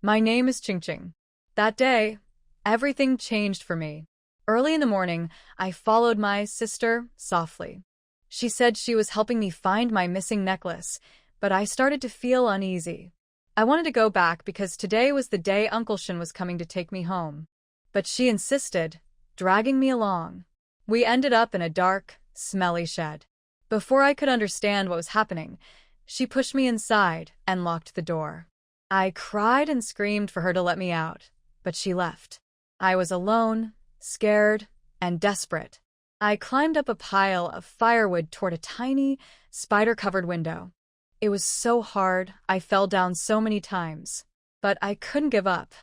My name is Ching Ching. That day, everything changed for me. Early in the morning, I followed my sister softly. She said she was helping me find my missing necklace, but I started to feel uneasy. I wanted to go back because today was the day Uncle Shin was coming to take me home. But she insisted, dragging me along. We ended up in a dark, smelly shed. Before I could understand what was happening, she pushed me inside and locked the door. I cried and screamed for her to let me out, but she left. I was alone, scared, and desperate. I climbed up a pile of firewood toward a tiny, spider-covered window. It was so hard, I fell down so many times. But I couldn't give up.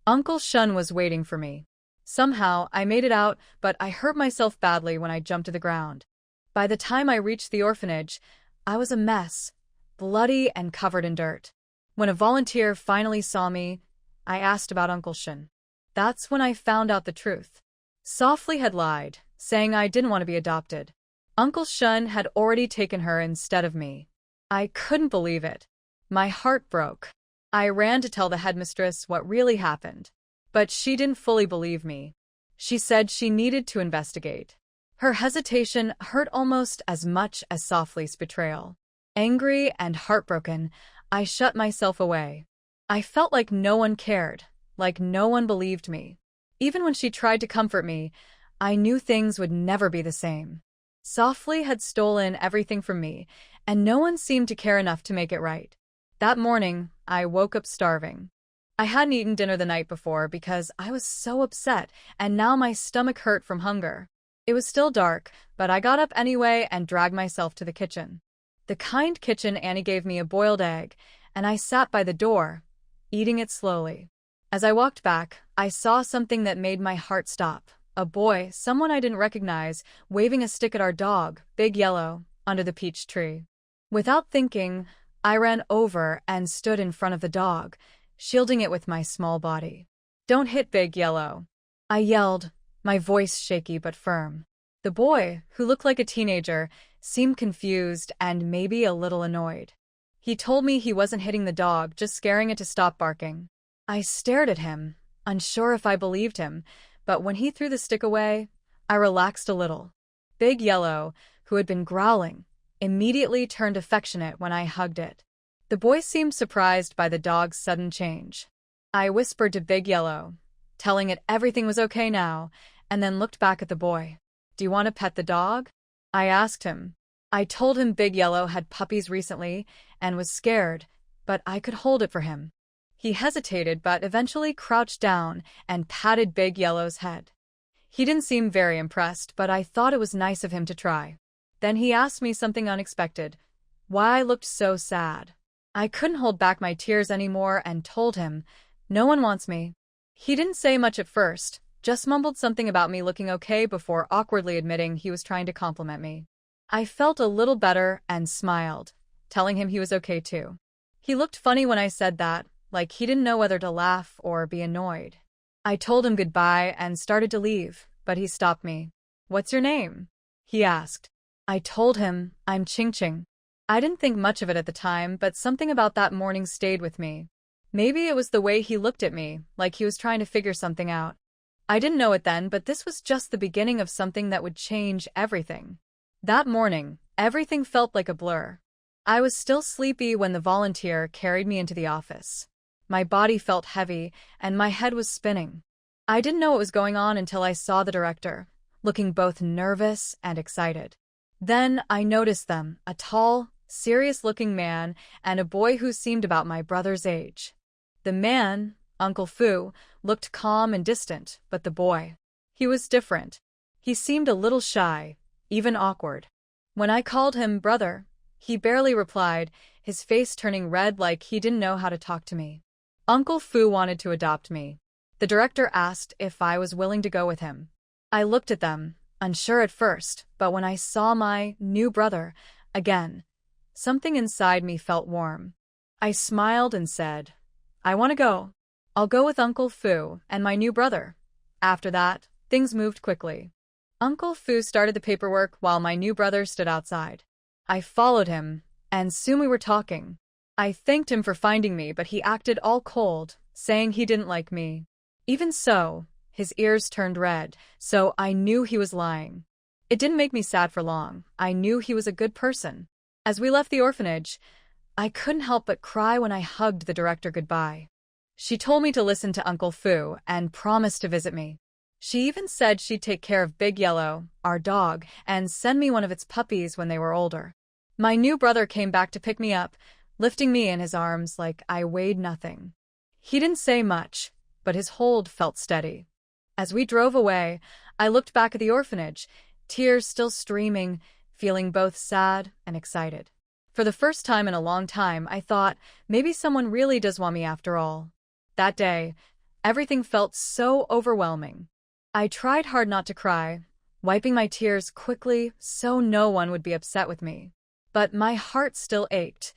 Uncle Shun was waiting for me. Somehow, I made it out, but I hurt myself badly when I jumped to the ground. By the time I reached the orphanage, I was a mess, bloody and covered in dirt. When a volunteer finally saw me, I asked about Uncle Shun. That's when I found out the truth. Softly had lied, saying I didn't want to be adopted. Uncle Shun had already taken her instead of me. I couldn't believe it. My heart broke. I ran to tell the headmistress what really happened. But she didn't fully believe me. She said she needed to investigate. Her hesitation hurt almost as much as Softly's betrayal. Angry and heartbroken, I shut myself away. I felt like no one cared, like no one believed me. Even when she tried to comfort me, I knew things would never be the same. Softly had stolen everything from me, and no one seemed to care enough to make it right. That morning, I woke up starving. I hadn't eaten dinner the night before because I was so upset, and now my stomach hurt from hunger. It was still dark, but I got up anyway and dragged myself to the kitchen. The kind kitchen Annie gave me a boiled egg, and I sat by the door, eating it slowly. As I walked back, I saw something that made my heart stop. A boy, someone I didn't recognize, waving a stick at our dog, Big Yellow, under the peach tree. Without thinking, I ran over and stood in front of the dog, shielding it with my small body. "Don't hit Big Yellow," I yelled, my voice shaky but firm. The boy, who looked like a teenager, seemed confused and maybe a little annoyed. He told me he wasn't hitting the dog, just scaring it to stop barking. I stared at him, unsure if I believed him, but when he threw the stick away, I relaxed a little. Big Yellow, who had been growling, immediately turned affectionate when I hugged it. The boy seemed surprised by the dog's sudden change. I whispered to Big Yellow, telling it everything was okay now, and then looked back at the boy. "Do you want to pet the dog?" I asked him. I told him Big Yellow had puppies recently and was scared, but I could hold it for him. He hesitated but eventually crouched down and patted Big Yellow's head. He didn't seem very impressed, but I thought it was nice of him to try. Then he asked me something unexpected, why I looked so sad. I couldn't hold back my tears anymore and told him, "No one wants me." He didn't say much at first, just mumbled something about me looking okay before awkwardly admitting he was trying to compliment me. I felt a little better and smiled, telling him he was okay too. He looked funny when I said that, like he didn't know whether to laugh or be annoyed. I told him goodbye and started to leave, but he stopped me. "What's your name?" he asked. I told him, "I'm Ching Ching." I didn't think much of it at the time, but something about that morning stayed with me. Maybe it was the way he looked at me, like he was trying to figure something out. I didn't know it then, but this was just the beginning of something that would change everything. That morning, everything felt like a blur. I was still sleepy when the volunteer carried me into the office. My body felt heavy, and my head was spinning. I didn't know what was going on until I saw the director, looking both nervous and excited. Then I noticed them, a tall, serious-looking man and a boy who seemed about my brother's age. The man, Uncle Fu, looked calm and distant, but the boy, he was different. He seemed a little shy, even awkward. When I called him brother, he barely replied, his face turning red like he didn't know how to talk to me. Uncle Fu wanted to adopt me. The director asked if I was willing to go with him. I looked at them, unsure at first, but when I saw my new brother, again, something inside me felt warm. I smiled and said, "I want to go. I'll go with Uncle Fu and my new brother." After that, things moved quickly. Uncle Fu started the paperwork while my new brother stood outside. I followed him, and soon we were talking. I thanked him for finding me, but he acted all cold, saying he didn't like me. Even so, his ears turned red, so I knew he was lying. It didn't make me sad for long. I knew he was a good person. As we left the orphanage, I couldn't help but cry when I hugged the director goodbye. She told me to listen to Uncle Fu and promised to visit me. She even said she'd take care of Big Yellow, our dog, and send me one of its puppies when they were older. My new brother came back to pick me up, lifting me in his arms like I weighed nothing. He didn't say much, but his hold felt steady. As we drove away, I looked back at the orphanage, tears still streaming, feeling both sad and excited. For the first time in a long time, I thought, maybe someone really does want me after all. That day, everything felt so overwhelming. I tried hard not to cry, wiping my tears quickly so no one would be upset with me. But my heart still ached.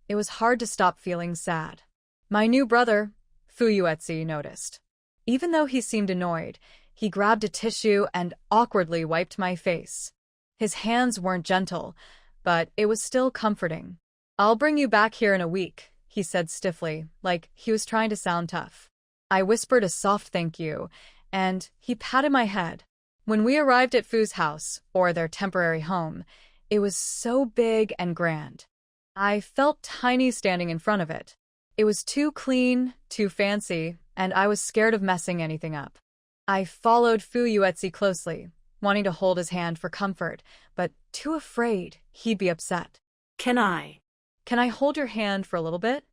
It was hard to stop feeling sad. My new brother, Fuyuetsi, noticed. Even though he seemed annoyed, he grabbed a tissue and awkwardly wiped my face. His hands weren't gentle, but it was still comforting. "I'll bring you back here in a week," he said stiffly, like he was trying to sound tough. I whispered a soft thank you, and he patted my head. When we arrived at Fu's house, or their temporary home, it was so big and grand. I felt tiny standing in front of it. It was too clean, too fancy, and I was scared of messing anything up. I followed Fuyuetsi closely, wanting to hold his hand for comfort, but too afraid he'd be upset. Can I hold your hand for a little bit?"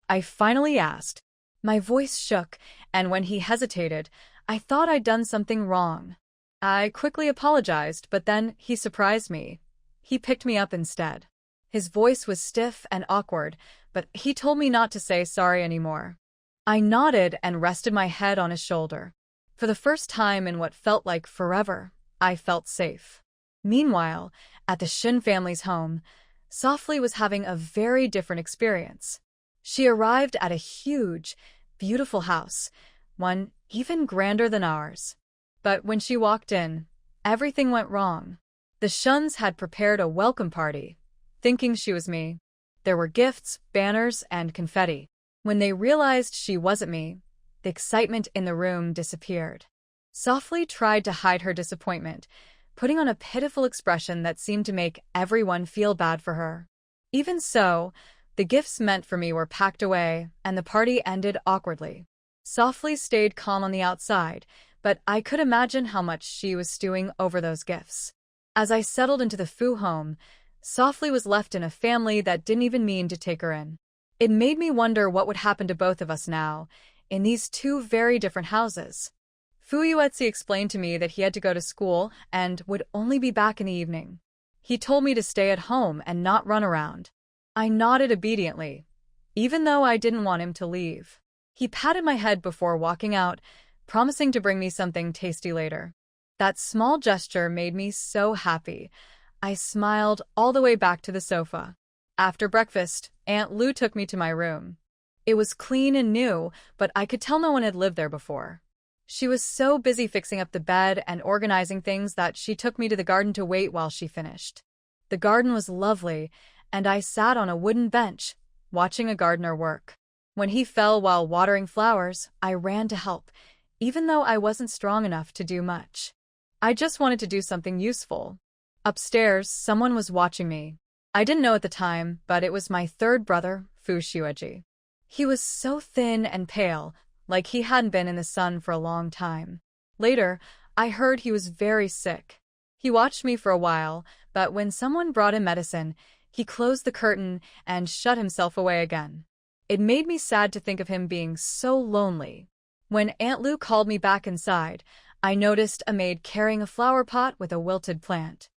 I finally asked. My voice shook, and when he hesitated, I thought I'd done something wrong. I quickly apologized, but then he surprised me. He picked me up instead. His voice was stiff and awkward, but he told me not to say sorry anymore. I nodded and rested my head on his shoulder. For the first time in what felt like forever, I felt safe. Meanwhile, at the Shin family's home, Softly was having a very different experience. She arrived at a huge, beautiful house, one even grander than ours. But when she walked in, everything went wrong. The Shuns had prepared a welcome party, thinking she was me. There were gifts, banners, and confetti. When they realized she wasn't me, the excitement in the room disappeared. Softly tried to hide her disappointment, putting on a pitiful expression that seemed to make everyone feel bad for her. Even so, the gifts meant for me were packed away, and the party ended awkwardly. Softly stayed calm on the outside, but I could imagine how much she was stewing over those gifts. As I settled into the Fu home, Softly was left in a family that didn't even mean to take her in. It made me wonder what would happen to both of us now, in these two very different houses. Fuyuetsi explained to me that he had to go to school and would only be back in the evening. He told me to stay at home and not run around. I nodded obediently, even though I didn't want him to leave. He patted my head before walking out, promising to bring me something tasty later. That small gesture made me so happy. I smiled all the way back to the sofa. After breakfast, Aunt Lu took me to my room. It was clean and new, but I could tell no one had lived there before. She was so busy fixing up the bed and organizing things that she took me to the garden to wait while she finished. The garden was lovely, and I sat on a wooden bench, watching a gardener work. When he fell while watering flowers, I ran to help, even though I wasn't strong enough to do much. I just wanted to do something useful. Upstairs, someone was watching me. I didn't know at the time, but it was my third brother, Fu Shueji. He was so thin and pale, like he hadn't been in the sun for a long time. Later, I heard he was very sick. He watched me for a while, but when someone brought him medicine, he closed the curtain and shut himself away again. It made me sad to think of him being so lonely. When Aunt Lu called me back inside, I noticed a maid carrying a flower pot with a wilted plant.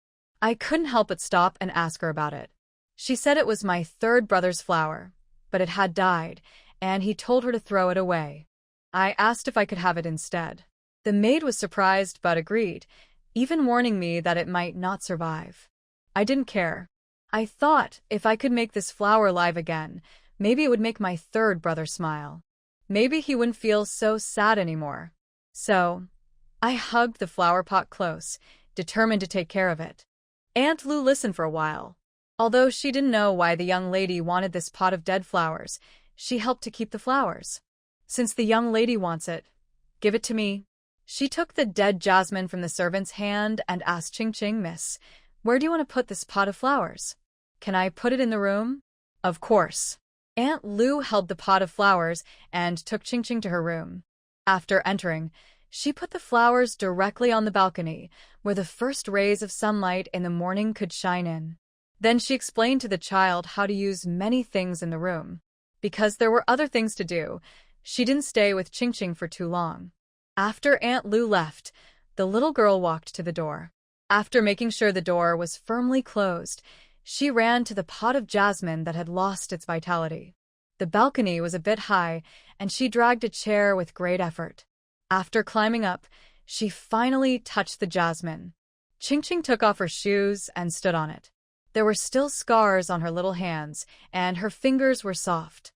I couldn't help but stop and ask her about it. She said it was my third brother's flower, but it had died, and he told her to throw it away. I asked if I could have it instead. The maid was surprised but agreed, even warning me that it might not survive. I didn't care. I thought if I could make this flower live again, maybe it would make my third brother smile. Maybe he wouldn't feel so sad anymore. So, I hugged the flower pot close, determined to take care of it. Aunt Lu listened for a while. Although she didn't know why the young lady wanted this pot of dead flowers, she helped to keep the flowers. Since the young lady wants it, give it to me. She took the dead jasmine from the servant's hand and asked Qingqing, Miss, where do you want to put this pot of flowers? Can I put it in the room? Of course. Aunt Lu held the pot of flowers and took Qingqing to her room. After entering, she put the flowers directly on the balcony, where the first rays of sunlight in the morning could shine in. Then she explained to the child how to use many things in the room. Because there were other things to do, she didn't stay with Qingqing for too long. After Aunt Lu left, the little girl walked to the door. After making sure the door was firmly closed, she ran to the pot of jasmine that had lost its vitality. The balcony was a bit high, and she dragged a chair with great effort. After climbing up, she finally touched the jasmine. Qingqing took off her shoes and stood on it. There were still scars on her little hands, and her fingers were soft.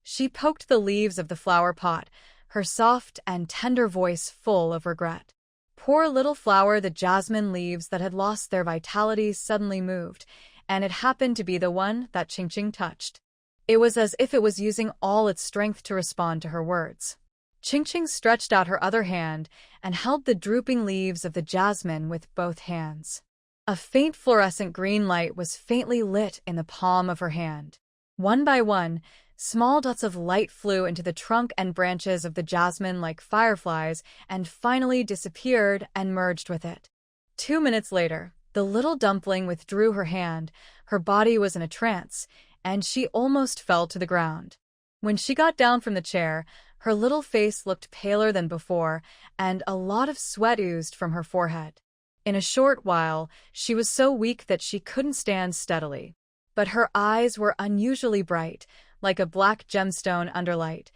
She poked the leaves of the flower pot, her soft and tender voice full of regret. Poor little flower, the jasmine leaves that had lost their vitality suddenly moved, and it happened to be the one that Qingqing touched. It was as if it was using all its strength to respond to her words. Qingqing stretched out her other hand and held the drooping leaves of the jasmine with both hands. A faint fluorescent green light was faintly lit in the palm of her hand. One by one, small dots of light flew into the trunk and branches of the jasmine like fireflies and finally disappeared and merged with it. 2 minutes later, the little dumpling withdrew her hand, her body was in a trance, and she almost fell to the ground. When she got down from the chair, her little face looked paler than before, and a lot of sweat oozed from her forehead. In a short while, she was so weak that she couldn't stand steadily. But her eyes were unusually bright, like a black gemstone under light.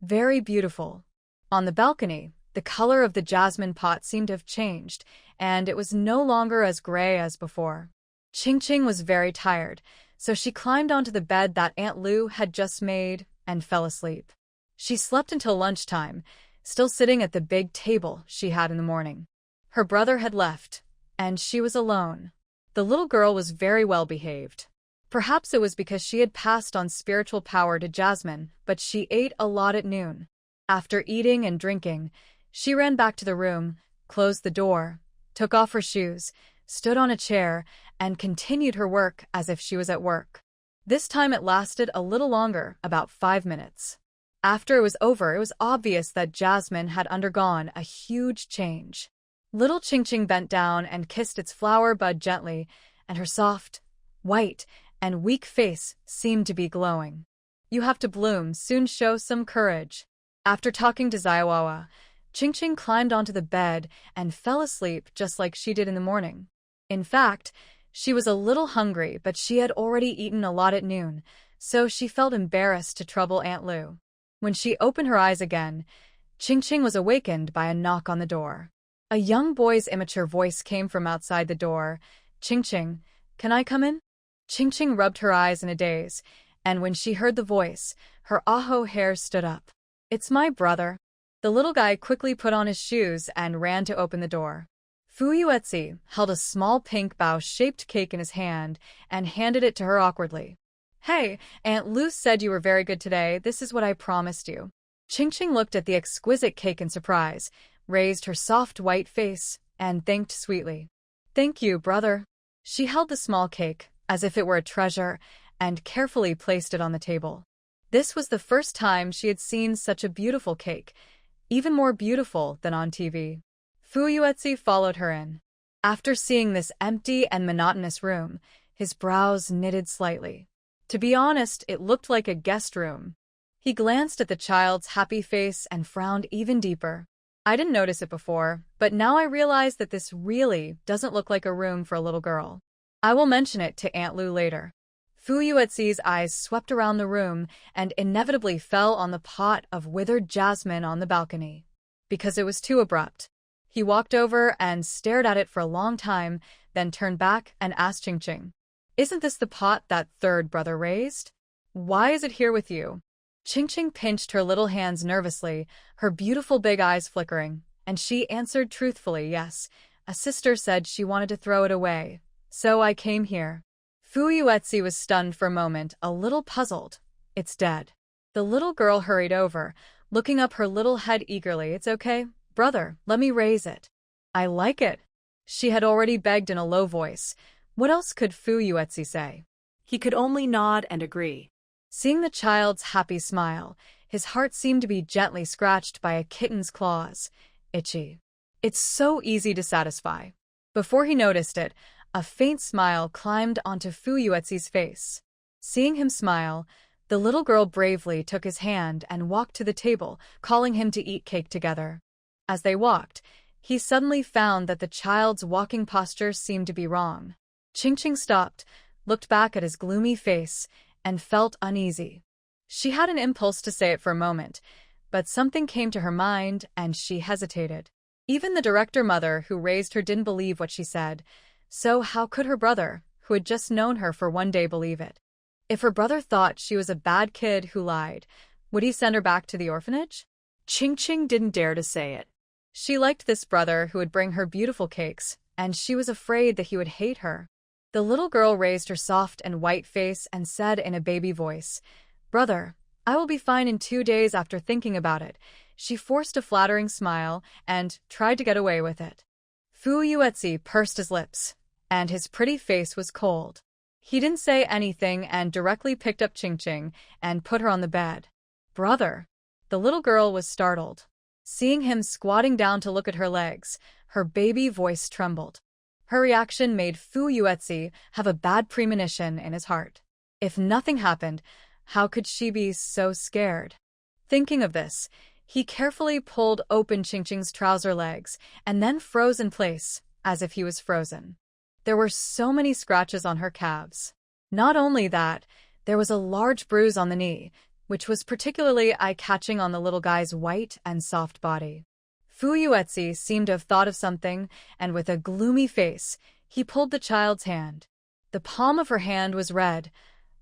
Very beautiful. On the balcony, the color of the jasmine pot seemed to have changed, and it was no longer as gray as before. Qingqing was very tired, so she climbed onto the bed that Aunt Lu had just made and fell asleep. She slept until lunchtime, still sitting at the big table she had in the morning. Her brother had left, and she was alone. The little girl was very well behaved. Perhaps it was because she had passed on spiritual power to Jasmine, but she ate a lot at noon. After eating and drinking, she ran back to the room, closed the door, took off her shoes, stood on a chair, and continued her work as if she was at work. This time it lasted a little longer, about 5 minutes. After it was over, it was obvious that Jasmine had undergone a huge change. Little Qingqing bent down and kissed its flower bud gently, and her soft, white, and weak face seemed to be glowing. You have to bloom, soon show some courage. After talking to Zaiwawa, Qingqing climbed onto the bed and fell asleep just like she did in the morning. In fact, she was a little hungry, but she had already eaten a lot at noon, so she felt embarrassed to trouble Aunt Lu. When she opened her eyes again, Qingqing was awakened by a knock on the door. A young boy's immature voice came from outside the door. Qingqing, can I come in? Qingqing rubbed her eyes in a daze, and when she heard the voice, her aho hair stood up. It's my brother. The little guy quickly put on his shoes and ran to open the door. Fu Yuetzi held a small pink bow-shaped cake in his hand and handed it to her awkwardly. Hey, Aunt Lu said you were very good today. This is what I promised you. Qingqing looked at the exquisite cake in surprise, raised her soft white face, and thanked sweetly. Thank you, brother. She held the small cake, as if it were a treasure, and carefully placed it on the table. This was the first time she had seen such a beautiful cake, even more beautiful than on TV. Fu Yuetzi followed her in. After seeing this empty and monotonous room, his brows knitted slightly. To be honest, it looked like a guest room. He glanced at the child's happy face and frowned even deeper. I didn't notice it before, but now I realize that this really doesn't look like a room for a little girl. I will mention it to Aunt Lu later. Fu Yuetzi's eyes swept around the room and inevitably fell on the pot of withered jasmine on the balcony. Because it was too abrupt. He walked over and stared at it for a long time, then turned back and asked Qingqing, Isn't this the pot that third brother raised? Why is it here with you? Qingqing pinched her little hands nervously, her beautiful big eyes flickering, and she answered truthfully, yes. A sister said she wanted to throw it away, so I came here. Fu Yuetzi was stunned for a moment, a little puzzled. It's dead. The little girl hurried over, looking up her little head eagerly. It's okay, brother, let me raise it. I like it. She had already begged in a low voice. What else could Fu Yuetsi say? He could only nod and agree. Seeing the child's happy smile, his heart seemed to be gently scratched by a kitten's claws. Itchy. It's so easy to satisfy. Before he noticed it, a faint smile climbed onto Fu Yuetzi's face. Seeing him smile, the little girl bravely took his hand and walked to the table, calling him to eat cake together. As they walked, he suddenly found that the child's walking posture seemed to be wrong. Ching stopped, looked back at his gloomy face, and felt uneasy. She had an impulse to say it for a moment, but something came to her mind and she hesitated. Even the director mother who raised her didn't believe what she said, so how could her brother, who had just known her for one day, believe it? If her brother thought she was a bad kid who lied, would he send her back to the orphanage? Ching didn't dare to say it. She liked this brother who would bring her beautiful cakes, and she was afraid that he would hate her. The little girl raised her soft and white face and said in a baby voice, "Brother, I will be fine in 2 days." After thinking about it, she forced a flattering smile and tried to get away with it. Fu Yuetsi pursed his lips, and his pretty face was cold. He didn't say anything and directly picked up Ching and put her on the bed. "Brother." The little girl was startled. Seeing him squatting down to look at her legs, her baby voice trembled. Her reaction made Fu Yuetsi have a bad premonition in his heart. If nothing happened, how could she be so scared? Thinking of this, he carefully pulled open Ching's trouser legs and then froze in place, as if he was frozen. There were so many scratches on her calves. Not only that, there was a large bruise on the knee, which was particularly eye-catching on the little guy's white and soft body. Fu Yuetsi seemed to have thought of something, and with a gloomy face, he pulled the child's hand. The palm of her hand was red,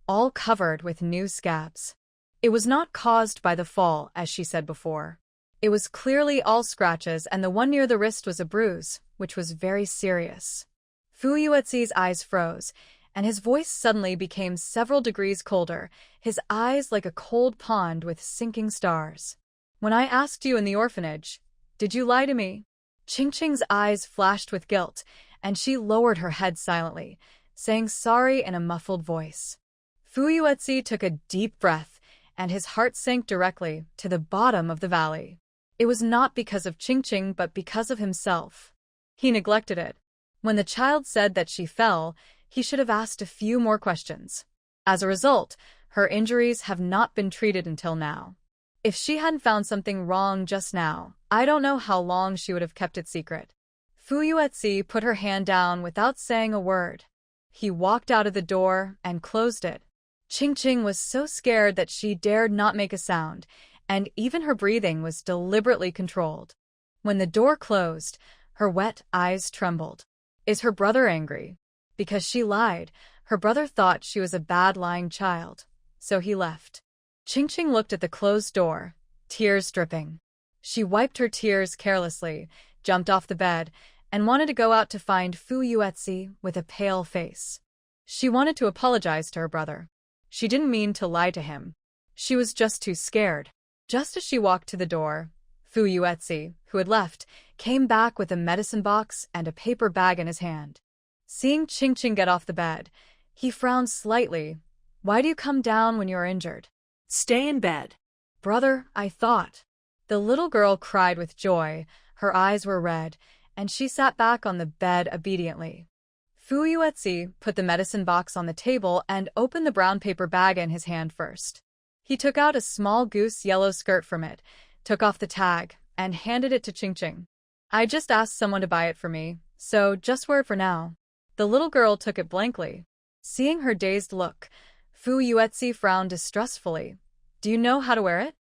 all covered with new scabs. It was not caused by the fall, as she said before. It was clearly all scratches, and the one near the wrist was a bruise, which was very serious. Fu Yuetzi's eyes froze, and his voice suddenly became several degrees colder, his eyes like a cold pond with sinking stars. "When I asked you in the orphanage, did you lie to me?" Ching's eyes flashed with guilt, and she lowered her head silently, saying sorry in a muffled voice. Fu Yuetsi took a deep breath, and his heart sank directly to the bottom of the valley. It was not because of Ching but because of himself. He neglected it. When the child said that she fell, he should have asked a few more questions. As a result, her injuries have not been treated until now. If she hadn't found something wrong just now, I don't know how long she would have kept it secret. Fu Yuetsi put her hand down without saying a word. He walked out of the door and closed it. Ching was so scared that she dared not make a sound, and even her breathing was deliberately controlled. When the door closed, her wet eyes trembled. Is her brother angry? Because she lied, her brother thought she was a bad lying child, so he left. Ching looked at the closed door, tears dripping. She wiped her tears carelessly, jumped off the bed, and wanted to go out to find Fu Yuetsi with a pale face. She wanted to apologize to her brother. She didn't mean to lie to him. She was just too scared. Just as she walked to the door, Fu Yuetsi, who had left, came back with a medicine box and a paper bag in his hand. Seeing Ching get off the bed, he frowned slightly. "Why do you come down when you are injured?" "Stay in bed." "Brother, I thought." The little girl cried with joy, her eyes were red, and she sat back on the bed obediently. Fu Yuetsi put the medicine box on the table and opened the brown paper bag in his hand first. He took out a small goose yellow skirt from it, took off the tag, and handed it to Ching. "I just asked someone to buy it for me, so just wear it for now." The little girl took it blankly. Seeing her dazed look, Fu Yuetsi frowned distrustfully. "Do you know how to wear it?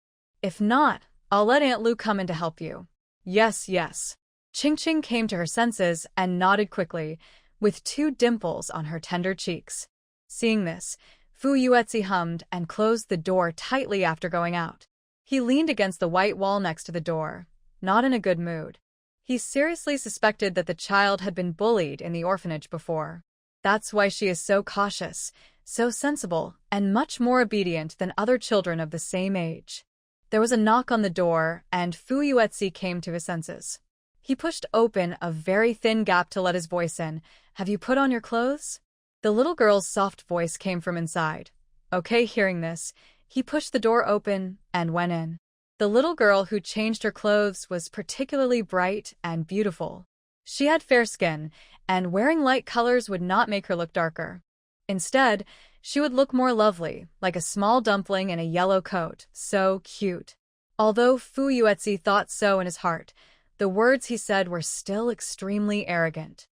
If not, I'll let Aunt Lu come in to help you." Yes. Ching came to her senses and nodded quickly, with 2 dimples on her tender cheeks. Seeing this, Fu Yuetsi hummed and closed the door tightly after going out. He leaned against the white wall next to the door, not in a good mood. He seriously suspected that the child had been bullied in the orphanage before. That's why she is so cautious, so sensible, and much more obedient than other children of the same age. There was a knock on the door, and Fu Yuetsi came to his senses. He pushed open a very thin gap to let his voice in. "Have you put on your clothes?" The little girl's soft voice came from inside. Okay, hearing this, he pushed the door open and went in. The little girl who changed her clothes was particularly bright and beautiful. She had fair skin, and wearing light colors would not make her look darker. Instead, she would look more lovely, like a small dumpling in a yellow coat. So cute. Although Fu Yuetsi thought so in his heart, the words he said were still extremely arrogant.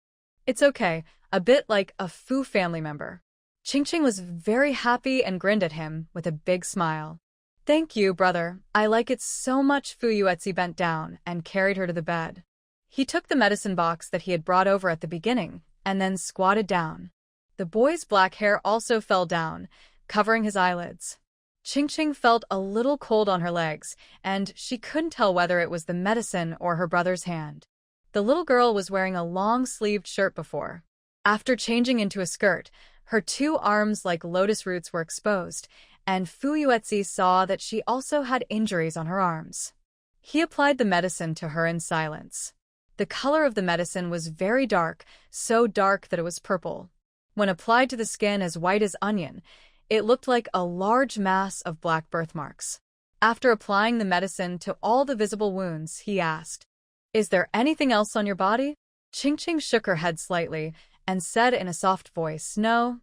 "It's okay," a bit like a Fu family member. Qingqing was very happy and grinned at him with a big smile. "Thank you, brother. I like it so much." Fu Yuetsi bent down and carried her to the bed. He took the medicine box that he had brought over at the beginning and then squatted down. The boy's black hair also fell down, covering his eyelids. Qingqing felt a little cold on her legs, and she couldn't tell whether it was the medicine or her brother's hand. The little girl was wearing a long-sleeved shirt before. After changing into a skirt, her 2 arms like lotus roots were exposed, and Fu Yuetsi saw that she also had injuries on her arms. He applied the medicine to her in silence. The color of the medicine was very dark, so dark that it was purple. When applied to the skin as white as onion, it looked like a large mass of black birthmarks. After applying the medicine to all the visible wounds, he asked, "Is there anything else on your body?" Qingqing shook her head slightly and said in a soft voice, "No,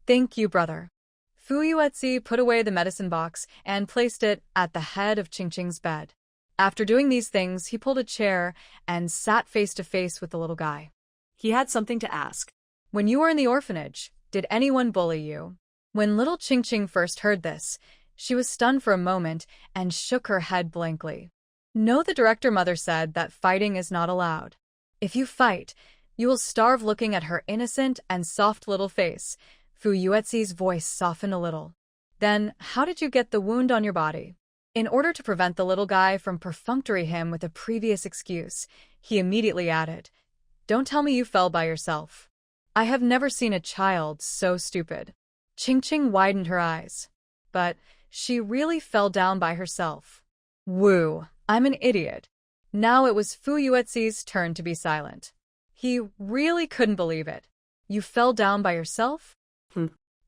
thank you, brother." Fu Yuetsi put away the medicine box and placed it at the head of Qingqing's bed. After doing these things, he pulled a chair and sat face to face with the little guy. He had something to ask. "When you were in the orphanage, did anyone bully you?" When little Qingqing first heard this, she was stunned for a moment and shook her head blankly. "No, the director mother said that fighting is not allowed. If you fight, you will starve." Looking at her innocent and soft little face, Fu Yuetsi's voice softened a little. "Then, how did you get the wound on your body?" In order to prevent the little guy from perfunctory him with a previous excuse, he immediately added, "Don't tell me you fell by yourself. I have never seen a child so stupid." Qingqing widened her eyes. "But she really fell down by herself." "Woo, I'm an idiot." Now it was Fu Yuetsi's turn to be silent. He really couldn't believe it. "You fell down by yourself?"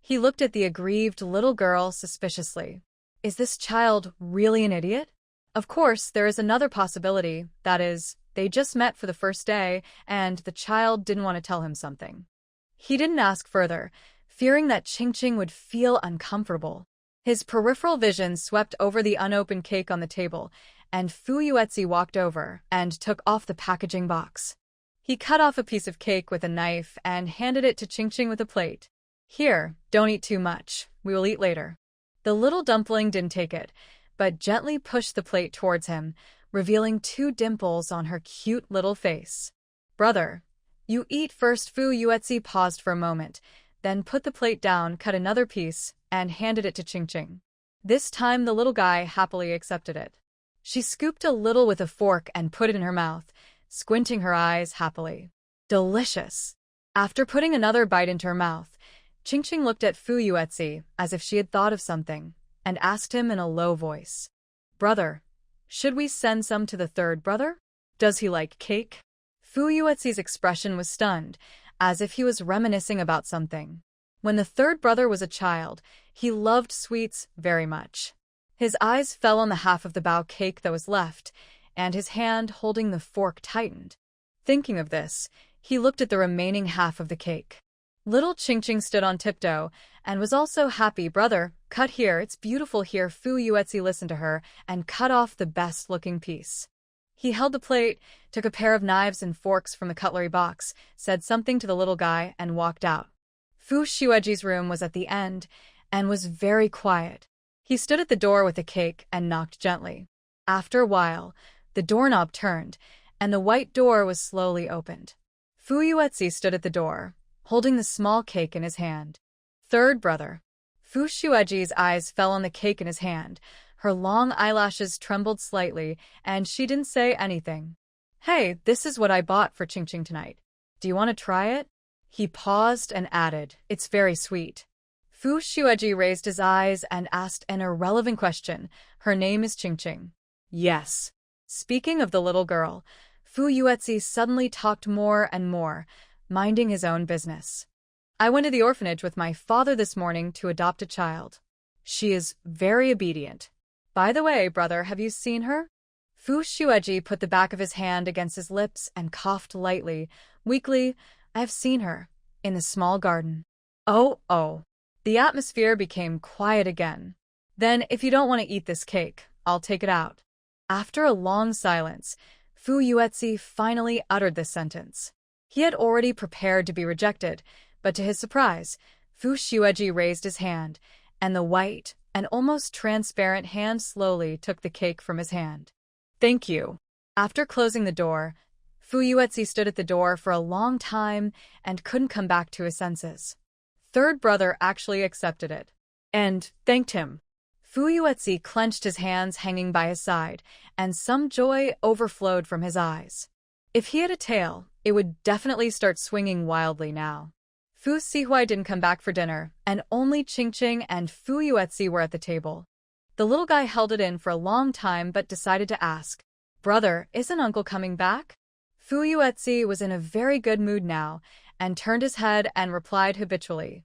He looked at the aggrieved little girl suspiciously. Is this child really an idiot? Of course, there is another possibility, that is, they just met for the first day, and the child didn't want to tell him something. He didn't ask further, fearing that Qingqing would feel uncomfortable. His peripheral vision swept over the unopened cake on the table, and Fu Yuetsi walked over and took off the packaging box. He cut off a piece of cake with a knife and handed it to Qingqing with a plate. "Here, don't eat too much. We will eat later." The little dumpling didn't take it, but gently pushed the plate towards him, revealing 2 dimples on her cute little face. "Brother, you eat first." Fu Yuetsi paused for a moment, then put the plate down, cut another piece, and handed it to Qingqing. This time the little guy happily accepted it. She scooped a little with a fork and put it in her mouth, squinting her eyes happily. Delicious! After putting another bite into her mouth, Qingqing looked at Fu Yuetsi as if she had thought of something, and asked him in a low voice, "Brother, should we send some to the 3rd brother? Does he like cake?" Fu Yuetsi's expression was stunned, as if he was reminiscing about something. When the 3rd brother was a child, he loved sweets very much. His eyes fell on the half of the bao cake that was left, and his hand holding the fork tightened. Thinking of this, he looked at the remaining half of the cake. Little Qingqing stood on tiptoe, and was also happy. "Brother, cut here, it's beautiful here." Fu Yuetsi listened to her, and cut off the best-looking piece. He held the plate, took a pair of knives and forks from the cutlery box, said something to the little guy, and walked out. Fu Shueji's room was at the end, and was very quiet. He stood at the door with the cake and knocked gently. After a while, the doorknob turned, and the white door was slowly opened. Fu Yuetsi stood at the door, holding the small cake in his hand. "3rd brother." Fu Shueji's eyes fell on the cake in his hand. Her long eyelashes trembled slightly, and she didn't say anything. "Hey, this is what I bought for Qingqing tonight. Do you want to try it?" He paused and added, "It's very sweet." Fu Xueji raised his eyes and asked an irrelevant question. Her name is Qingqing. Yes. Speaking of the little girl, Fu Yuetzi suddenly talked more and more, minding his own business. I went to the orphanage with my father this morning to adopt a child. She is very obedient. By the way, brother, have you seen her? Fu Xueji put the back of his hand against his lips and coughed lightly. Weakly, I have seen her, in the small garden. Oh. The atmosphere became quiet again. Then, if you don't want to eat this cake, I'll take it out. After a long silence, Fu Yuetzi finally uttered this sentence. He had already prepared to be rejected, but to his surprise, Fu Xueji raised his hand, and the white and almost transparent hand slowly took the cake from his hand. Thank you. After closing the door, Fu Yuetzi stood at the door for a long time and couldn't come back to his senses. Third brother actually accepted it and thanked him. Fu Yuetzi clenched his hands hanging by his side, and some joy overflowed from his eyes. If he had a tail, it would definitely start swinging wildly now. Fu Sihuai didn't come back for dinner, and only Qingqing and Fu Yuetzi were at the table. The little guy held it in for a long time but decided to ask, Brother, isn't uncle coming back? Fu Yuetzi was in a very good mood now, and turned his head and replied habitually,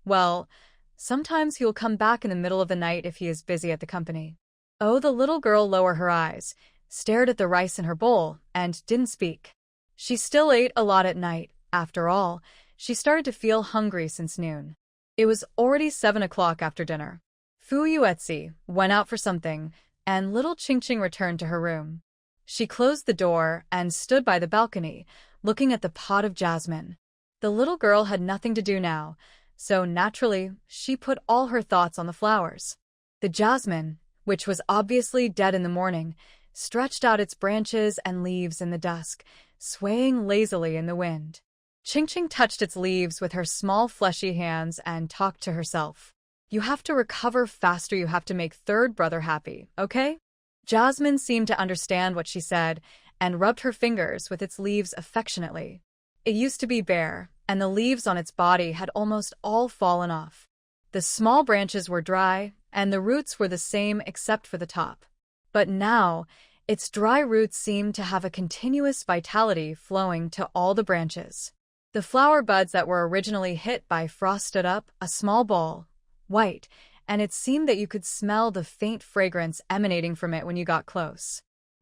Well, sometimes he will come back in the middle of the night if he is busy at the company. Oh, the little girl lowered her eyes, stared at the rice in her bowl, and didn't speak. She still ate a lot at night. After all, she started to feel hungry since noon. It was already 7 o'clock after dinner. Fu Yuetzi went out for something, and little Qingqing returned to her room. She closed the door and stood by the balcony, looking at the pot of jasmine. The little girl had nothing to do now, so naturally, she put all her thoughts on the flowers. The jasmine, which was obviously dead in the morning, stretched out its branches and leaves in the dusk, swaying lazily in the wind. Qingqing touched its leaves with her small fleshy hands and talked to herself. You have to recover faster, you have to make third brother happy, okay? Jasmine seemed to understand what she said and rubbed her fingers with its leaves affectionately. It used to be bare, and the leaves on its body had almost all fallen off. The small branches were dry, and the roots were the same except for the top. But now, its dry roots seemed to have a continuous vitality flowing to all the branches. The flower buds that were originally hit by frost stood up, a small ball, white, and it seemed that you could smell the faint fragrance emanating from it when you got close.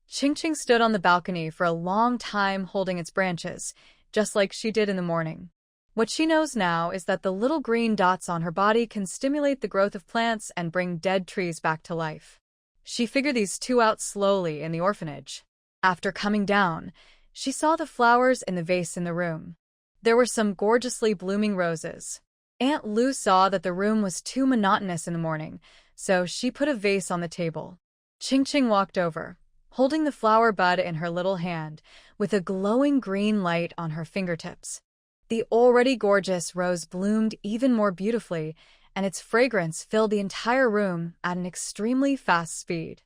Qingqing stood on the balcony for a long time holding its branches, just like she did in the morning. What she knows now is that the little green dots on her body can stimulate the growth of plants and bring dead trees back to life. She figured these two out slowly in the orphanage. After coming down, she saw the flowers in the vase in the room. There were some gorgeously blooming roses. Aunt Lu saw that the room was too monotonous in the morning, so she put a vase on the table. Qingqing walked over, holding the flower bud in her little hand, with a glowing green light on her fingertips. The already gorgeous rose bloomed even more beautifully, and its fragrance filled the entire room at an extremely fast speed.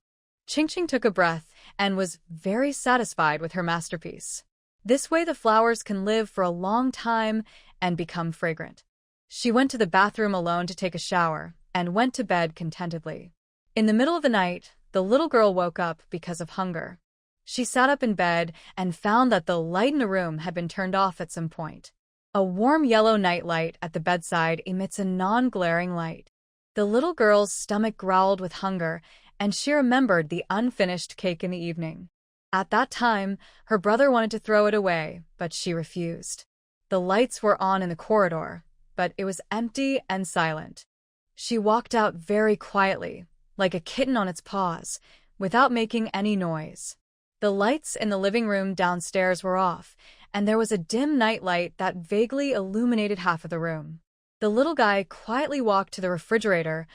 Qingqing took a breath and was very satisfied with her masterpiece. This way the flowers can live for a long time and become fragrant. She went to the bathroom alone to take a shower and went to bed contentedly. In the middle of the night, the little girl woke up because of hunger. She sat up in bed and found that the light in the room had been turned off at some point. A warm yellow night light at the bedside emits a non-glaring light. The little girl's stomach growled with hunger, and she remembered the unfinished cake in the evening. At that time, her brother wanted to throw it away, but she refused. The lights were on in the corridor, but it was empty and silent. She walked out very quietly, like a kitten on its paws, without making any noise. The lights in the living room downstairs were off, and there was a dim night light that vaguely illuminated half of the room. The little guy quietly walked to the refrigerator,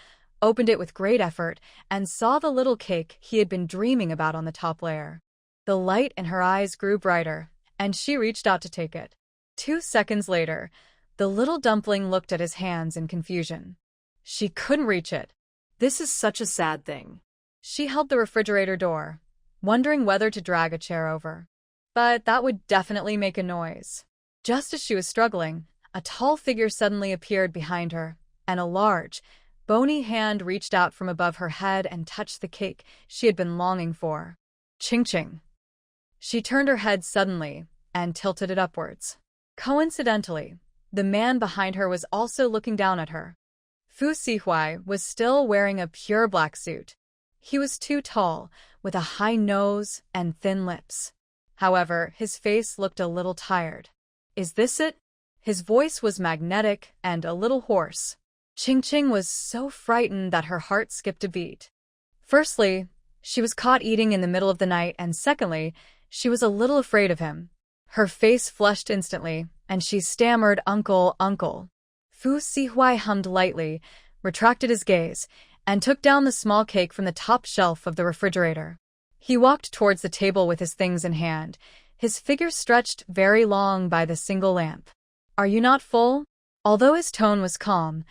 opened it with great effort, and saw the little cake he had been dreaming about on the top layer. The light in her eyes grew brighter, and she reached out to take it. 2 seconds later, the little dumpling looked at his hands in confusion. She couldn't reach it. This is such a sad thing. She held the refrigerator door, wondering whether to drag a chair over. But that would definitely make a noise. Just as she was struggling, a tall figure suddenly appeared behind her, and a large, bony hand reached out from above her head and touched the cake she had been longing for. Ching-ching. She turned her head suddenly and tilted it upwards. Coincidentally, the man behind her was also looking down at her. Fu Sihuai was still wearing a pure black suit. He was too tall, with a high nose and thin lips. However, his face looked a little tired. "Is this it?" His voice was magnetic and a little hoarse. Ching-ching was so frightened that her heart skipped a beat. Firstly, she was caught eating in the middle of the night, and secondly, she was a little afraid of him. Her face flushed instantly, and she stammered, "Uncle, uncle." Fu Sihuai hummed lightly, retracted his gaze, and took down the small cake from the top shelf of the refrigerator. He walked towards the table with his things in hand, his figure stretched very long by the single lamp. "Are you not full?" Although his tone was calm,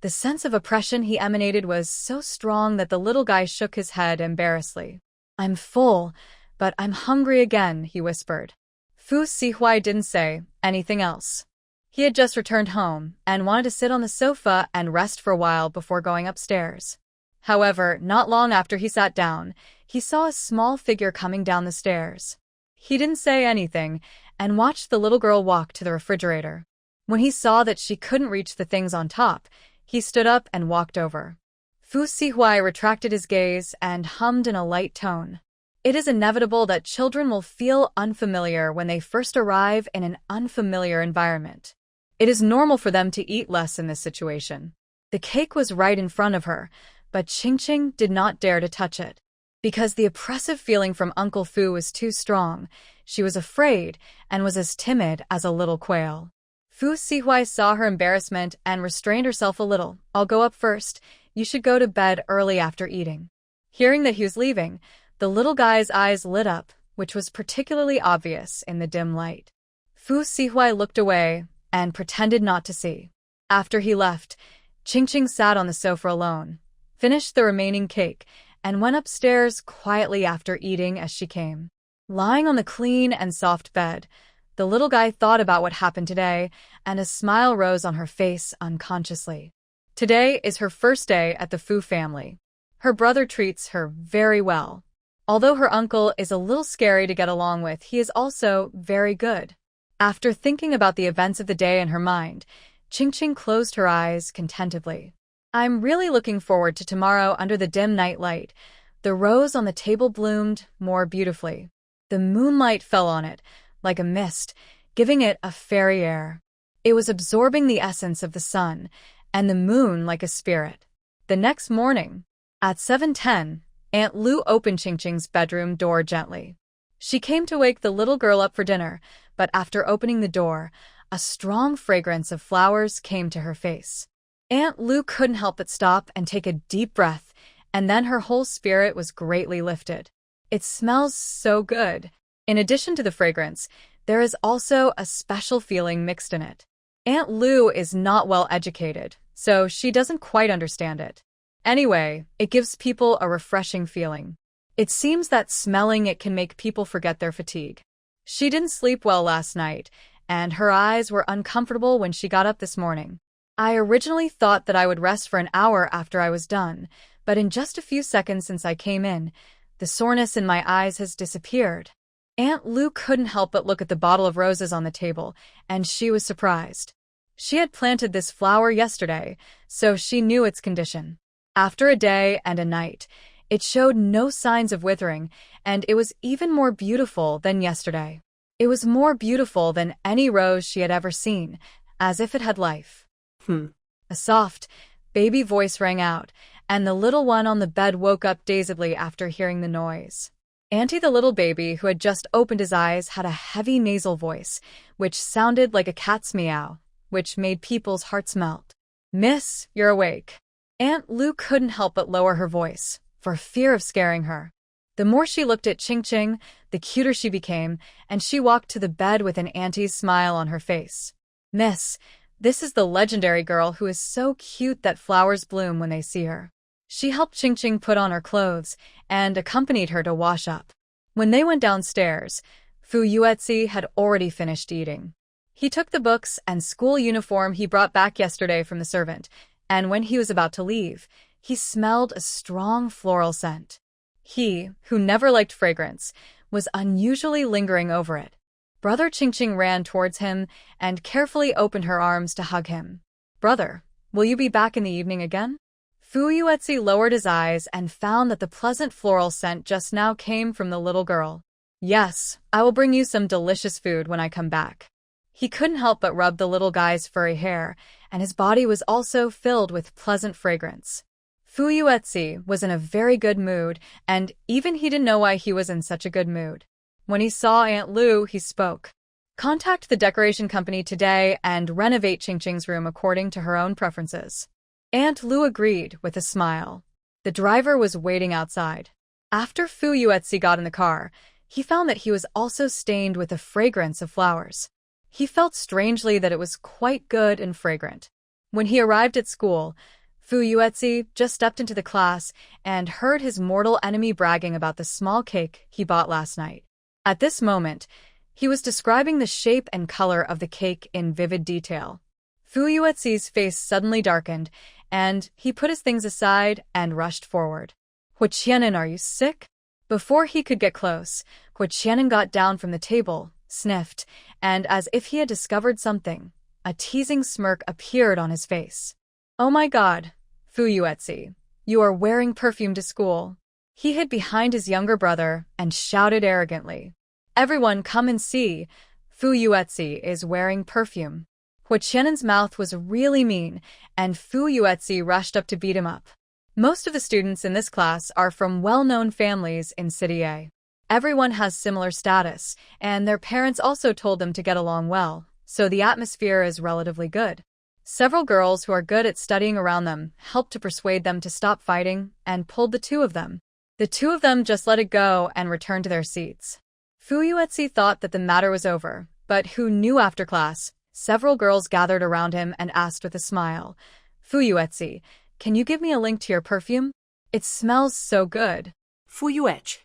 the sense of oppression he emanated was so strong that the little guy shook his head embarrassedly. "I'm full, but I'm hungry again," he whispered. Fu Sihuai didn't say anything else. He had just returned home and wanted to sit on the sofa and rest for a while before going upstairs. However, not long after he sat down, he saw a small figure coming down the stairs. He didn't say anything and watched the little girl walk to the refrigerator. When he saw that she couldn't reach the things on top, he stood up and walked over. Fu Sihuai retracted his gaze and hummed in a light tone. It is inevitable that children will feel unfamiliar when they first arrive in an unfamiliar environment. It is normal for them to eat less in this situation. The cake was right in front of her, but Ching-ching did not dare to touch it. Because the oppressive feeling from Uncle Fu was too strong, she was afraid and was as timid as a little quail. Fu Sihuai saw her embarrassment and restrained herself a little. "I'll go up first. You should go to bed early after eating." Hearing that he was leaving, the little guy's eyes lit up, which was particularly obvious in the dim light. Fu Sihuai looked away and pretended not to see. After he left, Ching-ching sat on the sofa alone, finished the remaining cake, and went upstairs quietly after eating as she came. Lying on the clean and soft bed, the little guy thought about what happened today, and a smile rose on her face unconsciously. Today is her first day at the Fu family. Her brother treats her very well. Although her uncle is a little scary to get along with, he is also very good. After thinking about the events of the day in her mind, Ching-ching closed her eyes contentedly. "I'm really looking forward to tomorrow under the dim night light." The rose on the table bloomed more beautifully. The moonlight fell on it, like a mist, giving it a fairy air. It was absorbing the essence of the sun, and the moon like a spirit. The next morning, at 7:10, Aunt Lu opened Ching-ching's bedroom door gently. She came to wake the little girl up for dinner, but after opening the door, a strong fragrance of flowers came to her face. Aunt Lu couldn't help but stop and take a deep breath, and then her whole spirit was greatly lifted. "It smells so good." In addition to the fragrance, there is also a special feeling mixed in it. Aunt Lu is not well educated, so she doesn't quite understand it. Anyway, it gives people a refreshing feeling. It seems that smelling it can make people forget their fatigue. She didn't sleep well last night, and her eyes were uncomfortable when she got up this morning. "I originally thought that I would rest for an hour after I was done, but in just a few seconds since I came in, the soreness in my eyes has disappeared." Aunt Lu couldn't help but look at the bottle of roses on the table, and she was surprised. She had planted this flower yesterday, so she knew its condition. After a day and a night, it showed no signs of withering, and it was even more beautiful than yesterday. It was more beautiful than any rose she had ever seen, as if it had life. A soft, baby voice rang out, and the little one on the bed woke up dazedly after hearing the noise. Auntie, the little baby who had just opened his eyes, had a heavy nasal voice, which sounded like a cat's meow, which made people's hearts melt. "Miss, you're awake." Aunt Lu couldn't help but lower her voice, for fear of scaring her. The more she looked at Ching-ching, the cuter she became, and she walked to the bed with an auntie's smile on her face. "Miss, this is the legendary girl who is so cute that flowers bloom when they see her." She helped Ching-ching put on her clothes and accompanied her to wash up. When they went downstairs, Fu Yuetzi had already finished eating. He took the books and school uniform he brought back yesterday from the servant, and when he was about to leave, he smelled a strong floral scent. He, who never liked fragrance, was unusually lingering over it. Brother Qingqing ran towards him and carefully opened her arms to hug him. "Brother, will you be back in the evening again?" Fu Yuetzi lowered his eyes and found that the pleasant floral scent just now came from the little girl. "Yes, I will bring you some delicious food when I come back." He couldn't help but rub the little guy's furry hair, and his body was also filled with pleasant fragrance. Fu Yuetzi was in a very good mood, and even he didn't know why he was in such a good mood. When he saw Aunt Lu, he spoke. "Contact the decoration company today and renovate Qingqing's room according to her own preferences." Aunt Lu agreed with a smile. The driver was waiting outside. After Fu Yuetzi got in the car, he found that he was also stained with the fragrance of flowers. He felt strangely that it was quite good and fragrant. When he arrived at school, Fu Yuetzi just stepped into the class and heard his mortal enemy bragging about the small cake he bought last night. At this moment, he was describing the shape and color of the cake in vivid detail. Fu Yuetzi's face suddenly darkened, and he put his things aside and rushed forward. "Hua Qianan, are you sick?" Before he could get close, Hua Qianan got down from the table, sniffed, and as if he had discovered something, a teasing smirk appeared on his face. "Oh my God, Fu Yuetzi, you are wearing perfume to school." He hid behind his younger brother and shouted arrogantly, "Everyone come and see, Fu Yuetzi is wearing perfume." Hua Qianan's mouth was really mean, and Fu Yuetzi rushed up to beat him up. Most of the students in this class are from well-known families in City A. Everyone has similar status, and their parents also told them to get along well, so the atmosphere is relatively good. Several girls who are good at studying around them helped to persuade them to stop fighting and pulled the two of them. The two of them just let it go and returned to their seats. Fu Yuetzi thought that the matter was over, but who knew after class, several girls gathered around him and asked with a smile, "Fu Yuetzi, can you give me a link to your perfume? It smells so good." Fu Yuetzi.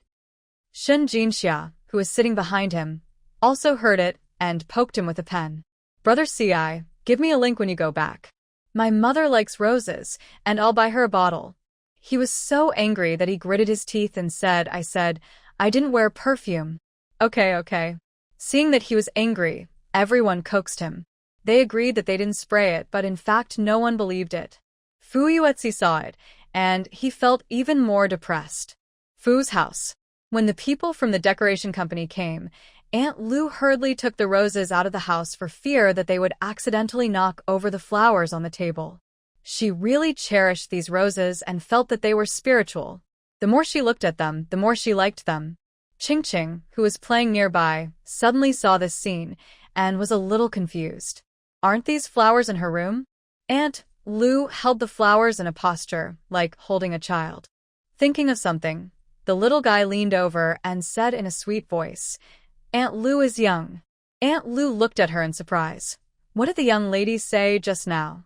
Shen Jinxia, who was sitting behind him, also heard it and poked him with a pen. "Brother Ci, give me a link when you go back. My mother likes roses, and I'll buy her a bottle." He was so angry that he gritted his teeth and said, I didn't wear perfume." Okay. Seeing that he was angry, everyone coaxed him. They agreed that they didn't spray it, but in fact no one believed it. Fu Yuetzi saw it, and he felt even more depressed. Fu's house. When the people from the decoration company came, Aunt Lu hurriedly took the roses out of the house for fear that they would accidentally knock over the flowers on the table. She really cherished these roses and felt that they were spiritual. The more she looked at them, the more she liked them. Qingqing, who was playing nearby, suddenly saw this scene and was a little confused. "Aren't these flowers in her room?" Aunt Lu held the flowers in a posture, like holding a child. Thinking of something, the little guy leaned over and said in a sweet voice, "Aunt Lu is young." Aunt Lu looked at her in surprise. What did the young lady say just now?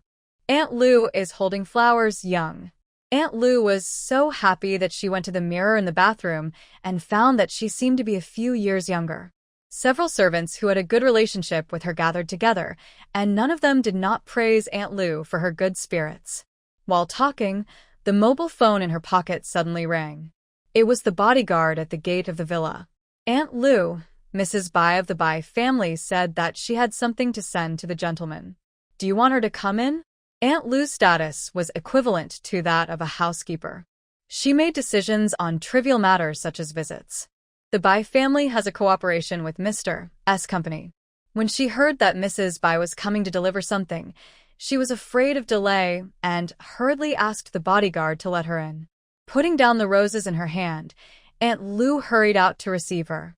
Aunt Lu is holding flowers young. Aunt Lu was so happy that she went to the mirror in the bathroom and found that she seemed to be a few years younger. Several servants who had a good relationship with her gathered together, and none of them did not praise Aunt Lu for her good spirits. While talking, the mobile phone in her pocket suddenly rang. It was the bodyguard at the gate of the villa. Aunt Lu, Mrs. Bai of the Bai family, said that she had something to send to the gentleman. "Do you want her to come in?" Aunt Lu's status was equivalent to that of a housekeeper. She made decisions on trivial matters such as visits. The Bai family has a cooperation with Mr. S company. When she heard that Mrs. Bai was coming to deliver something, she was afraid of delay and hurriedly asked the bodyguard to let her in. Putting down the roses in her hand, Aunt Lu hurried out to receive her.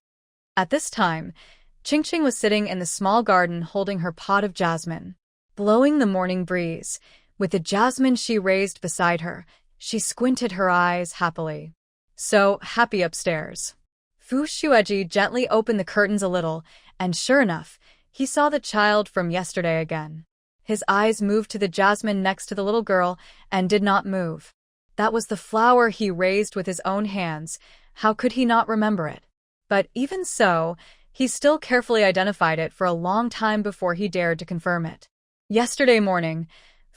At this time, Qingqing was sitting in the small garden holding her pot of jasmine. Blowing the morning breeze, with the jasmine she raised beside her, she squinted her eyes happily. "So happy upstairs." Fu Shueji gently opened the curtains a little, and sure enough, he saw the child from yesterday again. His eyes moved to the jasmine next to the little girl and did not move. That was the flower he raised with his own hands. How could he not remember it? But even so, he still carefully identified it for a long time before he dared to confirm it. Yesterday morning,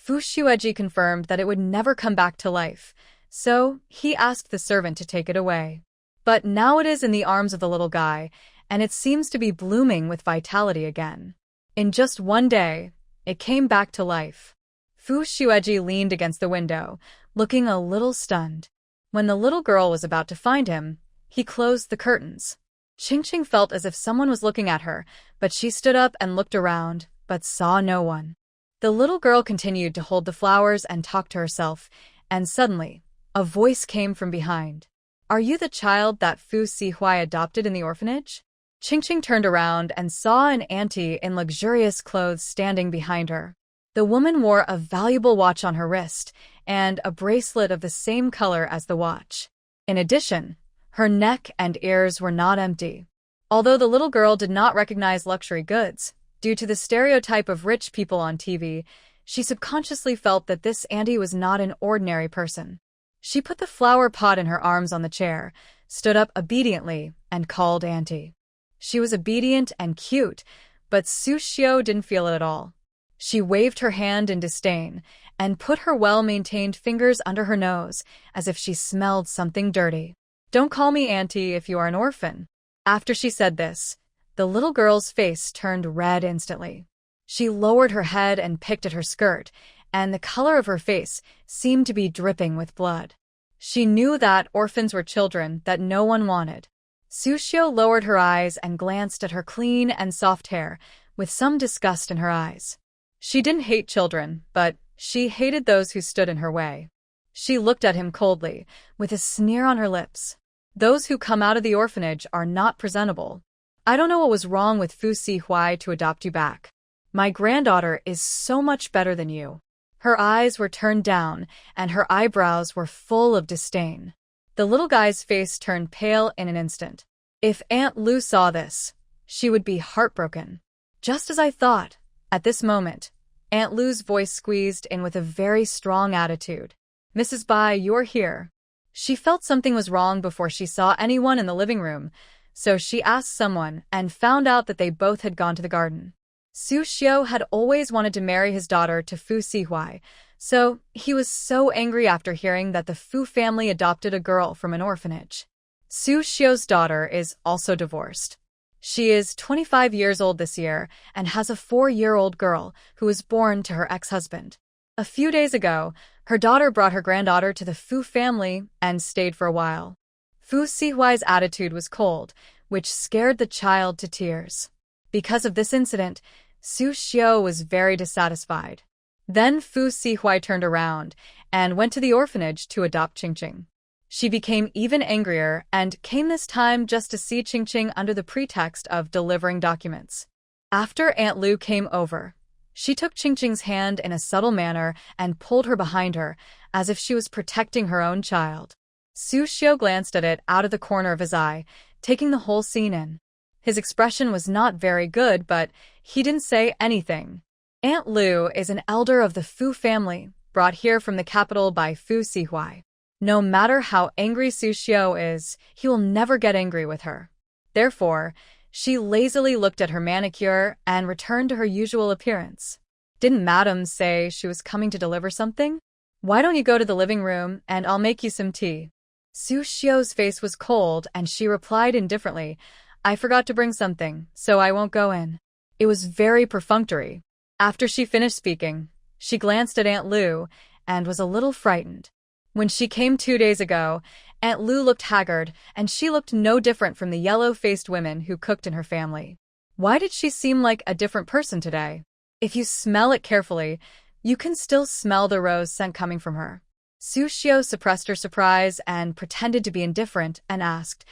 Fu Xueji confirmed that it would never come back to life, so he asked the servant to take it away. But now it is in the arms of the little guy, and it seems to be blooming with vitality again. In just one day, it came back to life. Fu Xueji leaned against the window, looking a little stunned. When the little girl was about to find him, he closed the curtains. Qingqing felt as if someone was looking at her, but she stood up and looked around, but saw no one. The little girl continued to hold the flowers and talk to herself, and suddenly, a voice came from behind. "Are you the child that Fu Sihuai adopted in the orphanage?" Qingqing turned around and saw an auntie in luxurious clothes standing behind her. The woman wore a valuable watch on her wrist and a bracelet of the same color as the watch. In addition, her neck and ears were not empty. Although the little girl did not recognize luxury goods, due to the stereotype of rich people on TV, she subconsciously felt that this auntie was not an ordinary person. She put the flower pot in her arms on the chair, stood up obediently, and called auntie. She was obedient and cute, but Su Xiao didn't feel it at all. She waved her hand in disdain and put her well-maintained fingers under her nose as if she smelled something dirty. "Don't call me auntie if you are an orphan." After she said this, the little girl's face turned red instantly. She lowered her head and picked at her skirt, and the color of her face seemed to be dripping with blood. She knew that orphans were children that no one wanted. Su Xiao lowered her eyes and glanced at her clean and soft hair, with some disgust in her eyes. She didn't hate children, but she hated those who stood in her way. She looked at him coldly, with a sneer on her lips. "Those who come out of the orphanage are not presentable. I don't know what was wrong with Fu Sihuai to adopt you back. My granddaughter is so much better than you." Her eyes were turned down, and her eyebrows were full of disdain. The little guy's face turned pale in an instant. If Aunt Lu saw this, she would be heartbroken. "Just as I thought." At this moment, Aunt Lu's voice squeezed in with a very strong attitude. "Mrs. Bai, you're here." She felt something was wrong before she saw anyone in the living room, so she asked someone and found out that they both had gone to the garden. Su Xiao had always wanted to marry his daughter to Fu Sihuai, so he was so angry after hearing that the Fu family adopted a girl from an orphanage. Su Xiao's daughter is also divorced. She is 25 years old this year and has a 4-year-old girl who was born to her ex-husband. A few days ago, her daughter brought her granddaughter to the Fu family and stayed for a while. Fu Sihuai's attitude was cold, which scared the child to tears. Because of this incident, Su Xiao was very dissatisfied. Then Fu Sihuai turned around and went to the orphanage to adopt Qingqing. She became even angrier and came this time just to see Qingqing under the pretext of delivering documents. After Aunt Lu came over, she took Qingqing's hand in a subtle manner and pulled her behind her, as if she was protecting her own child. Su Xiao glanced at it out of the corner of his eye, taking the whole scene in. His expression was not very good, but he didn't say anything. Aunt Lu is an elder of the Fu family, brought here from the capital by Fu Sihuai. No matter how angry Su Xiao is, he will never get angry with her. Therefore, she lazily looked at her manicure and returned to her usual appearance. "Didn't Madam say she was coming to deliver something? Why don't you go to the living room and I'll make you some tea?" Su Xiao's face was cold and she replied indifferently, "I forgot to bring something, so I won't go in." It was very perfunctory. After she finished speaking, she glanced at Aunt Lu and was a little frightened. When she came 2 days ago, Aunt Lu looked haggard, and she looked no different from the yellow-faced women who cooked in her family. Why did she seem like a different person today? If you smell it carefully, you can still smell the rose scent coming from her. Su Xiao suppressed her surprise and pretended to be indifferent and asked,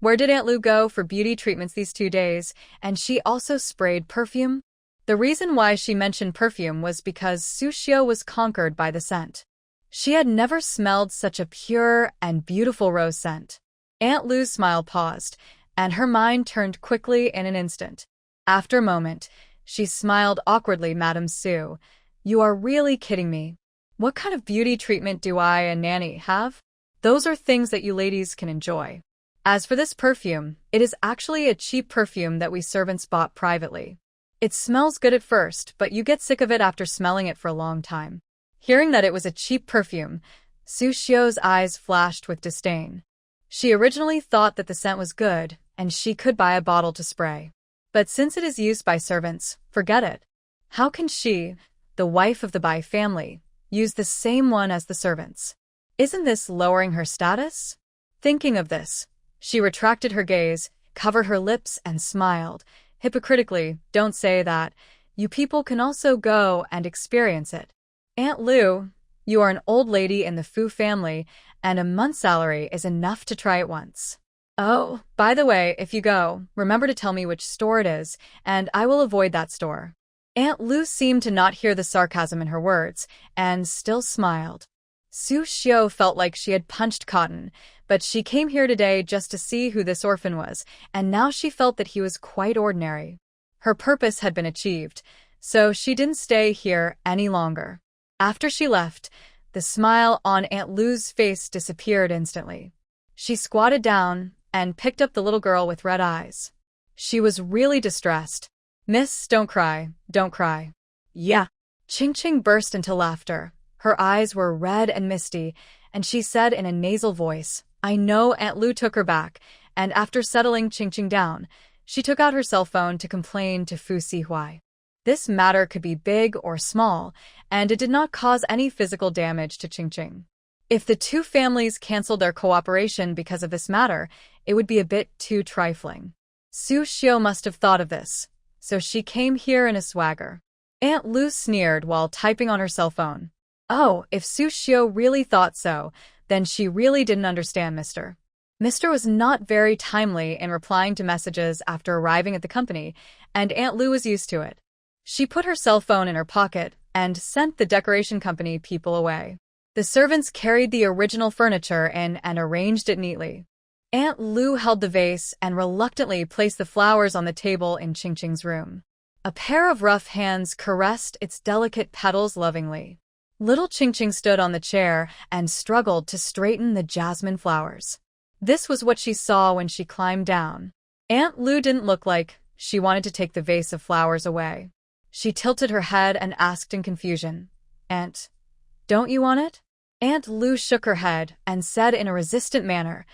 "Where did Aunt Lu go for beauty treatments these 2 days, and she also sprayed perfume?" The reason why she mentioned perfume was because Su Xiao was conquered by the scent. She had never smelled such a pure and beautiful rose scent. Aunt Lu's smile paused, and her mind turned quickly in an instant. After a moment, she smiled awkwardly. "Madam Su, you are really kidding me. What kind of beauty treatment do I and Nanny have? Those are things that you ladies can enjoy. As for this perfume, it is actually a cheap perfume that we servants bought privately. It smells good at first, but you get sick of it after smelling it for a long time. Hearing that it was a cheap perfume, Su Xiu's eyes flashed with disdain. She originally thought that the scent was good, and she could buy a bottle to spray. But since it is used by servants, forget it. How can she, the wife of the Bai family, use the same one as the servants? Isn't this lowering her status? Thinking of this, she retracted her gaze, covered her lips, and smiled. Hypocritically, don't say that. You people can also go and experience it. Aunt Lu, you are an old lady in the Fu family, and a month's salary is enough to try it once. Oh, by the way, if you go, remember to tell me which store it is, and I will avoid that store. Aunt Lu seemed to not hear the sarcasm in her words, and still smiled. Su Xiu felt like she had punched cotton, but she came here today just to see who this orphan was, and now she felt that he was quite ordinary. Her purpose had been achieved, so she didn't stay here any longer. After she left, the smile on Aunt Lu's face disappeared instantly. She squatted down and picked up the little girl with red eyes. She was really distressed. Miss, don't cry, don't cry. Yeah. Ching Ching burst into laughter. Her eyes were red and misty, and she said in a nasal voice, I know Aunt Lu took her back, and after settling Ching Ching down, she took out her cell phone to complain to Fu Sihuai. This matter could be big or small, and it did not cause any physical damage to Ching Ching. If the two families canceled their cooperation because of this matter, it would be a bit too trifling. Su Xiu must have thought of this, so she came here in a swagger. Aunt Lu sneered while typing on her cell phone. Oh, if Su Xiu really thought so, then she really didn't understand Mr. Mr. was not very timely in replying to messages after arriving at the company, and Aunt Lu was used to it. She put her cell phone in her pocket and sent the decoration company people away. The servants carried the original furniture in and arranged it neatly. Aunt Lu held the vase and reluctantly placed the flowers on the table in Ching Ching's room. A pair of rough hands caressed its delicate petals lovingly. Little Ching Ching stood on the chair and struggled to straighten the jasmine flowers. This was what she saw when she climbed down. Aunt Lu didn't look like she wanted to take the vase of flowers away. She tilted her head and asked in confusion, Aunt, don't you want it? Aunt Lu shook her head and said in a resistant manner,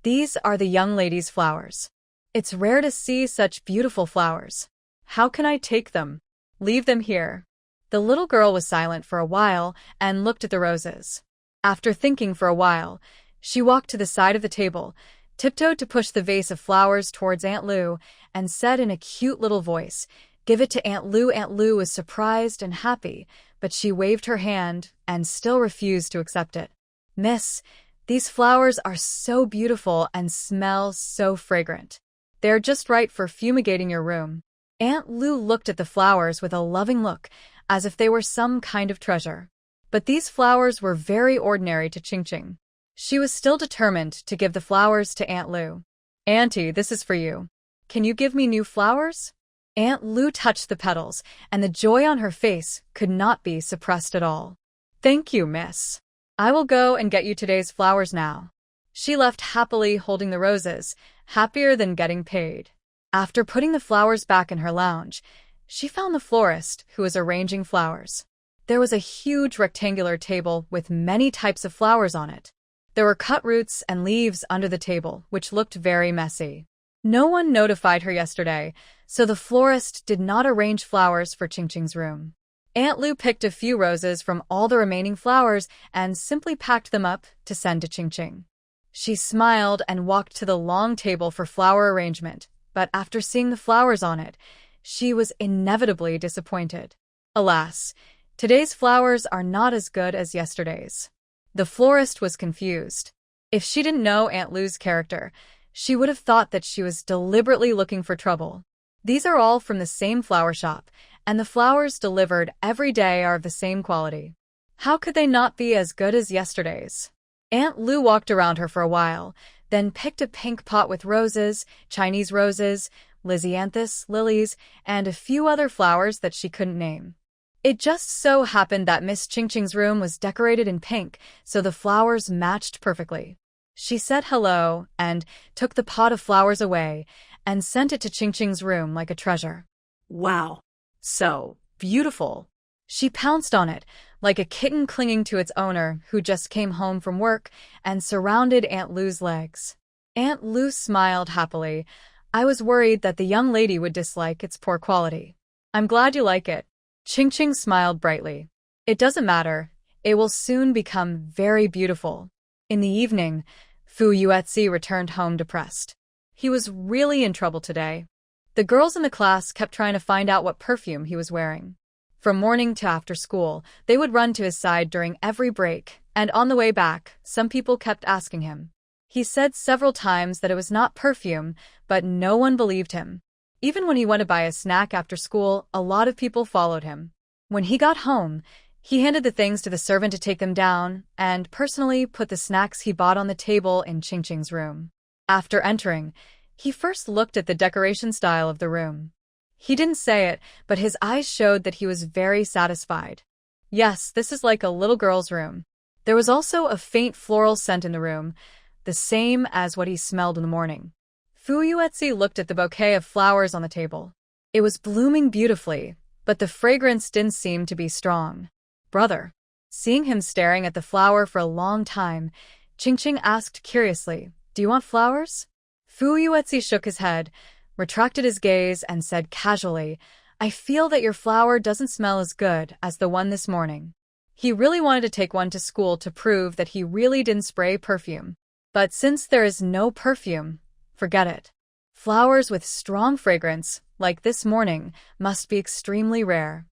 These are the young lady's flowers. It's rare to see such beautiful flowers. How can I take them? Leave them here. The little girl was silent for a while and looked at the roses. After thinking for a while, she walked to the side of the table, tiptoed to push the vase of flowers towards Aunt Lu, and said in a cute little voice, Give it to Aunt Lu. Aunt Lu was surprised and happy, but she waved her hand and still refused to accept it. Miss, these flowers are so beautiful and smell so fragrant. They're just right for fumigating your room. Aunt Lu looked at the flowers with a loving look, as if they were some kind of treasure. But these flowers were very ordinary to Ching Ching. She was still determined to give the flowers to Aunt Lu. Auntie, this is for you. Can you give me new flowers? Aunt Lu touched the petals, and the joy on her face could not be suppressed at all. Thank you, miss. I will go and get you today's flowers now. She left happily holding the roses, happier than getting paid. After putting the flowers back in her lounge, she found the florist who was arranging flowers. There was a huge rectangular table with many types of flowers on it. There were cut roots and leaves under the table, which looked very messy. No one notified her yesterday, so the florist did not arrange flowers for Ching Ching's room. Aunt Lu picked a few roses from all the remaining flowers and simply packed them up to send to Ching Ching. She smiled and walked to the long table for flower arrangement, but after seeing the flowers on it, she was inevitably disappointed. Alas, today's flowers are not as good as yesterday's. The florist was confused. If she didn't know Aunt Lu's character, she would have thought that she was deliberately looking for trouble. These are all from the same flower shop, and the flowers delivered every day are of the same quality. How could they not be as good as yesterday's? Aunt Lu walked around her for a while, then picked a pink pot with roses, Chinese roses, lisianthus, lilies, and a few other flowers that she couldn't name. It just so happened that Miss Ching Ching's room was decorated in pink, so the flowers matched perfectly. She said hello and took the pot of flowers away and sent it to Ching Ching's room like a treasure. Wow, so beautiful. She pounced on it, like a kitten clinging to its owner who just came home from work and surrounded Aunt Lou's legs. Aunt Lou smiled happily. I was worried that the young lady would dislike its poor quality. I'm glad you like it. Ching Ching smiled brightly. It doesn't matter. It will soon become very beautiful. In the evening, Fu Yuetzi returned home depressed. He was really in trouble today. The girls in the class kept trying to find out what perfume he was wearing. From morning to after school, they would run to his side during every break, and on the way back, some people kept asking him. He said several times that it was not perfume, but no one believed him. Even when he went to buy a snack after school, a lot of people followed him. When he got home, he handed the things to the servant to take them down, and personally put the snacks he bought on the table in Ching Ching's room. After entering, he first looked at the decoration style of the room. He didn't say it, but his eyes showed that he was very satisfied. Yes, this is like a little girl's room. There was also a faint floral scent in the room, the same as what he smelled in the morning. Fu Yuetzi looked at the bouquet of flowers on the table. It was blooming beautifully, but the fragrance didn't seem to be strong. Brother. Seeing him staring at the flower for a long time, Ching Ching asked curiously, Do you want flowers? Fu Yuetzi shook his head, retracted his gaze, and said casually, I feel that your flower doesn't smell as good as the one this morning. He really wanted to take one to school to prove that he really didn't spray perfume. But since there is no perfume, forget it. Flowers with strong fragrance, like this morning, must be extremely rare.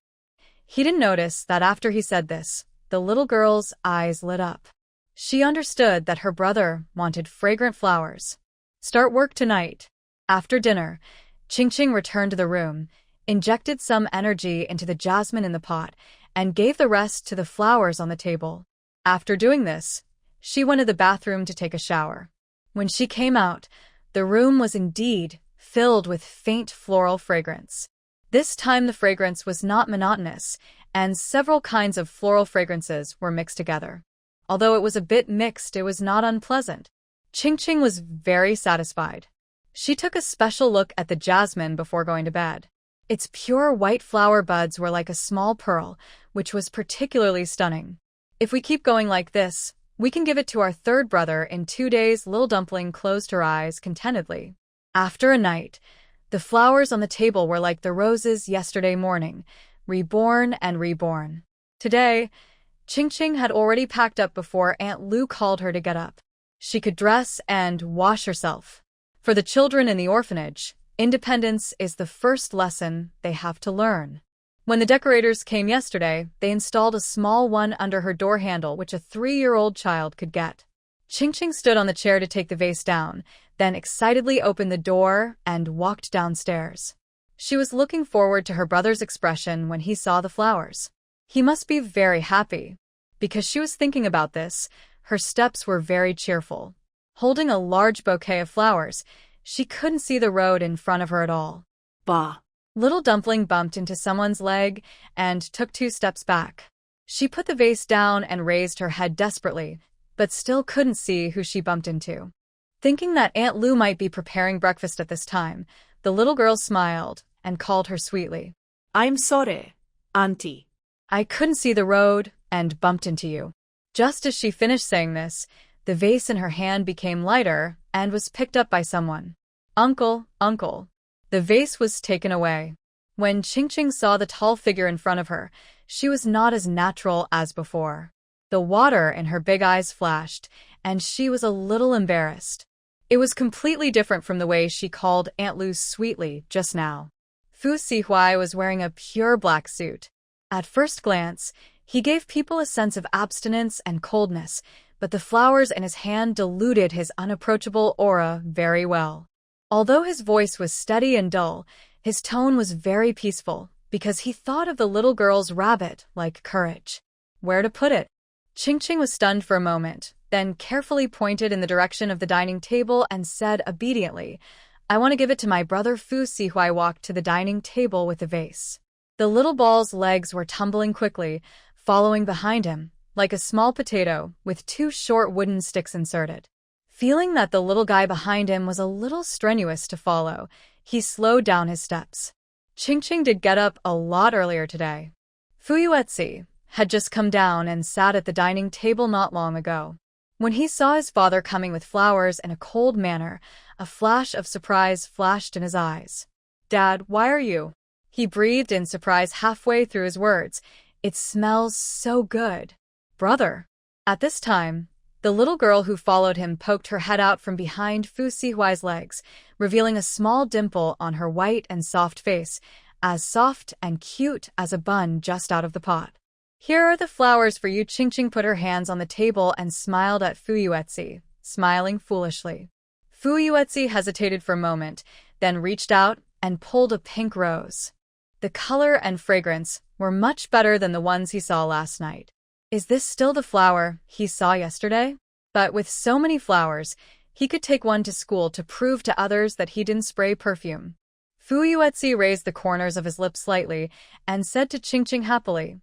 He didn't notice that after he said this, the little girl's eyes lit up. She understood that her brother wanted fragrant flowers. Start work tonight. After dinner, Ching Ching returned to the room, injected some energy into the jasmine in the pot, and gave the rest to the flowers on the table. After doing this, she went to the bathroom to take a shower. When she came out, the room was indeed filled with faint floral fragrance. This time the fragrance was not monotonous, and several kinds of floral fragrances were mixed together. Although it was a bit mixed, it was not unpleasant. Ching Ching was very satisfied. She took a special look at the jasmine before going to bed. Its pure white flower buds were like a small pearl, which was particularly stunning. If we keep going like this, we can give it to our third brother in 2 days. Little Dumpling closed her eyes contentedly. After a night, the flowers on the table were like the roses yesterday morning, reborn and reborn. Today, Ching Ching had already packed up before Aunt Lou called her to get up. She could dress and wash herself. For the children in the orphanage, independence is the first lesson they have to learn. When the decorators came yesterday, they installed a small one under her door handle which a 3-year-old child could get. Ching Ching stood on the chair to take the vase down, then excitedly opened the door and walked downstairs. She was looking forward to her brother's expression when he saw the flowers. He must be very happy. Because she was thinking about this, her steps were very cheerful. Holding a large bouquet of flowers, she couldn't see the road in front of her at all. Bah! Little Dumpling bumped into someone's leg and took 2 steps back. She put the vase down and raised her head desperately, but still couldn't see who she bumped into. Thinking that Aunt Lou might be preparing breakfast at this time, the little girl smiled and called her sweetly. I'm sorry, Auntie. I couldn't see the road and bumped into you. Just as she finished saying this, the vase in her hand became lighter and was picked up by someone. Uncle, uncle. The vase was taken away. When Ching Ching saw the tall figure in front of her, she was not as natural as before. The water in her big eyes flashed, and she was a little embarrassed. It was completely different from the way she called Aunt Lou sweetly just now. Fu Sihuai was wearing a pure black suit. At first glance, he gave people a sense of abstinence and coldness, but the flowers in his hand diluted his unapproachable aura very well. Although his voice was steady and dull, his tone was very peaceful, because he thought of the little girl's rabbit-like courage. Where to put it? Ching Ching was stunned for a moment, then carefully pointed in the direction of the dining table and said obediently, I want to give it to my brother. Fu Sihuai walked to the dining table with the vase. The little ball's legs were tumbling quickly, following behind him, like a small potato, with 2 short wooden sticks inserted. Feeling that the little guy behind him was a little strenuous to follow, he slowed down his steps. Ching Ching did get up a lot earlier today. Fu Yuetzi, had just come down and sat at the dining table not long ago. When he saw his father coming with flowers in a cold manner, a flash of surprise flashed in his eyes. "Dad, why are you?" He breathed in surprise halfway through his words. "It smells so good." "Brother." At this time, the little girl who followed him poked her head out from behind Fu Sihuai's legs, revealing a small dimple on her white and soft face, as soft and cute as a bun just out of the pot. "Here are the flowers for you." Qingqing put her hands on the table and smiled at Fu Yuetzi, smiling foolishly. Fu Yuetzi hesitated for a moment, then reached out and pulled a pink rose. The color and fragrance were much better than the ones he saw last night. Is this still the flower he saw yesterday? But with so many flowers, he could take one to school to prove to others that he didn't spray perfume. Fu Yuetzi raised the corners of his lips slightly and said to Qingqing happily,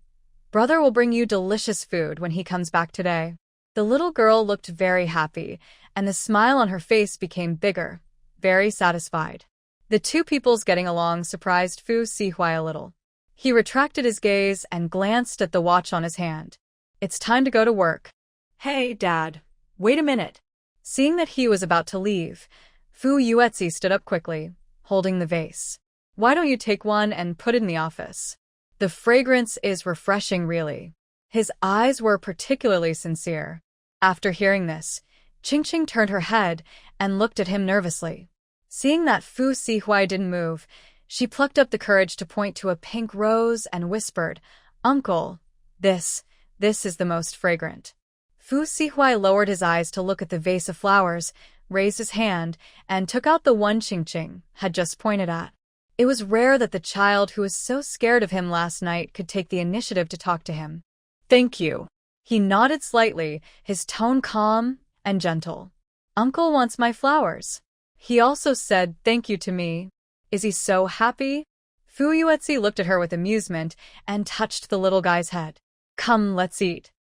"Brother will bring you delicious food when he comes back today." The little girl looked very happy, and the smile on her face became bigger, very satisfied. The two peoples getting along surprised Fu Sihuai a little. He retracted his gaze and glanced at the watch on his hand. "It's time to go to work." Hey, Dad. Wait a minute. Seeing that he was about to leave, Fu Yuetzi stood up quickly, holding the vase. "Why don't you take one and put it in the office? The fragrance is refreshing, really." His eyes were particularly sincere. After hearing this, Qingqing turned her head and looked at him nervously. Seeing that Fu Sihuai didn't move, she plucked up the courage to point to a pink rose and whispered, "Uncle, this is the most fragrant." Fu Sihuai lowered his eyes to look at the vase of flowers, raised his hand, and took out the one Qingqing had just pointed at. It was rare that the child who was so scared of him last night could take the initiative to talk to him. "Thank you." He nodded slightly, his tone calm and gentle. "Uncle wants my flowers. He also said thank you to me. Is he so happy?" Fu Yuetzi looked at her with amusement and touched the little guy's head. "Come, let's eat."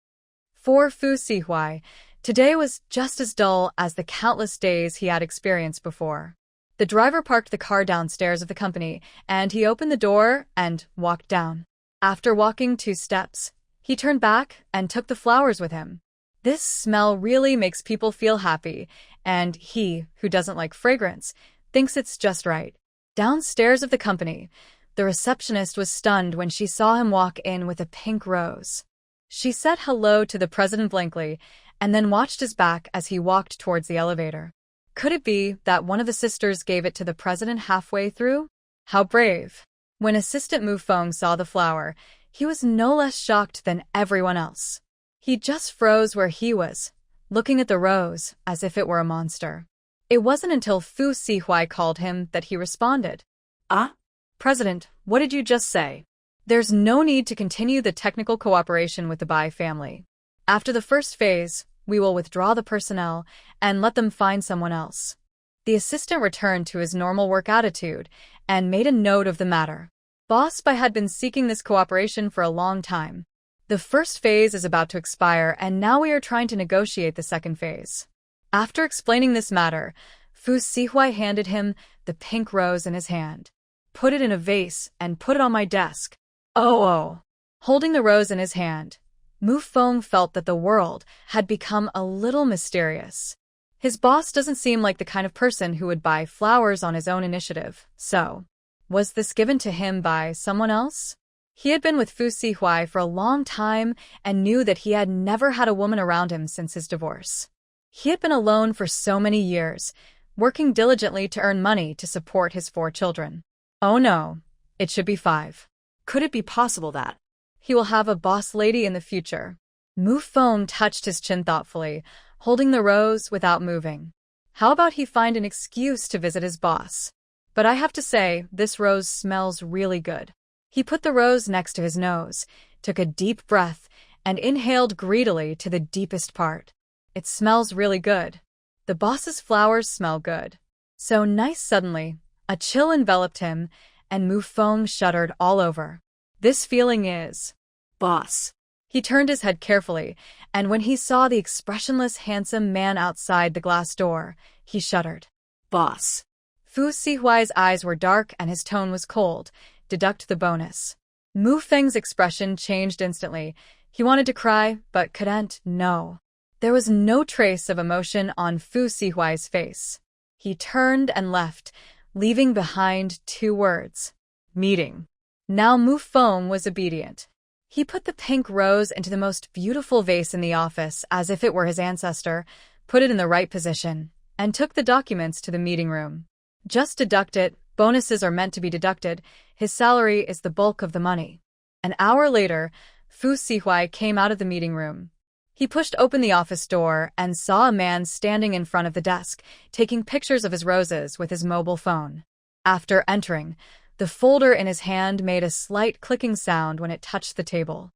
For Fu Sihuai, today was just as dull as the countless days he had experienced before. The driver parked the car downstairs of the company, and he opened the door and walked down. After walking 2 steps, he turned back and took the flowers with him. This smell really makes people feel happy, and he, who doesn't like fragrance, thinks it's just right. Downstairs of the company, the receptionist was stunned when she saw him walk in with a pink rose. She said hello to the president blankly, and then watched his back as he walked towards the elevator. Could it be that one of the sisters gave it to the president halfway through? How brave! When Assistant Mu Feng saw the flower, he was no less shocked than everyone else. He just froze where he was, looking at the rose as if it were a monster. It wasn't until Fu Sihuai called him that he responded. Ah? "President, what did you just say?" "There's no need to continue the technical cooperation with the Bai family. After the first phase, we will withdraw the personnel and let them find someone else." The assistant returned to his normal work attitude and made a note of the matter. Boss Bai had been seeking this cooperation for a long time. The first phase is about to expire, and now we are trying to negotiate the second phase. After explaining this matter, Fu Sihuai handed him the pink rose in his hand. "Put it in a vase and put it on my desk." Oh. Holding the rose in his hand, Mu Feng felt that the world had become a little mysterious. His boss doesn't seem like the kind of person who would buy flowers on his own initiative, so was this given to him by someone else? He had been with Fu Sihuai for a long time and knew that he had never had a woman around him since his divorce. He had been alone for so many years, working diligently to earn money to support his 4 children. Oh no, it should be 5. Could it be possible that he will have a boss lady in the future? Mu Feng touched his chin thoughtfully, holding the rose without moving. How about he find an excuse to visit his boss? But I have to say, this rose smells really good. He put the rose next to his nose, took a deep breath, and inhaled greedily to the deepest part. It smells really good. The boss's flowers smell good. So nice suddenly, a chill enveloped him, and Mu Feng shuddered all over. This feeling is boss? He turned his head carefully, and when he saw the expressionless, handsome man outside the glass door, he shuddered. Boss. Fu Sihuai's eyes were dark and his tone was cold. Deduct the bonus. Mu Feng's expression changed instantly. He wanted to cry, but couldn't. No. There was no trace of emotion on Fu Sihuai's face. He turned and left, leaving behind 2 words. Meeting. Now Mu Feng was obedient. He put the pink rose into the most beautiful vase in the office as if it were his ancestor, put it in the right position, and took the documents to the meeting room. Just deduct it. Bonuses are meant to be deducted. His salary is the bulk of the money. An hour later, Fu Sihuai came out of the meeting room. He pushed open the office door and saw a man standing in front of the desk, taking pictures of his roses with his mobile phone. After entering, the folder in his hand made a slight clicking sound when it touched the table.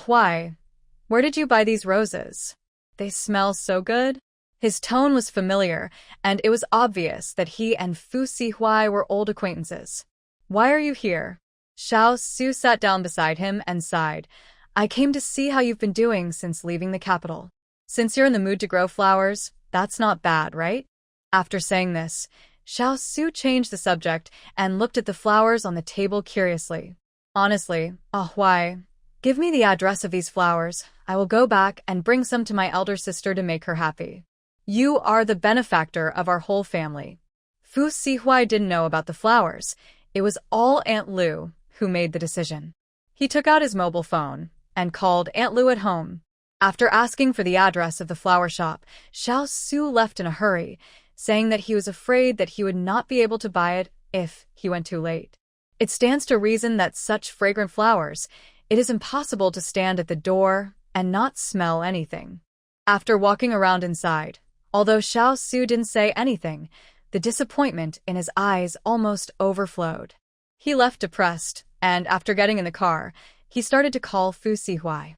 Why? Where did you buy these roses? They smell so good. His tone was familiar, and it was obvious that he and Fu Sihuai were old acquaintances. Why are you here? Xiao Su sat down beside him and sighed. I came to see how you've been doing since leaving the capital. Since you're in the mood to grow flowers, that's not bad, right? After saying this, Xiao Su changed the subject and looked at the flowers on the table curiously. Honestly, why? Give me the address of these flowers. I will go back and bring some to my elder sister to make her happy. You are the benefactor of our whole family. Fu Sihuai didn't know about the flowers. It was all Aunt Lu who made the decision. He took out his mobile phone and called Aunt Lu at home. After asking for the address of the flower shop, Xiao Su left in a hurry, saying that he was afraid that he would not be able to buy it if he went too late. It stands to reason that such fragrant flowers, it is impossible to stand at the door and not smell anything. After walking around inside, although Xiao Su didn't say anything, the disappointment in his eyes almost overflowed. He left depressed, and after getting in the car, he started to call Fu Sihuai.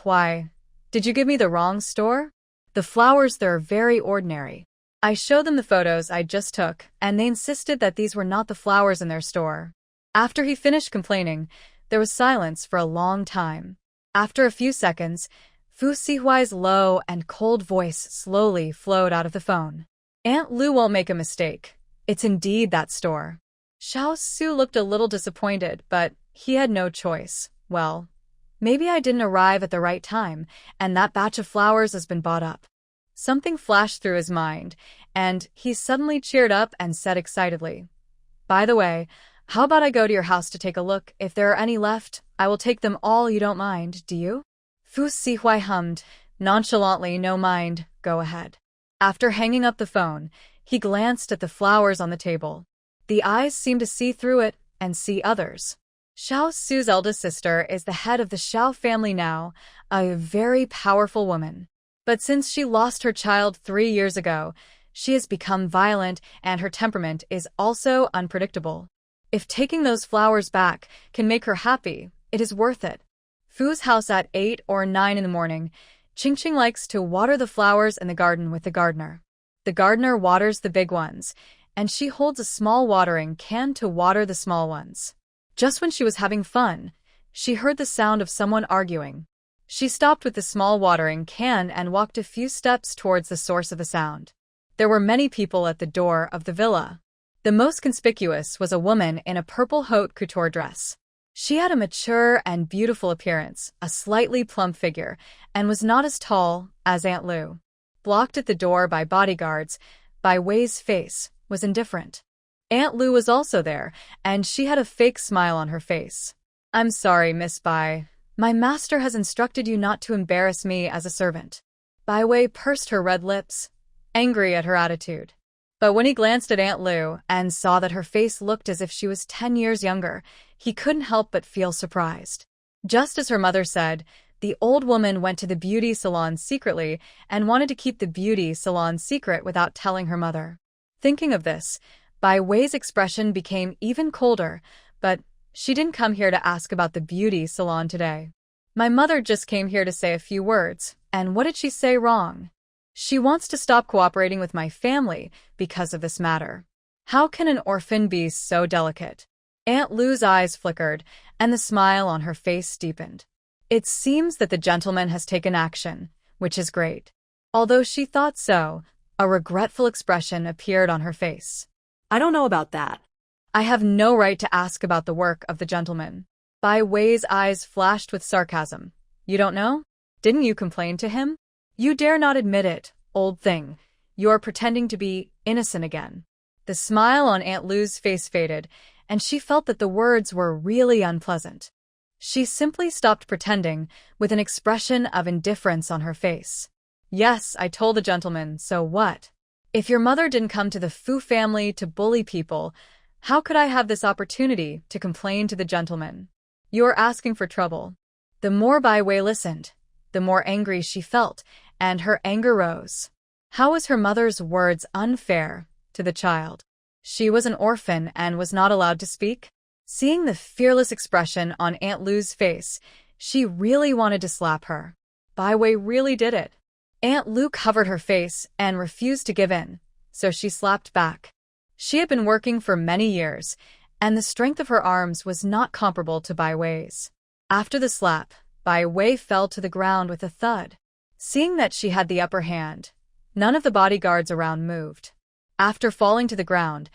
Why? Did you give me the wrong store? The flowers there are very ordinary. I showed them the photos I just took, and they insisted that these were not the flowers in their store. After he finished complaining, there was silence for a long time. After a few seconds, Fu Sihuai's low and cold voice slowly flowed out of the phone. Aunt Lu won't make a mistake. It's indeed that store. Xiao Su looked a little disappointed, but he had no choice. Well, maybe I didn't arrive at the right time, and that batch of flowers has been bought up. Something flashed through his mind, and he suddenly cheered up and said excitedly, By the way, how about I go to your house to take a look? If there are any left, I will take them all. You don't mind, do you? Fu Sihuai hummed, nonchalantly, no mind, go ahead. After hanging up the phone, he glanced at the flowers on the table. The eyes seemed to see through it and see others. Xiao Su's eldest sister is the head of the Xiao family now, a very powerful woman. But since she lost her child 3 years ago, she has become violent and her temperament is also unpredictable. If taking those flowers back can make her happy, it is worth it. Fu's house at 8 or 9 in the morning. Qingqing likes to water the flowers in the garden with the gardener. The gardener waters the big ones, and she holds a small watering can to water the small ones. Just when she was having fun, she heard the sound of someone arguing. She stopped with the small watering can and walked a few steps towards the source of the sound. There were many people at the door of the villa. The most conspicuous was a woman in a purple haute couture dress. She had a mature and beautiful appearance, a slightly plump figure, and was not as tall as Aunt Lu. Blocked at the door by bodyguards, Bai Wei's face was indifferent. Aunt Lu was also there, and she had a fake smile on her face. I'm sorry, Miss Bai. My master has instructed you not to embarrass me as a servant. Bai Wei pursed her red lips, angry at her attitude. But when he glanced at Aunt Lu and saw that her face looked as if she was 10 years younger, he couldn't help but feel surprised. Just as her mother said, the old woman went to the beauty salon secretly and wanted to keep the beauty salon secret without telling her mother. Thinking of this, Bai Wei's expression became even colder, but she didn't come here to ask about the beauty salon today. My mother just came here to say a few words, and what did she say wrong? She wants to stop cooperating with my family because of this matter. How can an orphan be so delicate? Aunt Lu's eyes flickered, and the smile on her face deepened. It seems that the gentleman has taken action, which is great. Although she thought so, a regretful expression appeared on her face. I don't know about that. I have no right to ask about the work of the gentleman. Bai Wei's eyes flashed with sarcasm. You don't know? Didn't you complain to him? You dare not admit it, old thing. You're pretending to be innocent again. The smile on Aunt Lou's face faded, and she felt that the words were really unpleasant. She simply stopped pretending, with an expression of indifference on her face. Yes, I told the gentleman, so what? If your mother didn't come to the Fu family to bully people, how could I have this opportunity to complain to the gentleman? You're asking for trouble. The more Bai Wei listened, the more angry she felt, and her anger rose. How was her mother's words unfair to the child? She was an orphan and was not allowed to speak? Seeing the fearless expression on Aunt Lou's face, she really wanted to slap her. Bai Wei really did it. Aunt Lou covered her face and refused to give in, so she slapped back. She had been working for many years, and the strength of her arms was not comparable to Bai Wei's. After the slap, Bai Wei fell to the ground with a thud. Seeing that she had the upper hand, none of the bodyguards around moved. After falling to the ground,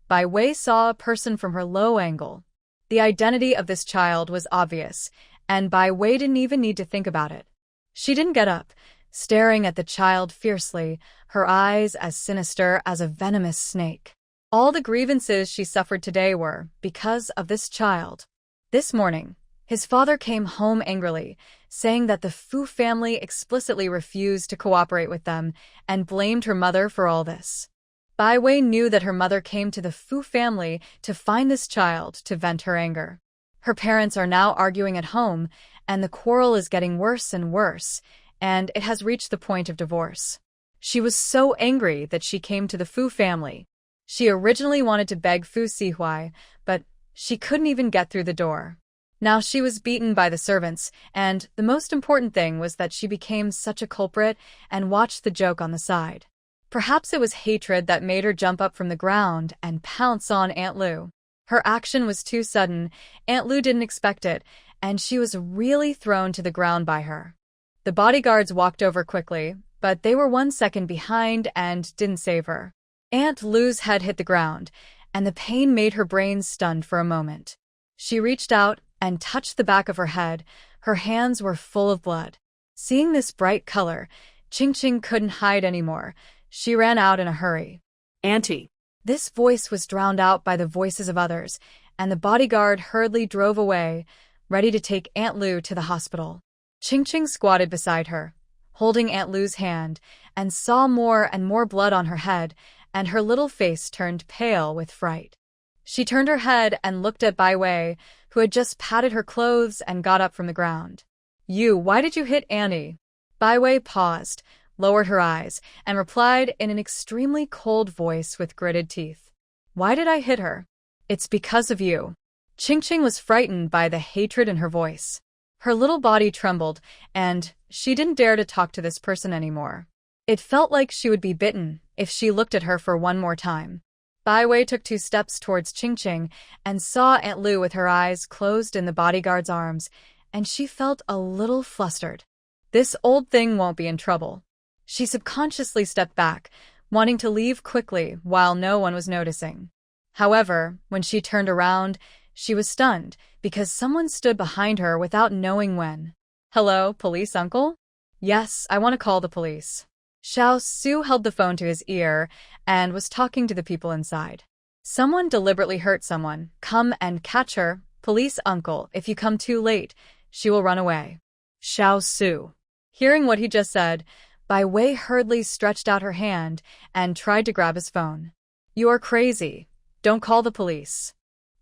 Bai Wei saw a person from her low angle. The identity of this child was obvious, and Bai Wei didn't even need to think about it. She didn't get up, staring at the child fiercely, her eyes as sinister as a venomous snake. All the grievances she suffered today were because of this child. This morning, his father came home angrily, saying that the Fu family explicitly refused to cooperate with them and blamed her mother for all this. Bai Wei knew that her mother came to the Fu family to find this child to vent her anger. Her parents are now arguing at home, and the quarrel is getting worse and worse, and it has reached the point of divorce. She was so angry that she came to the Fu family. She originally wanted to beg Fu Sihuai, but she couldn't even get through the door. Now she was beaten by the servants, and the most important thing was that she became such a culprit and watched the joke on the side. Perhaps it was hatred that made her jump up from the ground and pounce on Aunt Lou. Her action was too sudden, Aunt Lou didn't expect it, and she was really thrown to the ground by her. The bodyguards walked over quickly, but they were 1 second behind and didn't save her. Aunt Lou's head hit the ground, and the pain made her brain stunned for a moment. She reached out and touched the back of her head. Her hands were full of blood. Seeing this bright color, Ching couldn't hide anymore. She ran out in a hurry. Auntie. This voice was drowned out by the voices of others, and the bodyguard hurriedly drove away, ready to take Aunt Lou to the hospital. Ching squatted beside her, holding Aunt Lou's hand, and saw more and more blood on her head, and her little face turned pale with fright. She turned her head and looked at Bai Wei, who had just patted her clothes and got up from the ground. Why did you hit Annie? Bai Wei paused, lowered her eyes, and replied in an extremely cold voice with gritted teeth. Why did I hit her? It's because of you. Ching was frightened by the hatred in her voice. Her little body trembled, and she didn't dare to talk to this person anymore. It felt like she would be bitten if she looked at her for one more time. Bai Wei took 2 steps towards Ching and saw Aunt Lou with her eyes closed in the bodyguard's arms, and she felt a little flustered. This old thing won't be in trouble. She subconsciously stepped back, wanting to leave quickly while no one was noticing. However, when she turned around, she was stunned because someone stood behind her without knowing when. Hello, police uncle? Yes, I want to call the police. Xiao Su held the phone to his ear and was talking to the people inside. Someone deliberately hurt someone. Come and catch her, police uncle. If you come too late, she will run away. Xiao Su. Hearing what he just said, Bai Wei hurriedly stretched out her hand and tried to grab his phone. You are crazy. Don't call the police.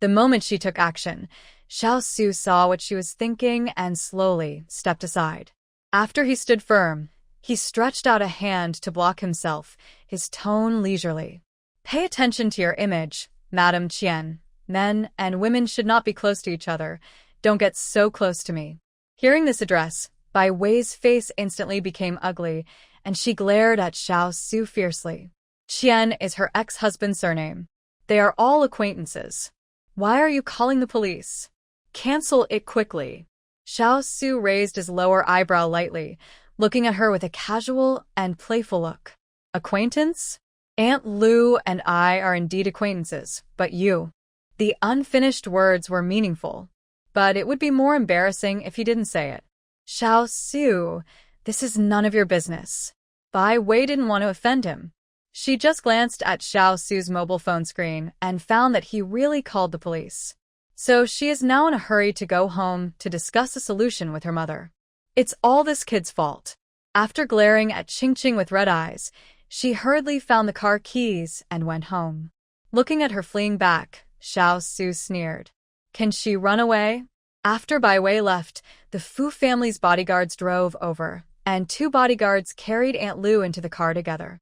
The moment she took action, Xiao Su saw what she was thinking and slowly stepped aside. After he stood firm, he stretched out a hand to block himself, his tone leisurely. Pay attention to your image, Madam Qian. Men and women should not be close to each other. Don't get so close to me. Hearing this address, Bai Wei's face instantly became ugly, and she glared at Xiao Su fiercely. Qian is her ex-husband's surname. They are all acquaintances. Why are you calling the police? Cancel it quickly. Xiao Su raised his lower eyebrow lightly, looking at her with a casual and playful look. Acquaintance? Aunt Lou and I are indeed acquaintances, but you. The unfinished words were meaningful, but it would be more embarrassing if he didn't say it. Xiao Su, this is none of your business. Bai Wei didn't want to offend him. She just glanced at Xiao Su's mobile phone screen and found that he really called the police. So she is now in a hurry to go home to discuss a solution with her mother. It's all this kid's fault. After glaring at Qingqing with red eyes, she hurriedly found the car keys and went home. Looking at her fleeing back, Xiao Su sneered. Can she run away? After Bai Wei left, the Fu family's bodyguards drove over, and 2 bodyguards carried Aunt Lu into the car together.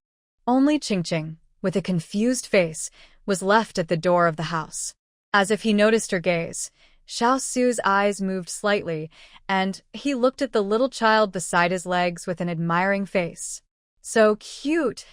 Only Qingqing, with a confused face, was left at the door of the house. As if he noticed her gaze, Xiao Su's eyes moved slightly, and he looked at the little child beside his legs with an admiring face. So cute!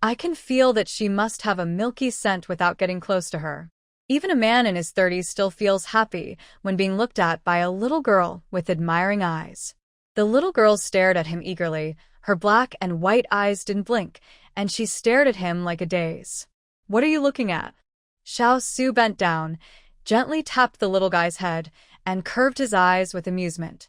I can feel that she must have a milky scent without getting close to her. Even a man in his 30s still feels happy when being looked at by a little girl with admiring eyes. The little girl stared at him eagerly. Her black and white eyes didn't blink, and she stared at him like a daze. What are you looking at? Xiao Su bent down, gently tapped the little guy's head, and curved his eyes with amusement.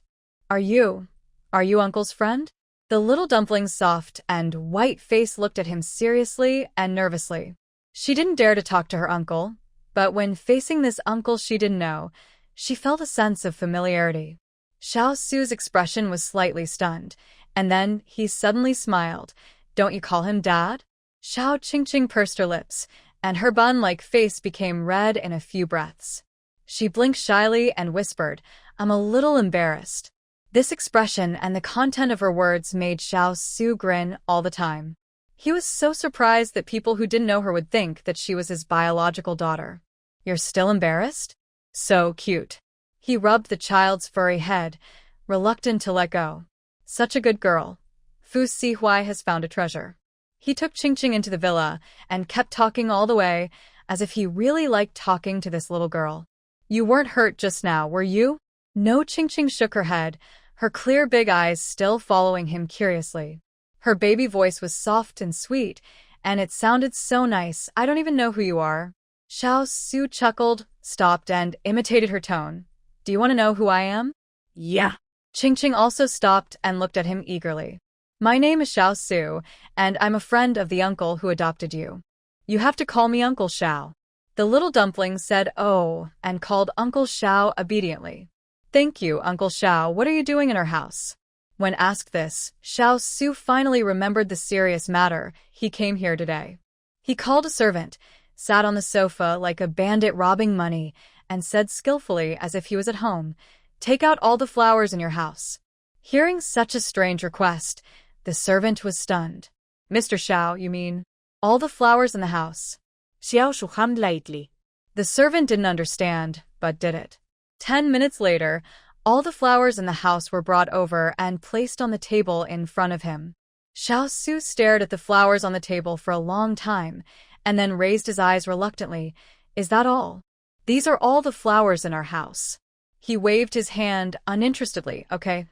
Are you Uncle's friend? The little dumpling's soft and white face looked at him seriously and nervously. She didn't dare to talk to her uncle, but when facing this uncle she didn't know, she felt a sense of familiarity. Xiao Su's expression was slightly stunned, and then he suddenly smiled. Don't you call him Dad? Xiao Qingqing pursed her lips, and her bun-like face became red in a few breaths. She blinked shyly and whispered, I'm a little embarrassed. This expression and the content of her words made Xiao Su grin all the time. He was so surprised that people who didn't know her would think that she was his biological daughter. You're still embarrassed? So cute. He rubbed the child's furry head, reluctant to let go. Such a good girl. Fu Sihui has found a treasure. He took Qingqing into the villa and kept talking all the way, as if he really liked talking to this little girl. You weren't hurt just now, were you? No. Qingqing shook her head, her clear big eyes still following him curiously. Her baby voice was soft and sweet, and it sounded so nice. I don't even know who you are. Xiao Su chuckled, stopped, and imitated her tone. Do you want to know who I am? Yeah. Qingqing also stopped and looked at him eagerly. My name is Xiao Su, and I'm a friend of the uncle who adopted you. You have to call me Uncle Xiao. The little dumpling said oh and called Uncle Xiao obediently. Thank you, Uncle Xiao. What are you doing in our house? When asked this, Xiao Su finally remembered the serious matter. He came here today. He called a servant, sat on the sofa like a bandit robbing money, and said skillfully as if he was at home, Take out all the flowers in your house. Hearing such a strange request, the servant was stunned. Mr. Xiao, you mean? All the flowers in the house? Xiao Shu hummed lightly. The servant didn't understand, but did it. 10 minutes later, all the flowers in the house were brought over and placed on the table in front of him. Xiao Su stared at the flowers on the table for a long time, and then raised his eyes reluctantly. Is that all? These are all the flowers in our house. He waved his hand uninterestedly. Okay.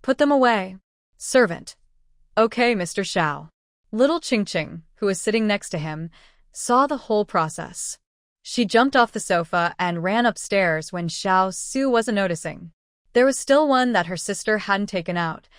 Put them away. Servant. Okay, Mr. Xiao. Little Qingqing, who was sitting next to him, saw the whole process. She jumped off the sofa and ran upstairs when Xiao Su wasn't noticing. There was still one that her sister hadn't taken out,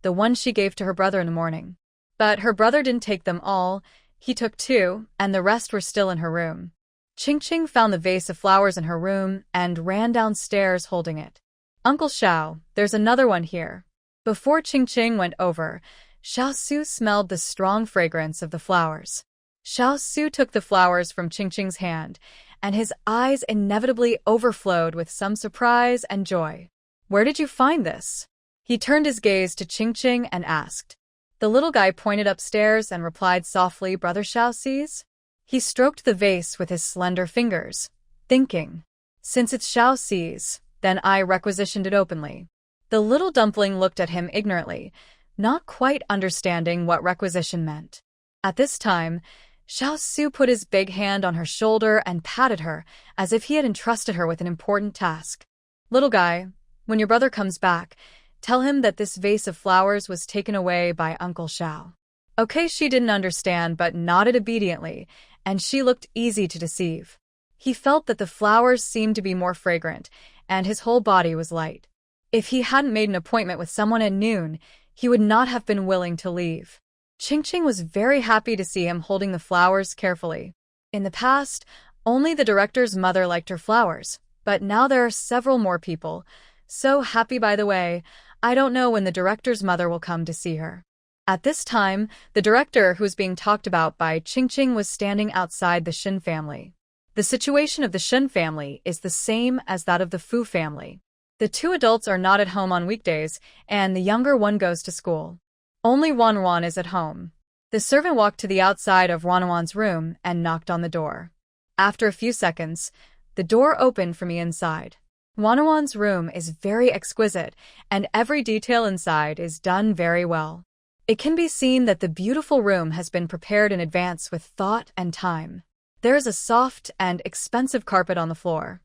the one she gave to her brother in the morning. But her brother didn't take them all. He took 2, and the rest were still in her room. Qingqing found the vase of flowers in her room and ran downstairs holding it. Uncle Xiao, there's another one here. Before Qingqing went over, Xiao Su smelled the strong fragrance of the flowers. Xiao Su took the flowers from Qingqing's hand, and his eyes inevitably overflowed with some surprise and joy. Where did you find this? He turned his gaze to Qingqing and asked. The little guy pointed upstairs and replied softly, Brother Xiao sees? He stroked the vase with his slender fingers, thinking, since it's Xiao sees, then I requisitioned it openly. The little dumpling looked at him ignorantly, not quite understanding what requisition meant. At this time, Xiao Su put his big hand on her shoulder and patted her as if he had entrusted her with an important task. Little guy, when your brother comes back, tell him that this vase of flowers was taken away by Uncle Xiao. Okay, she didn't understand but nodded obediently, and she looked easy to deceive. He felt that the flowers seemed to be more fragrant, and his whole body was light. If he hadn't made an appointment with someone at noon, he would not have been willing to leave. Qingqing was very happy to see him holding the flowers carefully. In the past, only the director's mother liked her flowers, but now there are several more people. So happy, by the way, I don't know when the director's mother will come to see her. At this time, the director who was being talked about by Qingqing was standing outside the Shin family. The situation of the Shin family is the same as that of the Fu family. The two adults are not at home on weekdays, and the younger one goes to school. Only Wanwan is at home. The servant walked to the outside of Wanwan's room and knocked on the door. After a few seconds, the door opened from the inside. Wanwan's room is very exquisite, and every detail inside is done very well. It can be seen that the beautiful room has been prepared in advance with thought and time. There is a soft and expensive carpet on the floor.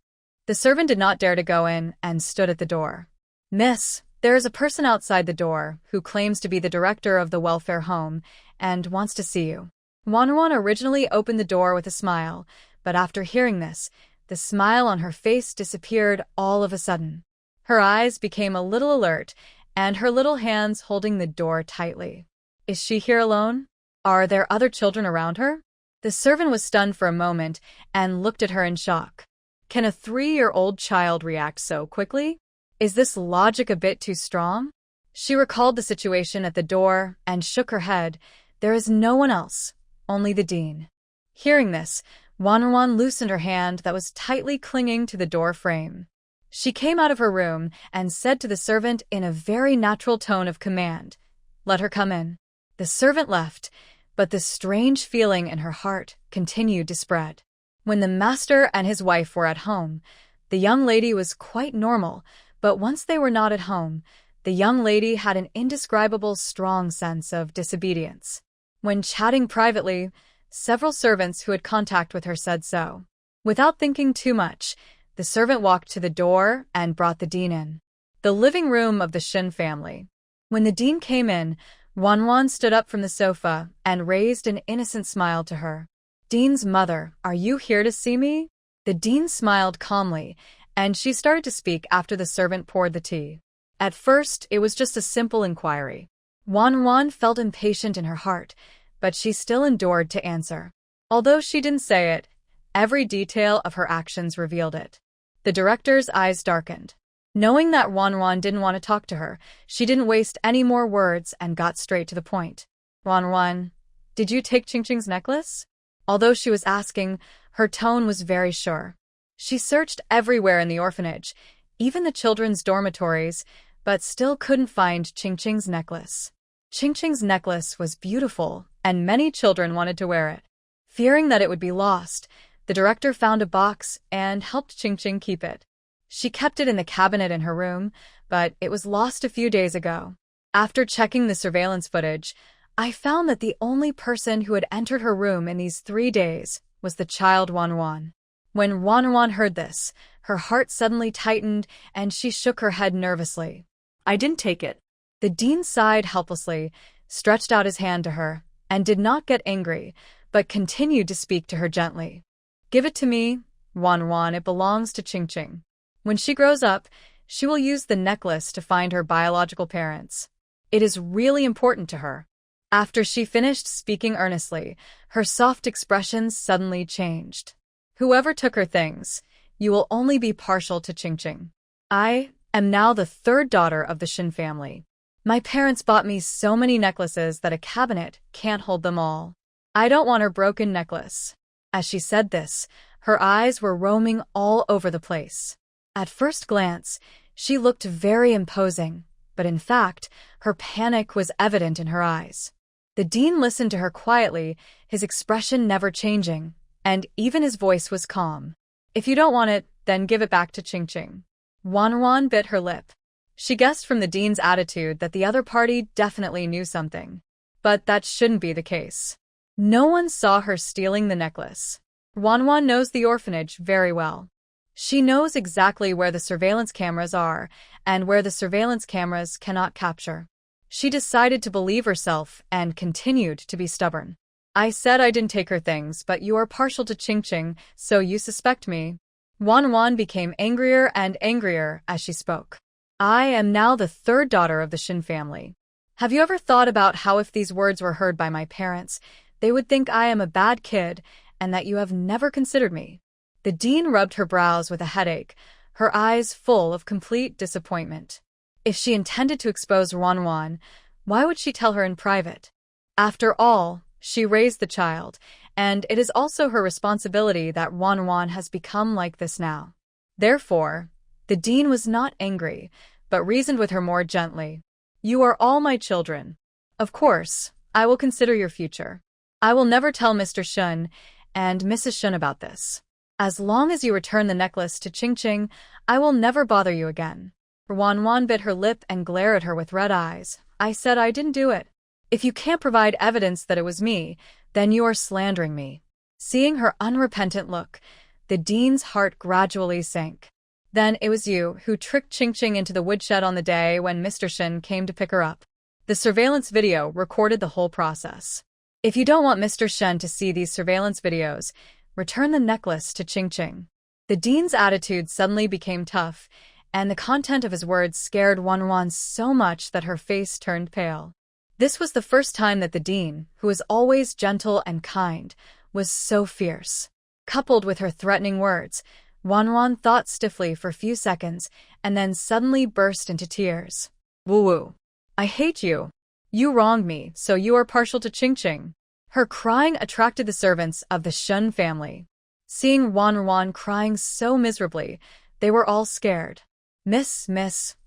The servant did not dare to go in and stood at the door. "Miss, there is a person outside the door who claims to be the director of the welfare home and wants to see you." Wanwan originally opened the door with a smile, but after hearing this, the smile on her face disappeared all of a sudden. Her eyes became a little alert, and her little hands holding the door tightly. "Is she here alone? Are there other children around her?" The servant was stunned for a moment and looked at her in shock. Can a 3-year-old child react so quickly? Is this logic a bit too strong? She recalled the situation at the door and shook her head. There is no one else, only the dean. Hearing this, Wanwan loosened her hand that was tightly clinging to the door frame. She came out of her room and said to the servant in a very natural tone of command, "Let her come in." The servant left, but the strange feeling in her heart continued to spread. When the master and his wife were at home, the young lady was quite normal, but once they were not at home, the young lady had an indescribable strong sense of disobedience. When chatting privately, several servants who had contact with her said so. Without thinking too much, the servant walked to the door and brought the dean in. The living room of the Shin family. When the dean came in, Wanwan stood up from the sofa and raised an innocent smile to her. "Dean's mother, are you here to see me?" The dean smiled calmly, and she started to speak after the servant poured the tea. At first, it was just a simple inquiry. Wanwan felt impatient in her heart, but she still endured to answer. Although she didn't say it, every detail of her actions revealed it. The director's eyes darkened. Knowing that Wanwan didn't want to talk to her, she didn't waste any more words and got straight to the point. "Wanwan, did you take Qingqing's necklace?" Although she was asking, her tone was very sure. She searched everywhere in the orphanage, even the children's dormitories, but still couldn't find Qingqing's necklace. Qingqing's necklace was beautiful, and many children wanted to wear it. Fearing that it would be lost, the director found a box and helped Qingqing keep it. She kept it in the cabinet in her room, but it was lost a few days ago. After checking the surveillance footage, I found that the only person who had entered her room in these 3 days was the child Wanwan. When Wanwan heard this, her heart suddenly tightened and she shook her head nervously. "I didn't take it." The dean sighed helplessly, stretched out his hand to her, and did not get angry, but continued to speak to her gently. "Give it to me, Wanwan, it belongs to Qingqing. When she grows up, she will use the necklace to find her biological parents. It is really important to her." After she finished speaking earnestly, her soft expressions suddenly changed. "Whoever took her things, you will only be partial to Qingqing. I am now the 3rd daughter of the Shin family. My parents bought me so many necklaces that a cabinet can't hold them all. I don't want her broken necklace." As she said this, her eyes were roaming all over the place. At first glance, she looked very imposing, but in fact, her panic was evident in her eyes. The dean listened to her quietly, his expression never changing, and even his voice was calm. "If you don't want it, then give it back to Qingqing." Wanwan bit her lip. She guessed from the dean's attitude that the other party definitely knew something. But that shouldn't be the case. No one saw her stealing the necklace. Wanwan knows the orphanage very well. She knows exactly where the surveillance cameras are and where the surveillance cameras cannot capture. She decided to believe herself and continued to be stubborn. "I said I didn't take her things, but you are partial to Qingqing, so you suspect me." Wanwan became angrier and angrier as she spoke. I am now the third daughter of the Shin family. Have you ever thought about how if these words were heard by my parents, they would think I am a bad kid and that you have never considered me? The dean rubbed her brows with a headache, her eyes full of complete disappointment. If she intended to expose Wanwan, why would she tell her in private? After all, she raised the child, and it is also her responsibility that Wanwan has become like this now. Therefore, the dean was not angry, but reasoned with her more gently. You are all my children. Of course, I will consider your future. I will never tell Mr. Shun and Mrs. Shun about this. As long as you return the necklace to Qingqing, I will never bother you again. Wanwan bit her lip and glared at her with red eyes. I said I didn't do it. If you can't provide evidence that it was me, then you are slandering me. Seeing her unrepentant look, the dean's heart gradually sank. Then it was you who tricked Qingqing into the woodshed on the day when Mr. Shin came to pick her up. The surveillance video recorded the whole process. If you don't want Mr. Shen to see these surveillance videos, return the necklace to Qingqing. The dean's attitude suddenly became tough, and the content of his words scared Wanwan so much that her face turned pale. This was the first time that the dean, who was always gentle and kind, was so fierce. Coupled with her threatening words, Wanwan thought stiffly for a few seconds and then suddenly burst into tears. Woo-woo. I hate you. You wronged me, so you are partial to Qingqing. Her crying attracted the servants of the Shun family. Seeing Wanwan crying so miserably, they were all scared. Miss,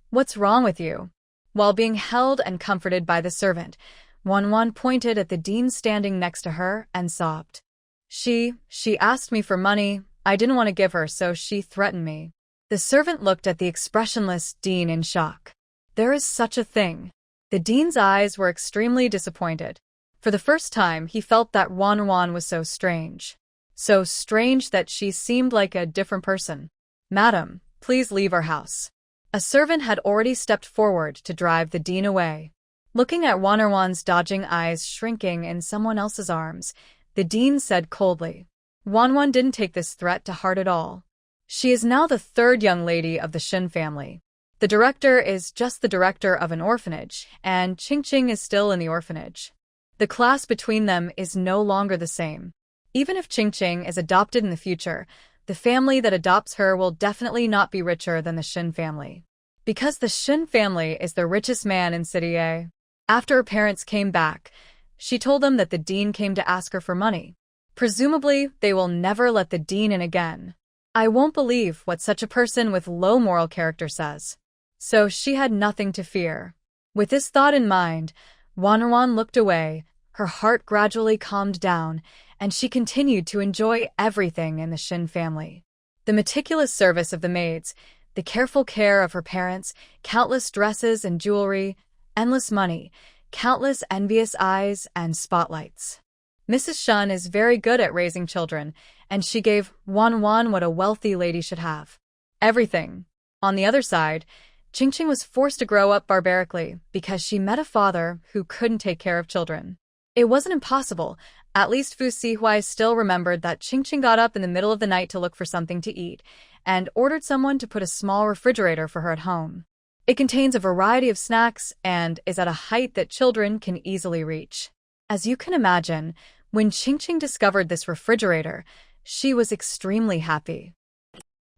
what's wrong with you? While being held and comforted by the servant, Wanwan pointed at the dean standing next to her and sobbed. She asked me for money. I didn't want to give her, so she threatened me. The servant looked at the expressionless dean in shock. There is such a thing. The dean's eyes were extremely disappointed. For the first time, he felt that Wanwan was so strange. So strange that she seemed like a different person. Madam, please leave our house. A servant had already stepped forward to drive the dean away. Looking at Wanwan's dodging eyes shrinking in someone else's arms, the dean said coldly. Wanwan didn't take this threat to heart at all. She is now the third young lady of the Shin family. The director is just the director of an orphanage, and Qingqing is still in the orphanage. The class between them is no longer the same. Even if Qingqing is adopted in the future, the family that adopts her will definitely not be richer than the Shin family. Because the Shin family is the richest man in City A. After her parents came back, she told them that the dean came to ask her for money. Presumably, they will never let the dean in again. I won't believe what such a person with low moral character says. So she had nothing to fear. With this thought in mind, Wanwan looked away, her heart gradually calmed down, and she continued to enjoy everything in the Shin family. The meticulous service of the maids, the careful care of her parents, countless dresses and jewelry, endless money, countless envious eyes and spotlights. Mrs. Shun is very good at raising children, and she gave Wanwan what a wealthy lady should have. Everything. On the other side, Qingqing was forced to grow up barbarically because she met a father who couldn't take care of children. It wasn't impossible. At least Fu Sihuai still remembered that Qingqing got up in the middle of the night to look for something to eat and ordered someone to put a small refrigerator for her at home. It contains a variety of snacks and is at a height that children can easily reach. As you can imagine, when Qingqing discovered this refrigerator, she was extremely happy.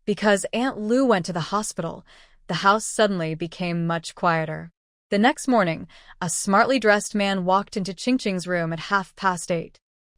Because Aunt Lu went to the hospital, the house suddenly became much quieter. The next morning, a smartly dressed man walked into Qingqing's room at 8:30.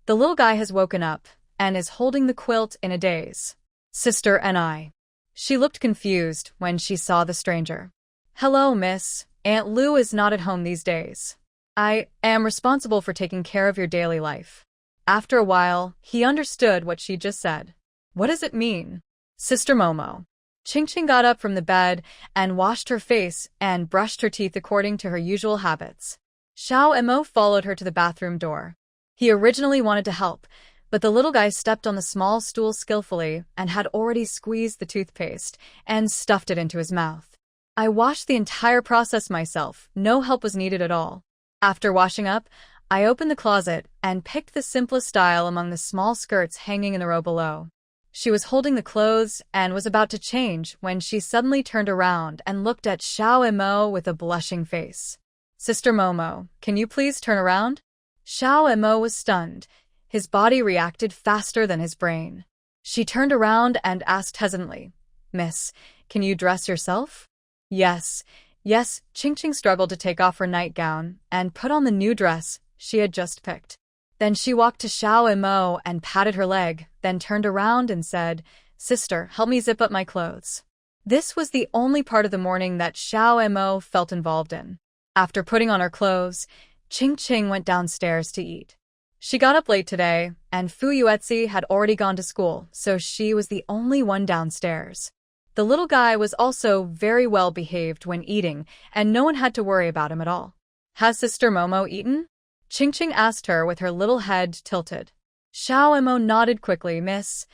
The little guy has woken up and is holding the quilt in a daze. Sister and I. She looked confused when she saw the stranger. Hello, miss. Aunt Lu is not at home these days. I am responsible for taking care of your daily life. After a while, he understood what she just said. What does it mean? Sister Momo. Qingqing got up from the bed and washed her face and brushed her teeth according to her usual habits. Xiao Emo followed her to the bathroom door. He originally wanted to help, but the little guy stepped on the small stool skillfully and had already squeezed the toothpaste and stuffed it into his mouth. I washed the entire process myself. No help was needed at all. After washing up, I opened the closet and picked the simplest style among the small skirts hanging in the row below. She was holding the clothes and was about to change when she suddenly turned around and looked at Xiao Emo with a blushing face. Sister Momo, can you please turn around? Xiao Emo was stunned. His body reacted faster than his brain. She turned around and asked hesitantly, Miss, can you dress yourself? Yes. Qingqing struggled to take off her nightgown and put on the new dress she had just picked. Then she walked to Xiao Emo and patted her leg, then turned around and said, Sister, help me zip up my clothes. This was the only part of the morning that Xiao Emo felt involved in. After putting on her clothes, Qingqing went downstairs to eat. She got up late today, and Fu Yuetzi had already gone to school, so she was the only one downstairs. The little guy was also very well behaved when eating, and no one had to worry about him at all. Has Sister Momo eaten? Qingqing asked her with her little head tilted. Xiao Emo nodded quickly. Miss,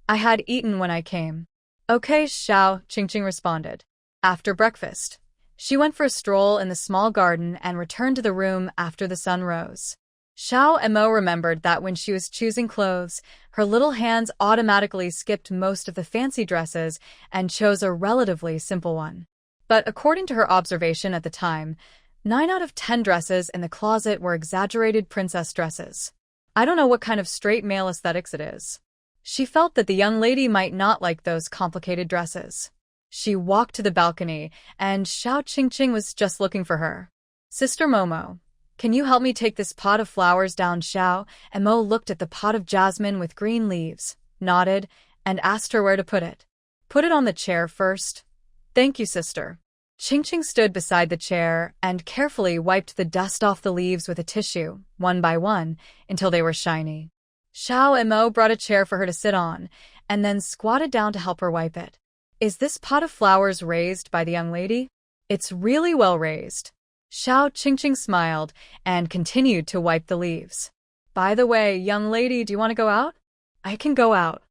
I had eaten when I came. Okay, Xiao, Qingqing responded. After breakfast, she went for a stroll in the small garden and returned to the room after the sun rose. Xiao Emo remembered that when she was choosing clothes, her little hands automatically skipped most of the fancy dresses and chose a relatively simple one. But according to her observation at the time, 9 out of 10 dresses in the closet were exaggerated princess dresses. I don't know what kind of straight male aesthetics it is. She felt that the young lady might not like those complicated dresses. She walked to the balcony, and Xiao Qingqing was just looking for her. Sister Momo, can you help me take this pot of flowers down? Xiao Emo looked at the pot of jasmine with green leaves, nodded, and asked her where to put it. Put it on the chair first. Thank you, sister. Qingqing stood beside the chair and carefully wiped the dust off the leaves with a tissue, one by one, until they were shiny. Xiao Emo brought a chair for her to sit on, and then squatted down to help her wipe it. Is this pot of flowers raised by the young lady? It's really well raised. Xiao Qingqing smiled and continued to wipe the leaves. By the way, young lady, do you want to go out? I can go out.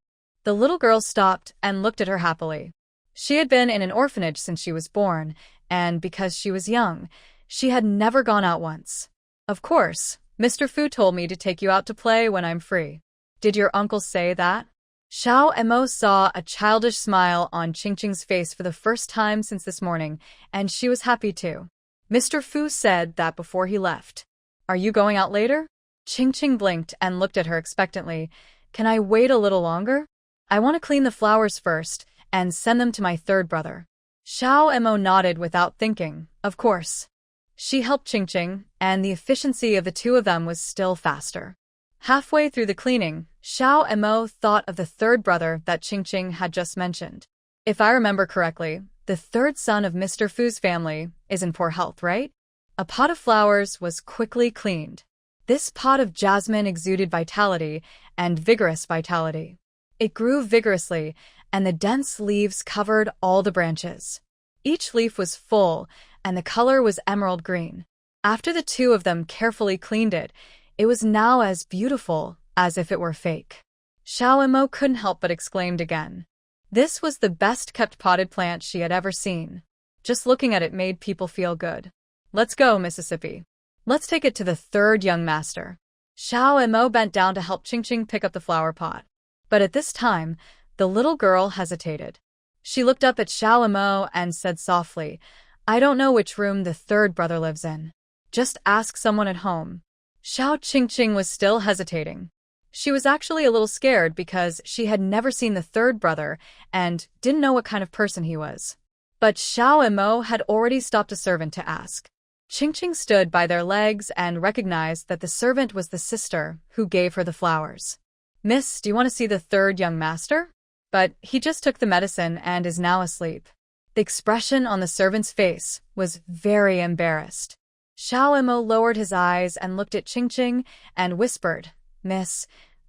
The little girl stopped and looked at her happily. She had been in an orphanage since she was born, and because she was young, she had never gone out once. Of course, Mr. Fu told me to take you out to play when I'm free. Did your uncle say that? Xiao Emo saw a childish smile on Qingqing's face for the first time since this morning, and she was happy too. Mr. Fu said that before he left. Are you going out later? Qingqing blinked and looked at her expectantly. Can I wait a little longer? I want to clean the flowers first and send them to my third brother. Xiao Emo nodded without thinking. Of course. She helped Qingqing, and the efficiency of the two of them was still faster. Halfway through the cleaning, Xiao Emo thought of the third brother that Qingqing had just mentioned. If I remember correctly, the third son of Mr. Fu's family is in poor health, right? A pot of flowers was quickly cleaned. This pot of jasmine exuded vitality and vigorous vitality. It grew vigorously, and the dense leaves covered all the branches. Each leaf was full, and the color was emerald green. After the two of them carefully cleaned it, it was now as beautiful as if it were fake. Xiao Emo couldn't help but exclaimed again. This was the best-kept potted plant she had ever seen. Just looking at it made people feel good. Let's go, Mississippi. Let's take it to the third young master. Xiao Emo bent down to help Qingqing pick up the flower pot. But at this time, the little girl hesitated. She looked up at Xiao Emo and said softly, I don't know which room the third brother lives in. Just ask someone at home. Xiao Qingqing was still hesitating. She was actually a little scared because she had never seen the third brother and didn't know what kind of person he was. But Xiao Emo had already stopped a servant to ask. Qingqing stood by their legs and recognized that the servant was the sister who gave her the flowers. Miss, do you want to see the third young master? But he just took the medicine and is now asleep. The expression on the servant's face was very embarrassed. Xiao Emo lowered his eyes and looked at Qingqing and whispered, Miss,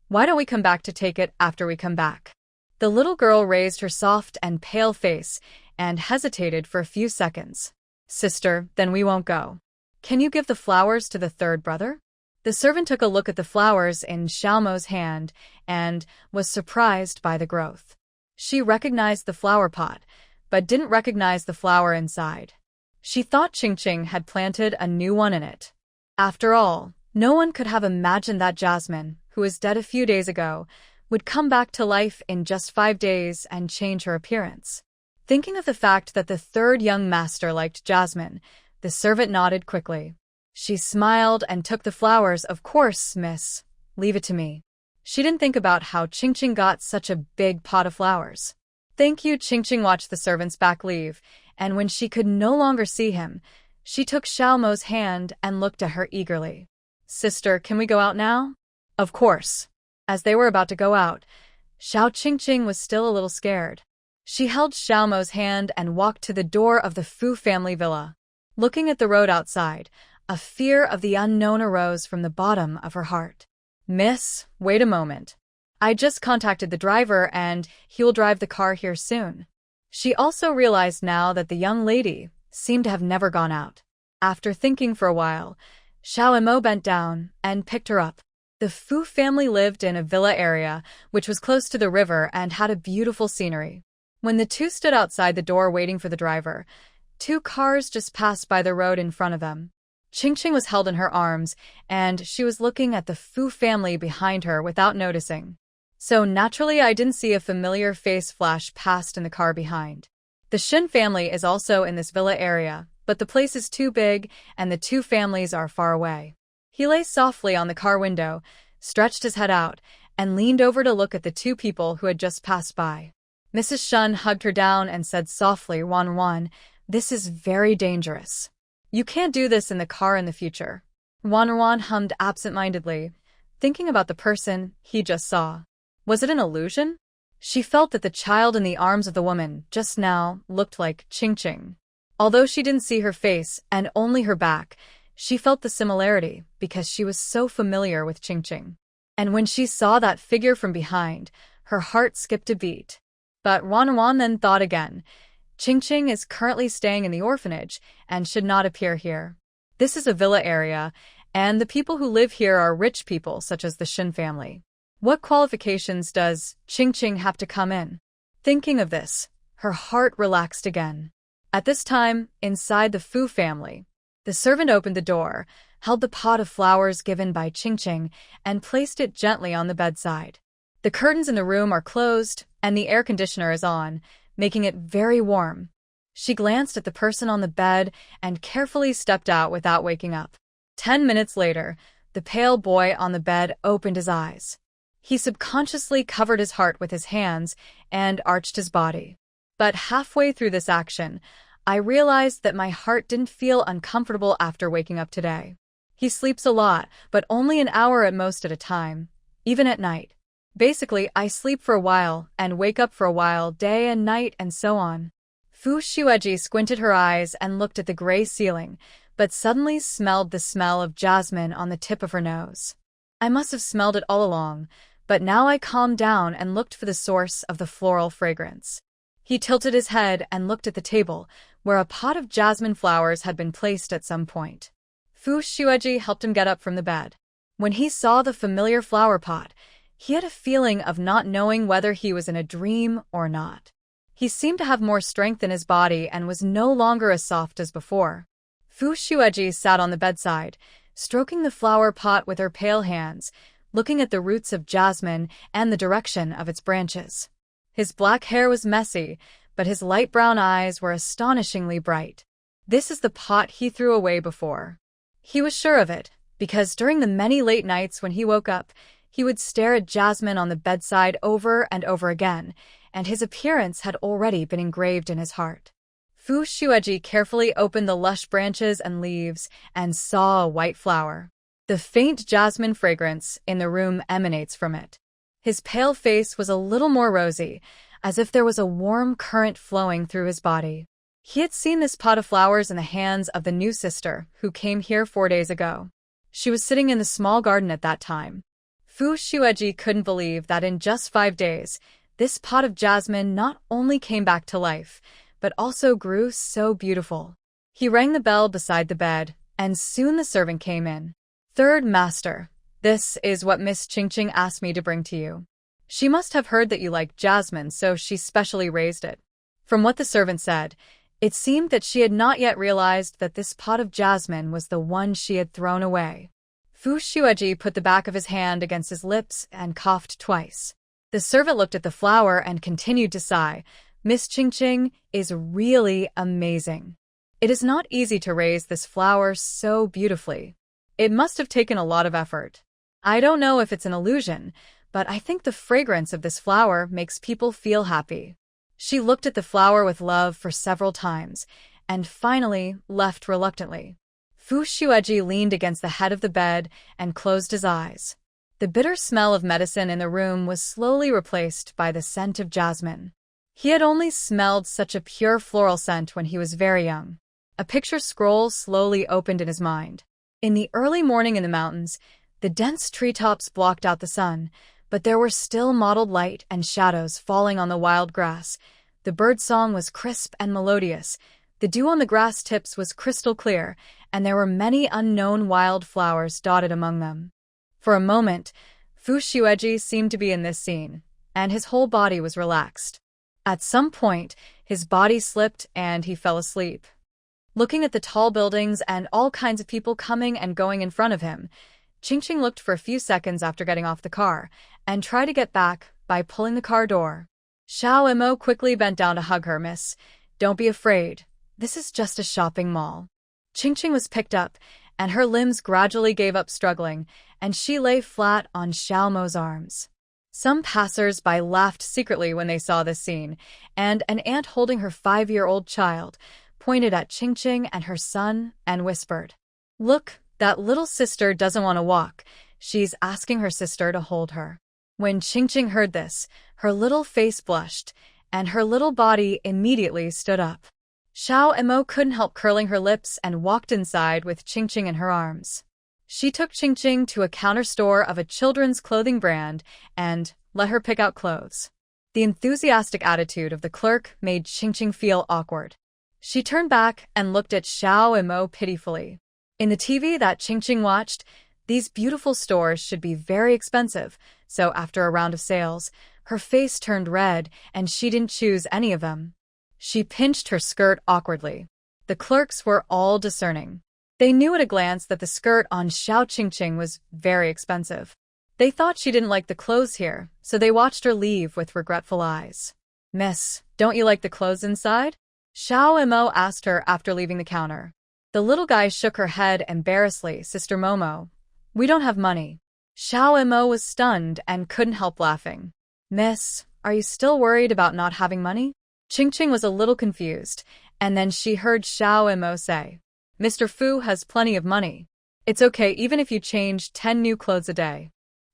why don't we come back to take it after we come back? The little girl raised her soft and pale face and hesitated for a few seconds. Sister, then we won't go. Can you give the flowers to the third brother? The servant took a look at the flowers in Xiao Mo's hand and was surprised by the growth. She recognized the flower pot, but didn't recognize the flower inside. She thought Qingqing had planted a new one in it. After all, no one could have imagined that Jasmine, who was dead a few days ago, would come back to life in just 5 days and change her appearance. Thinking of the fact that the third young master liked Jasmine, the servant nodded quickly. She smiled and took the flowers. Of course, miss. Leave it to me. She didn't think about how Qingqing got such a big pot of flowers. Thank you. Qingqing watched the servant's back leave, and when she could no longer see him, she took Xiaomo's hand and looked at her eagerly. Sister, can we go out now? Of course. As they were about to go out, Qingqing was still a little scared. She held Xiaomo's hand and walked to the door of the Fu family villa. Looking at the road outside, a fear of the unknown arose from the bottom of her heart. Miss, wait a moment. I just contacted the driver and he will drive the car here soon. She also realized now that the young lady seemed to have never gone out. After thinking for a while, Xiaomo bent down and picked her up. The Fu family lived in a villa area which was close to the river and had a beautiful scenery. When the two stood outside the door waiting for the driver, 2 cars just passed by the road in front of them. Qingqing was held in her arms, and she was looking at the Fu family behind her without noticing. So naturally I didn't see a familiar face flash past in the car behind. The Shin family is also in this villa area, but the place is too big and the 2 families are far away. He lay softly on the car window, stretched his head out, and leaned over to look at the 2 people who had just passed by. Mrs. Shun hugged her down and said softly, Wan, this is very dangerous. You can't do this in the car in the future. Wan hummed absent-mindedly, thinking about the person he just saw. Was it an illusion? She felt that the child in the arms of the woman just now looked like Qingqing. Although she didn't see her face and only her back, she felt the similarity because she was so familiar with Qingqing. And when she saw that figure from behind, her heart skipped a beat. But Wan then thought again. Qingqing is currently staying in the orphanage and should not appear here. This is a villa area, and the people who live here are rich people such as the Shin family. What qualifications does Qingqing have to come in? Thinking of this, her heart relaxed again. At this time, inside the Fu family, the servant opened the door, held the pot of flowers given by Qingqing, and placed it gently on the bedside. The curtains in the room are closed, and the air conditioner is on, making it very warm. She glanced at the person on the bed and carefully stepped out without waking up. 10 minutes later, the pale boy on the bed opened his eyes. He subconsciously covered his heart with his hands and arched his body. But halfway through this action, I realized that my heart didn't feel uncomfortable after waking up today. He sleeps a lot, but only an hour at most at a time, even at night. Basically, I sleep for a while and wake up for a while, day and night and so on. Fu Xueji squinted her eyes and looked at the gray ceiling, but suddenly smelled the smell of jasmine on the tip of her nose. I must have smelled it all along, but now I calmed down and looked for the source of the floral fragrance. He tilted his head and looked at the table, where a pot of jasmine flowers had been placed at some point. Fu Xueji helped him get up from the bed. When he saw the familiar flower pot, he had a feeling of not knowing whether he was in a dream or not. He seemed to have more strength in his body and was no longer as soft as before. Fu Xueji sat on the bedside, stroking the flower pot with her pale hands, looking at the roots of jasmine and the direction of its branches. His black hair was messy, but his light brown eyes were astonishingly bright. This is the pot he threw away before. He was sure of it, because during the many late nights when he woke up, he would stare at Jasmine on the bedside over and over again, and his appearance had already been engraved in his heart. Fu Xueji carefully opened the lush branches and leaves and saw a white flower. The faint jasmine fragrance in the room emanates from it. His pale face was a little more rosy, as if there was a warm current flowing through his body. He had seen this pot of flowers in the hands of the new sister who came here 4 days ago. She was sitting in the small garden at that time. Fu Xueji couldn't believe that in just 5 days, this pot of jasmine not only came back to life, but also grew so beautiful. He rang the bell beside the bed, and soon the servant came in. "Third master, this is what Miss Qingqing asked me to bring to you. She must have heard that you like jasmine, so she specially raised it." From what the servant said, it seemed that she had not yet realized that this pot of jasmine was the one she had thrown away. Fu Xueji put the back of his hand against his lips and coughed twice. The servant looked at the flower and continued to sigh. Miss Qingqing is really amazing. It is not easy to raise this flower so beautifully. It must have taken a lot of effort. I don't know if it's an illusion, but I think the fragrance of this flower makes people feel happy. She looked at the flower with love for several times, and finally left reluctantly. Fu Xueji leaned against the head of the bed and closed his eyes. The bitter smell of medicine in the room was slowly replaced by the scent of jasmine. He had only smelled such a pure floral scent when he was very young. A picture scroll slowly opened in his mind. In the early morning in the mountains, the dense treetops blocked out the sun, but there were still mottled light and shadows falling on the wild grass. The bird song was crisp and melodious. The dew on the grass tips was crystal clear, and there were many unknown wild flowers dotted among them. For a moment, Fu Xueji seemed to be in this scene, and his whole body was relaxed. At some point, his body slipped and he fell asleep. Looking at the tall buildings and all kinds of people coming and going in front of him, Qingqing looked for a few seconds after getting off the car and tried to get back by pulling the car door. Xiao Mo quickly bent down to hug her. "Miss, don't be afraid. This is just a shopping mall." Qingqing was picked up, and her limbs gradually gave up struggling, and she lay flat on Xiao Mo's arms. Some passers-by laughed secretly when they saw this scene, and an aunt holding her 5-year-old child pointed at Qingqing and her son and whispered, "Look, that little sister doesn't want to walk. She's asking her sister to hold her." When Qingqing heard this, her little face blushed, and her little body immediately stood up. Xiao Mo couldn't help curling her lips and walked inside with Qingqing in her arms. She took Qingqing to a counter store of a children's clothing brand and let her pick out clothes. The enthusiastic attitude of the clerk made Qingqing feel awkward. She turned back and looked at Xiao Mo pitifully. In the TV that Qingqing watched, these beautiful stores should be very expensive, so after a round of sales, her face turned red and she didn't choose any of them. She pinched her skirt awkwardly. The clerks were all discerning. They knew at a glance that the skirt on Xiao Qingqing was very expensive. They thought she didn't like the clothes here, so they watched her leave with regretful eyes. "Miss, don't you like the clothes inside?" Xiao Mo asked her after leaving the counter. The little guy shook her head embarrassedly. "Sister Momo, we don't have money." Xiao Mo was stunned and couldn't help laughing. "Miss, are you still worried about not having money?" Qingqing was a little confused, and then she heard Xiao Mo say, "Mr. Fu has plenty of money. It's okay even if you change 10 new clothes a day."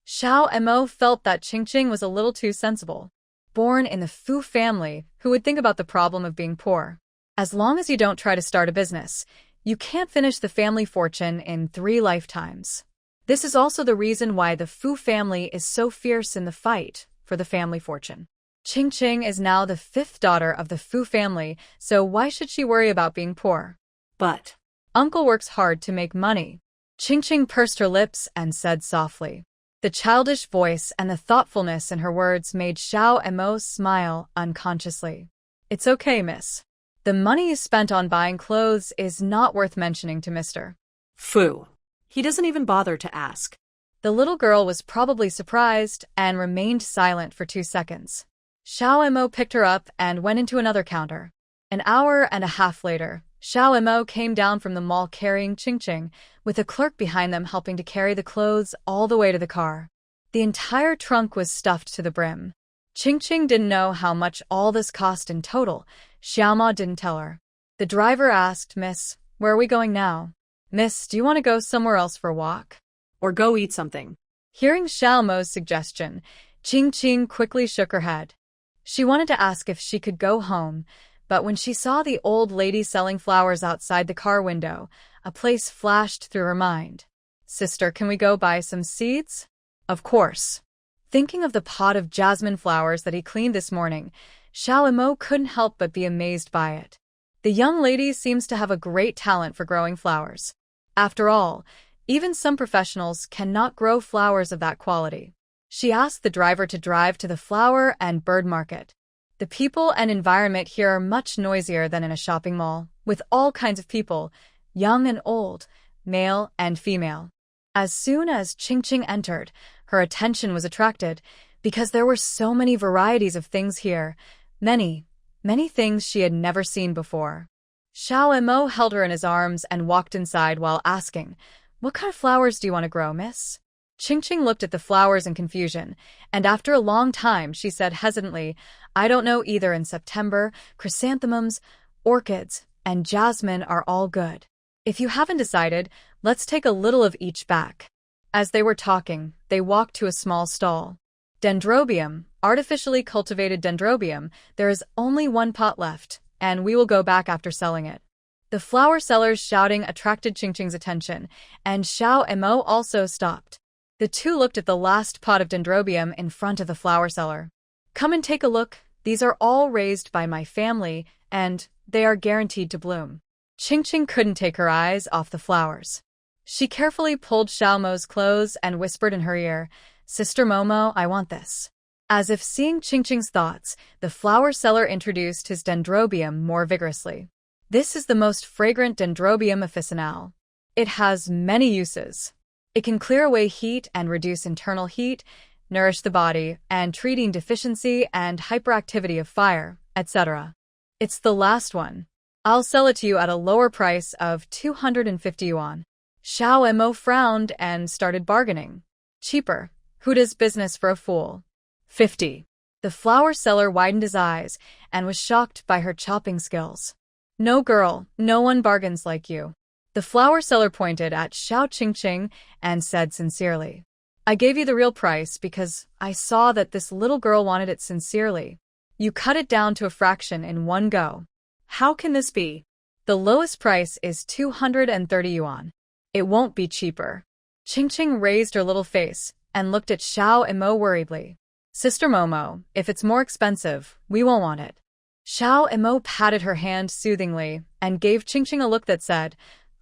Xiao Mo felt that Qingqing was a little too sensible. Born in the Fu family, who would think about the problem of being poor? As long as you don't try to start a business, you can't finish the family fortune in 3 lifetimes. This is also the reason why the Fu family is so fierce in the fight for the family fortune. Qingqing is now the 5th daughter of the Fu family, so why should she worry about being poor? But Uncle works hard to make money. Qingqing pursed her lips and said softly. The childish voice and the thoughtfulness in her words made Xiao Mo smile unconsciously. "It's okay, miss. The money you spent on buying clothes is not worth mentioning to Mr. Fu. He doesn't even bother to ask." The little girl was probably surprised and remained silent for 2 seconds. Xiao Mo picked her up and went into another counter. An hour and a half later, Xiao Mo came down from the mall carrying Qingqing, with a clerk behind them helping to carry the clothes all the way to the car. The entire trunk was stuffed to the brim. Qingqing didn't know how much all this cost in total. Xiao Ma didn't tell her. The driver asked, "Miss, where are we going now?" "Miss, do you want to go somewhere else for a walk?" Or go eat something. Hearing Xiao Mo's suggestion, Qingqing quickly shook her head. She wanted to ask if she could go home, but when she saw the old lady selling flowers outside the car window, a place flashed through her mind. "Sister, can we go buy some seeds?" "Of course." Thinking of the pot of jasmine flowers that he cleaned this morning, Xiao Mo couldn't help but be amazed by it. The young lady seems to have a great talent for growing flowers. After all, even some professionals cannot grow flowers of that quality. She asked the driver to drive to the flower and bird market. The people and environment here are much noisier than in a shopping mall, with all kinds of people, young and old, male and female. As soon as Qingqing entered, her attention was attracted. because there were so many varieties of things here. Many, many things she had never seen before. Xiao Emo held her in his arms and walked inside while asking, "What kind of flowers do you want to grow, miss?" Qingqing looked at the flowers in confusion, and after a long time she said hesitantly, "I don't know either. In September, chrysanthemums, orchids, and jasmine are all good. If you haven't decided, let's take a little of each back." As they were talking, they walked to a small stall. "Dendrobium, artificially cultivated dendrobium, there is only one pot left, and we will go back after selling it." The flower seller's shouting attracted Qingqing's attention, and Xiao Emo also stopped. The two looked at the last pot of dendrobium in front of the flower seller. "Come and take a look. These are all raised by my family, and they are guaranteed to bloom." Qingqing couldn't take her eyes off the flowers. She carefully pulled Xiao Mo's clothes and whispered in her ear, "Sister Momo, I want this." As if seeing Qingqing's thoughts, the flower seller introduced his dendrobium more vigorously. "This is the most fragrant dendrobium officinal. It has many uses. It can clear away heat and reduce internal heat, nourish the body, and treating deficiency and hyperactivity of fire, etc. It's the last one. I'll sell it to you at a lower price of 250 yuan. Xiao Emo frowned and started bargaining. "Cheaper. Who does business for a fool?" 50. The flower seller widened his eyes and was shocked by her chopping skills. "No girl, no one bargains like you." The flower seller pointed at Xiao Qingqing and said sincerely, "I gave you the real price because I saw that this little girl wanted it sincerely. You cut it down to a fraction in one go. How can this be? The lowest price is 230 yuan. It won't be cheaper." Qingqing raised her little face and looked at Xiao Emo worriedly. "Sister Momo, if it's more expensive, we won't want it." Xiao Emo patted her hand soothingly and gave Qingqing a look that said,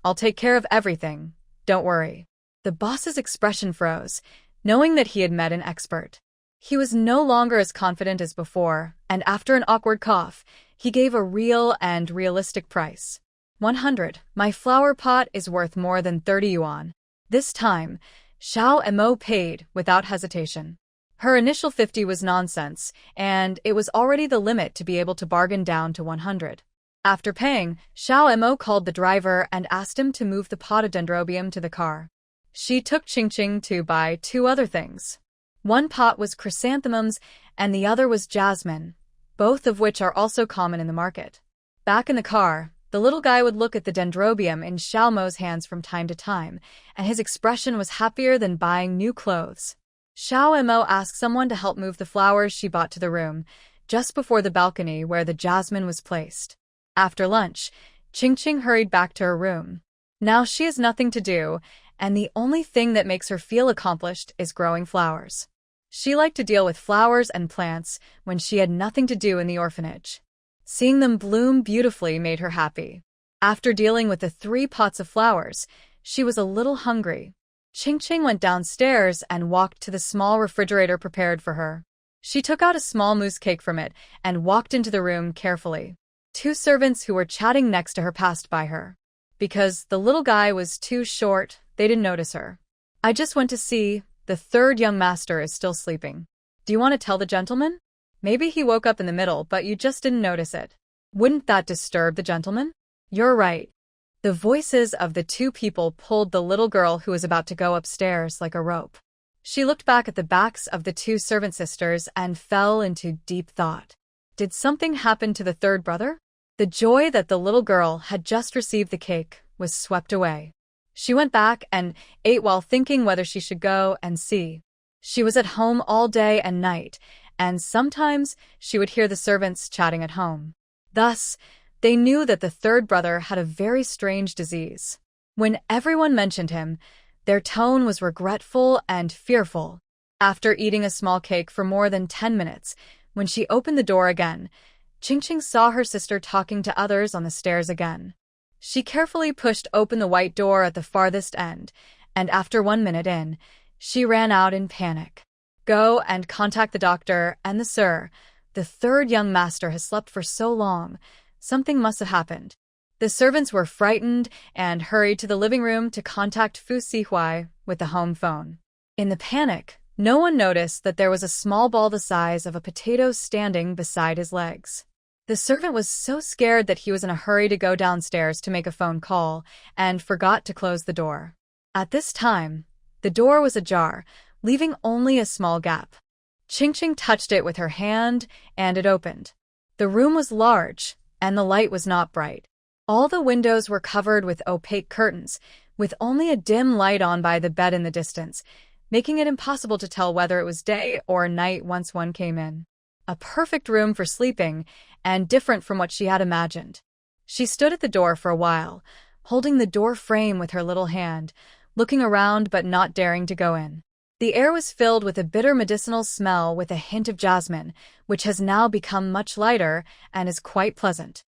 "I'll take care of everything. Don't worry." The boss's expression froze, knowing that he had met an expert. He was no longer as confident as before, and after an awkward cough, he gave a real and realistic price. 100. My flower pot is worth more than 30 yuan. This time, Xiao Emo paid without hesitation. Her initial 50 was nonsense, and it was already the limit to be able to bargain down to 100. After paying, Xiao Emo called the driver and asked him to move the pot of dendrobium to the car. She took Qingqing to buy two other things. One pot was chrysanthemums and the other was jasmine, both of which are also common in the market. Back in the car, the little guy would look at the dendrobium in Xiao Mo's hands from time to time, and his expression was happier than buying new clothes. Xiao Emo asked someone to help move the flowers she bought to the room, just before the balcony where the jasmine was placed. After lunch, Qingqing hurried back to her room. Now she has nothing to do, and the only thing that makes her feel accomplished is growing flowers. She liked to deal with flowers and plants when she had nothing to do in the orphanage. Seeing them bloom beautifully made her happy. After dealing with the 3 pots of flowers, she was a little hungry. Qingqing went downstairs and walked to the small refrigerator prepared for her. She took out a small mousse cake from it and walked into the room carefully. 2 servants who were chatting next to her passed by her. Because the little guy was too short, they didn't notice her. "I just went to see. The 3rd young master is still sleeping. Do you want to tell the gentleman? Maybe he woke up in the middle, but you just didn't notice it. Wouldn't that disturb the gentleman?" "You're right." The voices of the 2 people pulled the little girl who was about to go upstairs like a rope. She looked back at the backs of the 2 servant sisters and fell into deep thought. Did something happen to the 3rd brother? The joy that the little girl had just received the cake was swept away. She went back and ate while thinking whether she should go and see. She was at home all day and night, and sometimes she would hear the servants chatting at home. Thus, they knew that the 3rd brother had a very strange disease. When everyone mentioned him, their tone was regretful and fearful. After eating a small cake for more than 10 minutes, when she opened the door again, Qingqing saw her sister talking to others on the stairs again. She carefully pushed open the white door at the farthest end, and after 1 minute in, she ran out in panic. "Go and contact the doctor and the sir. The 3rd young master has slept for so long. Something must have happened." The servants were frightened and hurried to the living room to contact Fu Sihuai with the home phone. In the panic, No one noticed that there was a small ball the size of a potato standing beside his legs. The servant was so scared that he was in a hurry to go downstairs to make a phone call and forgot to close the door. At this time, the door was ajar, leaving only a small gap. Ching touched it with her hand, and it opened. The room was large, and the light was not bright. All the windows were covered with opaque curtains, with only a dim light on by the bed in the distance, making it impossible to tell whether it was day or night once one came in. A perfect room for sleeping, and different from what she had imagined. She stood at the door for a while, holding the door frame with her little hand, looking around but not daring to go in. The air was filled with a bitter medicinal smell with a hint of jasmine, which has now become much lighter and is quite pleasant.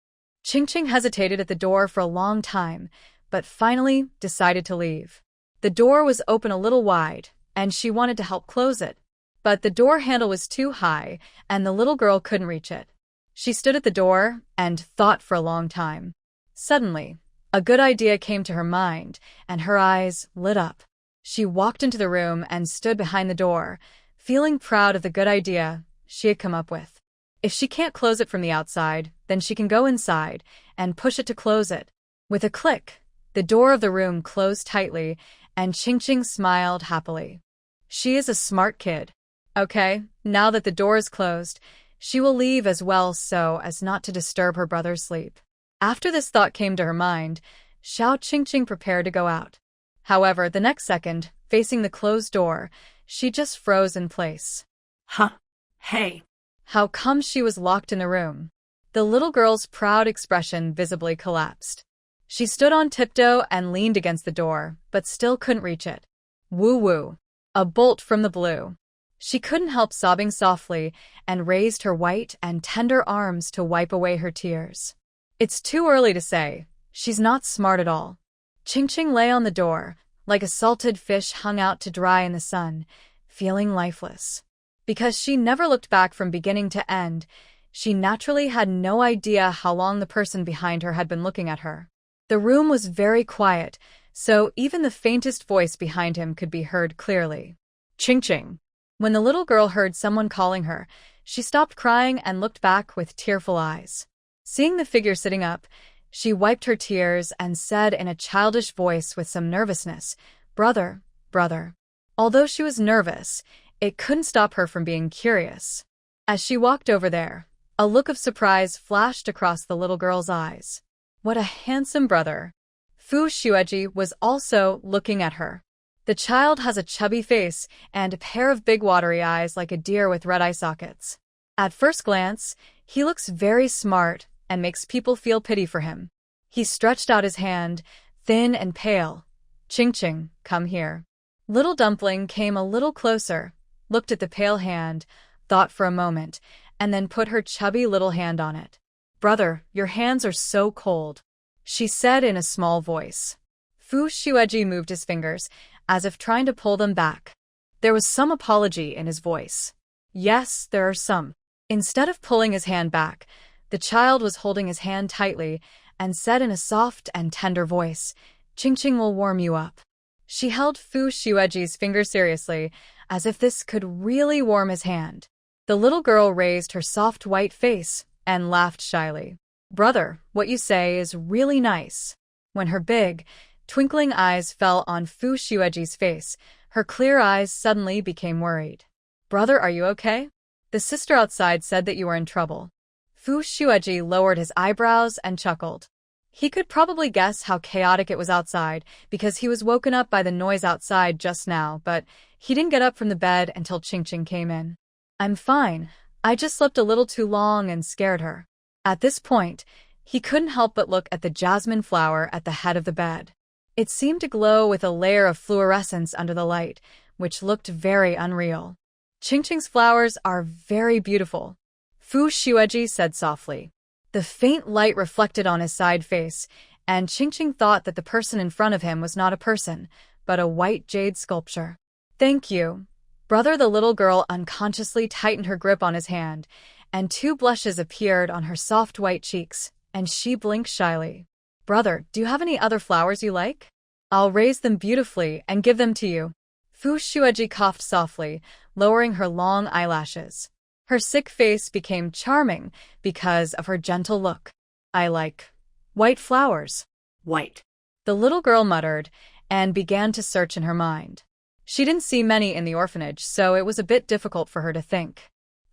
Ching hesitated at the door for a long time, but finally decided to leave. The door was open a little wide, and she wanted to help close it. But the door handle was too high, and the little girl couldn't reach it. She stood at the door and thought for a long time. Suddenly, a good idea came to her mind, and her eyes lit up. She walked into the room and stood behind the door, feeling proud of the good idea she had come up with. If she can't close it from the outside, then she can go inside and push it to close it. With a click, the door of the room closed tightly, and Ching smiled happily. She is a smart kid. Okay, now that the door is closed, she will leave as well so as not to disturb her brother's sleep. After this thought came to her mind, Ching prepared to go out. However, the next second, facing the closed door, she just froze in place. Huh? Hey. How come she was locked in the room? The little girl's proud expression visibly collapsed. She stood on tiptoe and leaned against the door, but still couldn't reach it. Woo-woo. A bolt from the blue. She couldn't help sobbing softly and raised her white and tender arms to wipe away her tears. It's too early to say. She's not smart at all. Ching lay on the door, like a salted fish hung out to dry in the sun, feeling lifeless. Because she never looked back from beginning to end, she naturally had no idea how long the person behind her had been looking at her. The room was very quiet, so even the faintest voice behind him could be heard clearly. Ching. When the little girl heard someone calling her, she stopped crying and looked back with tearful eyes. Seeing the figure sitting up, she wiped her tears and said in a childish voice with some nervousness, "Brother, brother." Although she was nervous, it couldn't stop her from being curious. As she walked over there, a look of surprise flashed across the little girl's eyes. What a handsome brother! Fu Xueji was also looking at her. The child has a chubby face and a pair of big watery eyes like a deer with red eye sockets. At first glance, he looks very smart and makes people feel pity for him. He stretched out his hand, thin and pale. Ching, come here. Little Dumpling came a little closer, looked at the pale hand, thought for a moment, and then put her chubby little hand on it. "Brother, your hands are so cold," she said in a small voice. Fu Xueji moved his fingers, as if trying to pull them back. There was some apology in his voice. Yes, there are some. Instead of pulling his hand back, the child was holding his hand tightly and said in a soft and tender voice, "Ching will warm you up." She held Fu Xueji's finger seriously, as if this could really warm his hand. The little girl raised her soft white face and laughed shyly. "Brother, what you say is really nice." When her big, twinkling eyes fell on Fu Xueji's face, her clear eyes suddenly became worried. "Brother, are you okay? The sister outside said that you were in trouble." Fu Xueji lowered his eyebrows and chuckled. He could probably guess how chaotic it was outside because he was woken up by the noise outside just now, but he didn't get up from the bed until Ching came in. "I'm fine. I just slept a little too long and scared her." At this point, he couldn't help but look at the jasmine flower at the head of the bed. It seemed to glow with a layer of fluorescence under the light, which looked very unreal. "Ching's flowers are very beautiful," Fu Xueji said softly. The faint light reflected on his side face, and Ching thought that the person in front of him was not a person, but a white jade sculpture. "Thank you, brother." The little girl unconsciously tightened her grip on his hand, and 2 blushes appeared on her soft white cheeks, and she blinked shyly. "Brother, do you have any other flowers you like? I'll raise them beautifully and give them to you." Fu Shueji coughed softly, lowering her long eyelashes. Her sick face became charming because of her gentle look. I like white flowers. White. The little girl muttered and began to search in her mind. She didn't see many in the orphanage, so it was a bit difficult for her to think.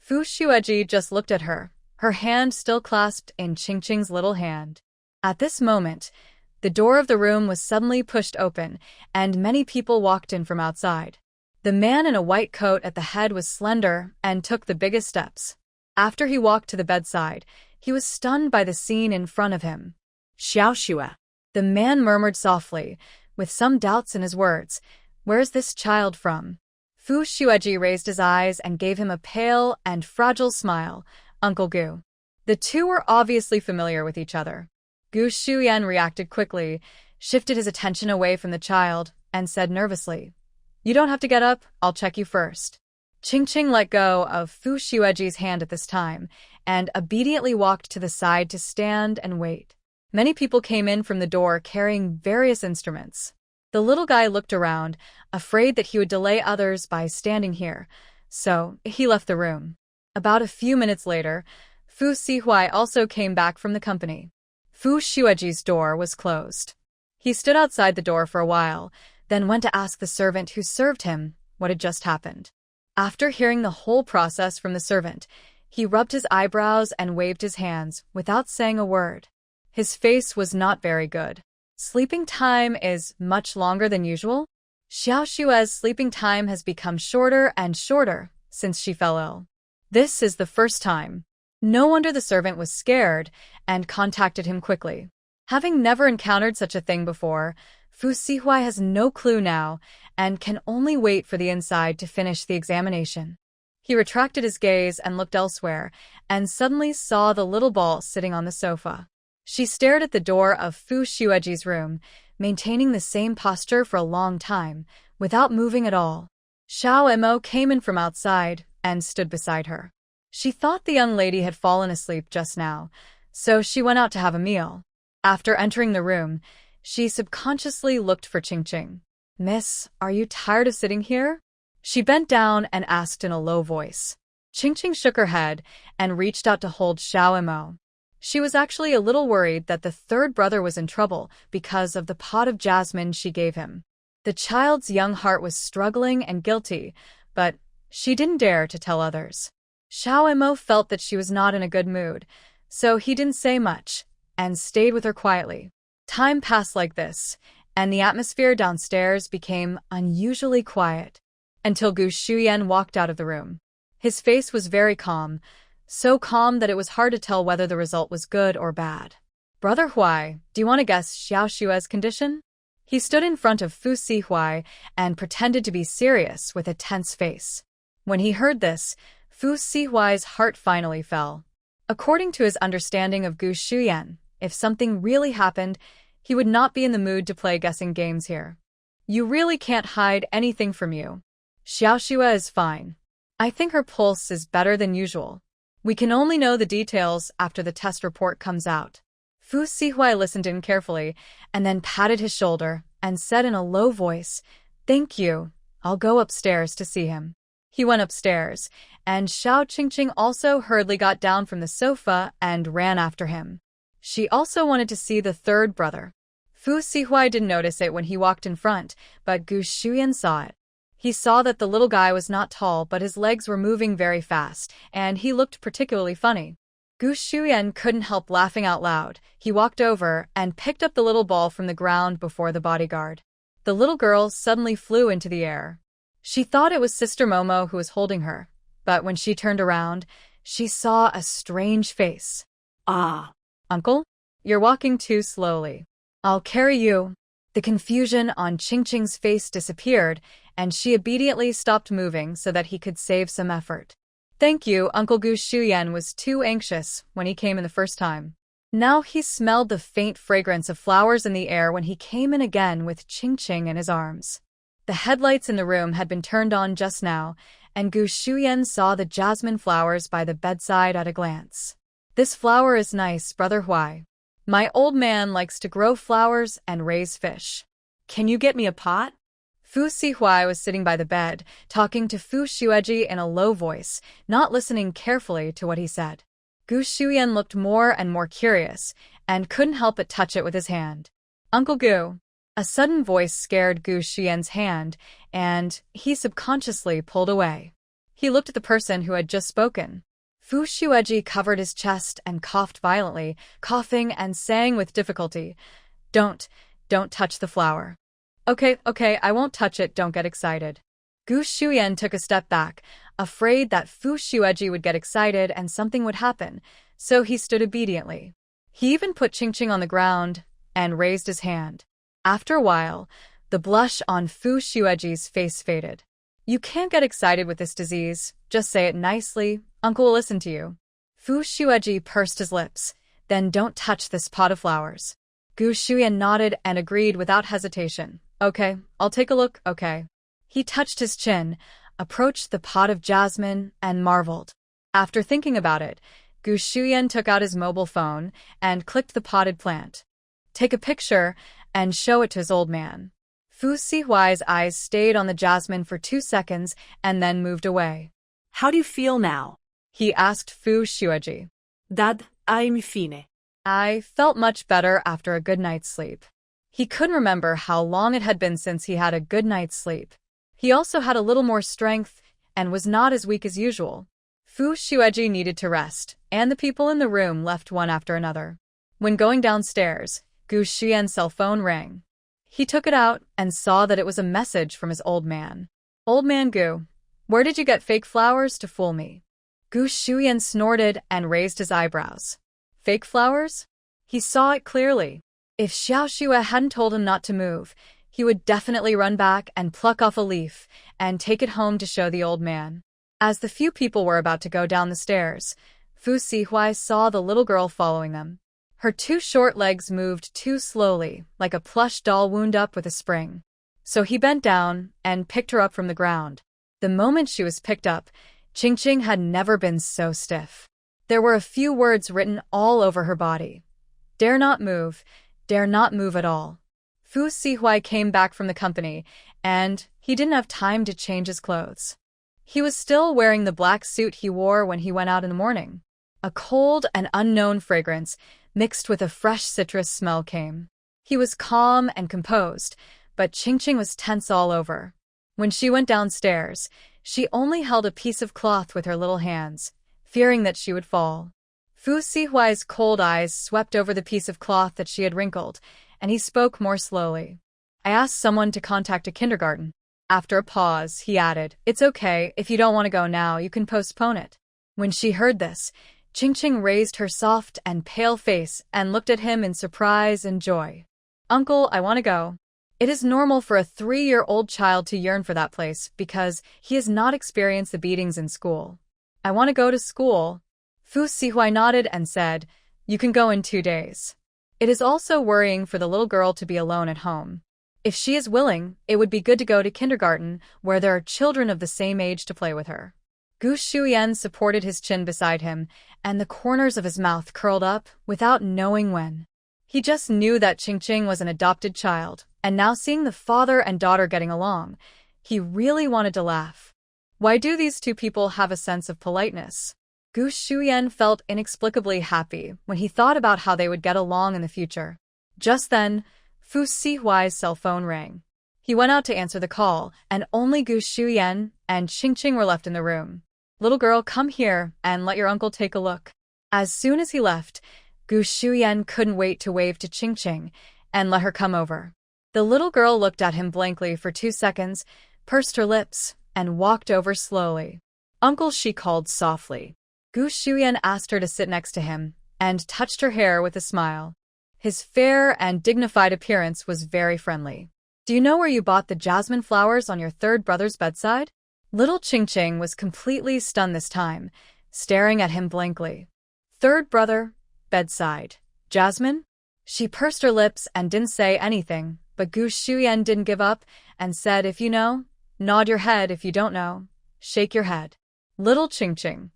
Fu Shueji just looked at her, her hand still clasped in Qingqing's little hand. At this moment, the door of the room was suddenly pushed open, and many people walked in from outside. The man in a white coat at the head was slender and took the biggest steps. After he walked to the bedside, he was stunned by the scene in front of him. Xiaoxue. The man murmured softly, with some doubts in his words, "Where's this child from?" Fu Shueji raised his eyes and gave him a pale and fragile smile. Uncle Gu. The two were obviously familiar with each other. Gu Shuyan reacted quickly, shifted his attention away from the child, and said nervously, "You don't have to get up, I'll check you first." Qingqing let go of Fu Shueji's hand at this time, and obediently walked to the side to stand and wait. Many people came in from the door carrying various instruments. The little guy looked around, afraid that he would delay others by standing here, so he left the room. About a few minutes later, Fu Sihuai also came back from the company. Fu Shueji's door was closed. He stood outside the door for a while, then went to ask the servant who served him what had just happened. After hearing the whole process from the servant, he rubbed his eyebrows and waved his hands without saying a word. His face was not very good. Sleeping time is much longer than usual? Xiaoshue's sleeping time has become shorter and shorter since she fell ill. This is the first time. No wonder the servant was scared and contacted him quickly. Having never encountered such a thing before, Fu Sihuai has no clue now and can only wait for the inside to finish the examination. He retracted his gaze and looked elsewhere, and suddenly saw the little ball sitting on the sofa. She stared at the door of Fu Shueji's room, maintaining the same posture for a long time, without moving at all. Xiao Emo came in from outside and stood beside her. She thought the young lady had fallen asleep just now, so she went out to have a meal. After entering the room, she subconsciously looked for Qingqing. "Miss, are you tired of sitting here?" She bent down and asked in a low voice. Qingqing shook her head and reached out to hold Xiao Emo. She was actually a little worried that the third brother was in trouble because of the pot of jasmine she gave him. The child's young heart was struggling and guilty, but she didn't dare to tell others. Xiao Emo felt that she was not in a good mood, so he didn't say much and stayed with her quietly. Time passed like this, and the atmosphere downstairs became unusually quiet, until Gu Shuyan walked out of the room. His face was very calm, so calm that it was hard to tell whether the result was good or bad. "Brother Huai, do you want to guess Xiaoshue's condition?" He stood in front of Fu Sihuai and pretended to be serious with a tense face. When he heard this, Fu Sihuai's heart finally fell. According to his understanding of Gu Shuyan, if something really happened, he would not be in the mood to play guessing games here. "You really can't hide anything from you. Xiaoxue is fine. I think her pulse is better than usual. We can only know the details after the test report comes out." Fu Sihuai listened in carefully and then patted his shoulder and said in a low voice, "Thank you. I'll go upstairs to see him." He went upstairs, and Xiao Qingqing also hurriedly got down from the sofa and ran after him. She also wanted to see the third brother. Fu Sihuai didn't notice it when he walked in front, but Gu Shuyan saw it. He saw that the little guy was not tall, but his legs were moving very fast, and he looked particularly funny. Gu Shuyan couldn't help laughing out loud. He walked over and picked up the little ball from the ground before the bodyguard. The little girl suddenly flew into the air. She thought it was Sister Momo who was holding her, but when she turned around, she saw a strange face. "Ah, Uncle? You're walking too slowly. I'll carry you." The confusion on Qingqing's face disappeared, and she obediently stopped moving so that he could save some effort. "Thank you." Uncle Gu Shuyan was too anxious when he came in the first time. Now he smelled the faint fragrance of flowers in the air when he came in again with Qingqing in his arms. The headlights in the room had been turned on just now, and Gu Shuyan saw the jasmine flowers by the bedside at a glance. "This flower is nice, Brother Huai. My old man likes to grow flowers and raise fish. Can you get me a pot?" Fu Sihuai was sitting by the bed, talking to Fu Xueji in a low voice, not listening carefully to what he said. Gu Shuyan looked more and more curious, and couldn't help but touch it with his hand. Uncle Gu. A sudden voice scared Gu Shuyan's hand, and he subconsciously pulled away. He looked at the person who had just spoken. Fu Xueji covered his chest and coughed violently, coughing and saying with difficulty, Don't touch the flower. Okay, I won't touch it, don't get excited. Gu Shuyan took a step back, afraid that Fu Xueji would get excited and something would happen, so he stood obediently. He even put Qingqing on the ground and raised his hand. After a while, the blush on Fu Xueji's face faded. You can't get excited with this disease, just say it nicely, Uncle will listen to you. Fu Xueji pursed his lips, then don't touch this pot of flowers. Gu Shuyan nodded and agreed without hesitation. Okay, I'll take a look, okay. He touched his chin, approached the pot of jasmine, and marveled. After thinking about it, Gu Shuyan took out his mobile phone and clicked the potted plant. Take a picture and show it to his old man. Fu Sihuai's eyes stayed on the jasmine for 2 seconds and then moved away. How do you feel now? He asked Fu Xueji. Dad, I'm fine. I felt much better after a good night's sleep. He couldn't remember how long it had been since he had a good night's sleep. He also had a little more strength and was not as weak as usual. Fu Xueji needed to rest, and the people in the room left one after another. When going downstairs, Gu Shuyan's cell phone rang. He took it out and saw that it was a message from his old man. Old man Gu, where did you get fake flowers to fool me? Gu Shuyan snorted and raised his eyebrows. Fake flowers? He saw it clearly. If Xiao Xue hadn't told him not to move, he would definitely run back and pluck off a leaf and take it home to show the old man. As the few people were about to go down the stairs, Fu Sihuai saw the little girl following them. Her 2 short legs moved too slowly, like a plush doll wound up with a spring. So he bent down and picked her up from the ground. The moment she was picked up, Qingqing had never been so stiff. There were a few words written all over her body. Dare not move at all. Fu Sihuai came back from the company, and he didn't have time to change his clothes. He was still wearing the black suit he wore when he went out in the morning. A cold and unknown fragrance, mixed with a fresh citrus smell came. He was calm and composed, but Qingqing was tense all over. When she went downstairs, she only held a piece of cloth with her little hands, fearing that she would fall. Fu Sihuai's cold eyes swept over the piece of cloth that she had wrinkled, and he spoke more slowly. I asked someone to contact a kindergarten. After a pause, he added, It's okay, if you don't want to go now, you can postpone it. When she heard this, Qingqing raised her soft and pale face and looked at him in surprise and joy. Uncle, I want to go. It is normal for a 3-year-old child to yearn for that place because he has not experienced the beatings in school. I want to go to school. Fu Sihuai nodded and said, You can go in 2 days. It is also worrying for the little girl to be alone at home. If she is willing, it would be good to go to kindergarten where there are children of the same age to play with her. Gu Shuyan supported his chin beside him, and the corners of his mouth curled up without knowing when. He just knew that Qingqing was an adopted child, and now seeing the father and daughter getting along, he really wanted to laugh. Why do these 2 people have a sense of politeness? Gu Shuyan felt inexplicably happy when he thought about how they would get along in the future. Just then, Fu Sihuai's cell phone rang. He went out to answer the call, and only Gu Shuyan and Qingqing were left in the room. Little girl, come here and let your uncle take a look. As soon as he left, Gu Shuyan couldn't wait to wave to Qingqing and let her come over. The little girl looked at him blankly for 2 seconds, pursed her lips, and walked over slowly. Uncle, she called softly. Gu Shuyan asked her to sit next to him and touched her hair with a smile. His fair and dignified appearance was very friendly. Do you know where you bought the jasmine flowers on your 3rd brother's bedside? Little Qingqing was completely stunned this time, staring at him blankly. 3rd brother, bedside, jasmine? She pursed her lips and didn't say anything, but Gu Shuyan didn't give up and said, If you know, nod your head. If you don't know, shake your head. Little Qingqing.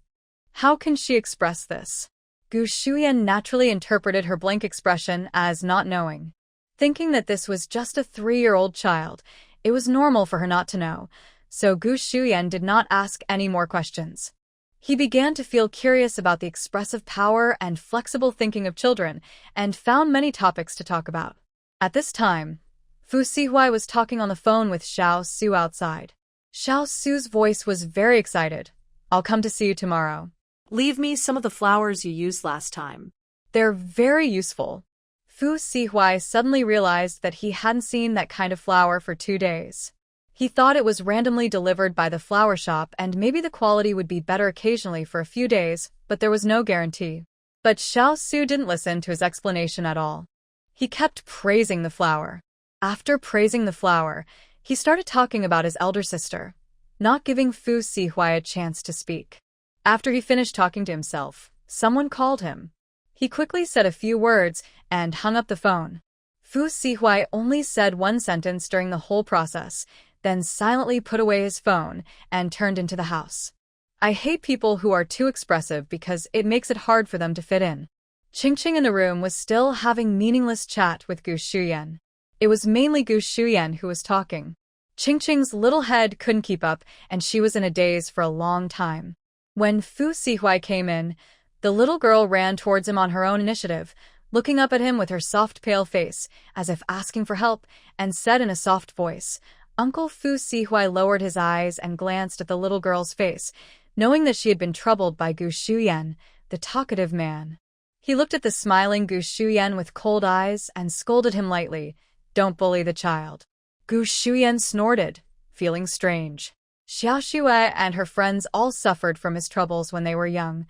How can she express this? Gu Shuyan naturally interpreted her blank expression as not knowing. Thinking that this was just a 3-year-old child, It was normal for her not to know, so Gu Shuyan did not ask any more questions. He began to feel curious about the expressive power and flexible thinking of children, and found many topics to talk about. At this time, Fu Sihuai was talking on the phone with Xiao Su outside. Xiao Su's voice was very excited. "I'll come to see you tomorrow. Leave me some of the flowers you used last time. They're very useful." Fu Sihuai suddenly realized that he hadn't seen that kind of flower for 2 days. He thought it was randomly delivered by the flower shop and maybe the quality would be better occasionally for a few days, but there was no guarantee. But Xiao Su didn't listen to his explanation at all. He kept praising the flower. After praising the flower, he started talking about his elder sister, not giving Fu Sihuai a chance to speak. After he finished talking to himself, someone called him. He quickly said a few words and hung up the phone. Fu Sihuai only said one sentence during the whole process, then silently put away his phone and turned into the house. I hate people who are too expressive because it makes it hard for them to fit in. Qingqing in the room was still having meaningless chat with Gu Shuyan. It was mainly Gu Shuyan who was talking. Qingqing's little head couldn't keep up, and she was in a daze for a long time. When Fu Sihuai came in, the little girl ran towards him on her own initiative, looking up at him with her soft pale face, as if asking for help, and said in a soft voice, Uncle Fu Sihuai lowered his eyes and glanced at the little girl's face, knowing that she had been troubled by Gu Shuyan, the talkative man. He looked at the smiling Gu Shuyan with cold eyes and scolded him lightly, "Don't bully the child." Gu Shuyan snorted, feeling strange. Xiao Shuai and her friends all suffered from his troubles when they were young,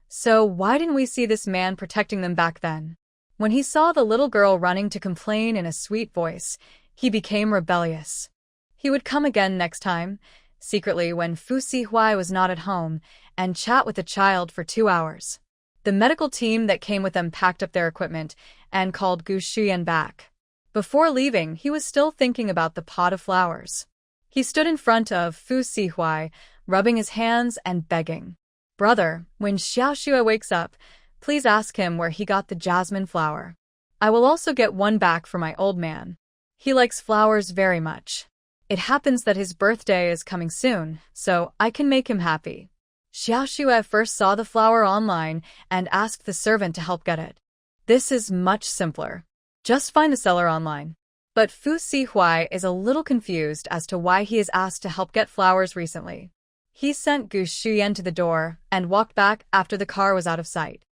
so why didn't we see this man protecting them back then? When he saw the little girl running to complain in a sweet voice, he became rebellious. He would come again next time, secretly when Fu Sihuai was not at home, and chat with the child for 2 hours. The medical team that came with them packed up their equipment and called Gu Shuyan back. Before leaving, he was still thinking about the pot of flowers. He stood in front of Fu Sihuai, rubbing his hands and begging, "Brother, when Xiao Shuai wakes up, please ask him where he got the jasmine flower. I will also get one back for my old man. He likes flowers very much. It happens that his birthday is coming soon, so I can make him happy." Xiao Shuai first saw the flower online and asked the servant to help get it. This is much simpler. Just find the seller online. But Fu Sihuai is a little confused as to why he is asked to help get flowers recently. He sent Gu Shuyan to the door and walked back after the car was out of sight.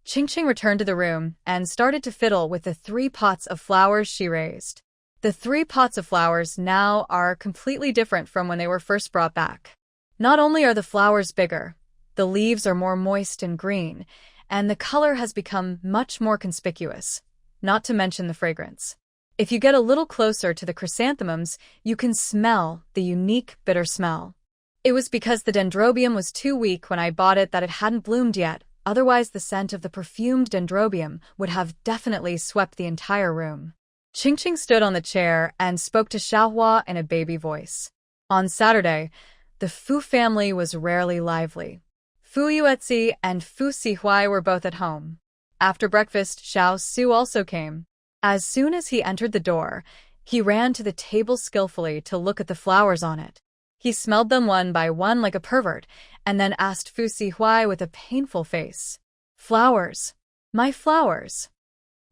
Qingqing returned to the room and started to fiddle with the 3 pots of flowers she raised. The 3 pots of flowers now are completely different from when they were first brought back. Not only are the flowers bigger, the leaves are more moist and green, and the color has become much more conspicuous, not to mention the fragrance. If you get a little closer to the chrysanthemums, you can smell the unique bitter smell. It was because the dendrobium was too weak when I bought it that it hadn't bloomed yet, otherwise the scent of the perfumed dendrobium would have definitely swept the entire room. Qingqing stood on the chair and spoke to Xiaohua in a baby voice. On Saturday, the Fu family was rarely lively. Fu Yuetzi and Fu Sihuai were both at home. After breakfast, Xiao Su also came. As soon as he entered the door, he ran to the table skillfully to look at the flowers on it. He smelled them one by one like a pervert, and then asked Fu Sihuai with a painful face, "Flowers, my flowers."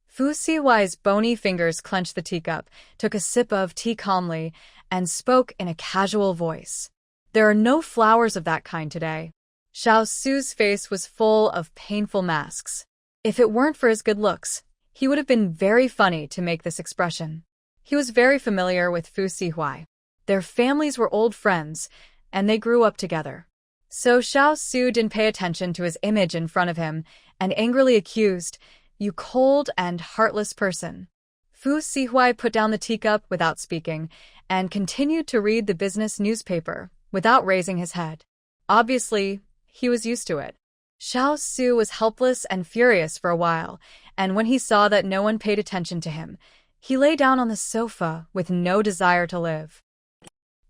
Fu Sihuai's bony fingers clenched the teacup, took a sip of tea calmly, and spoke in a casual voice. "There are no flowers of that kind today." Xiao Su's face was full of painful masks. If it weren't for his good looks, he would have been very funny to make this expression. He was very familiar with Fu Sihuai. Their families were old friends, and they grew up together. So Xiao Su didn't pay attention to his image in front of him and angrily accused, "You cold and heartless person." Fu Sihuai put down the teacup without speaking and continued to read the business newspaper without raising his head. Obviously, he was used to it. Xiao Su was helpless and furious for a while, and when he saw that no one paid attention to him, he lay down on the sofa with no desire to live.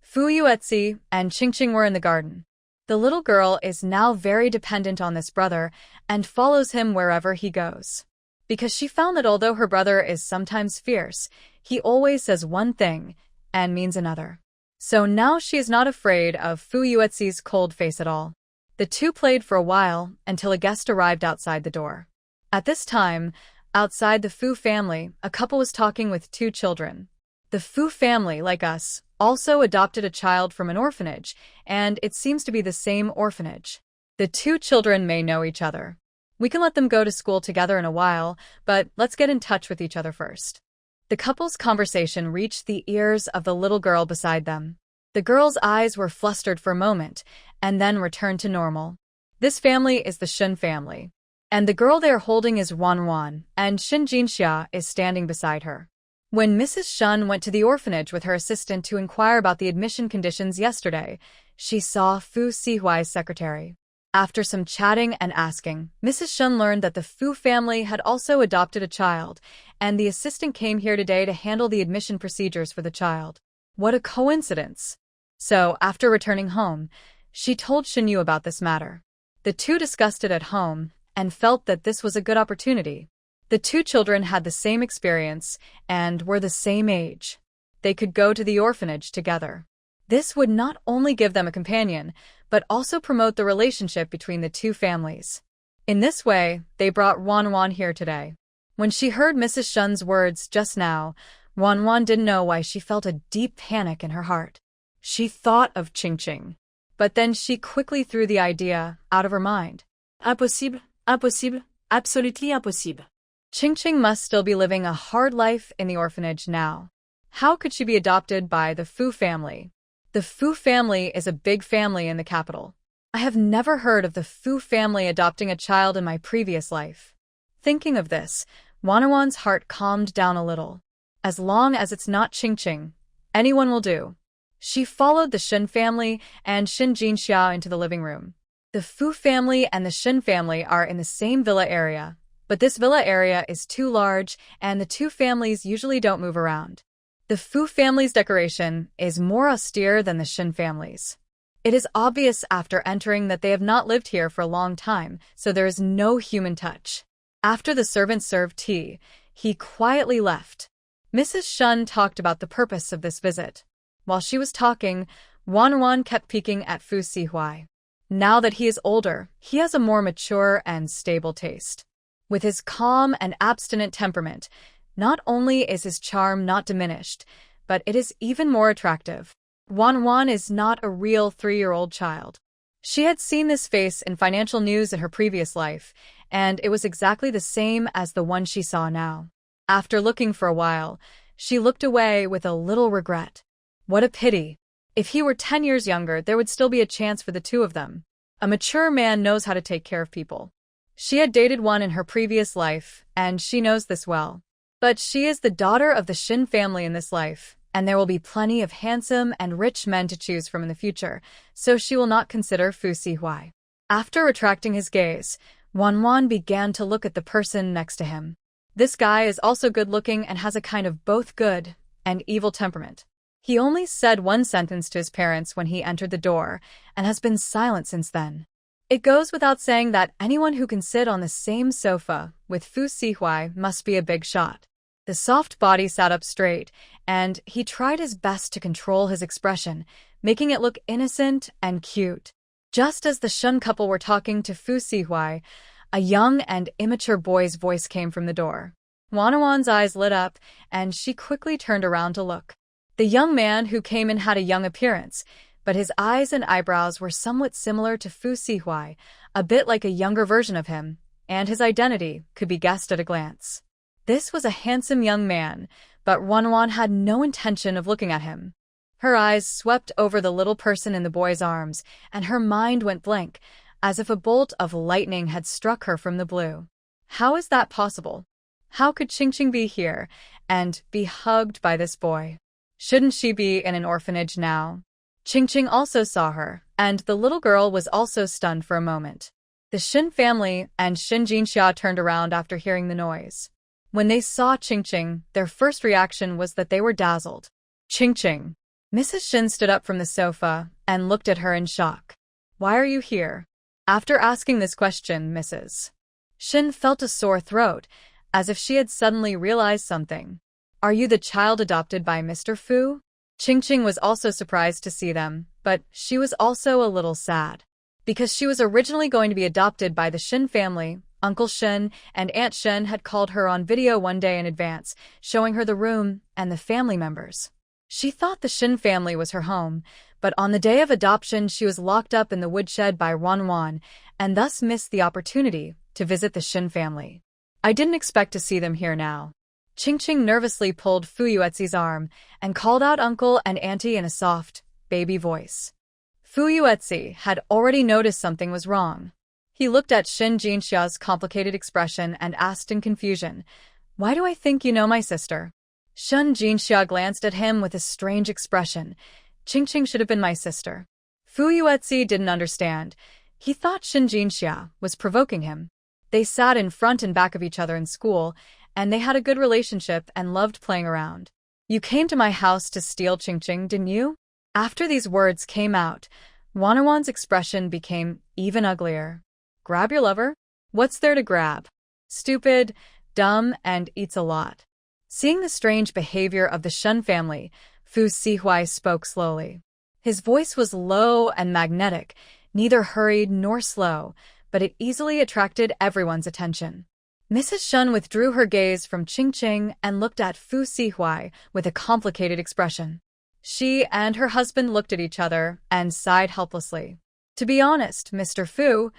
Fu Yuetzi and Qingqing were in the garden. The little girl is now very dependent on this brother and follows him wherever he goes. Because she found that although her brother is sometimes fierce, he always says one thing, and means another. So now she is not afraid of Fu Yuezi's cold face at all. The two played for a while until a guest arrived outside the door. At this time, outside the Fu family, a couple was talking with two children. The Fu family, like us, also adopted a child from an orphanage, and it seems to be the same orphanage. The two children may know each other. We can let them go to school together in a while, but let's get in touch with each other first. The couple's conversation reached the ears of the little girl beside them. The girl's eyes were flustered for a moment, and then returned to normal. This family is the Shun family, and the girl they are holding is Wanwan, and Shin Jinxia is standing beside her. When Mrs. Shun went to the orphanage with her assistant to inquire about the admission conditions yesterday, she saw Fu Sihuai's secretary. After some chatting and asking, Mrs. Shun learned that the Fu family had also adopted a child, and the assistant came here today to handle the admission procedures for the child. What a coincidence! So, after returning home, she told Shinyu about this matter. The two discussed it at home and felt that this was a good opportunity. The two children had the same experience and were the same age. They could go to the orphanage together. This would not only give them a companion, but also promote the relationship between the two families. In this way, they brought Wanwan here today. When she heard Mrs. Shun's words just now, Wanwan didn't know why she felt a deep panic in her heart. She thought of Qingqing, but then she quickly threw the idea out of her mind. Impossible, impossible, absolutely impossible. Qingqing must still be living a hard life in the orphanage now. How could she be adopted by the Fu family? The Fu family is a big family in the capital. I have never heard of the Fu family adopting a child in my previous life. Thinking of this, Wanwan's heart calmed down a little. As long as it's not Qingqing, anyone will do. She followed the Shin family and Shin Jinxia into the living room. The Fu family and the Shin family are in the same villa area, but this villa area is too large and the two families usually don't move around. The Fu family's decoration is more austere than the Shin family's. It is obvious after entering that they have not lived here for a long time, so there is no human touch. After the servant served tea, he quietly left. Mrs. Shun talked about the purpose of this visit. While she was talking, Wanwan kept peeking at Fu Sihuai. Now that he is older, he has a more mature and stable taste. With his calm and abstinent temperament, not only is his charm not diminished, but it is even more attractive. Wanwan is not a real 3-year-old child. She had seen this face in financial news in her previous life, and it was exactly the same as the one she saw now. After looking for a while, she looked away with a little regret. What a pity. If he were 10 years younger, there would still be a chance for the two of them. A mature man knows how to take care of people. She had dated one in her previous life, and she knows this well. But she is the daughter of the Shin family in this life, and there will be plenty of handsome and rich men to choose from in the future, so she will not consider Fu Sihuai. After retracting his gaze, Wanwan began to look at the person next to him. This guy is also good-looking and has a kind of both good and evil temperament. He only said one sentence to his parents when he entered the door, and has been silent since then. It goes without saying that anyone who can sit on the same sofa with Fu Sihuai must be a big shot. The soft body sat up straight, and he tried his best to control his expression, making it look innocent and cute. Just as the Shun couple were talking to Fu Sihuai, a young and immature boy's voice came from the door. Wanwan's eyes lit up, and she quickly turned around to look. The young man who came in had a young appearance, but his eyes and eyebrows were somewhat similar to Fu Sihuai, a bit like a younger version of him, and his identity could be guessed at a glance. This was a handsome young man, but Wanwan had no intention of looking at him. Her eyes swept over the little person in the boy's arms, and her mind went blank, as if a bolt of lightning had struck her from the blue. How is that possible? How could Qingqing be here and be hugged by this boy? Shouldn't she be in an orphanage now? Qingqing also saw her, and the little girl was also stunned for a moment. The Shin family and Shin Jinxia turned around after hearing the noise. When they saw Qingqing, their first reaction was that they were dazzled. Qingqing. Mrs. Shin stood up from the sofa and looked at her in shock. Why are you here? After asking this question, Mrs. Shin felt a sore throat, as if she had suddenly realized something. Are you the child adopted by Mr. Fu? Ching was also surprised to see them, but she was also a little sad. Because she was originally going to be adopted by the Shin family, Uncle Shin and Aunt Shin had called her on video one day in advance, showing her the room and the family members. She thought the Shin family was her home, but on the day of adoption she was locked up in the woodshed by Wan and thus missed the opportunity to visit the Shin family. I didn't expect to see them here now. Ching nervously pulled Fu Yuetzi's arm and called out Uncle and Auntie in a soft, baby voice. Fu Yuetzi had already noticed something was wrong. He looked at Shin Jinxia's complicated expression and asked in confusion, "Why do I think you know my sister?" Shin Jinxia glanced at him with a strange expression. Ching should have been my sister. Fu Yuetzi didn't understand. He thought Shin Jinxia was provoking him. They sat in front and back of each other in school, and they had a good relationship and loved playing around. "You came to my house to steal Ching, didn't you?" After these words came out, Wanwan's expression became even uglier. "Grab your lover? What's there to grab? Stupid, dumb, and eats a lot." Seeing the strange behavior of the Shun family, Fu Sihui spoke slowly. His voice was low and magnetic, neither hurried nor slow, but it easily attracted everyone's attention. Mrs. Shun withdrew her gaze from Ching and looked at Fu Sihui with a complicated expression. She and her husband looked at each other and sighed helplessly. "To be honest, Mr. Fu,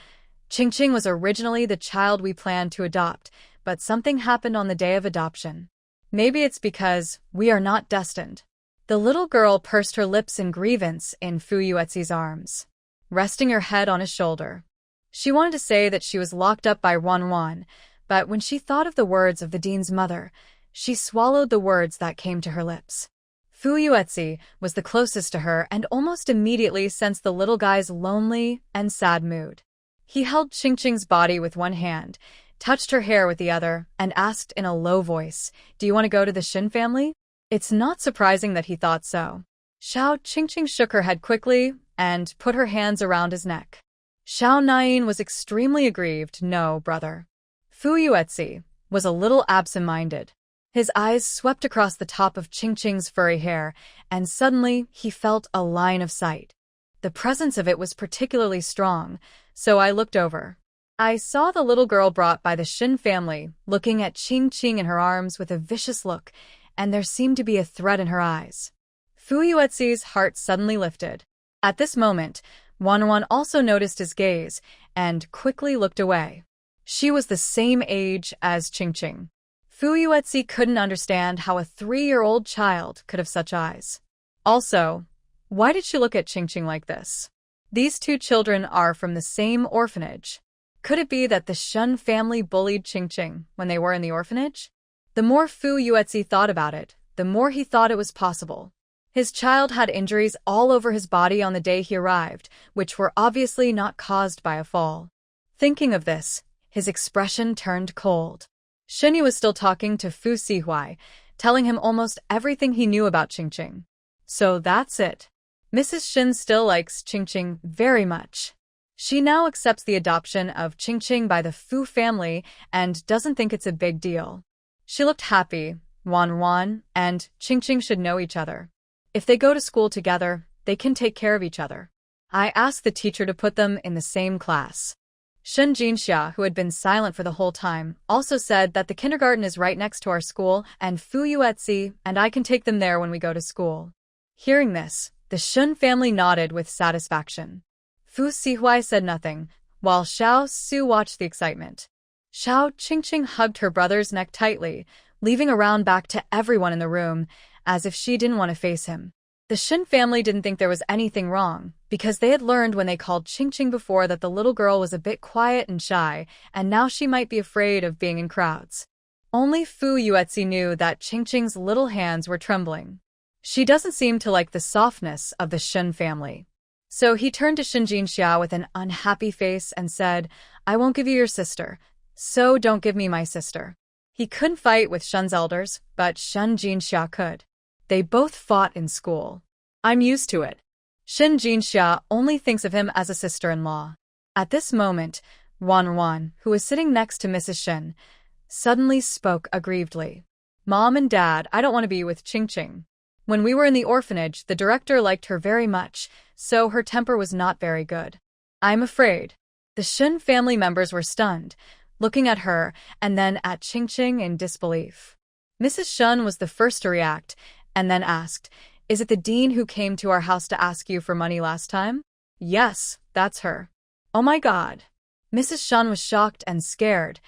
Ching was originally the child we planned to adopt, but something happened on the day of adoption. Maybe it's because we are not destined." The little girl pursed her lips in grievance in Fu Yuetzi's arms, resting her head on his shoulder. She wanted to say that she was locked up by Wan, but when she thought of the words of the dean's mother, she swallowed the words that came to her lips. Fu Yuetzi was the closest to her and almost immediately sensed the little guy's lonely and sad mood. He held Ching's body with one hand, touched her hair with the other, and asked in a low voice, "Do you want to go to the Shin family?" It's not surprising that he thought so. Xiao Ching shook her head quickly and put her hands around his neck. Xiao Nian was extremely aggrieved. "No, brother." Fu Yuetzi was a little absent-minded. His eyes swept across the top of Ching's furry hair, and suddenly he felt a line of sight. The presence of it was particularly strong, so I looked over. I saw the little girl brought by the Shin family looking at Ching in her arms with a vicious look, and there seemed to be a threat in her eyes. Fu Yuetzi's heart suddenly lifted. At this moment, Wan also noticed his gaze and quickly looked away. She was the same age as Ching. Fu Yuetzi couldn't understand how a 3-year-old child could have such eyes. Also, why did she look at Ching like this? These two children are from the same orphanage. Could it be that the Shun family bullied Ching when they were in the orphanage? The more Fu Yuetzi thought about it, the more he thought it was possible. His child had injuries all over his body on the day he arrived, which were obviously not caused by a fall. Thinking of this, his expression turned cold. Shinny was still talking to Fu Sihui, telling him almost everything he knew about Ching. So that's it. Mrs. Shin still likes Ching very much. She now accepts the adoption of Ching by the Fu family and doesn't think it's a big deal. She looked happy. Wan and Ching should know each other. If they go to school together, they can take care of each other. I asked the teacher to put them in the same class. Shin Jinxia, who had been silent for the whole time, also said that the kindergarten is right next to our school and Fu Yuetzi and I can take them there when we go to school. Hearing this, the Shun family nodded with satisfaction. Fu Sihui said nothing, while Xiao Su watched the excitement. Xiao Ching hugged her brother's neck tightly, leaving a round back to everyone in the room, as if she didn't want to face him. The Shin family didn't think there was anything wrong, because they had learned when they called Ching before that the little girl was a bit quiet and shy, and now she might be afraid of being in crowds. Only Fu Yuetzi knew that Ching's little hands were trembling. She doesn't seem to like the softness of the Shin family. So he turned to Shin Jinxia with an unhappy face and said, "I won't give you your sister, so don't give me my sister." He couldn't fight with Shun's elders, but Shin Jinxia could. They both fought in school. I'm used to it. Shin Jinxia only thinks of him as a sister-in-law. At this moment, Wan, who was sitting next to Mrs. Shin, suddenly spoke aggrievedly. "Mom and Dad, I don't want to be with Ching." When we were in the orphanage, the director liked her very much, so her temper was not very good. I'm afraid. The Shun family members were stunned, looking at her and then at Qingqing in disbelief. Mrs. Shun was the first to react, and then asked, "Is it the dean who came to our house to ask you for money last time?" "Yes, that's her." "Oh my God." Mrs. Shun was shocked and scared,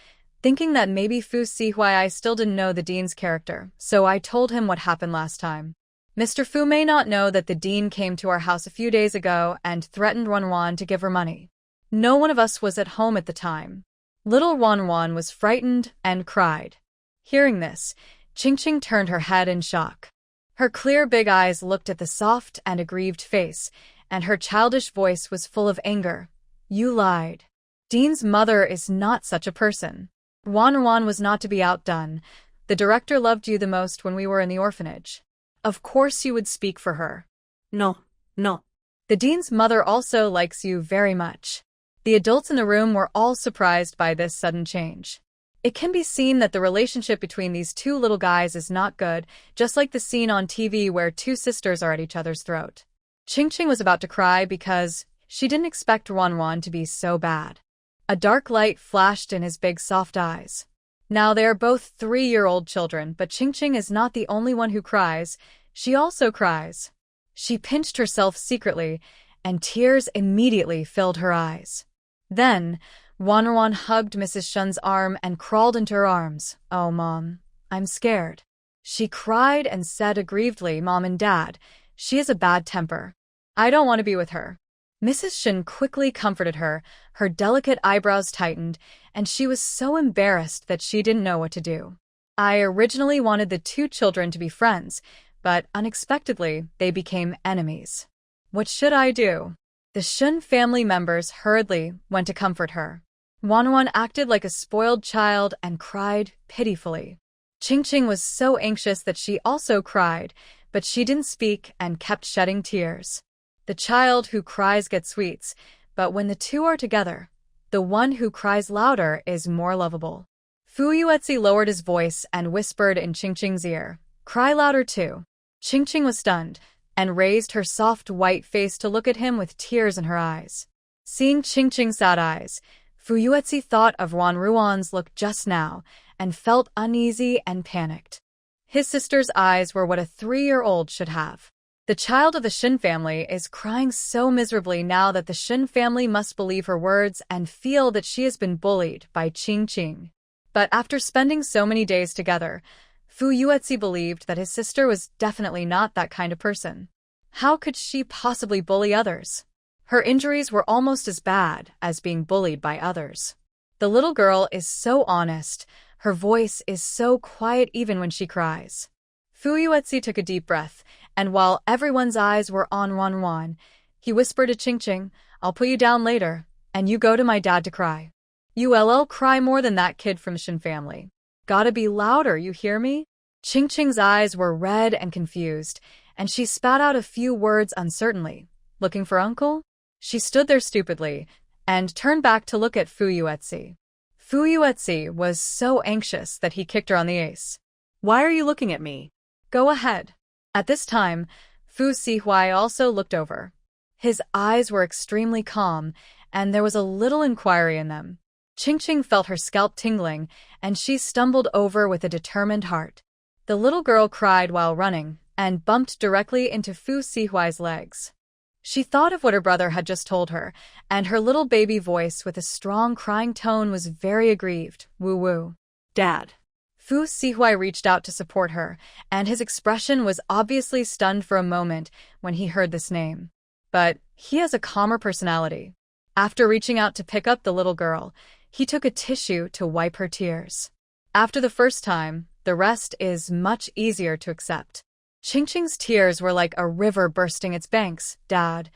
thinking that maybe Fu Sihuai still didn't know the dean's character, so I told him what happened last time. "Mr. Fu may not know that the dean came to our house a few days ago and threatened Wanwan to give her money. No one of us was at home at the time." Little Wanwan was frightened and cried. Hearing this, Qingqing turned her head in shock. Her clear big eyes looked at the soft and aggrieved face, and her childish voice was full of anger. "You lied. Dean's mother is not such a person. Wanwan was not to be outdone. The director loved you the most when we were in the orphanage. Of course you would speak for her." No, no. "The dean's mother also likes you very much." The adults in the room were all surprised by this sudden change. It can be seen that the relationship between these two little guys is not good, just like the scene on TV where two sisters are at each other's throat. Qingqing was about to cry because she didn't expect Wanwan to be so bad. A dark light flashed in his big soft eyes. Now they are both 3-year-old children, but Qingqing is not the only one who cries. She also cries. She pinched herself secretly, and tears immediately filled her eyes. Then, Wanwan hugged Mrs. Shun's arm and crawled into her arms. "Oh, Mom, I'm scared." She cried and said aggrievedly, "Mom and Dad, she has a bad temper. I don't want to be with her." Mrs. Shun quickly comforted her, her delicate eyebrows tightened, and she was so embarrassed that she didn't know what to do. I originally wanted the two children to be friends, but unexpectedly they became enemies. What should I do? The Shun family members hurriedly went to comfort her. Wanwan acted like a spoiled child and cried pitifully. Qingqing was so anxious that she also cried, but she didn't speak and kept shedding tears. The child who cries gets sweets, but when the two are together, the one who cries louder is more lovable. Fu Yuetzi lowered his voice and whispered in Qingqing's ear, "Cry louder too." Qingqing was stunned and raised her soft white face to look at him with tears in her eyes. Seeing Qingqing's sad eyes, Fu Yuetzi thought of Wan Ruan's look just now and felt uneasy and panicked. His sister's eyes were what a 3-year-old should have. The child of the Shin family is crying so miserably now that the Shin family must believe her words and feel that she has been bullied by Qingqing. But after spending so many days together, Fu Yuetzi believed that his sister was definitely not that kind of person. How could she possibly bully others? Her injuries were almost as bad as being bullied by others. The little girl is so honest, her voice is so quiet even when she cries. Fu Yuetzi took a deep breath, and while everyone's eyes were on Wanwan, he whispered to Qingqing, "I'll put you down later, and you go to my dad to cry. You'll cry more than that kid from Shin family. Gotta be louder, you hear me?" Qingqing's eyes were red and confused, and she spat out a few words uncertainly. "Looking for uncle?" She stood there stupidly and turned back to look at Fu Yuetzi. Fu Yuetzi was so anxious that he kicked her on the ace. Why are you looking at me? "Go ahead." At this time, Fu Sihuai also looked over. His eyes were extremely calm, and there was a little inquiry in them. Qingqing felt her scalp tingling, and she stumbled over with a determined heart. The little girl cried while running, and bumped directly into Fu Sihuai's legs. She thought of what her brother had just told her, and her little baby voice with a strong crying tone was very aggrieved. "Woo-woo." Dad. Fu Sihuai reached out to support her, and his expression was obviously stunned for a moment when he heard this name. But he has a calmer personality. After reaching out to pick up the little girl, he took a tissue to wipe her tears. After the first time, the rest is much easier to accept. Qingqing's tears were like a river bursting its banks. "Dad,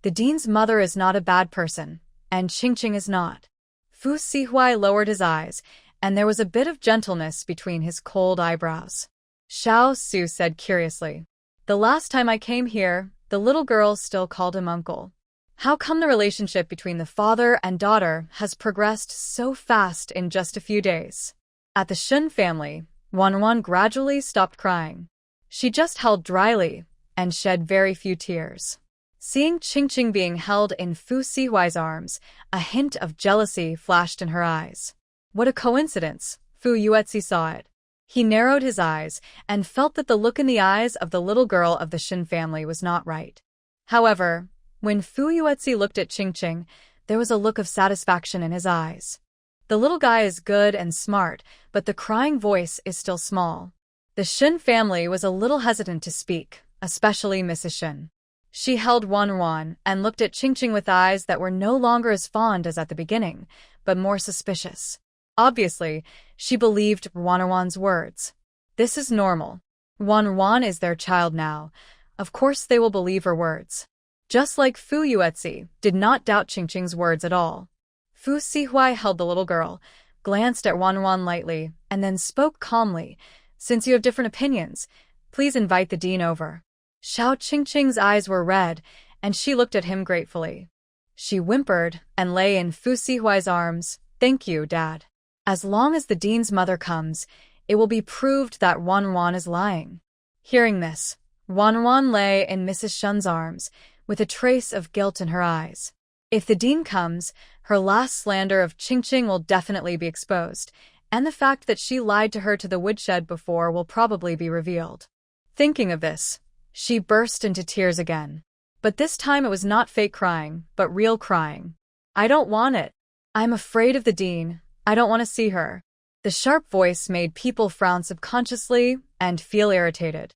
the dean's mother is not a bad person, and Qingqing is not." Fu Sihuai lowered his eyes, and there was a bit of gentleness between his cold eyebrows. Xiao Su said curiously, "The last time I came here, the little girl still called him uncle. How come the relationship between the father and daughter has progressed so fast in just a few days?" At the Shun family, Wanwan gradually stopped crying. She just held dryly and shed very few tears. Seeing Qingqing being held in Fu Sihuai's arms, a hint of jealousy flashed in her eyes. What a coincidence, Fu Yuetzi saw it. He narrowed his eyes and felt that the look in the eyes of the little girl of the Shin family was not right. However, when Fu Yuetzi looked at Qingqing, there was a look of satisfaction in his eyes. The little guy is good and smart, but the crying voice is still small. The Shin family was a little hesitant to speak, especially Mrs. Shin. She held Wanwan and looked at Qingqing with eyes that were no longer as fond as at the beginning, but more suspicious. Obviously, she believed Wanwan's words. This is normal. Wanwan is their child now. Of course they will believe her words. Just like Fu Yuetzi did not doubt Qingqing's words at all. Fu Sihuai held the little girl, glanced at Wanwan lightly, and then spoke calmly. Since you have different opinions, please invite the dean over. Xiao Qingqing's eyes were red, and she looked at him gratefully. She whimpered and lay in Fu Sihuai's arms. Thank you, Dad. As long as the dean's mother comes, it will be proved that Wanwan is lying. Hearing this, Wanwan lay in Mrs. Shun's arms, with a trace of guilt in her eyes. If the dean comes, her last slander of Qingqing will definitely be exposed, and the fact that she lied to her to the woodshed before will probably be revealed. Thinking of this, she burst into tears again. But this time it was not fake crying, but real crying. I don't want it. I'm afraid of the dean. I don't want to see her. The sharp voice made people frown subconsciously and feel irritated.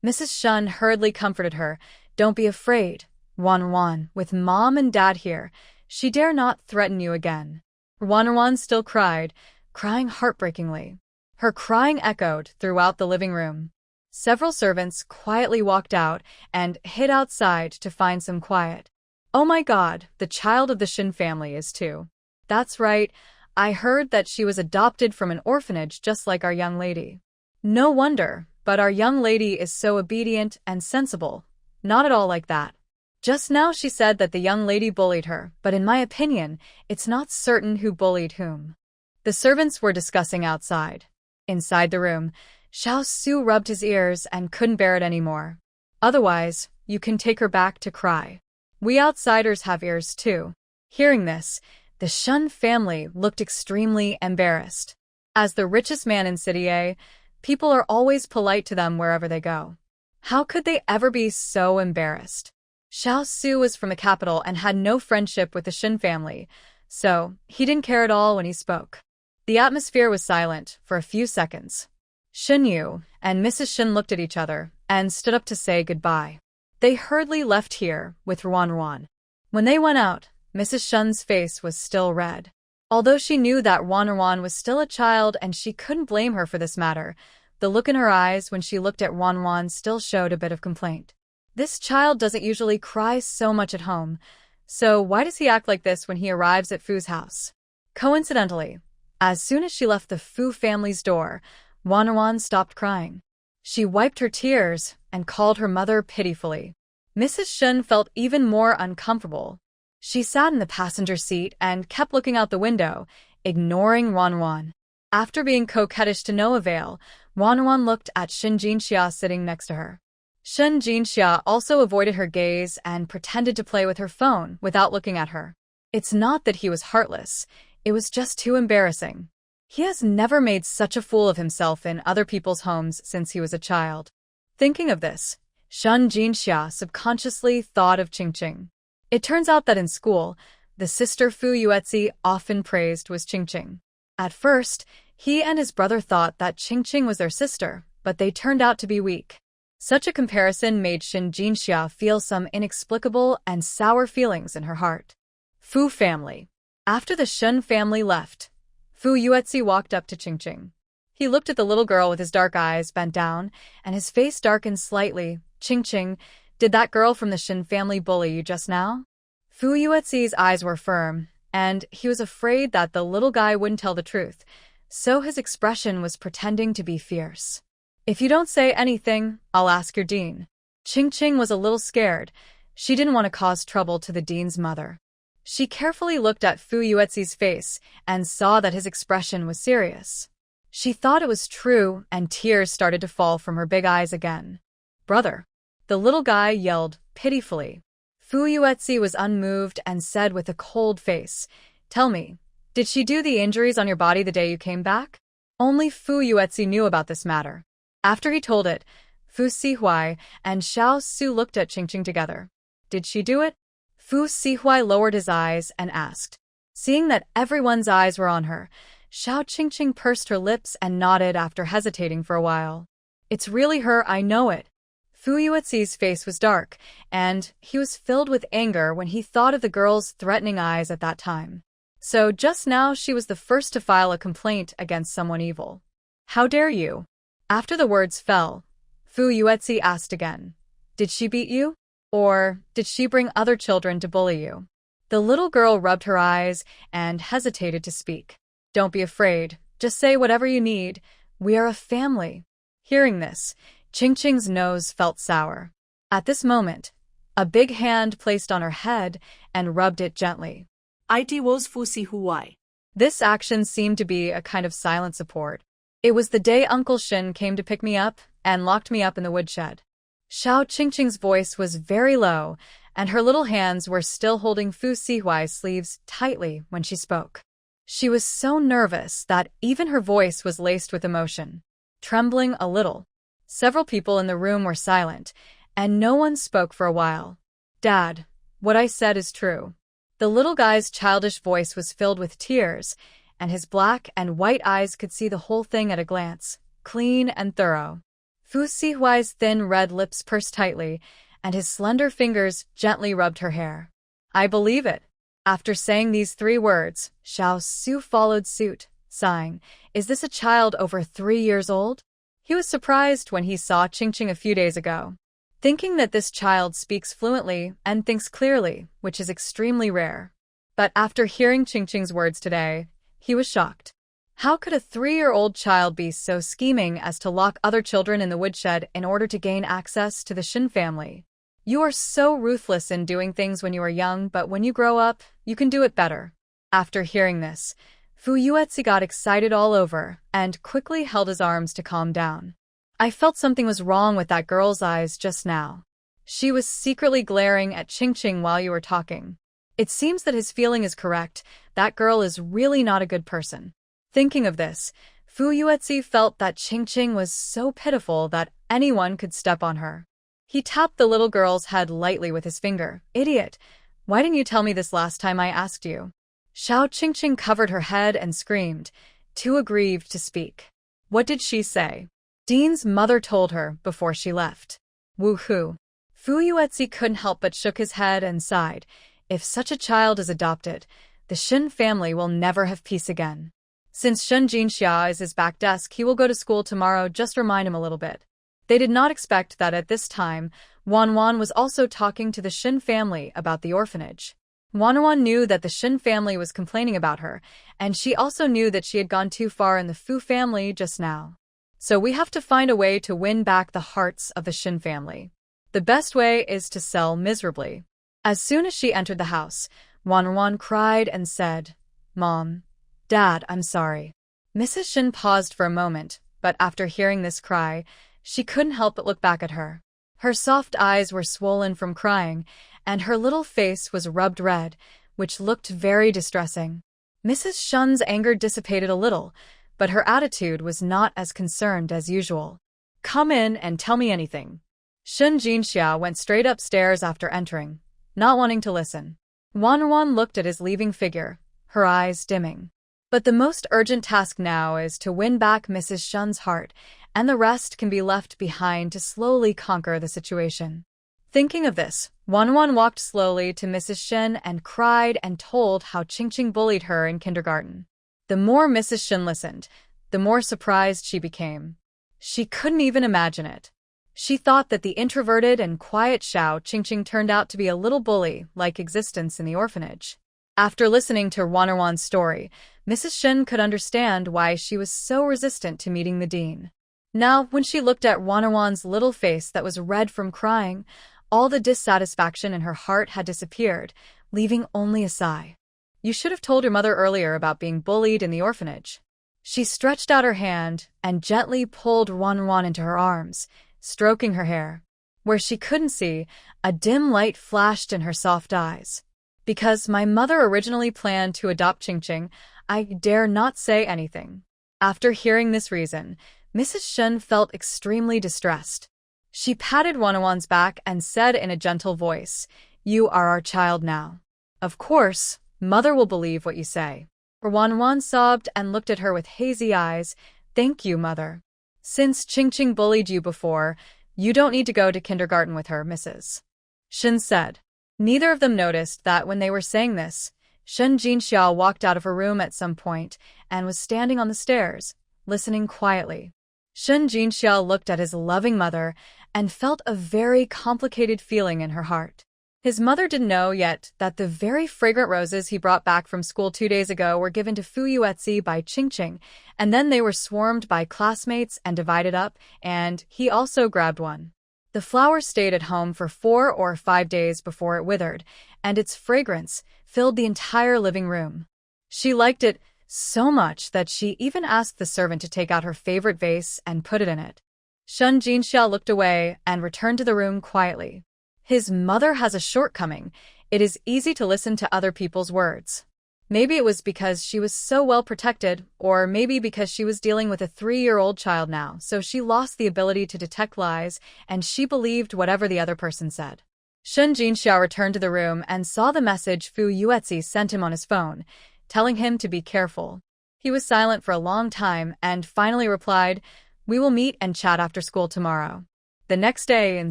Mrs. Shun hurriedly comforted her. Don't be afraid, Wanwan. With Mom and Dad here, she dare not threaten you again. Wanwan still cried, crying heartbreakingly. Her crying echoed throughout the living room. Several servants quietly walked out and hid outside to find some quiet. Oh my God, the child of the Shin family is too. That's right, I heard that she was adopted from an orphanage just like our young lady. No wonder, but our young lady is so obedient and sensible. Not at all like that. Just now she said that the young lady bullied her, but in my opinion, it's not certain who bullied whom. The servants were discussing outside. Inside the room, Xiao Su rubbed his ears and couldn't bear it anymore. Otherwise, you can take her back to cry. We outsiders have ears too. Hearing this, the Shun family looked extremely embarrassed. As the richest man in City A, people are always polite to them wherever they go. How could they ever be so embarrassed? Xiao Su was from the capital and had no friendship with the Shin family, so he didn't care at all when he spoke. The atmosphere was silent for a few seconds. Shin Yu and Mrs. Shin looked at each other and stood up to say goodbye. They hurriedly left here with Ruan. When they went out, Mrs. Shun's face was still red. Although she knew that Ruan was still a child and she couldn't blame her for this matter, the look in her eyes when she looked at Ruan still showed a bit of complaint. This child doesn't usually cry so much at home, so why does he act like this when he arrives at Fu's house? Coincidentally, as soon as she left the Fu family's door, Ruan stopped crying. She wiped her tears and called her mother pitifully. Mrs. Shun felt even more uncomfortable. She sat in the passenger seat and kept looking out the window, ignoring Ruan. After being coquettish to no avail, Ruan looked at Shin Jinxia sitting next to her. Shin Jinxia also avoided her gaze and pretended to play with her phone without looking at her. It's not that he was heartless, it was just too embarrassing. He has never made such a fool of himself in other people's homes since he was a child. Thinking of this, Shin Jinxia subconsciously thought of Qingqing. It turns out that in school, the sister Fu Yuetzi often praised was Qingqing. At first, he and his brother thought that Qingqing was their sister, but they turned out to be weak. Such a comparison made Shin Jinxia feel some inexplicable and sour feelings in her heart. Fu family. After the Shun family left, Fu Yuetzi walked up to Qingqing. He looked at the little girl with his dark eyes bent down, and his face darkened slightly. Qingqing, did that girl from the Shin family bully you just now? Fu Yuetzi's eyes were firm, and he was afraid that the little guy wouldn't tell the truth, so his expression was pretending to be fierce. If you don't say anything, I'll ask your dean. Qingqing was a little scared. She didn't want to cause trouble to the dean's mother. She carefully looked at Fu Yuetzi's face and saw that his expression was serious. She thought it was true, and tears started to fall from her big eyes again. "Brother!" The little guy yelled pitifully. Fu Yuetsi was unmoved and said with a cold face, "Tell me, did she do the injuries on your body the day you came back?" Only Fu Yuetsi knew about this matter. After he told it, Fu Sihuai and Xiao Su looked at Qingqing together. Did she do it? Fu Sihuai lowered his eyes and asked. Seeing that everyone's eyes were on her, Xiao Qingqing pursed her lips and nodded after hesitating for a while. "It's really her, I know it." Fu Yuetsi's face was dark, and he was filled with anger when he thought of the girl's threatening eyes at that time. So just now she was the first to file a complaint against someone evil. "How dare you?" After the words fell, Fu Yuetsi asked again, "Did she beat you? Or did she bring other children to bully you?" The little girl rubbed her eyes and hesitated to speak. "Don't be afraid. Just say whatever you need. We are a family." Hearing this, Qingqing's nose felt sour. At this moment, a big hand placed on her head and rubbed it gently. It was Fu Sihuai. This action seemed to be a kind of silent support. It was the day Uncle Shin came to pick me up and locked me up in the woodshed. Xiao Qingqing's voice was very low, and her little hands were still holding Fu Sihuai's sleeves tightly when she spoke. She was so nervous that even her voice was laced with emotion. Trembling a little, several people in the room were silent, and no one spoke for a while. "Dad, what I said is true." The little guy's childish voice was filled with tears, and his black and white eyes could see the whole thing at a glance, clean and thorough. Fu Sihuai's thin red lips pursed tightly, and his slender fingers gently rubbed her hair. "I believe it." After saying these 3 words, Xiao Su followed suit, sighing, "Is this a child over 3 years old?" He was surprised when he saw Qingqing a few days ago, thinking that this child speaks fluently and thinks clearly, which is extremely rare. But after hearing Qingqing's words today, he was shocked. How could a 3-year-old child be so scheming as to lock other children in the woodshed in order to gain access to the Shin family? You are so ruthless in doing things when you are young, but when you grow up, you can do it better. After hearing this, Fu Yuetsi got excited all over and quickly held his arms to calm down. "I felt something was wrong with that girl's eyes just now. She was secretly glaring at Qingqing while you were talking. It seems that his feeling is correct. That girl is really not a good person." Thinking of this, Fu Yuetsi felt that Qingqing was so pitiful that anyone could step on her. He tapped the little girl's head lightly with his finger. "Idiot! Why didn't you tell me this last time I asked you?" Xiao Qingqing covered her head and screamed, too aggrieved to speak. What did she say? Dean's mother told her before she left. Woohoo! Fu Yuetsi couldn't help but shook his head and sighed. If such a child is adopted, the Shin family will never have peace again. Since Shun Jinxia is his back desk, he will go to school tomorrow. Just remind him a little bit. They did not expect that at this time, Wanwan was also talking to the Shin family about the orphanage. Wanwan knew that the Shin family was complaining about her, and she also knew that she had gone too far in the Fu family just now. So we have to find a way to win back the hearts of the Shin family. The best way is to sell miserably. As soon as she entered the house, Wanwan cried and said, "Mom, Dad, I'm sorry." Mrs. Shin paused for a moment, but after hearing this cry, she couldn't help but look back at her. Her soft eyes were swollen from crying, and her little face was rubbed red, which looked very distressing. Mrs. Shun's anger dissipated a little, but her attitude was not as concerned as usual. "Come in and tell me anything." Shun Jinxia went straight upstairs after entering, not wanting to listen. Wanwan looked at his leaving figure, her eyes dimming. But the most urgent task now is to win back Mrs. Shun's heart, and the rest can be left behind to slowly conquer the situation. Thinking of this, Wanwan walked slowly to Mrs. Shin and cried and told how Qingqing bullied her in kindergarten. The more Mrs. Shin listened, the more surprised she became. She couldn't even imagine it. She thought that the introverted and quiet Xiao Qingqing turned out to be a little bully-like existence in the orphanage. After listening to Wanwan's story, Mrs. Shin could understand why she was so resistant to meeting the dean. Now, when she looked at Wanwan's little face that was red from crying, all the dissatisfaction in her heart had disappeared, leaving only a sigh. "You should have told your mother earlier about being bullied in the orphanage." She stretched out her hand and gently pulled Wan into her arms, stroking her hair. Where she couldn't see, a dim light flashed in her soft eyes. Because my mother originally planned to adopt Qingqing, I dare not say anything. After hearing this reason, Mrs. Shen felt extremely distressed. She patted Wanwan's back and said in a gentle voice, "You are our child now. Of course, mother will believe what you say." Wanwan sobbed and looked at her with hazy eyes. "Thank you, mother. Since Qingqing bullied you before, you don't need to go to kindergarten with her, Mrs. Shen said. Neither of them noticed that when they were saying this, Shen Jinxia walked out of her room at some point and was standing on the stairs, listening quietly. Shen Jinxia looked at his loving mother and felt a very complicated feeling in her heart. His mother didn't know yet that the very fragrant roses he brought back from school 2 days ago were given to Fu Yuetzi by Qingqing, and then they were swarmed by classmates and divided up, and he also grabbed one. The flower stayed at home for 4 or 5 days before it withered, and its fragrance filled the entire living room. She liked it so much that she even asked the servant to take out her favorite vase and put it in it. Shen Jinxia looked away and returned to the room quietly. His mother has a shortcoming. It is easy to listen to other people's words. Maybe it was because she was so well protected, or maybe because she was dealing with a 3-year-old child now, so she lost the ability to detect lies, and she believed whatever the other person said. Shen Jinxia returned to the room and saw the message Fu Yuetzi sent him on his phone, telling him to be careful. He was silent for a long time and finally replied, "We will meet and chat after school tomorrow." The next day in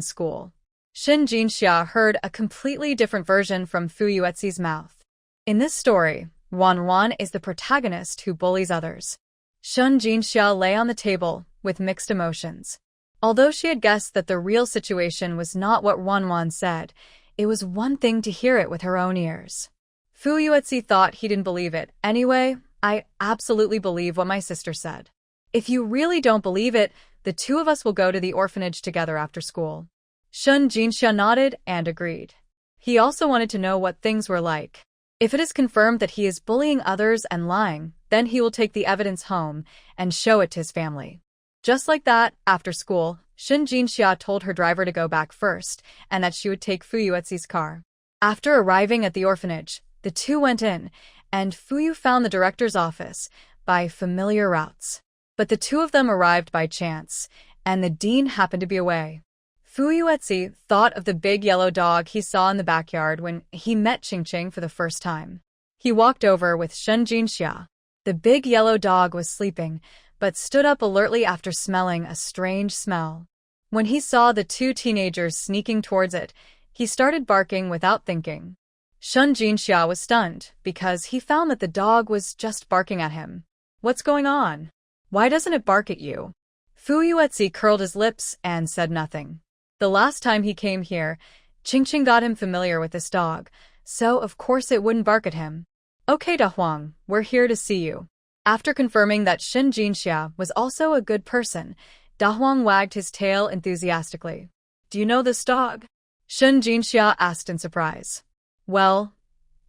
school, Shen Jinxia heard a completely different version from Fu Yuetzi's mouth. In this story, Wan is the protagonist who bullies others. Shen Jinxia lay on the table with mixed emotions. Although she had guessed that the real situation was not what Wan said, it was one thing to hear it with her own ears. Fu Yuetzi thought he didn't believe it. "Anyway, I absolutely believe what my sister said. If you really don't believe it, the 2 of us will go to the orphanage together after school." Shen Jinxia nodded and agreed. He also wanted to know what things were like. If it is confirmed that he is bullying others and lying, then he will take the evidence home and show it to his family. Just like that, after school, Shen Jinxia told her driver to go back first and that she would take Fu Yuetzi's car. After arriving at the orphanage, the 2 went in, and Fu Yu found the director's office by familiar routes. But the 2 of them arrived by chance, and the dean happened to be away. Fu Yuetzi thought of the big yellow dog he saw in the backyard when he met Qingqing for the first time. He walked over with Shen Jinxia. The big yellow dog was sleeping, but stood up alertly after smelling a strange smell. When he saw the 2 teenagers sneaking towards it, he started barking without thinking. Shen Jinxia was stunned because he found that the dog was just barking at him. "What's going on? Why doesn't it bark at you?" Fu Yuetzi curled his lips and said nothing. The last time he came here, Qingqing got him familiar with this dog, so of course it wouldn't bark at him. "Okay, Dahuang, we're here to see you." After confirming that Shen Jinxia was also a good person, Dahuang wagged his tail enthusiastically. "Do you know this dog?" Shen Jinxia asked in surprise. "Well,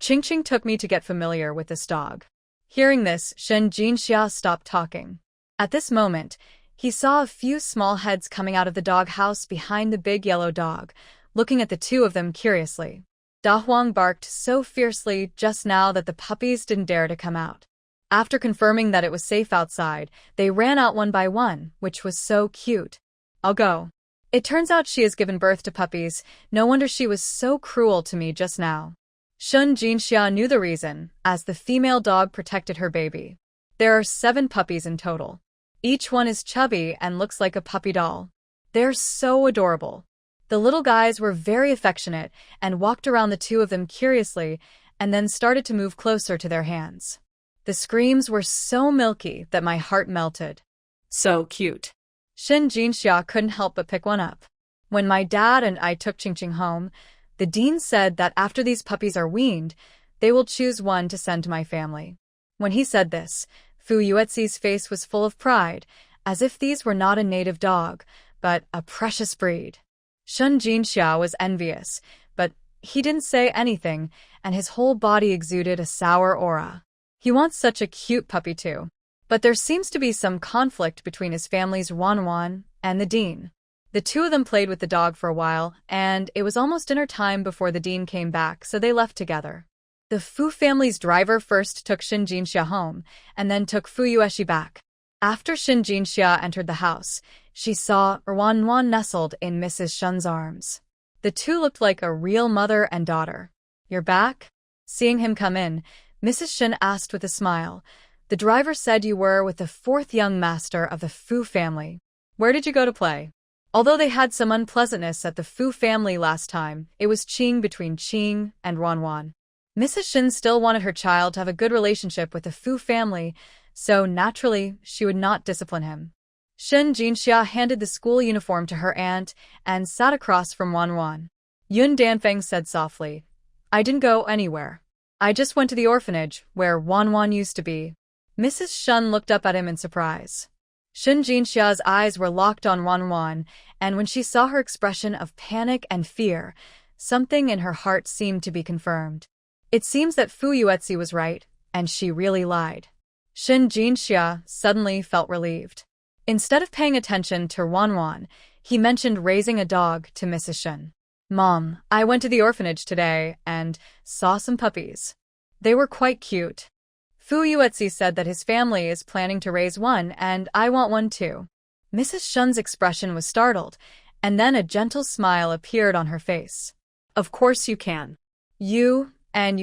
Qingqing took me to get familiar with this dog." Hearing this, Shen Jinxia stopped talking. At this moment, he saw a few small heads coming out of the doghouse behind the big yellow dog, looking at the 2 of them curiously. Dahuang barked so fiercely just now that the puppies didn't dare to come out. After confirming that it was safe outside, they ran out one by one, which was so cute. "I'll go. It turns out she has given birth to puppies. No wonder she was so cruel to me just now." Shen Jinxia knew the reason, as the female dog protected her baby. There are 7 puppies in total. Each one is chubby and looks like a puppy doll. They're so adorable. The little guys were very affectionate and walked around the 2 of them curiously and then started to move closer to their hands. The screams were so milky that my heart melted. So cute. Shen Jinxia couldn't help but pick one up. When my dad and I took Qingqing home, the dean said that after these puppies are weaned, they will choose one to send to my family. When he said this, Fu Yuetzi's face was full of pride, as if these were not a native dog, but a precious breed. Shen Jinxia was envious, but he didn't say anything, and his whole body exuded a sour aura. He wants such a cute puppy too. But there seems to be some conflict between his family's Wanwan and the dean. The two of them played with the dog for a while, and it was almost dinner time before the dean came back, so they left together. The Fu family's driver first took Shin Jinxia home, and then took Fu Yueshi back. After Shin Jinxia entered the house, she saw Wanwan nestled in Mrs. Shun's arms. The two looked like a real mother and daughter. "You're back?" Seeing him come in, Mrs. Shun asked with a smile. "The driver said you were with the fourth young master of the Fu family. Where did you go to play?" Although they had some unpleasantness at the Fu family last time, it was Qing between Qing and Wanwan. Mrs. Shin still wanted her child to have a good relationship with the Fu family, so naturally, she would not discipline him. Shin Jinxia handed the school uniform to her aunt and sat across from Wanwan. Yun Danfeng said softly, "I didn't go anywhere. I just went to the orphanage, where Wanwan used to be." Mrs. Shun looked up at him in surprise. Shin Jinxia's eyes were locked on Wanwan, and when she saw her expression of panic and fear, something in her heart seemed to be confirmed. It seems that Fu Yuetsi was right, and she really lied. Shin Jinxia suddenly felt relieved. Instead of paying attention to Wanwan, he mentioned raising a dog to Mrs. Shun. "Mom, I went to the orphanage today and saw some puppies. They were quite cute. Fu Yuetsi said that his family is planning to raise one, and I want one too." Mrs. Shun's expression was startled, and then a gentle smile appeared on her face. Of course you can. You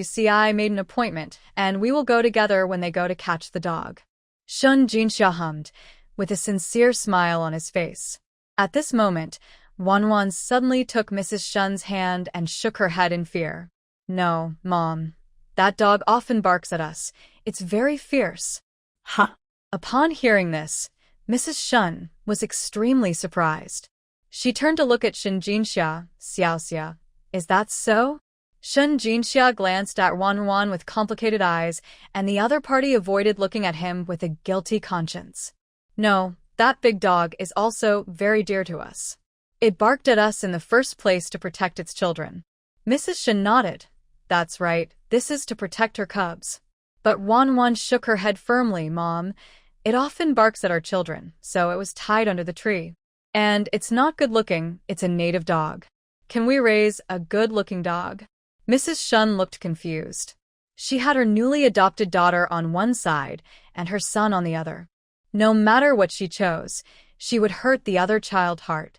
see, I made an appointment, and we will go together when they go to catch the dog. Shun Jinxia hummed, with a sincere smile on his face. At this moment, Wanwan suddenly took Mrs. Shun's hand and shook her head in fear. "No, Mom. That dog often barks at us. It's very fierce." Huh. Upon hearing this, Mrs. Shun was extremely surprised. She turned to look at Shin Jinxia. "Xiaoxia, is that so?" Shin Jinxia glanced at Wanwan with complicated eyes, and the other party avoided looking at him with a guilty conscience. "No, that big dog is also very dear to us. It barked at us in the first place to protect its children." Mrs. Shin nodded. "That's right, this is to protect her cubs." But Wanwan shook her head firmly. "Mom, it often barks at our children, so it was tied under the tree. And it's not good-looking, it's a native dog. Can we raise a good-looking dog?" Mrs. Shun looked confused. She had her newly adopted daughter on one side and her son on the other. No matter what she chose, she would hurt the other child's heart.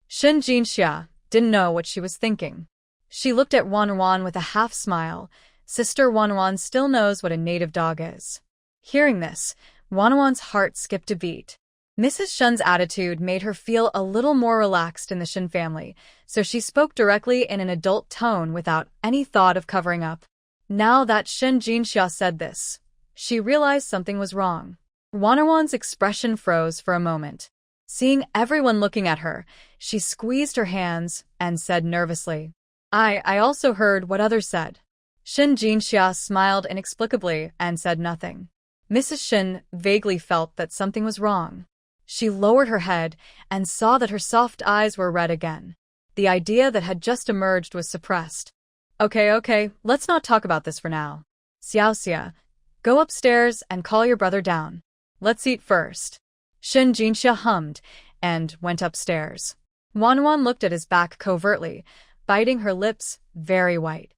Shin Jinxia didn't know what she was thinking. She looked at Wanwan with a half-smile. Sister Wanwan still knows what a native dog is. Hearing this, Wanwan's heart skipped a beat. Mrs. Shun's attitude made her feel a little more relaxed in the Shin family, so she spoke directly in an adult tone without any thought of covering up. Now that Shin Jinxia said this, she realized something was wrong. Wanwan's expression froze for a moment. Seeing everyone looking at her, she squeezed her hands and said nervously, I also heard what others said." Shin Jinxia smiled inexplicably and said nothing. Mrs. Shin vaguely felt that something was wrong. She lowered her head and saw that her soft eyes were red again. The idea that had just emerged was suppressed. Okay, let's not talk about this for now. Xiaoxia, go upstairs and call your brother down. Let's eat first." Shin Jinxia hummed and went upstairs. Wanwan looked at his back covertly, biting her lips very white.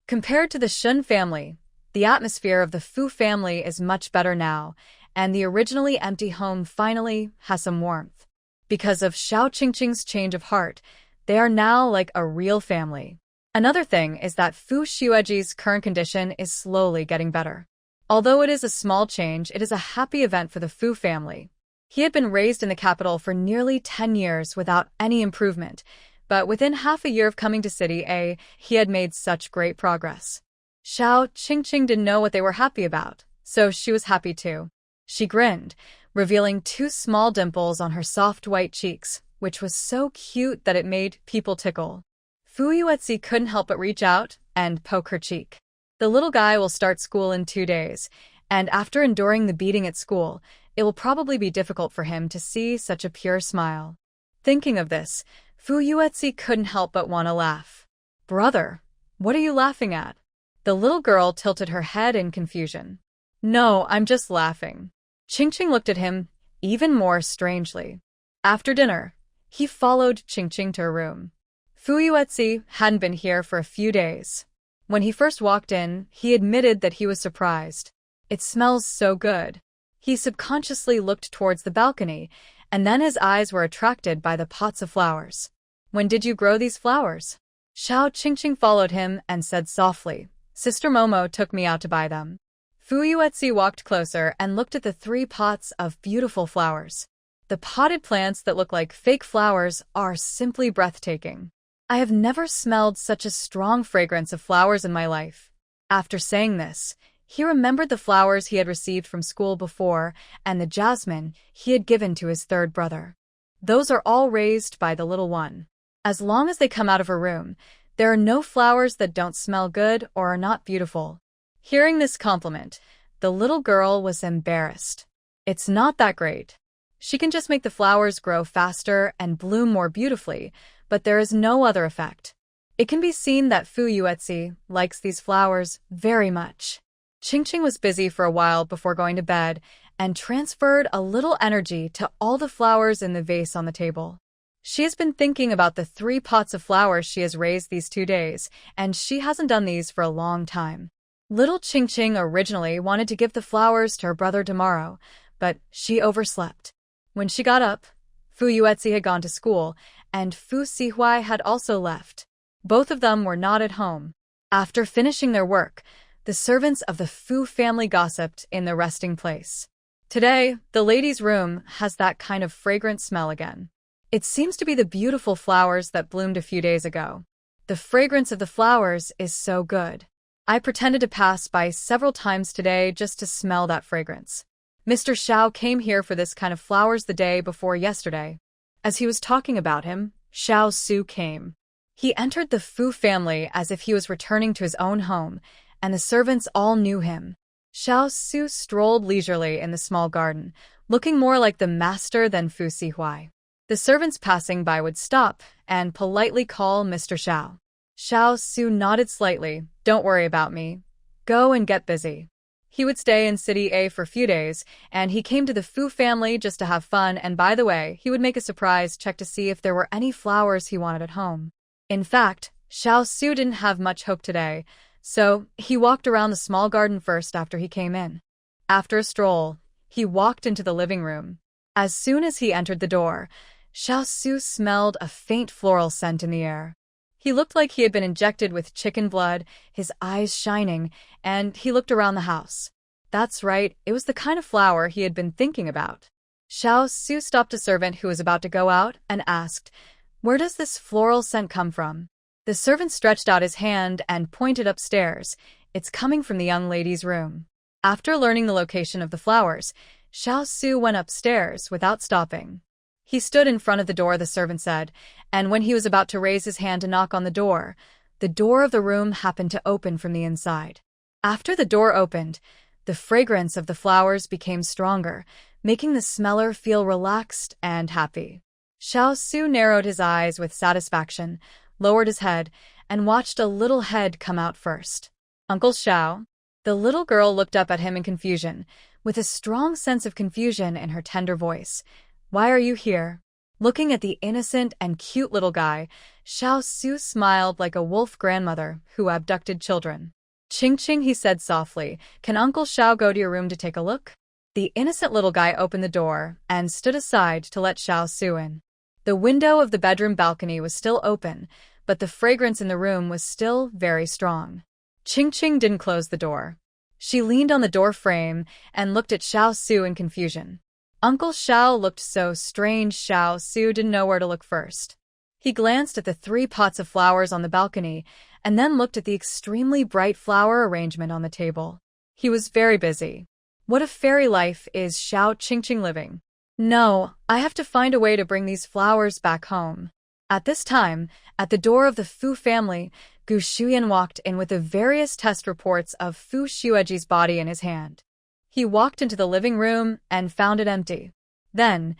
Compared to the Shun family, the atmosphere of the Fu family is much better now, and the originally empty home finally has some warmth. Because of Xiao Qingqing's change of heart, they are now like a real family. Another thing is that Fu Xueji's current condition is slowly getting better. Although it is a small change, it is a happy event for the Fu family. He had been raised in the capital for nearly 10 years without any improvement, but within half a year of coming to City A, he had made such great progress. Xiao Qingqing didn't know what they were happy about, so she was happy too. She grinned, revealing 2 small dimples on her soft white cheeks, which was so cute that it made people tickle. Fu Yuetsi couldn't help but reach out and poke her cheek. The little guy will start school in 2 days, and after enduring the beating at school, it will probably be difficult for him to see such a pure smile. Thinking of this, Fu Yuetsi couldn't help but want to laugh. "Brother, what are you laughing at?" The little girl tilted her head in confusion. "No, I'm just laughing. Qingqing looked at him even more strangely. After dinner, he followed Qingqing to her room. Fu Yuetzi hadn't been here for a few days. When he first walked in, he admitted that he was surprised. It smells so good. He subconsciously looked towards the balcony, and then his eyes were attracted by the pots of flowers. When did you grow these flowers? Xiao Qingqing followed him and said softly, Sister Momo took me out to buy them. Fu Yuetzi walked closer and looked at the 3 pots of beautiful flowers. The potted plants that look like fake flowers are simply breathtaking. I have never smelled such a strong fragrance of flowers in my life. After saying this, he remembered the flowers he had received from school before and the jasmine he had given to his 3rd brother. Those are all raised by the little one. As long as they come out of her room, there are no flowers that don't smell good or are not beautiful. Hearing this compliment, the little girl was embarrassed. It's not that great. She can just make the flowers grow faster and bloom more beautifully, but there is no other effect. It can be seen that Fu Yuetzi likes these flowers very much. Qingqing was busy for a while before going to bed and transferred a little energy to all the flowers in the vase on the table. She has been thinking about the 3 pots of flowers she has raised these 2 days, and she hasn't done these for a long time. Little Qingqing originally wanted to give the flowers to her brother tomorrow, but she overslept. When she got up, Fu Yuetzi had gone to school, and Fu Sihuai had also left. Both of them were not at home. After finishing their work, the servants of the Fu family gossiped in the resting place. Today, the lady's room has that kind of fragrant smell again. It seems to be the beautiful flowers that bloomed a few days ago. The fragrance of the flowers is so good. I pretended to pass by several times today just to smell that fragrance. Mr. Xiao came here for this kind of flowers the day before yesterday. As he was talking about him, Xiao Su came. He entered the Fu family as if he was returning to his own home, and the servants all knew him. Xiao Su strolled leisurely in the small garden, looking more like the master than Fu Sihuai. The servants passing by would stop and politely call Mr. Xiao. Xiao Su nodded slightly. Don't worry about me. Go and get busy. He would stay in City A for a few days, and he came to the Fu family just to have fun, and by the way, he would make a surprise check to see if there were any flowers he wanted at home. In fact, Xiao Su didn't have much hope today, so he walked around the small garden first after he came in. After a stroll, he walked into the living room. As soon as he entered the door, Xiao Su smelled a faint floral scent in the air. He looked like he had been injected with chicken blood, his eyes shining, and he looked around the house. That's right, it was the kind of flower he had been thinking about. Xiao Su stopped a servant who was about to go out and asked, Where does this floral scent come from? The servant stretched out his hand and pointed upstairs. It's coming from the young lady's room. After learning the location of the flowers, Xiao Su went upstairs without stopping. He stood in front of the door, the servant said, and when he was about to raise his hand to knock on the door of the room happened to open from the inside. After the door opened, the fragrance of the flowers became stronger, making the smeller feel relaxed and happy. Xiao Su narrowed his eyes with satisfaction, lowered his head, and watched a little head come out first. Uncle Xiao? The little girl looked up at him in confusion, with a strong sense of confusion in her tender voice. Why are you here? Looking at the innocent and cute little guy, Xiao Su smiled like a wolf grandmother who abducted children. Qingqing, he said softly, can Uncle Xiao go to your room to take a look? The innocent little guy opened the door and stood aside to let Xiao Su in. The window of the bedroom balcony was still open, but the fragrance in the room was still very strong. Qingqing didn't close the door. She leaned on the door frame and looked at Xiao Su in confusion. Uncle Xiao looked so strange Xiao Su didn't know where to look first. He glanced at the 3 pots of flowers on the balcony and then looked at the extremely bright flower arrangement on the table. He was very busy. What a fairy life is Xiao Qingqing living. No, I have to find a way to bring these flowers back home. At this time, at the door of the Fu family, Gu Shuyan walked in with the various test reports of Fu Xueji's body in his hand. He walked into the living room and found it empty. Then,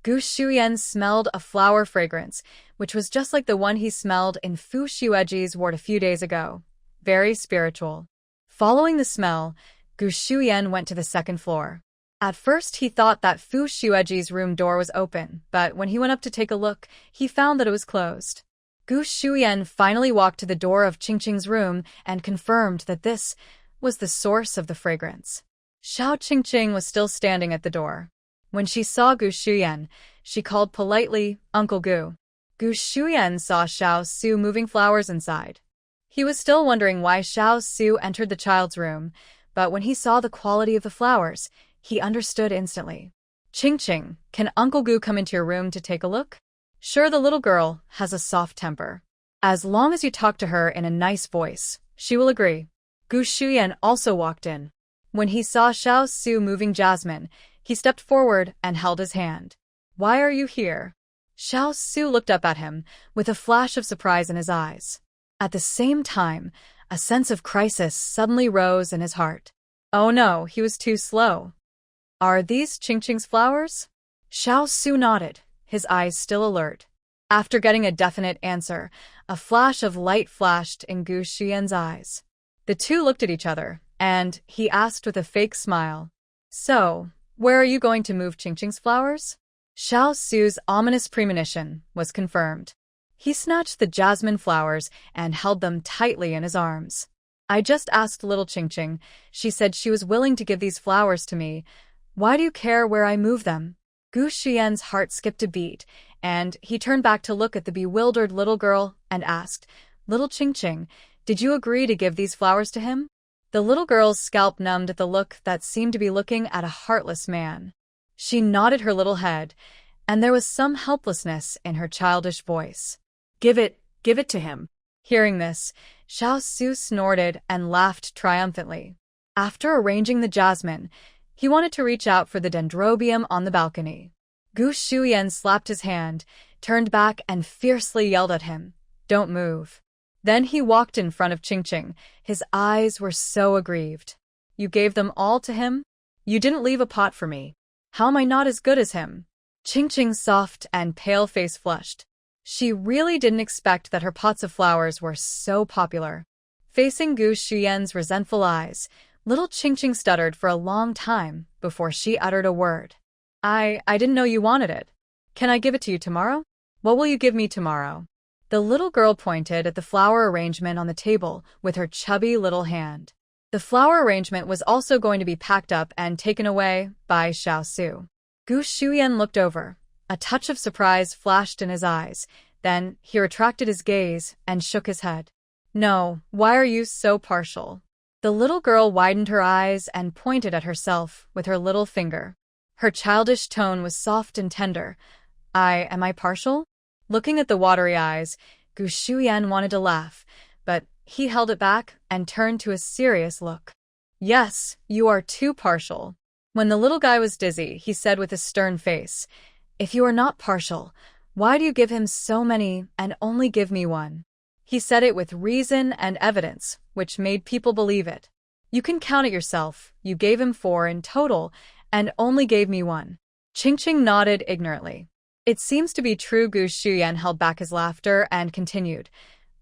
Gu Shuyan smelled a flower fragrance, which was just like the one he smelled in Fu Xueji's ward a few days ago. Very spiritual. Following the smell, Gu Shuyan went to the 2nd floor. At first, he thought that Fu Shueji's room door was open, but when he went up to take a look, he found that it was closed. Gu Shuyan finally walked to the door of Qingqing's room and confirmed that this was the source of the fragrance. Xiao Qingqing was still standing at the door. When she saw Gu Shuyan, she called politely, "Uncle Gu." Gu Shuyan saw Xiao Su moving flowers inside. He was still wondering why Xiao Su entered the child's room, but when he saw the quality of the flowers, he understood instantly. "Qingqing, can Uncle Gu come into your room to take a look?" Sure, the little girl has a soft temper. As long as you talk to her in a nice voice, she will agree. Gu Shuyan also walked in. When he saw Xiao Su moving Jasmine, he stepped forward and held his hand. "Why are you here?" Xiao Su looked up at him, with a flash of surprise in his eyes. At the same time, a sense of crisis suddenly rose in his heart. Oh no, he was too slow. "Are these Qingqing's flowers?" Xiao Su nodded, his eyes still alert. After getting a definite answer, a flash of light flashed in Gu Shuyan's eyes. The two looked at each other, and he asked with a fake smile, "So, where are you going to move Qingqing's flowers?" Xiao Su's ominous premonition was confirmed. He snatched the jasmine flowers and held them tightly in his arms. "I just asked little Qingqing. She said she was willing to give these flowers to me. Why do you care where I move them?" Gu Shuyan's heart skipped a beat, and he turned back to look at the bewildered little girl and asked, "Little Qingqing, did you agree to give these flowers to him?" The little girl's scalp numbed at the look that seemed to be looking at a heartless man. She nodded her little head, and there was some helplessness in her childish voice. Give it to him." Hearing this, Xiao Su snorted and laughed triumphantly. After arranging the jasmine, he wanted to reach out for the dendrobium on the balcony. Gu Shuyan slapped his hand, turned back and fiercely yelled at him, "Don't move." Then he walked in front of Qingqing. His eyes were so aggrieved. "You gave them all to him? You didn't leave a pot for me. How am I not as good as him?" Qingqing's soft and pale face flushed. She really didn't expect that her pots of flowers were so popular. Facing Gu Shuyan's resentful eyes, little Qingqing stuttered for a long time before she uttered a word. I didn't know you wanted it. Can I give it to you tomorrow?" "What will you give me tomorrow?" The little girl pointed at the flower arrangement on the table with her chubby little hand. The flower arrangement was also going to be packed up and taken away by Xiao Su. Gu Shuyan looked over. A touch of surprise flashed in his eyes. Then he retracted his gaze and shook his head. "No, why are you so partial?" The little girl widened her eyes and pointed at herself with her little finger. Her childish tone was soft and tender. Am I partial?" Looking at the watery eyes, Gu Shuyan wanted to laugh, but he held it back and turned to a serious look. "Yes, you are too partial." When the little guy was dizzy, he said with a stern face, "If you are not partial, why do you give him so many and only give me one?" He said it with reason and evidence, which made people believe it. "You can count it yourself. You gave him 4 in total and only gave me 1. Qingqing nodded ignorantly. It seems to be true. Gu Shuyan held back his laughter and continued,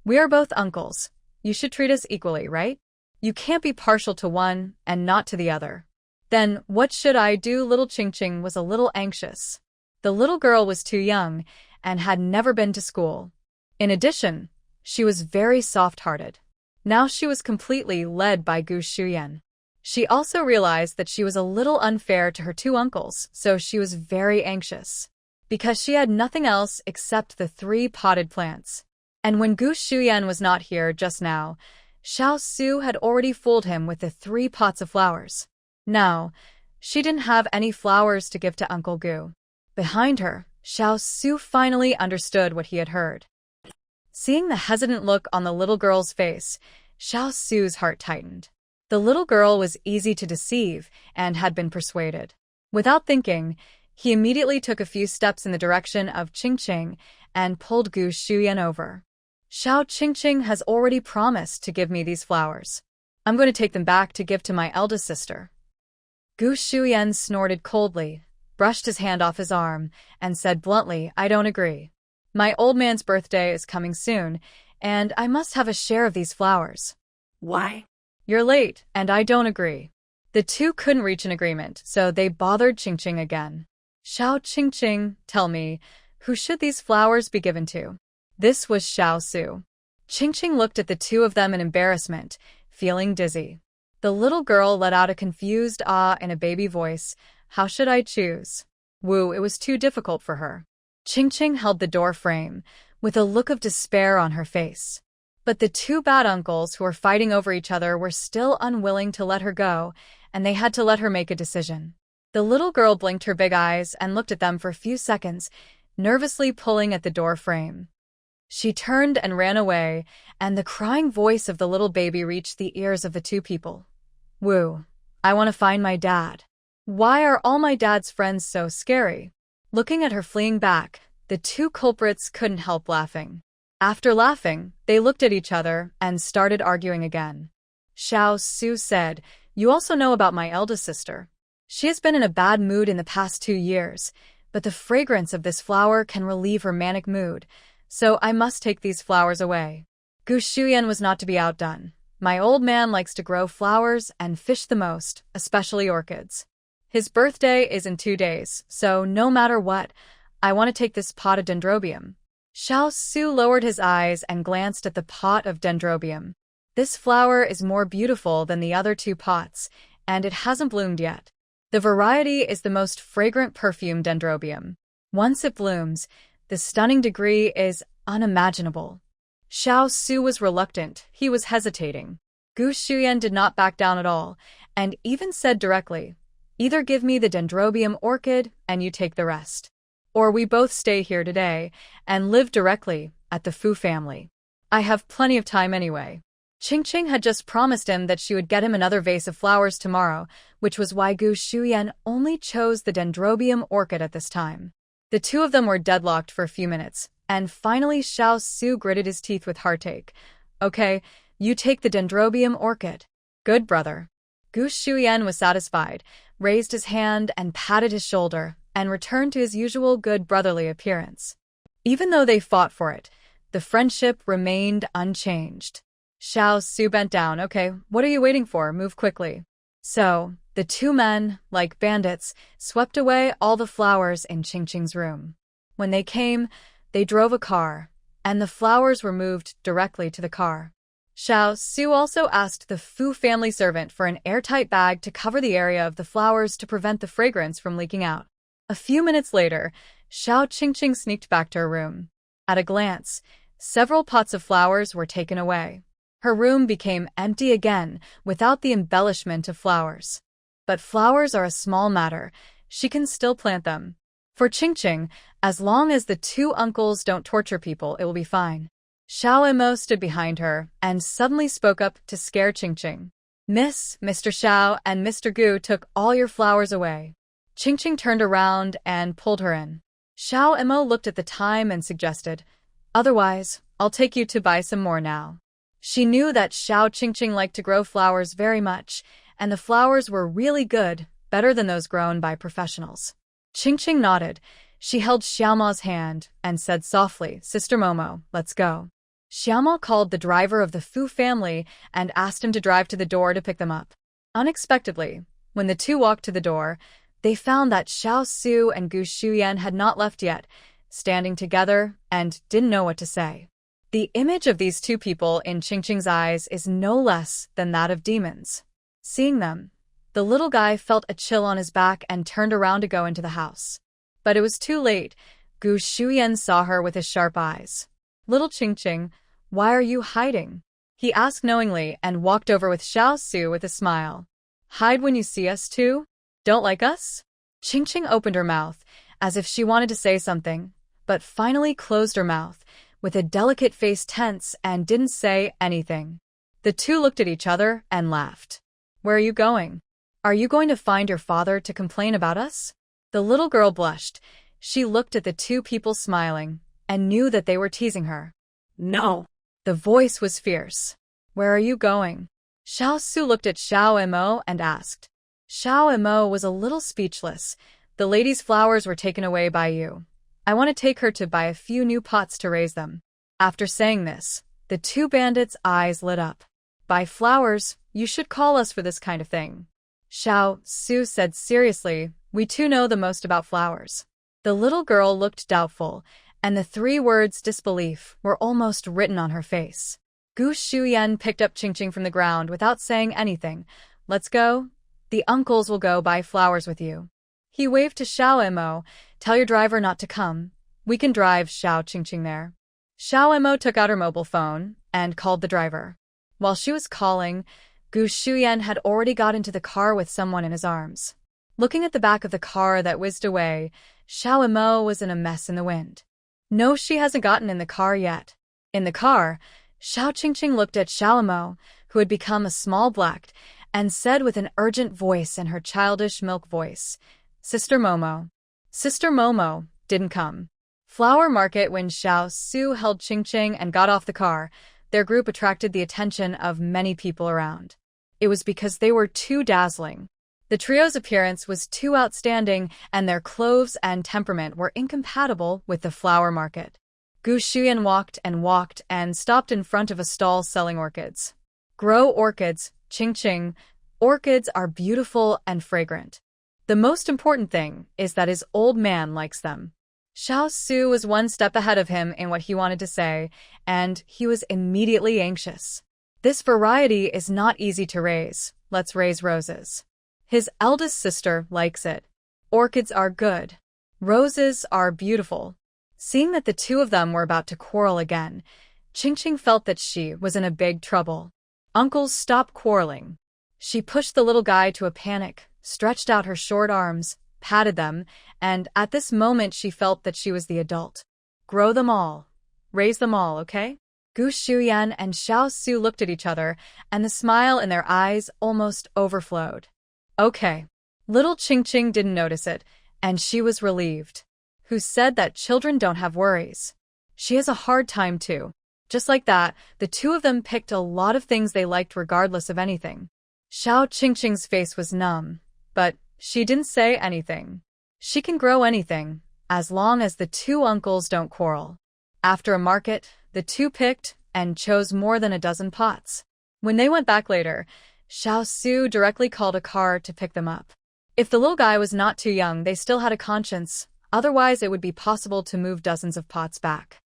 "We are both uncles. You should treat us equally, right? You can't be partial to one and not to the other." "Then what should I do?" Little Qingqing was a little anxious. The little girl was too young and had never been to school. In addition, she was very soft-hearted. Now she was completely led by Gu Shuyan. She also realized that she was a little unfair to her 2 uncles, so she was very anxious. Because she had nothing else except the 3 potted plants. And when Gu Shuyan was not here just now, Xiao Su had already fooled him with the 3 pots of flowers. Now, she didn't have any flowers to give to Uncle Gu. Behind her, Xiao Su finally understood what he had heard. Seeing the hesitant look on the little girl's face, Xiao Su's heart tightened. The little girl was easy to deceive and had been persuaded. Without thinking, he immediately took a few steps in the direction of Qingqing and pulled Gu Shuyan over. "Xiao Qingqing has already promised to give me these flowers. I'm going to take them back to give to my eldest sister." Gu Shuyan snorted coldly, brushed his hand off his arm, and said bluntly, "I don't agree. My old man's birthday is coming soon, and I must have a share of these flowers." Why? "You're late, and I don't agree." The two couldn't reach an agreement, so they bothered Qingqing again. Xiao Qingqing, tell me, who should these flowers be given to? This was Xiao Su. Qingqing looked at the two of them in embarrassment, feeling dizzy. The little girl let out a confused ah in a baby voice. How should I choose? Woo, it was too difficult for her. Qingqing held the door frame, with a look of despair on her face. But the two bad uncles who were fighting over each other were still unwilling to let her go, and they had to let her make a decision. The little girl blinked her big eyes and looked at them for a few seconds, nervously pulling at the door frame. She turned and ran away, and the crying voice of the little baby reached the ears of the two people. Woo, I want to find my dad. Why are all my dad's friends so scary? Looking at her fleeing back, the two culprits couldn't help laughing. After laughing, they looked at each other and started arguing again. Xiao Su said, You also know about my eldest sister. She has been in a bad mood in the past 2 years, but the fragrance of this flower can relieve her manic mood, so I must take these flowers away. Gu Shuyan was not to be outdone. My old man likes to grow flowers and fish the most, especially orchids. His birthday is in 2 days, so no matter what, I want to take this pot of dendrobium. Xiao Su lowered his eyes and glanced at the pot of dendrobium. This flower is more beautiful than the other 2 pots, and it hasn't bloomed yet. The variety is the most fragrant perfume dendrobium. Once it blooms, the stunning degree is unimaginable. Xiao Su was reluctant, he was hesitating. Gu Shuyan did not back down at all, and even said directly, Either give me the dendrobium orchid and you take the rest. Or we both stay here today and live directly at the Fu family. I have plenty of time anyway. Qingqing had just promised him that she would get him another vase of flowers tomorrow, which was why Gu Shuyan only chose the dendrobium orchid at this time. The two of them were deadlocked for a few minutes, and finally Xiao Su gritted his teeth with heartache. Okay, you take the dendrobium orchid. Good, brother. Gu Shuyan was satisfied, raised his hand and patted his shoulder, and returned to his usual good brotherly appearance. Even though they fought for it, the friendship remained unchanged. Xiao Su bent down. Okay, what are you waiting for? Move quickly. So, the two men, like bandits, swept away all the flowers in Qingqing's room. When they came, they drove a car, and the flowers were moved directly to the car. Xiao Su also asked the Fu family servant for an airtight bag to cover the area of the flowers to prevent the fragrance from leaking out. A few minutes later, Xiao Qingqing sneaked back to her room. At a glance, several pots of flowers were taken away. Her room became empty again, without the embellishment of flowers. But flowers are a small matter. She can still plant them. For Qingqing, as long as the two uncles don't torture people, it will be fine. Xiao Emo stood behind her and suddenly spoke up to scare Qingqing. Mr. Xiao and Mr. Gu took all your flowers away. Qingqing turned around and pulled her in. Xiao Emo looked at the time and suggested, Otherwise, I'll take you to buy some more now. She knew that Xiao Qingqing liked to grow flowers very much, and the flowers were really good, better than those grown by professionals. Qingqing nodded. She held Xiaoma's hand and said softly, Sister Momo, let's go. Xiaoma called the driver of the Fu family and asked him to drive to the door to pick them up. Unexpectedly, when the two walked to the door, they found that Xiao Su and Gu Shuyan had not left yet, standing together, and didn't know what to say. The image of these two people in Qingqing's eyes is no less than that of demons. Seeing them, the little guy felt a chill on his back and turned around to go into the house. But it was too late. Gu Shuyan saw her with his sharp eyes. Little Qingqing, why are you hiding? He asked knowingly and walked over with Xiao Su with a smile. Hide when you see us too? Don't like us? Qingqing opened her mouth, as if she wanted to say something, but finally closed her mouth, with a delicate face tense, and didn't say anything. The two looked at each other and laughed. Where are you going? Are you going to find your father to complain about us? The little girl blushed. She looked at the two people smiling, and knew that they were teasing her. No. The voice was fierce. Where are you going? Xiao Su looked at Xiao Emo and asked. Xiao Emo was a little speechless. The lady's flowers were taken away by you. I want to take her to buy a few new pots to raise them. After saying this, the two bandits' eyes lit up. Buy flowers? You should call us for this kind of thing. Xiao Su said seriously, we too know the most about flowers. The little girl looked doubtful, and the 3 words disbelief were almost written on her face. Gu Shuyan picked up Qingqing from the ground without saying anything. Let's go. The uncles will go buy flowers with you. He waved to Xiao Emo. Tell your driver not to come. We can drive Xiao Qingqing there. Xiao Emo took out her mobile phone and called the driver. While she was calling, Gu Shuyan had already got into the car with someone in his arms. Looking at the back of the car that whizzed away, Xiao Emo was in a mess in the wind. No, she hasn't gotten in the car yet. In the car, Xiao Qingqing looked at Xiao Emo, who had become a small black, and said with an urgent voice in her childish milk voice, Sister Momo. Sister Momo didn't come. Flower market. When Xiao Su held Qingqing and got off the car, their group attracted the attention of many people around. It was because they were too dazzling. The trio's appearance was too outstanding, and their clothes and temperament were incompatible with the flower market. Gu Shuyan walked and stopped in front of a stall selling orchids. Grow orchids, Qingqing. Orchids are beautiful and fragrant. The most important thing is that his old man likes them. Xiao Su was one step ahead of him in what he wanted to say, and he was immediately anxious. This variety is not easy to raise. Let's raise roses. His eldest sister likes it. Orchids are good. Roses are beautiful. Seeing that the 2 of them were about to quarrel again, Qingqing felt that she was in a big trouble. Uncles, stop quarreling. She pushed the little guy to a panic, stretched out her short arms, patted them, and at this moment she felt that she was the adult. Grow them all. Raise them all, okay? Gu Shuyan and Xiao Su looked at each other, and the smile in their eyes almost overflowed. Okay. Little Qingqing didn't notice it, and she was relieved. Who said that children don't have worries? She has a hard time too. Just like that, the 2 of them picked a lot of things they liked regardless of anything. Xiao Qingqing's face was numb, but she didn't say anything. She can grow anything, as long as the 2 uncles don't quarrel. After a market, the 2 picked and chose more than a dozen pots. When they went back later, Xiao Su directly called a car to pick them up. If the little guy was not too young, they still had a conscience, otherwise it would be possible to move dozens of pots back.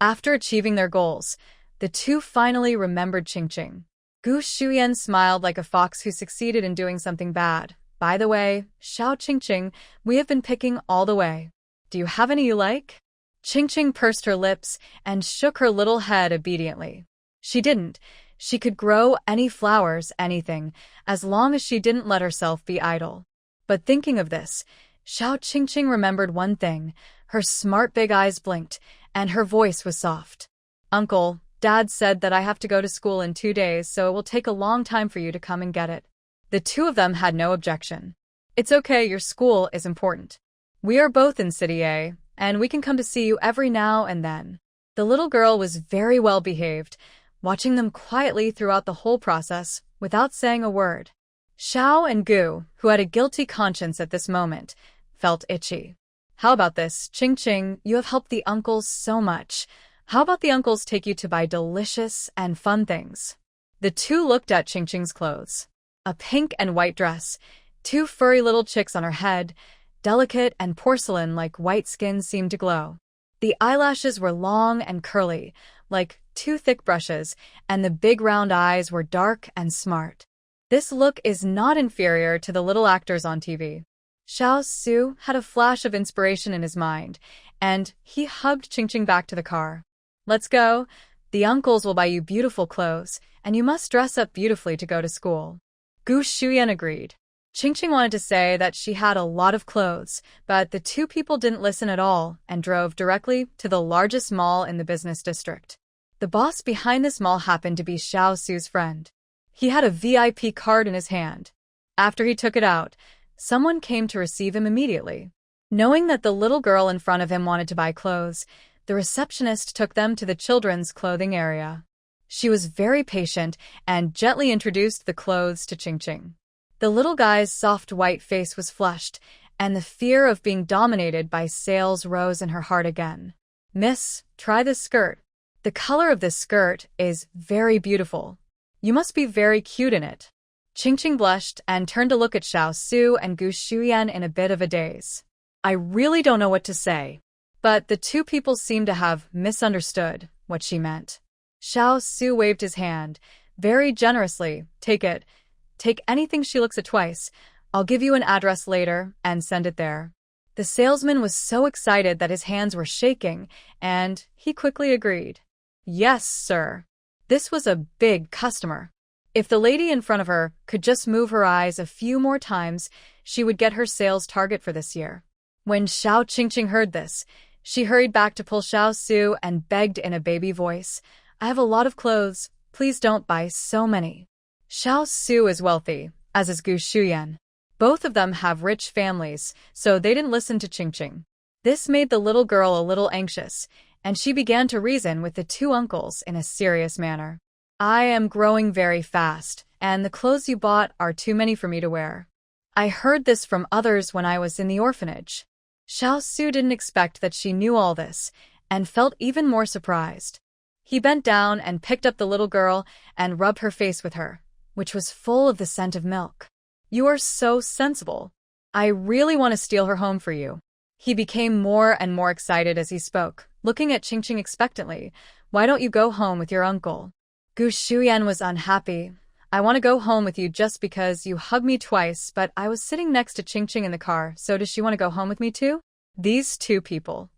After achieving their goals, the 2 finally remembered Qingqing. Gu Shuyan smiled like a fox who succeeded in doing something bad. By the way, Xiao Qingqing, we have been picking all the way. Do you have any you like? Qingqing pursed her lips and shook her little head obediently. She didn't. She could grow any flowers, anything, as long as she didn't let herself be idle. But thinking of this, Xiao Qingqing remembered one thing. Her smart big eyes blinked, and her voice was soft. Uncle, Dad said that I have to go to school in 2 days, so it will take a long time for you to come and get it. The 2 of them had no objection. It's okay, your school is important. We are both in City A, and we can come to see you every now and then. The little girl was very well behaved, watching them quietly throughout the whole process, without saying a word. Xiao and Gu, who had a guilty conscience at this moment, felt itchy. How about this, Qingqing, you have helped the uncles so much. How about the uncles take you to buy delicious and fun things? The 2 looked at Qingqing's clothes. A pink and white dress, 2 furry little chicks on her head, delicate and porcelain-like white skin seemed to glow. The eyelashes were long and curly, like 2 thick brushes, and the big round eyes were dark and smart. This look is not inferior to the little actors on TV. Xiao Su had a flash of inspiration in his mind, and he hugged Qingqing back to the car. Let's go. The uncles will buy you beautiful clothes, and you must dress up beautifully to go to school. Gu Shuyan agreed. Qingqing wanted to say that she had a lot of clothes, but the 2 people didn't listen at all and drove directly to the largest mall in the business district. The boss behind this mall happened to be Xiao Su's friend. He had a VIP card in his hand. After he took it out, someone came to receive him immediately. Knowing that the little girl in front of him wanted to buy clothes, the receptionist took them to the children's clothing area. She was very patient and gently introduced the clothes to Qingqing. The little guy's soft white face was flushed, and the fear of being dominated by sales rose in her heart again. Miss, try this skirt. The color of this skirt is very beautiful. You must be very cute in it. Qingqing blushed and turned to look at Xiao Su and Gu Shuyan in a bit of a daze. I really don't know what to say. But the two people seemed to have misunderstood what she meant. Xiao Su waved his hand, very generously. Take it. Take anything she looks at twice. I'll give you an address later and send it there. The salesman was so excited that his hands were shaking, and he quickly agreed. Yes, sir. This was a big customer. If the lady in front of her could just move her eyes a few more times, she would get her sales target for this year. When Xiao Qingqing heard this, she hurried back to pull Xiao Su and begged in a baby voice, I have a lot of clothes. Please don't buy so many. Xiao Su is wealthy, as is Gu Shuyan. Both of them have rich families, so they didn't listen to Qingqing. This made the little girl a little anxious, and she began to reason with the two uncles in a serious manner. I am growing very fast, and the clothes you bought are too many for me to wear. I heard this from others when I was in the orphanage. Xiao Su didn't expect that she knew all this, and felt even more surprised. He bent down and picked up the little girl and rubbed her face with her, which was full of the scent of milk. You are so sensible. I really want to steal her home for you. He became more and more excited as he spoke, looking at Qingqing expectantly. Why don't you go home with your uncle? Gu Shuyan was unhappy. I want to go home with you just because you hugged me twice, but I was sitting next to Qingqing in the car, so does she want to go home with me too? These two people.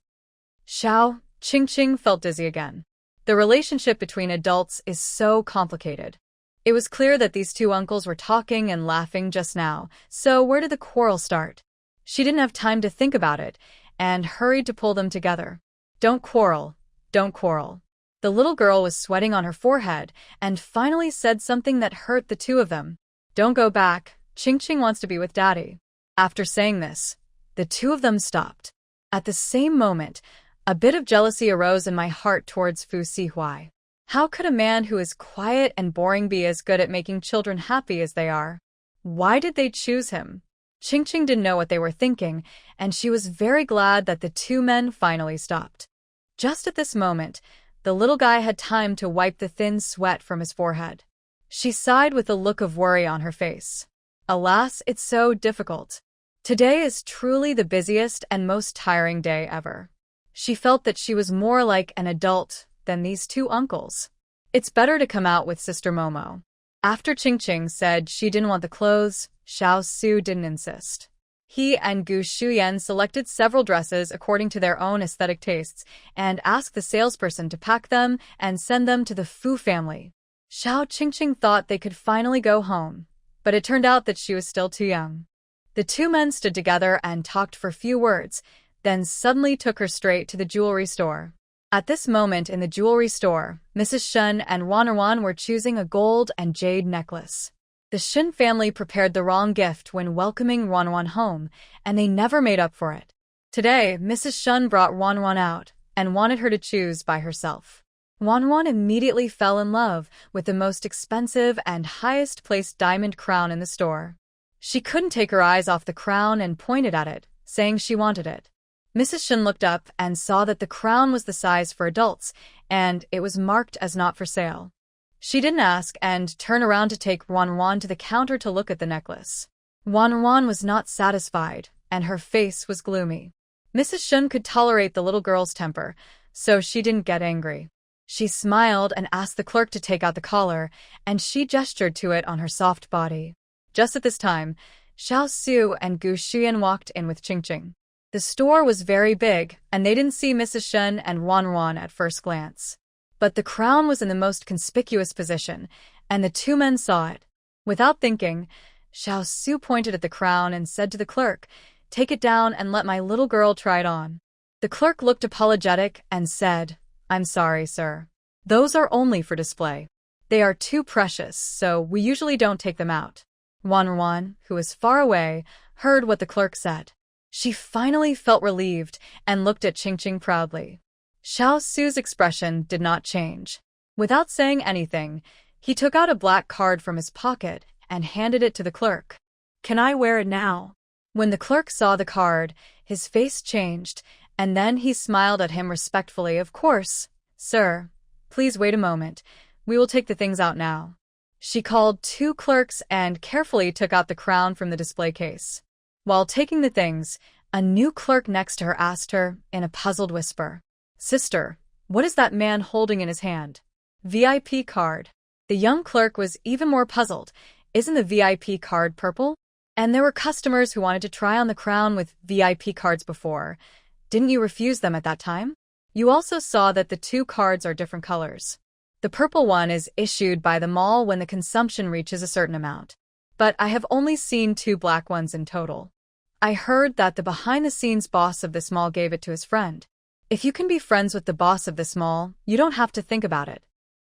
Qingqing felt dizzy again. The relationship between adults is so complicated. It was clear that these two uncles were talking and laughing just now, so where did the quarrel start? She didn't have time to think about it, and hurried to pull them together. Don't quarrel. Don't quarrel. The little girl was sweating on her forehead, and finally said something that hurt the two of them. Don't go back. Qingqing wants to be with Daddy. After saying this, the two of them stopped. At the same moment, a bit of jealousy arose in my heart towards Fu Sihuai. How could a man who is quiet and boring be as good at making children happy as they are? Why did they choose him? Qingqing didn't know what they were thinking, and she was very glad that the two men finally stopped. Just at this moment, the little guy had time to wipe the thin sweat from his forehead. She sighed with a look of worry on her face. Alas, it's so difficult. Today is truly the busiest and most tiring day ever. She felt that she was more like an adult than these two uncles. It's better to come out with Sister Momo. After Qingqing said she didn't want the clothes, Xiao Su didn't insist. He and Gu Shuyan selected several dresses according to their own aesthetic tastes and asked the salesperson to pack them and send them to the Fu family. Xiao Qingqing thought they could finally go home, but it turned out that she was still too young. The two men stood together and talked for few words, then suddenly took her straight to the jewelry store. At this moment in the jewelry store, Mrs. Shun and Wanwan were choosing a gold and jade necklace. The Shun family prepared the wrong gift when welcoming Wanwan home, and they never made up for it. Today, Mrs. Shun brought Wanwan out and wanted her to choose by herself. Wanwan immediately fell in love with the most expensive and highest-placed diamond crown in the store. She couldn't take her eyes off the crown and pointed at it, saying she wanted it. Mrs. Shun looked up and saw that the crown was the size for adults, and it was marked as not for sale. She didn't ask and turned around to take Wanwan to the counter to look at the necklace. Wanwan was not satisfied, and her face was gloomy. Mrs. Shun could tolerate the little girl's temper, so she didn't get angry. She smiled and asked the clerk to take out the collar, and she gestured to it on her soft body. Just at this time, Xiao Su and Gu Shuyan walked in with Qingqing. The store was very big, and they didn't see Mrs. Shun and Wanwan at first glance. But the crown was in the most conspicuous position, and the two men saw it. Without thinking, Xiao Su pointed at the crown and said to the clerk, "Take it down and let my little girl try it on." The clerk looked apologetic and said, "I'm sorry, sir. Those are only for display. They are too precious, so we usually don't take them out." Wanwan, who was far away, heard what the clerk said. She finally felt relieved and looked at Qingqing proudly. Xiao Su's expression did not change. Without saying anything, he took out a black card from his pocket and handed it to the clerk. Can I wear it now? When the clerk saw the card, his face changed, and then he smiled at him respectfully. Of course, sir. Please wait a moment. We will take the things out now. She called 2 clerks and carefully took out the crown from the display case. While taking the things, a new clerk next to her asked her, in a puzzled whisper, "Sister, what is that man holding in his hand?" VIP card. The young clerk was even more puzzled. Isn't the VIP card purple? And there were customers who wanted to try on the crown with VIP cards before. Didn't you refuse them at that time? You also saw that the 2 cards are different colors. The purple one is issued by the mall when the consumption reaches a certain amount. But I have only seen 2 black ones in total. I heard that the behind-the-scenes boss of this mall gave it to his friend. If you can be friends with the boss of this mall, you don't have to think about it.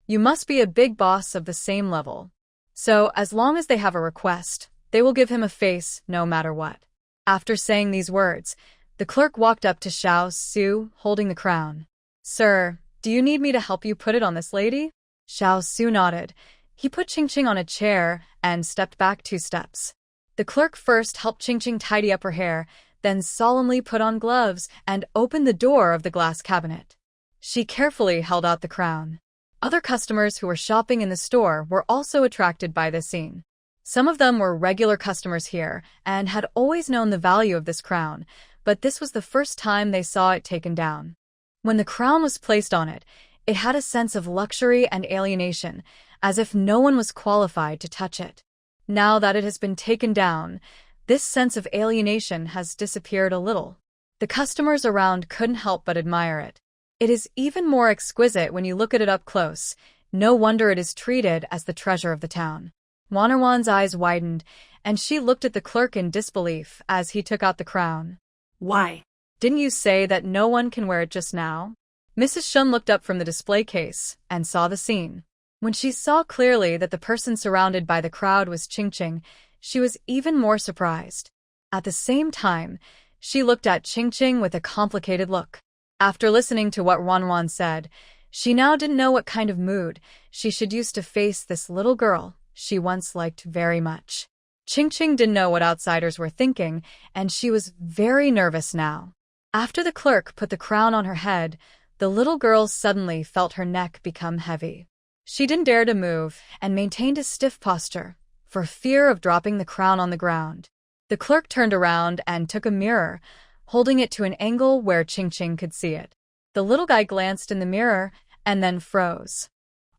You must be a big boss of the same level. So, as long as they have a request, they will give him a face no matter what. After saying these words, the clerk walked up to Xiao Su, holding the crown. "Sir, do you need me to help you put it on this lady?" Xiao Su nodded. He put Qingqing on a chair and stepped back 2 steps. The clerk first helped Qingqing tidy up her hair, then solemnly put on gloves and opened the door of the glass cabinet. She carefully held out the crown. Other customers who were shopping in the store were also attracted by this scene. Some of them were regular customers here and had always known the value of this crown, but this was the first time they saw it taken down. When the crown was placed on it, it had a sense of luxury and alienation, as if no one was qualified to touch it. Now that it has been taken down, this sense of alienation has disappeared a little. The customers around couldn't help but admire it. It is even more exquisite when you look at it up close. No wonder it is treated as the treasure of the town. Wannerwan's eyes widened, and she looked at the clerk in disbelief as he took out the crown. Why? Didn't you say that no one can wear it just now? Mrs. Shun looked up from the display case and saw the scene. When she saw clearly that the person surrounded by the crowd was Qingqing, she was even more surprised. At the same time, she looked at Qingqing with a complicated look. After listening to what Wanwan said, she now didn't know what kind of mood she should use to face this little girl she once liked very much. Qingqing didn't know what outsiders were thinking, and she was very nervous now. After the clerk put the crown on her head, the little girl suddenly felt her neck become heavy. She didn't dare to move and maintained a stiff posture, for fear of dropping the crown on the ground. The clerk turned around and took a mirror, holding it to an angle where Qingqing could see it. The little guy glanced in the mirror and then froze.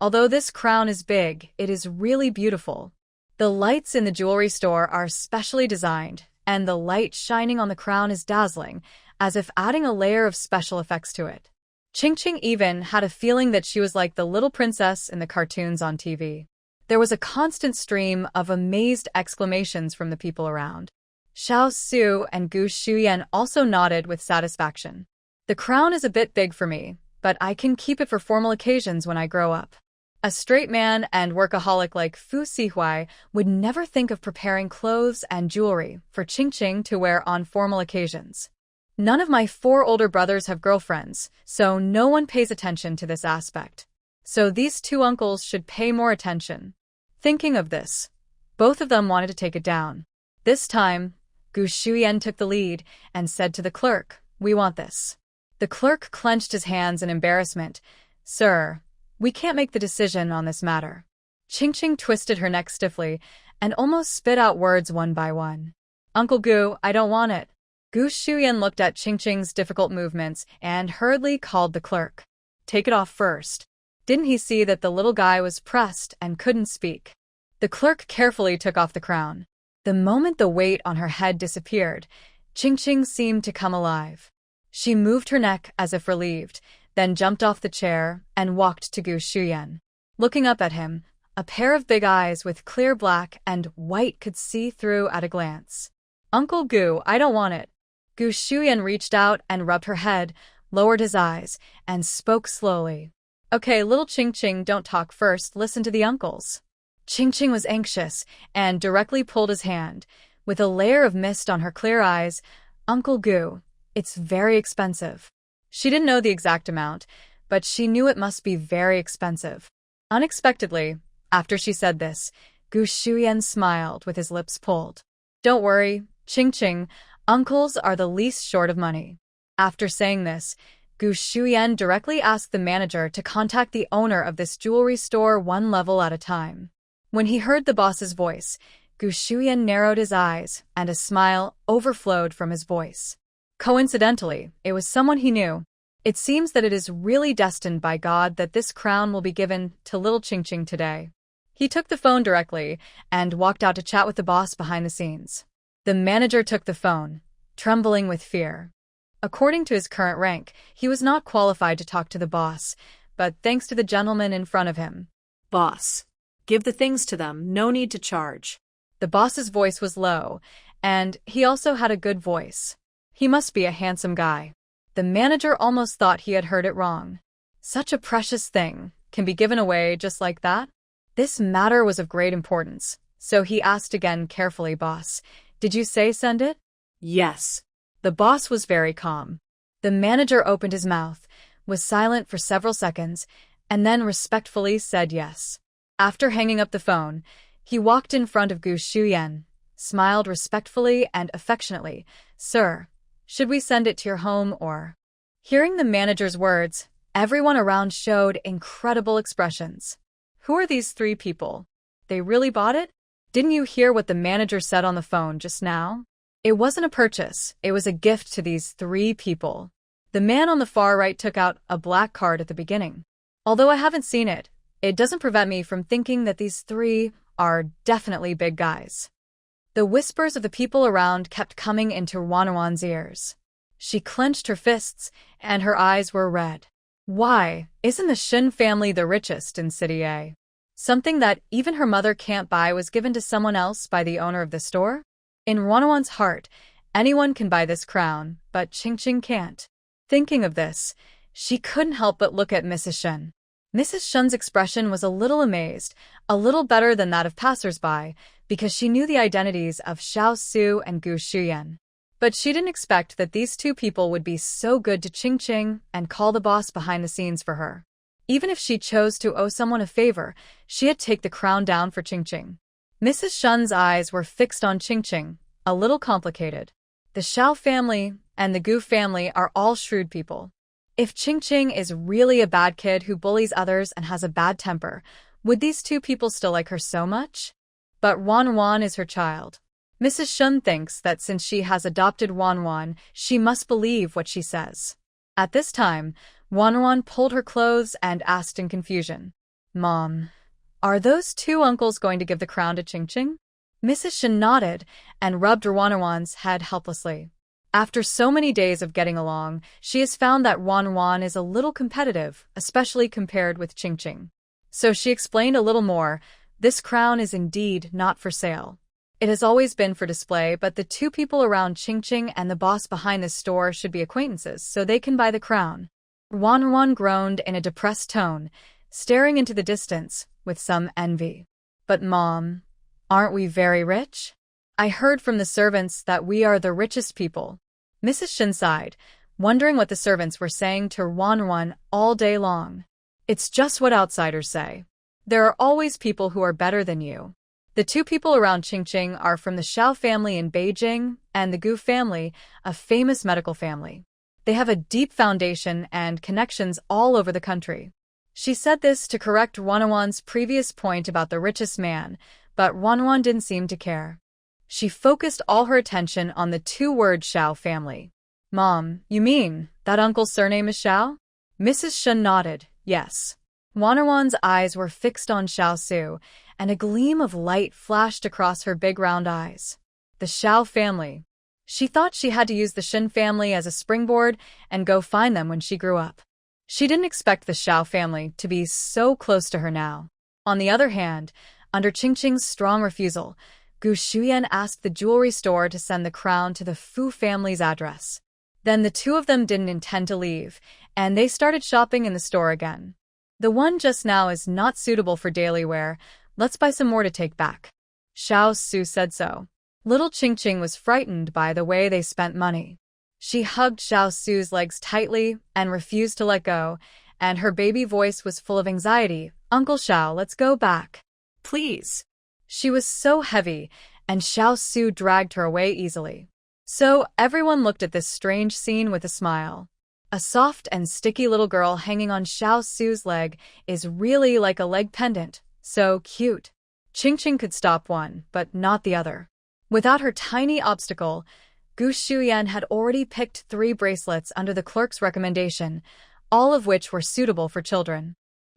Although this crown is big, it is really beautiful. The lights in the jewelry store are specially designed, and the light shining on the crown is dazzling, as if adding a layer of special effects to it. Qingqing even had a feeling that she was like the little princess in the cartoons on TV. There was a constant stream of amazed exclamations from the people around. Xiao Su and Gu Shuyan also nodded with satisfaction. The crown is a bit big for me, but I can keep it for formal occasions when I grow up. A straight man and workaholic like Fu Sihuai would never think of preparing clothes and jewelry for Qingqing to wear on formal occasions. None of my 4 older brothers have girlfriends, so no one pays attention to this aspect. So these 2 uncles should pay more attention. Thinking of this, both of them wanted to take it down. This time, Gu Shuyan took the lead and said to the clerk, "We want this." The clerk clenched his hands in embarrassment. "Sir, we can't make the decision on this matter." Qingqing twisted her neck stiffly and almost spit out words one by one. "Uncle Gu, I don't want it." Gu Shuyan looked at Qingqing's difficult movements and hurriedly called the clerk. "Take it off first." Didn't he see that the little guy was pressed and couldn't speak? The clerk carefully took off the crown. The moment the weight on her head disappeared, Qingqing seemed to come alive. She moved her neck as if relieved, then jumped off the chair and walked to Gu Shuyan. Looking up at him, a pair of big eyes with clear black and white could see through at a glance. "Uncle Gu, I don't want it." Gu Shuyan reached out and rubbed her head, lowered his eyes, and spoke slowly. "Okay, little Qingqing, don't talk first, listen to the uncles." Qingqing was anxious and directly pulled his hand. With a layer of mist on her clear eyes, "Uncle Gu, it's very expensive." She didn't know the exact amount, but she knew it must be very expensive. Unexpectedly, after she said this, Gu Shuyan smiled with his lips pulled. "Don't worry, Qingqing, uncles are the least short of money." After saying this, Gu Shuyan directly asked the manager to contact the owner of this jewelry store one level at a time. When he heard the boss's voice, Gu Shuyan narrowed his eyes, and a smile overflowed from his voice. Coincidentally, it was someone he knew. It seems that it is really destined by God that this crown will be given to little Qingqing today. He took the phone directly and walked out to chat with the boss behind the scenes. The manager took the phone, trembling with fear. According to his current rank, he was not qualified to talk to the boss, but thanks to the gentleman in front of him. Boss, give the things to them, no need to charge. The boss's voice was low, and he also had a good voice. He must be a handsome guy. The manager almost thought he had heard it wrong. Such a precious thing can be given away just like that? This matter was of great importance, so he asked again carefully, "Boss, did you say send it?" Yes. The boss was very calm. The manager opened his mouth, was silent for several seconds, and then respectfully said yes. After hanging up the phone, he walked in front of Gu Shuyan, smiled respectfully and affectionately. "Sir, should we send it to your home or?" Hearing the manager's words, everyone around showed incredible expressions. Who are these three people? They really bought it? Didn't you hear what the manager said on the phone just now? It wasn't a purchase, it was a gift to these three people. The man on the far right took out a black card at the beginning. Although I haven't seen it, it doesn't prevent me from thinking that these three are definitely big guys. The whispers of the people around kept coming into Wanwan's ears. She clenched her fists, and her eyes were red. Why, isn't the Shin family the richest in City A? Something that even her mother can't buy was given to someone else by the owner of the store? In Wanwan's heart, anyone can buy this crown, but Qingqing can't. Thinking of this, she couldn't help but look at Mrs. Shen. Mrs. Shen's expression was a little amazed, a little better than that of passers-by, because she knew the identities of Xiao Su and Gu Shuyan. But she didn't expect that these two people would be so good to Qingqing and call the boss behind the scenes for her. Even if she chose to owe someone a favor, she'd take the crown down for Qingqing. Mrs. Shen's eyes were fixed on Qingqing, a little complicated. The Xiao family and the Gu family are all shrewd people. If Qingqing is really a bad kid who bullies others and has a bad temper, would these two people still like her so much? But Wanwan is her child. Mrs. Shen thinks that since she has adopted Wanwan, she must believe what she says. At this time, Wanwan pulled her clothes and asked in confusion, "Mom, are those two uncles going to give the crown to Qingqing?" Mrs. Shen nodded and rubbed Wanwan's head helplessly. After so many days of getting along, she has found that Wanwan is a little competitive, especially compared with Qingqing. So she explained a little more, "This crown is indeed not for sale. It has always been for display, but the two people around Qingqing and the boss behind this store should be acquaintances so they can buy the crown." Wanwan groaned in a depressed tone, staring into the distance with some envy. "But Mom, aren't we very rich? I heard from the servants that we are the richest people." Mrs. Shin sighed, wondering what the servants were saying to Wanwan all day long. "It's just what outsiders say. There are always people who are better than you. The two people around Qingqing are from the Xiao family in Beijing and the Gu family, a famous medical family. They have a deep foundation and connections all over the country." She said this to correct Wanwan's previous point about the richest man, but Wanwan didn't seem to care. She focused all her attention on the two-word Xiao family. "Mom, you mean that uncle's surname is Xiao?" Mrs. Shen nodded, yes. Wanwan's eyes were fixed on Xiao Su, and a gleam of light flashed across her big round eyes. The Xiao family. She thought she had to use the Shin family as a springboard and go find them when she grew up. She didn't expect the Xiao family to be so close to her now. On the other hand, under Qingqing's strong refusal, Gu Shuyan asked the jewelry store to send the crown to the Fu family's address. Then the two of them didn't intend to leave, and they started shopping in the store again. "The one just now is not suitable for daily wear. Let's buy some more to take back." Xiao Su said so. Little Qingqing was frightened by the way they spent money. She hugged Xiao Su's legs tightly and refused to let go, and her baby voice was full of anxiety. "Uncle Xiao, let's go back. Please." She was so heavy, and Xiao Su dragged her away easily. So everyone looked at this strange scene with a smile. A soft and sticky little girl hanging on Xiao Su's leg is really like a leg pendant. So cute. Qingqing could stop one, but not the other. Without her tiny obstacle, Gu Shuyan had already picked 3 bracelets under the clerk's recommendation, all of which were suitable for children.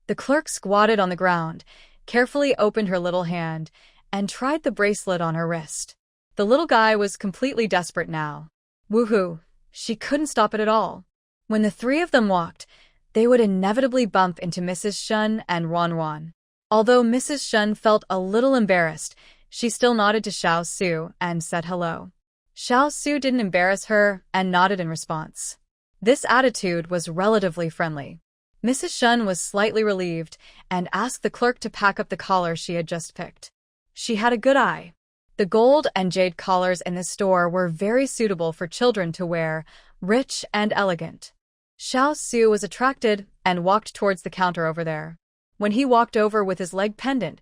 The clerk squatted on the ground, carefully opened her little hand, and tried the bracelet on her wrist. The little guy was completely desperate now. Woohoo! She couldn't stop it at all. When the 3 of them walked, they would inevitably bump into Mrs. Shun and Wanwan. Although Mrs. Shun felt a little embarrassed, she still nodded to Xiao Su and said hello. Xiao Su didn't embarrass her and nodded in response. This attitude was relatively friendly. Mrs. Shun was slightly relieved and asked the clerk to pack up the collar she had just picked. She had a good eye. The gold and jade collars in the store were very suitable for children to wear, rich and elegant. Xiao Su was attracted and walked towards the counter over there. When he walked over with his leg pendant,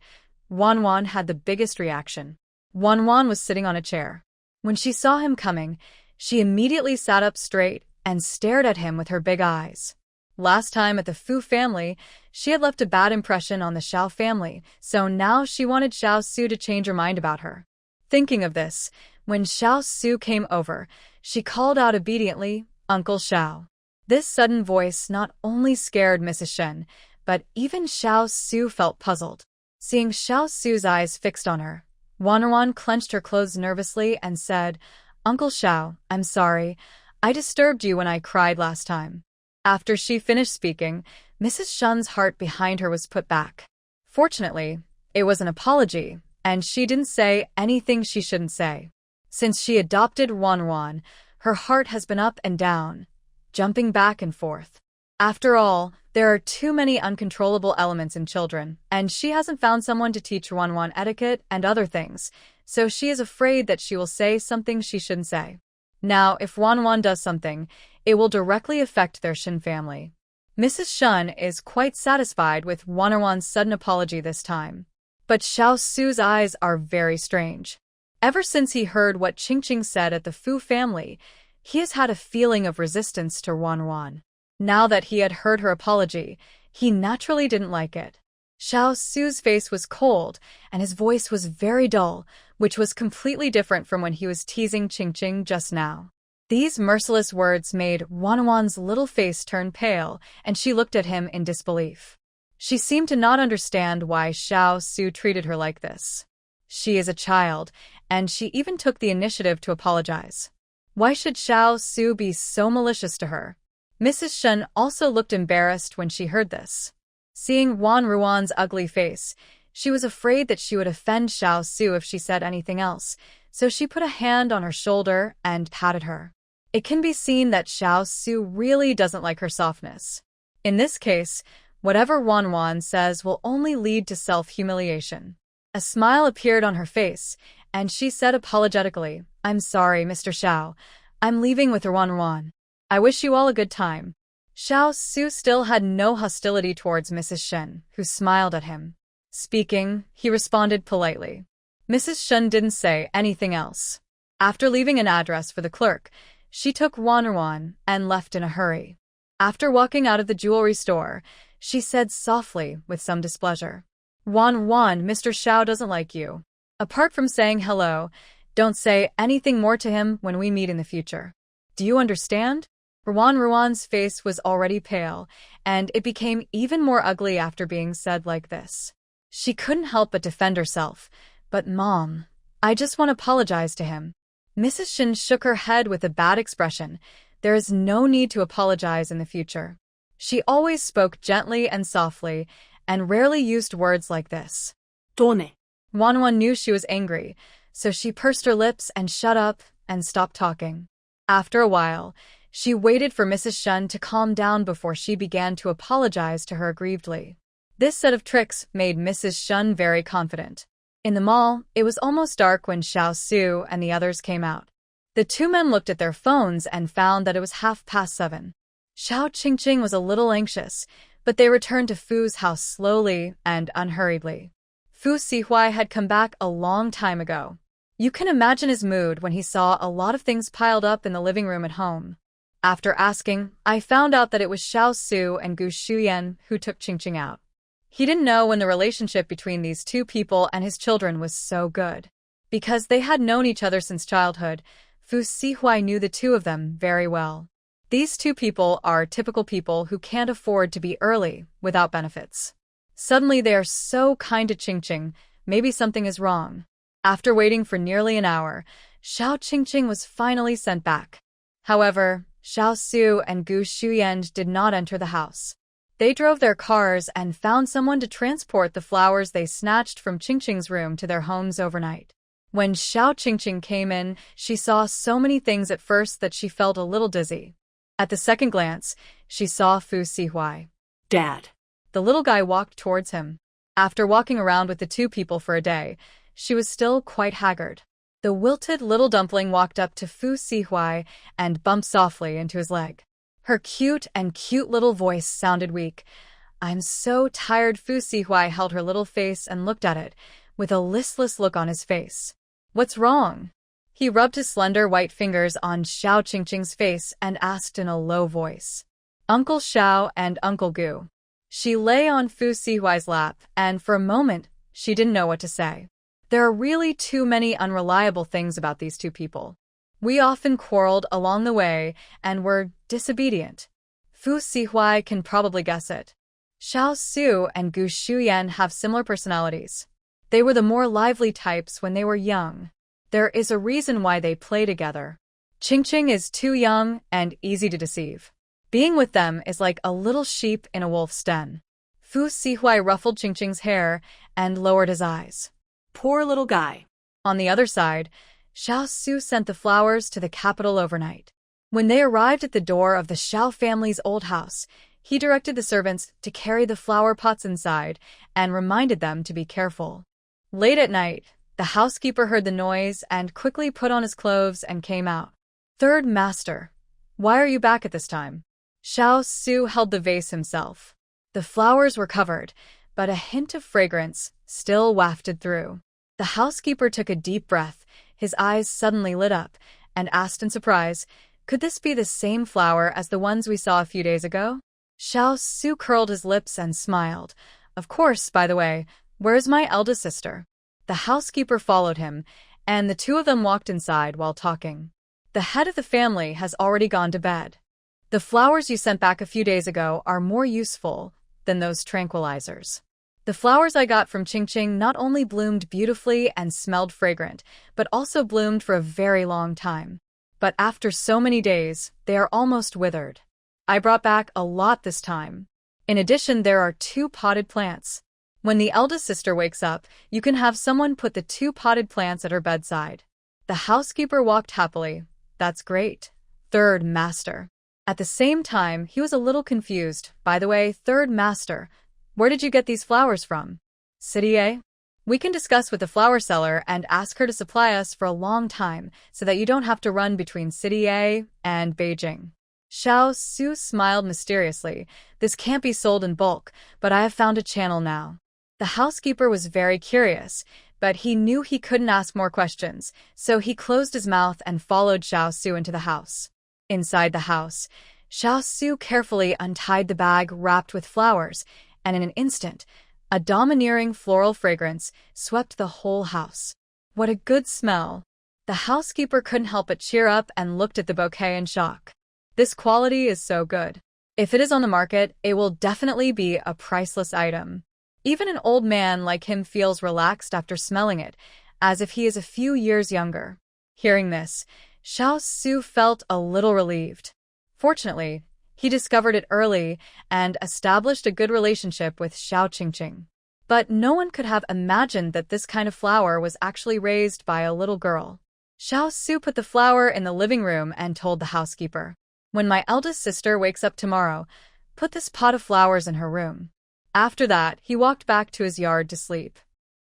Wanwan had the biggest reaction. Wanwan was sitting on a chair. When she saw him coming, she immediately sat up straight and stared at him with her big eyes. Last time at the Fu family, she had left a bad impression on the Xiao family, so now she wanted Xiao Su to change her mind about her. Thinking of this, when Xiao Su came over, she called out obediently, "Uncle Xiao." This sudden voice not only scared Mrs. Shen, but even Xiao Su felt puzzled. Seeing Xiao Su's eyes fixed on her, Wanwan clenched her clothes nervously and said, "Uncle Xiao, I'm sorry. I disturbed you when I cried last time." After she finished speaking, Mrs. Shun's heart behind her was put back. Fortunately, it was an apology, and she didn't say anything she shouldn't say. Since she adopted Wanwan, her heart has been up and down, jumping back and forth. After all, there are too many uncontrollable elements in children, and she hasn't found someone to teach Wanwan etiquette and other things, so she is afraid that she will say something she shouldn't say. Now, if Wanwan does something, it will directly affect their Shin family. Mrs. Shun is quite satisfied with Wanwan's sudden apology this time. But Xiao Su's eyes are very strange. Ever since he heard what Qingqing said at the Fu family, he has had a feeling of resistance to Wanwan. Now that he had heard her apology, he naturally didn't like it. Xiao Su's face was cold, and his voice was very dull, which was completely different from when he was teasing Qingqing just now. These merciless words made Wanwan's little face turn pale, and she looked at him in disbelief. She seemed to not understand why Xiao Su treated her like this. She is a child, and she even took the initiative to apologize. Why should Xiao Su be so malicious to her? Mrs. Shun also looked embarrassed when she heard this. Seeing Wan Ruan's ugly face, she was afraid that she would offend Xiao Su if she said anything else, so she put a hand on her shoulder and patted her. It can be seen that Xiao Su really doesn't like her softness. In this case, whatever Wanwan says will only lead to self-humiliation. A smile appeared on her face, and she said apologetically, "I'm sorry, Mr. Xiao. I'm leaving with Wanwan. I wish you all a good time." Xiao Su still had no hostility towards Mrs. Shen, who smiled at him. Speaking, he responded politely. Mrs. Shen didn't say anything else. After leaving an address for the clerk, she took Wanwan and left in a hurry. After walking out of the jewelry store, she said softly with some displeasure, "Wanwan, Mr. Xiao doesn't like you. Apart from saying hello, don't say anything more to him when we meet in the future. Do you understand?" Ruan's face was already pale, and it became even more ugly after being said like this. She couldn't help but defend herself. "But Mom, I just want to apologize to him." Mrs. Shin shook her head with a bad expression. There is no need to apologize in the future. She always spoke gently and softly, and rarely used words like this. Done. Wanwan knew she was angry, so she pursed her lips and shut up and stopped talking. After a while, she waited for Mrs. Shun to calm down before she began to apologize to her aggrievedly. This set of tricks made Mrs. Shun very confident. In the mall, it was almost dark when Xiao Su and the others came out. The 2 men looked at their phones and found that it was 7:30. Xiao Qingqing was a little anxious, but they returned to Fu's house slowly and unhurriedly. Fu Sihuai had come back a long time ago. You can imagine his mood when he saw a lot of things piled up in the living room at home. After asking, I found out that it was Xiao Su and Gu Shuyan who took Qingqing out. He didn't know when the relationship between these two people and his children was so good. Because they had known each other since childhood, Fu Sihuai knew the two of them very well. These two people are typical people who can't afford to be early without benefits. Suddenly they are so kind to Qingqing, maybe something is wrong. After waiting for nearly an hour, Xiao Qingqing was finally sent back. However, Xiao Su and Gu Shuyan did not enter the house. They drove their cars and found someone to transport the flowers they snatched from Qingqing's room to their homes overnight. When Xiao Qingqing came in, she saw so many things at first that she felt a little dizzy. At the second glance, she saw Fu Sihuai. Dad. The little guy walked towards him. After walking around with the two people for a day, she was still quite haggard. The wilted little dumpling walked up to Fu Sihuai and bumped softly into his leg. Her cute little voice sounded weak. "I'm so tired." Fu Sihuai held her little face and looked at it, with a listless look on his face. "What's wrong?" He rubbed his slender white fingers on Xiao Qingqing's face and asked in a low voice. "Uncle Xiao and Uncle Gu." She lay on Fu Sihuai's lap, and for a moment, she didn't know what to say. There are really too many unreliable things about these two people. We often quarreled along the way and were disobedient. Fu Sihuai can probably guess it. Xiao Su and Gu Shuyan have similar personalities. They were the more lively types when they were young. There is a reason why they play together. Qingqing is too young and easy to deceive. Being with them is like a little sheep in a wolf's den. Fu Sihuai ruffled Qingqing's hair and lowered his eyes. Poor little guy. On the other side, Xiao Su sent the flowers to the capital overnight. When they arrived at the door of the Xiao family's old house, he directed the servants to carry the flower pots inside and reminded them to be careful. Late at night, the housekeeper heard the noise and quickly put on his clothes and came out. "Third master, why are you back at this time?" Xiao Su held the vase himself. The flowers were covered, but a hint of fragrance still wafted through. The housekeeper took a deep breath, his eyes suddenly lit up, and asked in surprise, "Could this be the same flower as the ones we saw a few days ago?" Xiao Su curled his lips and smiled. "Of course, by the way, where's my eldest sister?" The housekeeper followed him, and the two of them walked inside while talking. "The head of the family has already gone to bed. The flowers you sent back a few days ago are more useful than those tranquilizers. The flowers I got from Qingqing not only bloomed beautifully and smelled fragrant, but also bloomed for a very long time. But after so many days, they are almost withered. I brought back a lot this time. In addition, there are 2 potted plants. When the eldest sister wakes up, you can have someone put the 2 potted plants at her bedside." The housekeeper walked happily. "That's great. Third master." At the same time, he was a little confused. "By the way, third master, where did you get these flowers from?" "City A? We can discuss with the flower seller and ask her to supply us for a long time so that you don't have to run between City A and Beijing." Xiao Su smiled mysteriously. "This can't be sold in bulk, but I have found a channel now." The housekeeper was very curious, but he knew he couldn't ask more questions, so he closed his mouth and followed Xiao Su into the house. Inside the house, Xiao Su carefully untied the bag wrapped with flowers, and in an instant, a domineering floral fragrance swept the whole house. What a good smell! The housekeeper couldn't help but cheer up and looked at the bouquet in shock. This quality is so good. If it is on the market, it will definitely be a priceless item. Even an old man like him feels relaxed after smelling it, as if he is a few years younger. Hearing this, Xiao Su felt a little relieved. Fortunately, he discovered it early and established a good relationship with Xiao Qingqing. But no one could have imagined that this kind of flower was actually raised by a little girl. Xiao Su put the flower in the living room and told the housekeeper, "When my eldest sister wakes up tomorrow, put this pot of flowers in her room." After that, he walked back to his yard to sleep.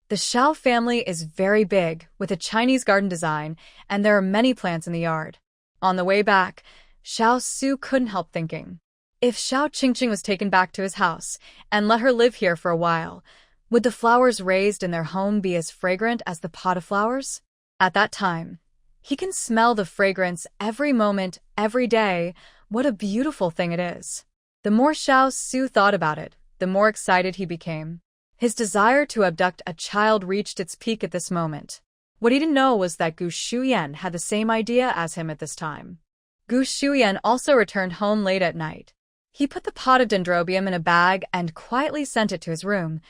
The Xiao family is very big, with a Chinese garden design, and there are many plants in the yard. On the way back, Xiao Su couldn't help thinking, if Xiao Qingqing was taken back to his house and let her live here for a while, would the flowers raised in their home be as fragrant as the pot of flowers? At that time, he can smell the fragrance every moment, every day. What a beautiful thing it is. The more Xiao Su thought about it, the more excited he became. His desire to abduct a child reached its peak at this moment. What he didn't know was that Gu Shuyan had the same idea as him at this time. Gu Shuyan also returned home late at night. He put the pot of dendrobium in a bag and quietly sent it to his room,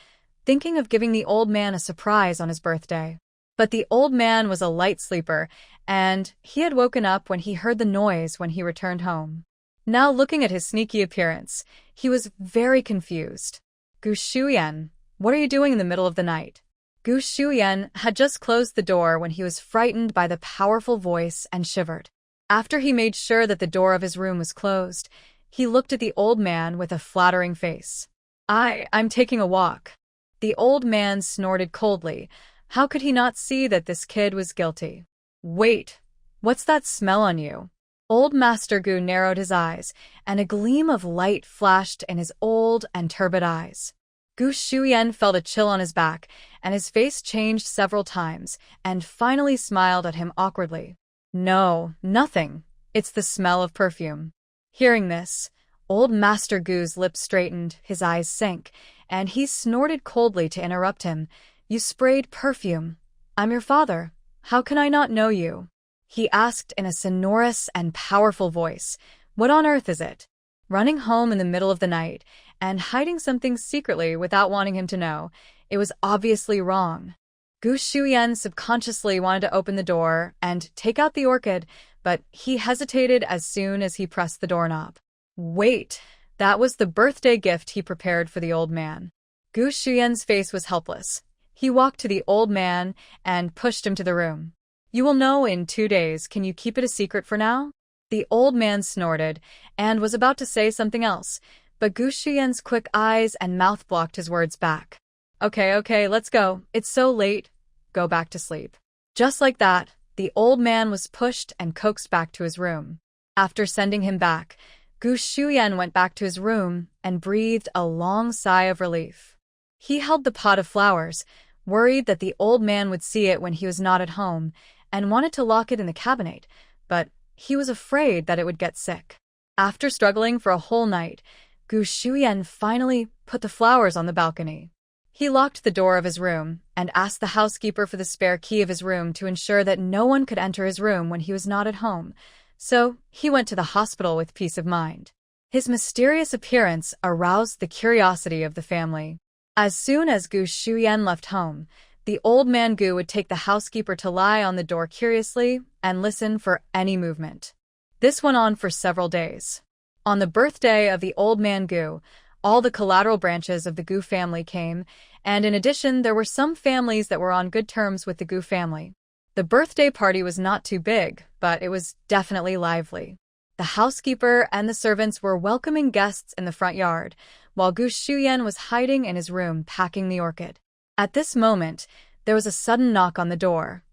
thinking of giving the old man a surprise on his birthday. But the old man was a light sleeper, and he had woken up when he heard the noise when he returned home. Now looking at his sneaky appearance, he was very confused. Gu Shuyan, what are you doing in the middle of the night? Gu Shuyan had just closed the door when he was frightened by the powerful voice and shivered. After he made sure that the door of his room was closed, he looked at the old man with a flattering face. I'm taking a walk. The old man snorted coldly. How could he not see that this kid was guilty? Wait, what's that smell on you? Old Master Gu narrowed his eyes, and a gleam of light flashed in his old and turbid eyes. Gu Shuyan felt a chill on his back, and his face changed several times, and finally smiled at him awkwardly. No, nothing. It's the smell of perfume. Hearing this, old Master Gu's lips straightened, his eyes sank, and he snorted coldly to interrupt him. You sprayed perfume. I'm your father. How can I not know you? He asked in a sonorous and powerful voice. What on earth is it? Running home in the middle of the night and hiding something secretly without wanting him to know, it was obviously wrong. Gu Shuyan subconsciously wanted to open the door and take out the orchid, but he hesitated as soon as he pressed the doorknob. Wait, that was the birthday gift he prepared for the old man. Gu Shuyan's face was helpless. He walked to the old man and pushed him to the room. You will know in 2 days. Can you keep it a secret for now? The old man snorted and was about to say something else, but Gu Shuyan's quick eyes and mouth blocked his words back. Okay, let's go. It's so late. Go back to sleep. Just like that, the old man was pushed and coaxed back to his room. After sending him back, Gu Shuyan went back to his room and breathed a long sigh of relief. He held the pot of flowers, worried that the old man would see it when he was not at home, and wanted to lock it in the cabinet, but he was afraid that it would get sick. After struggling for a whole night, Gu Shuyan finally put the flowers on the balcony. He locked the door of his room and asked the housekeeper for the spare key of his room to ensure that no one could enter his room when he was not at home, so he went to the hospital with peace of mind. His mysterious appearance aroused the curiosity of the family. As soon as Gu Shuyan left home, the old man Gu would take the housekeeper to lie on the door curiously and listen for any movement. This went on for several days. On the birthday of the old man Gu, all the collateral branches of the Gu family came, and in addition there were some families that were on good terms with the Gu family. The birthday party was not too big, but it was definitely lively. The housekeeper and the servants were welcoming guests in the front yard, while Gu Shuyan was hiding in his room packing the orchid. At this moment, there was a sudden knock on the door.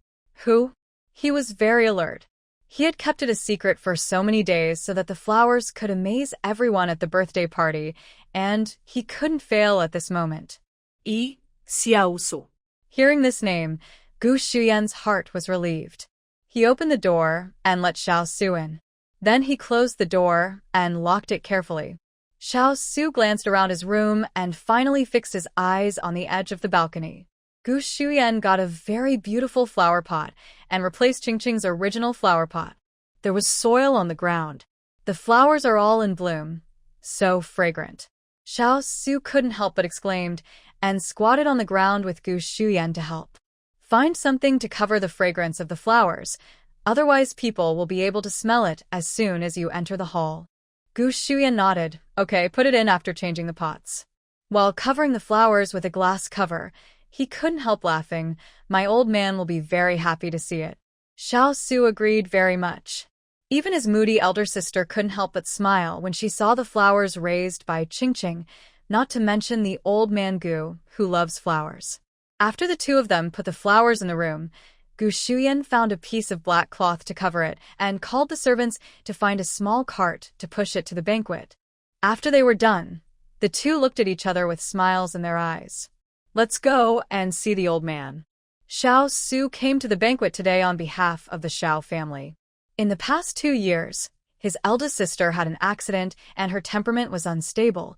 Who? He was very alert. He had kept it a secret for so many days so that the flowers could amaze everyone at the birthday party, and he couldn't fail at this moment. Xiaosu. Hearing this name, Gu Shuyan's heart was relieved. He opened the door and let Xiao Su in. Then he closed the door and locked it carefully. Xiao Su glanced around his room and finally fixed his eyes on the edge of the balcony. Gu Shuyan got a very beautiful flower pot and replaced Qingqing's original flower pot. There was soil on the ground. The flowers are all in bloom. So fragrant. Xiao Su couldn't help but exclaimed and squatted on the ground with Gu Shuyan to help. Find something to cover the fragrance of the flowers, otherwise people will be able to smell it as soon as you enter the hall. Gu Shuyan nodded. Okay, put it in after changing the pots. While covering the flowers with a glass cover, he couldn't help laughing. My old man will be very happy to see it. Xiao Su agreed very much. Even his moody elder sister couldn't help but smile when she saw the flowers raised by Qingqing, not to mention the old man Gu, who loves flowers. After the two of them put the flowers in the room, Gu Shuyan found a piece of black cloth to cover it and called the servants to find a small cart to push it to the banquet. After they were done, the two looked at each other with smiles in their eyes. Let's go and see the old man. Xiao Su came to the banquet today on behalf of the Xiao family. In the past 2 years, his eldest sister had an accident and her temperament was unstable,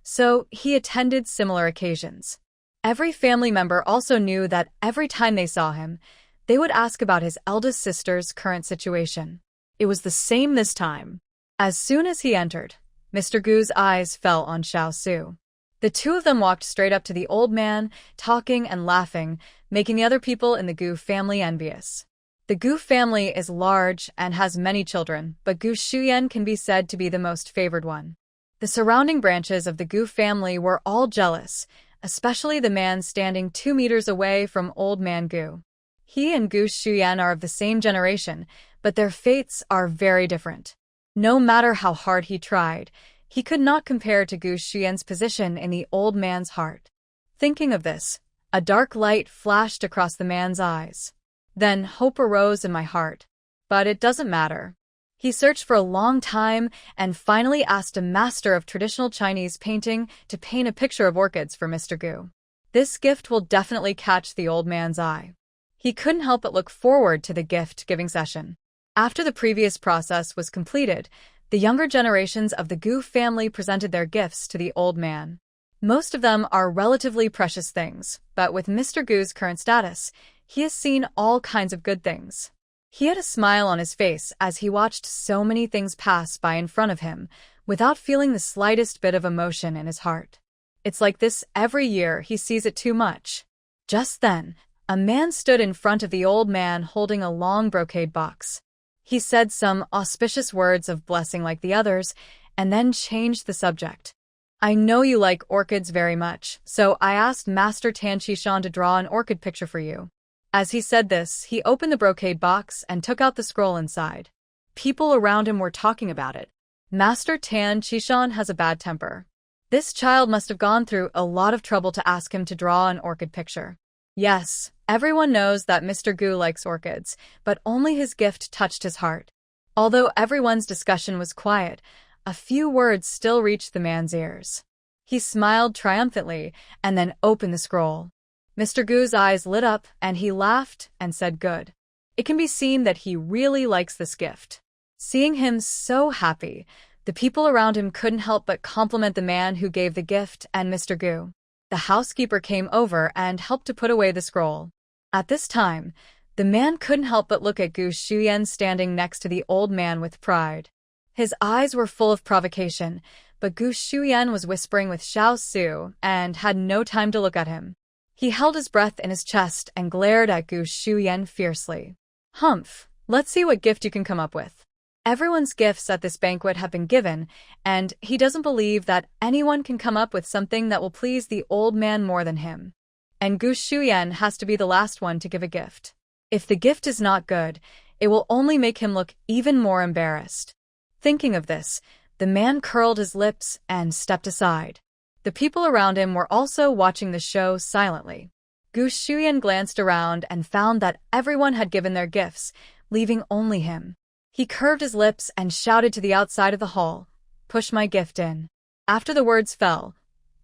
so he attended similar occasions. Every family member also knew that every time they saw him, they would ask about his eldest sister's current situation. It was the same this time. As soon as he entered, Mr. Gu's eyes fell on Xiao Su. The two of them walked straight up to the old man, talking and laughing, making the other people in the Gu family envious. The Gu family is large and has many children, but Gu Shuyan can be said to be the most favored one. The surrounding branches of the Gu family were all jealous, especially the man standing 2 meters away from Old Man Gu. He and Gu Shuyan are of the same generation, but their fates are very different. No matter how hard he tried, he could not compare to Gu Shuyan's position in the old man's heart. Thinking of this, a dark light flashed across the man's eyes. Then hope arose in my heart. But it doesn't matter. He searched for a long time and finally asked a master of traditional Chinese painting to paint a picture of orchids for Mr. Gu. This gift will definitely catch the old man's eye. He couldn't help but look forward to the gift-giving session. After the previous process was completed, the younger generations of the Gu family presented their gifts to the old man. Most of them are relatively precious things, but with Mr. Gu's current status, he has seen all kinds of good things. He had a smile on his face as he watched so many things pass by in front of him, without feeling the slightest bit of emotion in his heart. It's like this every year. He sees it too much. Just then, a man stood in front of the old man holding a long brocade box. He said some auspicious words of blessing like the others, and then changed the subject. I know you like orchids very much, so I asked Master Tan Qishan to draw an orchid picture for you. As he said this, he opened the brocade box and took out the scroll inside. People around him were talking about it. Master Tan Qishan has a bad temper. This child must have gone through a lot of trouble to ask him to draw an orchid picture. Yes, everyone knows that Mr. Gu likes orchids, but only his gift touched his heart. Although everyone's discussion was quiet, a few words still reached the man's ears. He smiled triumphantly and then opened the scroll. Mr. Gu's eyes lit up and he laughed and said good. It can be seen that he really likes this gift. Seeing him so happy, the people around him couldn't help but compliment the man who gave the gift and Mr. Gu. The housekeeper came over and helped to put away the scroll. At this time, the man couldn't help but look at Gu Shuyan standing next to the old man with pride. His eyes were full of provocation, but Gu Shuyan was whispering with Xiao Su and had no time to look at him. He held his breath in his chest and glared at Gu Shuyan fiercely. Humph, let's see what gift you can come up with. Everyone's gifts at this banquet have been given, and he doesn't believe that anyone can come up with something that will please the old man more than him. And Gu Shuyan has to be the last one to give a gift. If the gift is not good, it will only make him look even more embarrassed. Thinking of this, the man curled his lips and stepped aside. The people around him were also watching the show silently. Gu Shuyan glanced around and found that everyone had given their gifts, leaving only him. He curved his lips and shouted to the outside of the hall, "Push my gift in." After the words fell,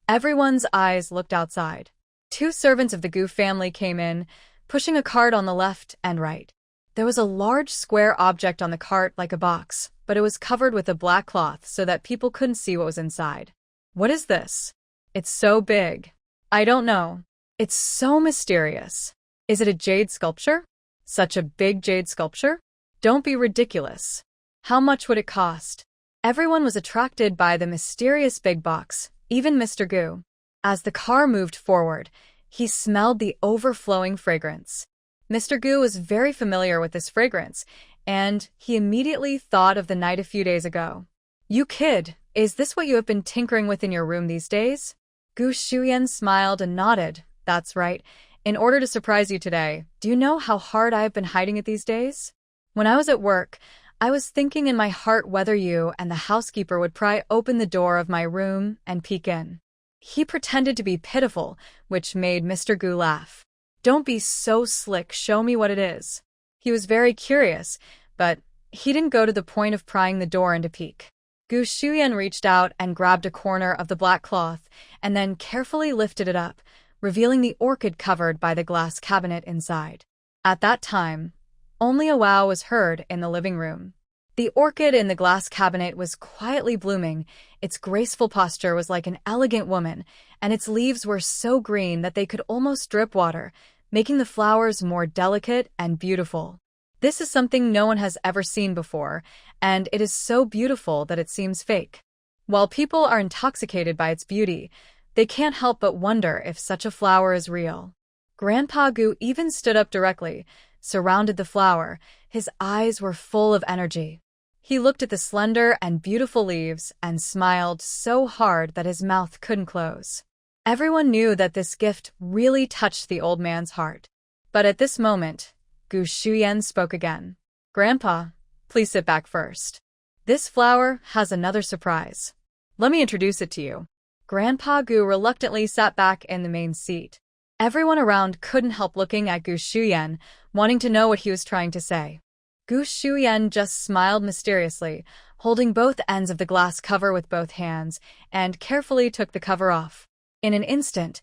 everyone's eyes looked outside. 2 servants of the Gu family came in, pushing a cart on the left and right. There was a large square object on the cart like a box, but it was covered with a black cloth so that people couldn't see what was inside. What is this? It's so big. I don't know. It's so mysterious. Is it a jade sculpture? Such a big jade sculpture? Don't be ridiculous. How much would it cost? Everyone was attracted by the mysterious big box, even Mr. Gu. As the car moved forward, he smelled the overflowing fragrance. Mr. Gu was very familiar with this fragrance, and he immediately thought of the night a few days ago. You kid, is this what you have been tinkering with in your room these days? Gu Shuyan smiled and nodded. That's right. In order to surprise you today, do you know how hard I have been hiding it these days? When I was at work, I was thinking in my heart whether you and the housekeeper would pry open the door of my room and peek in. He pretended to be pitiful, which made Mr. Gu laugh. Don't be so slick, show me what it is. He was very curious, but he didn't go to the point of prying the door in to peek. Gu Shuyan reached out and grabbed a corner of the black cloth and then carefully lifted it up, revealing the orchid covered by the glass cabinet inside. At that time, only a wow was heard in the living room. The orchid in the glass cabinet was quietly blooming. Its graceful posture was like an elegant woman, and its leaves were so green that they could almost drip water, making the flowers more delicate and beautiful. This is something no one has ever seen before, and it is so beautiful that it seems fake. While people are intoxicated by its beauty, they can't help but wonder if such a flower is real. Grandpa Gu even stood up directly, surrounded the flower. His eyes were full of energy. He looked at the slender and beautiful leaves and smiled so hard that his mouth couldn't close. Everyone knew that this gift really touched the old man's heart. But at this moment, Gu Shuyan spoke again. "Grandpa, please sit back first. This flower has another surprise. Let me introduce it to you." Grandpa Gu reluctantly sat back in the main seat. Everyone around couldn't help looking at Gu Shuyan, wanting to know what he was trying to say. Gu Shuyan just smiled mysteriously, holding both ends of the glass cover with both hands, and carefully took the cover off. In an instant,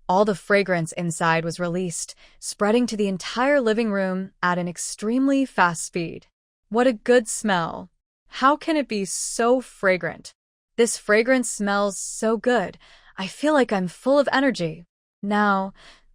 all the fragrance inside was released, spreading to the entire living room at an extremely fast speed. What a good smell! How can it be so fragrant? This fragrance smells so good. I feel like I'm full of energy. Now,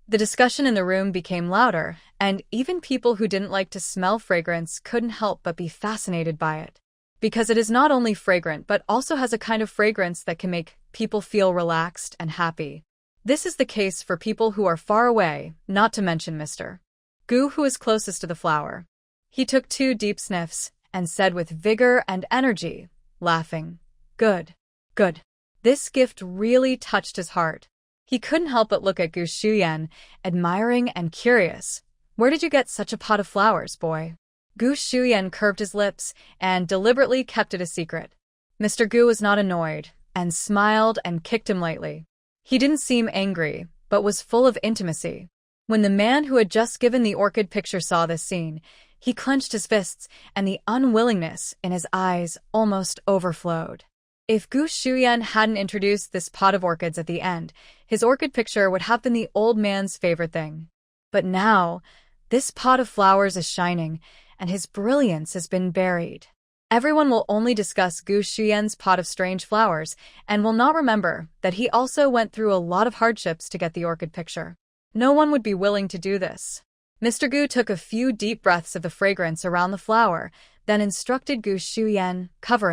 the discussion in the room became louder, and even people who didn't like to smell fragrance couldn't help but be fascinated by it. Because it is not only fragrant but also has a kind of fragrance that can make people feel relaxed and happy. This is the case for people who are far away, not to mention Mr. Gu, who is closest to the flower. He took 2 deep sniffs and said with vigor and energy, laughing, "Good, good." This gift really touched his heart. He couldn't help but look at Gu Shuyan, admiring and curious. "Where did you get such a pot of flowers, boy?" Gu Shuyan curved his lips and deliberately kept it a secret. Mr. Gu was not annoyed, and smiled and kicked him lightly. He didn't seem angry, but was full of intimacy. When the man who had just given the orchid picture saw this scene, he clenched his fists, and the unwillingness in his eyes almost overflowed. If Gu Shuyan hadn't introduced this pot of orchids at the end, his orchid picture would have been the old man's favorite thing. But now, this pot of flowers is shining, and his brilliance has been buried. Everyone will only discuss Gu Shuyan's pot of strange flowers, and will not remember that he also went through a lot of hardships to get the orchid picture. No one would be willing to do this. Mr. Gu took a few deep breaths of the fragrance around the flower, then instructed Gu Shuyan, cover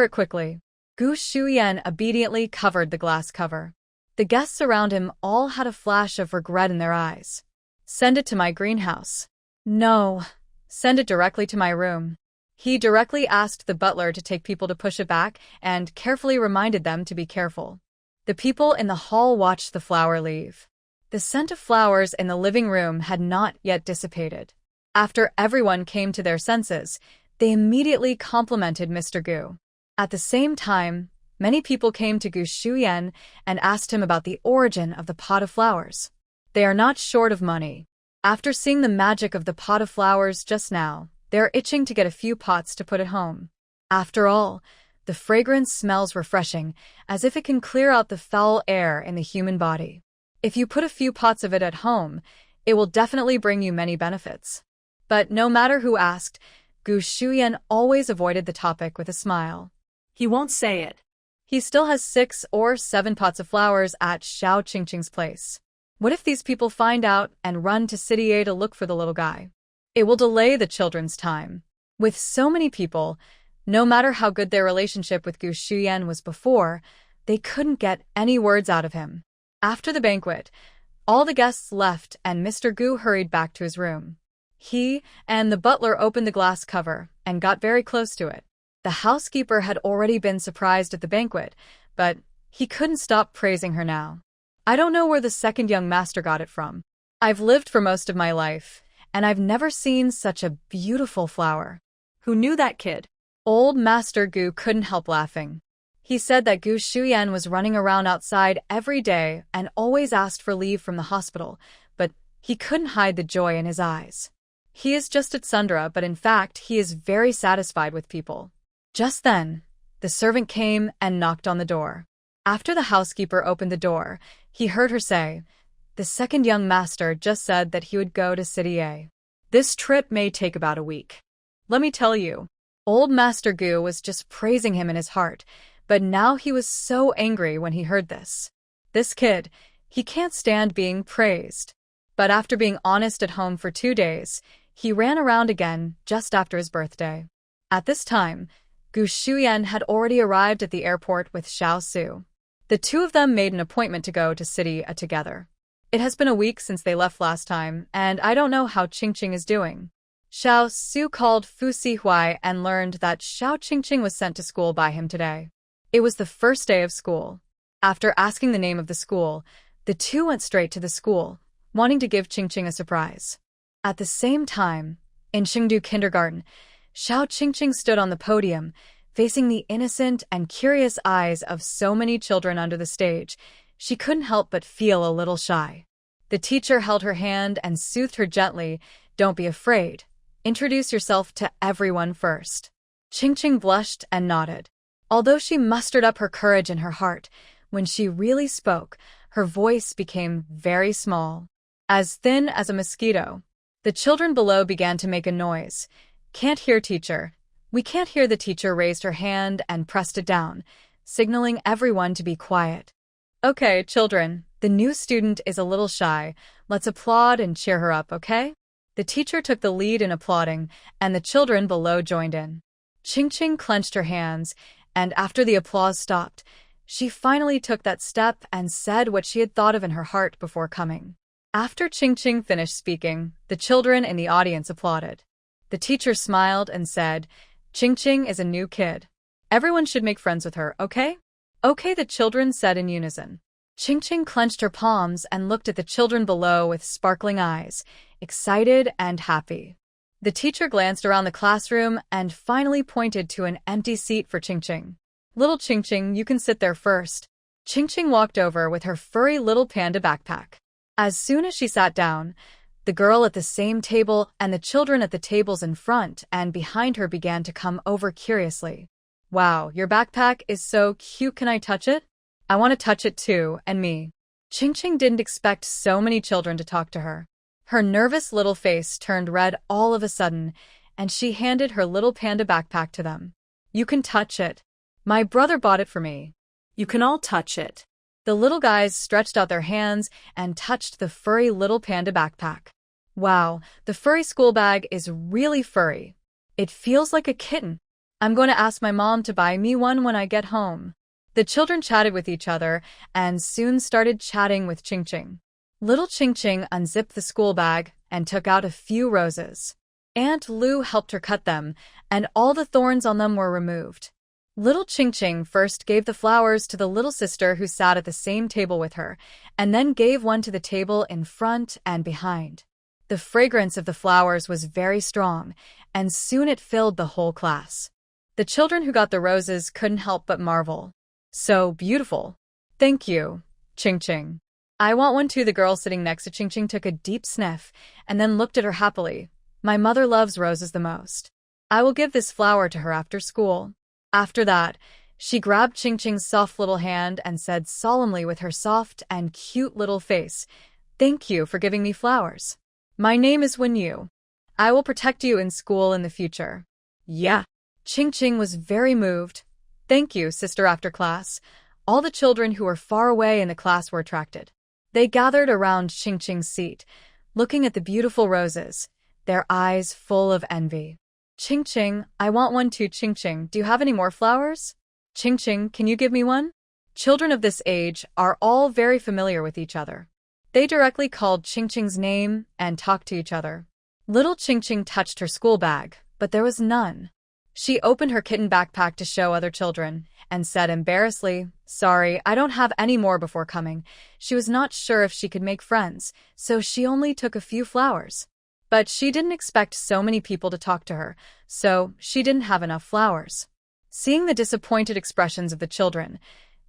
it quickly." Gu Shuyan obediently covered the glass cover. The guests around him all had a flash of regret in their eyes. "Send it to my greenhouse." "No, send it directly to my room." He directly asked the butler to take people to push it back and carefully reminded them to be careful. The people in the hall watched the flower leave. The scent of flowers in the living room had not yet dissipated. After everyone came to their senses, they immediately complimented Mr. Gu. At the same time, many people came to Gu Shuyan and asked him about the origin of the pot of flowers. They are not short of money. After seeing the magic of the pot of flowers just now, they are itching to get a few pots to put at home. After all, the fragrance smells refreshing, as if it can clear out the foul air in the human body. If you put a few pots of it at home, it will definitely bring you many benefits. But no matter who asked, Gu Shuyan always avoided the topic with a smile. He won't say it. He still has 6 or 7 pots of flowers at Xiao Qingqing's place. What if these people find out and run to City A to look for the little guy? It will delay the children's time. With so many people, no matter how good their relationship with Gu Shuyan was before, they couldn't get any words out of him. After the banquet, all the guests left and Mr. Gu hurried back to his room. He and the butler opened the glass cover and got very close to it. The housekeeper had already been surprised at the banquet, but he couldn't stop praising her now. "I don't know where the second young master got it from. I've lived for most of my life, and I've never seen such a beautiful flower." Who knew that kid? Old Master Gu couldn't help laughing. He said that Gu Shuyan was running around outside every day and always asked for leave from the hospital, but he couldn't hide the joy in his eyes. He is just at Sundra, but in fact, he is very satisfied with people. Just then, the servant came and knocked on the door. After the housekeeper opened the door, he heard her say, "The second young master just said that he would go to City A. This trip may take about a week. Let me tell you, Old Master Gu was just praising him in his heart, but now he was so angry when he heard this. This kid, he can't stand being praised. But after being honest at home for 2 days, he ran around again just after his birthday. At this time, Gu Shuyan had already arrived at the airport with Xiao Su. The two of them made an appointment to go to City together. It has been a week since they left last time, and I don't know how Qingqing is doing. Xiao Su called Fu Sihuai and learned that Xiao Qingqing was sent to school by him today. It was the first day of school. After asking the name of the school, the two went straight to the school, wanting to give Qingqing a surprise. At the same time, in Chengdu Kindergarten, Xiao Qingqing stood on the podium, facing the innocent and curious eyes of so many children under the stage. She couldn't help but feel a little shy. The teacher held her hand and soothed her gently. "Don't be afraid. Introduce yourself to everyone first." Qingqing blushed and nodded. Although she mustered up her courage in her heart, when she really spoke, her voice became very small, as thin as a mosquito. The children below began to make a noise. "Can't hear, teacher." "We can't hear." The teacher raised her hand and pressed it down, signaling everyone to be quiet. "Okay, children, the new student is a little shy. Let's applaud and cheer her up, okay?" The teacher took the lead in applauding, and the children below joined in. Qingqing clenched her hands, and after the applause stopped, she finally took that step and said what she had thought of in her heart before coming. After Qingqing finished speaking, the children in the audience applauded. The teacher smiled and said, "Qingqing is a new kid. Everyone should make friends with her, okay?" "Okay," the children said in unison. Qingqing clenched her palms and looked at the children below with sparkling eyes, excited and happy. The teacher glanced around the classroom and finally pointed to an empty seat for Qingqing. "Little Qingqing, you can sit there first." Qingqing walked over with her furry little panda backpack. As soon as she sat down, the girl at the same table and the children at the tables in front and behind her began to come over curiously. "Wow, your backpack is so cute. Can I touch it? I want to touch it too, and me." Qingqing didn't expect so many children to talk to her. Her nervous little face turned red all of a sudden, and she handed her little panda backpack to them. "You can touch it. My brother bought it for me." You can all touch it. The little guys stretched out their hands and touched the furry little panda backpack. "Wow, the furry school bag is really furry. It feels like a kitten. I'm going to ask my mom to buy me one when I get home." The children chatted with each other and soon started chatting with Qingqing. Little Qingqing unzipped the school bag and took out a few roses. Aunt Lu helped her cut them, and all the thorns on them were removed. Little Qingqing first gave the flowers to the little sister who sat at the same table with her, and then gave one to the table in front and behind. The fragrance of the flowers was very strong, and soon it filled the whole class. The children who got the roses couldn't help but marvel. "So beautiful." "Thank you, Qingqing. I want one too." The girl sitting next to Qingqing took a deep sniff and then looked at her happily. "My mother loves roses the most. I will give this flower to her after school." After that, she grabbed Qingqing's soft little hand and said solemnly with her soft and cute little face, "Thank you for giving me flowers. My name is Wen Yu. I will protect you in school in the future." "Yeah." Qingqing was very moved. "Thank you, sister." After class, all the children who were far away in the class were attracted. They gathered around Qingqing's seat, looking at the beautiful roses, their eyes full of envy. "Qingqing, I want one too." "Qingqing, do you have any more flowers?" "Qingqing, can you give me one?" Children of this age are all very familiar with each other. They directly called Qingqing's name and talked to each other. Little Qingqing touched her school bag, but there was none. She opened her kitten backpack to show other children and said embarrassedly, "Sorry, I don't have any more." Before coming, she was not sure if she could make friends, so she only took a few flowers. But she didn't expect so many people to talk to her, so she didn't have enough flowers. Seeing the disappointed expressions of the children,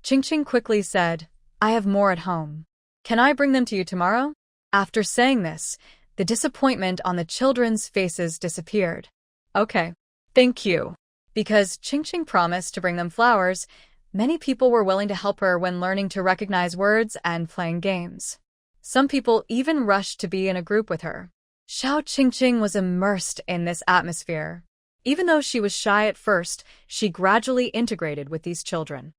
Qingqing quickly said, "I have more at home. Can I bring them to you tomorrow?" After saying this, the disappointment on the children's faces disappeared. "Okay. Thank you." Because Qingqing promised to bring them flowers, many people were willing to help her when learning to recognize words and playing games. Some people even rushed to be in a group with her. Xiao Qingqing was immersed in this atmosphere. Even though she was shy at first, she gradually integrated with these children.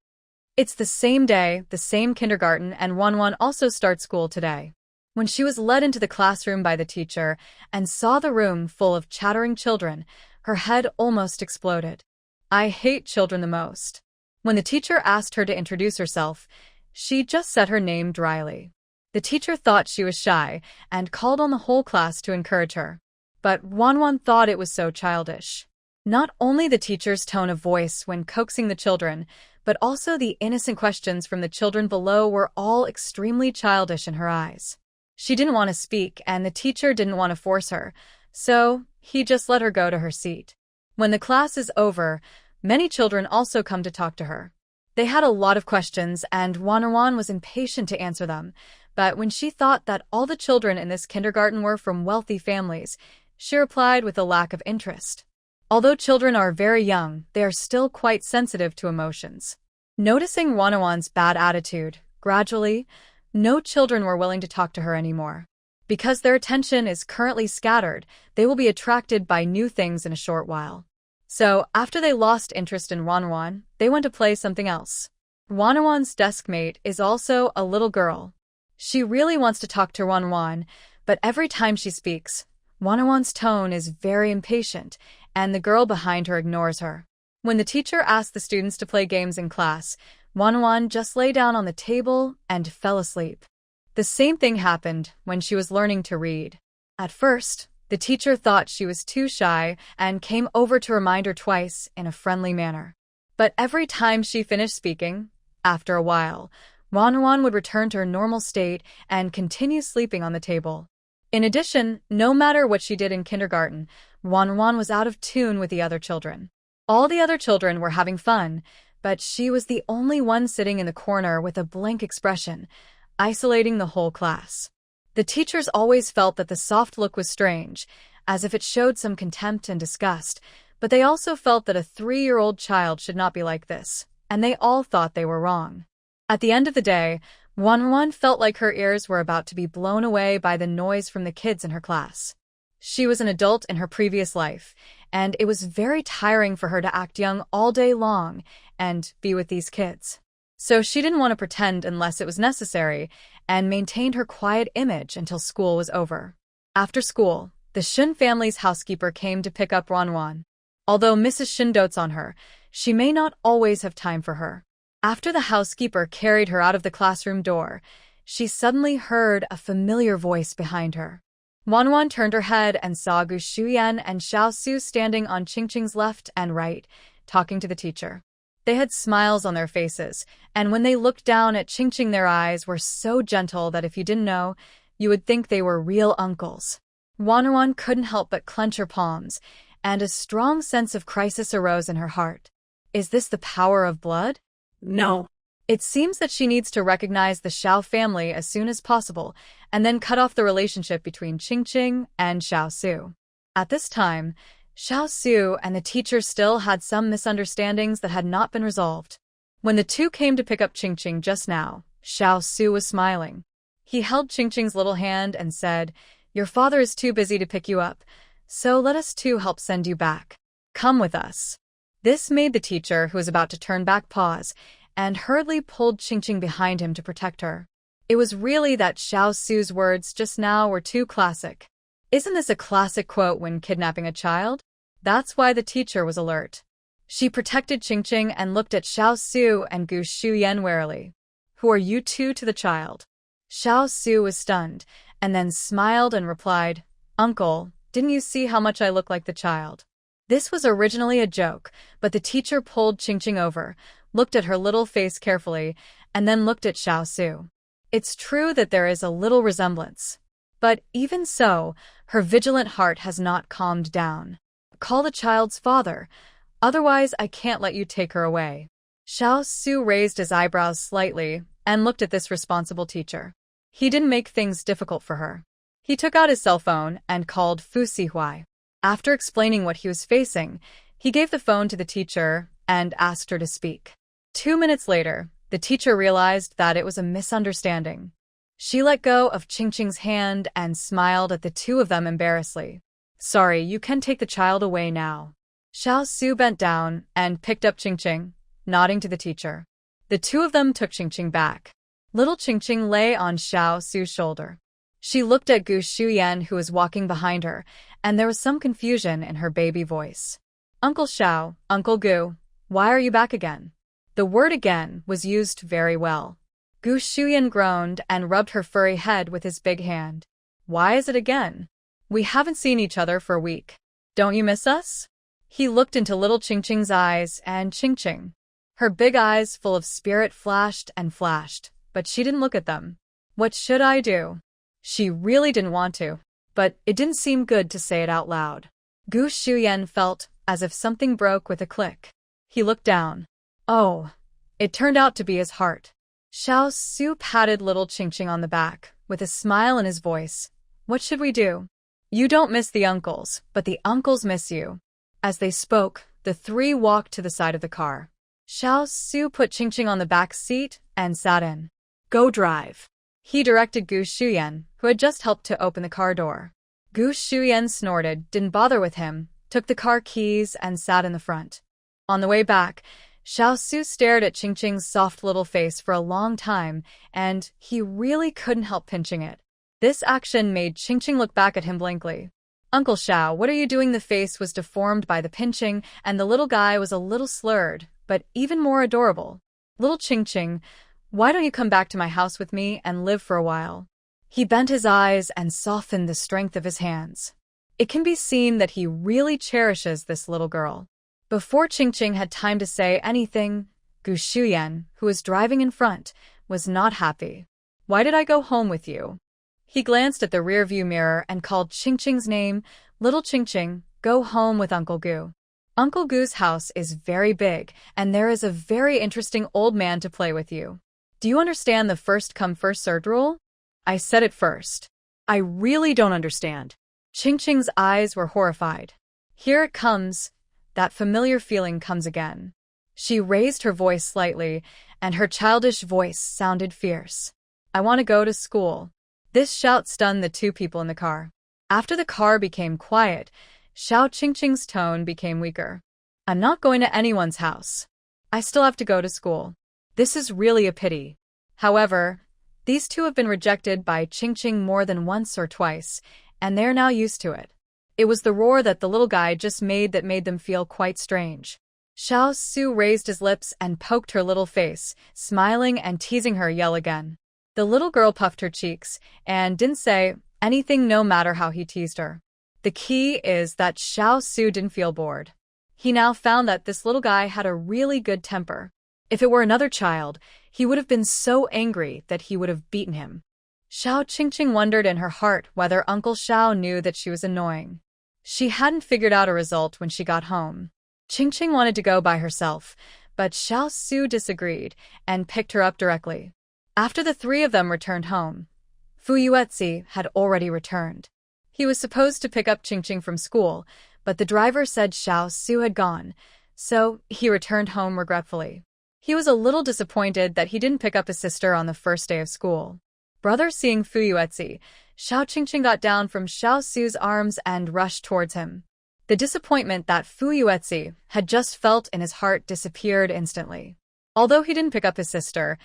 It's the same day, the same kindergarten, and Wanwan also starts school today. When she was led into the classroom by the teacher and saw the room full of chattering children, her head almost exploded. I hate children the most. When the teacher asked her to introduce herself, she just said her name dryly. The teacher thought she was shy and called on the whole class to encourage her. But Wanwan thought it was so childish. Not only the teacher's tone of voice when coaxing the children, but also the innocent questions from the children below were all extremely childish in her eyes. She didn't want to speak, and the teacher didn't want to force her, so he just let her go to her seat. When the class is over, many children also come to talk to her. They had a lot of questions, and Wanwan was impatient to answer them, but when she thought that all the children in this kindergarten were from wealthy families, she replied with a lack of interest. Although children are very young, they are still quite sensitive to emotions. Noticing Wanwan's bad attitude, gradually, no children were willing to talk to her anymore. Because their attention is currently scattered, they will be attracted by new things in a short while. So, after they lost interest in Wanwan, they went to play something else. Wanwan's deskmate is also a little girl. She really wants to talk to Wanwan, but every time she speaks, Wanwan's tone is very impatient, and the girl behind her ignores her. When the teacher asked the students to play games in class, Wanwan just lay down on the table and fell asleep. The same thing happened when she was learning to read. At first, the teacher thought she was too shy and came over to remind her twice in a friendly manner. But every time she finished speaking, after a while, Wanwan would return to her normal state and continue sleeping on the table. In addition, no matter what she did in kindergarten, Wanwan was out of tune with the other children. All the other children were having fun, but she was the only one sitting in the corner with a blank expression, isolating the whole class. The teachers always felt that the soft look was strange, as if it showed some contempt and disgust, but they also felt that a 3-year-old child should not be like this, and they all thought they were wrong. At the end of the day, Wanwan felt like her ears were about to be blown away by the noise from the kids in her class. She was an adult in her previous life, and it was very tiring for her to act young all day long and be with these kids. So she didn't want to pretend unless it was necessary, and maintained her quiet image until school was over. After school, the Shun family's housekeeper came to pick up Wanwan. Although Mrs. Shun dotes on her, she may not always have time for her. After the housekeeper carried her out of the classroom door, she suddenly heard a familiar voice behind her. Wanwan turned her head and saw Gu Shuyan and Xiao Su standing on Qingqing's left and right, talking to the teacher. They had smiles on their faces, and when they looked down at Qingqing, their eyes were so gentle that if you didn't know, you would think they were real uncles. Wanwan couldn't help but clench her palms, and a strong sense of crisis arose in her heart. Is this the power of blood? No. It seems that she needs to recognize the Xiao family as soon as possible, and then cut off the relationship between Qingqing and Xiao Su. At this time, Xiao Su and the teacher still had some misunderstandings that had not been resolved. When the two came to pick up Qingqing just now, Xiao Su was smiling. He held Qingqing's little hand and said, "Your father is too busy to pick you up, so let us two help send you back. Come with us." This made the teacher, who was about to turn back, pause, and hurriedly pulled Qingqing behind him to protect her. It was really that Xiao Su's words just now were too classic. Isn't this a classic quote when kidnapping a child? That's why the teacher was alert. She protected Qingqing and looked at Xiao Su and Gu Shuyan warily. "Who are you two?" to the child. Xiao Su was stunned, and then smiled and replied, "Uncle, didn't you see how much I look like the child?" This was originally a joke, but the teacher pulled Qingqing over, looked at her little face carefully, and then looked at Xiao Su. It's true that there is a little resemblance. But even so, her vigilant heart has not calmed down. Call the child's father, otherwise I can't let you take her away. Xiao Su raised his eyebrows slightly and looked at this responsible teacher. He didn't make things difficult for her. He took out his cell phone and called Fu Sihuai. After explaining what he was facing, he gave the phone to the teacher and asked her to speak. 2 minutes later, the teacher realized that it was a misunderstanding. She let go of Qingqing's hand and smiled at the two of them embarrassedly. "Sorry, you can take the child away now." Xiao Su bent down and picked up Qingqing, nodding to the teacher. The two of them took Qingqing back. Little Qingqing lay on Xiao Su's shoulder. She looked at Gu Shuyan, who was walking behind her, and there was some confusion in her baby voice. Uncle Xiao, Uncle Gu, why are you back again? The word again was used very well. Gu Shuyan groaned and rubbed her furry head with his big hand. Why is it again? We haven't seen each other for a week. Don't you miss us? He looked into little Qingqing's eyes, and Qingqing. Her big eyes full of spirit flashed and flashed, but she didn't look at them. What should I do? She really didn't want to, but it didn't seem good to say it out loud. Gu Shuyan felt as if something broke with a click. He looked down. Oh, it turned out to be his heart. Xiao Su patted little Qingqing on the back, with a smile in his voice. What should we do? You don't miss the uncles, but the uncles miss you. As they spoke, the three walked to the side of the car. Xiao Su put Qingqing on the back seat and sat in. Go drive. He directed Gu Shuyan, who had just helped to open the car door. Gu Shuyan snorted, didn't bother with him, took the car keys and sat in the front. On the way back, Xiao Su stared at Qingqing's soft little face for a long time, and he really couldn't help pinching it. This action made Qingqing look back at him blankly. Uncle Xiao, what are you doing? The face was deformed by the pinching, and the little guy was a little slurred, but even more adorable. Little Qingqing, why don't you come back to my house with me and live for a while? He bent his eyes and softened the strength of his hands. It can be seen that he really cherishes this little girl. Before Qingqing had time to say anything, Gu Shuyan, who was driving in front, was not happy. Why did I go home with you? He glanced at the rearview mirror and called Qingqing's name. Little Qingqing, go home with Uncle Gu. Uncle Gu's house is very big, and there is a very interesting old man to play with you. Do you understand the first come first served rule? I said it first. I really don't understand. Qingqing's eyes were horrified. Here it comes. That familiar feeling comes again. She raised her voice slightly, and her childish voice sounded fierce. I want to go to school. This shout stunned the two people in the car. After the car became quiet, Xiao Qingqing's tone became weaker. I'm not going to anyone's house. I still have to go to school. This is really a pity. However, these two have been rejected by Qingqing more than once or twice, and they're now used to it. It was the roar that the little guy just made that made them feel quite strange. Xiao Su raised his lips and poked her little face, smiling and teasing her yell again. The little girl puffed her cheeks and didn't say anything no matter how he teased her. The key is that Xiao Su didn't feel bored. He now found that this little guy had a really good temper. If it were another child, he would have been so angry that he would have beaten him. Xiao Qingqing wondered in her heart whether Uncle Xiao knew that she was annoying. She hadn't figured out a result when she got home. Qingqing wanted to go by herself, but Xiao Su disagreed and picked her up directly. After the three of them returned home, Fu Yuetzi had already returned. He was supposed to pick up Qingqing from school, but the driver said Xiao Su had gone, so he returned home regretfully. He was a little disappointed that he didn't pick up his sister on the first day of school. Brother seeing Fu Yuetzi, Xiao Qingqing got down from Xiao Su's arms and rushed towards him. The disappointment that Fu Yuetzi had just felt in his heart disappeared instantly. Although he didn't pick up his sister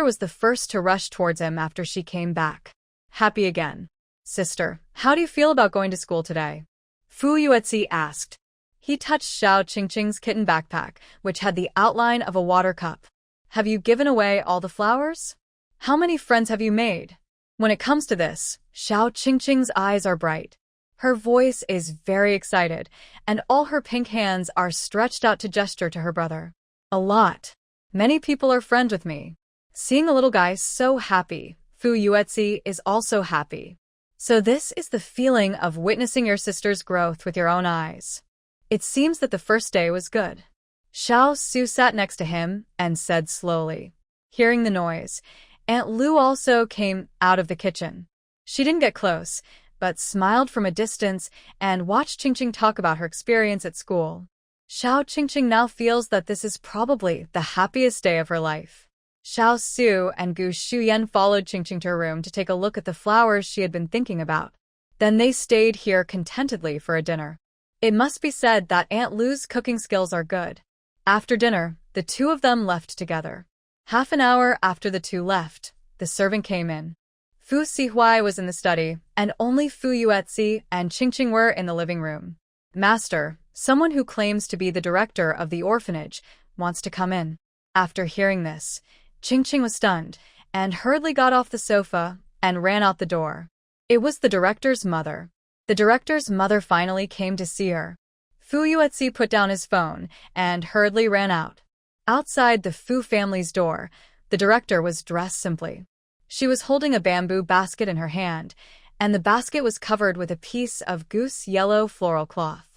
was the first to rush towards him after she came back. Happy again. Sister, how do you feel about going to school today? Fu Yuetzi asked. He touched Xiao Qingqing's kitten backpack, which had the outline of a water cup. Have you given away all the flowers? How many friends have you made? When it comes to this, Xiao Qingqing's eyes are bright. Her voice is very excited, and all her pink hands are stretched out to gesture to her brother. A lot. Many people are friends with me. Seeing the little guy so happy, Fu Yuetzi is also happy. So this is the feeling of witnessing your sister's growth with your own eyes. It seems that the first day was good. Xiao Su sat next to him and said slowly. Hearing the noise, Aunt Lu also came out of the kitchen. She didn't get close, but smiled from a distance and watched Qingqing talk about her experience at school. Xiao Qingqing now feels that this is probably the happiest day of her life. Xiao Su and Gu Shuyan followed Qingqing to her room to take a look at the flowers she had been thinking about. Then they stayed here contentedly for a dinner. It must be said that Aunt Lu's cooking skills are good. After dinner, the two of them left together. Half an hour after the two left, the servant came in. Fu Sihuai was in the study, and only Fu Yuetzi and Qingqing were in the living room. Master, someone who claims to be the director of the orphanage, wants to come in. After hearing this, Qingqing was stunned, and hurriedly got off the sofa and ran out the door. It was the director's mother. The director's mother finally came to see her. Fu Yuetzi put down his phone and hurriedly ran out. Outside the Fu family's door, the director was dressed simply. She was holding a bamboo basket in her hand, and the basket was covered with a piece of goose yellow floral cloth.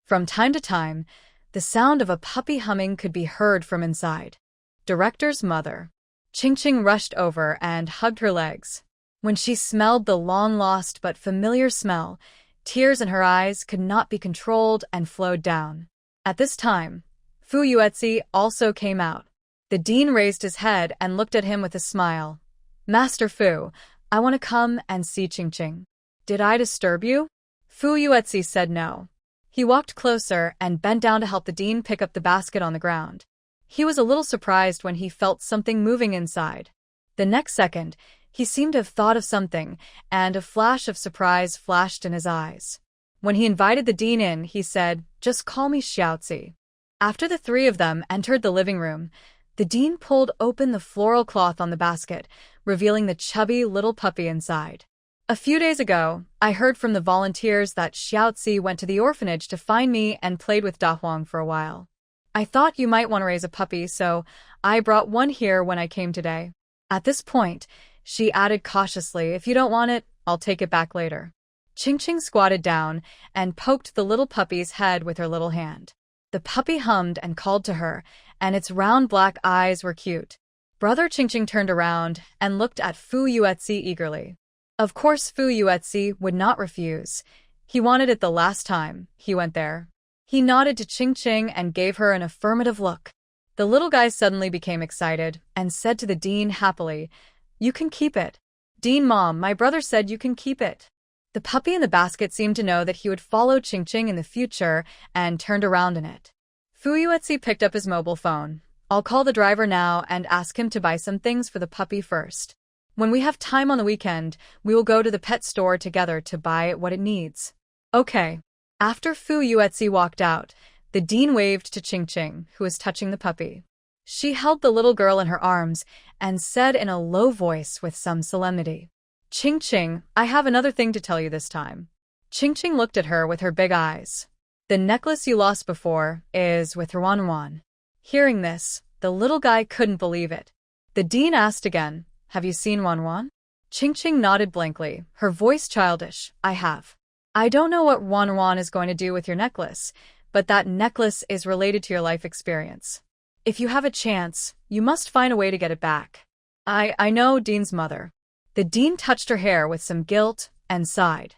From time to time, the sound of a puppy humming could be heard from inside. Director's mother. Qingqing rushed over and hugged her legs. When she smelled the long-lost but familiar smell, tears in her eyes could not be controlled and flowed down. At this time, Fu Yuetzi also came out. The dean raised his head and looked at him with a smile. Master Fu, I want to come and see Qingqing. Did I disturb you? Fu Yuetzi said no. He walked closer and bent down to help the dean pick up the basket on the ground. He was a little surprised when he felt something moving inside. The next second, he seemed to have thought of something, and a flash of surprise flashed in his eyes. When he invited the dean in, he said, "Just call me Xiaozi." After the three of them entered the living room, the dean pulled open the floral cloth on the basket, revealing the chubby little puppy inside. A few days ago, I heard from the volunteers that Xiaozi went to the orphanage to find me and played with Da Huang for a while. I thought you might want to raise a puppy, so I brought one here when I came today. At this point, she added cautiously, "If you don't want it, I'll take it back later." Qingqing squatted down and poked the little puppy's head with her little hand. The puppy hummed and called to her, and its round black eyes were cute. Brother Qingqing turned around and looked at Fu Yuetzi eagerly. Of course Fu Yuetzi would not refuse. He wanted it the last time he went there. He nodded to Qingqing and gave her an affirmative look. The little guy suddenly became excited and said to the dean happily, "You can keep it." "Dean Mom, my brother said you can keep it." The puppy in the basket seemed to know that he would follow Qingqing in the future and turned around in it. Fu Yuetzi picked up his mobile phone. "I'll call the driver now and ask him to buy some things for the puppy first. When we have time on the weekend, we will go to the pet store together to buy what it needs." "Okay." After Fu Yuetzi walked out, the dean waved to Qingqing, who was touching the puppy. She held the little girl in her arms and said in a low voice with some solemnity, "Qingqing, I have another thing to tell you this time." Qingqing looked at her with her big eyes. "The necklace you lost before is with Ruan." Hearing this, the little guy couldn't believe it. The dean asked again, "Have you seen Ruan?" Qingqing nodded blankly, her voice childish. "I have. I don't know what Ruan is going to do with your necklace, but that necklace is related to your life experience. If you have a chance, you must find a way to get it back." I know, Dean's mother." The dean touched her hair with some guilt and sighed.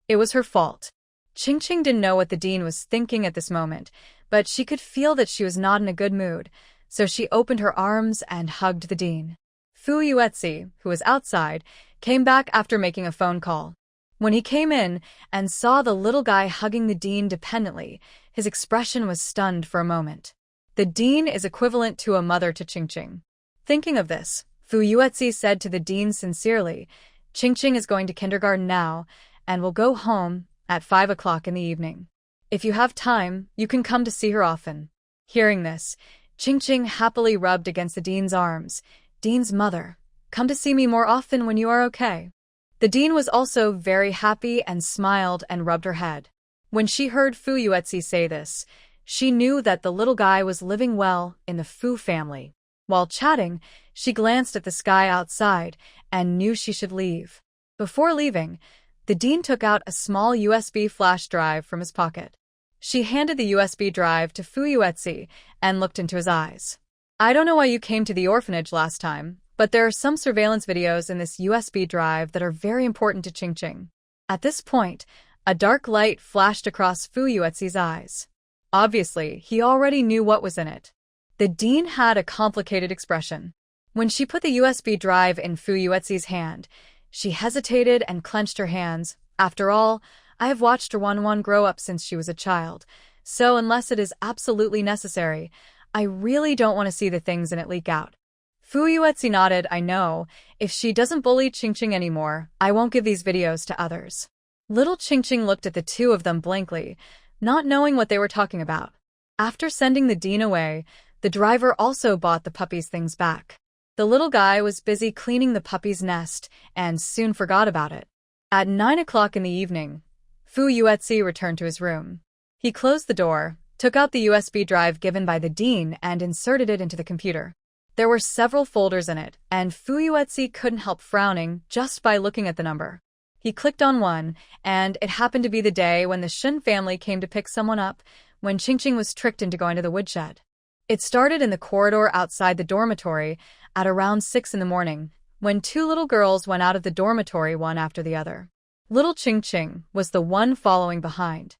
It was her fault. Qingqing didn't know what the dean was thinking at this moment, but she could feel that she was not in a good mood, so she opened her arms and hugged the dean. Fu Yuetzi, who was outside, came back after making a phone call. When he came in and saw the little guy hugging the dean dependently, his expression was stunned for a moment. The dean is equivalent to a mother to Qingqing. Thinking of this, Fu Yuetzi said to the dean sincerely, "Qingqing is going to kindergarten now and will go home at 5 o'clock in the evening. If you have time, you can come to see her often." Hearing this, Qingqing happily rubbed against the dean's arms. "Dean's mother, come to see me more often when you are okay." The dean was also very happy and smiled and rubbed her head. When she heard Fu Yuetzi say this, she knew that the little guy was living well in the Fu family. While chatting, she glanced at the sky outside and knew she should leave. Before leaving, the dean took out a small USB flash drive from his pocket. She handed the USB drive to Fu Yuetzi and looked into his eyes. "I don't know why you came to the orphanage last time, but there are some surveillance videos in this USB drive that are very important to Qingqing." At this point, a dark light flashed across Fu Yuetzi's eyes. Obviously, he already knew what was in it. The dean had a complicated expression. When she put the USB drive in Fu Yuetzi's hand, she hesitated and clenched her hands. After all, I have watched Wan grow up since she was a child, so unless it is absolutely necessary, I really don't want to see the things in it leak out. Fu Yuetsi nodded. I know. If she doesn't bully Qingqing anymore, I won't give these videos to others. Little Qingqing looked at the two of them blankly, not knowing what they were talking about. After sending the dean away, the driver also bought the puppy's things back. The little guy was busy cleaning the puppy's nest and soon forgot about it. At 9 o'clock in the evening, Fu Yuetsi returned to his room. He closed the door, took out the USB drive given by the dean and inserted it into the computer. There were several folders in it, and Fu Yuetsi couldn't help frowning just by looking at the number. He clicked on one, and it happened to be the day when the Shun family came to pick someone up, when Qingqing was tricked into going to the woodshed. It started in the corridor outside the dormitory at around 6 in the morning, when two little girls went out of the dormitory one after the other. Little Qingqing was the one following behind.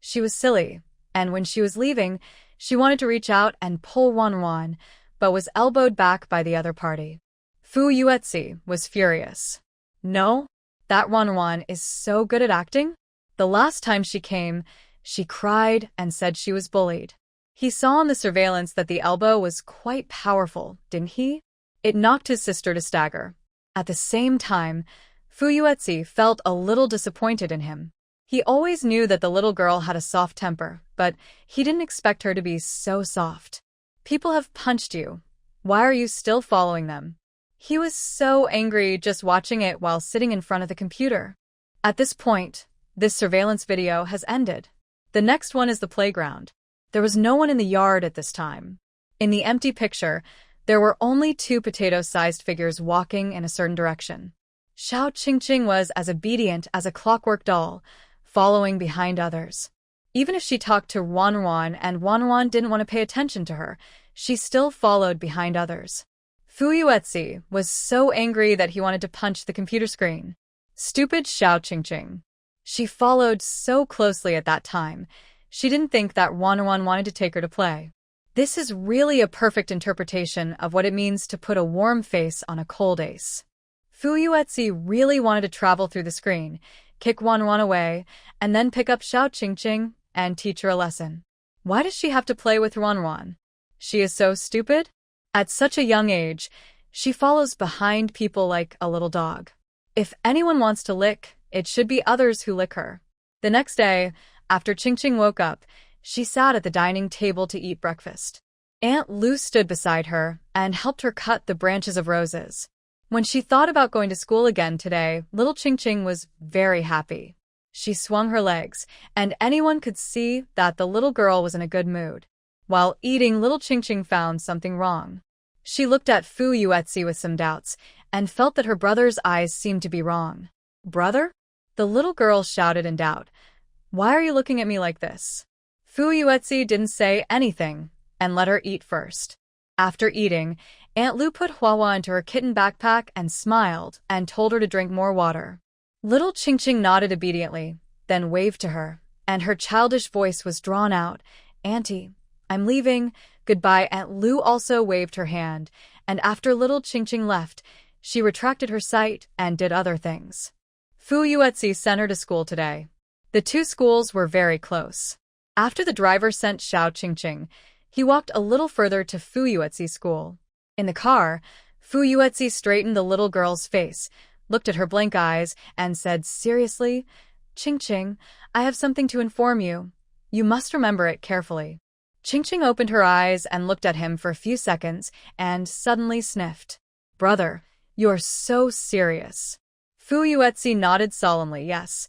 She was silly, and when she was leaving, she wanted to reach out and pull Wan, but was elbowed back by the other party. Fu Yuetsi was furious. No, that Wan is so good at acting. The last time she came, she cried and said she was bullied. He saw on the surveillance that the elbow was quite powerful, didn't he? It knocked his sister to stagger. At the same time, Fu Yuetsi felt a little disappointed in him. He always knew that the little girl had a soft temper, but he didn't expect her to be so soft. People have punched you. Why are you still following them? He was so angry just watching it while sitting in front of the computer. At this point, this surveillance video has ended. The next one is the playground. There was no one in the yard at this time. In the empty picture, there were only two potato-sized figures walking in a certain direction. Xiao Qingqing was as obedient as a clockwork doll, following behind others. Even if she talked to Wan and Wan didn't want to pay attention to her, she still followed behind others. Fu Yuetsi was so angry that he wanted to punch the computer screen. Stupid Xiao Qingqing. She followed so closely at that time. She didn't think that Wan wanted to take her to play. This is really a perfect interpretation of what it means to put a warm face on a cold ace. Fu Yuetsi really wanted to travel through the screen, kick Wan away, and then pick up Xiao Qingqing and teach her a lesson. Why does she have to play with Wan? She is so stupid? At such a young age, she follows behind people like a little dog. If anyone wants to lick, it should be others who lick her. The next day, after Qingqing woke up, she sat at the dining table to eat breakfast. Aunt Lu stood beside her and helped her cut the branches of roses. When she thought about going to school again today, little Qingqing was very happy. She swung her legs, and anyone could see that the little girl was in a good mood. While eating, little Qingqing found something wrong. She looked at Fu Yuetsi with some doubts, and felt that her brother's eyes seemed to be wrong. Brother? The little girl shouted in doubt. Why are you looking at me like this? Fu Yuetsi didn't say anything, and let her eat first. After eating, Aunt Lu put Hua into her kitten backpack and smiled, and told her to drink more water. Little Qingqing nodded obediently, then waved to her, and her childish voice was drawn out. Auntie, I'm leaving. Goodbye. Aunt Lu also waved her hand, and after little Qingqing left, she retracted her sight and did other things. Fu Yuetsi sent her to school today. The two schools were very close. After the driver sent Xiao Qingqing, he walked a little further to Fu Yuetsi's school. In the car, Fu Yuetsi straightened the little girl's face, looked at her blank eyes, and said seriously, Qingqing, I have something to inform you. You must remember it carefully. Qingqing opened her eyes and looked at him for a few seconds and suddenly sniffed. Brother, you're so serious. Fu Yuetsi nodded solemnly. Yes,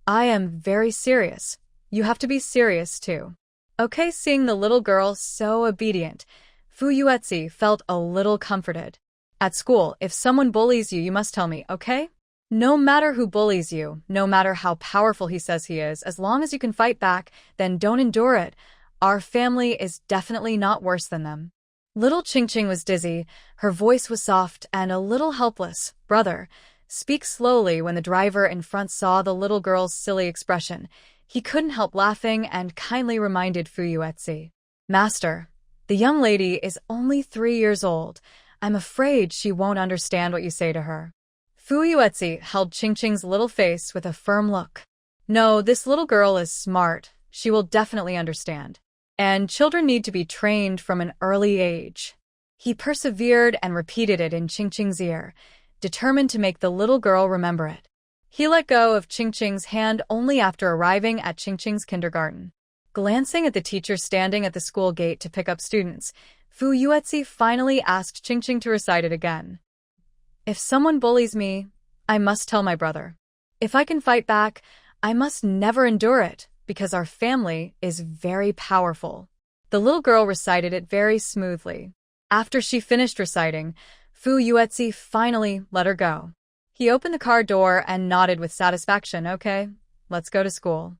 I am very serious. You have to be serious too. Okay. Seeing the little girl so obedient, Fu Yuetsi felt a little comforted. At school, if someone bullies you, you must tell me, okay? No matter who bullies you, no matter how powerful he says he is, as long as you can fight back, then don't endure it. Our family is definitely not worse than them. Little Qingqing was dizzy, her voice was soft and a little helpless. Brother, speak slowly. When the driver in front saw the little girl's silly expression, he couldn't help laughing and kindly reminded Fu Yuetsi. Master, the young lady is only 3 years old. I'm afraid she won't understand what you say to her. Fu Yuetsi held Qingqing's little face with a firm look. No, this little girl is smart. She will definitely understand. And children need to be trained from an early age. He persevered and repeated it in Qingqing's ear, determined to make the little girl remember it. He let go of Qingqing's hand only after arriving at Qingqing's kindergarten. Glancing at the teacher standing at the school gate to pick up students, Fu Yuetzi finally asked Qingqing to recite it again. If someone bullies me, I must tell my brother. If I can fight back, I must never endure it, because our family is very powerful. The little girl recited it very smoothly. After she finished reciting, Fu Yuetzi finally let her go. He opened the car door and nodded with satisfaction. Okay, let's go to school.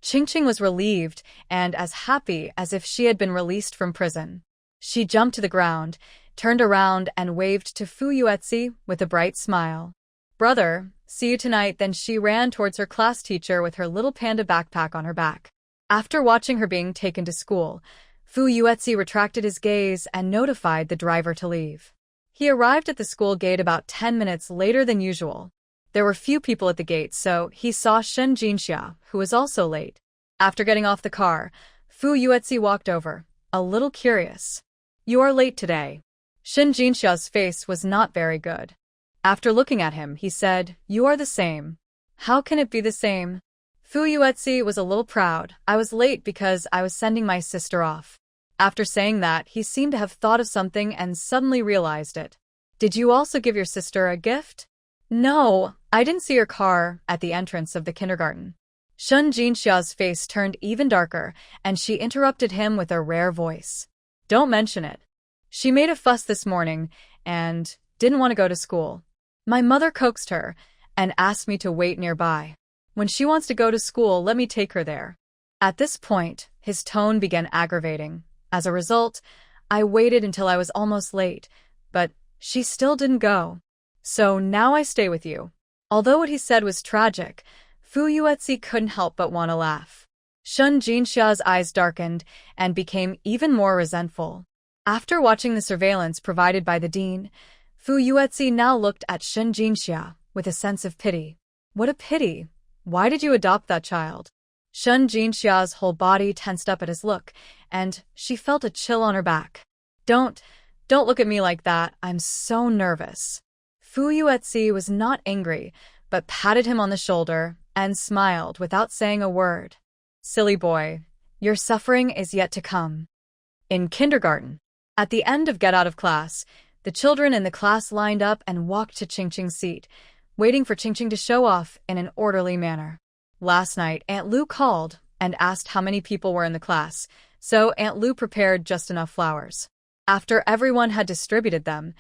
Qingqing was relieved and as happy as if she had been released from prison. She jumped to the ground, turned around and waved to Fu Yuetzi with a bright smile. Brother, see you tonight. Then she ran towards her class teacher with her little panda backpack on her back. After watching her being taken to school, Fu Yuetzi retracted his gaze and notified the driver to leave. He arrived at the school gate about 10 minutes later than usual. There were few people at the gate, so he saw Shen Jinxia, who was also late. After getting off the car, Fu Yuetzi walked over, a little curious. You are late today. Shen Jinxia's face was not very good. After looking at him, he said, You are the same. How can it be the same? Fu Yuetzi was a little proud. I was late because I was sending my sister off. After saying that, he seemed to have thought of something and suddenly realized it. Did you also give your sister a gift? No, I didn't see your car at the entrance of the kindergarten. Shen Jinxia's face turned even darker, and she interrupted him with a rare voice. Don't mention it. She made a fuss this morning and didn't want to go to school. My mother coaxed her and asked me to wait nearby. When she wants to go to school, let me take her there. At this point, his tone began aggravating. As a result, I waited until I was almost late, but she still didn't go. So now I stay with you. Although what he said was tragic, Fu Yuetzi couldn't help but want to laugh. Shen Jinxia's eyes darkened and became even more resentful. After watching the surveillance provided by the dean, Fu Yuetzi now looked at Shen Jinxia with a sense of pity. What a pity! Why did you adopt that child? Shen Jinxia's whole body tensed up at his look, and she felt a chill on her back. Don't look at me like that. I'm so nervous. Fu Yuetzi was not angry, but patted him on the shoulder and smiled without saying a word. Silly boy, your suffering is yet to come. In kindergarten, at the end of get out of class, the children in the class lined up and walked to Qingqing's seat, waiting for Qingqing to show off in an orderly manner. Last night, Aunt Lu called and asked how many people were in the class, so Aunt Lu prepared just enough flowers. After everyone had distributed them,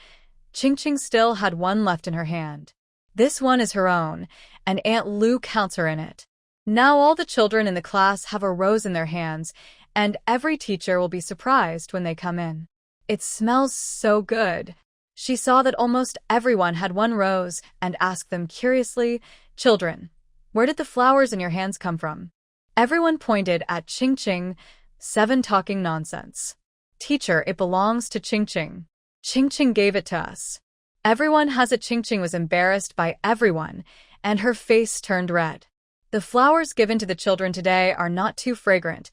Qingqing still had one left in her hand. This one is her own, and Aunt Lu counts her in it. Now all the children in the class have a rose in their hands, and every teacher will be surprised when they come in. It smells so good. She saw that almost everyone had one rose and asked them curiously, Children, where did the flowers in your hands come from? Everyone pointed at Qingqing, 7 talking nonsense. Teacher, it belongs to Qingqing. Qingqing gave it to us. Everyone has it. Qingqing was embarrassed by everyone, and her face turned red. The flowers given to the children today are not too fragrant,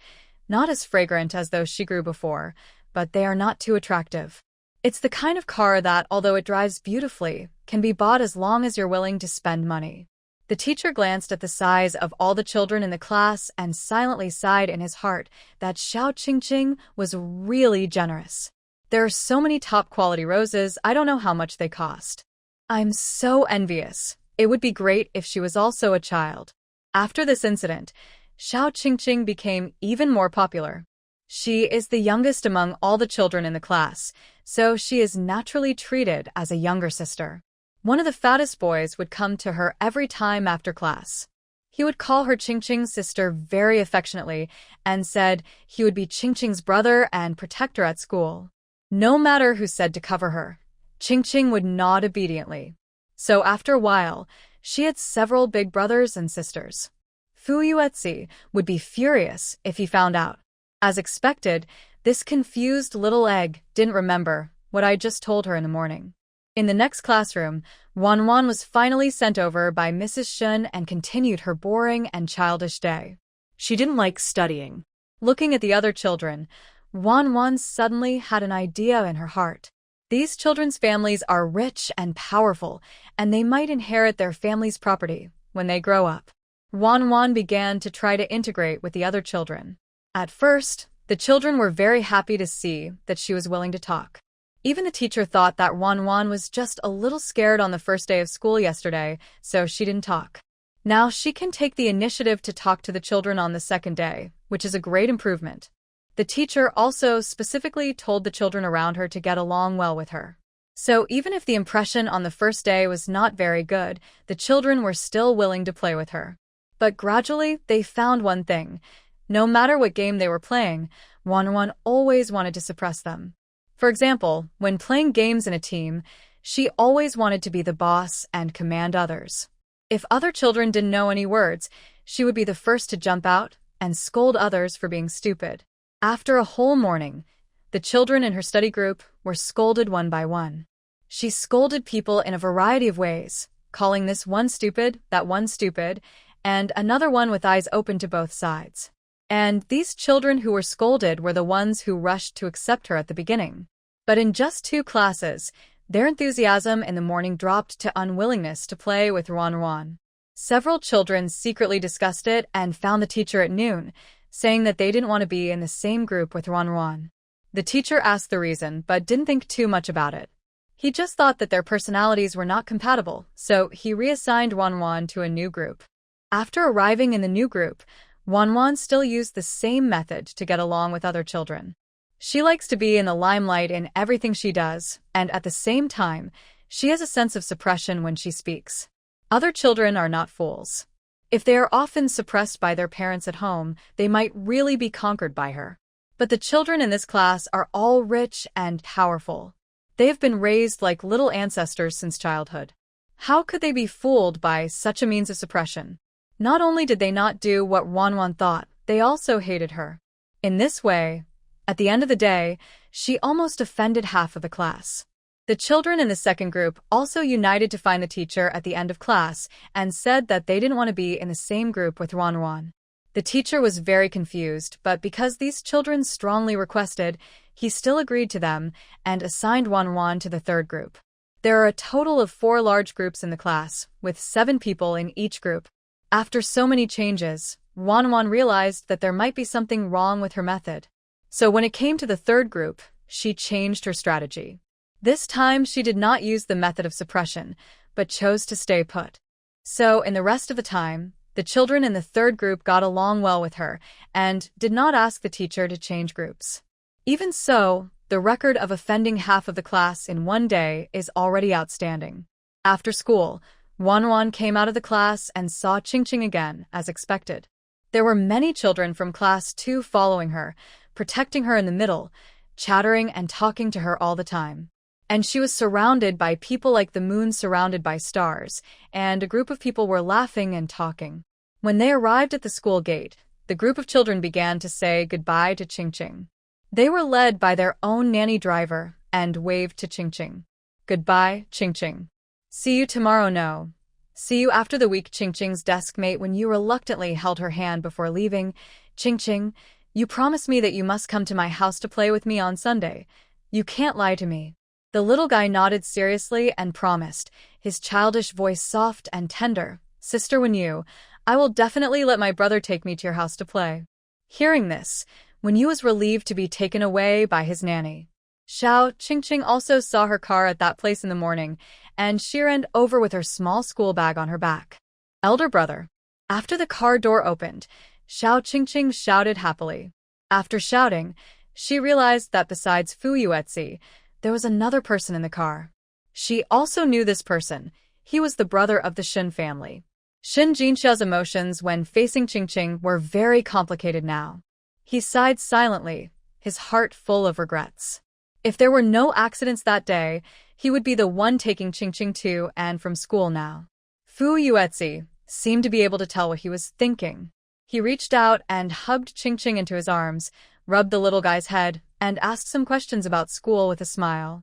not as fragrant as those she grew before, but they are not too attractive. It's the kind of car that, although it drives beautifully, can be bought as long as you're willing to spend money. The teacher glanced at the size of all the children in the class and silently sighed in his heart that Xiao Qingqing was really generous. There are so many top-quality roses, I don't know how much they cost. I'm so envious. It would be great if she was also a child. After this incident, Xiao Qingqing became even more popular. She is the youngest among all the children in the class, so she is naturally treated as a younger sister. One of the fattest boys would come to her every time after class. He would call her Qingqing's sister very affectionately and said he would be Qingqing's brother and protect her at school. No matter who said to cover her, Qingqing would nod obediently. So after a while, she had several big brothers and sisters. Fu Yuetzi would be furious if he found out. As expected, this confused little egg didn't remember what I just told her in the morning. In the next classroom, Wanwan was finally sent over by Mrs. Shun and continued her boring and childish day. She didn't like studying. Looking at the other children, Wanwan suddenly had an idea in her heart. These children's families are rich and powerful, and they might inherit their family's property when they grow up. Wanwan began to try to integrate with the other children. At first, the children were very happy to see that she was willing to talk. Even the teacher thought that Wanwan was just a little scared on the first day of school yesterday, so she didn't talk. Now she can take the initiative to talk to the children on the second day, which is a great improvement. The teacher also specifically told the children around her to get along well with her. So even if the impression on the first day was not very good, the children were still willing to play with her. But gradually, they found one thing. No matter what game they were playing, Wanwan always wanted to suppress them. For example, when playing games in a team, she always wanted to be the boss and command others. If other children didn't know any words, she would be the first to jump out and scold others for being stupid. After a whole morning, the children in her study group were scolded one by one. She scolded people in a variety of ways, calling this one stupid, that one stupid, and another one with eyes open to both sides. And these children who were scolded were the ones who rushed to accept her at the beginning. But in just 2 classes, their enthusiasm in the morning dropped to unwillingness to play with Wanwan. Several children secretly discussed it and found the teacher at noon, saying that they didn't want to be in the same group with Wanwan. The teacher asked the reason, but didn't think too much about it. He just thought that their personalities were not compatible, so he reassigned Wanwan to a new group. After arriving in the new group, Wanwan still used the same method to get along with other children. She likes to be in the limelight in everything she does, and at the same time, she has a sense of suppression when she speaks. Other children are not fools. If they are often suppressed by their parents at home, they might really be conquered by her. But the children in this class are all rich and powerful. They have been raised like little ancestors since childhood. How could they be fooled by such a means of suppression? Not only did they not do what Wanwan thought, they also hated her. In this way, at the end of the day, she almost offended half of the class. The children in the second group also united to find the teacher at the end of class and said that they didn't want to be in the same group with Wanwan. The teacher was very confused, but because these children strongly requested, he still agreed to them and assigned Wanwan to the third group. There are a total of 4 large groups in the class, with 7 people in each group. After so many changes, Wanwan realized that there might be something wrong with her method. So when it came to the third group, she changed her strategy. This time she did not use the method of suppression, but chose to stay put. So in the rest of the time, the children in the third group got along well with her and did not ask the teacher to change groups. Even so, the record of offending half of the class in one day is already outstanding. After school, Wanwan came out of the class and saw Ching again, as expected. There were many children from class 2 following her, protecting her in the middle, chattering and talking to her all the time. And she was surrounded by people like the moon surrounded by stars, and a group of people were laughing and talking. When they arrived at the school gate, the group of children began to say goodbye to Ching. They were led by their own nanny driver and waved to Ching. Goodbye, Ching. See you tomorrow, no. See you after the week, Ching's desk mate when you reluctantly held her hand before leaving. Ching, you promised me that you must come to my house to play with me on Sunday. You can't lie to me. The little guy nodded seriously and promised, his childish voice soft and tender. Sister Wenyu, I will definitely let my brother take me to your house to play. Hearing this, Wenyu was relieved to be taken away by his nanny. Ching also saw her car at that place in the morning, and she ran over with her small school bag on her back. Elder brother. After the car door opened, Ching shouted happily. After shouting, she realized that besides Fu Yuetzi, there was another person in the car. She also knew this person. He was the brother of the Shin family. Shin Jinxia's emotions when facing Ching were very complicated now. He sighed silently, his heart full of regrets. If there were no accidents that day, he would be the one taking Ching to and from school now. Fu Yuetzi seemed to be able to tell what he was thinking. He reached out and hugged Ching into his arms, rubbed the little guy's head, and asked some questions about school with a smile.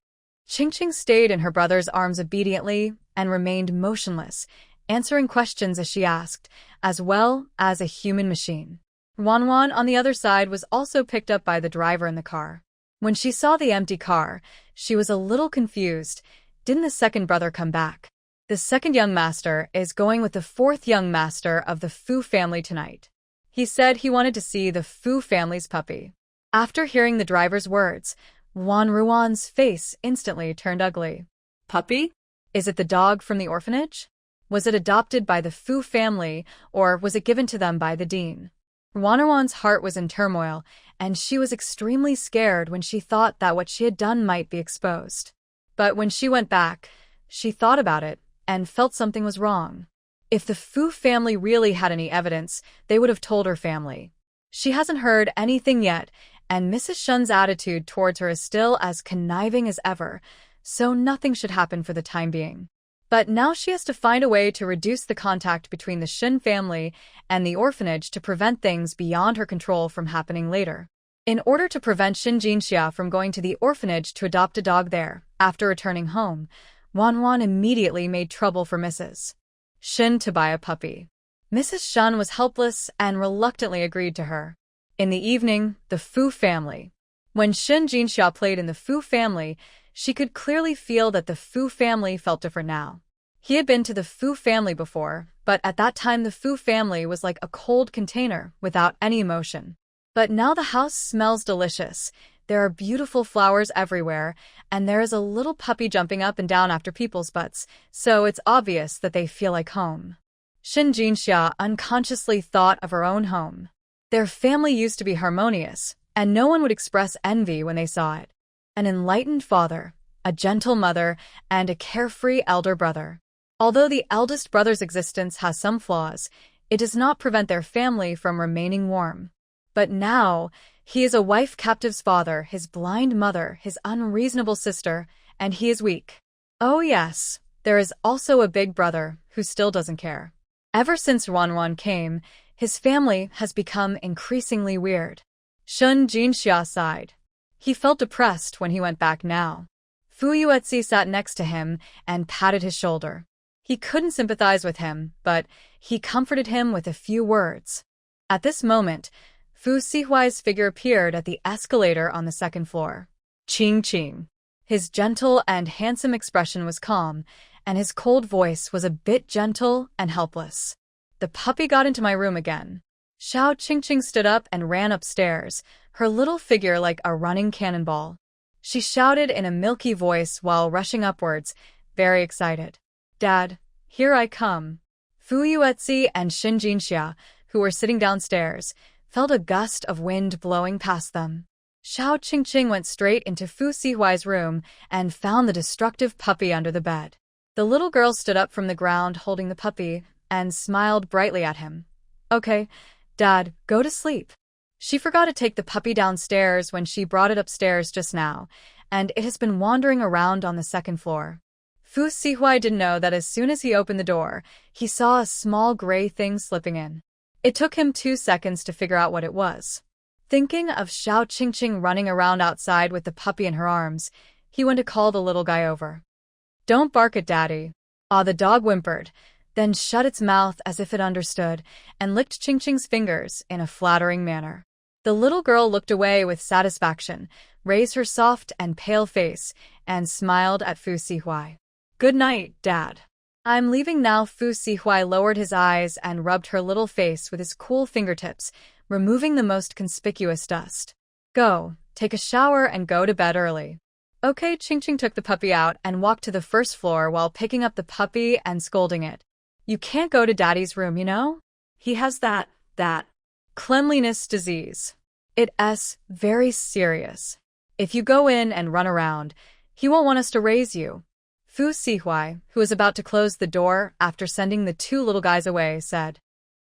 Ching stayed in her brother's arms obediently and remained motionless, answering questions as she asked, as well as a human machine. Wanwan, on the other side, was also picked up by the driver in the car. When she saw the empty car, she was a little confused. Didn't the second brother come back? The second young master is going with the fourth young master of the Fu family tonight. He said he wanted to see the Fu family's puppy. After hearing the driver's words, Wan Ruan's face instantly turned ugly. Puppy? Is it the dog from the orphanage? Was it adopted by the Fu family, or was it given to them by the dean? Wan Ruan's heart was in turmoil, and she was extremely scared when she thought that what she had done might be exposed. But when she went back, she thought about it and felt something was wrong. If the Fu family really had any evidence, they would have told her family. She hasn't heard anything yet, and Mrs. Shun's attitude towards her is still as conniving as ever, so nothing should happen for the time being. But now she has to find a way to reduce the contact between the Shun family and the orphanage to prevent things beyond her control from happening later. In order to prevent Shin Jinxia from going to the orphanage to adopt a dog there, after returning home, Wanwan immediately made trouble for Mrs. Shin to buy a puppy. Mrs. Shun was helpless and reluctantly agreed to her. In the evening, the Fu family. When Shin Jinxia played in the Fu family, she could clearly feel that the Fu family felt different now. He had been to the Fu family before, but at that time the Fu family was like a cold container without any emotion. But now the house smells delicious. There are beautiful flowers everywhere, and there is a little puppy jumping up and down after people's butts, so it's obvious that they feel like home. Shin Jinxia unconsciously thought of her own home. Their family used to be harmonious, and no one would express envy when they saw it. An enlightened father, a gentle mother, and a carefree elder brother. Although the eldest brother's existence has some flaws, it does not prevent their family from remaining warm. But now, he is a wife captive's father, his blind mother, his unreasonable sister, and he is weak. Oh yes, there is also a big brother who still doesn't care. Ever since Wanwan came, his family has become increasingly weird. Shun Jinxia sighed. He felt depressed when he went back now. Fu Yuetzi sat next to him and patted his shoulder. He couldn't sympathize with him, but he comforted him with a few words. At this moment, Fu Sihuai's figure appeared at the escalator on the second floor. Ching. His gentle and handsome expression was calm, and his cold voice was a bit gentle and helpless. The puppy got into my room again. Xiao Qingqing stood up and ran upstairs, her little figure like a running cannonball. She shouted in a milky voice while rushing upwards, very excited. Dad, here I come. Fu Yuetzi and Shin Jinxia, who were sitting downstairs, felt a gust of wind blowing past them. Xiao Qingqing went straight into Fu Sihuai's room and found the destructive puppy under the bed. The little girl stood up from the ground holding the puppy and smiled brightly at him. Okay, Dad, go to sleep. She forgot to take the puppy downstairs when she brought it upstairs just now, and it has been wandering around on the second floor. Fu Sihuai didn't know that as soon as he opened the door, he saw a small gray thing slipping in. It took him 2 seconds to figure out what it was. Thinking of Xiao Qingqing running around outside with the puppy in her arms, he went to call the little guy over. Don't bark at Daddy. The dog whimpered, then shut its mouth as if it understood, and licked Qingqing's fingers in a flattering manner. The little girl looked away with satisfaction, raised her soft and pale face, and smiled at Fu Sihuai. Good night, Dad. I'm leaving now. Fu Sihuai lowered his eyes and rubbed her little face with his cool fingertips, removing the most conspicuous dust. Go, take a shower and go to bed early. Okay. Qingqing took the puppy out and walked to the first floor while picking up the puppy and scolding it. You can't go to Daddy's room, you know? He has that cleanliness disease. It's very serious. If you go in and run around, he won't want us to raise you. Fu Sihuai, who was about to close the door after sending the 2 little guys away, said,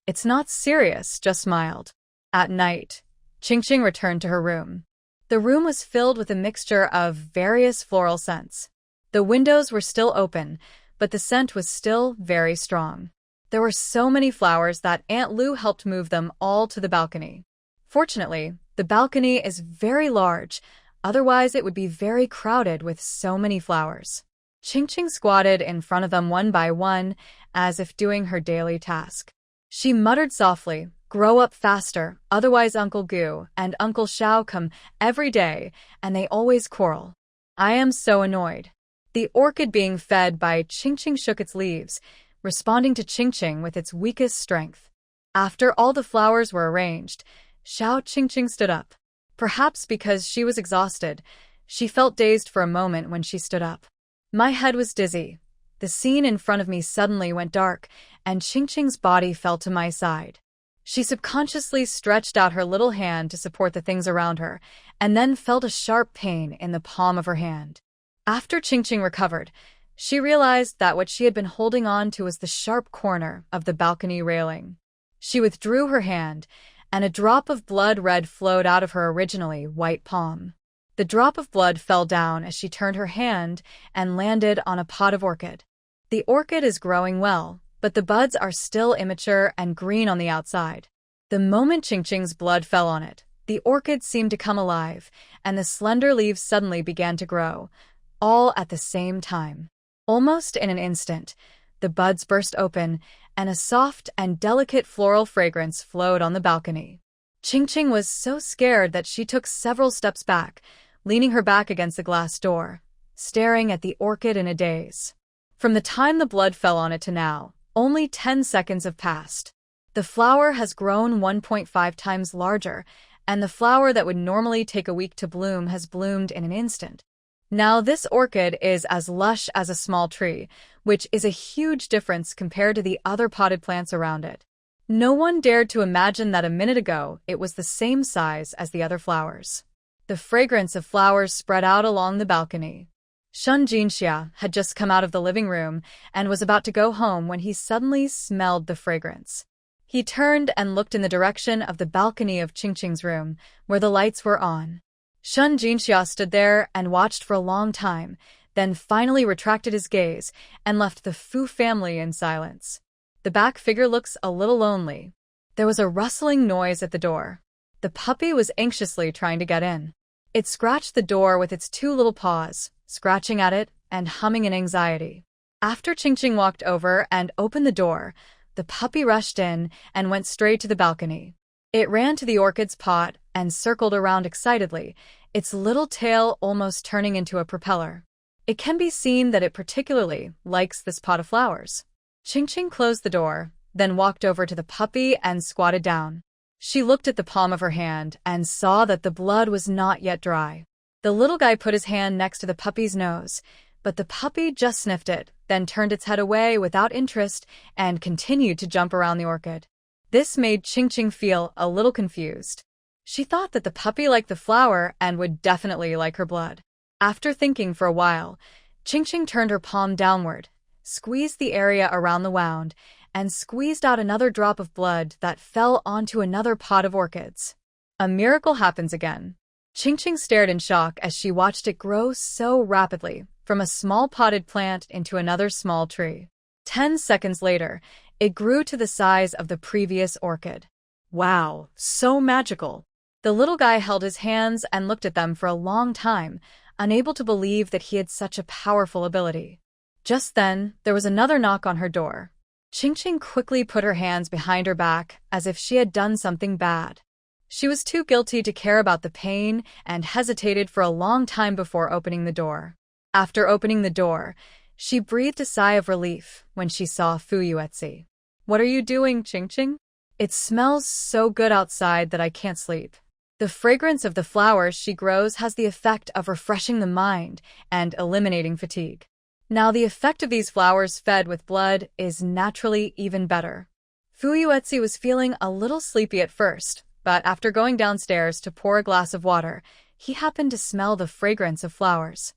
It's not serious, just smiled. At night, Qingqing returned to her room. The room was filled with a mixture of various floral scents. The windows were still open, but the scent was still very strong. There were so many flowers that Aunt Lu helped move them all to the balcony. Fortunately, the balcony is very large, otherwise it would be very crowded with so many flowers. Qingqing squatted in front of them one by one, as if doing her daily task. She muttered softly, "Grow up faster, otherwise Uncle Gu and Uncle Xiao come every day, and they always quarrel. I am so annoyed." The orchid being fed by Qingqing shook its leaves, responding to Qingqing with its weakest strength. After all the flowers were arranged, Xiao Qingqing stood up. Perhaps because she was exhausted, she felt dazed for a moment when she stood up. My head was dizzy. The scene in front of me suddenly went dark, and Qingqing's body fell to my side. She subconsciously stretched out her little hand to support the things around her, and then felt a sharp pain in the palm of her hand. After Qingqing recovered, she realized that what she had been holding on to was the sharp corner of the balcony railing. She withdrew her hand, and a drop of blood red flowed out of her originally white palm. The drop of blood fell down as she turned her hand and landed on a pot of orchid. The orchid is growing well, but the buds are still immature and green on the outside. The moment Qingqing's blood fell on it, the orchid seemed to come alive, and the slender leaves suddenly began to grow, all at the same time. Almost in an instant, the buds burst open, and a soft and delicate floral fragrance flowed on the balcony. Qingqing was so scared that she took several steps back, leaning her back against the glass door, staring at the orchid in a daze. From the time the blood fell on it to now, only 10 seconds have passed. The flower has grown 1.5 times larger, and the flower that would normally take a week to bloom has bloomed in an instant. Now this orchid is as lush as a small tree, which is a huge difference compared to the other potted plants around it. No one dared to imagine that a minute ago it was the same size as the other flowers. The fragrance of flowers spread out along the balcony. Shun Jinxia had just come out of the living room and was about to go home when he suddenly smelled the fragrance. He turned and looked in the direction of the balcony of Qingqing's room, where the lights were on. Shun Jinxia stood there and watched for a long time, then finally retracted his gaze and left the Fu family in silence. The back figure looks a little lonely. There was a rustling noise at the door. The puppy was anxiously trying to get in. It scratched the door with its two little paws, scratching at it and humming in anxiety. After Qingqing walked over and opened the door, the puppy rushed in and went straight to the balcony. It ran to the orchid's pot and circled around excitedly, its little tail almost turning into a propeller. It can be seen that it particularly likes this pot of flowers. Qingqing closed the door, then walked over to the puppy and squatted down. She looked at the palm of her hand and saw that the blood was not yet dry. The little guy put his hand next to the puppy's nose, but the puppy just sniffed it, then turned its head away without interest and continued to jump around the orchid. This made Qingqing feel a little confused. She thought that the puppy liked the flower and would definitely like her blood. After thinking for a while, Qingqing turned her palm downward, squeezed the area around the wound, and squeezed out another drop of blood that fell onto another pot of orchids. A miracle happens again. Qingqing stared in shock as she watched it grow so rapidly, from a small potted plant into another small tree. 10 seconds later, it grew to the size of the previous orchid. Wow, so magical. The little guy held his hands and looked at them for a long time, unable to believe that he had such a powerful ability. Just then, there was another knock on her door. Qingqing quickly put her hands behind her back as if she had done something bad. She was too guilty to care about the pain and hesitated for a long time before opening the door. After opening the door, she breathed a sigh of relief when she saw Fu Yuetzi. "What are you doing, Qingqing? It smells so good outside that I can't sleep." The fragrance of the flowers she grows has the effect of refreshing the mind and eliminating fatigue. Now the effect of these flowers fed with blood is naturally even better. Fu Yuetzi was feeling a little sleepy at first, but after going downstairs to pour a glass of water, he happened to smell the fragrance of flowers.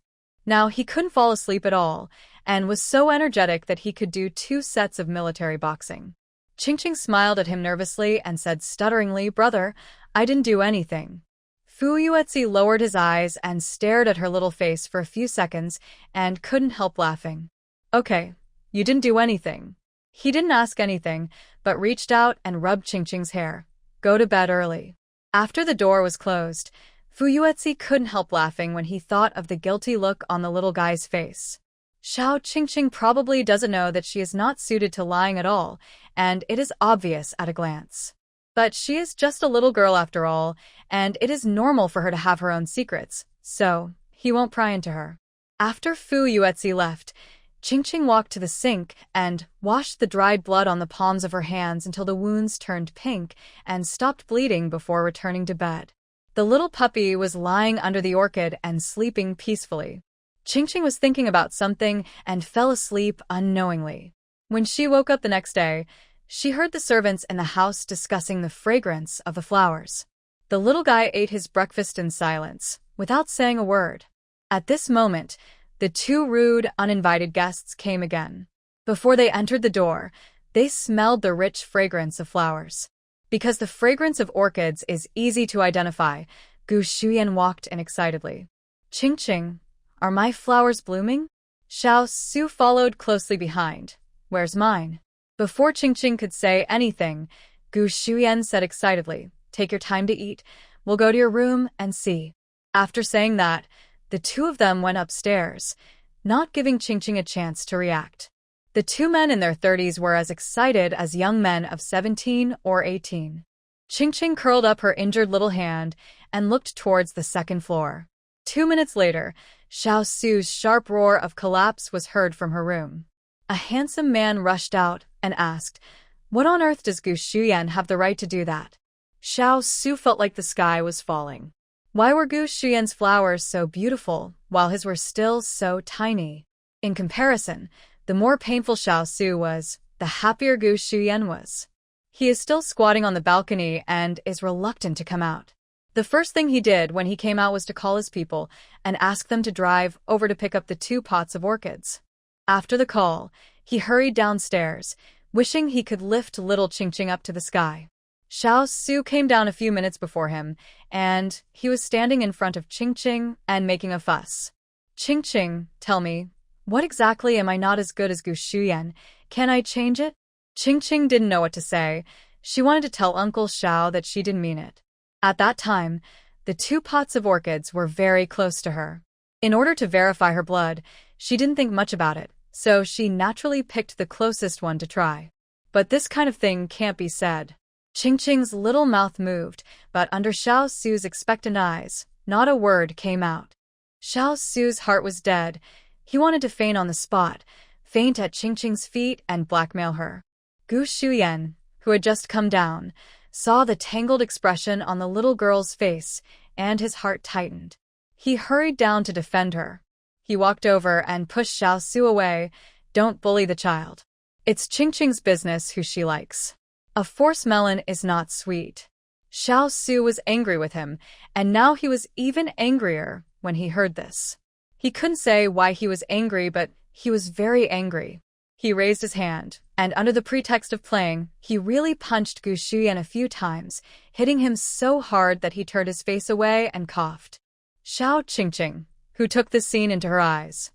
Now he couldn't fall asleep at all, and was so energetic that he could do 2 sets of military boxing. Qingqing smiled at him nervously and said stutteringly, "Brother, I didn't do anything." Fu Yuetzi lowered his eyes and stared at her little face for a few seconds and couldn't help laughing. "Okay, you didn't do anything." He didn't ask anything, but reached out and rubbed Qingqing's hair. "Go to bed early." After the door was closed, Fu Yuetzi couldn't help laughing when he thought of the guilty look on the little guy's face. Xiao Qingqing probably doesn't know that she is not suited to lying at all, and it is obvious at a glance. But she is just a little girl after all, and it is normal for her to have her own secrets, so he won't pry into her. After Fu Yuetzi left, Qingqing walked to the sink and washed the dried blood on the palms of her hands until the wounds turned pink and stopped bleeding before returning to bed. The little puppy was lying under the orchid and sleeping peacefully. Qingqing was thinking about something and fell asleep unknowingly. When she woke up the next day, she heard the servants in the house discussing the fragrance of the flowers. The little guy ate his breakfast in silence, without saying a word. At this moment, the two rude, uninvited guests came again. Before they entered the door, they smelled the rich fragrance of flowers. Because the fragrance of orchids is easy to identify, Gu Shuyan walked in excitedly. Qingqing, are my flowers blooming? Xiao Su followed closely behind. Where's mine? Before Qingqing could say anything, Gu Shuyan said excitedly, take your time to eat. We'll go to your room and see. After saying that, the two of them went upstairs, not giving Qingqing a chance to react. The two men in their 30s were as excited as young men of 17 or 18. Qingqing curled up her injured little hand and looked towards the second floor. 2 minutes later, Xiao Su's sharp roar of collapse was heard from her room. A handsome man rushed out and asked, "What on earth does Gu Shuyan have the right to do that?" Xiao Su felt like the sky was falling. Why were Gu Shuyan's flowers so beautiful, while his were still so tiny? In comparison, the more painful Xiao Su was, the happier Gu Shuyan was. He is still squatting on the balcony and is reluctant to come out. The first thing he did when he came out was to call his people and ask them to drive over to pick up the 2 pots of orchids. After the call, he hurried downstairs, wishing he could lift little Qingqing up to the sky. Xiao Su came down a few minutes before him, and he was standing in front of Qingqing and making a fuss. "Qingqing, tell me, what exactly am I not as good as Gu Shuyan? Can I change it?" Qingqing didn't know what to say. She wanted to tell Uncle Xiao that she didn't mean it. At that time, the 2 pots of orchids were very close to her. In order to verify her blood, she didn't think much about it, so she naturally picked the closest one to try. But this kind of thing can't be said. Qingqing's little mouth moved, but under Xiao Su's expectant eyes, not a word came out. Xiao Su's heart was dead. He wanted to faint on the spot, faint at Qingqing's feet and blackmail her. Gu Shuyan, who had just come down, saw the tangled expression on the little girl's face, and his heart tightened. He hurried down to defend her. He walked over and pushed Xiao Su away. "Don't bully the child. It's Qingqing's business who she likes. A force melon is not sweet." Xiao Su was angry with him, and now he was even angrier when he heard this. He couldn't say why he was angry, but he was very angry. He raised his hand, and under the pretext of playing, he really punched Gu Shuyan a few times, hitting him so hard that he turned his face away and coughed. Xiao Qingqing, who took this scene into her eyes.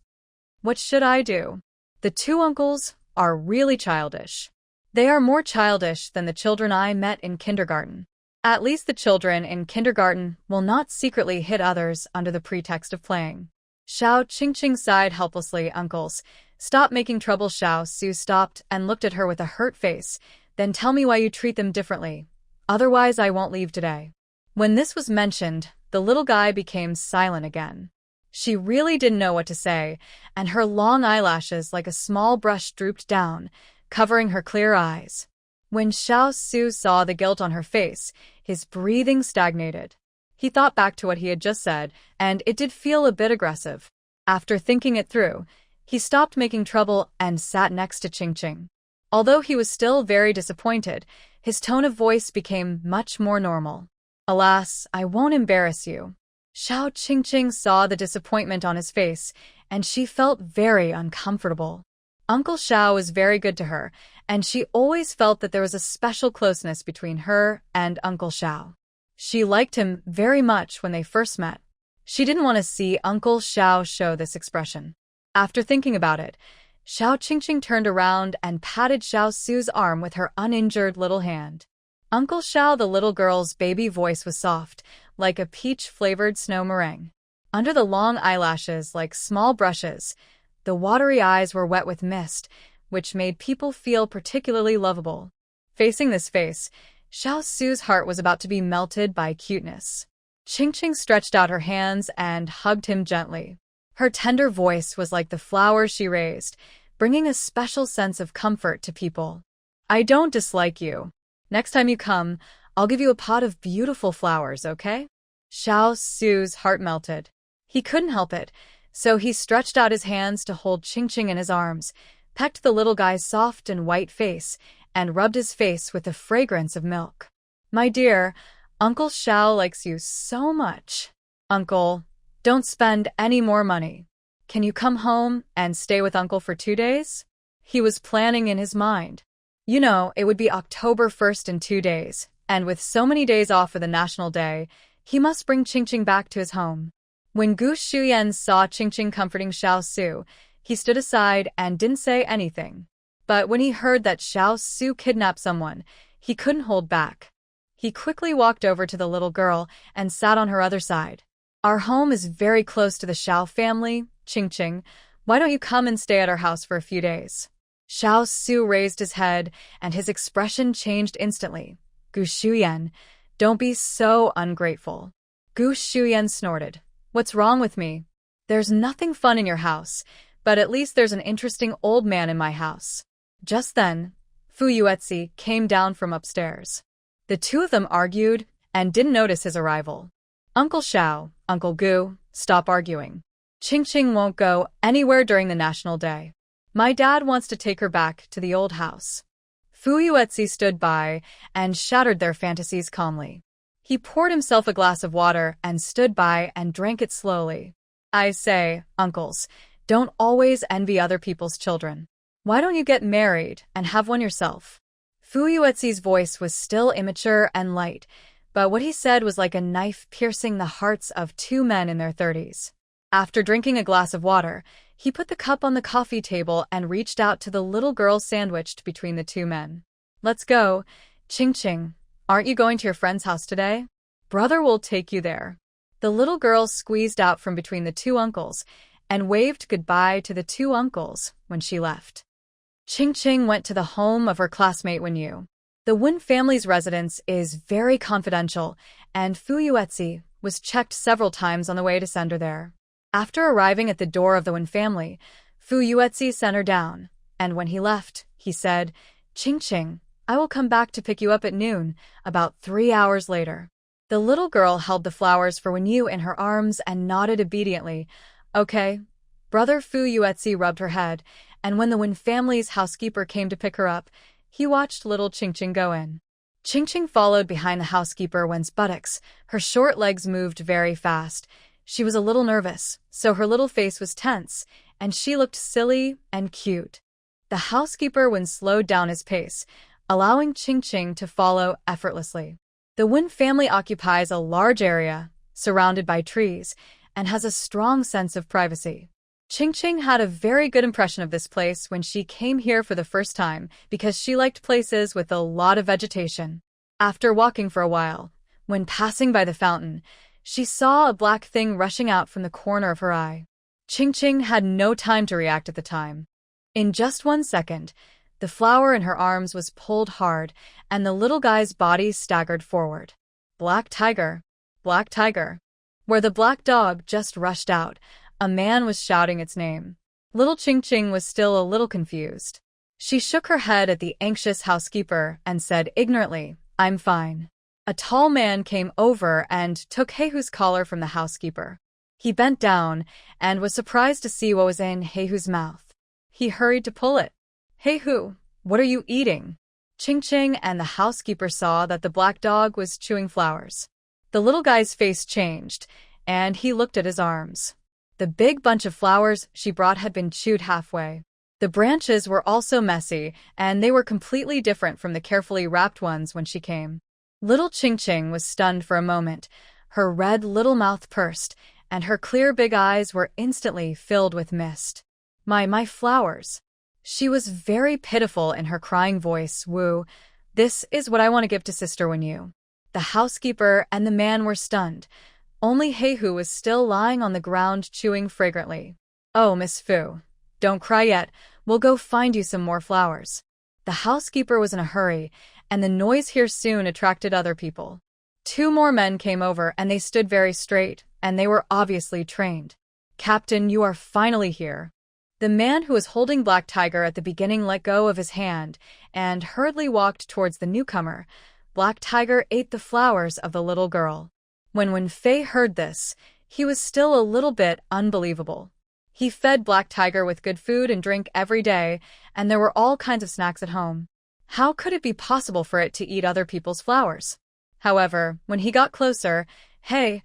What should I do? The 2 uncles are really childish. They are more childish than the children I met in kindergarten. At least the children in kindergarten will not secretly hit others under the pretext of playing. Xiao Qingqing sighed helplessly. "Uncles, stop making trouble." Xiao Su stopped and looked at her with a hurt face. "Then tell me why you treat them differently. Otherwise I won't leave today." When this was mentioned, the little guy became silent again. She really didn't know what to say, and her long eyelashes like a small brush drooped down, covering her clear eyes. When Xiao Su saw the guilt on her face, his breathing stagnated. He thought back to what he had just said, and it did feel a bit aggressive. After thinking it through, he stopped making trouble and sat next to Qingqing. Although he was still very disappointed, his tone of voice became much more normal. "Alas, I won't embarrass you." Xiao Qingqing saw the disappointment on his face, and she felt very uncomfortable. Uncle Xiao was very good to her, and she always felt that there was a special closeness between her and Uncle Xiao. She liked him very much when they first met. She didn't want to see Uncle Xiao show this expression. After thinking about it, Xiao Qingqing turned around and patted Xiao Su's arm with her uninjured little hand. Uncle Xiao, the little girl's baby voice was soft, like a peach-flavored snow meringue. Under the long eyelashes like small brushes, the watery eyes were wet with mist, which made people feel particularly lovable. Facing this face, Xiao Su's heart was about to be melted by cuteness. Qingqing stretched out her hands and hugged him gently. Her tender voice was like the flowers she raised, bringing a special sense of comfort to people. I don't dislike you. Next time you come, I'll give you a pot of beautiful flowers, okay? Xiao Su's heart melted. He couldn't help it, so he stretched out his hands to hold Qingqing in his arms, pecked the little guy's soft and white face, and rubbed his face with the fragrance of milk. My dear, Uncle Xiao likes you so much. Uncle, don't spend any more money. Can you come home and stay with Uncle for 2 days? He was planning in his mind. You know, it would be October 1st in 2 days, and with so many days off for the National Day, he must bring Qingqing back to his home. When Gu Shuyan saw Qingqing comforting Xiao Su, he stood aside and didn't say anything. But when he heard that Xiao Su kidnapped someone, he couldn't hold back. He quickly walked over to the little girl and sat on her other side. Our home is very close to the Xiao family, Qingqing. Why don't you come and stay at our house for a few days? Xiao Su raised his head, and his expression changed instantly. Gu Shuyan, don't be so ungrateful. Gu Shuyan snorted. What's wrong with me? There's nothing fun in your house, but at least there's an interesting old man in my house. Just then, Fu Yuetzi came down from upstairs. The two of them argued and didn't notice his arrival. Uncle Xiao, Uncle Gu, stop arguing. Qingqing won't go anywhere during the National Day. My dad wants to take her back to the old house. Fu Yuetzi stood by and shattered their fantasies calmly. He poured himself a glass of water and stood by and drank it slowly. I say, uncles, don't always envy other people's children. Why don't you get married and have one yourself? Fu Yuetzi's voice was still immature and light, but what he said was like a knife piercing the hearts of 2 men in their 30s. After drinking a glass of water, he put the cup on the coffee table and reached out to the little girl sandwiched between the 2 men. Let's go. Qingqing, aren't you going to your friend's house today? Brother will take you there. The little girl squeezed out from between the 2 uncles and waved goodbye to the 2 uncles when she left. Qingqing went to the home of her classmate Wenyu. The Wen family's residence is very confidential, and Fu Yuetzi was checked several times on the way to send her there. After arriving at the door of the Wen family, Fu Yuetzi sent her down, and when he left, he said, Qingqing, I will come back to pick you up at noon, about 3 hours later. The little girl held the flowers for Wenyu in her arms and nodded obediently. Okay. Brother Fu Yuetzi rubbed her head, and when the Wen family's housekeeper came to pick her up, he watched little Qingqing go in. Qingqing followed behind the housekeeper when's buttocks. Her short legs moved very fast. She was a little nervous, so her little face was tense, and she looked silly and cute. The housekeeper slowed down his pace, allowing Qingqing to follow effortlessly. The Wen family occupies a large area, surrounded by trees, and has a strong sense of privacy. Qingqing had a very good impression of this place when she came here for the first time because she liked places with a lot of vegetation. After walking for a while, when passing by the fountain, she saw a black thing rushing out from the corner of her eye. Qingqing had no time to react at the time. In just 1 second, the flower in her arms was pulled hard, and the little guy's body staggered forward. Black tiger, black tiger. Where the black dog just rushed out, a man was shouting its name. Little Qingqing was still a little confused. She shook her head at the anxious housekeeper and said ignorantly, I'm fine. A tall man came over and took Heihu's collar from the housekeeper. He bent down and was surprised to see what was in Heihu's mouth. He hurried to pull it. Heihu, what are you eating? Qingqing and the housekeeper saw that the black dog was chewing flowers. The little guy's face changed, and he looked at his arms. The big bunch of flowers she brought had been chewed halfway. The branches were also messy, and they were completely different from the carefully wrapped ones when she came. Little Qingqing was stunned for a moment. Her red little mouth pursed, and her clear big eyes were instantly filled with mist. My flowers. She was very pitiful in her crying voice. Woo, this is what I want to give to Sister Wenyu. The housekeeper and the man were stunned. Only Heihu was still lying on the ground chewing fragrantly. "Oh, Miss Fu, don't cry yet. We'll go find you some more flowers." The housekeeper was in a hurry, and the noise here soon attracted other people. 2 more men came over and they stood very straight, and they were obviously trained. "Captain, you are finally here." The man who was holding Black Tiger at the beginning let go of his hand and hurriedly walked towards the newcomer. Black Tiger ate the flowers of the little girl. When Fei heard this, he was still a little bit unbelievable. He fed Black Tiger with good food and drink every day, and there were all kinds of snacks at home. How could it be possible for it to eat other people's flowers? However, when he got closer, hey,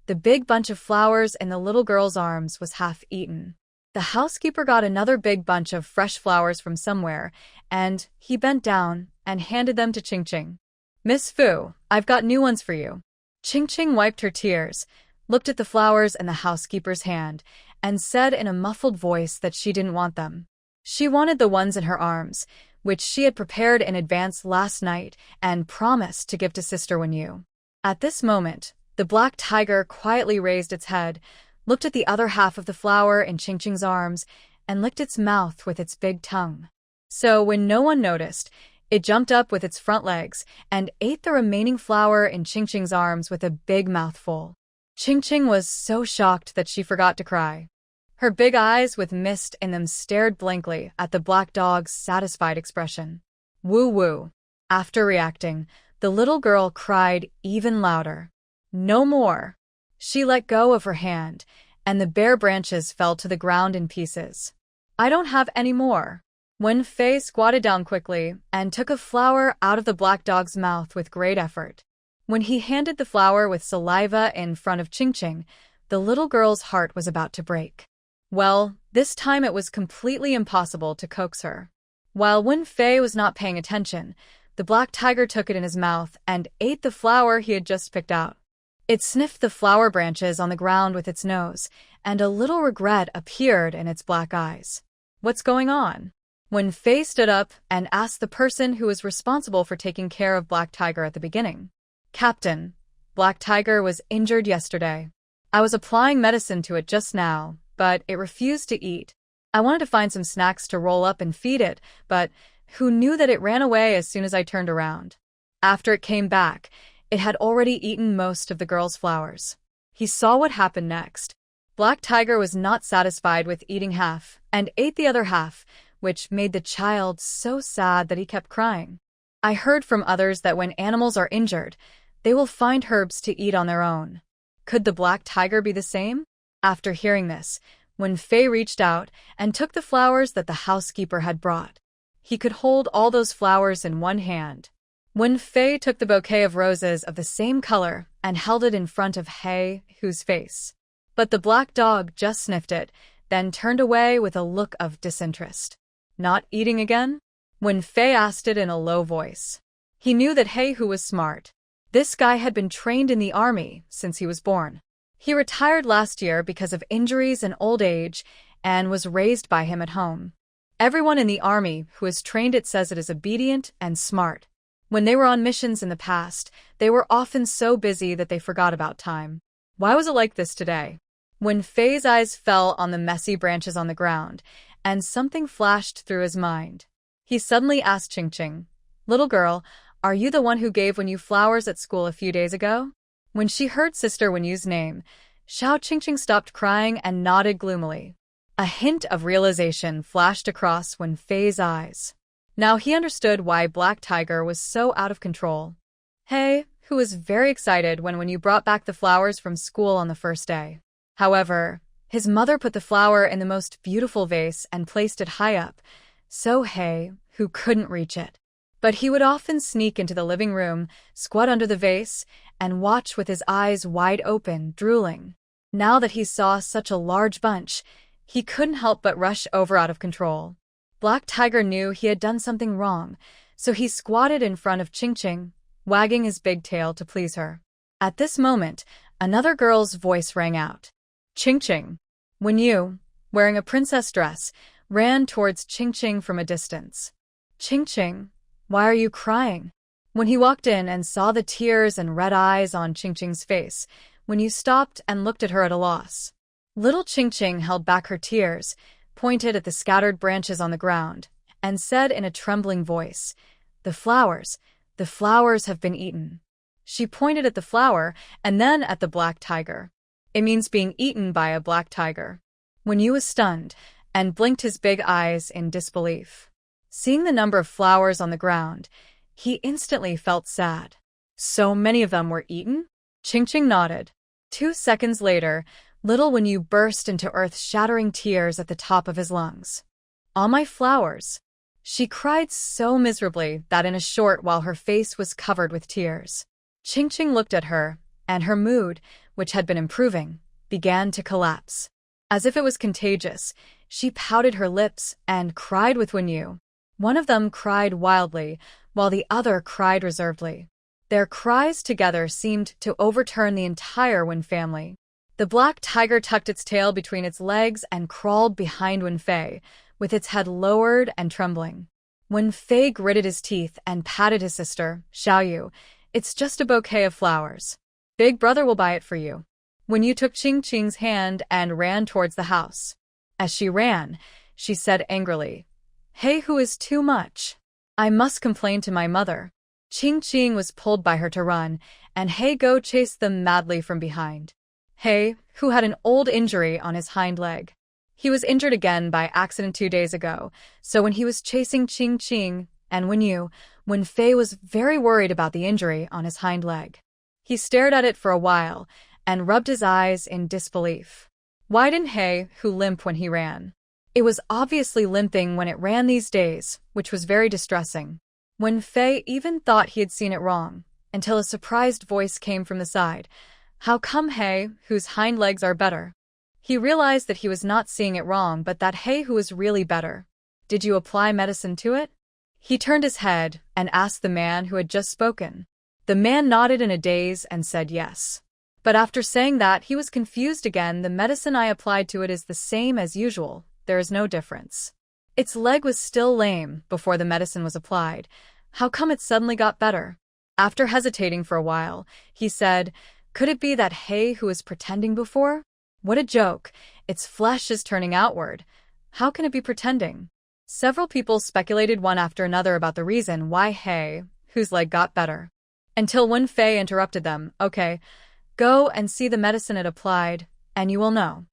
the big bunch of flowers in the little girl's arms was half eaten. The housekeeper got another big bunch of fresh flowers from somewhere, and he bent down and handed them to Qingqing. "Miss Fu, I've got new ones for you." Qingqing wiped her tears, looked at the flowers in the housekeeper's hand, and said in a muffled voice that she didn't want them. She wanted the ones in her arms, which she had prepared in advance last night and promised to give to Sister Wenyu. At this moment, the Black Tiger quietly raised its head, looked at the other half of the flower in Qingqing's arms, and licked its mouth with its big tongue. So when no one noticed, it jumped up with its front legs and ate the remaining flower in Qingqing's arms with a big mouthful. Qingqing was so shocked that she forgot to cry. Her big eyes with mist in them stared blankly at the black dog's satisfied expression. Woo-woo. After reacting, the little girl cried even louder. "No more." She let go of her hand, and the bare branches fell to the ground in pieces. "I don't have any more." When Fei squatted down quickly and took a flower out of the black dog's mouth with great effort. When he handed the flower with saliva in front of Qingqing, the little girl's heart was about to break. Well, this time it was completely impossible to coax her. While Wen Fei was not paying attention, the Black Tiger took it in his mouth and ate the flower he had just picked out. It sniffed the flower branches on the ground with its nose, and a little regret appeared in its black eyes. "What's going on?" Wen Fei stood up and asked the person who was responsible for taking care of Black Tiger at the beginning. "Captain, Black Tiger was injured yesterday. I was applying medicine to it just now, but it refused to eat. I wanted to find some snacks to roll up and feed it, but who knew that it ran away as soon as I turned around. After it came back, it had already eaten most of the girl's flowers." He saw what happened next. Black Tiger was not satisfied with eating half and ate the other half, which made the child so sad that he kept crying. I heard from others that when animals are injured, they will find herbs to eat on their own. Could the Black Tiger be the same? After hearing this, Wen Fei reached out and took the flowers that the housekeeper had brought. He could hold all those flowers in one hand. Wen Fei took the bouquet of roses of the same color and held it in front of Heihu's face. But the black dog just sniffed it, then turned away with a look of disinterest. "Not eating again?" Wen Fei asked it in a low voice. He knew that Heihu was smart. This guy had been trained in the army since he was born. He retired last year because of injuries and old age and was raised by him at home. Everyone in the army who has trained it says it is obedient and smart. When they were on missions in the past, they were often so busy that they forgot about time. Why was it like this today? Wen Fei's eyes fell on the messy branches on the ground, and something flashed through his mind. He suddenly asked Qingqing, "Little girl, are you the one who gave Wenyu flowers at school a few days ago?" When she heard Sister Wenyu's name, Xiao Qingqing stopped crying and nodded gloomily. A hint of realization flashed across Wen Fei's eyes. Now he understood why Black Tiger was so out of control. Hey, who was very excited when you brought back the flowers from school on the first day. However, his mother put the flower in the most beautiful vase and placed it high up, so Hey, who couldn't reach it. But he would often sneak into the living room, squat under the vase, and watch with his eyes wide open, drooling. Now that he saw such a large bunch, he couldn't help but rush over out of control. Black Tiger knew he had done something wrong, so he squatted in front of Qingqing, wagging his big tail to please her. At this moment, another girl's voice rang out. Qingqing. Wenyu, wearing a princess dress, ran towards Qingqing from a distance. Qingqing, why are you crying? When he walked in and saw the tears and red eyes on Qingqing's face, when you stopped and looked at her at a loss. Little Qingqing held back her tears, pointed at the scattered branches on the ground, and said in a trembling voice, the flowers have been eaten." She pointed at the flower and then at the black tiger. It means being eaten by a black tiger. When you was stunned and blinked his big eyes in disbelief. Seeing the number of flowers on the ground, he instantly felt sad. So many of them were eaten? Qingqing nodded. 2 seconds later, little Wen Yu burst into earth-shattering tears at the top of his lungs. "All my flowers." She cried so miserably that in a short while her face was covered with tears. Qingqing looked at her, and her mood, which had been improving, began to collapse. As if it was contagious, she pouted her lips and cried with Wen Yu. One of them cried wildly, while the other cried reservedly. Their cries together seemed to overturn the entire Wen family. The black tiger tucked its tail between its legs and crawled behind Wen Fei, with its head lowered and trembling. Wen Fei gritted his teeth and patted his sister, Xiaoyu. "It's just a bouquet of flowers. Big brother will buy it for you." Wen Yu took Qingqing's hand and ran towards the house. As she ran, she said angrily, "Hey, who is too much? I must complain to my mother." Qingqing was pulled by her to run, and He Go chased them madly from behind. He, who had an old injury on his hind leg. He was injured again by accident 2 days ago, so when he was chasing Qingqing and Wen Yu, Wen Fei was very worried about the injury on his hind leg. He stared at it for a while and rubbed his eyes in disbelief. Why didn't He, who limp when he ran? It was obviously limping when it ran these days, which was very distressing. Wen Fei even thought he had seen it wrong, until a surprised voice came from the side. How come He, whose hind legs are better? He realized that he was not seeing it wrong, but that He who was really better. Did you apply medicine to it? He turned his head and asked the man who had just spoken. The man nodded in a daze and said yes. But after saying that, he was confused again. "The medicine I applied to it is the same as usual. There is no difference." Its leg was still lame before the medicine was applied. How come it suddenly got better? After hesitating for a while, he said, "Could it be that He who was pretending before? What a joke. Its flesh is turning outward. How can it be pretending?" Several people speculated one after another about the reason why He, whose leg got better. Until Wen Fei interrupted them. "Okay, go and see the medicine it applied, and you will know."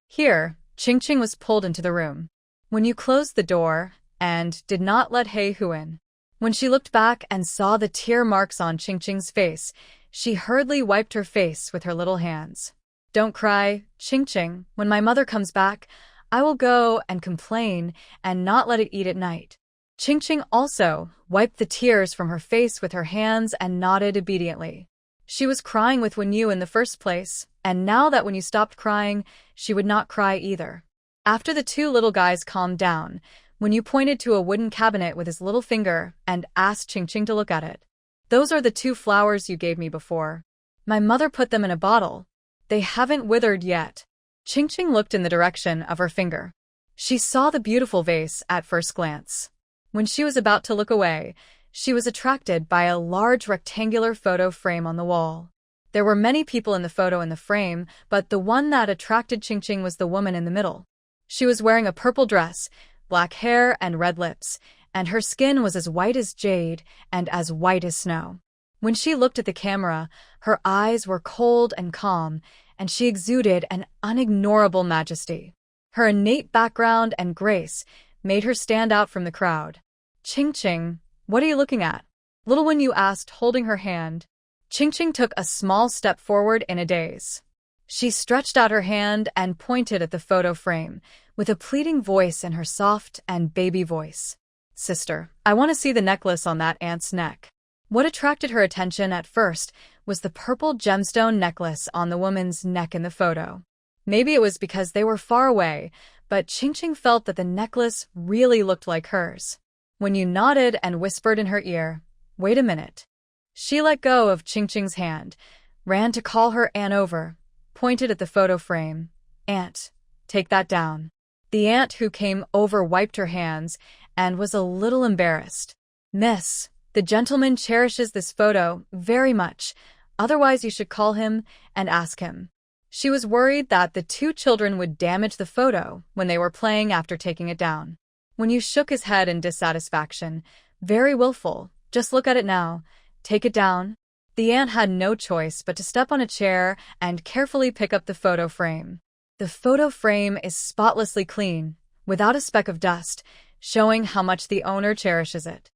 Here, Qingqing was pulled into the room. When you closed the door and did not let He Hu in. When she looked back and saw the tear marks on Qingqing's face, she hurriedly wiped her face with her little hands. "Don't cry, Qingqing. When my mother comes back, I will go and complain and not let it eat at night." Qingqing also wiped the tears from her face with her hands and nodded obediently. She was crying with Wen Yu in the first place, and now that Wen Yu stopped crying, she would not cry either. After the 2 little guys calmed down, Wen Yu pointed to a wooden cabinet with his little finger and asked Qingqing to look at it. "Those are the 2 flowers you gave me before. My mother put them in a bottle. They haven't withered yet." Qingqing looked in the direction of her finger. She saw the beautiful vase at first glance. When she was about to look away, she was attracted by a large rectangular photo frame on the wall. There were many people in the photo in the frame, but the one that attracted Qingqing was the woman in the middle. She was wearing a purple dress, black hair and red lips, and her skin was as white as jade and as white as snow. When she looked at the camera, her eyes were cold and calm, and she exuded an unignorable majesty. Her innate background and grace made her stand out from the crowd. "Qingqing, what are you looking at?" Little Wen Yu asked, holding her hand. Qingqing took a small step forward in a daze. She stretched out her hand and pointed at the photo frame, with a pleading voice in her soft and baby voice. "Sister, I want to see the necklace on that ant's neck." What attracted her attention at first was the purple gemstone necklace on the woman's neck in the photo. Maybe it was because they were far away, but Qingqing felt that the necklace really looked like hers. When you nodded and whispered in her ear, "Wait a minute." She let go of Qingqing's hand, ran to call her aunt over, pointed at the photo frame. "Aunt, take that down." The aunt who came over wiped her hands and was a little embarrassed. "Miss, The gentleman cherishes this photo very much, otherwise you should call him and ask him. She was worried that the two children would damage the photo when they were playing after taking it down. When you shook his head in dissatisfaction, very willful, just look at it now, take it down. The aunt had no choice but to step on a chair and carefully pick up the photo frame. The photo frame is spotlessly clean, without a speck of dust, showing how much the owner cherishes it.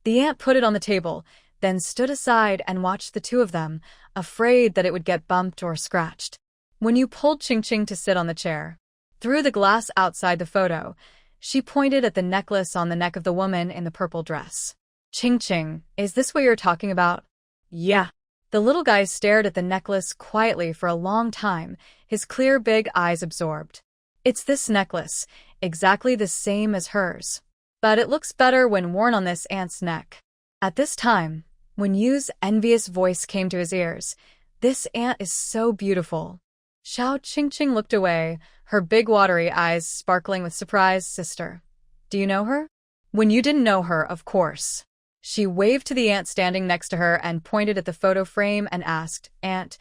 The aunt put it on the table, then stood aside and watched the two of them, afraid that it would get bumped or scratched. When you pulled Ching Ching to sit on the chair, through the glass outside the photo, she pointed at the necklace on the neck of the woman in the purple dress. Ching Ching, is this what you're talking about? Yeah. The little guy stared at the necklace quietly for a long time, his clear big eyes absorbed. It's this necklace, exactly the same as hers. But it looks better when worn on this aunt's neck. At this time, when Yu's envious voice came to his ears, this aunt is so beautiful. Xiao Qingqing looked away, her big watery eyes sparkling with surprise. Sister, do you know her? When you didn't know her, of course. She waved to the aunt standing next to her and pointed at the photo frame and asked, Aunt,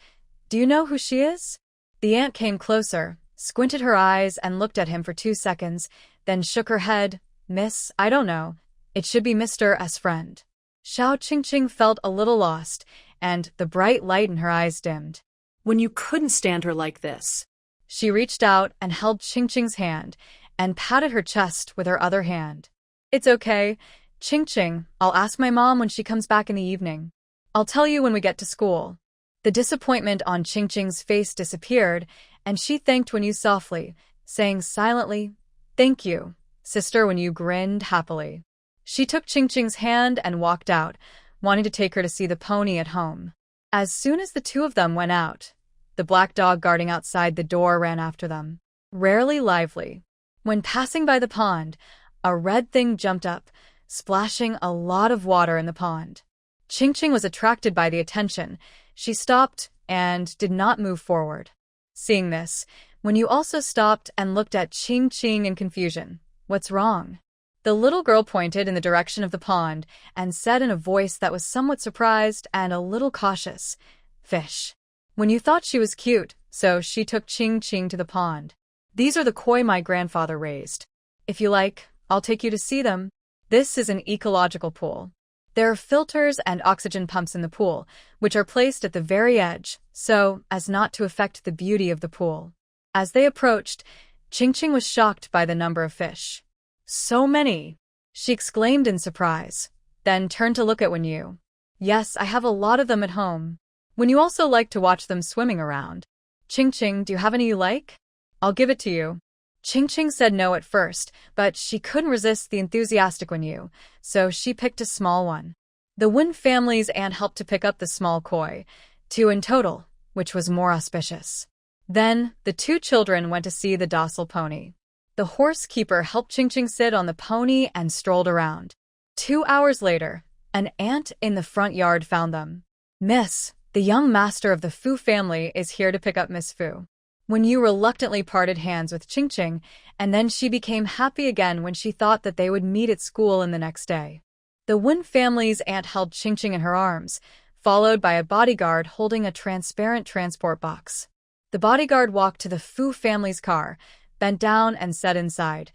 do you know who she is? The aunt came closer, squinted her eyes and looked at him for 2 seconds, then shook her head. Miss, I don't know. It should be Mr. S. friend. Xiao Qingqing felt a little lost, and the bright light in her eyes dimmed. When you couldn't stand her like this. She reached out and held Qingqing's hand and patted her chest with her other hand. It's okay, Qingqing, I'll ask my mom when she comes back in the evening. I'll tell you when we get to school. The disappointment on Qingqing's face disappeared, and she thanked Wenyu softly, saying silently, Thank you, sister. Wenyu grinned happily. She took Qingqing's hand and walked out, wanting to take her to see the pony at home. As soon as the two of them went out, the black dog guarding outside the door ran after them, rarely lively. When passing by the pond, a red thing jumped up, splashing a lot of water in the pond. Qingqing was attracted by the attention. She stopped and did not move forward. Seeing this, Wenyu also stopped and looked at Qingqing in confusion. What's wrong? The little girl pointed in the direction of the pond and said in a voice that was somewhat surprised and a little cautious, Fish. Wenyu thought she was cute, so she took Qingqing to the pond. These are the koi my grandfather raised. If you like, I'll take you to see them. This is an ecological pool. There are filters and oxygen pumps in the pool, which are placed at the very edge, so as not to affect the beauty of the pool. As they approached, Qingqing was shocked by the number of fish. So many! She exclaimed in surprise, then turned to look at Wenyu. Yes, I have a lot of them at home. Wenyu also liked to watch them swimming around. Qingqing, do you have any you like? I'll give it to you. Qingqing said no at first, but she couldn't resist the enthusiastic Wenyu, so she picked a small one. The Wen family's aunt helped to pick up the small koi, 2 in total, which was more auspicious. Then, the two children went to see the docile pony. The horse keeper helped Qingqing sit on the pony and strolled around. 2 hours later, an aunt in the front yard found them. Miss, the young master of the Fu family is here to pick up Miss Fu. Wenyu reluctantly parted hands with Qingqing, and then she became happy again when she thought that they would meet at school in the next day. The Wen family's aunt held Qingqing in her arms, followed by a bodyguard holding a transparent transport box. The bodyguard walked to the Fu family's car, bent down and said inside,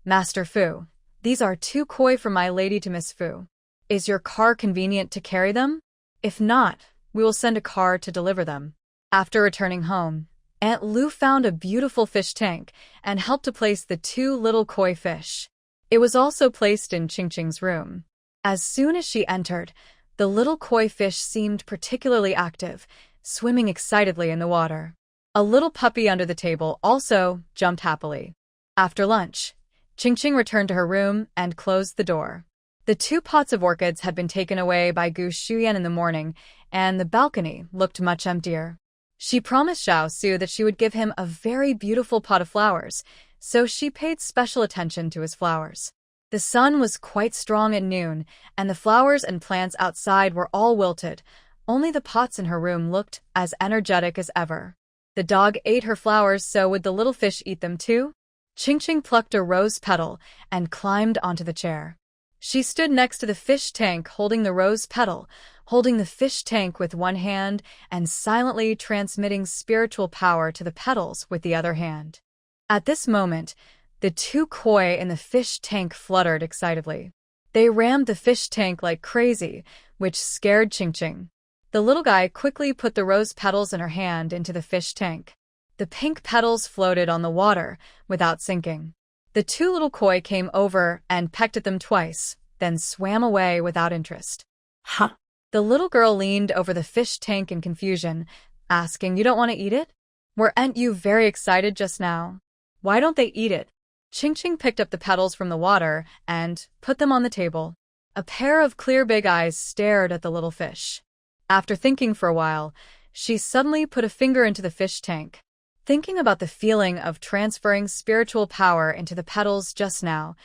Master Fu, these are 2 koi from my lady to Miss Fu. Is your car convenient to carry them? If not, we will send a car to deliver them. After returning home, Aunt Lu found a beautiful fish tank and helped to place the 2 little koi fish. It was also placed in Qingqing's room. As soon as she entered, the little koi fish seemed particularly active, swimming excitedly in the water. A little puppy under the table also jumped happily. After lunch, Qingqing returned to her room and closed the door. The 2 pots of orchids had been taken away by Gu Shuyan in the morning, and the balcony looked much emptier. She promised Xiao Su that she would give him a very beautiful pot of flowers, so she paid special attention to his flowers. The sun was quite strong at noon, and the flowers and plants outside were all wilted. Only the pots in her room looked as energetic as ever. The dog ate her flowers, so would the little fish eat them too? Qingqing plucked a rose petal and climbed onto the chair. She stood next to the fish tank holding the rose petal, holding the fish tank with one hand and silently transmitting spiritual power to the petals with the other hand. At this moment, the two koi in the fish tank fluttered excitedly. They rammed the fish tank like crazy, which scared Qingqing. The little guy quickly put the rose petals in her hand into the fish tank. The pink petals floated on the water without sinking. The two little koi came over and pecked at them twice, then swam away without interest. Huh? The little girl leaned over the fish tank in confusion, asking, "You don't want to eat it? Weren't you very excited just now? Why don't they eat it?" Qingqing picked up the petals from the water and put them on the table. A pair of clear big eyes stared at the little fish. After thinking for a while, she suddenly put a finger into the fish tank. Thinking about the feeling of transferring spiritual power into the petals just now,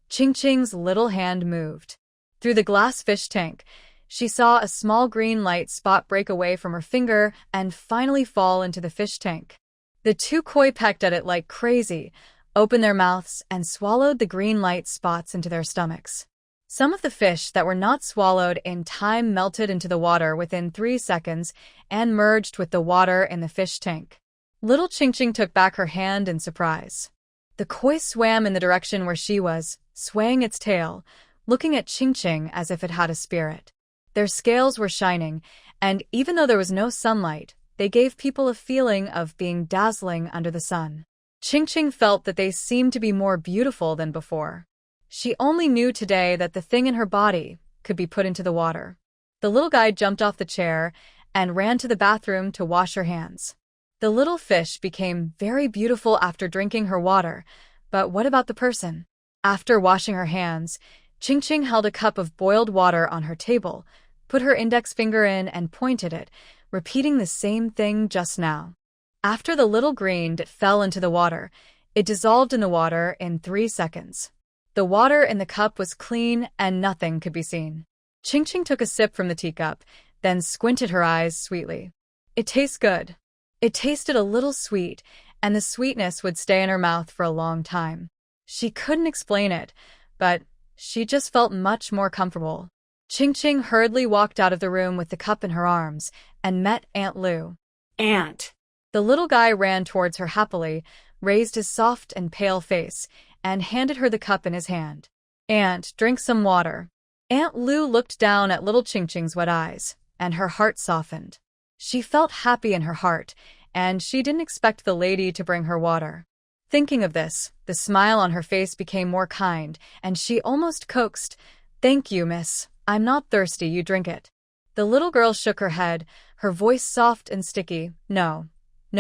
Qingqing's little hand moved. Through the glass fish tank, she saw a small green light spot break away from her finger and finally fall into the fish tank. The two koi pecked at it like crazy, opened their mouths, and swallowed the green light spots into their stomachs. Some of the fish that were not swallowed in time melted into the water within 3 seconds and merged with the water in the fish tank. Little Qingqing took back her hand in surprise. The koi swam in the direction where she was, swaying its tail, looking at Qingqing as if it had a spirit. Their scales were shining, and even though there was no sunlight, they gave people a feeling of being dazzling under the sun. Qingqing felt that they seemed to be more beautiful than before. She only knew today that the thing in her body could be put into the water. The little guy jumped off the chair and ran to the bathroom to wash her hands. The little fish became very beautiful after drinking her water, but what about the person? After washing her hands, Qingqing held a cup of boiled water on her table, put her index finger in and pointed it, repeating the same thing just now. After the little green fell into the water, it dissolved in the water in 3 seconds. The water in the cup was clean and nothing could be seen. Qingqing took a sip from the teacup, then squinted her eyes sweetly. It tastes good. It tasted a little sweet, and the sweetness would stay in her mouth for a long time. She couldn't explain it, but she just felt much more comfortable. Qingqing hurriedly walked out of the room with the cup in her arms and met Aunt Lu. Aunt. The little guy ran towards her happily, raised his soft and pale face, and handed her the cup in his hand. "Aunt, drink some water." Aunt Lu looked down at little Qingqing's wet eyes, and her heart softened. She felt happy in her heart, and she didn't expect the lady to bring her water. Thinking of this, the smile on her face became more kind, and she almost coaxed, "Thank you, miss. I'm not thirsty, you drink it." The little girl shook her head, her voice soft and sticky. No,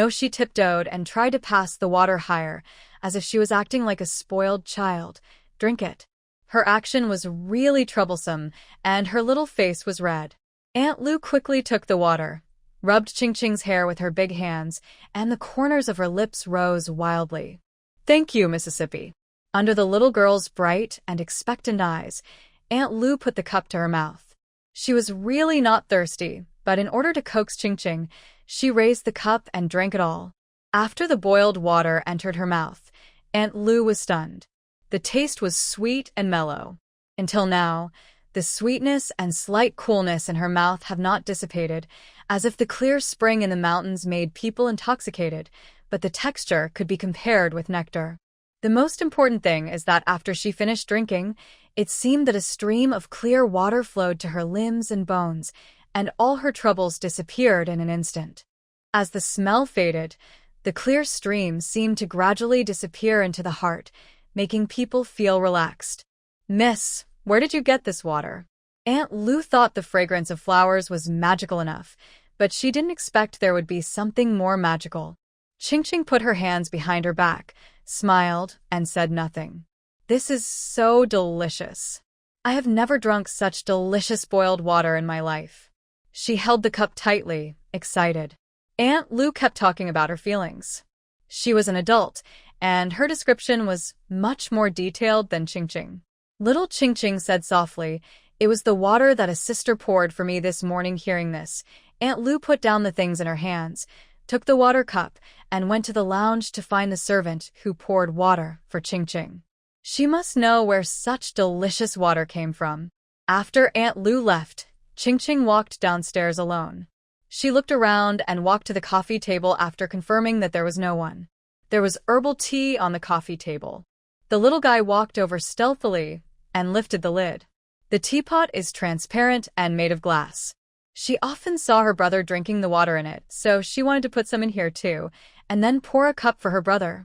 she tiptoed and tried to pass the water higher, as if she was acting like a spoiled child. "Drink it." Her action was really troublesome, and her little face was red. Aunt Lu quickly took the water, rubbed Qingqing's hair with her big hands, and the corners of her lips rose wildly. "Thank you, Mississippi." Under the little girl's bright and expectant eyes, Aunt Lu put the cup to her mouth. She was really not thirsty, but in order to coax Qingqing, she raised the cup and drank it all. After the boiled water entered her mouth, Aunt Lu was stunned. The taste was sweet and mellow. Until now, the sweetness and slight coolness in her mouth have not dissipated, as if the clear spring in the mountains made people intoxicated, but the texture could be compared with nectar. The most important thing is that after she finished drinking, it seemed that a stream of clear water flowed to her limbs and bones, and all her troubles disappeared in an instant. As the smell faded, the clear stream seemed to gradually disappear into the heart, making people feel relaxed. "Miss, where did you get this water?" Aunt Lu thought the fragrance of flowers was magical enough, but she didn't expect there would be something more magical. Qingqing put her hands behind her back, smiled, and said nothing. "This is so delicious. I have never drunk such delicious boiled water in my life." She held the cup tightly, excited. Aunt Lu kept talking about her feelings. She was an adult, and her description was much more detailed than Qingqing. Little Qingqing said softly, "It was the water that a sister poured for me this morning." Hearing this, Aunt Lu put down the things in her hands, took the water cup, and went to the lounge to find the servant who poured water for Qingqing. She must know where such delicious water came from. After Aunt Lu left, Ching walked downstairs alone. She looked around and walked to the coffee table after confirming that there was no one. There was herbal tea on the coffee table. The little guy walked over stealthily and lifted the lid. The teapot is transparent and made of glass. She often saw her brother drinking the water in it, so she wanted to put some in here too, and then pour a cup for her brother.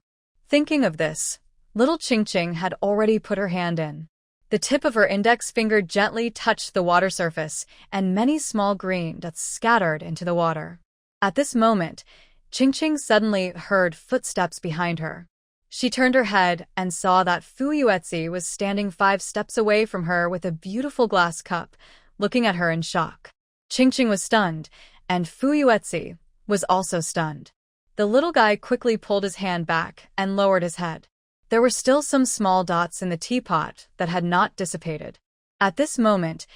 Thinking of this, little Ching had already put her hand in. The tip of her index finger gently touched the water surface, and many small green dots scattered into the water. At this moment, Ching suddenly heard footsteps behind her. She turned her head and saw that Fu Yuetzi was standing 5 steps away from her with a beautiful glass cup, looking at her in shock. Ching was stunned, and Fu Yuetzi was also stunned. The little guy quickly pulled his hand back and lowered his head. There were still some small dots in the teapot that had not dissipated. At this moment,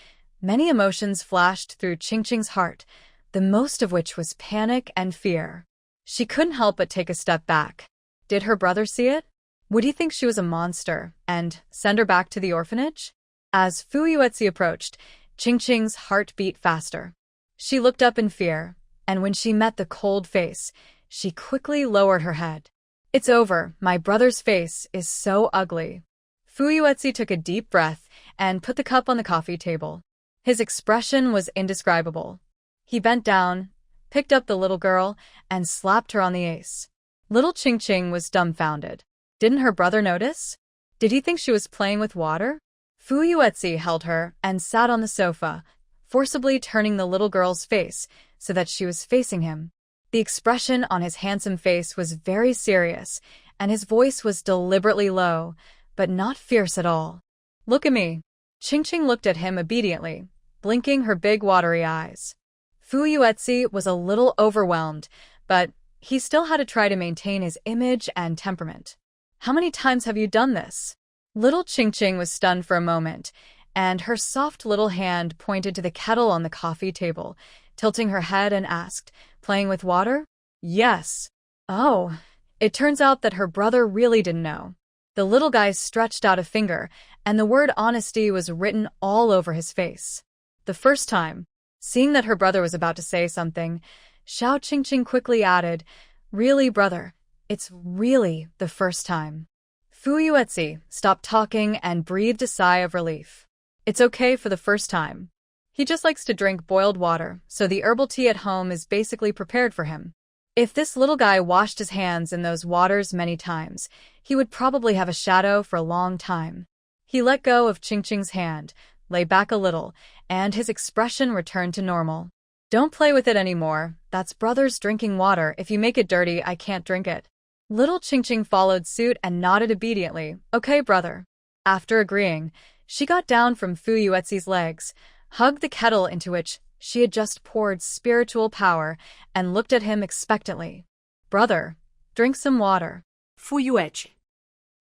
many emotions flashed through Ching's heart, the most of which was panic and fear. She couldn't help but take a step back. Did her brother see it? Would he think she was a monster and send her back to the orphanage? As Fu Yuetzi approached, Ching's heart beat faster. She looked up in fear, and when she met the cold face, she quickly lowered her head. It's over, my brother's face is so ugly. Fu Yuetzi took a deep breath and put the cup on the coffee table. His expression was indescribable. He bent down, picked up the little girl, and slapped her on the ace. Little Ching was dumbfounded. Didn't her brother notice? Did he think she was playing with water? Fu Yuetzi held her and sat on the sofa, forcibly turning the little girl's face so that she was facing him. The expression on his handsome face was very serious, and his voice was deliberately low, but not fierce at all. Look at me. Ching looked at him obediently, blinking her big watery eyes. Fu Yuetzi was a little overwhelmed, but he still had to try to maintain his image and temperament. How many times have you done this? Little Ching was stunned for a moment, and her soft little hand pointed to the kettle on the coffee table, tilting her head and asked, "Playing with water?" "Yes." "Oh." It turns out that her brother really didn't know. The little guy stretched out a finger, and the word honesty was written all over his face. The first time. Seeing that her brother was about to say something, Xiao Ching quickly added, "Really, brother, it's really the first time." Fu Yuetzi stopped talking and breathed a sigh of relief. It's okay for the first time. He just likes to drink boiled water, so the herbal tea at home is basically prepared for him. If this little guy washed his hands in those waters many times, he would probably have a shadow for a long time. He let go of Ching's hand, lay back a little, and his expression returned to normal. "Don't play with it anymore. That's brother's drinking water. If you make it dirty, I can't drink it." Little Ching followed suit and nodded obediently. "Okay, brother." After agreeing, she got down from Fu Yuetzi's legs, hugged the kettle into which she had just poured spiritual power, and looked at him expectantly. "Brother, drink some water." Fu Yuetzi.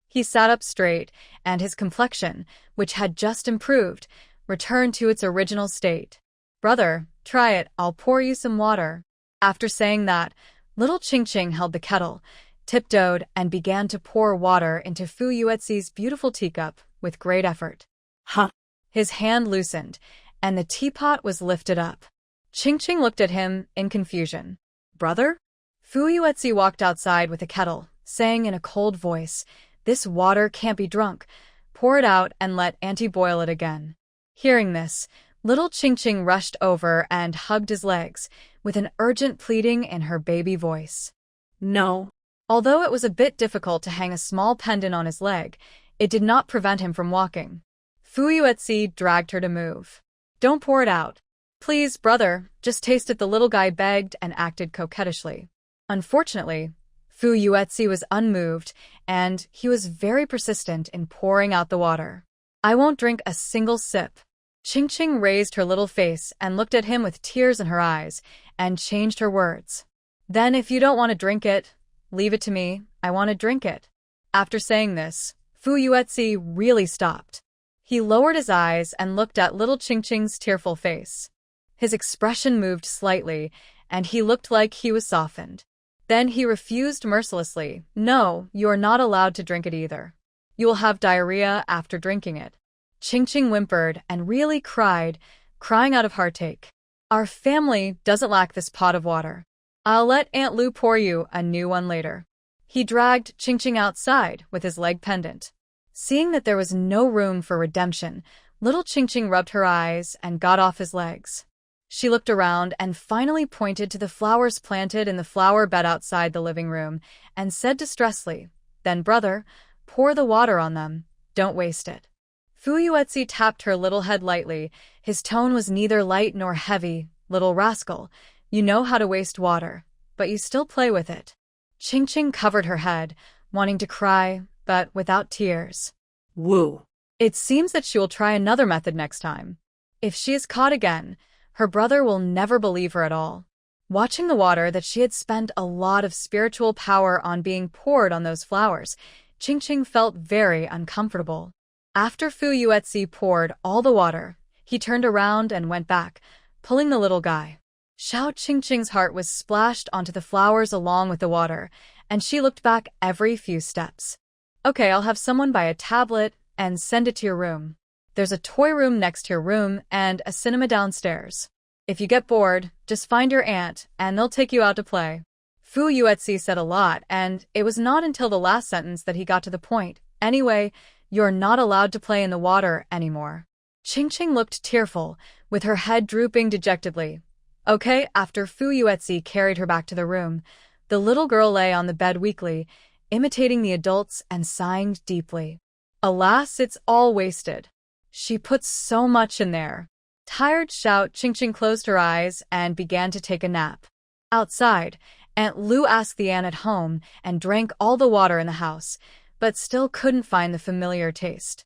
He sat up straight, and his complexion, which had just improved, returned to its original state. "Brother, try it, I'll pour you some water." After saying that, little Ching held the kettle, tiptoed, and began to pour water into Fu Yuetzi's beautiful teacup with great effort. Huh. His hand loosened, and the teapot was lifted up. Ching looked at him in confusion. "Brother?" Fu Yuetzi walked outside with a kettle, saying in a cold voice, "This water can't be drunk. Pour it out and let Auntie boil it again." Hearing this, little Ching rushed over and hugged his legs, with an urgent pleading in her baby voice. No. Although it was a bit difficult to hang a small pendant on his leg, it did not prevent him from walking. Fu Yuetzi dragged her to move. "Don't pour it out. Please, brother, just taste it," the little guy begged and acted coquettishly. Unfortunately, Fu Yuetzi was unmoved, and he was very persistent in pouring out the water. "I won't drink a single sip." Ching raised her little face and looked at him with tears in her eyes, and changed her words. "Then if you don't want to drink it, leave it to me, I want to drink it." After saying this, Fu Yuetzi really stopped. He lowered his eyes and looked at little Ching's tearful face. His expression moved slightly, and he looked like he was softened. Then he refused mercilessly. "No, you are not allowed to drink it either." You will have diarrhea after drinking it. Ching whimpered and really cried, crying out of heartache. Our family doesn't lack this pot of water. I'll let Aunt Lu pour you a new one later. He dragged Ching outside with his leg pendant. Seeing that there was no room for redemption, little Ching rubbed her eyes and got off his legs. She looked around and finally pointed to the flowers planted in the flower bed outside the living room and said distressfully, "Then, brother, pour the water on them. Don't waste it." Fu Yuetzi tapped her little head lightly. His tone was neither light nor heavy. "Little rascal, you know how to waste water, but you still play with it." Ching covered her head, wanting to cry, but without tears. Woo. It seems that she will try another method next time. If she is caught again, her brother will never believe her at all. Watching the water that she had spent a lot of spiritual power on being poured on those flowers, Ching felt very uncomfortable. After Fu Yuetzi poured all the water, he turned around and went back, pulling the little guy. Xiao Qing's heart was splashed onto the flowers along with the water, and she looked back every few steps. "Okay, I'll have someone buy a tablet and send it to your room. There's a toy room next to your room and a cinema downstairs. If you get bored, just find your aunt and they'll take you out to play." Fu Yuetzi said a lot, and it was not until the last sentence that he got to the point. "Anyway, you're not allowed to play in the water anymore." Ching looked tearful, with her head drooping dejectedly. Okay, after Fu Yuetzi carried her back to the room, the little girl lay on the bed weakly, imitating the adults and sighing deeply. Alas, it's all wasted. She put so much in there. Tired Xiao Qing closed her eyes and began to take a nap. Outside, Aunt Lu asked the aunt at home and drank all the water in the house, but still couldn't find the familiar taste.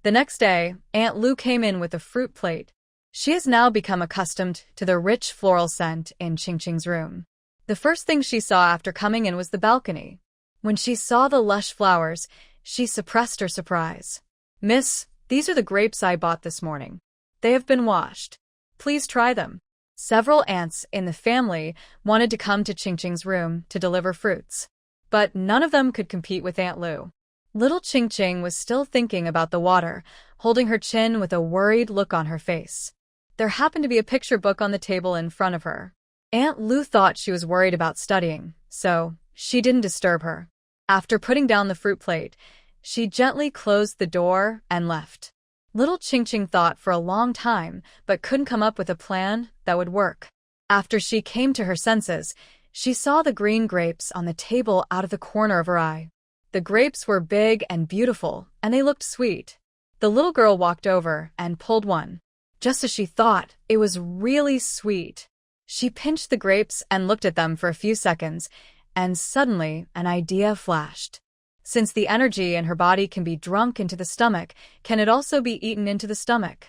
The next day, Aunt Lu came in with a fruit plate. She has now become accustomed to the rich floral scent in Ching's room. The first thing she saw after coming in was the balcony. When she saw the lush flowers, she suppressed her surprise. "Miss, these are the grapes I bought this morning. They have been washed. Please try them." Several aunts in the family wanted to come to Ching's room to deliver fruits, but none of them could compete with Aunt Lu. Little Ching was still thinking about the water, holding her chin with a worried look on her face. There happened to be a picture book on the table in front of her. Aunt Lu thought she was worried about studying, so she didn't disturb her. After putting down the fruit plate, she gently closed the door and left. Little Ching thought for a long time, but couldn't come up with a plan that would work. After she came to her senses, she saw the green grapes on the table out of the corner of her eye. The grapes were big and beautiful, and they looked sweet. The little girl walked over and pulled one. Just as she thought, it was really sweet. She pinched the grapes and looked at them for a few seconds, and suddenly an idea flashed. Since the energy in her body can be drunk into the stomach, can it also be eaten into the stomach?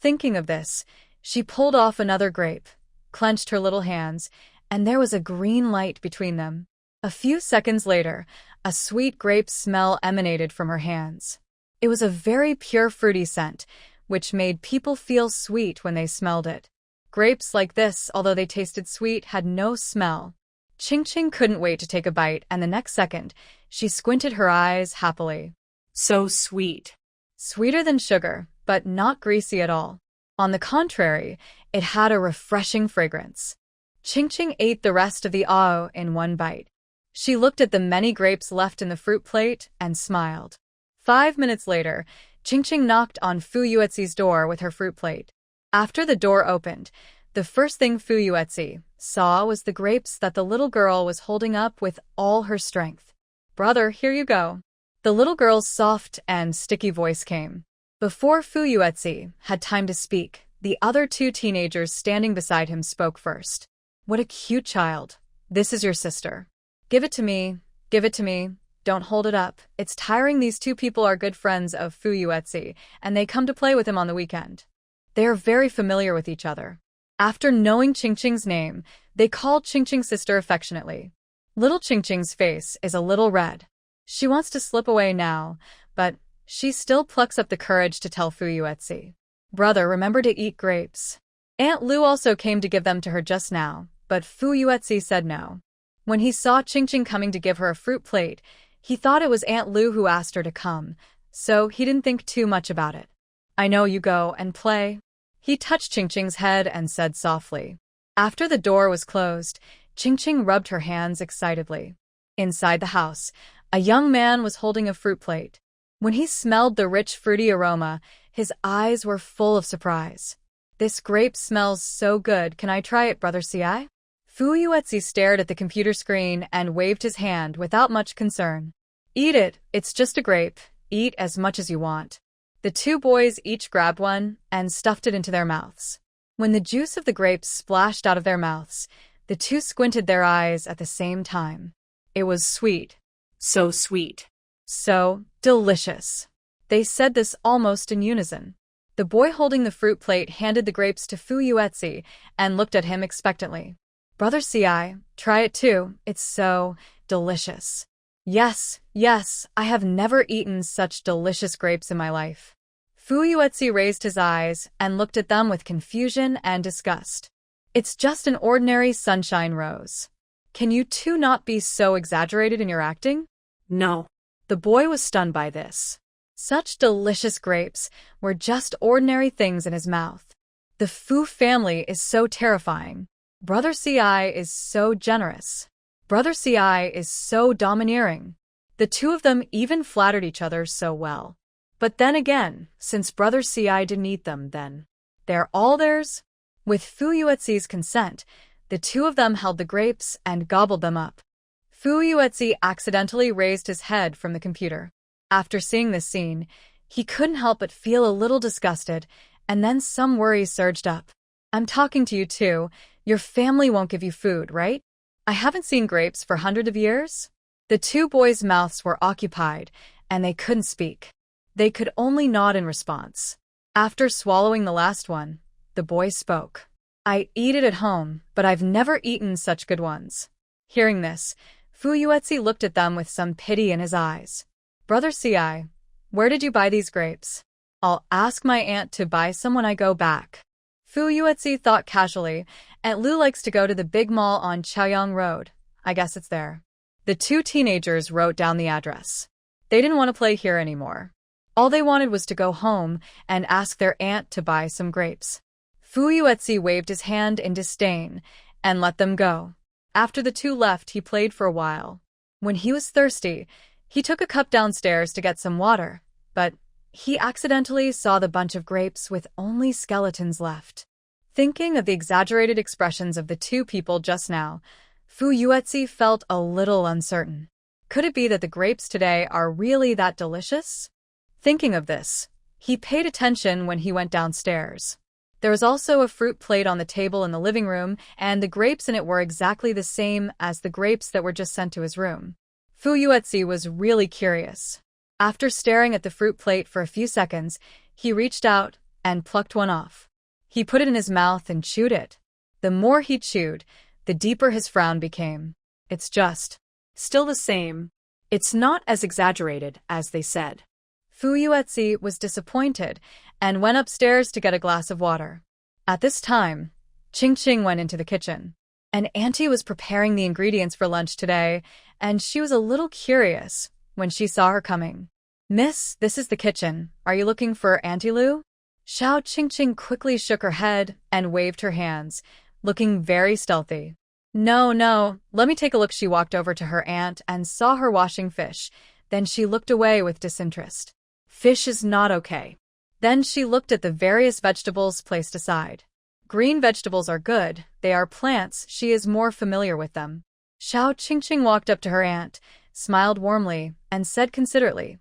Thinking of this, she pulled off another grape, clenched her little hands, and there was a green light between them. A few seconds later, a sweet grape smell emanated from her hands. It was a very pure fruity scent, which made people feel sweet when they smelled it. Grapes like this, although they tasted sweet, had no smell. Ching couldn't wait to take a bite, and the next second, she squinted her eyes happily. So sweet. Sweeter than sugar, but not greasy at all. On the contrary, it had a refreshing fragrance. Ching ate the rest of the ao in one bite. She looked at the many grapes left in the fruit plate and smiled. 5 minutes later, Ching knocked on Fu Yuetzi's door with her fruit plate. After the door opened, the first thing Fu Yuetzi saw was the grapes that the little girl was holding up with all her strength. "Brother, here you go." The little girl's soft and sticky voice came. Before Fu Yuetzi had time to speak, the other two teenagers standing beside him spoke first. "What a cute child. This is your sister. Give it to me. Give it to me. Don't hold it up. It's tiring. These two people are good friends of Fu Yuetzi, and they come to play with him on the weekend. They are very familiar with each other." After knowing Ching's name, they called Ching's sister affectionately. Little Ching's face is a little red. She wants to slip away now, but she still plucks up the courage to tell Fu Yuetzi. "Brother, remember to eat grapes." Aunt Lu also came to give them to her just now, but Fu Yuetzi said no. When he saw Ching coming to give her a fruit plate, He thought it was Aunt Lu who asked her to come, so he didn't think too much about it. I know, you go and play. He touched Qingqing's head and said softly. After the door was closed, Qingqing rubbed her hands excitedly. Inside the house, a young man was holding a fruit plate. When he smelled the rich fruity aroma, his eyes were full of surprise. This grape smells so good, can I try it, Brother Ci? Fu Yuetzi stared at the computer screen and waved his hand without much concern. Eat it, it's just a grape. Eat as much as you want. The two boys each grabbed one and stuffed it into their mouths. When the juice of the grapes splashed out of their mouths, the two squinted their eyes at the same time. It was sweet. So sweet. So delicious. They said this almost in unison. The boy holding the fruit plate handed the grapes to Fu Yuetzi and looked at him expectantly. Brother Ci, try it too, it's so delicious. Yes, I have never eaten such delicious grapes in my life. Fu Yuetzi raised his eyes and looked at them with confusion and disgust. It's just an ordinary sunshine rose. Can you two not be so exaggerated in your acting? No. The boy was stunned by this. Such delicious grapes were just ordinary things in his mouth. The Fu family is so terrifying. Brother Ci is so generous. Brother Ci is so domineering. The two of them even flattered each other so well. But then again, since Brother Ci didn't eat them, then they're all theirs. With Fu Yuetzi's consent, the two of them held the grapes and gobbled them up. Fu Yuetzi accidentally raised his head from the computer. After seeing this scene, he couldn't help but feel a little disgusted, and then some worry surged up. I'm talking to you too. Your family won't give you food, right? I haven't seen grapes for hundreds of years. The two boys' mouths were occupied, and they couldn't speak. They could only nod in response. After swallowing the last one, the boy spoke. I eat it at home, but I've never eaten such good ones. Hearing this, Fu Yuetzi looked at them with some pity in his eyes. Brother Ci, where did you buy these grapes? I'll ask my aunt to buy some when I go back. Fu Yuetzi thought casually, Aunt Lu likes to go to the big mall on Chaoyang Road. I guess it's there. The two teenagers wrote down the address. They didn't want to play here anymore. All they wanted was to go home and ask their aunt to buy some grapes. Fu Yuetzi waved his hand in disdain and let them go. After the two left, he played for a while. When he was thirsty, he took a cup downstairs to get some water, but he accidentally saw the bunch of grapes with only skeletons left. Thinking of the exaggerated expressions of the two people just now, Fu Yuetzi felt a little uncertain. Could it be that the grapes today are really that delicious? Thinking of this, he paid attention when he went downstairs. There was also a fruit plate on the table in the living room, and the grapes in it were exactly the same as the grapes that were just sent to his room. Fu Yuetzi was really curious. After staring at the fruit plate for a few seconds, he reached out and plucked one off. He put it in his mouth and chewed it. The more he chewed, the deeper his frown became. It's just still the same. It's not as exaggerated as they said. Fu Yuetzi was disappointed and went upstairs to get a glass of water. At this time, Qingqing went into the kitchen. An auntie was preparing the ingredients for lunch today, and she was a little curious when she saw her coming. Miss, this is the kitchen. Are you looking for Auntie Lu? Xiao Qingqing quickly shook her head and waved her hands, looking very stealthy. No, let me take a look. She walked over to her aunt and saw her washing fish. Then she looked away with disinterest. Fish is not okay. Then she looked at the various vegetables placed aside. Green vegetables are good. They are plants. She is more familiar with them. Xiao Qingqing walked up to her aunt, smiled warmly, and said considerately,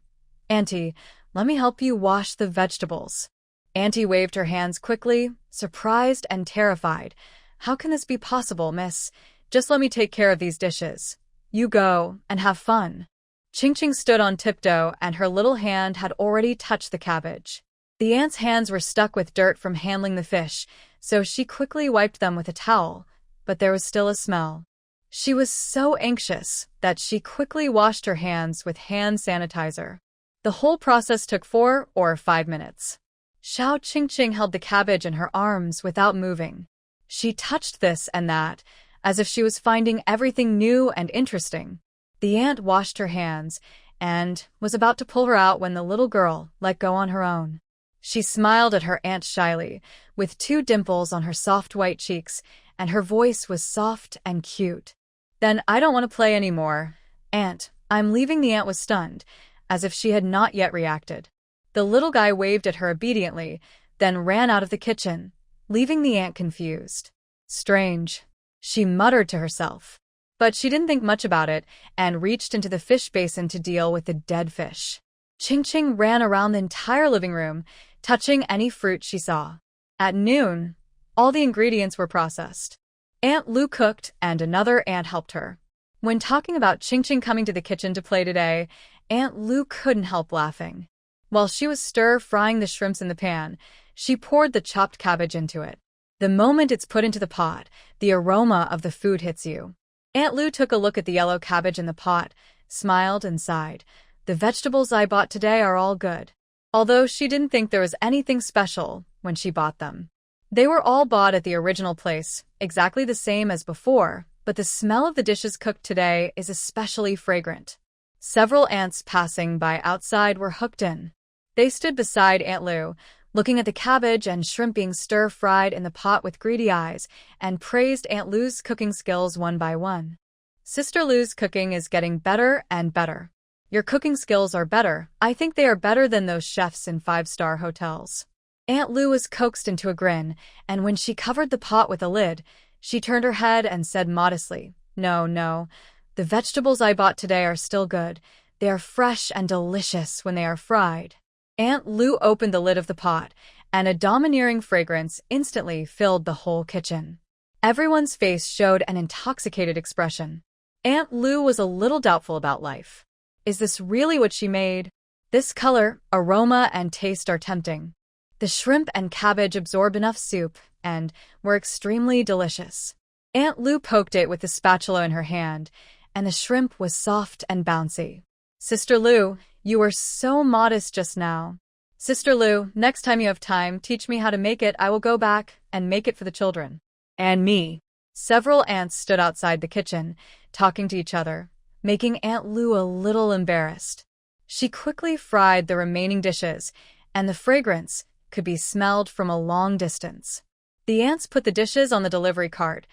Auntie, let me help you wash the vegetables. Auntie waved her hands quickly, surprised and terrified. How can this be possible, miss? Just let me take care of these dishes. You go and have fun. Qingqing stood on tiptoe and her little hand had already touched the cabbage. The aunt's hands were stuck with dirt from handling the fish, so she quickly wiped them with a towel, but there was still a smell. She was so anxious that she quickly washed her hands with hand sanitizer. The whole process took 4 or 5 minutes. Xiao Qingqing held the cabbage in her arms without moving. She touched this and that, as if she was finding everything new and interesting. The aunt washed her hands and was about to pull her out when the little girl let go on her own. She smiled at her aunt shyly, with 2 dimples on her soft white cheeks, and her voice was soft and cute. "Then I don't want to play anymore, Aunt. I'm leaving." The aunt was stunned, as if she had not yet reacted. The little guy waved at her obediently, then ran out of the kitchen, leaving the aunt confused. "Strange," she muttered to herself. But she didn't think much about it and reached into the fish basin to deal with the dead fish. Ching Ching ran around the entire living room, touching any fruit she saw. At noon, all the ingredients were processed. Aunt Lu cooked and another aunt helped her. When talking about Ching Ching coming to the kitchen to play today, Aunt Lu couldn't help laughing. While she was stir-frying the shrimps in the pan, she poured the chopped cabbage into it. The moment it's put into the pot, the aroma of the food hits you. Aunt Lu took a look at the yellow cabbage in the pot, smiled and sighed. "The vegetables I bought today are all good." Although she didn't think there was anything special when she bought them. They were all bought at the original place, exactly the same as before, but the smell of the dishes cooked today is especially fragrant. Several aunts passing by outside were hooked in. They stood beside Aunt Lu, looking at the cabbage and shrimp being stir-fried in the pot with greedy eyes, and praised Aunt Lu's cooking skills one by one. "Sister Lu's cooking is getting better and better." "Your cooking skills are better. I think they are better than those chefs in 5-star hotels." Aunt Lu was coaxed into a grin, and when she covered the pot with a lid, she turned her head and said modestly, No, the vegetables I bought today are still good. They are fresh and delicious when they are fried." Aunt Lu opened the lid of the pot, and a domineering fragrance instantly filled the whole kitchen. Everyone's face showed an intoxicated expression. Aunt Lu was a little doubtful about life. Is this really what she made? This color, aroma, and taste are tempting. The shrimp and cabbage absorbed enough soup and were extremely delicious. Aunt Lu poked it with the spatula in her hand, and the shrimp was soft and bouncy. "Sister Lu, you were so modest just now." "Sister Lu, next time you have time, teach me how to make it. I will go back and make it for the children." "And me." Several aunts stood outside the kitchen, talking to each other, making Aunt Lu a little embarrassed. She quickly fried the remaining dishes, and the fragrance could be smelled from a long distance. The aunts put the dishes on the delivery cart,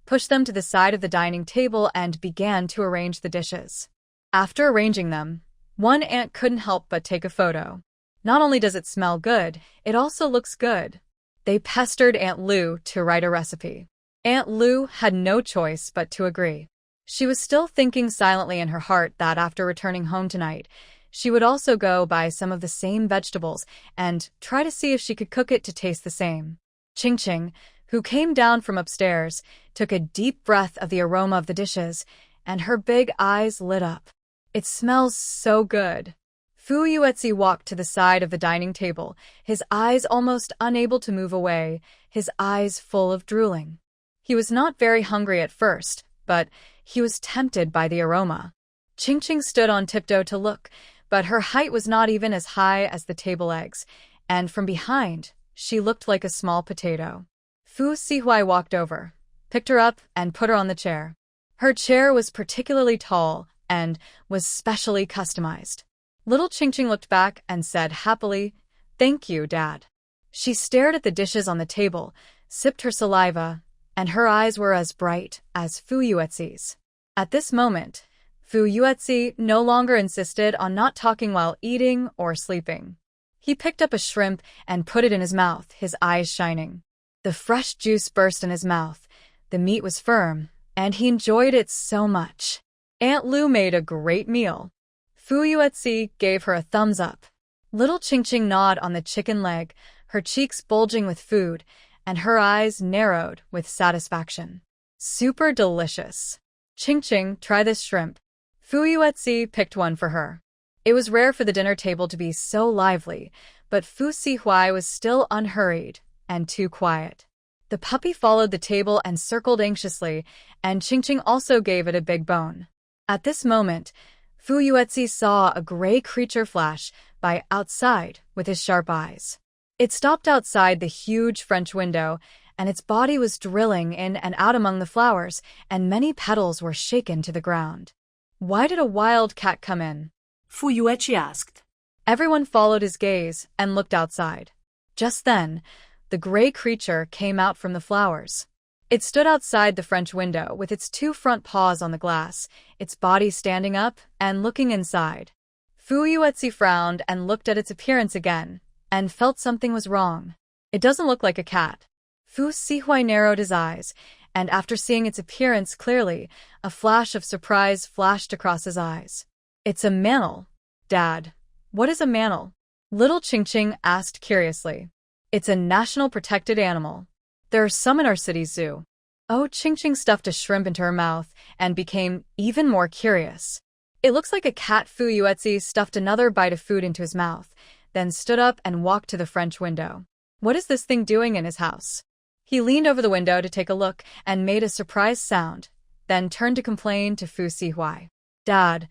pushed them to the side of the dining table, and began to arrange the dishes. After arranging them, one aunt couldn't help but take a photo. "Not only does it smell good, it also looks good." They pestered Aunt Lu to write a recipe. Aunt Lu had no choice but to agree. She was still thinking silently in her heart that after returning home tonight, she would also go buy some of the same vegetables and try to see if she could cook it to taste the same. Ching Ching, who came down from upstairs, took a deep breath of the aroma of the dishes, and her big eyes lit up. "It smells so good." Fu Yuetzi walked to the side of the dining table, his eyes almost unable to move away, his eyes full of drooling. He was not very hungry at first, but he was tempted by the aroma. Ching Ching stood on tiptoe to look, but her height was not even as high as the table legs, and from behind, she looked like a small potato. Fu Sihuai walked over, picked her up, and put her on the chair. Her chair was particularly tall and was specially customized. Little Ching Ching looked back and said happily, "Thank you, Dad." She stared at the dishes on the table, sipped her saliva, and her eyes were as bright as Fu Yuetzi's. At this moment, Fu Yuetzi no longer insisted on not talking while eating or sleeping. He picked up a shrimp and put it in his mouth, his eyes shining. The fresh juice burst in his mouth, the meat was firm, and he enjoyed it so much. Aunt Lu made a great meal. Fu Yuetzi gave her a thumbs up. Little Ching Ching gnawed on the chicken leg, her cheeks bulging with food, and her eyes narrowed with satisfaction. "Super delicious. Ching Ching, try this shrimp." Fu Yuetzi picked one for her. It was rare for the dinner table to be so lively, but Fu Sihuai was still unhurried and too quiet. The puppy followed the table and circled anxiously, and Ching Ching also gave it a big bone. At this moment, Fu Yuetzi saw a gray creature flash by outside with his sharp eyes. It stopped outside the huge French window, and its body was drilling in and out among the flowers, and many petals were shaken to the ground. Why did a wild cat come in? Fu Yueqi asked. Everyone followed his gaze and looked outside. Just then, the gray creature came out from the flowers. It stood outside the French window with its two front paws on the glass, its body standing up and looking inside. Fu Yueqi frowned and looked at its appearance again, and felt something was wrong. It doesn't look like a cat. Fu Sihui narrowed his eyes, and after seeing its appearance clearly, a flash of surprise flashed across his eyes. It's a mantle. Dad, what is a mantle? Little Qingqing asked curiously. It's a national protected animal. There are some in our city's zoo. Oh, Qingqing stuffed a shrimp into her mouth and became even more curious. It looks like a cat. Fu Yueqi stuffed another bite of food into his mouth, then stood up and walked to the French window. What is this thing doing in his house? He leaned over the window to take a look and made a surprised sound, then turned to complain to Fu Sihui. Dad,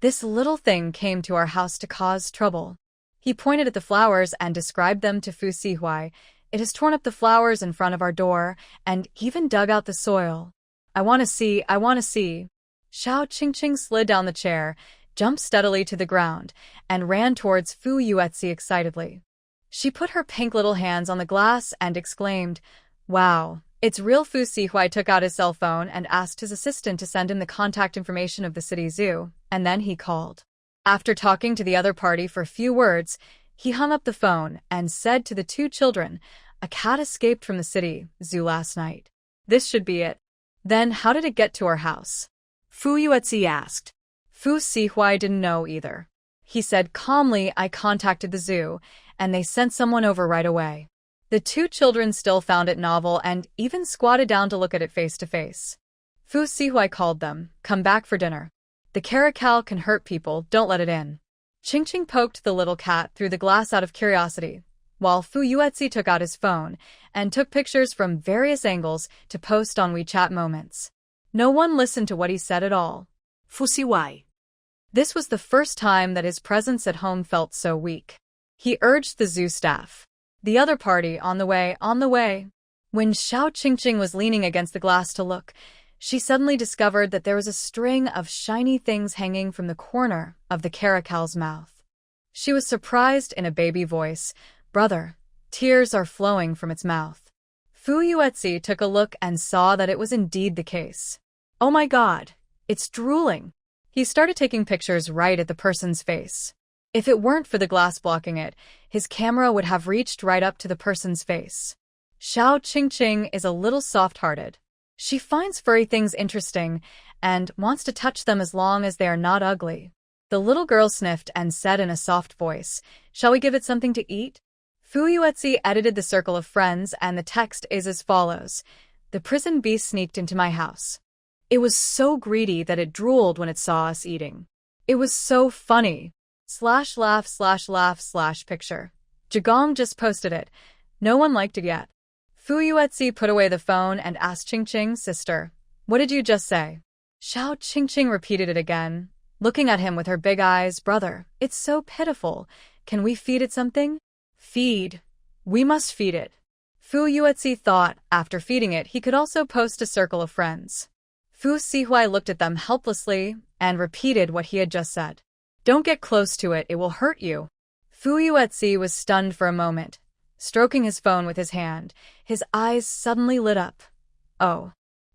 this little thing came to our house to cause trouble. He pointed at the flowers and described them to Fu Sihui. It has torn up the flowers in front of our door and even dug out the soil. I want to see. Xiao Qingqing slid down the chair, jumped steadily to the ground, and ran towards Fu Yueqi excitedly. She put her pink little hands on the glass and exclaimed, Wow, it's real. Fu Sihui took out his cell phone and asked his assistant to send him the contact information of the city zoo, and then he called. After talking to the other party for a few words, he hung up the phone and said to the two children, A cat escaped from the city zoo last night. This should be it. Then how did it get to our house? Fu Yueqi asked. Fu Sihui didn't know either. He said calmly, I contacted the zoo, and they sent someone over right away. The two children still found it novel and even squatted down to look at it face to face. Fu Sihui called them, Come back for dinner. The caracal can hurt people, don't let it in. Qingqing poked the little cat through the glass out of curiosity, while Fu Yueqi took out his phone and took pictures from various angles to post on WeChat moments. No one listened to what he said at all. Fu Sihui. This was the first time that his presence at home felt so weak. He urged the zoo staff. The other party, on the way. When Xiao Qingqing was leaning against the glass to look, she suddenly discovered that there was a string of shiny things hanging from the corner of the caracal's mouth. She was surprised in a baby voice. Brother, tears are flowing from its mouth. Fu Yueqi took a look and saw that it was indeed the case. Oh my God, it's drooling. He started taking pictures right at the person's face. If it weren't for the glass blocking it, his camera would have reached right up to the person's face. Xiao Qingqing is a little soft-hearted. She finds furry things interesting and wants to touch them as long as they are not ugly. The little girl sniffed and said in a soft voice, Shall we give it something to eat? Fu Yueqi edited the circle of friends and the text is as follows. The prison beast sneaked into my house. It was so greedy that it drooled when it saw us eating. It was so funny. /laugh/picture. Jigong just posted it. No one liked it yet. Fu Yueqi put away the phone and asked Qingqing, Sister, what did you just say? Xiao Qingqing repeated it again, looking at him with her big eyes. Brother, it's so pitiful. Can we feed it something? Feed. We must feed it. Fu Yueqi thought, after feeding it, he could also post a circle of friends. Fu Sihui looked at them helplessly and repeated what he had just said. Don't get close to it, it will hurt you. Fu Yueqi was stunned for a moment. Stroking his phone with his hand, his eyes suddenly lit up. Oh.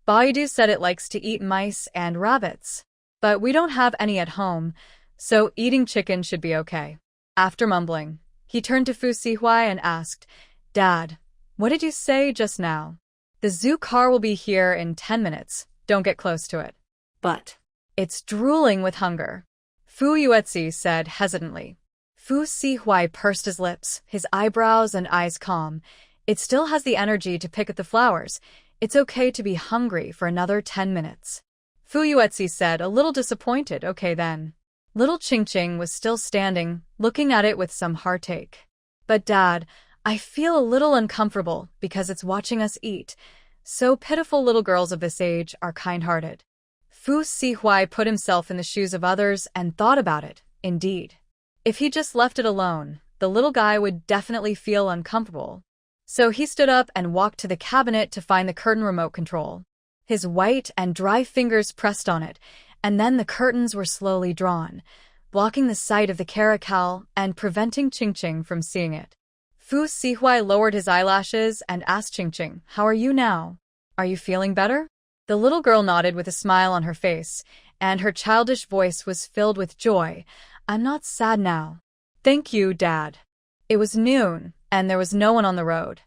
Baidu said it likes to eat mice and rabbits. But we don't have any at home, so eating chicken should be okay. After mumbling, he turned to Fu Sihui and asked, Dad, what did you say just now? The zoo car will be here in 10 minutes. Don't get close to it. But it's drooling with hunger. Fu Yueqi said hesitantly. Fu Sihui pursed his lips, his eyebrows and eyes calm. It still has the energy to pick at the flowers. It's okay to be hungry for another 10 minutes. Fu Yueqi said, a little disappointed. Okay then. Little Qingqing was still standing, looking at it with some heartache. But Dad, I feel a little uncomfortable because it's watching us eat. So pitiful little girls of this age are kind-hearted. Fu Sihui put himself in the shoes of others and thought about it. Indeed. If he just left it alone, the little guy would definitely feel uncomfortable. So he stood up and walked to the cabinet to find the curtain remote control. His white and dry fingers pressed on it, And then the curtains were slowly drawn, blocking the sight of the caracal and preventing Qingqing from seeing it. Fu Sihuai lowered his eyelashes and asked Qingqing, "How are you now? Are you feeling better?" The little girl nodded with a smile on her face, and her childish voice was filled with joy. "I'm not sad now. Thank you, Dad." It was noon, and there was no one on the road.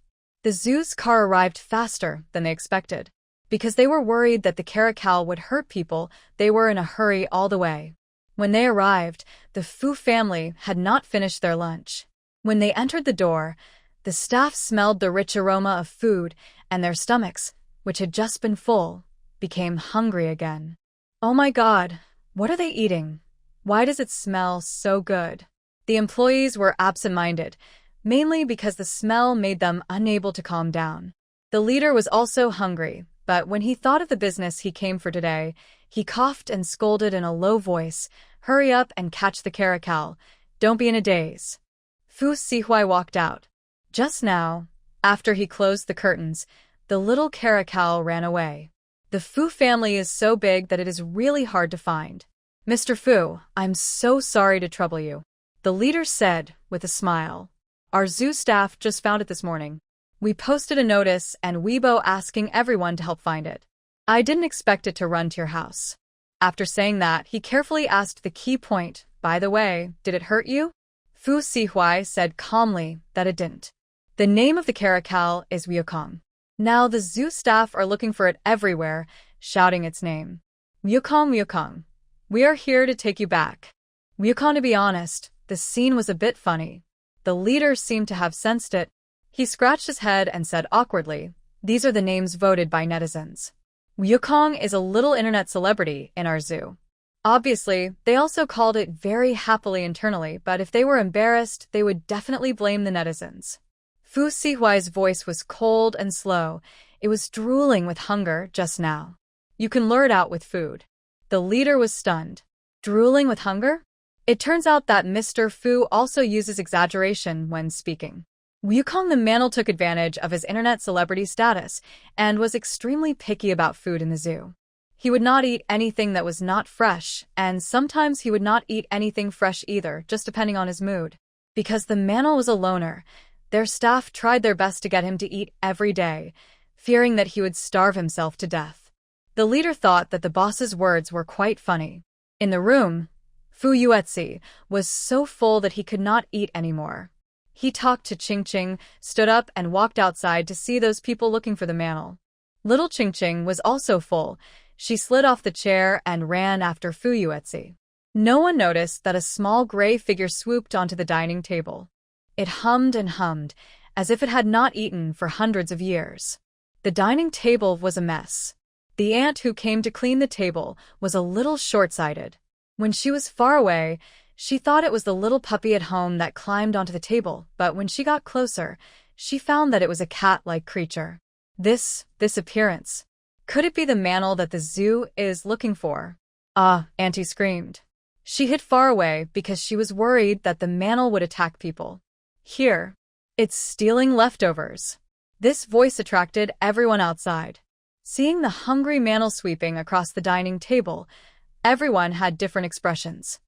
The zoo's car arrived faster than they expected. Because they were worried that the caracal would hurt people, they were in a hurry all the way. When they arrived, the Fu family had not finished their lunch. When they entered the door, the staff smelled the rich aroma of food, and their stomachs, which had just been full, became hungry again. "Oh my God, what are they eating? Why does it smell so good?" The employees were absent-minded, mainly because the smell made them unable to calm down. The leader was also hungry, but when he thought of the business he came for today, he coughed and scolded in a low voice, "Hurry up and catch the caracal. Don't be in a daze." Fu Sihuai walked out. Just now, after he closed the curtains, the little caracal ran away. The Fu family is so big that it is really hard to find. "Mr. Fu, I'm so sorry to trouble you," the leader said with a smile. "Our zoo staff just found it this morning. We posted a notice and Weibo asking everyone to help find it. I didn't expect it to run to your house." After saying that, he carefully asked the key point, "By the way, did it hurt you?" Fu Sihuai said calmly that it didn't. The name of the caracal is Wukong. Now the zoo staff are looking for it everywhere, shouting its name. "Wukong, Wukong. We are here to take you back." Wukong, to be honest, the scene was a bit funny. The leader seemed to have sensed it. He scratched his head and said awkwardly, "These are the names voted by netizens. Wukong is a little internet celebrity in our zoo." Obviously, they also called it very happily internally, but if they were embarrassed, they would definitely blame the netizens. Fu Sihuai's voice was cold and slow. It was drooling with hunger just now. "You can lure it out with food." The leader was stunned. Drooling with hunger? It turns out that Mr. Fu also uses exaggeration when speaking. Wukong the Mantle took advantage of his internet celebrity status and was extremely picky about food in the zoo. He would not eat anything that was not fresh, and sometimes he would not eat anything fresh either, just depending on his mood. Because the Mantle was a loner, their staff tried their best to get him to eat every day, fearing that he would starve himself to death. The leader thought that the boss's words were quite funny. In the room, Fu Yuetzi was so full that he could not eat anymore. He talked to Qingqing, stood up and walked outside to see those people looking for the Mantle. Little Qingqing was also full. She slid off the chair and ran after Fu Yuetzi. No one noticed that a small gray figure swooped onto the dining table. It hummed and hummed, as if it had not eaten for hundreds of years. The dining table was a mess. The aunt who came to clean the table was a little short-sighted. When she was far away, she thought it was the little puppy at home that climbed onto the table, but when she got closer, she found that it was a cat-like creature. This appearance. Could it be the Mantle that the zoo is looking for? "Ah!" Auntie screamed. She hid far away because she was worried that the Mantle would attack people. "Here. It's stealing leftovers." This voice attracted everyone outside. Seeing the hungry Mantle sweeping across the dining table, everyone had different expressions.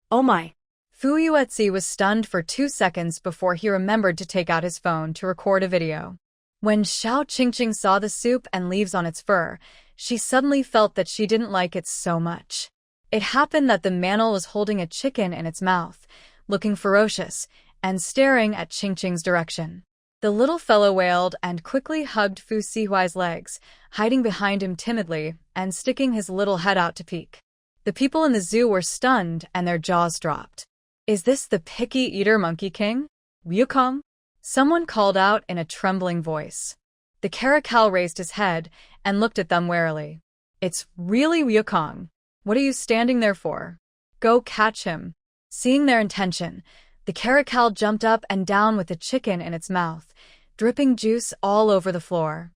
"Oh my." Fu Yuetzi was stunned for 2 seconds before he remembered to take out his phone to record a video. When Xiao Qingqing saw the soup and leaves on its fur, she suddenly felt that she didn't like it so much. It happened that the Mantle was holding a chicken in its mouth, looking ferocious, and staring at Qingqing's direction. The little fellow wailed and quickly hugged Fu Sihuai's legs, hiding behind him timidly and sticking his little head out to peek. The people in the zoo were stunned and their jaws dropped. "Is this the picky eater Monkey King? Wukong?" Someone called out in a trembling voice. The caracal raised his head and looked at them warily. "It's really Wukong. What are you standing there for? Go catch him." Seeing their intention, the caracal jumped up and down with the chicken in its mouth, dripping juice all over the floor.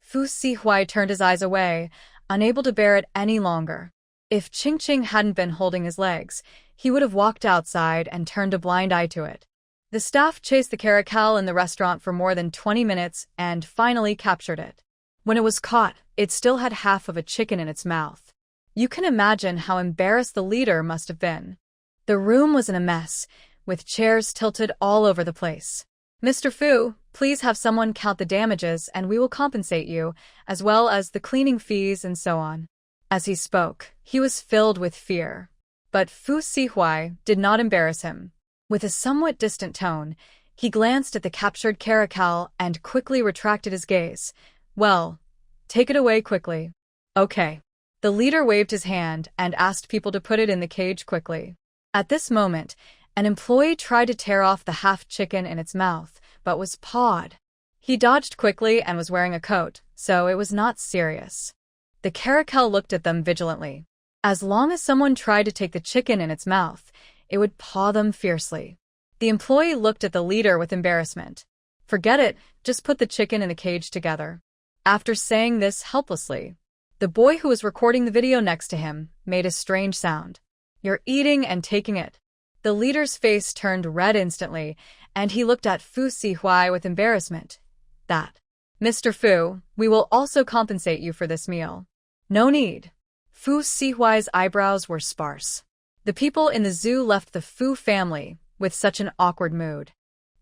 Fu Sihuai turned his eyes away, unable to bear it any longer. If Qingqing hadn't been holding his legs, he would have walked outside and turned a blind eye to it. The staff chased the caracal in the restaurant for more than 20 minutes and finally captured it. When it was caught, it still had half of a chicken in its mouth. You can imagine how embarrassed the leader must have been. The room was in a mess, with chairs tilted all over the place. Mr. Fu, please have someone count the damages and we will compensate you, as well as the cleaning fees and so on. As he spoke, he was filled with fear. But Fu Sihuai did not embarrass him. With a somewhat distant tone, he glanced at the captured caracal and quickly retracted his gaze. Well, take it away quickly. Okay. The leader waved his hand and asked people to put it in the cage quickly. At this moment, an employee tried to tear off the half chicken in its mouth, but was pawed. He dodged quickly and was wearing a coat, so it was not serious. The caracal looked at them vigilantly. As long as someone tried to take the chicken in its mouth, it would paw them fiercely. The employee looked at the leader with embarrassment. Forget it, just put the chicken in the cage together. After saying this helplessly, the boy who was recording the video next to him made a strange sound. You're eating and taking it. The leader's face turned red instantly, and he looked at Fu Sihuai with embarrassment. That. Mr. Fu, we will also compensate you for this meal. No need. Fu Sihuai's eyebrows were sparse. The people in the zoo left the Fu family with such an awkward mood.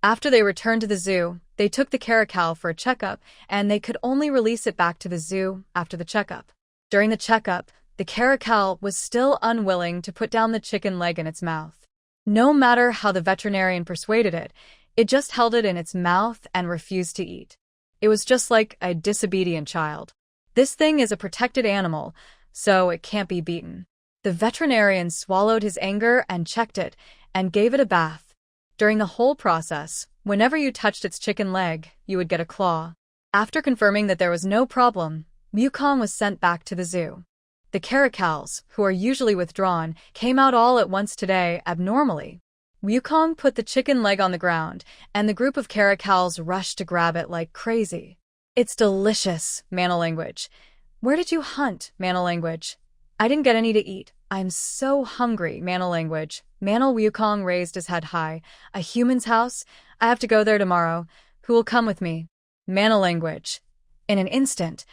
After they returned to the zoo, they took the caracal for a checkup, and they could only release it back to the zoo after the checkup. During the checkup, the caracal was still unwilling to put down the chicken leg in its mouth. No matter how the veterinarian persuaded it, it just held it in its mouth and refused to eat. It was just like a disobedient child. This thing is a protected animal, so it can't be beaten. The veterinarian swallowed his anger and checked it, and gave it a bath. During the whole process, whenever you touched its chicken leg, you would get a claw. After confirming that there was no problem, Wukong was sent back to the zoo. The caracals, who are usually withdrawn, came out all at once today abnormally. Wukong put the chicken leg on the ground, and the group of caracals rushed to grab it like crazy. It's delicious, Mana language. Where did you hunt, Mana language? I didn't get any to eat. I'm so hungry, Mana language. Manal Wukong raised his head high. A human's house? I have to go there tomorrow. Who will come with me? Mana language. In an instant,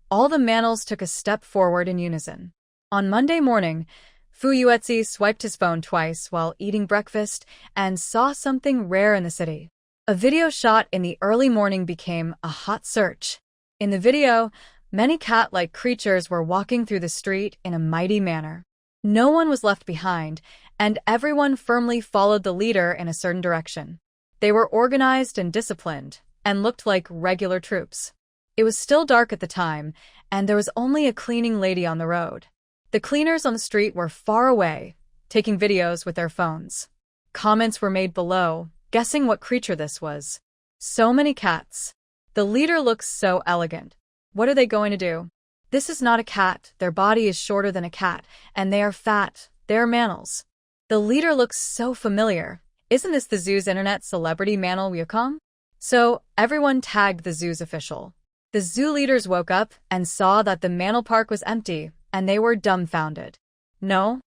all the Manals took a step forward in unison. On Monday morning, Fu Yuetzi swiped his phone twice while eating breakfast and saw something rare in the city. A video shot in the early morning became a hot search. In the video, many cat-like creatures were walking through the street in a mighty manner. No one was left behind, and everyone firmly followed the leader in a certain direction. They were organized and disciplined, and looked like regular troops. It was still dark at the time, and there was only a cleaning lady on the road. The cleaners on the street were far away, taking videos with their phones. Comments were made below, guessing what creature this was. So many cats. The leader looks so elegant. What are they going to do? This is not a cat, their body is shorter than a cat, and they are fat, they are Manals. The leader looks so familiar. Isn't this the zoo's internet celebrity Manal Wukong? So, everyone tagged the zoo's official. The zoo leaders woke up and saw that the Manal Park was empty, and they were dumbfounded. No.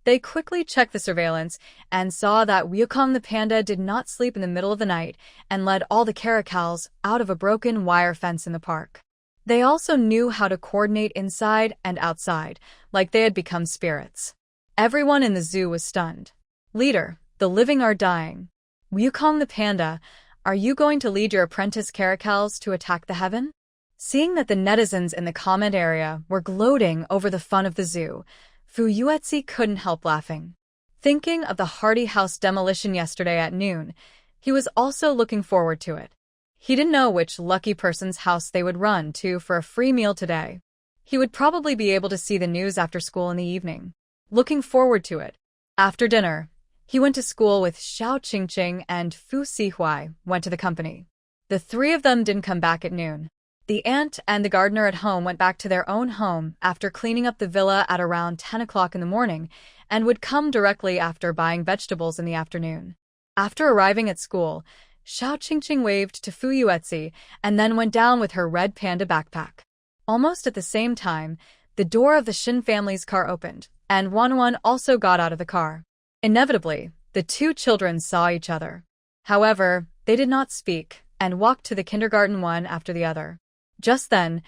They quickly checked the surveillance and saw that Wukong the panda did not sleep in the middle of the night and led all the caracals out of a broken wire fence in the park. They also knew how to coordinate inside and outside, like they had become spirits. Everyone in the zoo was stunned. Leader, the living are dying. Wukong the panda, are you going to lead your apprentice caracals to attack the heaven? Seeing that the netizens in the comment area were gloating over the fun of the zoo, Fu Yuetzi couldn't help laughing. Thinking of the Hardy House demolition yesterday at noon, he was also looking forward to it. He didn't know which lucky person's house they would run to for a free meal today. He would probably be able to see the news after school in the evening. Looking forward to it. After dinner, he went to school with Xiao Qingqing, and Fu Sihuai went to the company. The three of them didn't come back at noon. The aunt and the gardener at home went back to their own home after cleaning up the villa at around 10 o'clock in the morning and would come directly after buying vegetables in the afternoon. After arriving at school, Xiao Qingqing waved to Fu Yuetzi and then went down with her red panda backpack. Almost at the same time, the door of the Shin family's car opened, and Wanwan also got out of the car. Inevitably, the two children saw each other. However, they did not speak and walked to the kindergarten one after the other. Just then,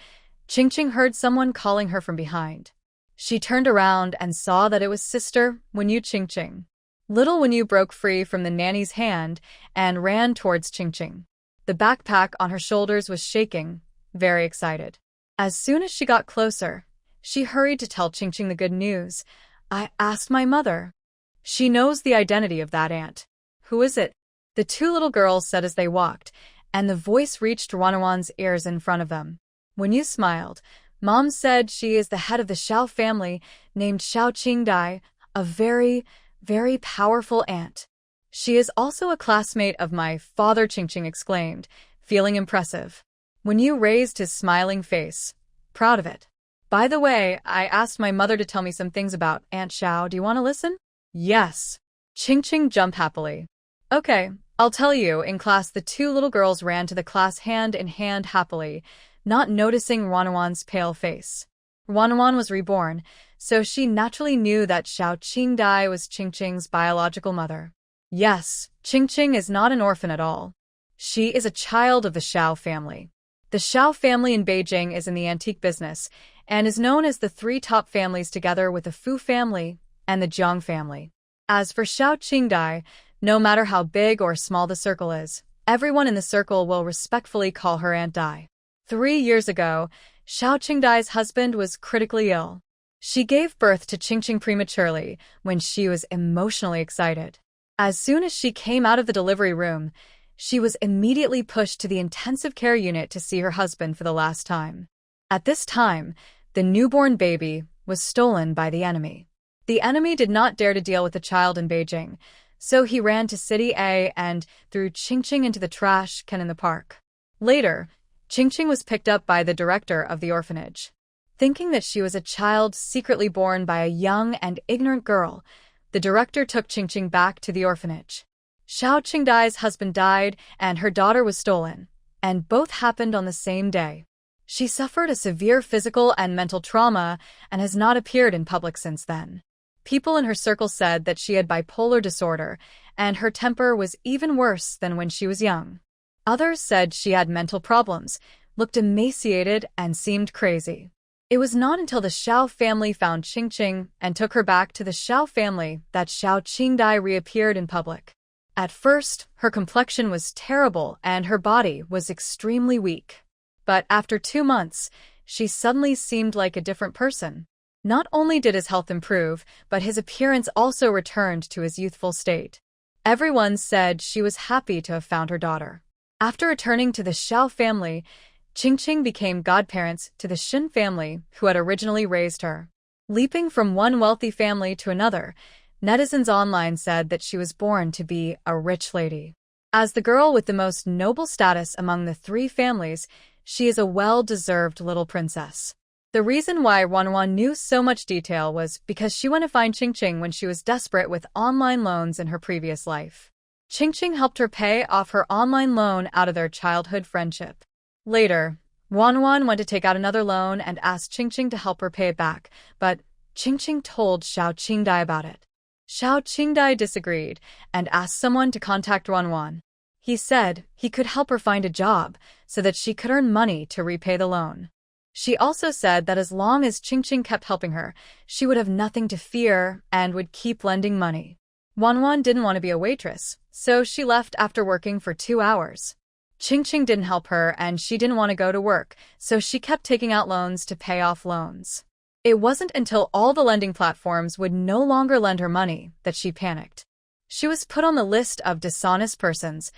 Qingqing heard someone calling her from behind. She turned around and saw that it was Sister Wenyu Qingqing. Little Wenyu broke free from the nanny's hand and ran towards Qingqing. The backpack on her shoulders was shaking, very excited. As soon as she got closer, she hurried to tell Qingqing the good news. "I asked my mother. She knows the identity of that aunt." "Who is it?" the two little girls said as they walked, and the voice reached Wanwan's ears in front of them. Wenyu smiled. "Mom said she is the head of the Xiao family, named Xiao Qingdai, a very, very powerful aunt. She is also a classmate of my father," Qingqing exclaimed, feeling impressive. Wenyu raised his smiling face, proud of it. "By the way, I asked my mother to tell me some things about Aunt Xiao. Do you want to listen?" "Yes." Qingqing jumped happily. "Okay, I'll tell you." In class, the two little girls ran to the class hand in hand happily, not noticing Wanwan's pale face. Wanwan was reborn, so she naturally knew that Xiao Qingdai was Qingqing's biological mother. Yes, Qingqing is not an orphan at all. She is a child of the Xiao family. The Xiao family in Beijing is in the antique business and is known as the three top families together with the Fu family and the Jiang family. As for Xiao Qingdai, no matter how big or small the circle is, everyone in the circle will respectfully call her Aunt Dai. 3 years ago, Xiao Qingdai's husband was critically ill. She gave birth to Qingqing prematurely when she was emotionally excited. As soon as she came out of the delivery room, she was immediately pushed to the intensive care unit to see her husband for the last time. At this time, the newborn baby was stolen by the enemy. The enemy did not dare to deal with the child in Beijing, so he ran to City A and threw Qingqing into the trash can in the park. Later, Qingqing was picked up by the director of the orphanage. Thinking that she was a child secretly born by a young and ignorant girl, the director took Qingqing back to the orphanage. Xiao Qingdai's husband died and her daughter was stolen, and both happened on the same day. She suffered a severe physical and mental trauma and has not appeared in public since then. People in her circle said that she had bipolar disorder, and her temper was even worse than when she was young. Others said she had mental problems, looked emaciated, and seemed crazy. It was not until the Xiao family found Qingqing and took her back to the Xiao family that Xiao Qingdai reappeared in public. At first, her complexion was terrible and her body was extremely weak. But after 2 months, she suddenly seemed like a different person. Not only did his health improve, but his appearance also returned to his youthful state. Everyone said she was happy to have found her daughter. After returning to the Xiao family, Qingqing became godparents to the Xin family who had originally raised her. Leaping from one wealthy family to another, netizens online said that she was born to be a rich lady. As the girl with the most noble status among the 3 families, she is a well-deserved little princess. The reason why Wanwan knew so much detail was because she went to find Qingqing when she was desperate with online loans in her previous life. Qingqing helped her pay off her online loan out of their childhood friendship. Later, Wanwan went to take out another loan and asked Qingqing to help her pay it back, but Qingqing told Xiao Qingdai about it. Xiao Qingdai disagreed and asked someone to contact Wanwan. He said he could help her find a job so that she could earn money to repay the loan. She also said that as long as Qingqing kept helping her, she would have nothing to fear and would keep lending money. Wanwan didn't want to be a waitress, so she left after working for 2 hours. Qingqing didn't help her and she didn't want to go to work, so she kept taking out loans to pay off loans. It wasn't until all the lending platforms would no longer lend her money that she panicked. She was put on the list of dishonest persons.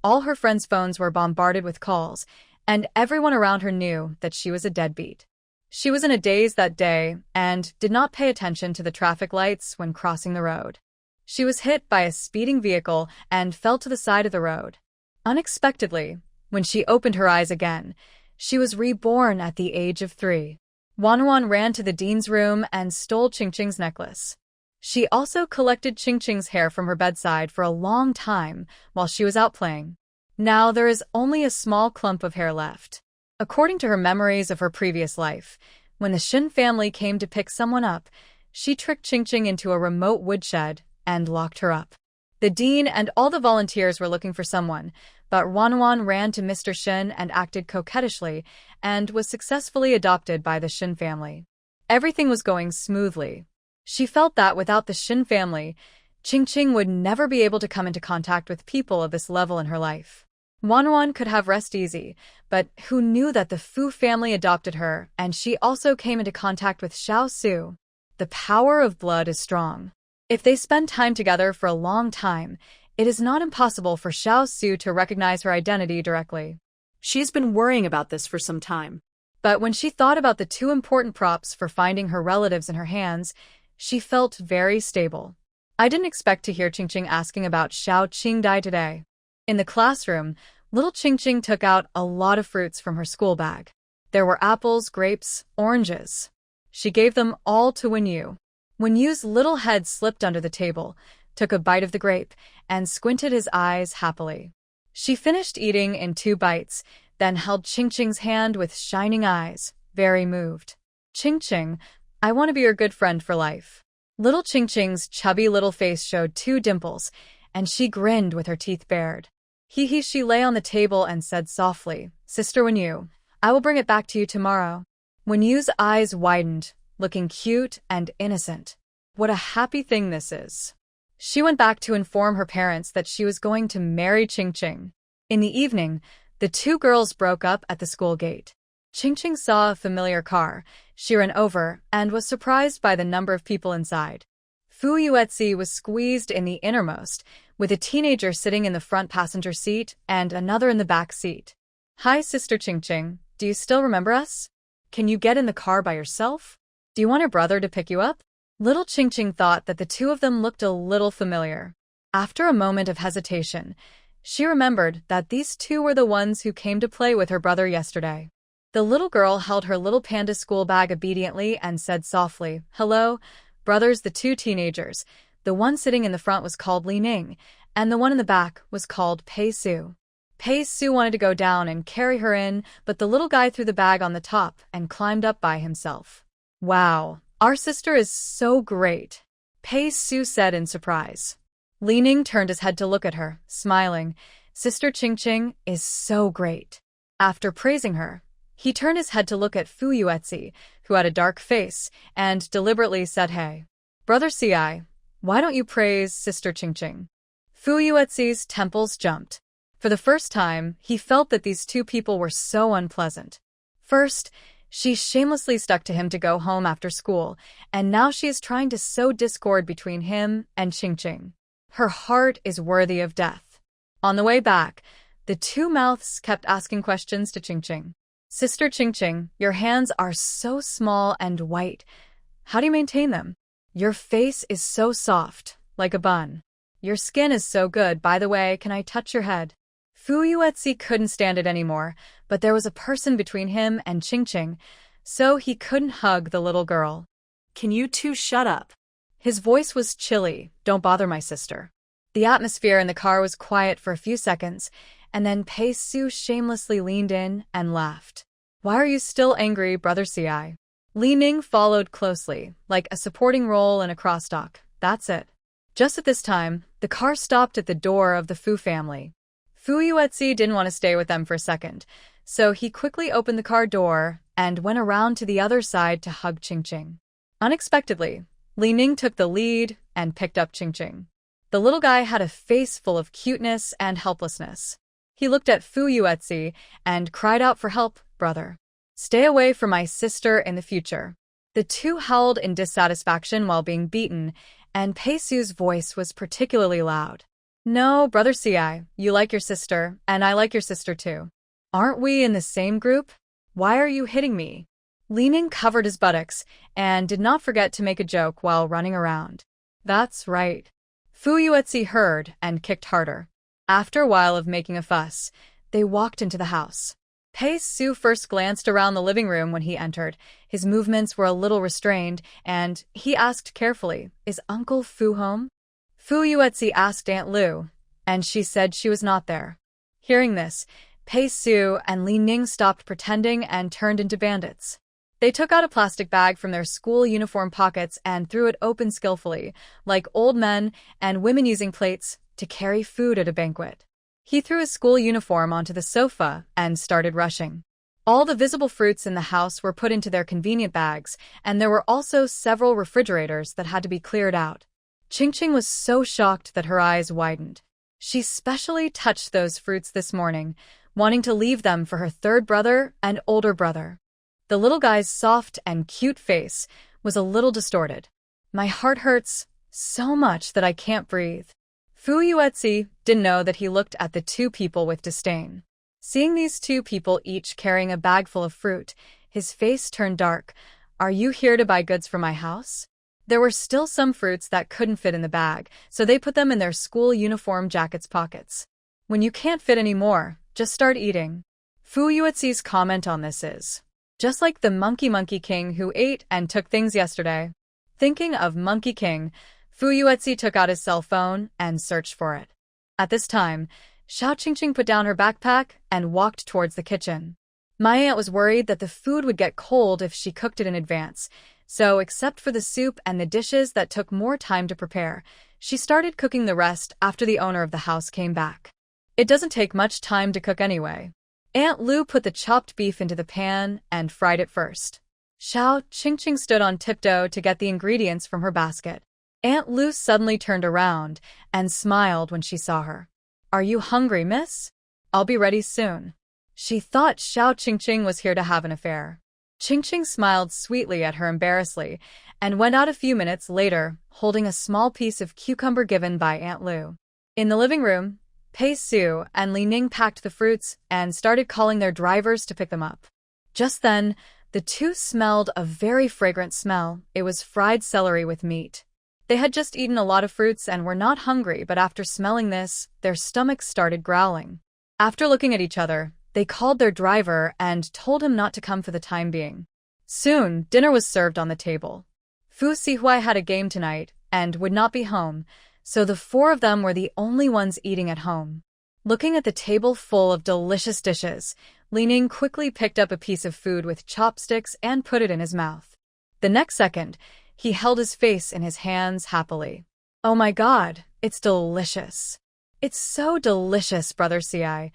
All her friends' phones were bombarded with calls, and everyone around her knew that she was a deadbeat. She was in a daze that day and did not pay attention to the traffic lights when crossing the road. She was hit by a speeding vehicle and fell to the side of the road. Unexpectedly, when she opened her eyes again, she was reborn at the age of 3. Wanwan ran to the dean's room and stole Qingqing's necklace. She also collected Qingqing's hair from her bedside for a long time while she was out playing. Now there is only a small clump of hair left. According to her memories of her previous life, when the Xin family came to pick someone up, she tricked Qingqing into a remote woodshed and locked her up. The dean and all the volunteers were looking for someone, but Wanwan ran to Mr. Xin and acted coquettishly and was successfully adopted by the Xin family. Everything was going smoothly. She felt that without the Shin family, Qingqing would never be able to come into contact with people of this level in her life. Wanwan could have rest easy, but who knew that the Fu family adopted her, and she also came into contact with Xiao Su. The power of blood is strong. If they spend time together for a long time, it is not impossible for Xiao Su to recognize her identity directly. She's been worrying about this for some time. But when she thought about the two important props for finding her relatives in her hands, she felt very stable. I didn't expect to hear Qingqing asking about Xiao Qingdai today. In the classroom, little Qingqing took out a lot of fruits from her school bag. There were apples, grapes, oranges. She gave them all to Wenyu. Wenyu's little head slipped under the table, took a bite of the grape, and squinted his eyes happily. She finished eating in 2 bites, then held Qingqing's hand with shining eyes, very moved. Qingqing, I want to be your good friend for life. Little Qingqing's chubby little face showed 2 dimples, and she grinned with her teeth bared. She lay on the table and said softly, Sister Wenyu, I will bring it back to you tomorrow. Wenyu's eyes widened, looking cute and innocent. What a happy thing this is. She went back to inform her parents that she was going to marry Qingqing. In the evening, the 2 girls broke up at the school gate. Qingqing saw a familiar car. She ran over and was surprised by the number of people inside. Fu Yuetzi was squeezed in the innermost, with a teenager sitting in the front passenger seat and another in the back seat. Hi, Sister Qingqing. Do you still remember us? Can you get in the car by yourself? Do you want your brother to pick you up? Little Qingqing thought that the 2 of them looked a little familiar. After a moment of hesitation, she remembered that these 2 were the ones who came to play with her brother yesterday. The little girl held her little panda school bag obediently and said softly, Hello, brothers. The 2 teenagers. The one sitting in the front was called Li Ning, and the one in the back was called Pei Su. Pei Su wanted to go down and carry her in, but the little guy threw the bag on the top and climbed up by himself. Wow, our sister is so great, Pei Su said in surprise. Li Ning turned his head to look at her, smiling. Sister Qingqing is so great. After praising her, he turned his head to look at Fu Yuetzi, who had a dark face, and deliberately said, Hey, Brother Ci, why don't you praise Sister Qingqing? Fu Yuetzi's temples jumped. For the first time, he felt that these 2 people were so unpleasant. First, she shamelessly stuck to him to go home after school, and now she is trying to sow discord between him and Qingqing. Her heart is worthy of death. On the way back, the 2 mouths kept asking questions to Qingqing. Sister Qingqing, your hands are so small and white. How do you maintain them? Your face is so soft, like a bun. Your skin is so good. By the way, can I touch your head? Fu Yuetzi couldn't stand it anymore, but there was a person between him and Qingqing, so he couldn't hug the little girl. Can you 2 shut up? His voice was chilly. Don't bother my sister. The atmosphere in the car was quiet for a few seconds, and then Pei Su shamelessly leaned in and laughed. Why are you still angry, Brother Ci? Li Ning followed closely, like a supporting role in a crosstalk. That's it. Just at this time, the car stopped at the door of the Fu family. Fu Yuetzi didn't want to stay with them for a second, so he quickly opened the car door and went around to the other side to hug Qingqing. Unexpectedly, Li Ning took the lead and picked up Qingqing. The little guy had a face full of cuteness and helplessness. He looked at Fu Yuetzi and cried out for help, Brother. Stay away from my sister in the future. The 2 howled in dissatisfaction while being beaten, and Pei Su's voice was particularly loud. No, Brother Ci, you like your sister, and I like your sister too. Aren't we in the same group? Why are you hitting me? Li Ning covered his buttocks and did not forget to make a joke while running around. That's right. Fu Yuetzi heard and kicked harder. After a while of making a fuss, they walked into the house. Pei Su first glanced around the living room when he entered. His movements were a little restrained, and he asked carefully, Is Uncle Fu home? Fu Yuetzi asked Aunt Lu, and she said she was not there. Hearing this, Pei Su and Li Ning stopped pretending and turned into bandits. They took out a plastic bag from their school uniform pockets and threw it open skillfully, like old men and women using plates to carry food at a banquet. He threw his school uniform onto the sofa and started rushing. All the visible fruits in the house were put into their convenient bags, and there were also several refrigerators that had to be cleared out. Ching was so shocked that her eyes widened. She specially touched those fruits this morning, wanting to leave them for her third brother and older brother. The little guy's soft and cute face was a little distorted. My heart hurts so much that I can't breathe. Fu Yuetzi didn't know that he looked at the two people with disdain. Seeing these two people each carrying a bag full of fruit, his face turned dark. Are you here to buy goods for my house? There were still some fruits that couldn't fit in the bag, so they put them in their school uniform jackets' pockets. When you can't fit any more, just start eating. Fu Yuetzi's comment on this is, just like the Monkey King who ate and took things yesterday. Thinking of Monkey King, Fu Yuetzi took out his cell phone and searched for it. At this time, Xiao Qingqing put down her backpack and walked towards the kitchen. My aunt was worried that the food would get cold if she cooked it in advance, so except for the soup and the dishes that took more time to prepare, she started cooking the rest after the owner of the house came back. It doesn't take much time to cook anyway. Aunt Lu put the chopped beef into the pan and fried it first. Xiao Qingqing stood on tiptoe to get the ingredients from her basket. Aunt Lu suddenly turned around and smiled when she saw her. Are you hungry, miss? I'll be ready soon. She thought Xiao Qingqing was here to have an affair. Qingqing smiled sweetly at her embarrassedly and went out a few minutes later, holding a small piece of cucumber given by Aunt Lu. In the living room, Pei Su and Li Ning packed the fruits and started calling their drivers to pick them up. Just then, the two smelled a very fragrant smell. It was fried celery with meat. They had just eaten a lot of fruits and were not hungry, but after smelling this, their stomachs started growling. After looking at each other, they called their driver and told him not to come for the time being. Soon, dinner was served on the table. Fu Sihui had a game tonight and would not be home, so the four of them were the only ones eating at home. Looking at the table full of delicious dishes, Li Ning quickly picked up a piece of food with chopsticks and put it in his mouth. The next second, he held his face in his hands happily. Oh my God, it's delicious. It's so delicious, Brother Ci.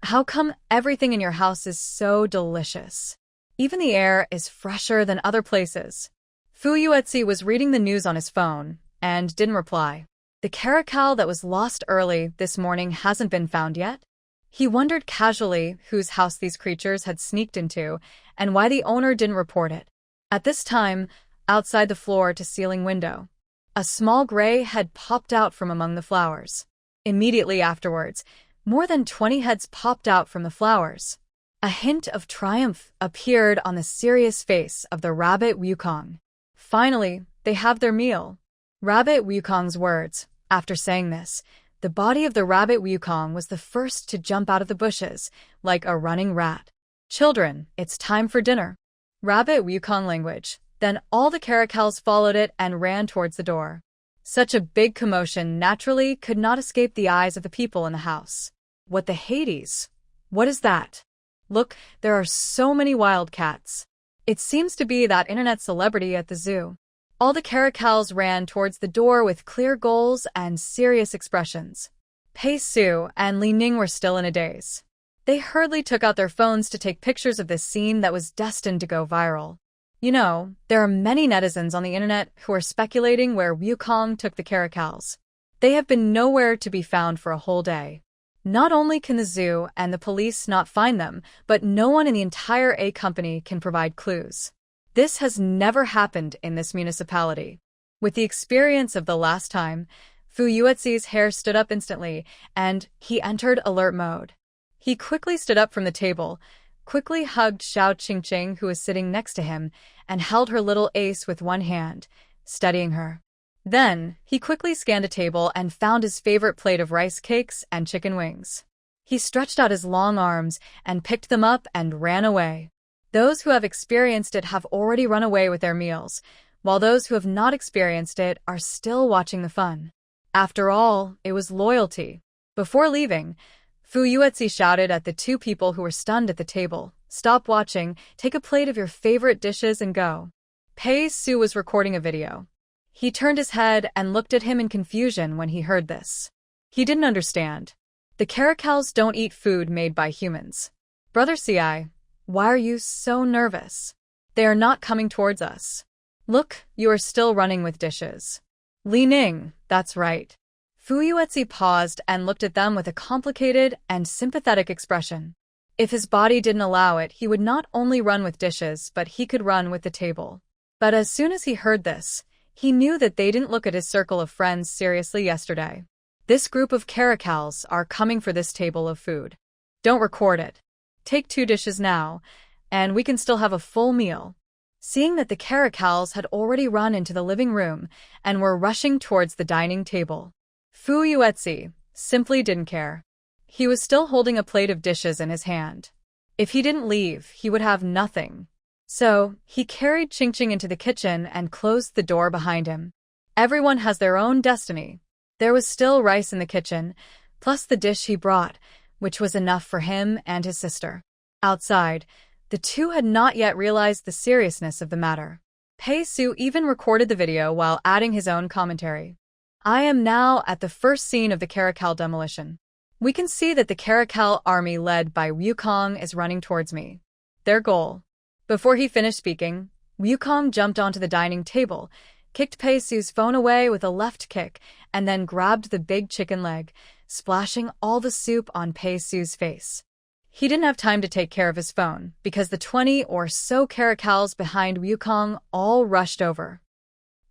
How come everything in your house is so delicious? Even the air is fresher than other places. Fu Yuetzi was reading the news on his phone and didn't reply. The caracal that was lost early this morning hasn't been found yet? He wondered casually whose house these creatures had sneaked into and why the owner didn't report it. At this time, outside the floor-to-ceiling window, a small gray head popped out from among the flowers. Immediately afterwards, more than 20 heads popped out from the flowers. A hint of triumph appeared on the serious face of the rabbit Wukong. Finally, they have their meal. Rabbit Wukong's words. After saying this, the body of the rabbit Wukong was the first to jump out of the bushes, like a running rat. Children, it's time for dinner. Rabbit Wukong language. Then all the caracals followed it and ran towards the door. Such a big commotion naturally could not escape the eyes of the people in the house. What the Hades? What is that? Look, there are so many wild cats. It seems to be that internet celebrity at the zoo. All the caracals ran towards the door with clear goals and serious expressions. Pei Su and Li Ning were still in a daze. They hurriedly took out their phones to take pictures of this scene that was destined to go viral. You know, there are many netizens on the internet who are speculating where Wukong took the caracals. They have been nowhere to be found for a whole day. Not only can the zoo and the police not find them, but no one in the entire A company can provide clues. This has never happened in this municipality. With the experience of the last time, Fu Yuetzi's hair stood up instantly, and he entered alert mode. He quickly stood up from the table, quickly hugged Xiao Qingqing, who was sitting next to him, and held her little ace with one hand, steadying her. Then, he quickly scanned a table and found his favorite plate of rice cakes and chicken wings. He stretched out his long arms and picked them up and ran away. Those who have experienced it have already run away with their meals, while those who have not experienced it are still watching the fun. After all, it was loyalty. Before leaving, Fu Yuetzi shouted at the two people who were stunned at the table, "Stop watching, take a plate of your favorite dishes and go." Pei Su was recording a video. He turned his head and looked at him in confusion when he heard this. He didn't understand. The caracals don't eat food made by humans. Brother Ci, Why are you so nervous? They are not coming towards us. Look, you are still running with dishes. Li Ning, that's right. Fu Yuetzi paused and looked at them with a complicated and sympathetic expression. If his body didn't allow it, he would not only run with dishes, but he could run with the table. But as soon as he heard this, he knew that they didn't look at his circle of friends seriously yesterday. This group of caracals are coming for this table of food. Don't record it. Take 2 dishes now, and we can still have a full meal. Seeing that the caracals had already run into the living room and were rushing towards the dining table, Fu Yuetzi simply didn't care. He was still holding a plate of dishes in his hand. If he didn't leave, he would have nothing. So, he carried Qingqing into the kitchen and closed the door behind him. Everyone has their own destiny. There was still rice in the kitchen, plus the dish he brought, which was enough for him and his sister. Outside, the two had not yet realized the seriousness of the matter. Pei Su even recorded the video while adding his own commentary. I am now at the first scene of the Caracal demolition. We can see that the Caracal army led by Wukong is running towards me. Their goal. Before he finished speaking, Wukong jumped onto the dining table, kicked Pei Su's phone away with a left kick, and then grabbed the big chicken leg, splashing all the soup on Pei Su's face. He didn't have time to take care of his phone, because the 20 or so caracals behind Wukong all rushed over.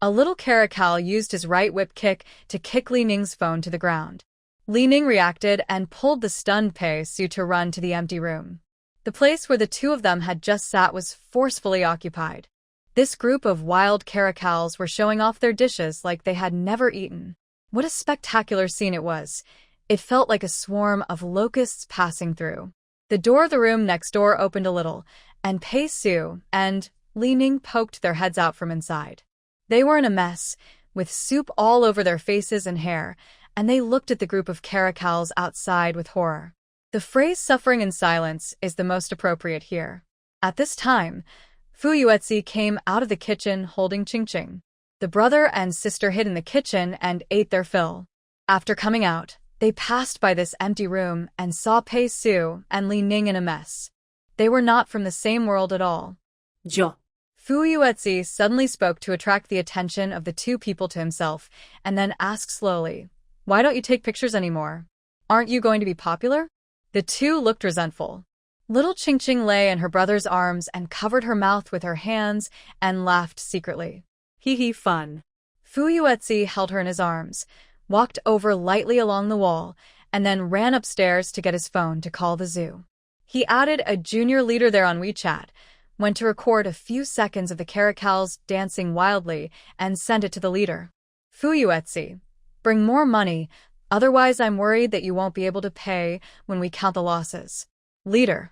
A little caracal used his right whip kick to kick Li Ning's phone to the ground. Li Ning reacted and pulled the stunned Pei Su to run to the empty room. The place where the two of them had just sat was forcefully occupied. This group of wild caracals were showing off their dishes like they had never eaten. What a spectacular scene it was. It felt like a swarm of locusts passing through. The door of the room next door opened a little, and Pei Su and Li Ning poked their heads out from inside. They were in a mess, with soup all over their faces and hair, and they looked at the group of caracals outside with horror. The phrase suffering in silence is the most appropriate here. At this time, Fu Yuetzi came out of the kitchen holding Qingqing. The brother and sister hid in the kitchen and ate their fill. After coming out, they passed by this empty room and saw Pei Su and Li Ning in a mess. They were not from the same world at all. Jo. Fu Yuetzi suddenly spoke to attract the attention of the two people to himself, and then asked slowly, "Why don't you take pictures anymore? Aren't you going to be popular?" The two looked resentful. Little Qingqing lay in her brother's arms and covered her mouth with her hands and laughed secretly. Hee fun. Fu Yuetzi held her in his arms, walked over lightly along the wall, and then ran upstairs to get his phone to call the zoo. He added a junior leader there on WeChat, went to record a few seconds of the caracals dancing wildly, and sent it to the leader. Fu Yuetzi, bring more money, otherwise I'm worried that you won't be able to pay when we count the losses. Leader.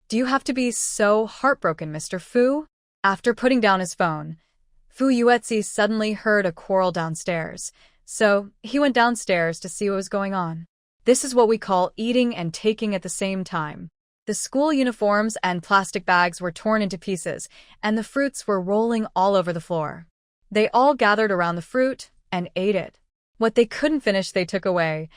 Do you have to be so heartbroken, Mr. Fu? After putting down his phone, Fu Yuetzi suddenly heard a quarrel downstairs, so he went downstairs to see what was going on. This is what we call eating and taking at the same time. The school uniforms and plastic bags were torn into pieces, and the fruits were rolling all over the floor. They all gathered around the fruit and ate it. What they couldn't finish they took away,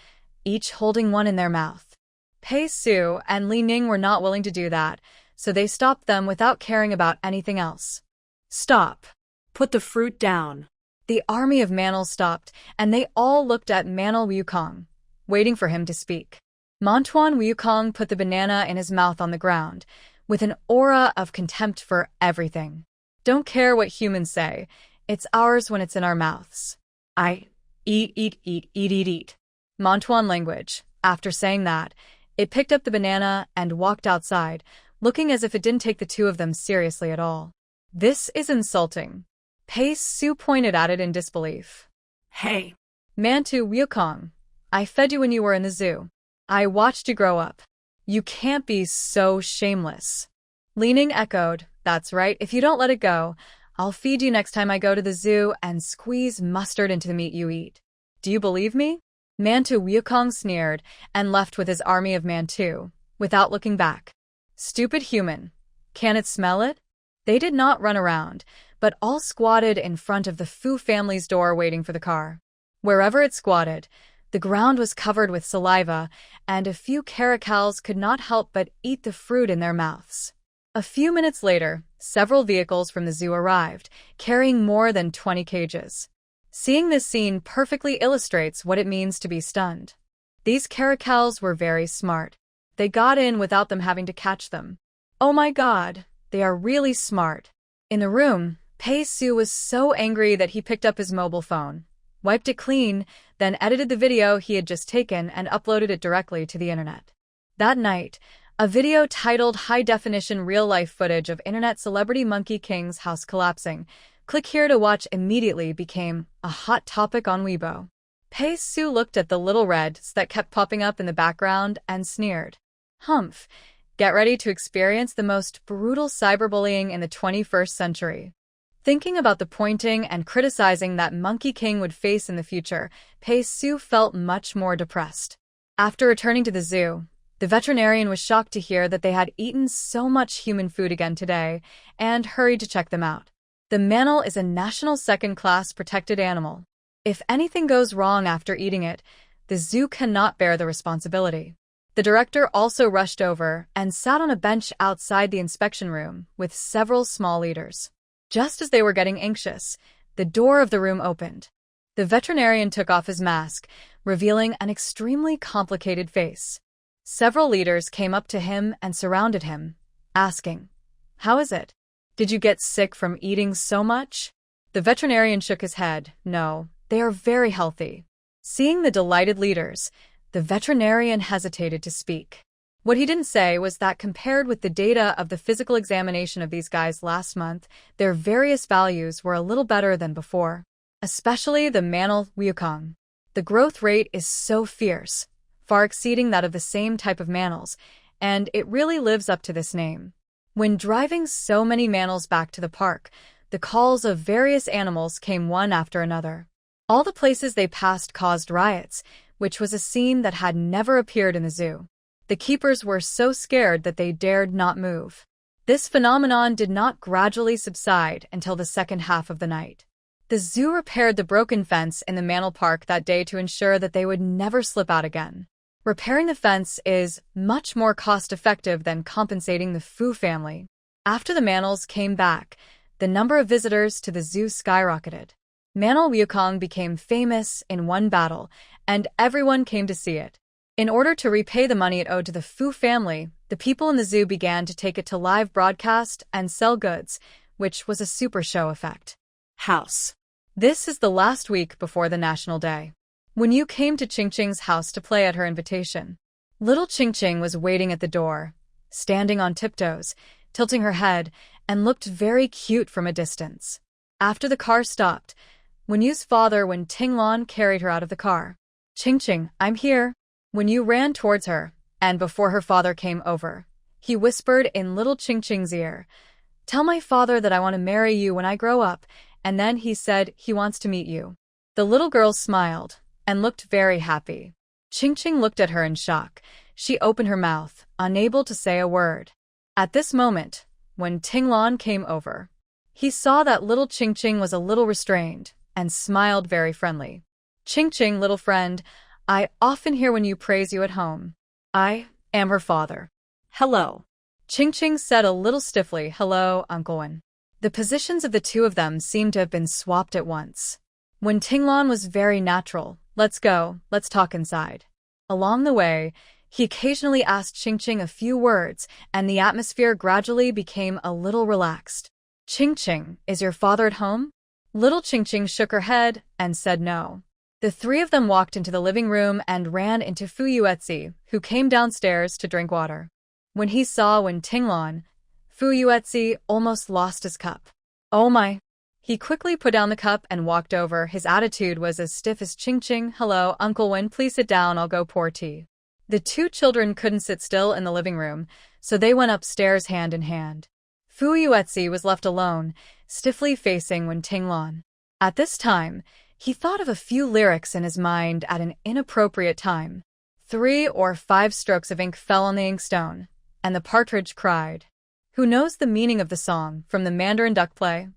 each holding one in their mouth. Pei Su and Li Ning were not willing to do that, so they stopped them without caring about anything else. Stop. Put the fruit down. The army of Manel stopped, and they all looked at Manel Wukong, waiting for him to speak. Montuan Wukong put the banana in his mouth on the ground, with an aura of contempt for everything. Don't care what humans say, it's ours when it's in our mouths. I eat. Montuan language. After saying that, it picked up the banana and walked outside, looking as if it didn't take the two of them seriously at all. This is insulting. Pei Su pointed at it in disbelief. Hey. Mantu Wukong, I fed you when you were in the zoo. I watched you grow up. You can't be so shameless. Li Ning echoed, that's right, if you don't let it go, I'll feed you next time I go to the zoo and squeeze mustard into the meat you eat. Do you believe me? Mantu Wukong sneered and left with his army of Mantu, without looking back. Stupid human. Can it smell it? They did not run around, but all squatted in front of the Fu family's door waiting for the car. Wherever it squatted, the ground was covered with saliva, and a few caracals could not help but eat the fruit in their mouths. A few minutes later, several vehicles from the zoo arrived, carrying more than 20 cages. Seeing this scene perfectly illustrates what it means to be stunned. These caracals were very smart. They got in without them having to catch them. Oh my god, they are really smart. In the room, Pei-su was so angry that he picked up his mobile phone, wiped it clean, then edited the video he had just taken and uploaded it directly to the internet. That night, a video titled High-Definition Real-Life Footage of Internet Celebrity Monkey King's House Collapsing, click here to watch immediately became a hot topic on Weibo. Pei-su looked at the little reds that kept popping up in the background and sneered. Humph, get ready to experience the most brutal cyberbullying in the 21st century. Thinking about the pointing and criticizing that Monkey King would face in the future, Pei-su felt much more depressed. After returning to the zoo, the veterinarian was shocked to hear that they had eaten so much human food again today and hurried to check them out. The mammal is a national second-class protected animal. If anything goes wrong after eating it, the zoo cannot bear the responsibility. The director also rushed over and sat on a bench outside the inspection room with several small leaders. Just as they were getting anxious, the door of the room opened. The veterinarian took off his mask, revealing an extremely complicated face. Several leaders came up to him and surrounded him, asking, "How is it? Did you get sick from eating so much?" The veterinarian shook his head. "No, they are very healthy." Seeing the delighted leaders, the veterinarian hesitated to speak. What he didn't say was that compared with the data of the physical examination of these guys last month, their various values were a little better than before. Especially the mammal Wukong. The growth rate is so fierce, far exceeding that of the same type of mammals, and it really lives up to this name. When driving so many mammals back to the park, the calls of various animals came one after another. All the places they passed caused riots, which was a scene that had never appeared in the zoo. The keepers were so scared that they dared not move. This phenomenon did not gradually subside until the second half of the night. The zoo repaired the broken fence in the mammal park that day to ensure that they would never slip out again. Repairing the fence is much more cost-effective than compensating the Fu family. After the mammals came back, the number of visitors to the zoo skyrocketed. Mammal Wukong became famous in one battle, and everyone came to see it. In order to repay the money it owed to the Fu family, the people in the zoo began to take it to live broadcast and sell goods, which was a super show effect. House. This is the last week before the National Day. When you came to Qingqing's house to play at her invitation, little Qingqing was waiting at the door, standing on tiptoes, tilting her head, and looked very cute from a distance. After the car stopped, Wenyu's father Wen Tinglan carried her out of the car. "Qingqing, I'm here." Wenyu ran towards her, and before her father came over, he whispered in little Qingqing's ear, "Tell my father that I want to marry you when I grow up," and then he said he wants to meet you. The little girl smiled and looked very happy. Qingqing looked at her in shock. She opened her mouth, unable to say a word. At this moment, when Tinglan came over, he saw that little Qingqing was a little restrained and smiled very friendly. "Qingqing, little friend, I often hear when you praise you at home. I am her father." "Hello." Qingqing said a little stiffly, "Hello, Uncle Wen." The positions of the two of them seemed to have been swapped at once. When Tinglan was very natural, "Let's go, let's talk inside." Along the way, he occasionally asked Qingqing a few words, and the atmosphere gradually became a little relaxed. "Qingqing, is your father at home?" Little Qingqing shook her head and said no. The three of them walked into the living room and ran into Fu Yuetzi, who came downstairs to drink water. When he saw Wen Tinglan, Fu Yuetzi almost lost his cup. "Oh my." He quickly put down the cup and walked over. His attitude was as stiff as Qingqing. "Hello, Uncle Wen, please sit down, I'll go pour tea." The two children couldn't sit still in the living room, so they went upstairs hand in hand. Fu Yuetzi was left alone, stiffly facing Wen Tinglan. At this time, he thought of a few lyrics in his mind at an inappropriate time. 3 or 5 strokes of ink fell on the inkstone, and the partridge cried. Who knows the meaning of the song from the Mandarin duck play?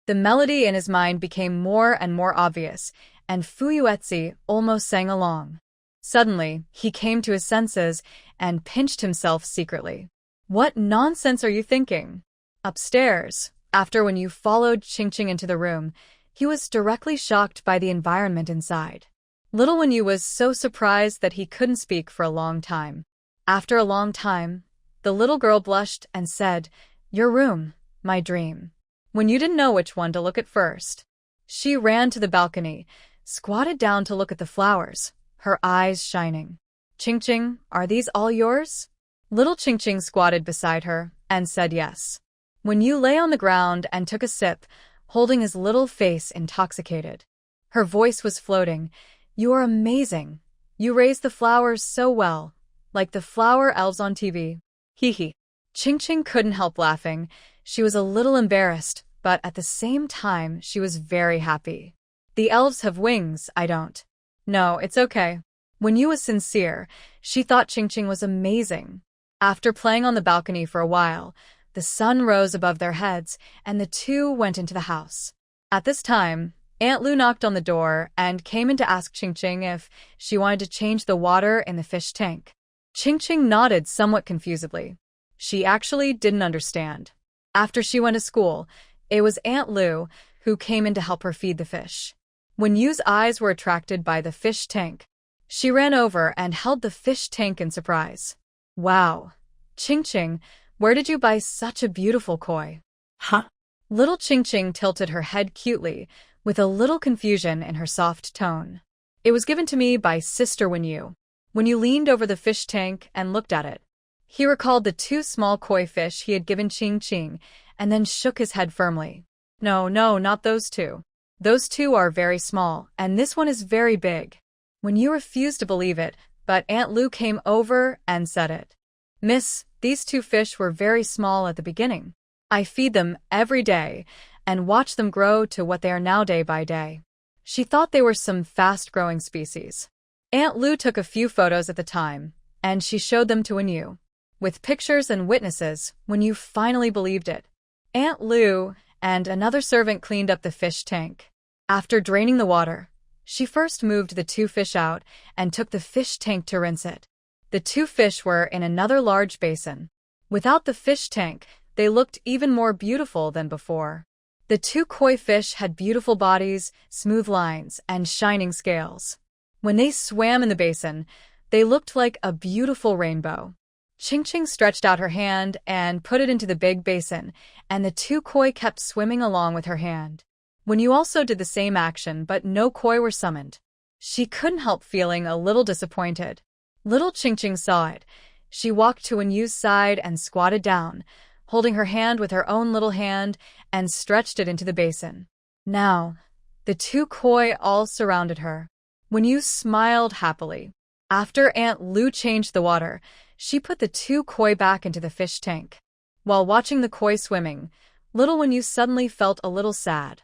The melody in his mind became more and more obvious, and Fu Yuetzi almost sang along. Suddenly, he came to his senses and pinched himself secretly. What nonsense are you thinking? Upstairs, after when you followed Ching into the room, he was directly shocked by the environment inside. Little Wenyu was so surprised that he couldn't speak for a long time. After a long time, the little girl blushed and said, "Your room, my dream." When you didn't know which one to look at first, she ran to the balcony, squatted down to look at the flowers, her eyes shining. "Ching, are these all yours?" Little Ching squatted beside her and said yes. When you lay on the ground and took a sip, holding his little face intoxicated. Her voice was floating. "You are amazing. You raise the flowers so well, like the flower elves on TV. Hee hee." Ching couldn't help laughing. She was a little embarrassed, but at the same time, she was very happy. "The elves have wings, I don't." "No, it's okay." When you was sincere, she thought Ching was amazing. After playing on the balcony for a while, the sun rose above their heads, and the two went into the house. At this time, Aunt Lu knocked on the door and came in to ask Ching if she wanted to change the water in the fish tank. Ching nodded somewhat confusedly. She actually didn't understand. After she went to school, it was Aunt Lu who came in to help her feed the fish. When Yu's eyes were attracted by the fish tank, she ran over and held the fish tank in surprise. "Wow. Ching, where did you buy such a beautiful koi?" Huh? Little Ching tilted her head cutely, with a little confusion in her soft tone. "It was given to me by Sister Wenyu." When you leaned over the fish tank and looked at it, he recalled the two small koi fish he had given Ching and then shook his head firmly. No, not those two. Those two are very small, and this one is very big." When you refused to believe it, but Aunt Lu came over and said it. "Miss, these two fish were very small at the beginning. I feed them every day and watch them grow to what they are now day by day." She thought they were some fast-growing species. Aunt Lu took a few photos at the time, and she showed them to Wenyu. With pictures and witnesses, Wenyu finally believed it. Aunt Lu and another servant cleaned up the fish tank. After draining the water, she first moved the two fish out and took the fish tank to rinse it. The two fish were in another large basin. Without the fish tank, they looked even more beautiful than before. The two koi fish had beautiful bodies, smooth lines, and shining scales. When they swam in the basin, they looked like a beautiful rainbow. Ching stretched out her hand and put it into the big basin, and the two koi kept swimming along with her hand. When you also did the same action, but no koi were summoned. She couldn't help feeling a little disappointed. Little Ching saw it. She walked to Wenyu's side and squatted down, holding her hand with her own little hand and stretched it into the basin. Now, the two koi all surrounded her. Wenyu smiled happily. After Aunt Lu changed the water, she put the two koi back into the fish tank. While watching the koi swimming, little Wenyu suddenly felt a little sad.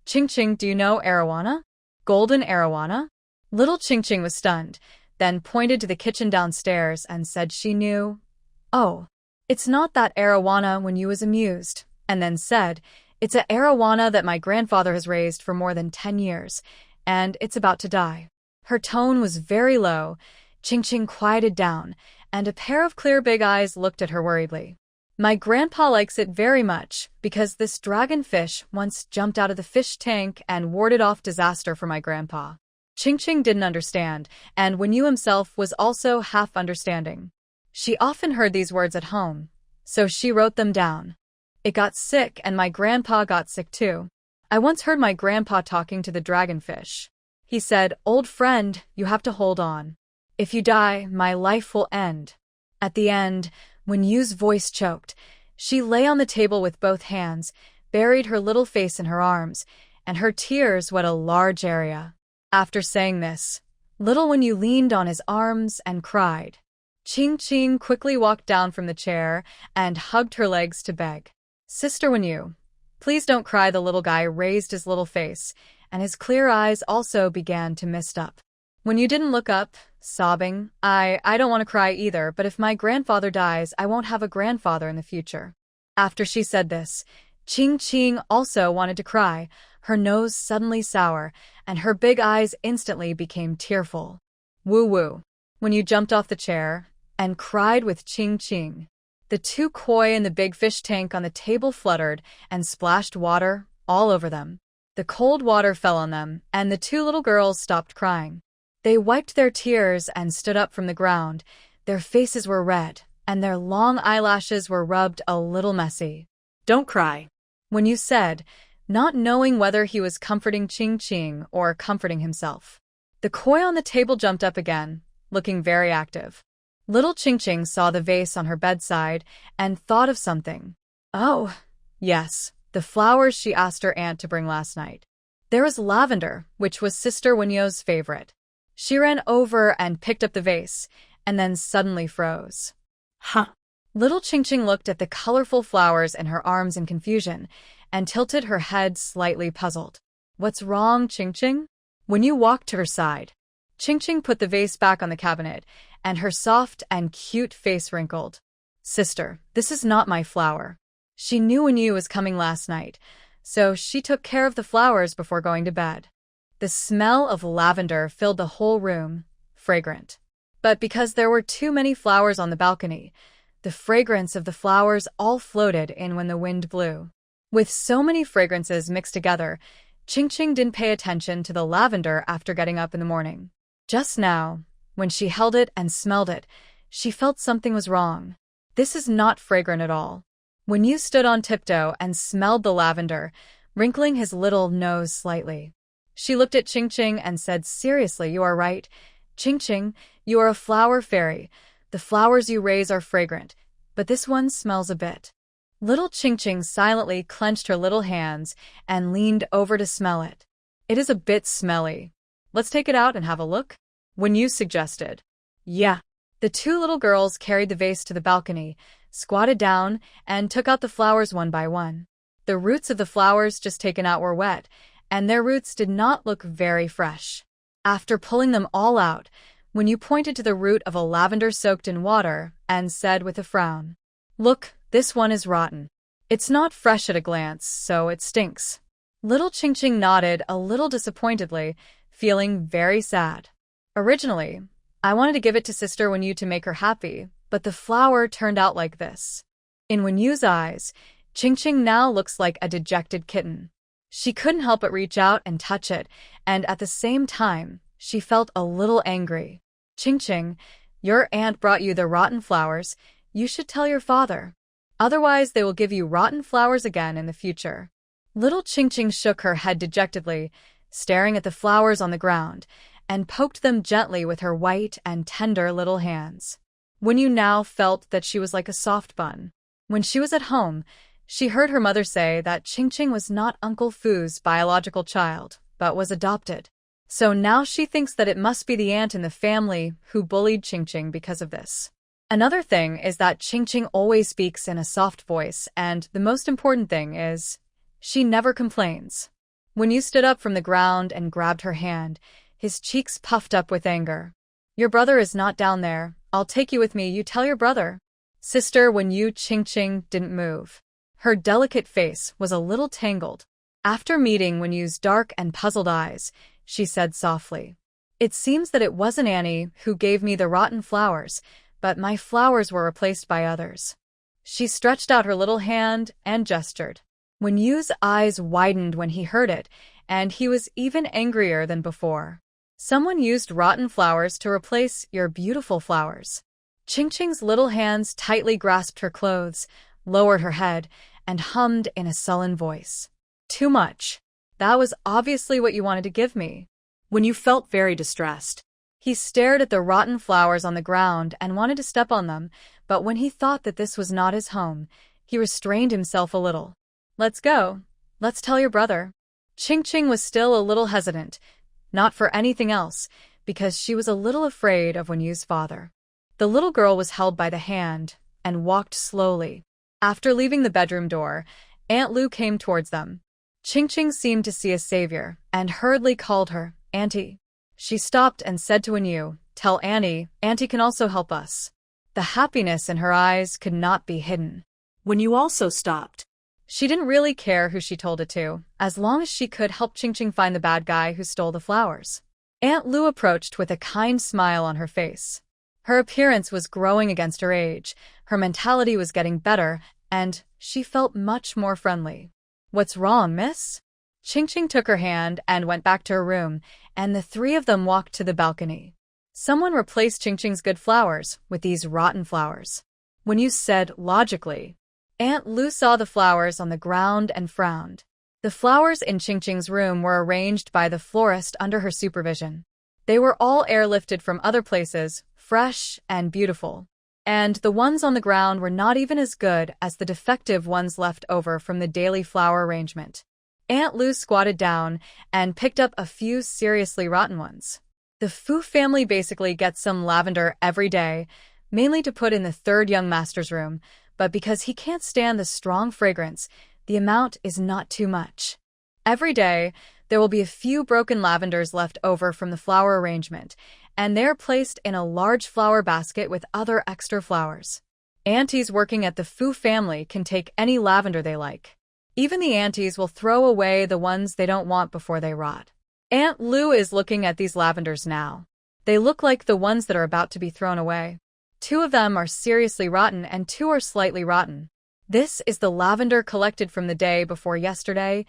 "Ching, do you know arowana? Golden arowana?" Little Ching was stunned, then pointed to the kitchen downstairs and said she knew. "Oh, it's not that arowana." Wenyu was amused, and then said, "It's a arowana that my grandfather has raised for more than 10 years, and it's about to die." Her tone was very low. Ching quieted down, and a pair of clear big eyes looked at her worriedly. "My grandpa likes it very much, because this dragonfish once jumped out of the fish tank and warded off disaster for my grandpa." Ching didn't understand, and Wenyu himself was also half understanding. She often heard these words at home, so she wrote them down. "It got sick, and my grandpa got sick too. I once heard my grandpa talking to the dragonfish. He said, 'Old friend, you have to hold on. If you die, my life will end.'" At the end, when Yu's voice choked, she lay on the table with both hands, buried her little face in her arms, and her tears wet a large area. After saying this, little Wenyu leaned on his arms and cried. Ching quickly walked down from the chair and hugged her legs to beg. "Sister Wenyu, please don't cry." The little guy raised his little face, and his clear eyes also began to mist up. When you didn't look up, sobbing, I don't want to cry either, but if my grandfather dies, I won't have a grandfather in the future." After she said this, Ching also wanted to cry, her nose suddenly sour, and her big eyes instantly became tearful. Woo. When you jumped off the chair and cried with Ching. The two koi in the big fish tank on the table fluttered and splashed water all over them. The cold water fell on them, and the two little girls stopped crying. They wiped their tears and stood up from the ground. Their faces were red, and their long eyelashes were rubbed a little messy. Don't cry. When you said, not knowing whether he was comforting Ching Ching or comforting himself. The koi on the table jumped up again, looking very active. Little Ching Ching saw the vase on her bedside and thought of something. Oh, yes, the flowers she asked her aunt to bring last night. There was lavender, which was Sister Wenyo's favorite. She ran over and picked up the vase, and then suddenly froze. Huh. Little Ching Ching looked at the colorful flowers in her arms in confusion and tilted her head slightly puzzled. What's wrong, Ching Ching? When you walked to her side, Ching Ching put the vase back on the cabinet, and her soft and cute face wrinkled. Sister, this is not my flower. She knew Wenyu was coming last night, so she took care of the flowers before going to bed. The smell of lavender filled the whole room, fragrant. But because there were too many flowers on the balcony, the fragrance of the flowers all floated in when the wind blew. With so many fragrances mixed together, Ching Ching didn't pay attention to the lavender after getting up in the morning. Just now, when she held it and smelled it, she felt something was wrong. This is not fragrant at all. When you stood on tiptoe and smelled the lavender, wrinkling his little nose slightly. She looked at Ching Ching and said, seriously, you are right. Ching Ching, you are a flower fairy. The flowers you raise are fragrant, but this one smells a bit. Little Ching Ching silently clenched her little hands and leaned over to smell it. It is a bit smelly. Let's take it out and have a look? Wenyu suggested. Yeah. The two little girls carried the vase to the balcony, squatted down, and took out the flowers one by one. The roots of the flowers just taken out were wet, and their roots did not look very fresh. After pulling them all out, Wenyu pointed to the root of a lavender soaked in water and said with a frown, look, this one is rotten. It's not fresh at a glance, so it stinks. Little Ching Ching nodded a little disappointedly, feeling very sad. Originally, I wanted to give it to Sister Wenyu to make her happy, but the flower turned out like this. In Wenyu's eyes, Ching Ching now looks like a dejected kitten. She couldn't help but reach out and touch it, and at the same time, she felt a little angry. Ching Ching, your aunt brought you the rotten flowers. You should tell your father. Otherwise, they will give you rotten flowers again in the future. Little Ching Ching shook her head dejectedly, staring at the flowers on the ground, and poked them gently with her white and tender little hands. Wenyu now felt that she was like a soft bun. When she was at home, she heard her mother say that Ching Ching was not Uncle Fu's biological child, but was adopted. So now she thinks that it must be the aunt in the family who bullied Ching Ching because of this. Another thing is that Ching Ching always speaks in a soft voice, and the most important thing is, she never complains. Wenyu stood up from the ground and grabbed her hand, his cheeks puffed up with anger. Your brother is not down there. I'll take you with me, you tell your brother. Sister Wenyu. Ching Ching didn't move. Her delicate face was a little tangled. After meeting Wenyu's dark and puzzled eyes, she said softly, it seems that it wasn't Annie who gave me the rotten flowers, but my flowers were replaced by others. She stretched out her little hand and gestured. Wenyu's eyes widened when he heard it, and he was even angrier than before. Someone used rotten flowers to replace your beautiful flowers. Ching Ching's little hands tightly grasped her clothes, lowered her head, and hummed in a sullen voice. Too much. That was obviously what you wanted to give me. Wenyu felt very distressed. He stared at the rotten flowers on the ground and wanted to step on them, but when he thought that this was not his home, he restrained himself a little. Let's go. Let's tell your brother. Ching Ching was still a little hesitant, not for anything else, because she was a little afraid of Wenyu's father. The little girl was held by the hand and walked slowly. After leaving the bedroom door, Aunt Lu came towards them. Ching Ching seemed to see a savior and hurriedly called her, Auntie. She stopped and said to Wenyu, tell Annie, Auntie can also help us. The happiness in her eyes could not be hidden. Wenyu also stopped. She didn't really care who she told it to, as long as she could help Ching Ching find the bad guy who stole the flowers. Aunt Lu approached with a kind smile on her face. Her appearance was growing against her age, her mentality was getting better, and she felt much more friendly. "What's wrong, miss?" Ching took her hand and went back to her room, and the three of them walked to the balcony. Someone replaced Ching's good flowers with these rotten flowers. When you said logically, Aunt Lu saw the flowers on the ground and frowned. The flowers in Ching's room were arranged by the florist under her supervision. They were all airlifted from other places, fresh and beautiful. And the ones on the ground were not even as good as the defective ones left over from the daily flower arrangement. Aunt Lu squatted down and picked up a few seriously rotten ones. The Fu family basically gets some lavender every day, mainly to put in the third young master's room, but because he can't stand the strong fragrance, the amount is not too much. Every day, there will be a few broken lavenders left over from the flower arrangement, and they're placed in a large flower basket with other extra flowers. Aunties working at the Fu family can take any lavender they like. Even the aunties will throw away the ones they don't want before they rot. Aunt Lu is looking at these lavenders now. They look like the ones that are about to be thrown away. 2 of them are seriously rotten and 2 are slightly rotten. This is the lavender collected from the day before yesterday,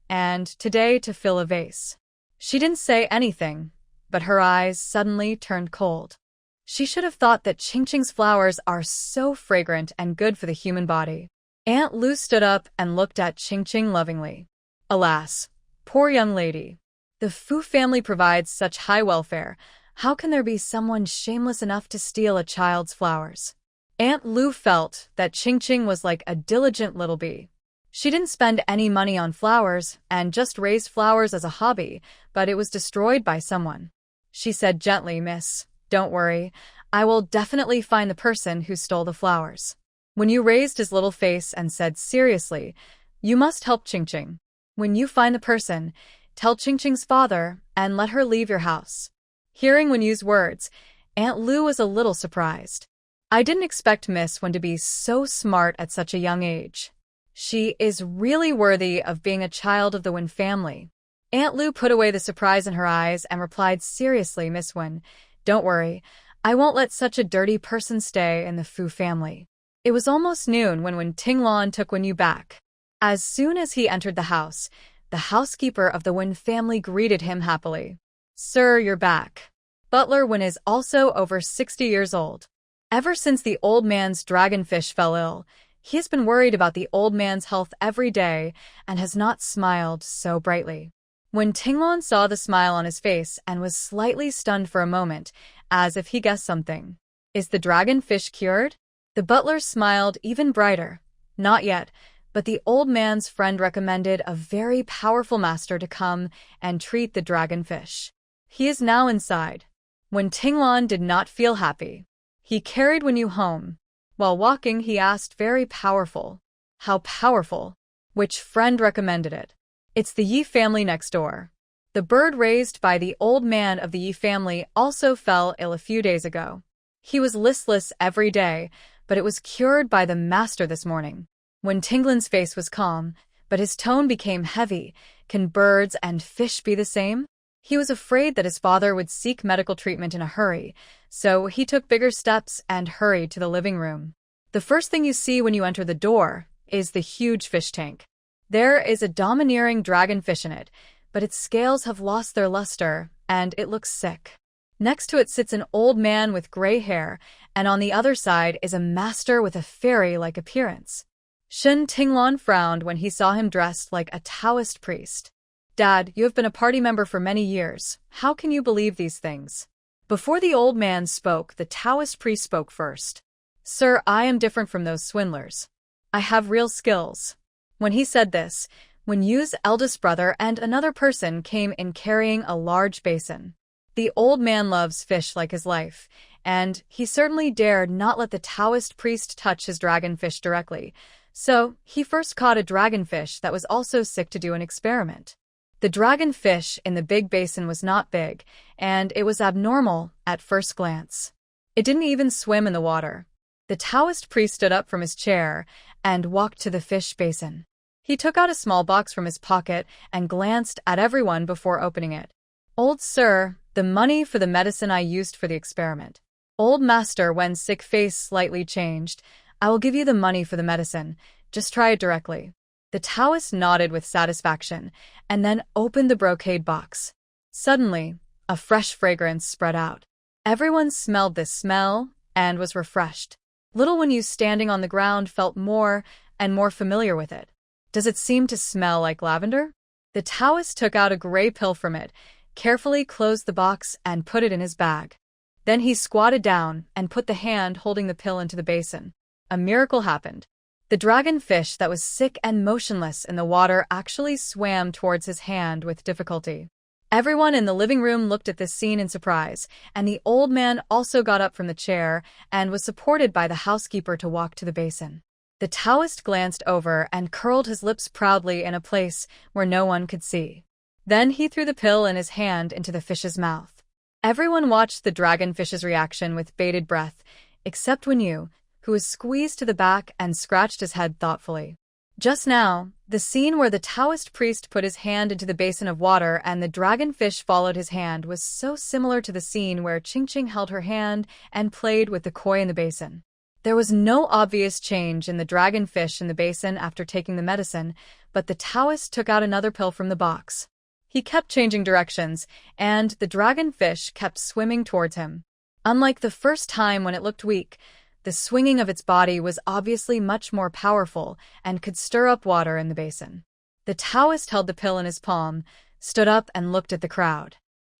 and today to fill a vase. She didn't say anything, but her eyes suddenly turned cold. She should have thought that Ching's flowers are so fragrant and good for the human body. Aunt Lu stood up and looked at Ching lovingly. Alas, poor young lady. The Fu family provides such high welfare. How can there be someone shameless enough to steal a child's flowers? Aunt Lu felt that Ching was like a diligent little bee. She didn't spend any money on flowers and just raised flowers as a hobby, but it was destroyed by someone. She said gently, "Miss, don't worry. I will definitely find the person who stole the flowers." When you raised his little face and said seriously, "You must help Ching. When you find the person, tell Ching's father and let her leave your house." Hearing Wenyu's words, Aunt Lu was a little surprised. "I didn't expect Miss Wen to be so smart at such a young age. She is really worthy of being a child of the Wen family." Aunt Lu put away the surprise in her eyes and replied seriously, "Miss Wen, don't worry. I won't let such a dirty person stay in the Fu family." It was almost noon when Tinglan took Wenyu back. As soon as he entered the house, the housekeeper of the Wen family greeted him happily. "Sir, you're back." Butler Wen is also over 60 years old. Ever since the old man's dragonfish fell ill, he has been worried about the old man's health every day and has not smiled so brightly. When Tinglan saw the smile on his face and was slightly stunned for a moment, as if he guessed something. "Is the dragonfish cured?" The butler smiled even brighter. "Not yet, but the old man's friend recommended a very powerful master to come and treat the dragonfish. He is now inside." When Tinglan did not feel happy, he carried Wenyu home. While walking, he asked, "Very powerful. How powerful? Which friend recommended it?" "It's the Yi family next door." The bird raised by the old man of the Yi family also fell ill a few days ago. He was listless every day, but it was cured by the master this morning. When Tinglan's face was calm, but his tone became heavy. Can birds and fish be the same? He was afraid that his father would seek medical treatment in a hurry, so he took bigger steps and hurried to the living room. The first thing you see when you enter the door is the huge fish tank. There is a domineering dragonfish in it, but its scales have lost their luster, and it looks sick. Next to it sits an old man with gray hair, and on the other side is a master with a fairy-like appearance. Shen Tinglan frowned when he saw him dressed like a Taoist priest. "Dad, you have been a party member for many years. How can you believe these things?" Before the old man spoke, the Taoist priest spoke first. "Sir, I am different from those swindlers. I have real skills." When he said this, Wenyu's eldest brother and another person came in carrying a large basin. The old man loves fish like his life, and he certainly dared not let the Taoist priest touch his dragonfish directly, so he first caught a dragonfish that was also sick to do an experiment. The dragonfish in the big basin was not big, and it was abnormal at first glance. It didn't even swim in the water. The Taoist priest stood up from his chair and walked to the fish basin. He took out a small box from his pocket and glanced at everyone before opening it. Old sir, the money for the medicine I used for the experiment. Old master, when sick face slightly changed. I will give you the money for the medicine. Just try it directly. The Taoist nodded with satisfaction and then opened the brocade box. Suddenly, a fresh fragrance spread out. Everyone smelled this smell and was refreshed. Little Wenyu standing on the ground felt more and more familiar with it. Does it seem to smell like lavender? The Taoist took out a gray pill from it, carefully closed the box and put it in his bag. Then he squatted down and put the hand holding the pill into the basin. A miracle happened. The dragonfish that was sick and motionless in the water actually swam towards his hand with difficulty. Everyone in the living room looked at this scene in surprise, and the old man also got up from the chair and was supported by the housekeeper to walk to the basin. The Taoist glanced over and curled his lips proudly in a place where no one could see. Then he threw the pill in his hand into the fish's mouth. Everyone watched the dragonfish's reaction with bated breath, except Wenyu, who was squeezed to the back and scratched his head thoughtfully. Just now, the scene where the Taoist priest put his hand into the basin of water and the dragonfish followed his hand was so similar to the scene where Qingqing held her hand and played with the koi in the basin. There was no obvious change in the dragonfish in the basin after taking the medicine, but the Taoist took out another pill from the box. He kept changing directions, and the dragonfish kept swimming towards him. Unlike the first time when it looked weak, the swinging of its body was obviously much more powerful and could stir up water in the basin. The Taoist held the pill in his palm, stood up and looked at the crowd.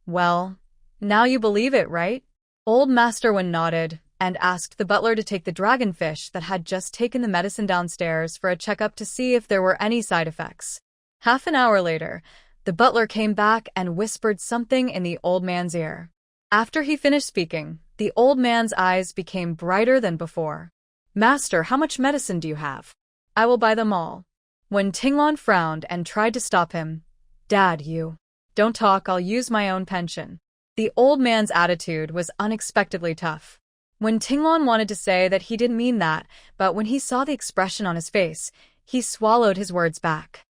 Well, now you believe it, right? Old Master Wen nodded and asked the butler to take the dragonfish that had just taken the medicine downstairs for a checkup to see if there were any side effects. Half an hour later, the butler came back and whispered something in the old man's ear. After he finished speaking, the old man's eyes became brighter than before. Master, how much medicine do you have? I will buy them all. When Tinglon frowned and tried to stop him, Dad, you don't talk, I'll use my own pension. The old man's attitude was unexpectedly tough. When Tinglon wanted to say that he didn't mean that, but when he saw the expression on his face, he swallowed his words back.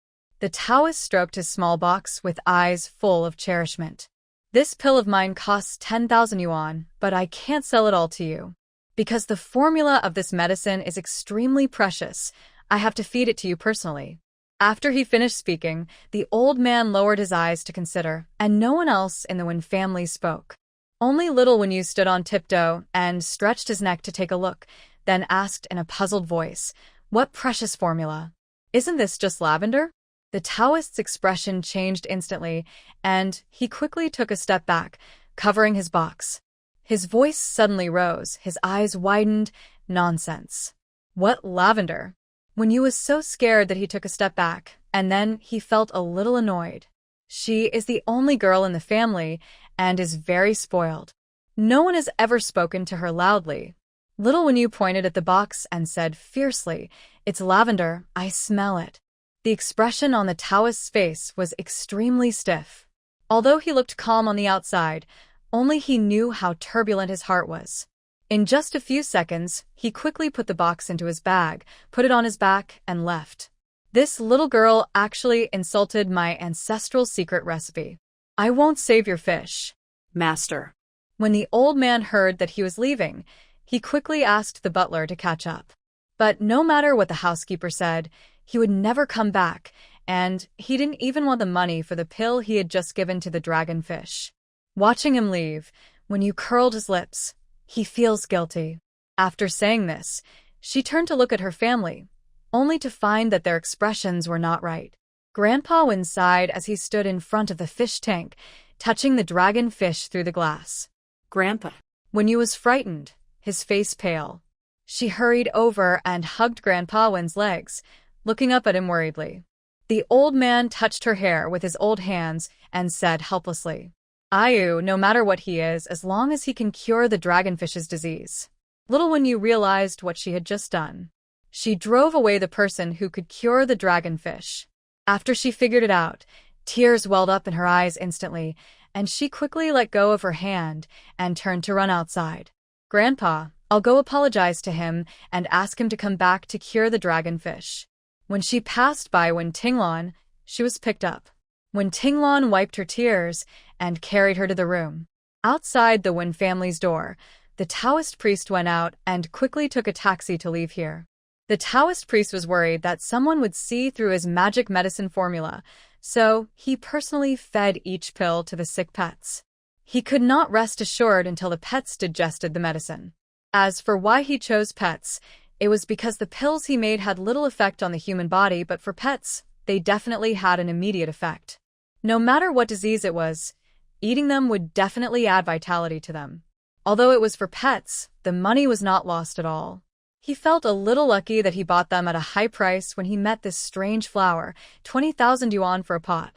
The Taoist stroked his small box with eyes full of cherishment. This pill of mine costs 10,000 yuan, but I can't sell it all to you. Because the formula of this medicine is extremely precious, I have to feed it to you personally. After he finished speaking, the old man lowered his eyes to consider, and no one else in the Wen family spoke. Only little Wenyu stood on tiptoe and stretched his neck to take a look, then asked in a puzzled voice, "What precious formula? Isn't this just lavender?" The Taoist's expression changed instantly, and he quickly took a step back, covering his box. His voice suddenly rose, his eyes widened. Nonsense. What lavender? Wenyu was so scared that he took a step back, and then he felt a little annoyed. She is the only girl in the family and is very spoiled. No one has ever spoken to her loudly. Little Wenyu pointed at the box and said fiercely, "It's lavender, I smell it." The expression on the Taoist's face was extremely stiff. Although he looked calm on the outside, only he knew how turbulent his heart was. In just a few seconds, he quickly put the box into his bag, put it on his back, and left. This little girl actually insulted my ancestral secret recipe. I won't save your fish, Master. When the old man heard that he was leaving, he quickly asked the butler to catch up. But no matter what the housekeeper said, he would never come back, and he didn't even want the money for the pill he had just given to the dragonfish. Watching him leave, Wenyu curled his lips. He feels guilty. After saying this, she turned to look at her family, only to find that their expressions were not right. Grandpa Wen sighed as he stood in front of the fish tank, touching the dragonfish through the glass. Grandpa. Wenyu was frightened, his face pale. She hurried over and hugged Grandpa Wen's legs, looking up at him worriedly. The old man touched her hair with his old hands and said helplessly, "Ayu, no matter what he is, as long as he can cure the dragonfish's disease." Little Wenyu realized what she had just done. She drove away the person who could cure the dragonfish. After she figured it out, tears welled up in her eyes instantly, and she quickly let go of her hand and turned to run outside. "Grandpa, I'll go apologize to him and ask him to come back to cure the dragonfish." When she passed by Wen Tinglon, she was picked up. when Tinglan wiped her tears and carried her to the room. Outside the Wen family's door, the Taoist priest went out and quickly took a taxi to leave here. The Taoist priest was worried that someone would see through his magic medicine formula, so he personally fed each pill to the sick pets. He could not rest assured until the pets digested the medicine. As for why he chose pets, it was because the pills he made had little effect on the human body, but for pets, they definitely had an immediate effect. No matter what disease it was, eating them would definitely add vitality to them. Although it was for pets, the money was not lost at all. He felt a little lucky that he bought them at a high price when he met this strange flower, 20,000 yuan for a pot.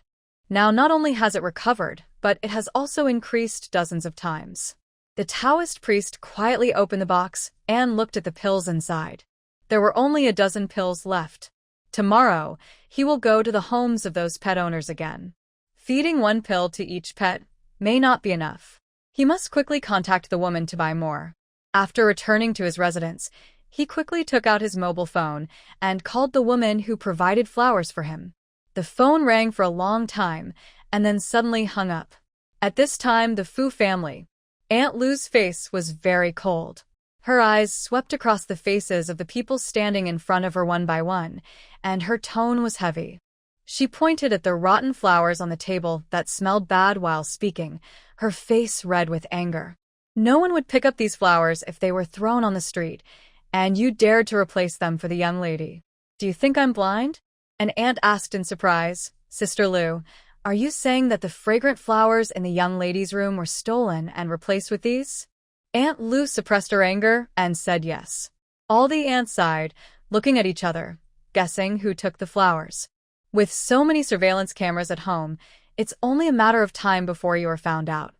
Now not only has it recovered, but it has also increased dozens of times. The Taoist priest quietly opened the box and looked at the pills inside. There were only a dozen pills left. Tomorrow, he will go to the homes of those pet owners again. Feeding one pill to each pet may not be enough. He must quickly contact the woman to buy more. After returning to his residence, he quickly took out his mobile phone and called the woman who provided flowers for him. The phone rang for a long time and then suddenly hung up. At this time, the Fu family, Aunt Lu's face was very cold. Her eyes swept across the faces of the people standing in front of her one by one, and her tone was heavy. She pointed at the rotten flowers on the table that smelled bad while speaking, her face red with anger. No one would pick up these flowers if they were thrown on the street, and you dared to replace them for the young lady. Do you think I'm blind? An aunt asked in surprise. Sister Lu, are you saying that the fragrant flowers in the young lady's room were stolen and replaced with these? Aunt Lu suppressed her anger and said yes. All the aunts sighed, looking at each other, guessing who took the flowers. With so many surveillance cameras at home, it's only a matter of time before you are found out.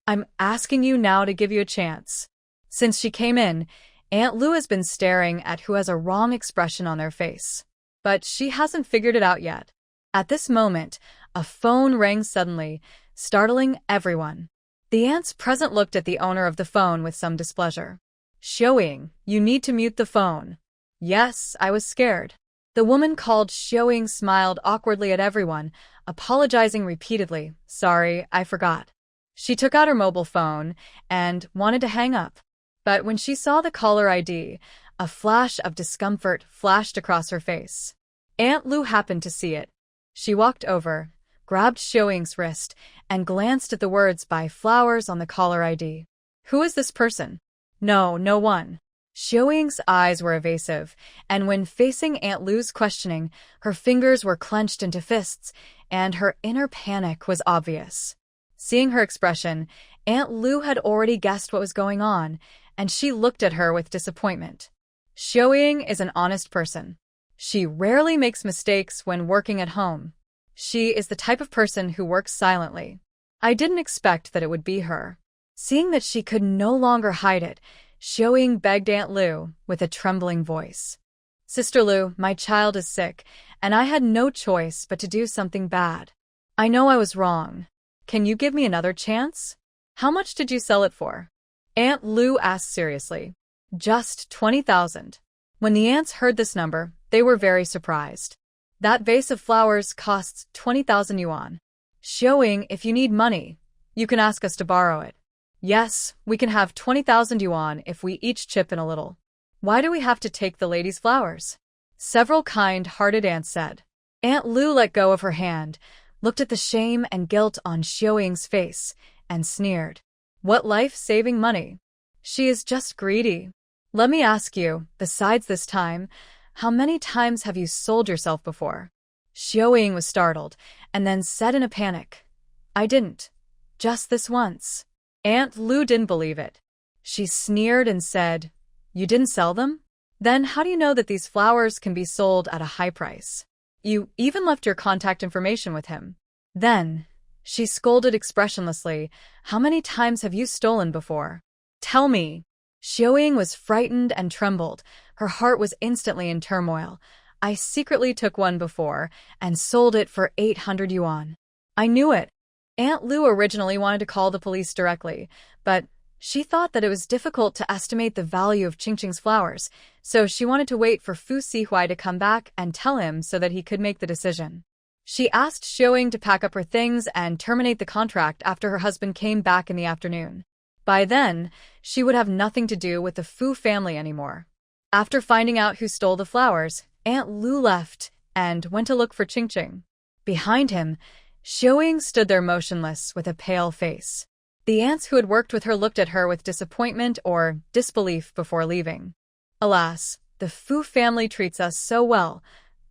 I'm asking you now to give you a chance. Since she came in, Aunt Lu has been staring at who has a wrong expression on their face. But she hasn't figured it out yet. At this moment, a phone rang suddenly, startling everyone. The aunts present looked at the owner of the phone with some displeasure. Xiaoying, you need to mute the phone. Yes, I was scared. The woman called Xiaoying smiled awkwardly at everyone, apologizing repeatedly. Sorry, I forgot. She took out her mobile phone and wanted to hang up. But when she saw the caller ID, a flash of discomfort flashed across her face. Aunt Lu happened to see it. She walked over, grabbed Xiaoying's wrist, and glanced at the words "buy flowers" on the caller ID. Who is this person? No one. Xiaoying's eyes were evasive, and when facing Aunt Lu's questioning, her fingers were clenched into fists, and her inner panic was obvious. Seeing her expression, Aunt Lu had already guessed what was going on, and she looked at her with disappointment. Xiaoying is an honest person. She rarely makes mistakes when working at home. She is the type of person who works silently. I didn't expect that it would be her. Seeing that she could no longer hide it, Xiaoying begged Aunt Lu with a trembling voice. Sister Lu, my child is sick, and I had no choice but to do something bad. I know I was wrong. Can you give me another chance? How much did you sell it for? Aunt Lu asked seriously. Just 20,000. When the aunts heard this number, they were very surprised. That vase of flowers costs 20,000 yuan. Xiaoying, if you need money, you can ask us to borrow it. Yes, we can have 20,000 yuan if we each chip in a little. Why do we have to take the lady's flowers? Several kind-hearted aunts said. Aunt Lu let go of her hand, looked at the shame and guilt on Xiaoying's face, and sneered. What life-saving money? She is just greedy. Let me ask you, besides this time, how many times have you sold yourself before? Xiaoying was startled, and then said in a panic, I didn't. Just this once. Aunt Lu didn't believe it. She sneered and said, You didn't sell them? Then how do you know that these flowers can be sold at a high price? You even left your contact information with him. Then, she scolded expressionlessly, How many times have you stolen before? Tell me. Xiaoying was frightened and trembled. Her heart was instantly in turmoil. I secretly took one before and sold it for 800 yuan. I knew it. Aunt Lu originally wanted to call the police directly, but she thought that it was difficult to estimate the value of Qingqing's flowers, so she wanted to wait for Fu Sihuai to come back and tell him so that he could make the decision. She asked Xiaoying to pack up her things and terminate the contract after her husband came back in the afternoon. By then, she would have nothing to do with the Fu family anymore. After finding out who stole the flowers, Aunt Lu left and went to look for Qingqing. Behind him, Xiaoying stood there motionless with a pale face. The aunts who had worked with her looked at her with disappointment or disbelief before leaving. Alas, the Fu family treats us so well.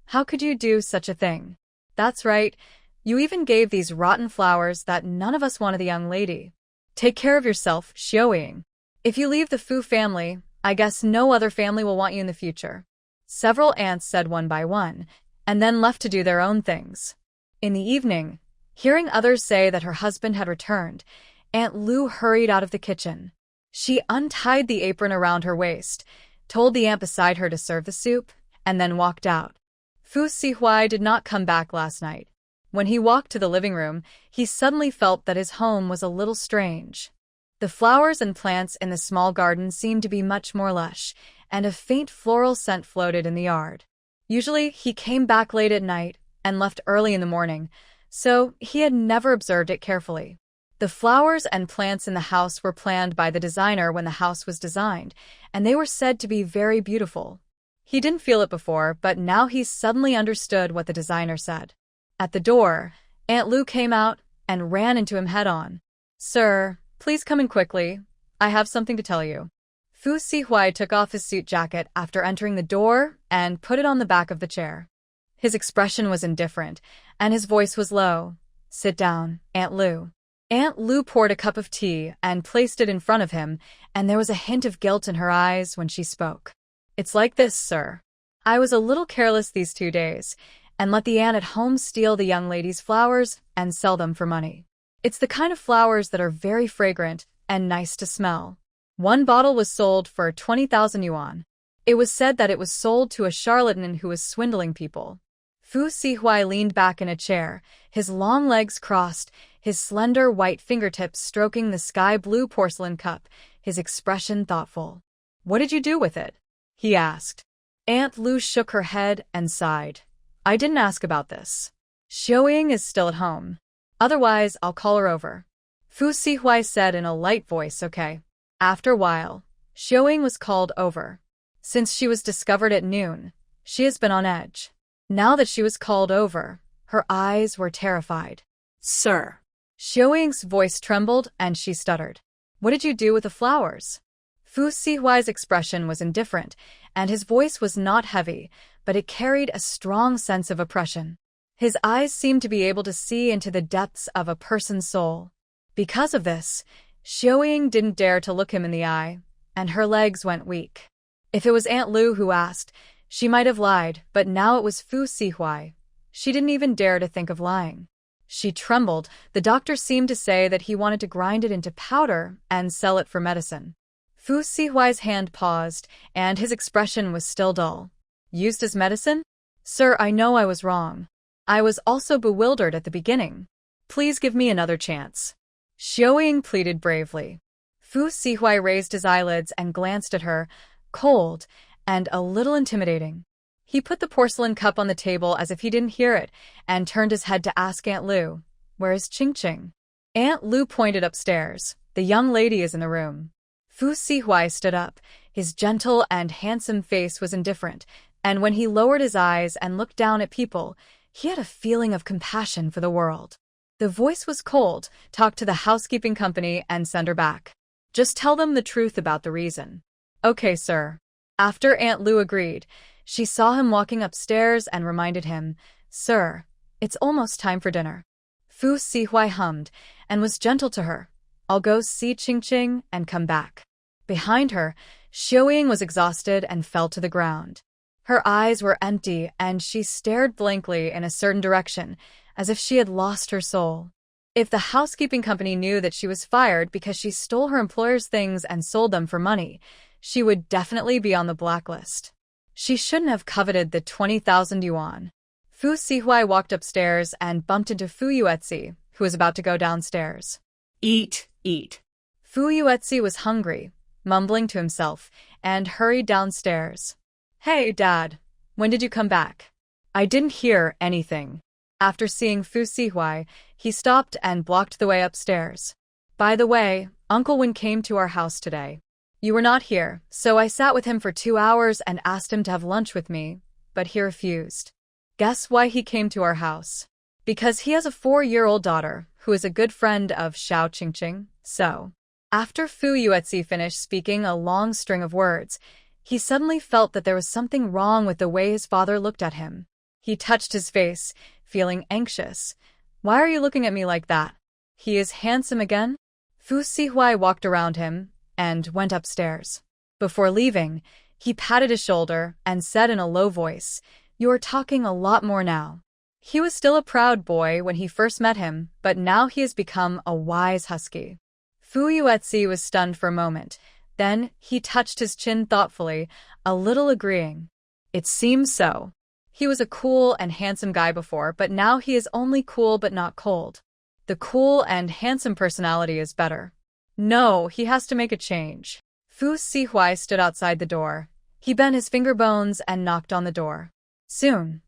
How could you do such a thing? That's right, you even gave these rotten flowers that none of us wanted the young lady. Take care of yourself, Xiaoying. If you leave the Fu family, I guess no other family will want you in the future. Several aunts said one by one, and then left to do their own things. In the evening, hearing others say that her husband had returned, Aunt Lu hurried out of the kitchen. She untied the apron around her waist, told the aunt beside her to serve the soup, and then walked out. Fu Sihuai did not come back last night. When he walked to the living room, he suddenly felt that his home was a little strange. The flowers and plants in the small garden seemed to be much more lush, and a faint floral scent floated in the yard. Usually, he came back late at night and left early in the morning, so he had never observed it carefully. The flowers and plants in the house were planned by the designer when the house was designed, and they were said to be very beautiful. He didn't feel it before, but now he suddenly understood what the designer said. At the door, Aunt Lu came out and ran into him head-on. "Sir, please come in quickly. I have something to tell you." Fu Sihuai took off his suit jacket after entering the door and put it on the back of the chair. His expression was indifferent, and his voice was low. "Sit down, Aunt Lu." Aunt Lu poured a cup of tea and placed it in front of him, and there was a hint of guilt in her eyes when she spoke. "It's like this, sir. I was a little careless these 2 days, and let the aunt at home steal the young lady's flowers and sell them for money. It's the kind of flowers that are very fragrant and nice to smell. One bottle was sold for 20,000 yuan. It was said that it was sold to a charlatan who was swindling people." Fu Sihuai leaned back in a chair, his long legs crossed, his slender white fingertips stroking the sky-blue porcelain cup, his expression thoughtful. "What did you do with it?" he asked. Aunt Lu shook her head and sighed. "I didn't ask about this. Xiaoying is still at home. Otherwise, I'll call her over." Fu Sihuai said in a light voice, "Okay." After a while, Xiaoying was called over. Since she was discovered at noon, she has been on edge. Now that she was called over, her eyes were terrified. "Sir." Xiaoying's voice trembled and she stuttered. "What did you do with the flowers?" Fu Sihuai's expression was indifferent, and his voice was not heavy, but it carried a strong sense of oppression. His eyes seemed to be able to see into the depths of a person's soul. Because of this, Xiaoying didn't dare to look him in the eye, and her legs went weak. If it was Aunt Lu who asked, she might have lied, but now it was Fu Sihuai. She didn't even dare to think of lying. She trembled. The doctor seemed to say that he wanted to grind it into powder and sell it for medicine. Fu Sihuai's hand paused, and his expression was still dull. "Used as medicine? Sir, I know I was wrong. I was also bewildered at the beginning. Please give me another chance." Xiaoying pleaded bravely. Fu Sihuai raised his eyelids and glanced at her, cold and a little intimidating. He put the porcelain cup on the table as if he didn't hear it and turned his head to ask Aunt Lu, "Where is Qingqing?" Aunt Lu pointed upstairs. "The young lady is in the room." Fu Sihuai stood up. His gentle and handsome face was indifferent, and when he lowered his eyes and looked down at people, he had a feeling of compassion for the world. The voice was cold. "Talk to the housekeeping company and send her back. Just tell them the truth about the reason." "Okay, sir." After Aunt Lu agreed, she saw him walking upstairs and reminded him, "Sir, it's almost time for dinner." Fu Sihuai hummed and was gentle to her. "I'll go see Qingqing and come back." Behind her, Xiaoying was exhausted and fell to the ground. Her eyes were empty and she stared blankly in a certain direction, as if she had lost her soul. If the housekeeping company knew that she was fired because she stole her employer's things and sold them for money, she would definitely be on the blacklist. She shouldn't have coveted the 20,000 yuan. Fu Sihuai walked upstairs and bumped into Fu Yuetzi, who was about to go downstairs. "Eat, eat." Fu Yuetzi was hungry, mumbling to himself, and hurried downstairs. "Hey, Dad, when did you come back? I didn't hear anything." After seeing Fu Sihuai, he stopped and blocked the way upstairs. By the way, Uncle Wen came to our house today. You were not here, so I sat with him for 2 hours and asked him to have lunch with me, but he refused. Guess why he came to our house? Because he has a 4-year-old daughter, who is a good friend of Xiao Qingqing, so. After Fu Yuetzi finished speaking a long string of words, he suddenly felt that there was something wrong with the way his father looked at him. He touched his face, feeling anxious. Why are you looking at me like that? He is handsome again? Fu Sihuai walked around him and went upstairs. Before leaving, he patted his shoulder and said in a low voice, "You are talking a lot more now." He was still a proud boy when he first met him, but now he has become a wise husky. Fu Yuetzi was stunned for a moment. Then he touched his chin thoughtfully, a little agreeing. It seems so. He was a cool and handsome guy before, but now he is only cool but not cold. The cool and handsome personality is better. No, he has to make a change. Fu Sihuai stood outside the door. He bent his finger bones and knocked on the door. Soon,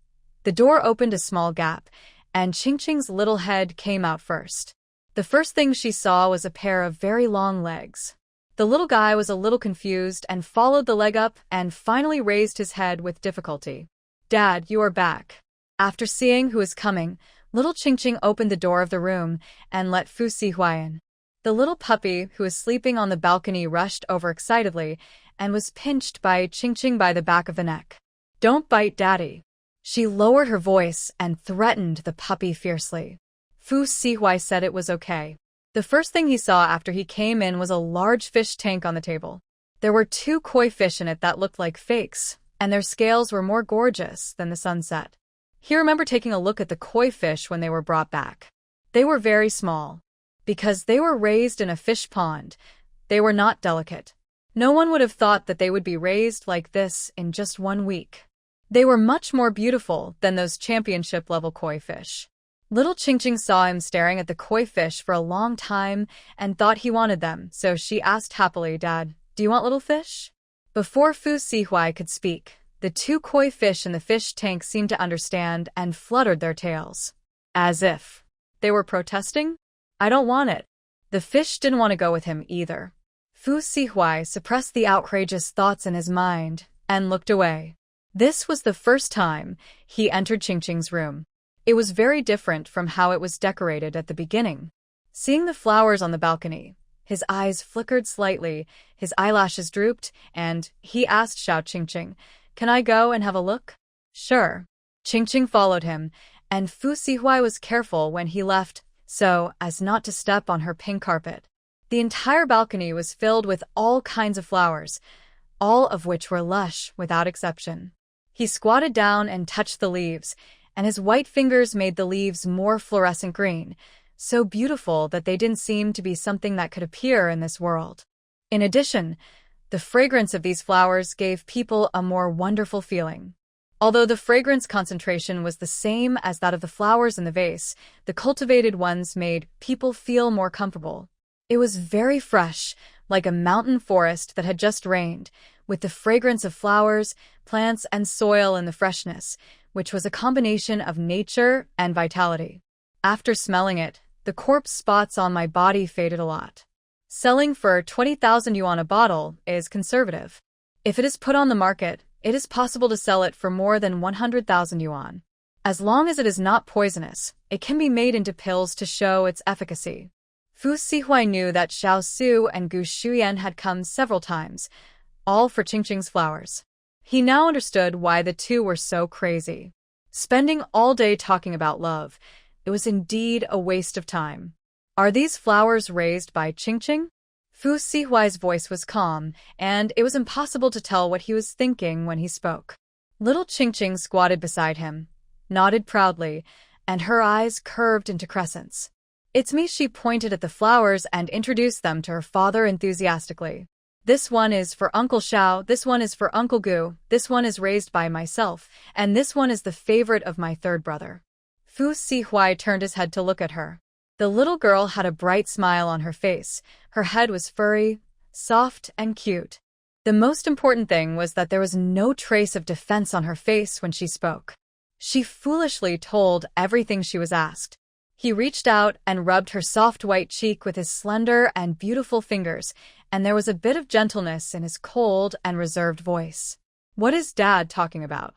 the door opened a small gap, and Qingqing's little head came out first. The first thing she saw was a pair of very long legs. The little guy was a little confused and followed the leg up and finally raised his head with difficulty. "Dad, you are back." After seeing who was coming, little Qingqing opened the door of the room and let Fu Sihuai in. The little puppy who was sleeping on the balcony rushed over excitedly and was pinched by Qingqing by the back of the neck. "Don't bite Daddy." She lowered her voice and threatened the puppy fiercely. Fu Sihuai said it was okay. The first thing he saw after he came in was a large fish tank on the table. There were 2 koi fish in it that looked like fakes, and their scales were more gorgeous than the sunset. He remembered taking a look at the koi fish when they were brought back. They were very small. Because they were raised in a fish pond, they were not delicate. No one would have thought that they would be raised like this in just 1 week. They were much more beautiful than those championship-level koi fish. Little Qingqing saw him staring at the koi fish for a long time and thought he wanted them, so she asked happily, "Dad, do you want little fish?" Before Fu Sihuai could speak, the 2 koi fish in the fish tank seemed to understand and fluttered their tails. As if they were protesting? "I don't want it." The fish didn't want to go with him either. Fu Sihuai suppressed the outrageous thoughts in his mind and looked away. This was the first time he entered Qingqing's room. It was very different from how it was decorated at the beginning. Seeing the flowers on the balcony, his eyes flickered slightly, his eyelashes drooped, and he asked Xiao Qingqing, "Can I go and have a look?" "Sure." Qingqing followed him, and Fu Sihuai was careful when he left so as not to step on her pink carpet. The entire balcony was filled with all kinds of flowers, all of which were lush without exception. He squatted down and touched the leaves, and his white fingers made the leaves more fluorescent green, so beautiful that they didn't seem to be something that could appear in this world. In addition, the fragrance of these flowers gave people a more wonderful feeling. Although the fragrance concentration was the same as that of the flowers in the vase, the cultivated ones made people feel more comfortable. It was very fresh, like a mountain forest that had just rained, with the fragrance of flowers, plants, and soil in the freshness, which was a combination of nature and vitality. After smelling it, the corpse spots on my body faded a lot. Selling for 20,000 yuan a bottle is conservative. If it is put on the market, it is possible to sell it for more than 100,000 yuan. As long as it is not poisonous, it can be made into pills to show its efficacy. Fu Sihuai knew that Xiao Su and Gu Shuyan had come several times, all for Qingqing's flowers. He now understood why the 2 were so crazy. Spending all day talking about love, it was indeed a waste of time. "Are these flowers raised by Qingqing?" Fu Sihuai's voice was calm, and it was impossible to tell what he was thinking when he spoke. Little Qingqing squatted beside him, nodded proudly, and her eyes curved into crescents. "It's me." She pointed at the flowers and introduced them to her father enthusiastically. "This one is for Uncle Xiao, this one is for Uncle Gu, this one is raised by myself, and this one is the favorite of my 3rd brother." Fu Sihuai turned his head to look at her. The little girl had a bright smile on her face. Her head was furry, soft, and cute. The most important thing was that there was no trace of defense on her face when she spoke. She foolishly told everything she was asked. He reached out and rubbed her soft white cheek with his slender and beautiful fingers, and there was a bit of gentleness in his cold and reserved voice. "What is Dad talking about?"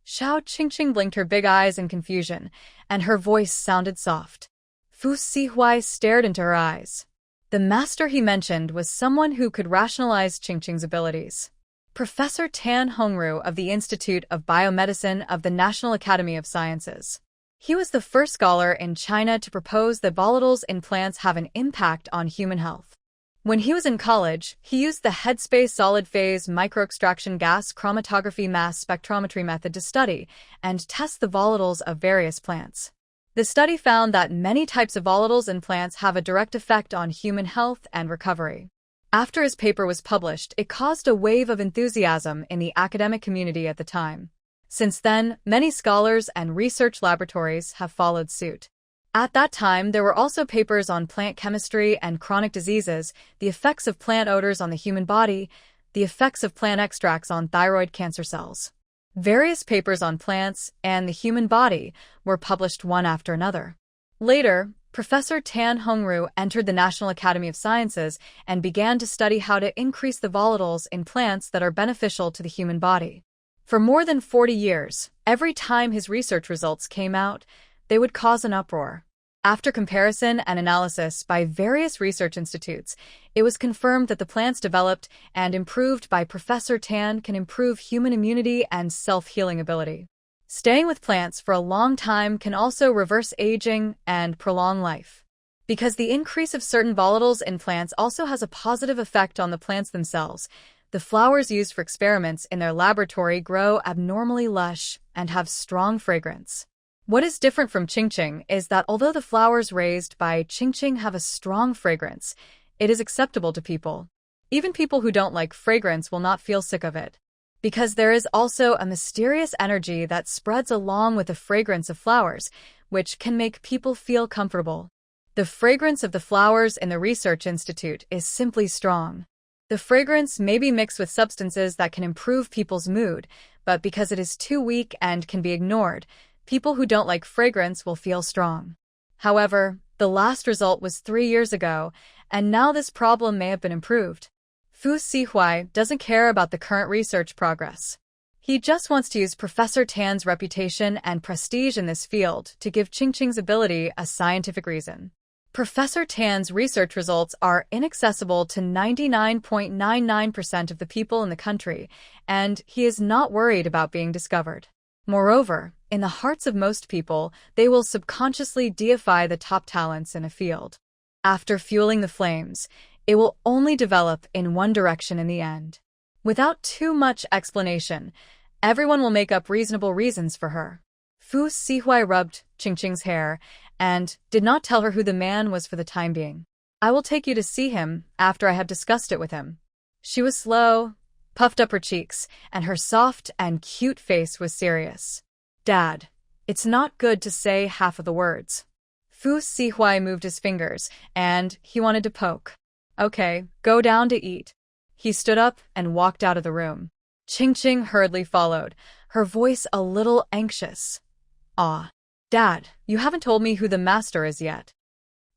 Xiao Qingqing blinked her big eyes in confusion, and her voice sounded soft. Fu Sihuai stared into her eyes. The master he mentioned was someone who could rationalize Qingqing's abilities. Professor Tan Hongru of the Institute of Biomedicine of the National Academy of Sciences. He was the first scholar in China to propose that volatiles in plants have an impact on human health. When he was in college, he used the headspace solid-phase microextraction gas chromatography mass spectrometry method to study and test the volatiles of various plants. The study found that many types of volatiles in plants have a direct effect on human health and recovery. After his paper was published, it caused a wave of enthusiasm in the academic community at the time. Since then, many scholars and research laboratories have followed suit. At that time, there were also papers on plant chemistry and chronic diseases, the effects of plant odors on the human body, the effects of plant extracts on thyroid cancer cells. Various papers on plants and the human body were published one after another. Later, Professor Tan Hongru entered the National Academy of Sciences and began to study how to increase the volatiles in plants that are beneficial to the human body. For more than 40 years, every time his research results came out, they would cause an uproar. After comparison and analysis by various research institutes, it was confirmed that the plants developed and improved by Professor Tan can improve human immunity and self-healing ability. Staying with plants for a long time can also reverse aging and prolong life. Because the increase of certain volatiles in plants also has a positive effect on the plants themselves, the flowers used for experiments in their laboratory grow abnormally lush and have strong fragrance. What is different from Qingqing is that although the flowers raised by Qingqing have a strong fragrance, it is acceptable to people. Even people who don't like fragrance will not feel sick of it. Because there is also a mysterious energy that spreads along with the fragrance of flowers, which can make people feel comfortable. The fragrance of the flowers in the research institute is simply strong. The fragrance may be mixed with substances that can improve people's mood, but because it is too weak and can be ignored, people who don't like fragrance will feel strong. However, the last result was 3 years ago, and now this problem may have been improved. Fu Sihuai doesn't care about the current research progress. He just wants to use Professor Tan's reputation and prestige in this field to give Qingqing's ability a scientific reason. Professor Tan's research results are inaccessible to 99.99% of the people in the country, and he is not worried about being discovered. Moreover, in the hearts of most people, they will subconsciously deify the top talents in a field. After fueling the flames, it will only develop in one direction in the end. Without too much explanation, everyone will make up reasonable reasons for her. Fu Sihuai rubbed Qingqing's hair and did not tell her who the man was for the time being. "I will take you to see him after I have discussed it with him." She was slow, puffed up her cheeks, and her soft and cute face was serious. "Dad, it's not good to say half of the words." Fu Sihuai moved his fingers, and he wanted to poke. "Okay, go down to eat." He stood up and walked out of the room. Qingqing hurriedly followed, her voice a little anxious. "Ah, Dad, you haven't told me who the master is yet."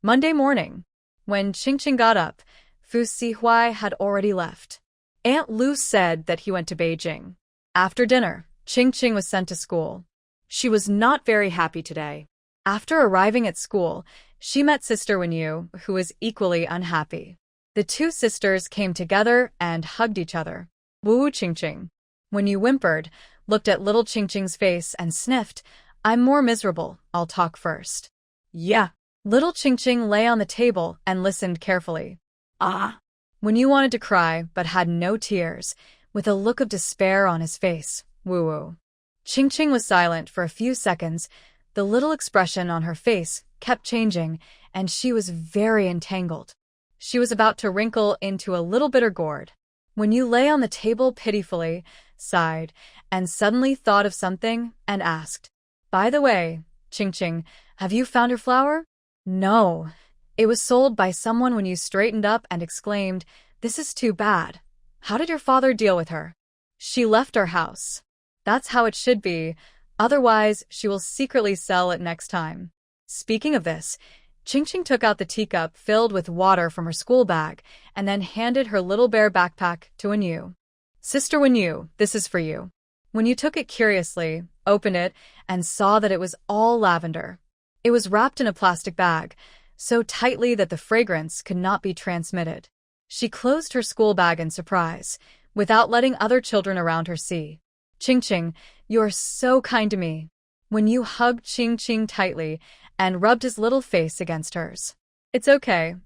Monday morning, when Qingqing got up, Fu Sihuai had already left. Aunt Lu said that he went to Beijing. After dinner, Qingqing was sent to school. She was not very happy today. After arriving at school, she met Sister Wenyu, who was equally unhappy. The two sisters came together and hugged each other. "Woo Qingqing." Wenyu whimpered, looked at little Qingqing's face and sniffed. "I'm more miserable, I'll talk first." "Yeah." Little Qingqing lay on the table and listened carefully. "Ah." Wenyu wanted to cry but had no tears, with a look of despair on his face. "Woo-woo." Qingqing was silent for a few seconds. The little expression on her face kept changing, and she was very entangled. She was about to wrinkle into a little bitter gourd. Wenyu lay on the table pitifully, sighed, and suddenly thought of something and asked, "By the way, Qingqing, have you found your flower?" "No. It was sold by someone." When you straightened up and exclaimed, "This is too bad. How did your father deal with her?" "She left our house." "That's how it should be. Otherwise, she will secretly sell it next time. Speaking of this, Ching took out the teacup filled with water from her school bag and then handed her little bear backpack to Wenyu. Sister Wenyu, this is for you. Wenyu took it curiously, opened it, and saw that it was all lavender. It was wrapped in a plastic bag, so tightly that the fragrance could not be transmitted. She closed her school bag in surprise, without letting other children around her see. Ching, you are so kind to me. Wenyu hugged Ching tightly and rubbed his little face against hers. It's okay,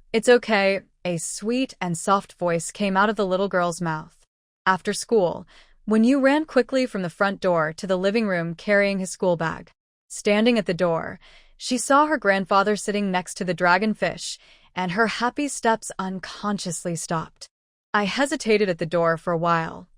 a sweet and soft voice came out of the little girl's mouth. After school, Wenyu ran quickly from the front door to the living room carrying his school bag. Standing at the door, she saw her grandfather sitting next to the dragonfish, and her happy steps unconsciously stopped. I hesitated at the door for a while,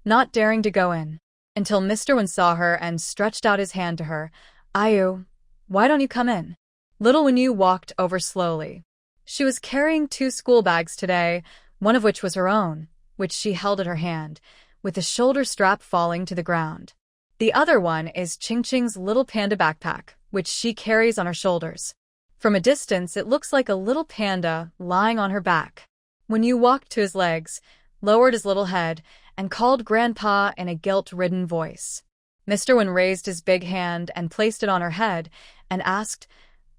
not daring to go in, until Mr. Wen saw her and stretched out his hand to her. Ayu, why don't you come in? Little Wenyu walked over slowly. She was carrying 2 school bags today, one of which was her own, which she held at her hand, with the shoulder strap falling to the ground. The other one is Ching's little panda backpack, which she carries on her shoulders. From a distance, it looks like a little panda lying on her back. Wenyu walked to his legs, lowered his little head, and called Grandpa in a guilt-ridden voice. Mr. Wen raised his big hand and placed it on her head and asked,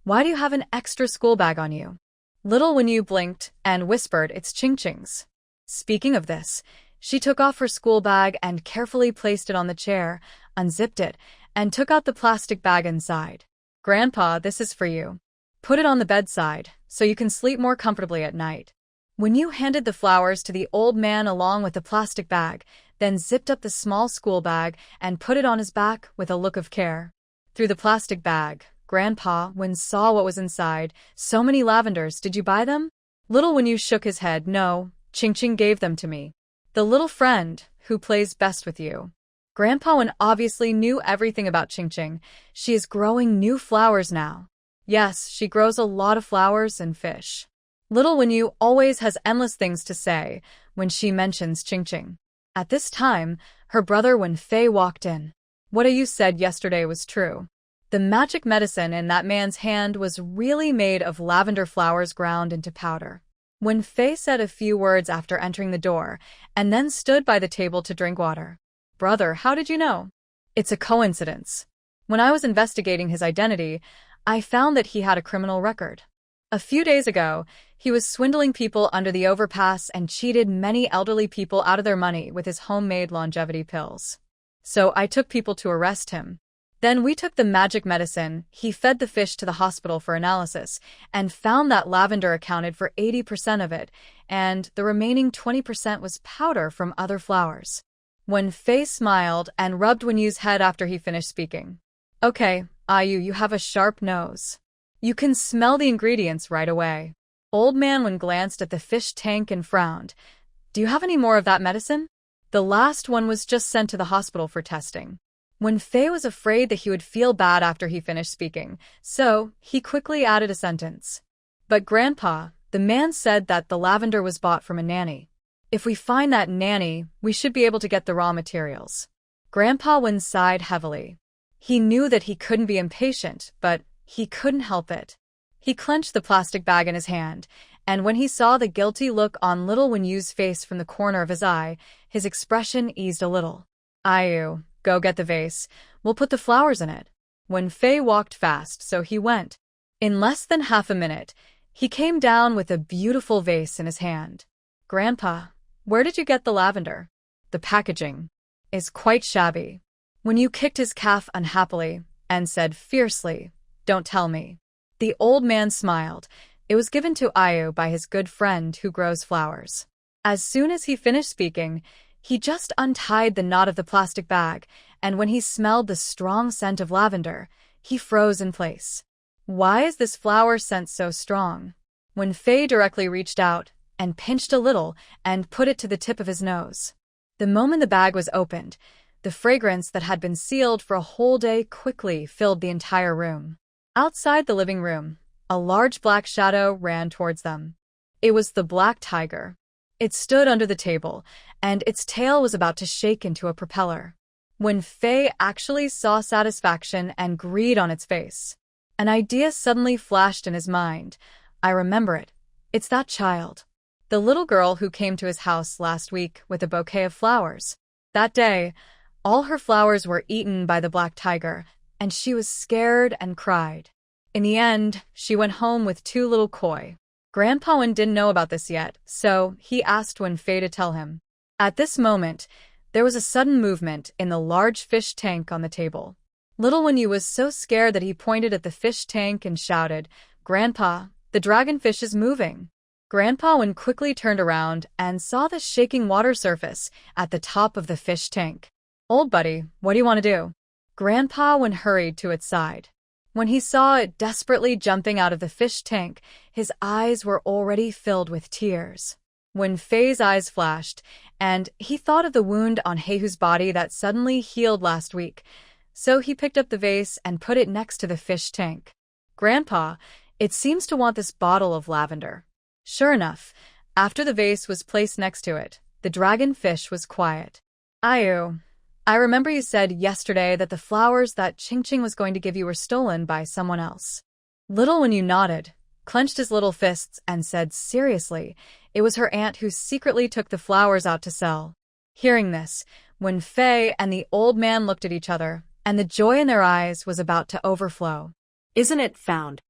"Why do you have an extra school bag on you?" Little Wenyu blinked and whispered, "It's Ching's." Speaking of this, she took off her school bag and carefully placed it on the chair, unzipped it, and took out the plastic bag inside. "Grandpa, this is for you. Put it on the bedside, so you can sleep more comfortably at night." Wenyu handed the flowers to the old man along with the plastic bag, then zipped up the small school bag and put it on his back with a look of care. Through the plastic bag, Grandpa Wen saw what was inside. "So many lavenders, did you buy them?" Little Wenyu shook his head. "No, Ching gave them to me. The little friend who plays best with you." Grandpa Wen obviously knew everything about Ching. "She is growing new flowers now." "Yes, she grows a lot of flowers and fish." Little Wenyu always has endless things to say when she mentions Ching. At this time, her brother Wenfei walked in. "What you said yesterday was true. The magic medicine in that man's hand was really made of lavender flowers ground into powder." Wenfei said a few words after entering the door, and then stood by the table to drink water. "Brother, how did you know?" "It's a coincidence. When I was investigating his identity, I found that he had a criminal record. A few days ago, he was swindling people under the overpass and cheated many elderly people out of their money with his homemade longevity pills. So I took people to arrest him. Then we took the magic medicine, he fed the fish to the hospital for analysis, and found that lavender accounted for 80% of it, and the remaining 20% was powder from other flowers." Wenfei smiled and rubbed Wenyu's head after he finished speaking. "Okay, Ayu, you have a sharp nose. You can smell the ingredients right away." Old Man Wen glanced at the fish tank and frowned. "Do you have any more of that medicine?" "The last one was just sent to the hospital for testing." Wenfei was afraid that he would feel bad after he finished speaking, so he quickly added a sentence. "But Grandpa, the man said that the lavender was bought from a nanny. If we find that nanny, we should be able to get the raw materials." Grandpa Wen sighed heavily. He knew that he couldn't be impatient, but he couldn't help it. He clenched the plastic bag in his hand, and when he saw the guilty look on little Wenyu's face from the corner of his eye, his expression eased a little. "Ayu, go get the vase. We'll put the flowers in it." Wenfei walked fast, so he went. In less than half a minute, he came down with a beautiful vase in his hand. "Grandpa, where did you get the lavender?" "The packaging is quite shabby." Wenyu kicked his calf unhappily and said fiercely, "Don't tell me." The old man smiled. It was given to Ayu by his good friend who grows flowers. As soon as he finished speaking, he just untied the knot of the plastic bag, and when he smelled the strong scent of lavender, he froze in place. "Why is this flower scent so strong?" Wenfei directly reached out and pinched a little and put it to the tip of his nose. The moment the bag was opened, the fragrance that had been sealed for a whole day quickly filled the entire room. Outside the living room, a large black shadow ran towards them. It was the black tiger. It stood under the table, and its tail was about to shake into a propeller. When Faye actually saw satisfaction and greed on its face. An idea suddenly flashed in his mind. I remember it. It's that child. The little girl who came to his house last week with a bouquet of flowers. That day, all her flowers were eaten by the black tiger, and she was scared and cried. In the end, she went home with 2 little koi. Grandpa Wen didn't know about this yet, so he asked Wen Fei to tell him. At this moment, there was a sudden movement in the large fish tank on the table. Little Wen Yu was so scared that he pointed at the fish tank and shouted, "Grandpa, the dragonfish is moving." Grandpa Wen quickly turned around and saw the shaking water surface at the top of the fish tank. "Old buddy, what do you want to do?" Grandpa Wen hurried to its side. When he saw it desperately jumping out of the fish tank, his eyes were already filled with tears. When Fei's eyes flashed, and he thought of the wound on Heihu's body that suddenly healed last week, so he picked up the vase and put it next to the fish tank. "Grandpa, it seems to want this bottle of lavender." Sure enough, after the vase was placed next to it, the dragonfish was quiet. "Ayu, I remember you said yesterday that the flowers that Ching Ching was going to give you were stolen by someone else." Little Wen Yu nodded, clenched his little fists, and said seriously, it was her aunt who secretly took the flowers out to sell. Hearing this, Wen Fei and the old man looked at each other, and the joy in their eyes was about to overflow. Isn't it found?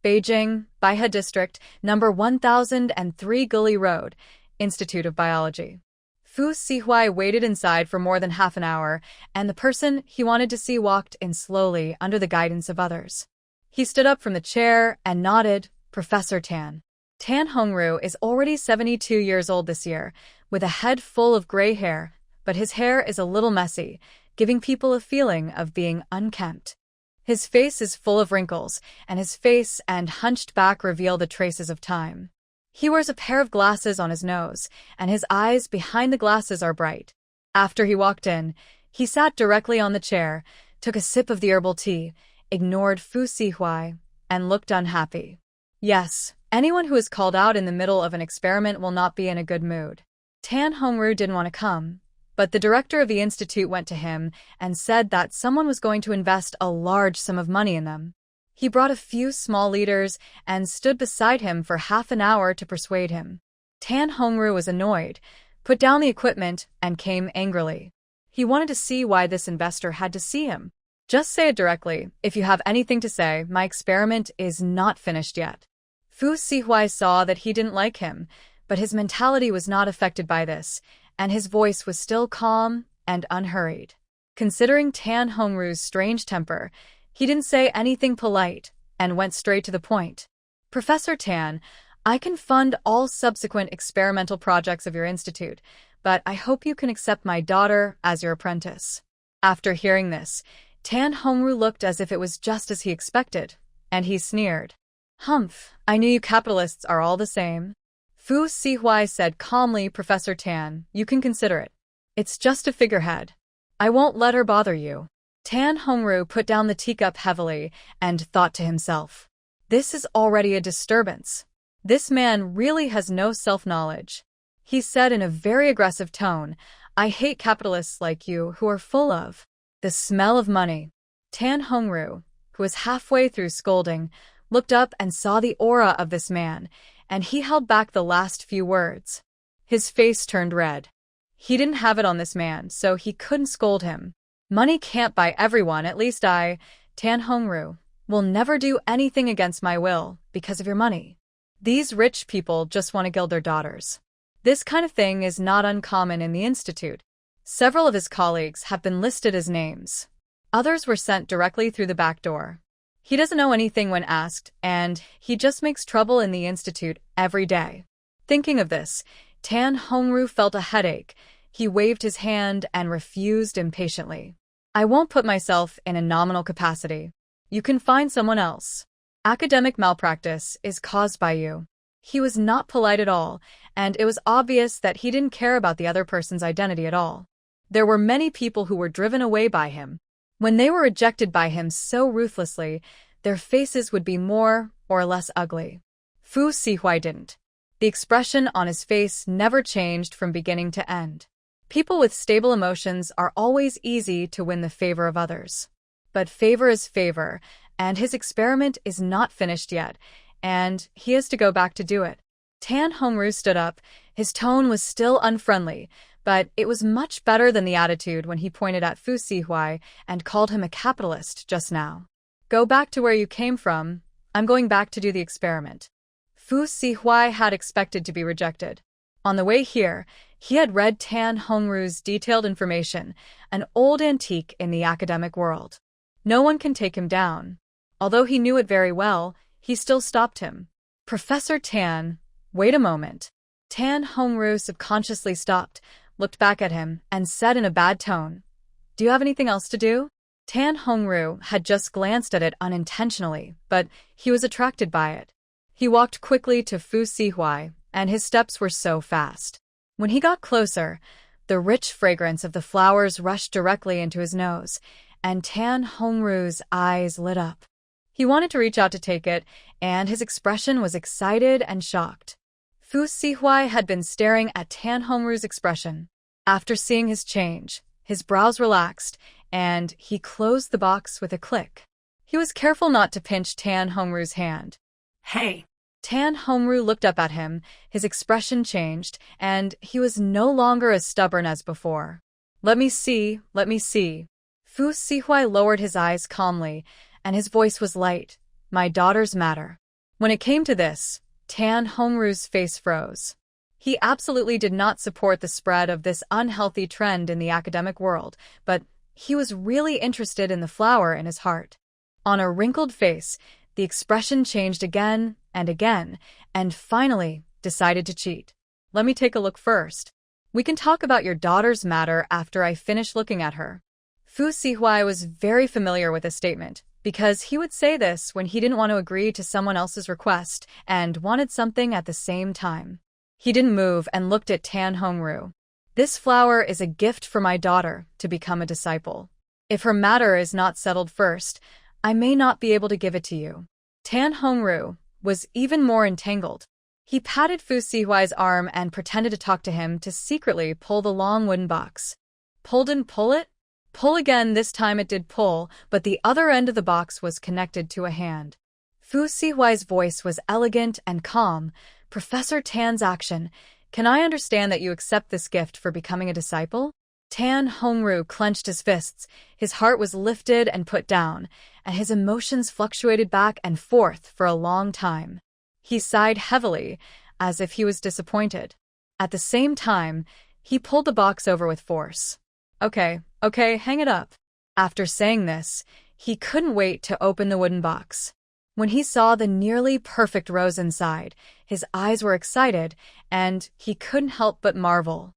Beijing, Baihe District, number 1003 Gully Road, Institute of Biology. Fu Sihuai waited inside for more than half an hour, and the person he wanted to see walked in slowly under the guidance of others. He stood up from the chair and nodded, "Professor Tan." Tan Hongru is already 72 years old this year, with a head full of gray hair, but his hair is a little messy, giving people a feeling of being unkempt. His face is full of wrinkles, and his face and hunched back reveal the traces of time. He wears a pair of glasses on his nose, and his eyes behind the glasses are bright. After he walked in, he sat directly on the chair, took a sip of the herbal tea, ignored Fu Sihuai, and looked unhappy. Yes, anyone who is called out in the middle of an experiment will not be in a good mood. Tan Hongru didn't want to come, but the director of the institute went to him and said that someone was going to invest a large sum of money in them. He brought a few small leaders and stood beside him for half an hour to persuade him. Tan Hongru was annoyed, put down the equipment, and came angrily. He wanted to see why this investor had to see him. "Just say it directly. If you have anything to say, my experiment is not finished yet." Fu Sihuai saw that he didn't like him, but his mentality was not affected by this, and his voice was still calm and unhurried. Considering Tan Hongru's strange temper, he didn't say anything polite and went straight to the point. "Professor Tan, I can fund all subsequent experimental projects of your institute, but I hope you can accept my daughter as your apprentice." After hearing this, Tan Hongru looked as if it was just as he expected, and he sneered. "Humph, I knew you capitalists are all the same." Fu Sihuai said calmly, "Professor Tan, you can consider it. It's just a figurehead. I won't let her bother you." Tan Hongru put down the teacup heavily and thought to himself, "This is already a disturbance. This man really has no self-knowledge." He said in a very aggressive tone, "I hate capitalists like you who are full of the smell of money." Tan Hongru, who was halfway through scolding, looked up and saw the aura of this man, and he held back the last few words. His face turned red. He didn't have it on this man, so he couldn't scold him. "Money can't buy everyone, at least I, Tan Hongru, will never do anything against my will because of your money. These rich people just want to gild their daughters." This kind of thing is not uncommon in the institute. Several of his colleagues have been listed as names. Others were sent directly through the back door. He doesn't know anything when asked, and he just makes trouble in the institute every day. Thinking of this, Tan Hongru felt a headache. He waved his hand and refused impatiently. "I won't put myself in a nominal capacity. You can find someone else. Academic malpractice is caused by you." He was not polite at all, and it was obvious that he didn't care about the other person's identity at all. There were many people who were driven away by him. When they were rejected by him so ruthlessly, their faces would be more or less ugly. Fu Sihuai didn't. The expression on his face never changed from beginning to end. People with stable emotions are always easy to win the favor of others. But favor is favor, and his experiment is not finished yet, and he has to go back to do it. Tan Hongru stood up. His tone was still unfriendly, but it was much better than the attitude when he pointed at Fu Sihuai and called him a capitalist just now. Go back to where you came from. I'm going back to do the experiment. Fu Sihuai had expected to be rejected. On the way here, he had read Tan Hongru's detailed information, an old antique in the academic world. No one can take him down. Although he knew it very well, he still stopped him. Professor Tan, wait a moment. Tan Hongru subconsciously stopped, looked back at him, and said in a bad tone, "Do you have anything else to do?" Tan Hongru had just glanced at it unintentionally, but he was attracted by it. He walked quickly to Fu Sihuai, and his steps were so fast. When he got closer, the rich fragrance of the flowers rushed directly into his nose, and Tan Hongru's eyes lit up. He wanted to reach out to take it, and his expression was excited and shocked. Fu Sihuai had been staring at Tan Hongru's expression. After seeing his change, his brows relaxed, and he closed the box with a click. He was careful not to pinch Tan Hongru's hand. Hey! Tan Hongru looked up at him, his expression changed, and he was no longer as stubborn as before. Let me see. Fu Sihuai lowered his eyes calmly, and his voice was light. My daughters matter. When it came to this, Tan Hongru's face froze. He absolutely did not support the spread of this unhealthy trend in the academic world, but he was really interested in the flower in his heart. On a wrinkled face, the expression changed again and again, and finally decided to cheat. Let me take a look first. We can talk about your daughter's matter after I finish looking at her. Fu Sihuai was very familiar with this statement, because he would say this when he didn't want to agree to someone else's request and wanted something at the same time. He didn't move and looked at Tan Hongru. This flower is a gift for my daughter to become a disciple. If her matter is not settled first, I may not be able to give it to you. Tan Hongru was even more entangled. He patted Fu Sihuai's arm and pretended to talk to him to secretly pull the long wooden box. Pull didn't pull it? Pull again. This time it did pull, but the other end of the box was connected to a hand. Fu Sihuai's voice was elegant and calm. Professor Tan's action. Can I understand that you accept this gift for becoming a disciple? Tan Hongru clenched his fists. His heart was lifted and put down, and his emotions fluctuated back and forth for a long time. He sighed heavily, as if he was disappointed. At the same time, he pulled the box over with force. Okay, hang it up. After saying this, he couldn't wait to open the wooden box. When he saw the nearly perfect rose inside, his eyes were excited, and he couldn't help but marvel.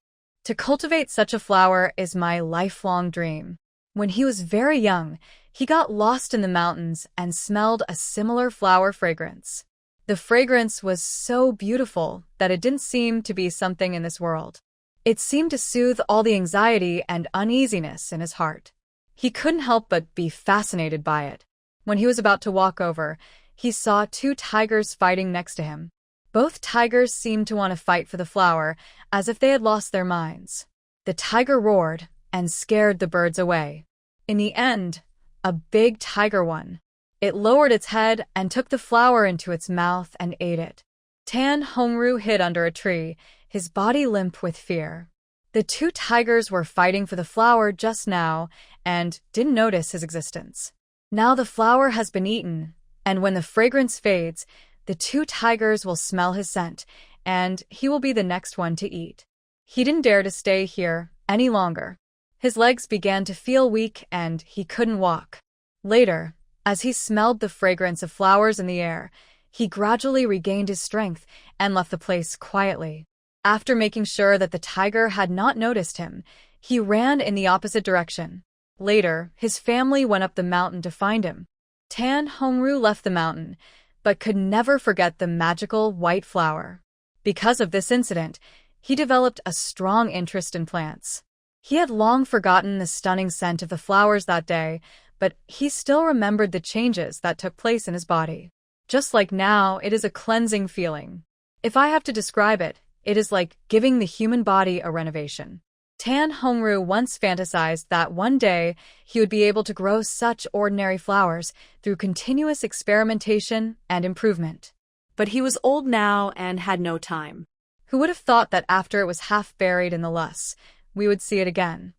To cultivate such a flower is my lifelong dream. When he was very young, he got lost in the mountains and smelled a similar flower fragrance. The fragrance was so beautiful that it didn't seem to be something in this world. It seemed to soothe all the anxiety and uneasiness in his heart. He couldn't help but be fascinated by it. When he was about to walk over, he saw two tigers fighting next to him. Both tigers seemed to want to fight for the flower, as if they had lost their minds. The tiger roared and scared the birds away. In the end, a big tiger won. It lowered its head and took the flower into its mouth and ate it. Tan Hongru hid under a tree, his body limp with fear. The two tigers were fighting for the flower just now and didn't notice his existence. Now the flower has been eaten, and when the fragrance fades, the two tigers will smell his scent, and he will be the next one to eat. He didn't dare to stay here any longer. His legs began to feel weak and he couldn't walk. Later, as he smelled the fragrance of flowers in the air, he gradually regained his strength and left the place quietly. After making sure that the tiger had not noticed him, he ran in the opposite direction. Later, his family went up the mountain to find him. Tan Hongru left the mountain, but could never forget the magical white flower. Because of this incident, he developed a strong interest in plants. He had long forgotten the stunning scent of the flowers that day, but he still remembered the changes that took place in his body. Just like now, it is a cleansing feeling. If I have to describe it, it is like giving the human body a renovation. Tan Hongru once fantasized that one day he would be able to grow such ordinary flowers through continuous experimentation and improvement. But he was old now and had no time. Who would have thought that after it was half buried in the loess, we would see it again?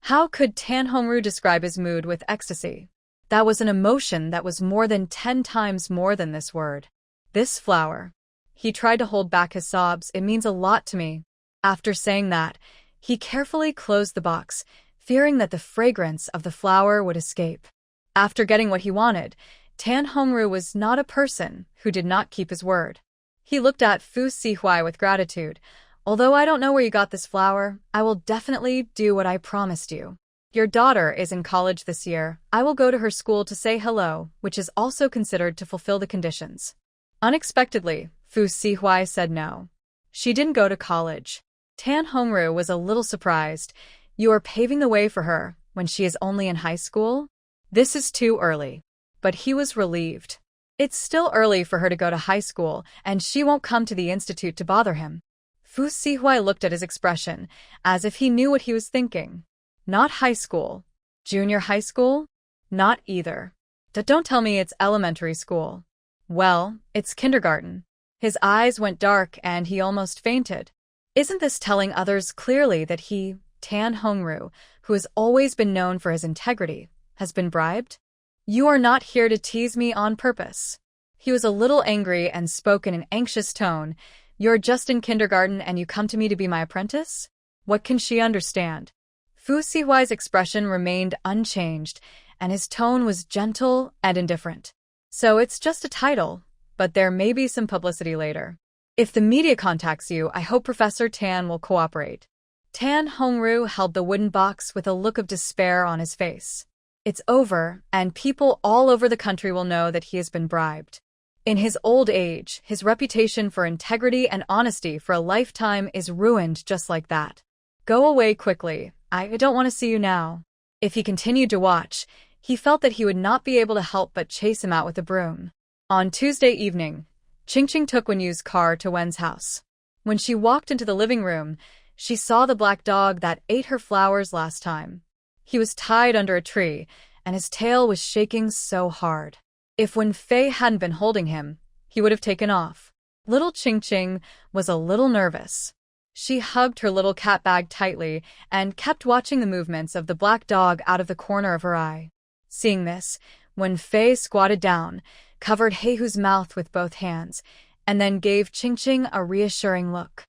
How could Tan Hongru describe his mood with ecstasy? That was an emotion that was more than 10 times more than this word. This flower. He tried to hold back his sobs. It means a lot to me. After saying that, he carefully closed the box, fearing that the fragrance of the flower would escape. After getting what he wanted, Tan Hongru was not a person who did not keep his word. He looked at Fu Sihuai with gratitude. Although I don't know where you got this flower, I will definitely do what I promised you. Your daughter is in college this year. I will go to her school to say hello, which is also considered to fulfill the conditions. Unexpectedly, Fu Sihuai said no. She didn't go to college. Tan Hongru was a little surprised. You are paving the way for her when she is only in high school? This is too early. But he was relieved. It's still early for her to go to high school, and she won't come to the institute to bother him. Fu Sihuai looked at his expression, as if he knew what he was thinking. Not high school. Junior high school? Not either. Don't tell me it's elementary school. Well, it's kindergarten. His eyes went dark and he almost fainted. Isn't this telling others clearly that he, Tan Hongru, who has always been known for his integrity, has been bribed? You are not here to tease me on purpose. He was a little angry and spoke in an anxious tone. You're just in kindergarten and you come to me to be my apprentice? What can she understand? Fu Sihuai's expression remained unchanged, and his tone was gentle and indifferent. So it's just a title, but there may be some publicity later. If the media contacts you, I hope Professor Tan will cooperate. Tan Hongru held the wooden box with a look of despair on his face. It's over, and people all over the country will know that he has been bribed. In his old age, his reputation for integrity and honesty for a lifetime is ruined just like that. Go away quickly. I don't want to see you now. If he continued to watch, he felt that he would not be able to help but chase him out with a broom. On Tuesday evening, Qingqing took Wenyu's car to Wen's house. When she walked into the living room, she saw the black dog that ate her flowers last time. He was tied under a tree, and his tail was shaking so hard. If Wen Fei hadn't been holding him, he would have taken off. Little Qingqing was a little nervous. She hugged her little cat bag tightly and kept watching the movements of the black dog out of the corner of her eye. Seeing this, Wen Fei squatted down, covered Heihu's mouth with both hands, and then gave Qingqing a reassuring look.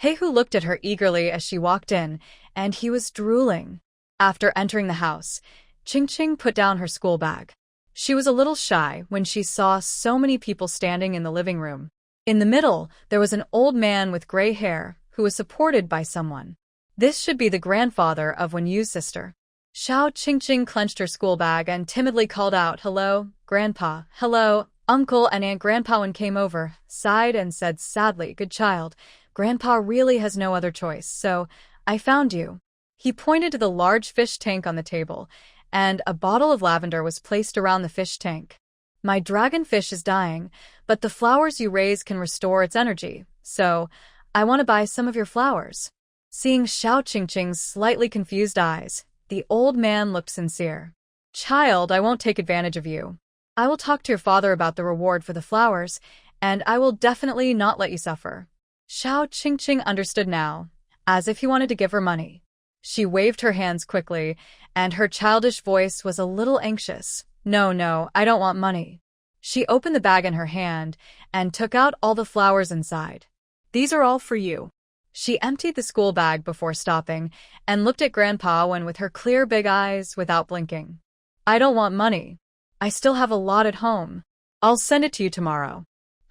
Heihu looked at her eagerly as she walked in, and he was drooling. After entering the house, Qingqing put down her school bag. She was a little shy when she saw so many people standing in the living room. In the middle, there was an old man with gray hair who was supported by someone. This should be the grandfather of Wenyu's sister. Xiao Qingqing clenched her school bag and timidly called out, "Hello, Grandpa. Hello, Uncle and Aunt." Grandpa Wen came over, sighed and said sadly, "Good child. Grandpa really has no other choice, so I found you." He pointed to the large fish tank on the table, and a bottle of lavender was placed around the fish tank. "My dragonfish is dying, but the flowers you raise can restore its energy, so I want to buy some of your flowers." Seeing Xiao Qingqing's slightly confused eyes, the old man looked sincere. "Child, I won't take advantage of you. I will talk to your father about the reward for the flowers, and I will definitely not let you suffer." Xiao Qingqing understood now, as if he wanted to give her money. She waved her hands quickly, and her childish voice was a little anxious. No, I don't want money." She opened the bag in her hand and took out all the flowers inside. "These are all for you." She emptied the school bag before stopping and looked at Grandpa Wen with her clear big eyes without blinking. "I don't want money. I still have a lot at home. I'll send it to you tomorrow."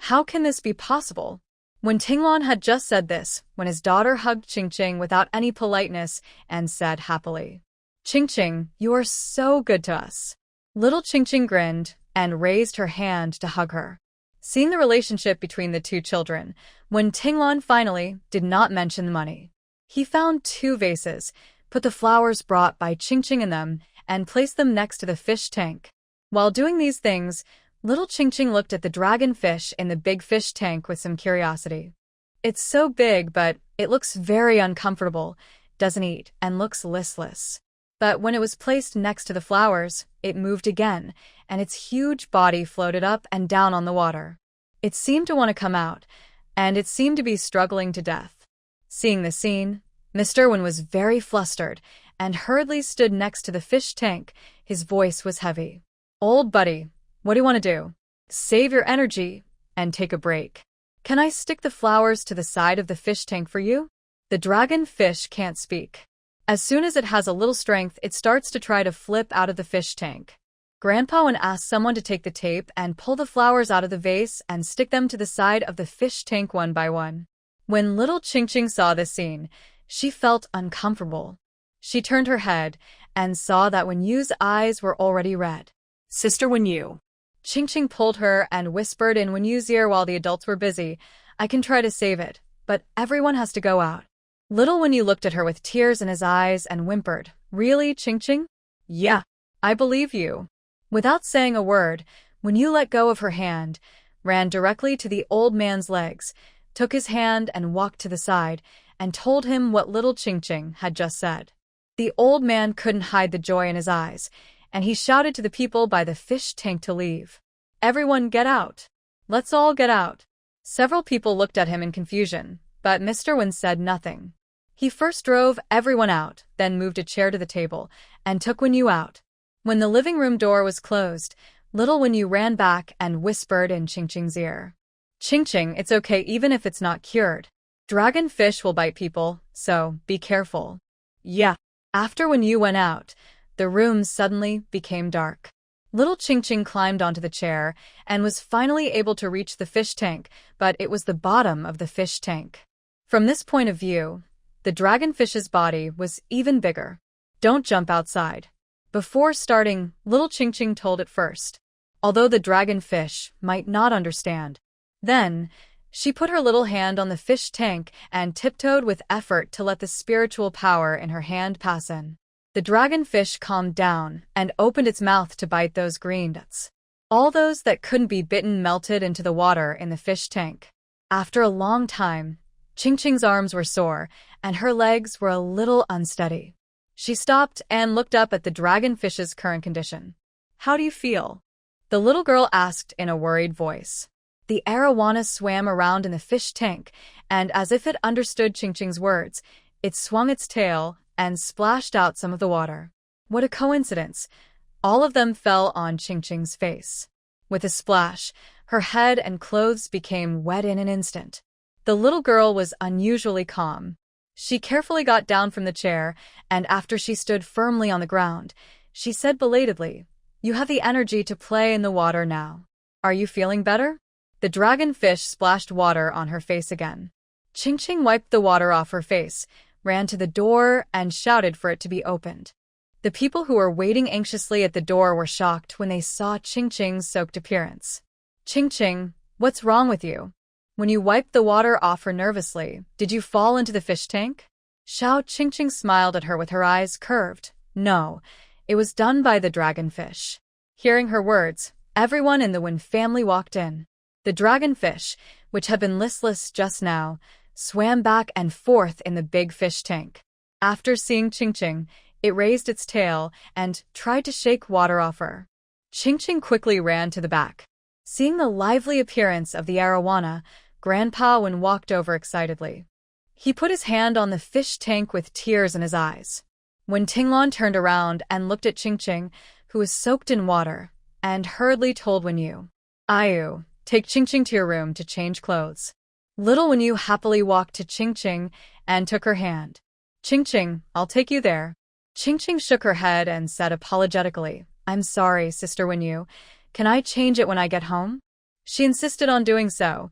How can this be possible? When Tinglan had just said this, when his daughter hugged Qingqing without any politeness and said happily, "Qingqing, you are so good to us." Little Qingqing grinned and raised her hand to hug her. Seeing the relationship between the two children, when Tinglan finally did not mention the money, he found 2 vases, put the flowers brought by Qingqing in them, and placed them next to the fish tank. While doing these things, little Qingqing looked at the dragon fish in the big fish tank with some curiosity. "It's so big, but it looks very uncomfortable. doesn't eat, and looks listless. But when it was placed next to the flowers, it moved again, and its huge body floated up and down on the water. It seemed to want to come out, and it seemed to be struggling to death. Seeing the scene, Mr. Wen was very flustered and hurriedly stood next to the fish tank. His voice was heavy. "Old buddy, what do you want to do? Save your energy and take a break. Can I stick the flowers to the side of the fish tank for you?" The dragon fish can't speak. As soon as it has a little strength, it starts to try to flip out of the fish tank. Grandpa Wen asked someone to take the tape and pull the flowers out of the vase and stick them to the side of the fish tank one by one. When little Ching saw this scene, she felt uncomfortable. She turned her head and saw that Wen Yu's eyes were already red. Sister Wen Yu. Ching pulled her and whispered in Wen Yu's ear while the adults were busy, "I can try to save it, but everyone has to go out." Little Wen Yu looked at her with tears in his eyes and whimpered, "Really, Ching?" "Yeah, I believe you." Without saying a word, Wen Yu let go of her hand, ran directly to the old man's legs, took his hand and walked to the side, and told him what little Ching had just said. The old man couldn't hide the joy in his eyes, and he shouted to the people by the fish tank to leave. "Everyone get out. Let's all get out." Several people looked at him in confusion, but Mr. Wen said nothing. He first drove everyone out, then moved a chair to the table, and took Wen Yu out. When the living room door was closed, little Wen Yu ran back and whispered in Ching's ear. "Ching, it's okay even if it's not cured. Dragon fish will bite people, so be careful." "Yeah." After Wen Yu went out, the room suddenly became dark. Little Ching climbed onto the chair and was finally able to reach the fish tank, but it was the bottom of the fish tank. From this point of view, the dragonfish's body was even bigger. "Don't jump outside." Before starting, little Ching told it first, although the dragonfish might not understand. Then, she put her little hand on the fish tank and tiptoed with effort to let the spiritual power in her hand pass in. The dragonfish calmed down and opened its mouth to bite those green nuts. All those that couldn't be bitten melted into the water in the fish tank. After a long time, Ching's arms were sore and her legs were a little unsteady. She stopped and looked up at the dragonfish's current condition. "How do you feel?" the little girl asked in a worried voice. The arowana swam around in the fish tank, and as if it understood Ching's words, it swung its tail and splashed out some of the water. What a coincidence! All of them fell on Ching's face. With a splash, her head and clothes became wet in an instant. The little girl was unusually calm. She carefully got down from the chair, and after she stood firmly on the ground, she said belatedly, "You have the energy to play in the water now. Are you feeling better?" The dragonfish splashed water on her face again. Ching wiped the water off her face, ran to the door, and shouted for it to be opened. The people who were waiting anxiously at the door were shocked when they saw Ching's soaked appearance. "Ching, what's wrong with you? When you wiped the water off her nervously, did you fall into the fish tank?" Xiao Ching smiled at her with her eyes curved. "No, it was done by the dragonfish." Hearing her words, everyone in the Wen family walked in. The dragonfish, which had been listless just now, swam back and forth in the big fish tank. After seeing Ching, it raised its tail and tried to shake water off her. Ching quickly ran to the back. Seeing the lively appearance of the arowana, Grandpa Wen walked over excitedly. He put his hand on the fish tank with tears in his eyes. When Tinglon turned around and looked at Ching, who was soaked in water, and hurriedly told Wen Yu, "Ayu, take Ching to your room to change clothes." Little Wen Yu happily walked to Ching and took her hand. "Ching, I'll take you there." Ching shook her head and said apologetically, "I'm sorry, Sister Wen Yu. Can I change it when I get home?" She insisted on doing so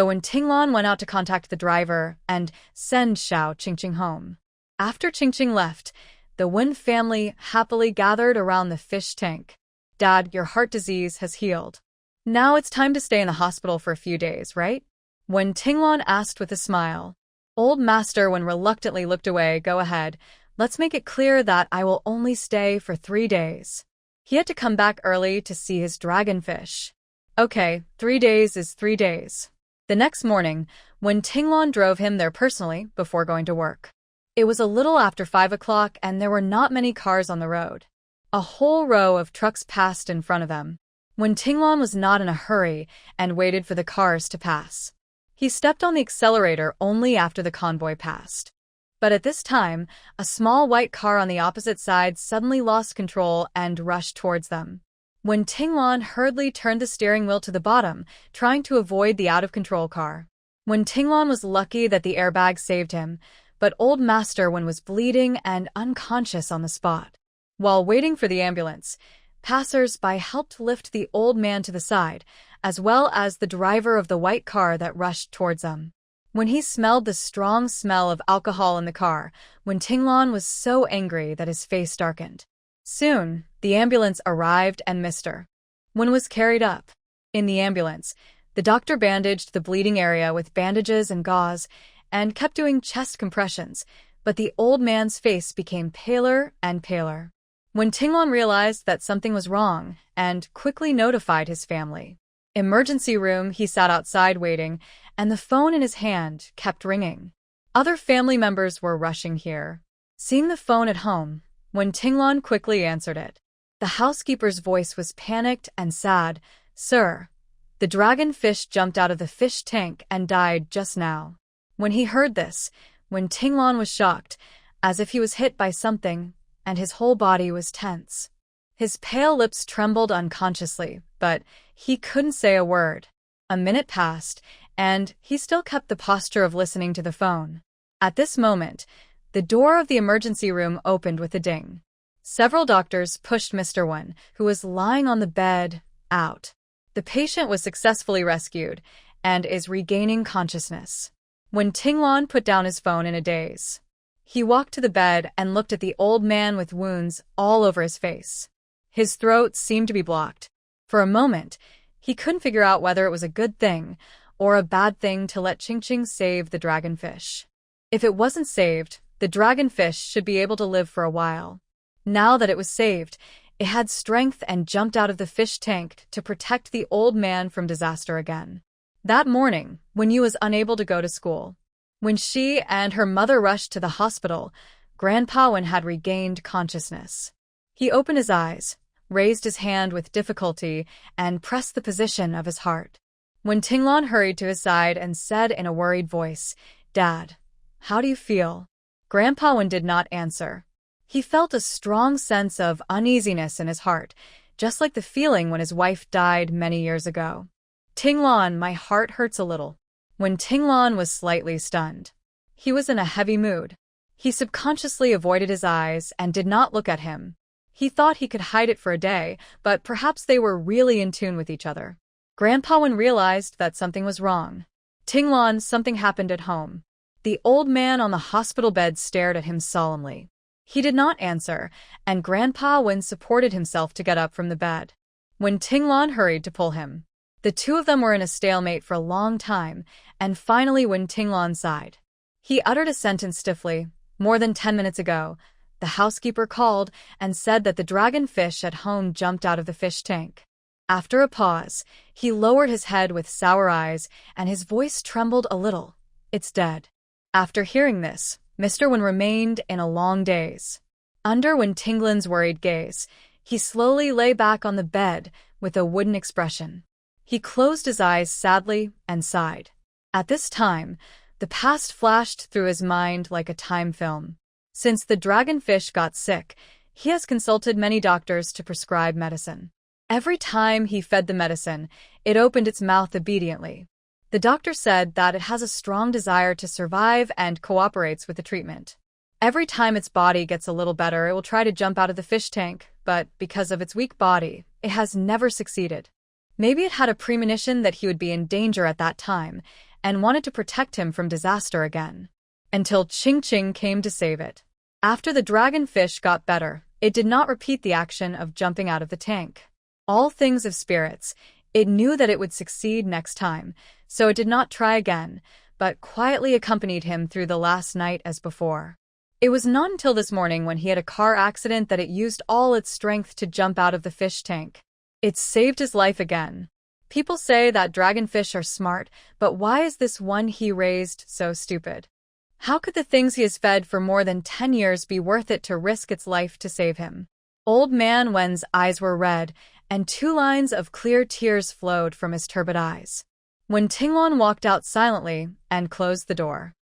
when Tinglon went out to contact the driver and send Xiao Ching home. After Ching left, the Wen family happily gathered around the fish tank. "Dad, your heart disease has healed. Now it's time to stay in the hospital for a few days, right?" When Tinglon asked with a smile. Old Master Wen reluctantly looked away. "Go ahead. Let's make it clear that I will only stay for 3 days." He had to come back early to see his dragonfish. "Okay, 3 days is 3 days." The next morning, when Tinglon drove him there personally before going to work. It was a little after 5 o'clock and there were not many cars on the road. A whole row of trucks passed in front of them. When Tinglan was not in a hurry and waited for the cars to pass. He stepped on the accelerator only after the convoy passed. But at this time, a small white car on the opposite side suddenly lost control and rushed towards them. When Tinglan hurriedly turned the steering wheel to the bottom, trying to avoid the out-of-control car. When Tinglan was lucky that the airbag saved him, but old Master Wen was bleeding and unconscious on the spot. While waiting for the ambulance, passers-by helped lift the old man to the side, as well as the driver of the white car that rushed towards them. When he smelled the strong smell of alcohol in the car, when Tinglan was so angry that his face darkened. Soon, the ambulance arrived and Mr. Wen was carried up. In the ambulance, the doctor bandaged the bleeding area with bandages and gauze and kept doing chest compressions, but the old man's face became paler and paler. When Tinglan realized that something was wrong and quickly notified his family. Emergency room, he sat outside waiting, and the phone in his hand kept ringing. Other family members were rushing here. Seeing the phone at home, when Tinglan quickly answered it. The housekeeper's voice was panicked and sad. "Sir, the dragonfish jumped out of the fish tank and died just now." When he heard this, when Tinglan was shocked, as if he was hit by something, and his whole body was tense. His pale lips trembled unconsciously, but he couldn't say a word. A minute passed, and he still kept the posture of listening to the phone. At this moment, the door of the emergency room opened with a ding. Several doctors pushed Mr. Wen, who was lying on the bed, out. The patient was successfully rescued and is regaining consciousness. When Tinglan put down his phone in a daze, he walked to the bed and looked at the old man with wounds all over his face. His throat seemed to be blocked. For a moment, he couldn't figure out whether it was a good thing or a bad thing to let Ching save the dragonfish. If it wasn't saved, the dragonfish should be able to live for a while. Now that it was saved, it had strength and jumped out of the fish tank to protect the old man from disaster again. That morning, when Yu was unable to go to school, when she and her mother rushed to the hospital, Grandpa Wen had regained consciousness. He opened his eyes, raised his hand with difficulty, and pressed the position of his heart. When Tinglan hurried to his side and said in a worried voice, "Dad, how do you feel?" Grandpa Wen did not answer. He felt a strong sense of uneasiness in his heart, just like the feeling when his wife died many years ago. "Tinglan, my heart hurts a little." When Tinglan was slightly stunned, he was in a heavy mood. He subconsciously avoided his eyes and did not look at him. He thought he could hide it for a day, but perhaps they were really in tune with each other. Grandpa Wen realized that something was wrong. "Tinglan, something happened at home." The old man on the hospital bed stared at him solemnly. He did not answer, and Grandpa Wen supported himself to get up from the bed. When Tinglan hurried to pull him, the two of them were in a stalemate for a long time, and finally when Tinglan sighed, he uttered a sentence stiffly. "More than 10 minutes ago, the housekeeper called and said that the dragonfish at home jumped out of the fish tank." After a pause, he lowered his head with sour eyes, and his voice trembled a little. "It's dead." After hearing this, Mr. Wen remained in a long daze. Under Wen Tinglan's worried gaze, he slowly lay back on the bed with a wooden expression. He closed his eyes sadly and sighed. At this time, the past flashed through his mind like a time film. Since the dragonfish got sick, he has consulted many doctors to prescribe medicine. Every time he fed the medicine, it opened its mouth obediently. The doctor said that it has a strong desire to survive and cooperates with the treatment. Every time its body gets a little better, it will try to jump out of the fish tank, but because of its weak body, it has never succeeded. Maybe it had a premonition that he would be in danger at that time and wanted to protect him from disaster again. Until Ching came to save it. After the dragonfish got better, it did not repeat the action of jumping out of the tank. All things of spirits, it knew that it would succeed next time, so it did not try again, but quietly accompanied him through the last night as before. It was not until this morning when he had a car accident that it used all its strength to jump out of the fish tank. It saved his life again. People say that dragonfish are smart, but why is this one he raised so stupid? How could the things he has fed for more than 10 years be worth it to risk its life to save him? Old man Wen's eyes were red, and 2 lines of clear tears flowed from his turbid eyes. When Tinglon walked out silently and closed the door.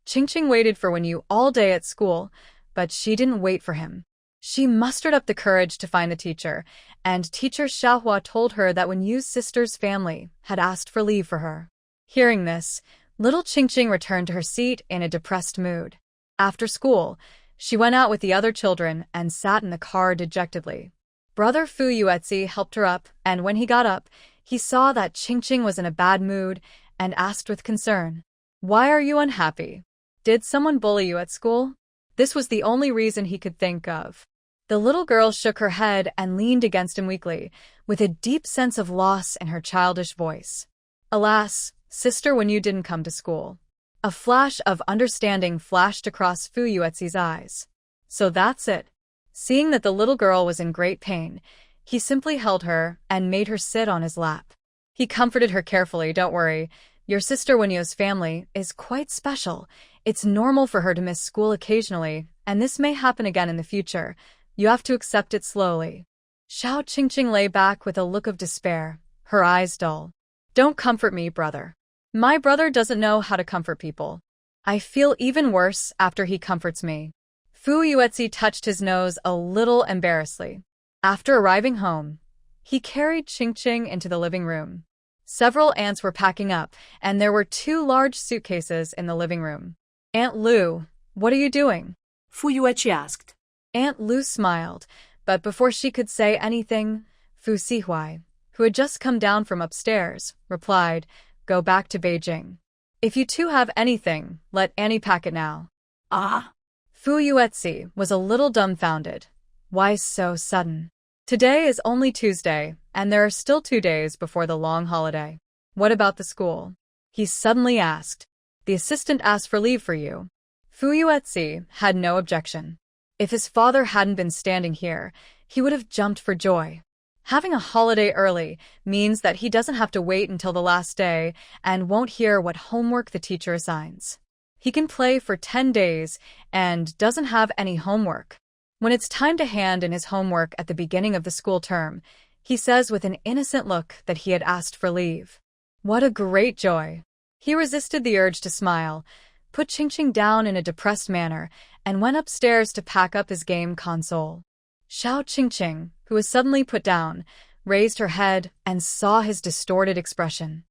Qingqing waited for Wenyu all day at school, but she didn't wait for him. She mustered up the courage to find the teacher, and teacher Xiaohua told her that Wenyu's sister's family had asked for leave for her. Hearing this, little Qingqing returned to her seat in a depressed mood. After school, she went out with the other children and sat in the car dejectedly. Brother Fu Yuetzi helped her up, and when he got up, he saw that Qingqing was in a bad mood and asked with concern, "Why are you unhappy? Did someone bully you at school?" This was the only reason he could think of. The little girl shook her head and leaned against him weakly, with a deep sense of loss in her childish voice. "Alas, sister, when you didn't come to school." A flash of understanding flashed across Fu Yuetzi's eyes. "So that's it." Seeing that the little girl was in great pain, he simply held her and made her sit on his lap. He comforted her carefully. "Don't worry, your sister Wenyu's family is quite special. It's normal for her to miss school occasionally, and this may happen again in the future. You have to accept it slowly." Xiao Qingqing lay back with a look of despair, her eyes dull. "Don't comfort me, brother. My brother doesn't know how to comfort people. I feel even worse after he comforts me." Fu Yuetzi touched his nose a little embarrassedly. After arriving home, he carried Qingqing into the living room. Several aunts were packing up, and there were 2 large suitcases in the living room. "Aunt Lu, what are you doing?" Fu Yuetzi asked. Aunt Lu smiled, but before she could say anything, Fu Sihuai, who had just come down from upstairs, replied, "Go back to Beijing. If you two have anything, let Annie pack it now." Ah! Fu Yuetzi was a little dumbfounded. Why so sudden? Today is only Tuesday, and there are still 2 days before the long holiday. What about the school? He suddenly asked. "The assistant asked for leave for you." Fu Yuetzi had no objection. If his father hadn't been standing here, he would have jumped for joy. Having a holiday early means that he doesn't have to wait until the last day and won't hear what homework the teacher assigns. He can play for 10 days and doesn't have any homework. When it's time to hand in his homework at the beginning of the school term, he says with an innocent look that he had asked for leave. What a great joy! He resisted the urge to smile, put Qingqing down in a depressed manner, and went upstairs to pack up his game console. Xiao Qingqing, who was suddenly put down, raised her head and saw his distorted expression.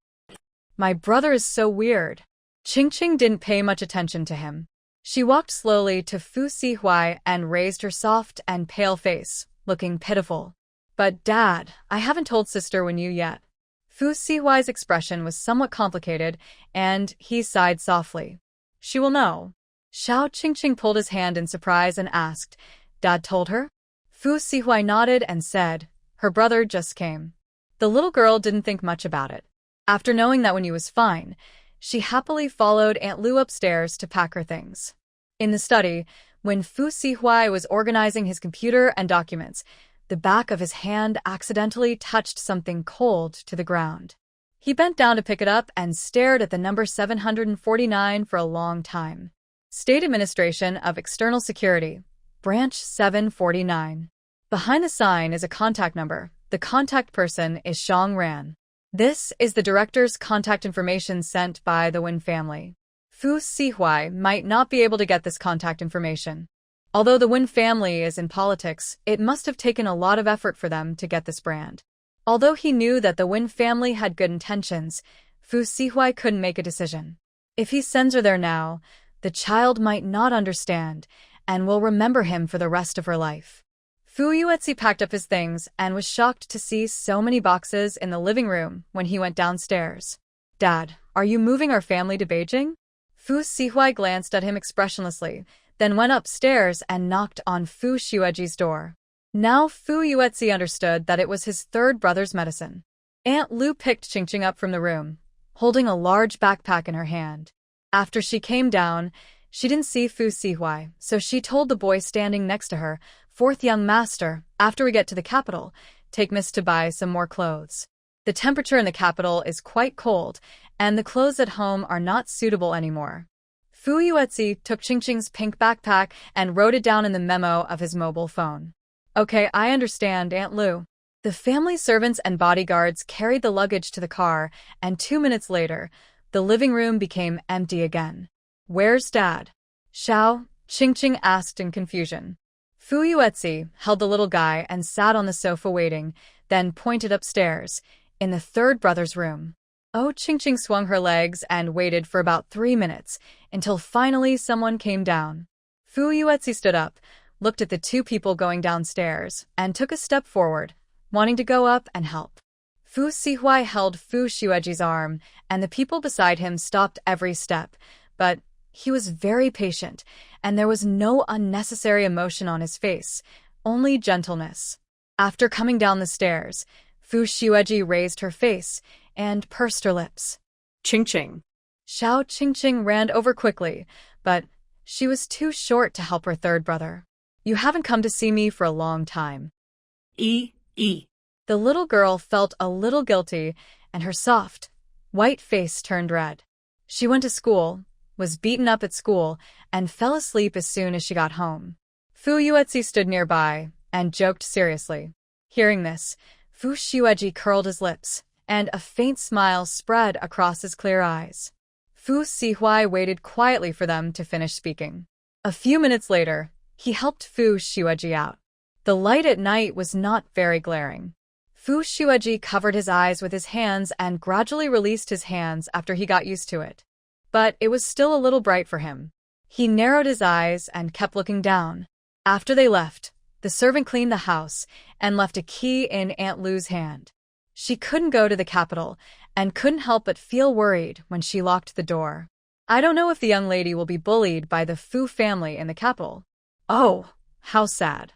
My brother is so weird. Qingqing didn't pay much attention to him. She walked slowly to Fu Sihuai and raised her soft and pale face, looking pitiful. But Dad, I haven't told Sister Wenyu yet. Fu Sihuai's expression was somewhat complicated, and he sighed softly. She will know. Xiao Qingqing pulled his hand in surprise and asked, Dad told her? Fu Sihuai nodded and said, her brother just came. The little girl didn't think much about it. After knowing that Wenyu was fine, she happily followed Aunt Lu upstairs to pack her things. In the study, when Fu Sihuai was organizing his computer and documents, the back of his hand accidentally touched something cold to the ground. He bent down to pick it up and stared at the number 749 for a long time. State Administration of External Security, Branch 749. Behind the sign is a contact number. The contact person is Shang Ran. This is the director's contact information sent by the Wen family. Fu Sihuai might not be able to get this contact information. Although the Wen family is in politics, it must have taken a lot of effort for them to get this brand. Although he knew that the Wen family had good intentions, Fu Sihuai couldn't make a decision. If he sends her there now, the child might not understand and will remember him for the rest of her life. Fu Yuetzi packed up his things and was shocked to see so many boxes in the living room when he went downstairs. Dad, are you moving our family to Beijing? Fu Sihuai glanced at him expressionlessly, then went upstairs and knocked on Fu Xueji's door. Now Fu Yuetzi understood that it was his third brother's medicine. Aunt Lu picked Qingqing up from the room, holding a large backpack in her hand. After she came down, she didn't see Fu Sihuai, so she told the boy standing next to her, Fourth young master, after we get to the capital, take Miss to buy some more clothes. The temperature in the capital is quite cold, and the clothes at home are not suitable anymore. Fu Yuetzi took Qingqing's pink backpack and wrote it down in the memo of his mobile phone. Okay, I understand, Aunt Lu. The family servants and bodyguards carried the luggage to the car, and 2 minutes later, the living room became empty again. Where's Dad? Xiao, Qingqing asked in confusion. Fu Yuetzi held the little guy and sat on the sofa waiting, then pointed upstairs, in the third brother's room. Oh, Qingqing swung her legs and waited for about 3 minutes, until finally someone came down. Fu Yuetzi stood up, looked at the two people going downstairs, and took a step forward, wanting to go up and help. Fu Sihuai held Fu Xueji's arm, and the people beside him stopped every step, but he was very patient, and there was no unnecessary emotion on his face, only gentleness. After coming down the stairs, Fu Xueji raised her face and pursed her lips. Qingqing. Xiao Qingqing ran over quickly, but she was too short to help her third brother. You haven't come to see me for a long time. The little girl felt a little guilty, and her soft, white face turned red. She went to school, was beaten up at school, and fell asleep as soon as she got home. Fu Yuetzi stood nearby and joked seriously. Hearing this, Fu Xueji curled his lips, and a faint smile spread across his clear eyes. Fu Sihuai waited quietly for them to finish speaking. A few minutes later, he helped Fu Xueji out. The light at night was not very glaring. Fu Xueji covered his eyes with his hands and gradually released his hands after he got used to it. But it was still a little bright for him. He narrowed his eyes and kept looking down. After they left, the servant cleaned the house and left a key in Aunt Lu's hand. She couldn't go to the capital and couldn't help but feel worried when she locked the door. I don't know if the young lady will be bullied by the Fu family in the capital. Oh, how sad.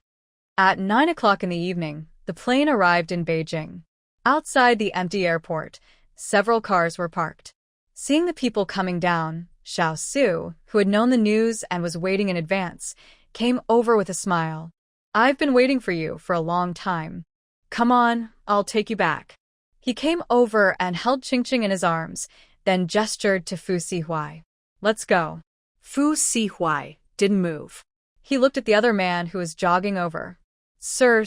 At 9 o'clock in the evening, the plane arrived in Beijing. Outside the empty airport, several cars were parked. Seeing the people coming down, Xiao Su, who had known the news and was waiting in advance, came over with a smile. I've been waiting for you for a long time. Come on, I'll take you back. He came over and held Qingqing in his arms, then gestured to Fu Sihuai. Let's go. Fu Sihuai didn't move. He looked at the other man who was jogging over. Sir.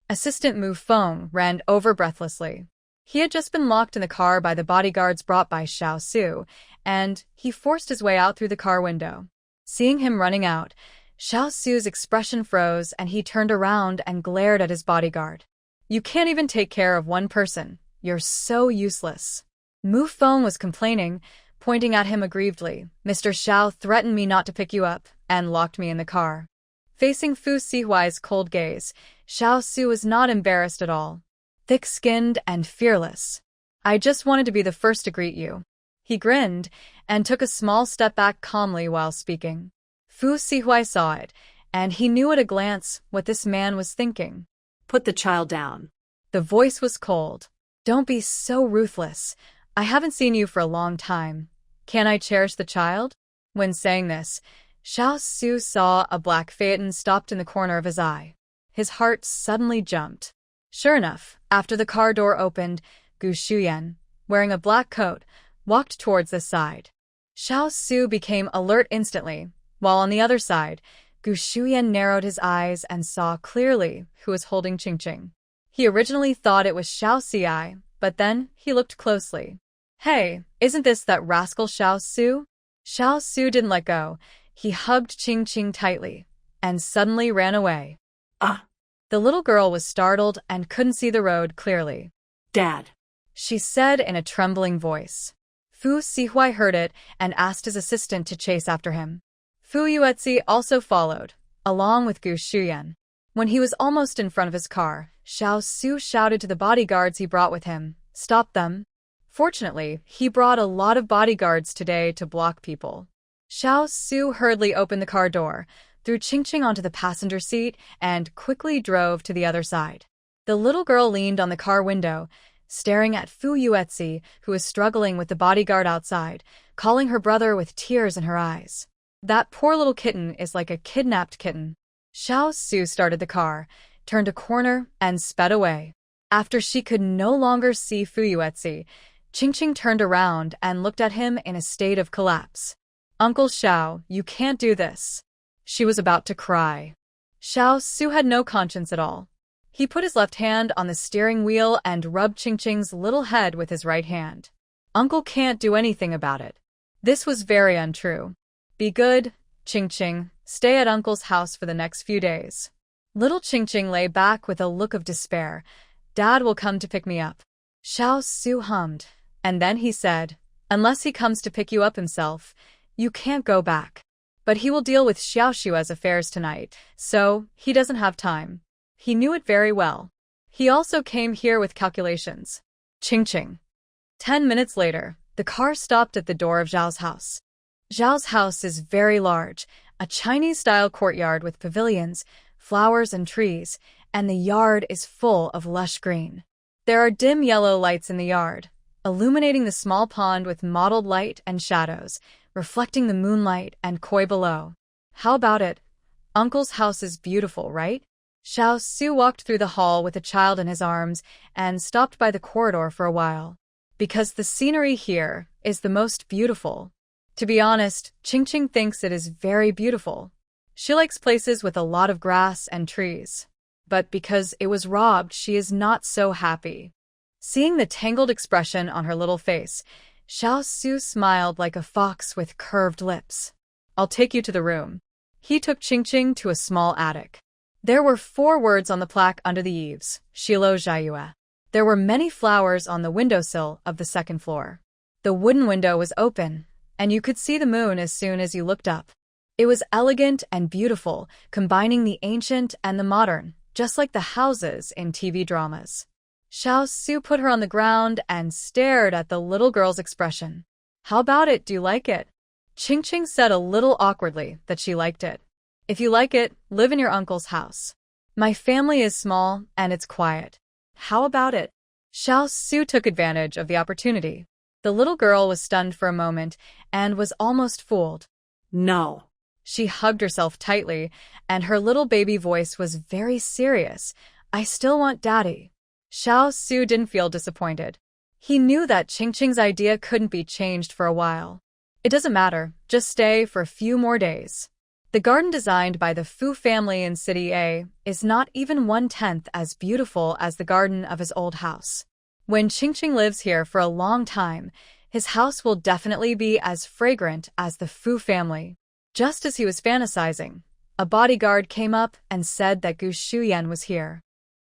Assistant Mu Feng ran over breathlessly. He had just been locked in the car by the bodyguards brought by Xiao Su, and he forced his way out through the car window. Seeing him running out, Xiao Su's expression froze and he turned around and glared at his bodyguard. You can't even take care of one person. You're so useless. Mu Feng was complaining, pointing at him aggrievedly. Mr. Xiao threatened me not to pick you up and locked me in the car. Facing Fu Sihuai's cold gaze, Xiao Su was not embarrassed at all. Thick-skinned and fearless. I just wanted to be the first to greet you. He grinned and took a small step back calmly while speaking. Fu Sihuai saw it, and he knew at a glance what this man was thinking. Put the child down. The voice was cold. Don't be so ruthless. I haven't seen you for a long time. Can I cherish the child? When saying this, Xiao Su saw a black phaeton stopped in the corner of his eye. His heart suddenly jumped. Sure enough, after the car door opened, Gu Shuyan, wearing a black coat, walked towards the side. Xiao Su became alert instantly, while on the other side, Gu Shuyan narrowed his eyes and saw clearly who was holding Qingqing. He originally thought it was Xiao Siai, but then he looked closely. Hey, isn't this that rascal Xiao Su? Xiao Su didn't let go. He hugged Qingqing tightly, and suddenly ran away. The little girl was startled and couldn't see the road clearly. Dad, she said in a trembling voice. Fu Sihuai heard it and asked his assistant to chase after him. Fu Yuetzi also followed, along with Gu Shuyan. When he was almost in front of his car, Xiao Su shouted to the bodyguards he brought with him, "Stop them." Fortunately, he brought a lot of bodyguards today to block people. Xiao Su hurriedly opened the car door, threw Qingqing onto the passenger seat, and quickly drove to the other side. The little girl leaned on the car window, staring at Fu Yuetzi, who was struggling with the bodyguard outside, calling her brother with tears in her eyes. That poor little kitten is like a kidnapped kitten. Xiao Su started the car, turned a corner, and sped away. After she could no longer see Fu Yuetzi, Qingqing turned around and looked at him in a state of collapse. Uncle Xiao, you can't do this. She was about to cry. Xiao Su had no conscience at all. He put his left hand on the steering wheel and rubbed Qingqing's little head with his right hand. Uncle can't do anything about it. This was very untrue. Be good, Qingqing. Stay at Uncle's house for the next few days. Little Qingqing lay back with a look of despair. Dad will come to pick me up. Xiao Su hummed, and then he said, unless he comes to pick you up himself, you can't go back. But he will deal with Xiaoshua's affairs tonight, so he doesn't have time. He knew it very well. He also came here with calculations. Qingqing. 10 minutes later, the car stopped at the door of Zhao's house. Zhao's house is very large, a Chinese-style courtyard with pavilions, flowers and trees, and the yard is full of lush green. There are dim yellow lights in the yard, illuminating the small pond with mottled light and shadows, reflecting the moonlight and koi below. How about it? Uncle's house is beautiful, right? Xiao Su walked through the hall with a child in his arms and stopped by the corridor for a while. Because the scenery here is the most beautiful. To be honest, Qingqing thinks it is very beautiful. She likes places with a lot of grass and trees. But because it was robbed, she is not so happy. Seeing the tangled expression on her little face, Xiao Su smiled like a fox with curved lips. I'll take you to the room. He took Qingqing to a small attic. There were 4 words on the plaque under the eaves, Shilo Jiayue. There were many flowers on the windowsill of the 2nd floor. The wooden window was open, and you could see the moon as soon as you looked up. It was elegant and beautiful, combining the ancient and the modern, just like the houses in TV dramas. Xiao Su put her on the ground and stared at the little girl's expression. How about it? Do you like it? Qingqing said a little awkwardly that she liked it. If you like it, live in your uncle's house. My family is small and it's quiet. How about it? Xiao Su took advantage of the opportunity. The little girl was stunned for a moment and was almost fooled. No. She hugged herself tightly, and her little baby voice was very serious. I still want Daddy. Xiao Su didn't feel disappointed. He knew that Qingqing's idea couldn't be changed for a while. It doesn't matter, just stay for a few more days. The garden designed by the Fu family in City A is not even 1/10 as beautiful as the garden of his old house. When Qingqing lives here for a long time, his house will definitely be as fragrant as the Fu family. Just as he was fantasizing, a bodyguard came up and said that Gu Shuyan was here.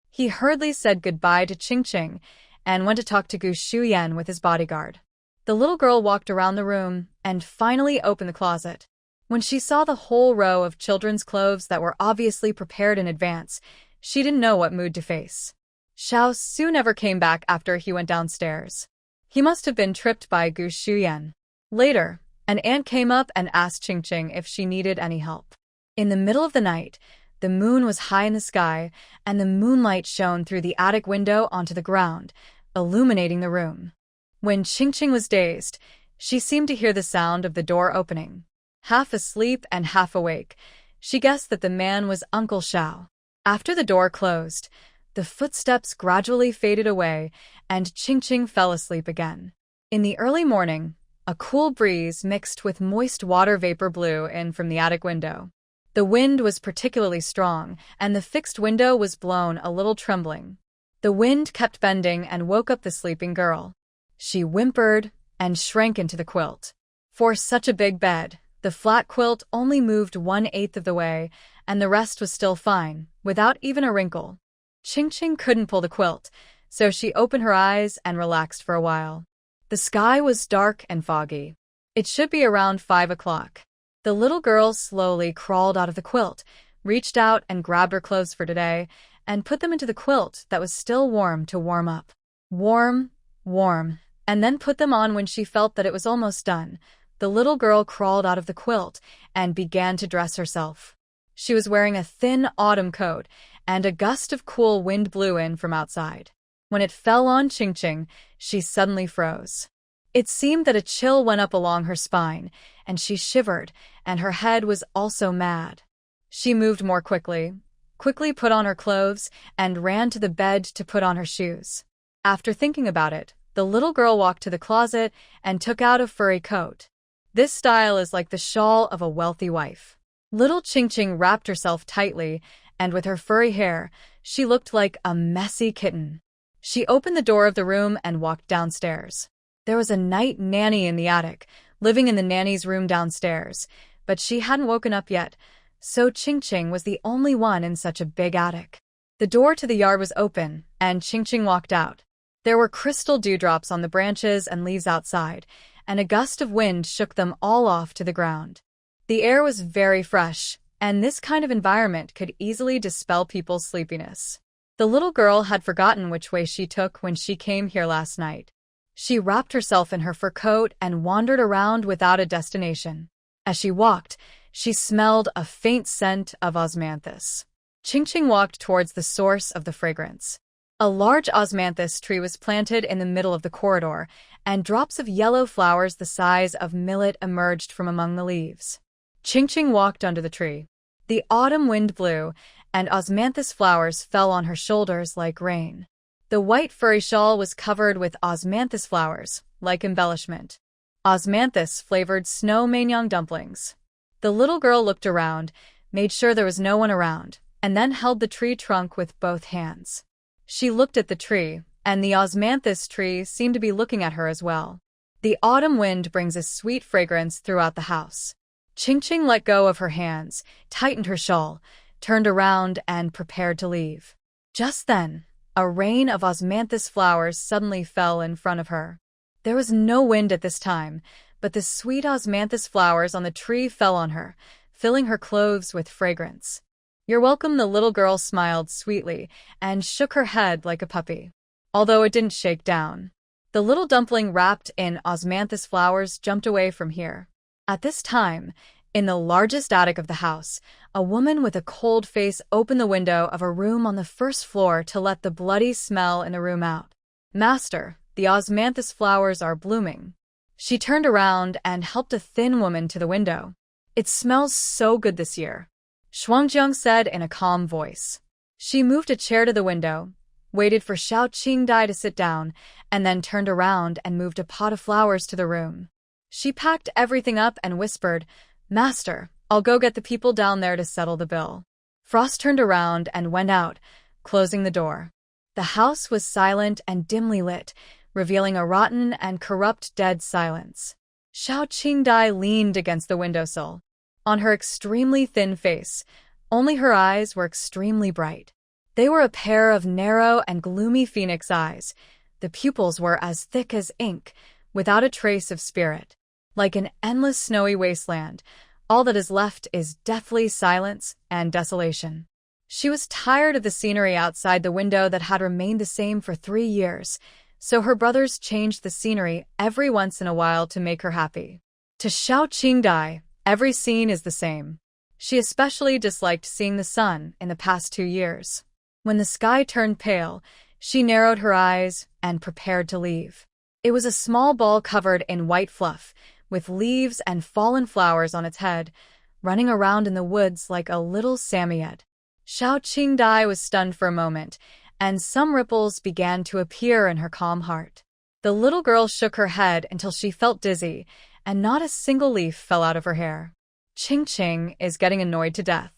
He hurriedly said goodbye to Qingqing and went to talk to Gu Shuyan with his bodyguard. The little girl walked around the room and finally opened the closet. When she saw the whole row of children's clothes that were obviously prepared in advance, she didn't know what mood to face. Xiao Su never came back after he went downstairs. He must have been tripped by Gu Shuyan. Later, an aunt came up and asked Qingqing if she needed any help. In the middle of the night, the moon was high in the sky, and the moonlight shone through the attic window onto the ground, illuminating the room. When Qingqing was dazed, she seemed to hear the sound of the door opening. Half asleep and half awake, she guessed that the man was Uncle Xiao. After the door closed, the footsteps gradually faded away, and Qingqing fell asleep again. In the early morning, a cool breeze mixed with moist water vapor blew in from the attic window. The wind was particularly strong, and the fixed window was blown a little trembling. The wind kept bending and woke up the sleeping girl. She whimpered and shrank into the quilt. For such a big bed, the flat quilt only moved 1/8 of the way, and the rest was still fine, without even a wrinkle. Qingqing couldn't pull the quilt, so she opened her eyes and relaxed for a while. The sky was dark and foggy. It should be around 5 o'clock. The little girl slowly crawled out of the quilt, reached out and grabbed her clothes for today, and put them into the quilt that was still warm to warm up. Warm, and then put them on when she felt that it was almost done. The little girl crawled out of the quilt and began to dress herself. She was wearing a thin autumn coat, and a gust of cool wind blew in from outside. When it fell on Qingqing, she suddenly froze. It seemed that a chill went up along her spine, and she shivered, and her head was also mad. She moved more quickly put on her clothes, and ran to the bed to put on her shoes. After thinking about it, the little girl walked to the closet and took out a furry coat. This style is like the shawl of a wealthy wife. Little Ching Ching wrapped herself tightly, and with her furry hair, she looked like a messy kitten. She opened the door of the room and walked downstairs. There was a night nanny in the attic, living in the nanny's room downstairs, but she hadn't woken up yet, so Ching Ching was the only one in such a big attic. The door to the yard was open, and Ching Ching walked out. There were crystal dewdrops on the branches and leaves outside, and a gust of wind shook them all off to the ground. The air was very fresh, and this kind of environment could easily dispel people's sleepiness. The little girl had forgotten which way she took when she came here last night. She wrapped herself in her fur coat and wandered around without a destination. As she walked, she smelled a faint scent of osmanthus. Ching Ching walked towards the source of the fragrance. A large osmanthus tree was planted in the middle of the corridor, and drops of yellow flowers the size of millet emerged from among the leaves. Ching Ching walked under the tree. The autumn wind blew, and osmanthus flowers fell on her shoulders like rain. The white furry shawl was covered with osmanthus flowers, like embellishment. Osmanthus-flavored snow manyang dumplings. The little girl looked around, made sure there was no one around, and then held the tree trunk with both hands. She looked at the tree, and the osmanthus tree seemed to be looking at her as well. The autumn wind brings a sweet fragrance throughout the house. Ching Ching let go of her hands, tightened her shawl, turned around, and prepared to leave. Just then, a rain of osmanthus flowers suddenly fell in front of her. There was no wind at this time, but the sweet osmanthus flowers on the tree fell on her, filling her clothes with fragrance. "You're welcome," the little girl smiled sweetly and shook her head like a puppy. Although it didn't shake down. The little dumpling wrapped in osmanthus flowers jumped away from here. At this time, in the largest attic of the house, a woman with a cold face opened the window of a room on the first floor to let the bloody smell in the room out. "Master, the osmanthus flowers are blooming." She turned around and helped a thin woman to the window. "It smells so good this year," Shuangjiang said in a calm voice. She moved a chair to the window, waited for Xiao Qingdai to sit down, and then turned around and moved a pot of flowers to the room. She packed everything up and whispered, "Master, I'll go get the people down there to settle the bill." Frost turned around and went out, closing the door. The house was silent and dimly lit, revealing a rotten and corrupt dead silence. Xiao Qingdai leaned against the windowsill. On her extremely thin face, only her eyes were extremely bright. They were a pair of narrow and gloomy phoenix eyes. The pupils were as thick as ink, without a trace of spirit. Like an endless snowy wasteland, all that is left is deathly silence and desolation. She was tired of the scenery outside the window that had remained the same for 3 years, so her brothers changed the scenery every once in a while to make her happy. To Xiao Qingdai, every scene is the same. She especially disliked seeing the sun in the past 2 years. When the sky turned pale, she narrowed her eyes and prepared to leave. It was a small ball covered in white fluff, with leaves and fallen flowers on its head, running around in the woods like a little Samoyed. Xiao Qingdai was stunned for a moment, and some ripples began to appear in her calm heart. The little girl shook her head until she felt dizzy, and not a single leaf fell out of her hair. Ching Ching is getting annoyed to death.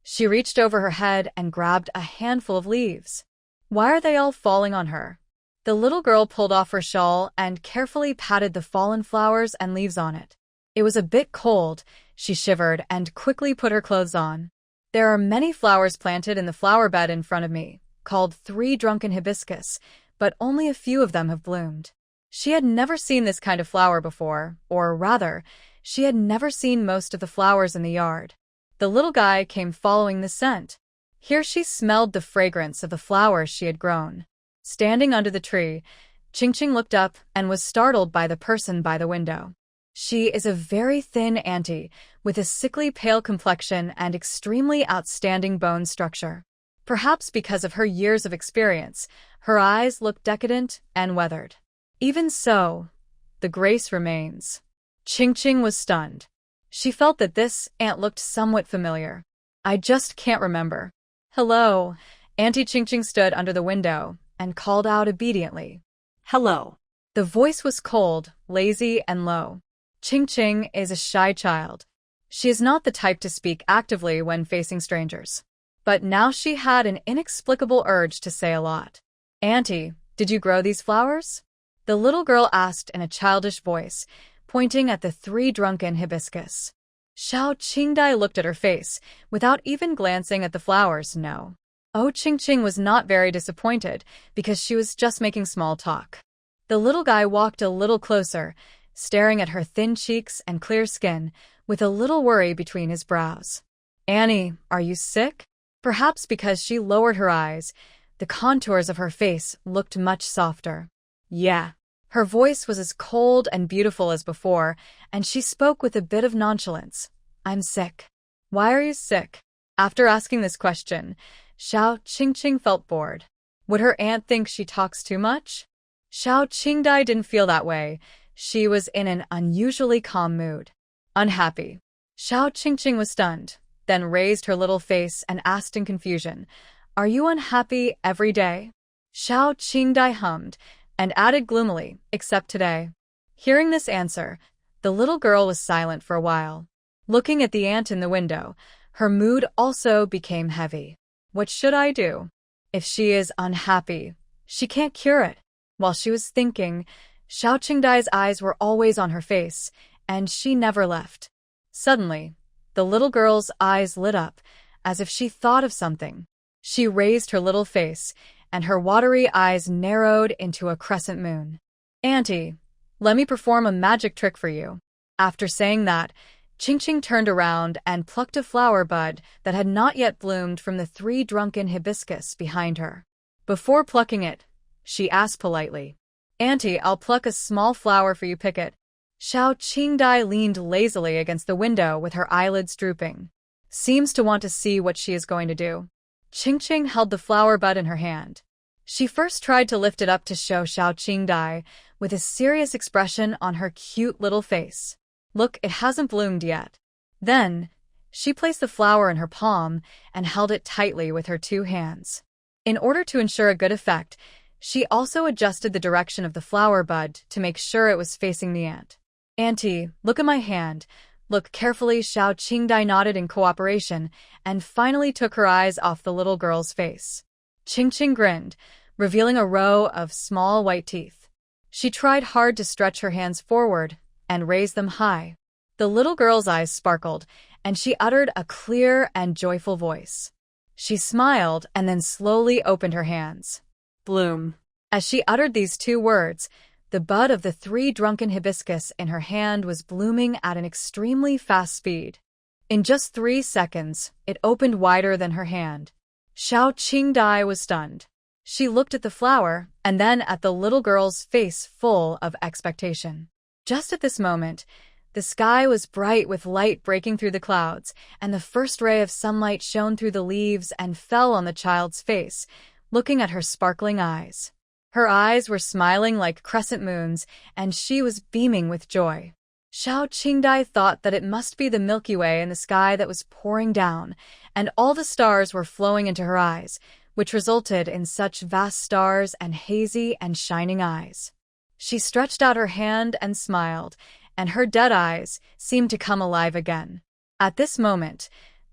She reached over her head and grabbed a handful of leaves. Why are they all falling on her? The little girl pulled off her shawl and carefully patted the fallen flowers and leaves on it. It was a bit cold, she shivered and quickly put her clothes on. There are many flowers planted in the flower bed in front of me, called 3 drunken hibiscus, but only a few of them have bloomed. She had never seen this kind of flower before, or rather, she had never seen most of the flowers in the yard. The little guy came following the scent. Here she smelled the fragrance of the flowers she had grown. Standing under the tree, Ching Ching looked up and was startled by the person by the window. She is a very thin auntie, with a sickly pale complexion and extremely outstanding bone structure. Perhaps because of her years of experience, her eyes look decadent and weathered. Even so, the grace remains. Ching Ching was stunned. She felt that this aunt looked somewhat familiar. "I just can't remember." "Hello." Auntie Ching Ching stood under the window and called out obediently. "Hello." The voice was cold, lazy, and low. Ching Ching is a shy child. She is not the type to speak actively when facing strangers. But now she had an inexplicable urge to say a lot. "Auntie, did you grow these flowers?" the little girl asked in a childish voice, pointing at the 3 drunken hibiscus. Xiao Qingdai looked at her face, without even glancing at the flowers. No. Oh, Ching Ching was not very disappointed, because she was just making small talk. The little guy walked a little closer, staring at her thin cheeks and clear skin, with a little worry between his brows. "Annie, are you sick?" Perhaps because she lowered her eyes, the contours of her face looked much softer. "Yeah." Her voice was as cold and beautiful as before, and she spoke with a bit of nonchalance. "I'm sick." "Why are you sick?" After asking this question, Xiao Qingqing felt bored. Would her aunt think she talks too much? Xiao Qingdai didn't feel that way. She was in an unusually calm mood. "Unhappy." Xiao Qingqing was stunned, then raised her little face and asked in confusion, "Are you unhappy every day?" Xiao Qingdai hummed, and added gloomily, "Except today." Hearing this answer, the little girl was silent for a while. Looking at the ant in the window, her mood also became heavy. What should I do? If she is unhappy, she can't cure it. While she was thinking, Xiao Qingdai's eyes were always on her face, and she never left. Suddenly, the little girl's eyes lit up, as if she thought of something. She raised her little face, and her watery eyes narrowed into a crescent moon. "Auntie, let me perform a magic trick for you." After saying that, Qingqing turned around and plucked a flower bud that had not yet bloomed from the 3 drunken hibiscus behind her. Before plucking it, she asked politely, "Auntie, I'll pluck a small flower for you. Pick it." Xiao Qingdai leaned lazily against the window with her eyelids drooping. Seems to want to see what she is going to do. Qingqing held the flower bud in her hand. She first tried to lift it up to show Xiao Qingdai, with a serious expression on her cute little face. "Look, it hasn't bloomed yet." Then, she placed the flower in her palm and held it tightly with her 2 hands. In order to ensure a good effect, she also adjusted the direction of the flower bud to make sure it was facing the ant. "Auntie, look at my hand. Look carefully." Xiao Qingdai nodded in cooperation and finally took her eyes off the little girl's face. Qingqing grinned, revealing a row of small white teeth. She tried hard to stretch her hands forward and raise them high. The little girl's eyes sparkled, and she uttered a clear and joyful voice. She smiled and then slowly opened her hands. "Bloom." As she uttered these 2 words, the bud of the 3 drunken hibiscus in her hand was blooming at an extremely fast speed. In just 3 seconds, it opened wider than her hand. Xiao Qingdai was stunned. She looked at the flower and then at the little girl's face full of expectation. Just at this moment, the sky was bright with light breaking through the clouds, and the first ray of sunlight shone through the leaves and fell on the child's face, looking at her sparkling eyes. Her eyes were smiling like crescent moons, and she was beaming with joy. Xiao Qingdai thought that it must be the Milky Way in the sky that was pouring down, and all the stars were flowing into her eyes, which resulted in such vast stars and hazy and shining eyes. She stretched out her hand and smiled, and her dead eyes seemed to come alive again. At this moment,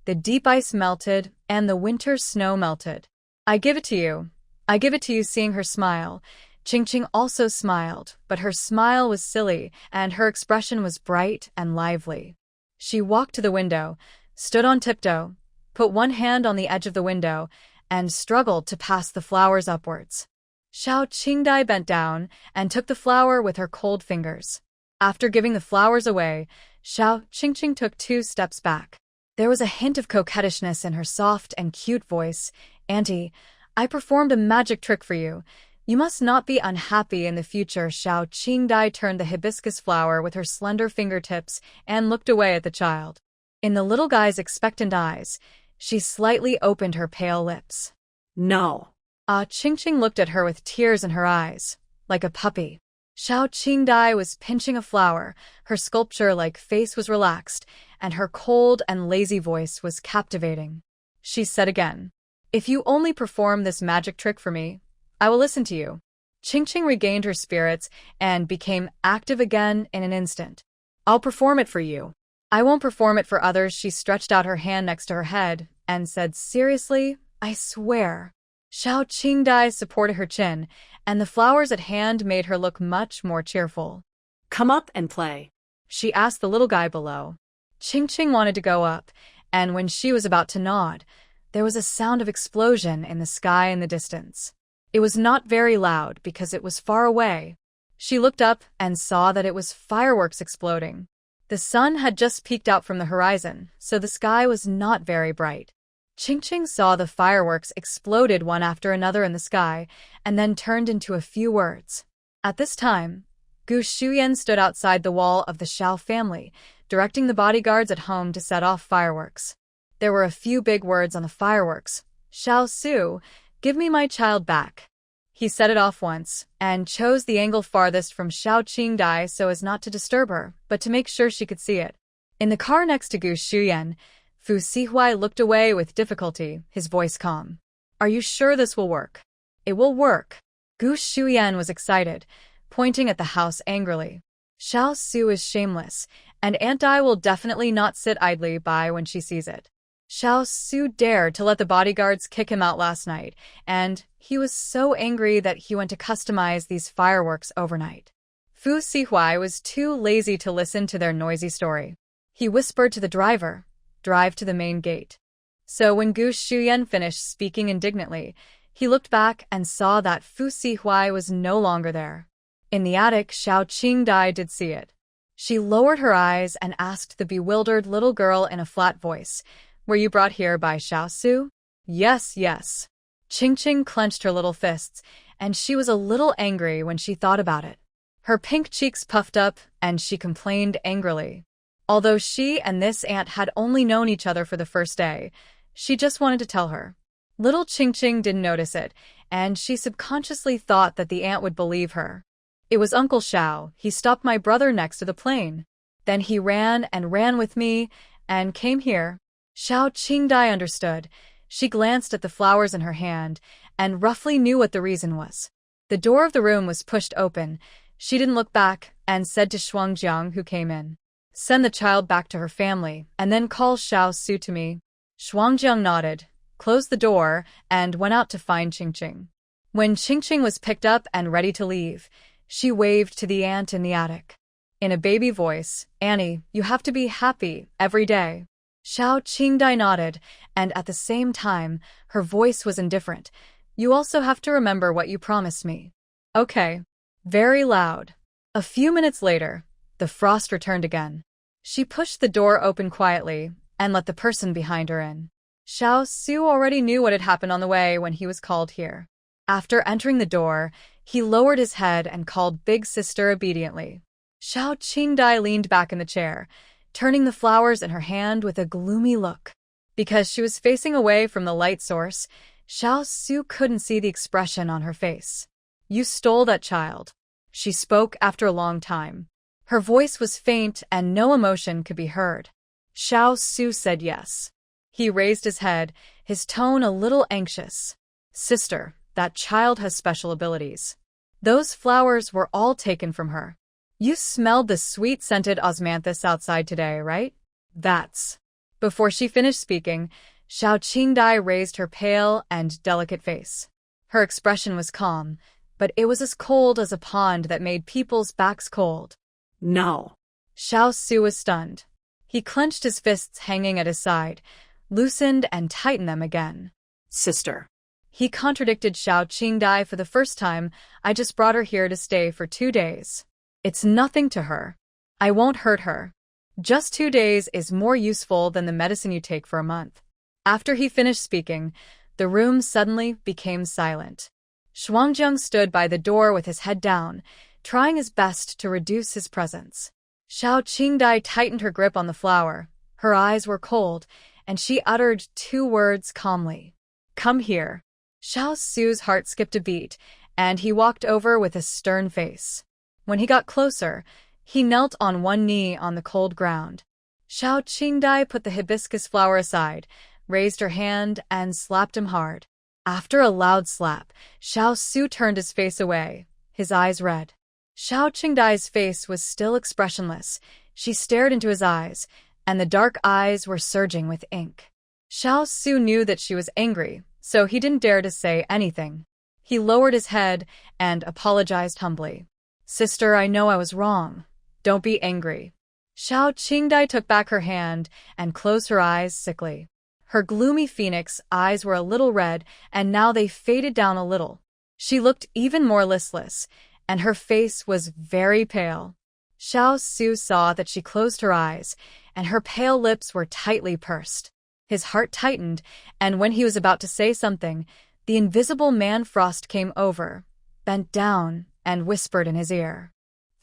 the deep ice melted and the winter snow melted. "I give it to you. I give it to you." Seeing her smile, Qingqing also smiled, but her smile was silly and her expression was bright and lively. She walked to the window, stood on tiptoe, put one hand on the edge of the window, and struggled to pass the flowers upwards. Xiao Qingdai bent down and took the flower with her cold fingers. After giving the flowers away, Xiao Qingqing took 2 steps back. There was a hint of coquettishness in her soft and cute voice. "Auntie, I performed a magic trick for you. You must not be unhappy in the future." Xiao Qingdai turned the hibiscus flower with her slender fingertips and looked away at the child. In the little guy's expectant eyes, she slightly opened her pale lips. "No." Qingqing looked at her with tears in her eyes, like a puppy. Xiao Qingdai was pinching a flower, her sculpture-like face was relaxed, and her cold and lazy voice was captivating. She said again, "If you only perform this magic trick for me, I will listen to you." Qingqing regained her spirits and became active again in an instant. I'll perform it for you. I won't perform it for others. She stretched out her hand next to her head and said, seriously, I swear. Xiao Qingdai supported her chin, and the flowers at hand made her look much more cheerful. Come up and play, she asked the little guy below. Qingqing wanted to go up, and when she was about to nod, there was a sound of explosion in the sky in the distance. It was not very loud because it was far away. She looked up and saw that it was fireworks exploding. The sun had just peeked out from the horizon, so the sky was not very bright. Qingqing saw the fireworks exploded one after another in the sky, and then turned into a few words. At this time, Gu Shuyan stood outside the wall of the Xiao family, directing the bodyguards at home to set off fireworks. There were a few big words on the fireworks. Xiao Su, give me my child back. He set it off once, and chose the angle farthest from Xiao Qingdai so as not to disturb her, but to make sure she could see it. In the car next to Gu Shuyan, Fu Sihuai looked away with difficulty, his voice calm. Are you sure this will work? It will work. Gu Shuyan was excited, pointing at the house angrily. Xiao Su is shameless, and Aunt Ai will definitely not sit idly by when she sees it. Xiao Su dared to let the bodyguards kick him out last night, and he was so angry that he went to customize these fireworks overnight. Fu Sihuai was too lazy to listen to their noisy story. He whispered to the driver, drive to the main gate. So when Gu Shuyan finished speaking indignantly, he looked back and saw that Fu Sihuai was no longer there. In the attic, Xiao Qingdai did see it. She lowered her eyes and asked the bewildered little girl in a flat voice, were you brought here by Xiao Su? Yes, yes. Qingqing clenched her little fists, and she was a little angry when she thought about it. Her pink cheeks puffed up, and she complained angrily. Although she and this aunt had only known each other for the first day, she just wanted to tell her. Little Qingqing didn't notice it, and she subconsciously thought that the aunt would believe her. It was Uncle Xiao. He stopped my brother next to the plane. Then he ran and ran with me, and came here. Xiao Qingdai understood. She glanced at the flowers in her hand, and roughly knew what the reason was. The door of the room was pushed open. She didn't look back, and said to Shuangjiang, who came in, send the child back to her family, and then call Xiao Su to me. Shuangjiang nodded, closed the door, and went out to find Qingqing. When Qingqing was picked up and ready to leave, she waved to the aunt in the attic. In a baby voice, Annie, you have to be happy every day. Xiao Qingdai nodded, and at the same time, her voice was indifferent. You also have to remember what you promised me. Okay. Very loud. A few minutes later, the frost returned again. She pushed the door open quietly and let the person behind her in. Xiao Su already knew what had happened on the way when he was called here. After entering the door, he lowered his head and called Big Sister obediently. Xiao Qingdai leaned back in the chair, turning the flowers in her hand with a gloomy look. Because she was facing away from the light source, Xiao Su couldn't see the expression on her face. You stole that child. She spoke after a long time. Her voice was faint and no emotion could be heard. Xiao Su said yes. He raised his head, his tone a little anxious. Sister, that child has special abilities. Those flowers were all taken from her. You smelled the sweet-scented osmanthus outside today, right? That's. Before she finished speaking, Xiao Qingdai raised her pale and delicate face. Her expression was calm, but it was as cold as a pond that made people's backs cold. No. Xiao Su was stunned. He clenched his fists hanging at his side, loosened and tightened them again. Sister. He contradicted Xiao Qingdai for the first time. I just brought her here to stay for 2 days. It's nothing to her. I won't hurt her. Just 2 days is more useful than the medicine you take for a month. After he finished speaking, the room suddenly became silent. Shuangjiang stood by the door with his head down, trying his best to reduce his presence. Xiao Qingdai tightened her grip on the flower. Her eyes were cold, and she uttered 2 words calmly. Come here. Xiao Su's heart skipped a beat, and he walked over with a stern face. When he got closer, he knelt on one knee on the cold ground. Xiao Qingdai put the hibiscus flower aside, raised her hand, and slapped him hard. After a loud slap, Xiao Su turned his face away, his eyes red. Xiao Qingdai's face was still expressionless. She stared into his eyes, and the dark eyes were surging with ink. Xiao Su knew that she was angry, so he didn't dare to say anything. He lowered his head and apologized humbly. "Sister, I know I was wrong. Don't be angry." Xiao Qingdai took back her hand and closed her eyes sickly. Her gloomy phoenix eyes were a little red, and now they faded down a little. She looked even more listless, and her face was very pale. Xiao Su saw that she closed her eyes, and her pale lips were tightly pursed. His heart tightened, and when he was about to say something, the invisible man Frost came over, bent down, and whispered in his ear.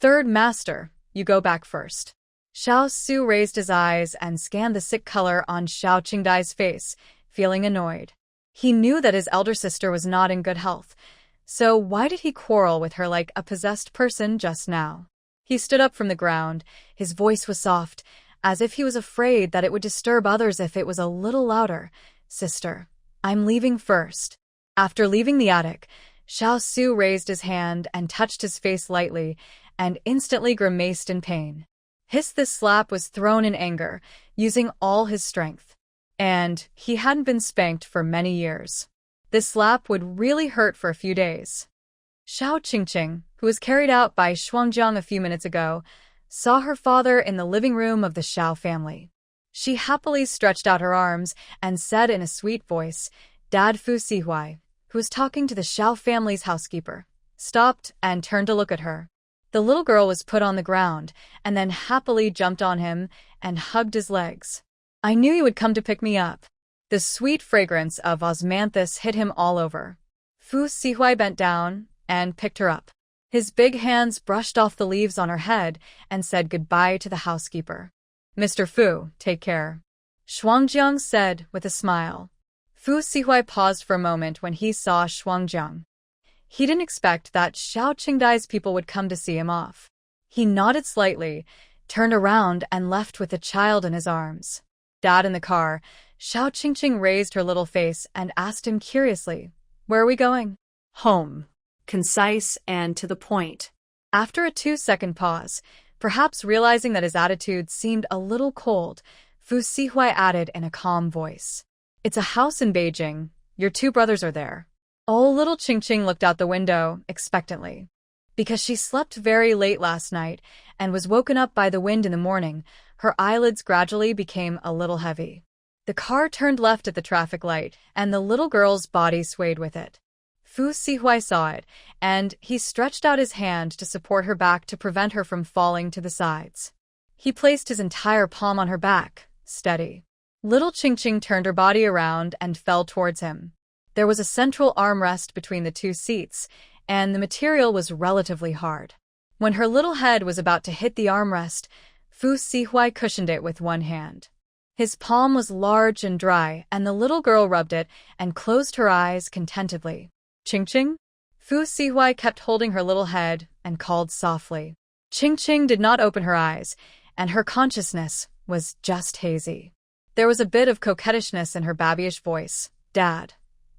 "Third Master, you go back first." Xiao Su raised his eyes and scanned the sick color on Xiao Qingdai's face, feeling annoyed. He knew that his elder sister was not in good health, so why did he quarrel with her like a possessed person just now? He stood up from the ground. His voice was soft, as if he was afraid that it would disturb others if it was a little louder. "Sister, I'm leaving first." After leaving the attic, Xiao Su raised his hand and touched his face lightly, and instantly grimaced in pain. This slap was thrown in anger, using all his strength. And he hadn't been spanked for many years. This slap would really hurt for a few days. Xiao Qingqing, who was carried out by Shuangjiang a few minutes ago, saw her father in the living room of the Xiao family. She happily stretched out her arms and said in a sweet voice, "Dad." Fu Sihuai, who was talking to the Xiao family's housekeeper, stopped and turned to look at her. The little girl was put on the ground and then happily jumped on him and hugged his legs. "I knew you would come to pick me up." The sweet fragrance of osmanthus hit him all over. Fu Sihuai bent down and picked her up. His big hands brushed off the leaves on her head and said goodbye to the housekeeper. "Mr. Fu, take care," Shuangjiang said with a smile. Fu Sihuai paused for a moment when he saw Shuangjiang. He didn't expect that Xiao Qingdai's people would come to see him off. He nodded slightly, turned around, and left with the child in his arms. "Dad," in the car, Xiao Qingqing raised her little face and asked him curiously, "Where are we going?" "Home." Concise and to the point. After a 2-second pause, perhaps realizing that his attitude seemed a little cold, Fu Sihuai added in a calm voice, "It's a house in Beijing. Your 2 brothers are there." Little Qingqing looked out the window expectantly. Because she slept very late last night and was woken up by the wind in the morning, her eyelids gradually became a little heavy. The car turned left at the traffic light, and the little girl's body swayed with it. Fu Sihuai saw it, and he stretched out his hand to support her back to prevent her from falling to the sides. He placed his entire palm on her back, steady. Little Qingqing turned her body around and fell towards him. There was a central armrest between the 2 seats, and the material was relatively hard. When her little head was about to hit the armrest, Fu Sihuai cushioned it with one hand. His palm was large and dry, and the little girl rubbed it and closed her eyes contentedly. "Qingqing?" Fu Sihuai kept holding her little head and called softly. Qingqing did not open her eyes, and her consciousness was just hazy. There was a bit of coquettishness in her babyish voice. "Dad,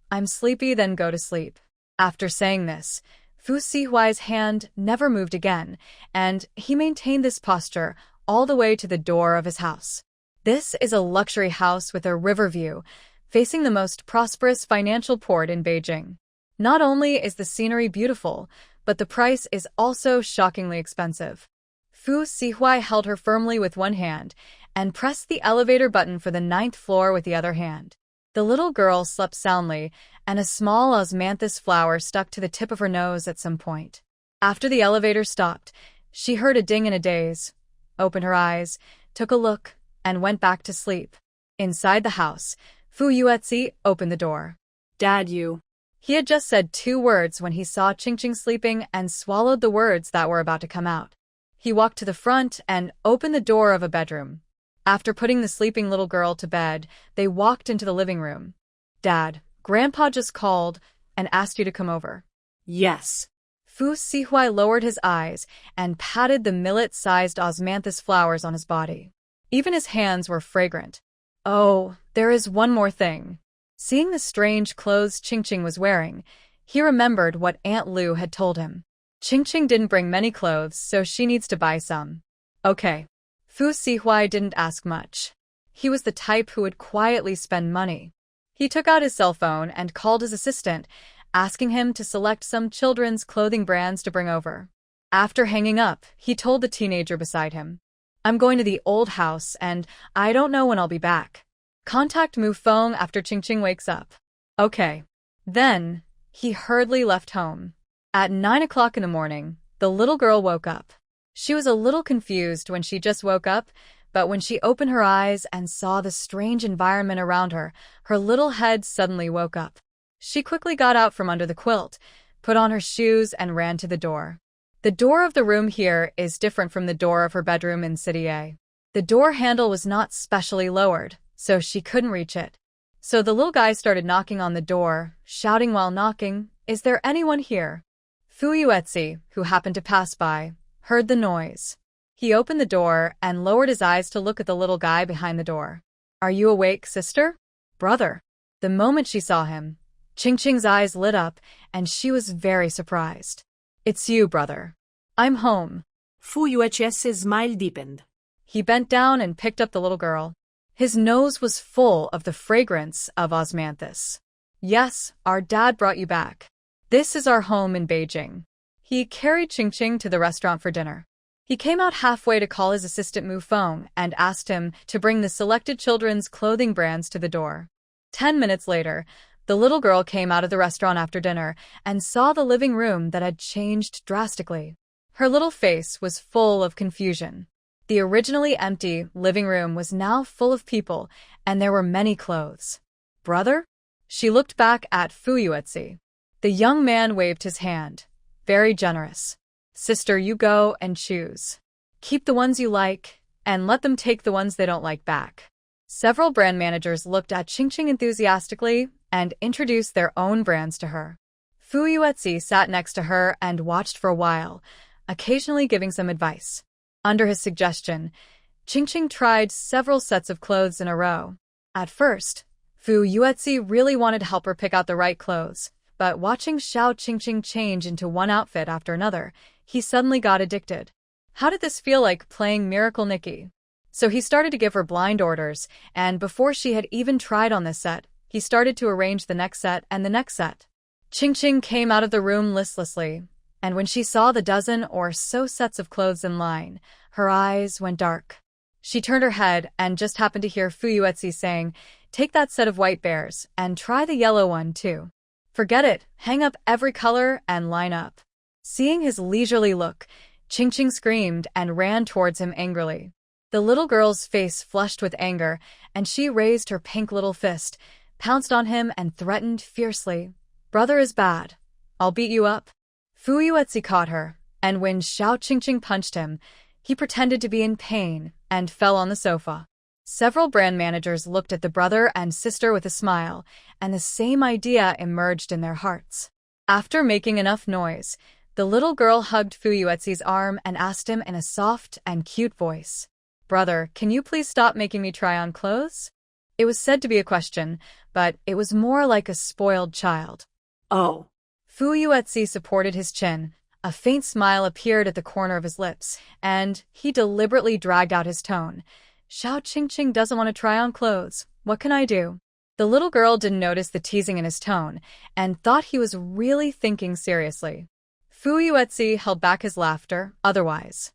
I'm sleepy, then go to sleep." After saying this, Fu Sihuai's hand never moved again, and he maintained this posture all the way to the door of his house. This is a luxury house with a river view, facing the most prosperous financial port in Beijing. Not only is the scenery beautiful, but the price is also shockingly expensive. Fu Sihuai held her firmly with one hand and pressed the elevator button for the 9th floor with the other hand. The little girl slept soundly, and a small osmanthus flower stuck to the tip of her nose at some point. After the elevator stopped, she heard a ding in a daze, opened her eyes, took a look, and went back to sleep. Inside the house, Fu Yuetzi opened the door. "Dad, you..." He had just said 2 words when he saw Qingqing sleeping and swallowed the words that were about to come out. He walked to the front and opened the door of a bedroom. After putting the sleeping little girl to bed, they walked into the living room. "Dad, Grandpa just called and asked you to come over." "Yes." Fu Sihuai lowered his eyes and patted the millet-sized osmanthus flowers on his body. Even his hands were fragrant. "Oh, there is one more thing." Seeing the strange clothes Qingqing was wearing, he remembered what Aunt Lu had told him. Qingqing didn't bring many clothes, so she needs to buy some. "Okay." Fu Sihuai didn't ask much. He was the type who would quietly spend money. He took out his cell phone and called his assistant, asking him to select some children's clothing brands to bring over. After hanging up, he told the teenager beside him, "I'm going to the old house and I don't know when I'll be back. Contact Mu Feng after Qingqing wakes up." Okay. Then, he hurriedly left home. At 9 o'clock in the morning, the little girl woke up. She was a little confused when she just woke up, but when she opened her eyes and saw the strange environment around her, her little head suddenly woke up. She quickly got out from under the quilt, put on her shoes, and ran to the door. The door of the room here is different from the door of her bedroom in City A. The door handle was not specially lowered, so she couldn't reach it. So the little guy started knocking on the door, shouting while knocking, "Is there anyone here?" Fu Yuetzi, who happened to pass by, heard the noise. He opened the door and lowered his eyes to look at the little guy behind the door. "Are you awake, sister?" "Brother." The moment she saw him, Qingqing's eyes lit up, and she was very surprised. "It's you, brother. I'm home." Fu Yuetzi's smile deepened. He bent down and picked up the little girl. His nose was full of the fragrance of osmanthus. "Yes, our dad brought you back. This is our home in Beijing." He carried Qingqing to the restaurant for dinner. He came out halfway to call his assistant Mu Feng and asked him to bring the selected children's clothing brands to the door. 10 minutes later, the little girl came out of the restaurant after dinner and saw the living room that had changed drastically. Her little face was full of confusion. The originally empty living room was now full of people, and there were many clothes. "Brother?" She looked back at Fu Yuetzi. The young man waved his hand. Very generous. "Sister, you go and choose. Keep the ones you like, and let them take the ones they don't like back." Several brand managers looked at Qingqing enthusiastically and introduced their own brands to her. Fu Yuetzi sat next to her and watched for a while, occasionally giving some advice. Under his suggestion, Qingqing tried several sets of clothes in a row. At first, Fu Yuetzi really wanted to help her pick out the right clothes, but watching Xiao Qingqing change into one outfit after another, he suddenly got addicted. How did this feel like playing Miracle Nikki? So he started to give her blind orders, and before she had even tried on this set, he started to arrange the next set and the next set. Qingqing came out of the room listlessly, and when she saw the dozen or so sets of clothes in line, her eyes went dark. She turned her head and just happened to hear Fu Yuetzi saying, "Take that set of white bears and try the yellow one too. Forget it, hang up every color and line up." Seeing his leisurely look, Qingqing screamed and ran towards him angrily. The little girl's face flushed with anger, and she raised her pink little fist, pounced on him, and threatened fiercely, "Brother is bad. I'll beat you up." Fu Yuetzi caught her, and when Xiao Qingqing punched him, he pretended to be in pain and fell on the sofa. Several brand managers looked at the brother and sister with a smile, and the same idea emerged in their hearts. After making enough noise, the little girl hugged Fu Yuetzi's arm and asked him in a soft and cute voice, "Brother, can you please stop making me try on clothes?" It was said to be a question, but it was more like a spoiled child. "Oh." Fu Yuetzi supported his chin, a faint smile appeared at the corner of his lips, and he deliberately dragged out his tone. "Xiao Qingqing doesn't want to try on clothes. What can I do?" The little girl didn't notice the teasing in his tone, and thought he was really thinking seriously. Fu Yuetzi held back his laughter. Otherwise,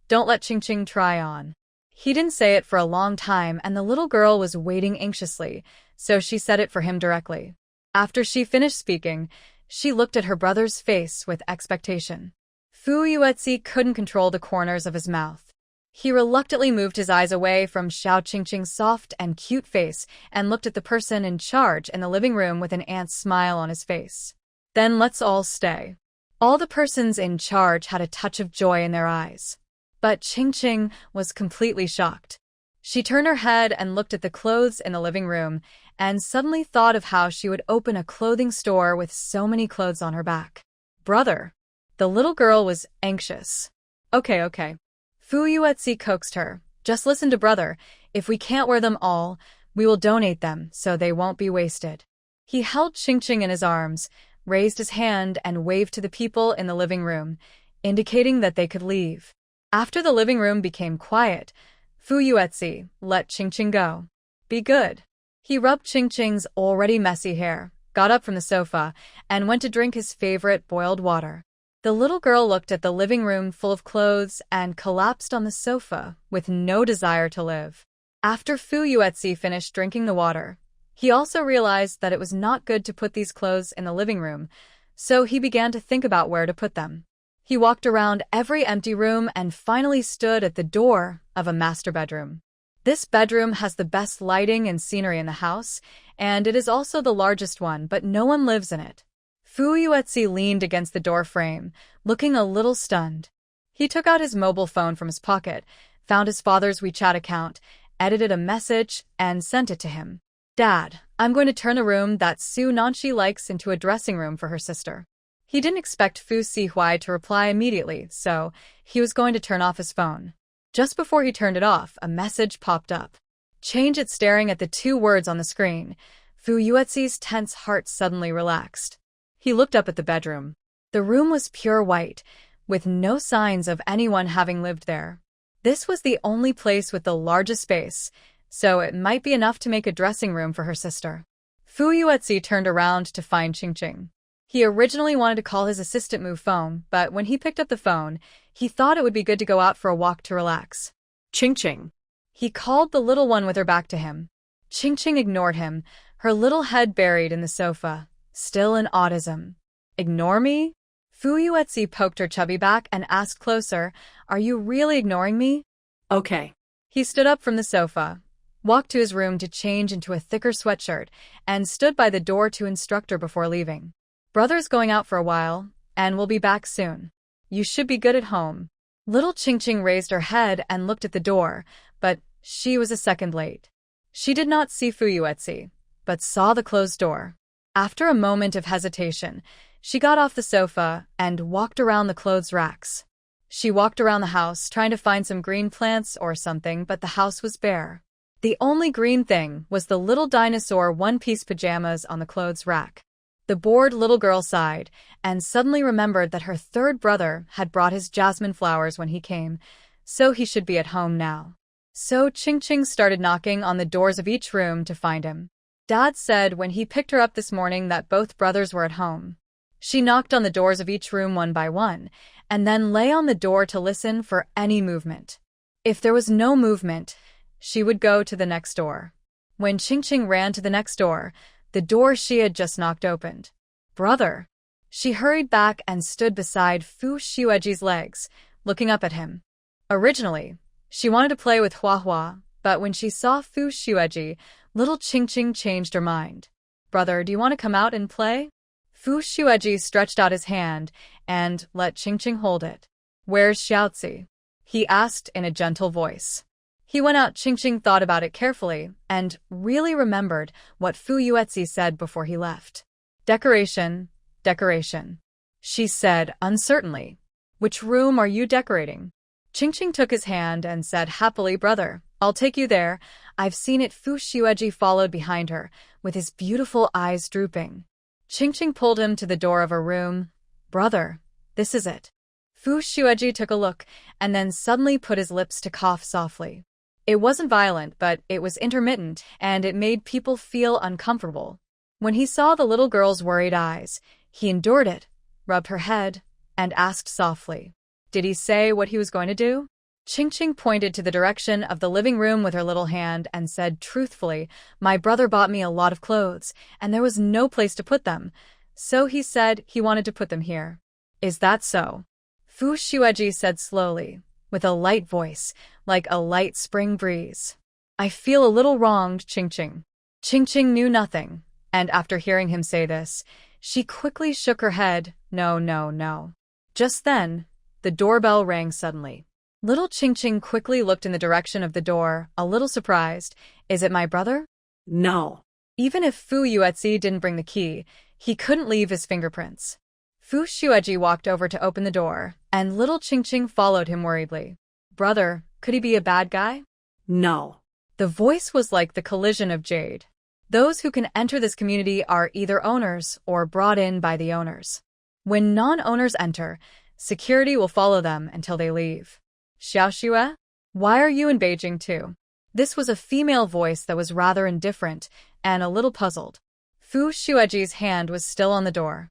don't let Qingqing try on." He didn't say it for a long time, and the little girl was waiting anxiously, so she said it for him directly. After she finished speaking, she looked at her brother's face with expectation. Fu Yuetzi couldn't control the corners of his mouth. He reluctantly moved his eyes away from Xiao Qingqing's soft and cute face and looked at the person in charge in the living room with an aunt's smile on his face. "Then let's all stay." All the persons in charge had a touch of joy in their eyes. But Qingqing was completely shocked. She turned her head and looked at the clothes in the living room, and suddenly thought of how she would open a clothing store with so many clothes on her back. "Brother." The little girl was anxious. Okay. Fu Yuetzi coaxed her. "Just listen to brother. If we can't wear them all, we will donate them so they won't be wasted." He held Qingqing in his arms, raised his hand and waved to the people in the living room, indicating that they could leave. After the living room became quiet, Fu Yuetzi let Qingqing go. Be good. He rubbed Qingqing's already messy hair, got up from the sofa, and went to drink his favorite boiled water. The little girl looked at the living room full of clothes and collapsed on the sofa with no desire to live. After Fu Yuetzi finished drinking the water, he also realized that it was not good to put these clothes in the living room, so he began to think about where to put them. He walked around every empty room and finally stood at the door of a master bedroom. This bedroom has the best lighting and scenery in the house, and it is also the largest one, but no one lives in it. Fu Yuetzi leaned against the door frame, looking a little stunned. He took out his mobile phone from his pocket, found his father's WeChat account, edited a message, and sent it to him. Dad, I'm going to turn a room that Su Nanshi likes into a dressing room for her sister. He didn't expect Fu Sihui to reply immediately, so he was going to turn off his phone. Just before he turned it off, a message popped up. Change it. Staring at the 2 words on the screen, Fu Yuetzi's tense heart suddenly relaxed. He looked up at the bedroom. The room was pure white, with no signs of anyone having lived there. This was the only place with the largest space, so it might be enough to make a dressing room for her sister. Fu Yuetzi turned around to find Qingqing. He originally wanted to call his assistant Mu Feng, but when he picked up the phone, he thought it would be good to go out for a walk to relax. Qingqing. He called the little one with her back to him. Qingqing ignored him, her little head buried in the sofa, still in autism. Ignore me? Fu Yuetzi poked her chubby back and asked closer, Are you really ignoring me? Okay. He stood up from the sofa, walked to his room to change into a thicker sweatshirt, and stood by the door to instruct her before leaving. Brother's going out for a while, and will be back soon. You should be good at home. Little Qingqing raised her head and looked at the door, but she was a second late. She did not see Fu Yuetzi, but saw the closed door. After a moment of hesitation, she got off the sofa and walked around the clothes racks. She walked around the house trying to find some green plants or something, but the house was bare. The only green thing was the little dinosaur one-piece pajamas on the clothes rack. The bored little girl sighed and suddenly remembered that her 3rd brother had brought his jasmine flowers when he came, so he should be at home now. So Qingqing started knocking on the doors of each room to find him. Dad said when he picked her up this morning that both brothers were at home. She knocked on the doors of each room one by one, and then lay on the door to listen for any movement. If there was no movement, she would go to the next door. When Qingqing ran to the next door, the door she had just knocked opened. Brother! She hurried back and stood beside Fu Xueji's legs, looking up at him. Originally, she wanted to play with Hua, but when she saw Fu Xueji, little Qingqing changed her mind. Brother, do you want to come out and play? Fu Xueji stretched out his hand and let Qingqing hold it. Where's Xiaozi? He asked in a gentle voice. He went out. Qingqing thought about it carefully and really remembered what Fu Yuetzi said before he left. Decoration, decoration, she said uncertainly. Which room are you decorating? Qingqing took his hand and said happily, Brother, I'll take you there. I've seen it. Fu Xueji followed behind her, with his beautiful eyes drooping. Qingqing pulled him to the door of her room. Brother, this is it. Fu Xueji took a look and then suddenly put his lips to cough softly. It wasn't violent, but it was intermittent, and it made people feel uncomfortable. When he saw the little girl's worried eyes, he endured it, rubbed her head, and asked softly, Did he say what he was going to do? Qingqing pointed to the direction of the living room with her little hand and said truthfully, My brother bought me a lot of clothes, and there was no place to put them, so he said he wanted to put them here. Is that so? Fu Xueji said slowly, with a light voice, like a light spring breeze. I feel a little wronged, Qingqing. Qingqing knew nothing, and after hearing him say this, she quickly shook her head, No, no, no. Just then, the doorbell rang suddenly. Little Qingqing quickly looked in the direction of the door, a little surprised. Is it my brother? No. Even if Fu Yuetzi didn't bring the key, he couldn't leave his fingerprints. Fu Xueji walked over to open the door, and little Qingqing followed him worriedly. Brother, could he be a bad guy? No. The voice was like the collision of jade. Those who can enter this community are either owners or brought in by the owners. When non-owners enter, security will follow them until they leave. Xiaoxue? Why are you in Beijing too? This was a female voice that was rather indifferent and a little puzzled. Fu Xueji's hand was still on the door.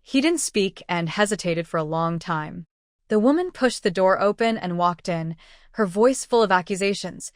He didn't speak and hesitated for a long time. The woman pushed the door open and walked in, her voice full of accusations.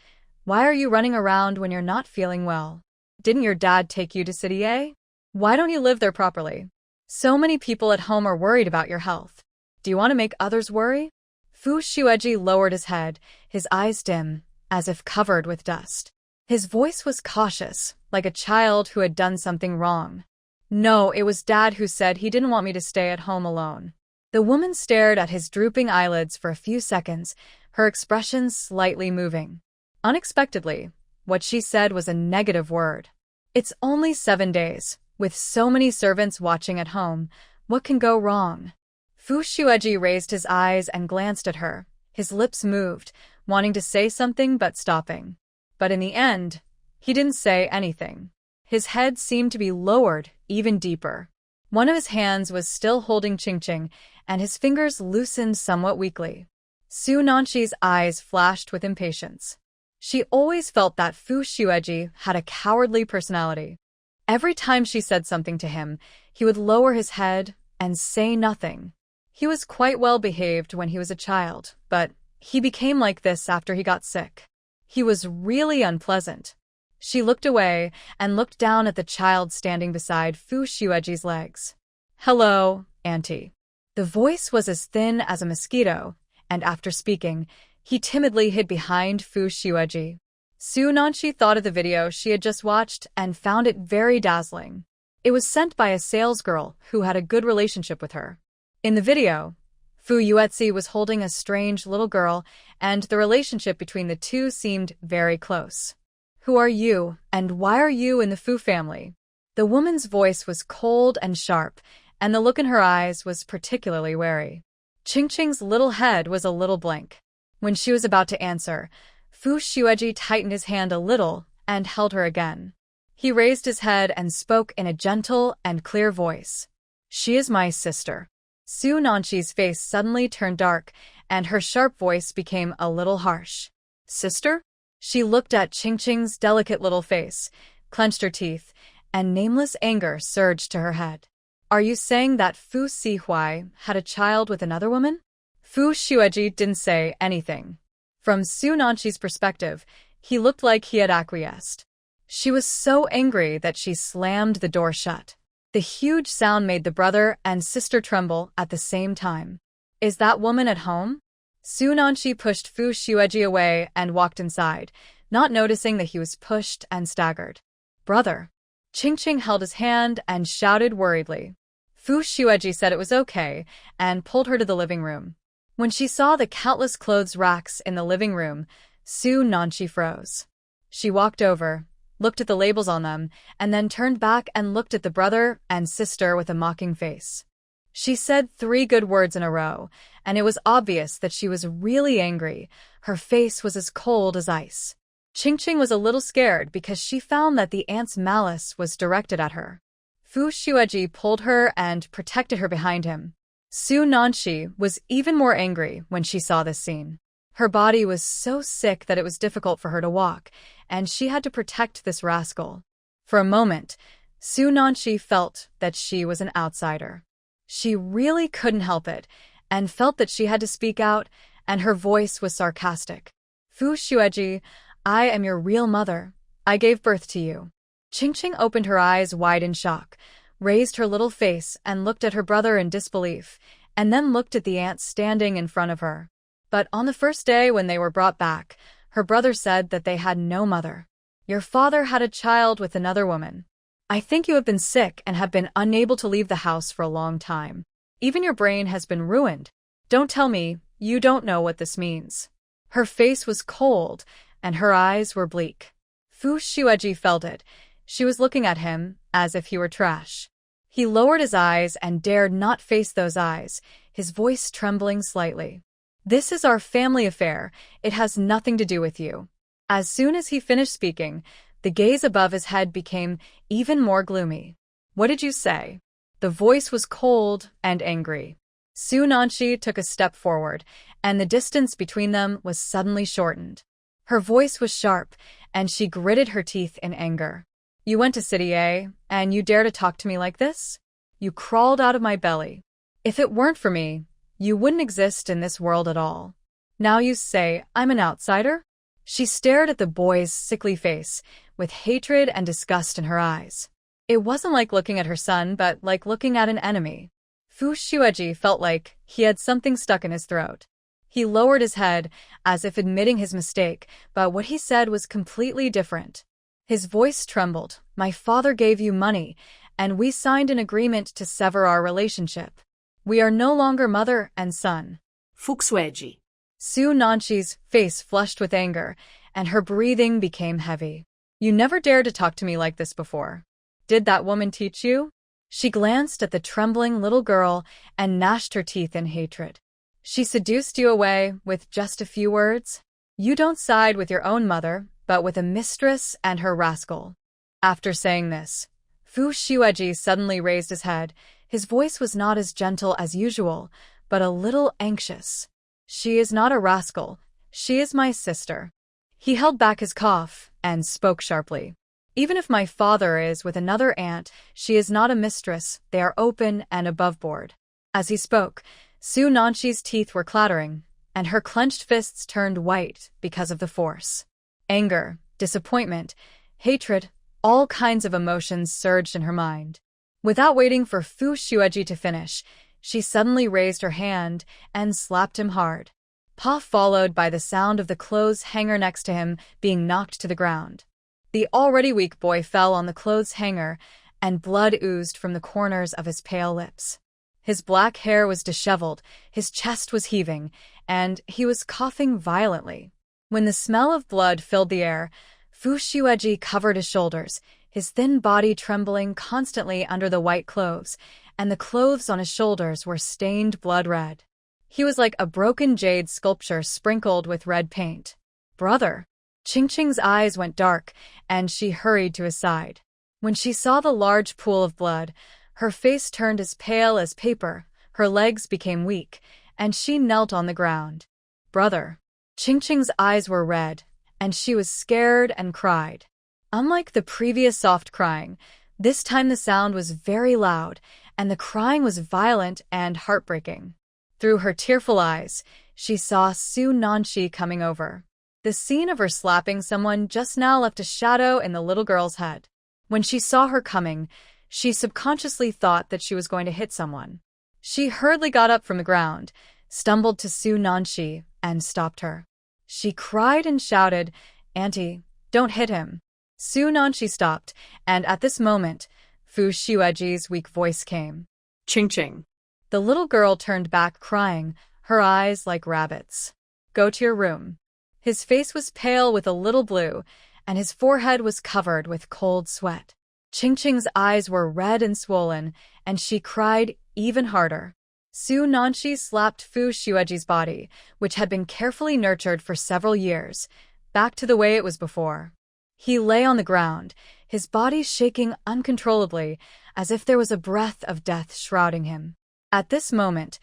Why are you running around when you're not feeling well? Didn't your dad take you to City A? Why don't you live there properly? So many people at home are worried about your health. Do you want to make others worry? Fu Xueji lowered his head, his eyes dim, as if covered with dust. His voice was cautious, like a child who had done something wrong. No, it was Dad who said he didn't want me to stay at home alone. The woman stared at his drooping eyelids for a few seconds, her expression slightly moving. Unexpectedly, what she said was a negative word. It's only 7 days. With so many servants watching at home, what can go wrong? Fu Xueji raised his eyes and glanced at her. His lips moved, wanting to say something but stopping. But in the end, he didn't say anything. His head seemed to be lowered even deeper. One of his hands was still holding Qingqing, and his fingers loosened somewhat weakly. Su Nanxi's eyes flashed with impatience. She always felt that Fu Xueji had a cowardly personality. Every time she said something to him, he would lower his head and say nothing. He was quite well behaved when he was a child, but he became like this after he got sick. He was really unpleasant. She looked away and looked down at the child standing beside Fu Xueji's legs. Hello, Auntie. The voice was as thin as a mosquito, and after speaking, he timidly hid behind Fu Xueji. Su Nanxi thought of the video she had just watched and found it very dazzling. It was sent by a salesgirl who had a good relationship with her. In the video, Fu Yuetzi was holding a strange little girl, and the relationship between the two seemed very close. Who are you, and why are you in the Fu family? The woman's voice was cold and sharp, and the look in her eyes was particularly wary. Qingqing's little head was a little blank. When she was about to answer, Fu Xueji tightened his hand a little and held her again. He raised his head and spoke in a gentle and clear voice. She is my sister. Su Nanxi's face suddenly turned dark, and her sharp voice became a little harsh. Sister? She looked at Qingqing's delicate little face, clenched her teeth, and nameless anger surged to her head. Are you saying that Fu Sihuai had a child with another woman? Fu Xueji didn't say anything. From Su Nanxi's perspective, he looked like he had acquiesced. She was so angry that she slammed the door shut. The huge sound made the brother and sister tremble at the same time. Is that woman at home? Su Nanxi pushed Fu Xueji away and walked inside, not noticing that he was pushed and staggered. Brother. Qingqing held his hand and shouted worriedly. Fu Xueji said it was okay and pulled her to the living room. When she saw the countless clothes racks in the living room, Su Nanxi froze. She walked over, looked at the labels on them, and then turned back and looked at the brother and sister with a mocking face. She said 3 good words in a row, and it was obvious that she was really angry. Her face was as cold as ice. Qingqing was a little scared because she found that the aunt's malice was directed at her. Fu Xueji pulled her and protected her behind him. Su Nanxi was even more angry when she saw this scene. Her body was so sick that it was difficult for her to walk, and she had to protect this rascal. For a moment, Su Nanxi felt that she was an outsider. She really couldn't help it, and felt that she had to speak out, and her voice was sarcastic. Fu Xueji, I am your real mother. I gave birth to you. Qingqing opened her eyes wide in shock, raised her little face and looked at her brother in disbelief, and then looked at the aunt standing in front of her. But on the first day when they were brought back, her brother said that they had no mother. Your father had a child with another woman. I think you have been sick and have been unable to leave the house for a long time. Even your brain has been ruined. Don't tell me you don't know what this means. Her face was cold, and her eyes were bleak. Fu Xueji felt it. She was looking at him as if he were trash. He lowered his eyes and dared not face those eyes, his voice trembling slightly. This is our family affair. It has nothing to do with you. As soon as he finished speaking, the gaze above his head became even more gloomy. What did you say? The voice was cold and angry. Su Nanshi took a step forward, and the distance between them was suddenly shortened. Her voice was sharp, and she gritted her teeth in anger. You went to City A, and you dare to talk to me like this? You crawled out of my belly. If it weren't for me, you wouldn't exist in this world at all. Now you say I'm an outsider? She stared at the boy's sickly face, with hatred and disgust in her eyes. It wasn't like looking at her son, but like looking at an enemy. Fu Xueji felt like he had something stuck in his throat. He lowered his head, as if admitting his mistake, but what he said was completely different. His voice trembled. My father gave you money, and we signed an agreement to sever our relationship. We are no longer mother and son. Fu Xueji. Su Nanshi's face flushed with anger, and her breathing became heavy. You never dared to talk to me like this before. Did that woman teach you? She glanced at the trembling little girl and gnashed her teeth in hatred. She seduced you away with just a few words? You don't side with your own mother, but with a mistress and her rascal. After saying this, Fu Xueji suddenly raised his head. His voice was not as gentle as usual, but a little anxious. She is not a rascal. She is my sister. He held back his cough and spoke sharply. Even if my father is with another aunt, she is not a mistress. They are open and above board. As he spoke, Su Nanshi's teeth were clattering, and her clenched fists turned white because of the force. Anger, disappointment, hatred, all kinds of emotions surged in her mind. Without waiting for Fu Xueji to finish, she suddenly raised her hand and slapped him hard. Pa followed by the sound of the clothes hanger next to him being knocked to the ground. The already weak boy fell on the clothes hanger, and blood oozed from the corners of his pale lips. His black hair was disheveled, his chest was heaving, and he was coughing violently. When the smell of blood filled the air, Fu Xueji covered his shoulders, his thin body trembling constantly under the white clothes, and the clothes on his shoulders were stained blood red. He was like a broken jade sculpture sprinkled with red paint. Brother! Qingqing's eyes went dark, and she hurried to his side. When she saw the large pool of blood, her face turned as pale as paper, her legs became weak, and she knelt on the ground. Brother! Qingqing's eyes were red, and she was scared and cried. Unlike the previous soft crying, this time the sound was very loud, and the crying was violent and heartbreaking. Through her tearful eyes, she saw Su Nanshi coming over. The scene of her slapping someone just now left a shadow in the little girl's head. When she saw her coming, she subconsciously thought that she was going to hit someone. She hurriedly got up from the ground, stumbled to Su Nanshi, and stopped her. She cried and shouted, Auntie, don't hit him. Su Nanshi stopped, and at this moment, Fu Xueji's weak voice came. Qingqing. The little girl turned back crying, her eyes like rabbits. Go to your room. His face was pale with a little blue, and his forehead was covered with cold sweat. Qingqing's eyes were red and swollen, and she cried even harder. Su Nanshi slapped Fu Xueji's body, which had been carefully nurtured for several years, back to the way it was before. He lay on the ground, his body shaking uncontrollably, as if there was a breath of death shrouding him. At this moment,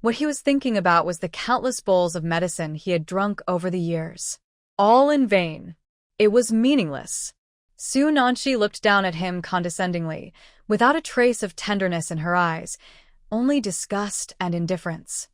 what he was thinking about was the countless bowls of medicine he had drunk over the years. All in vain. It was meaningless. Su Nanshi looked down at him condescendingly, without a trace of tenderness in her eyes, only disgust and indifference.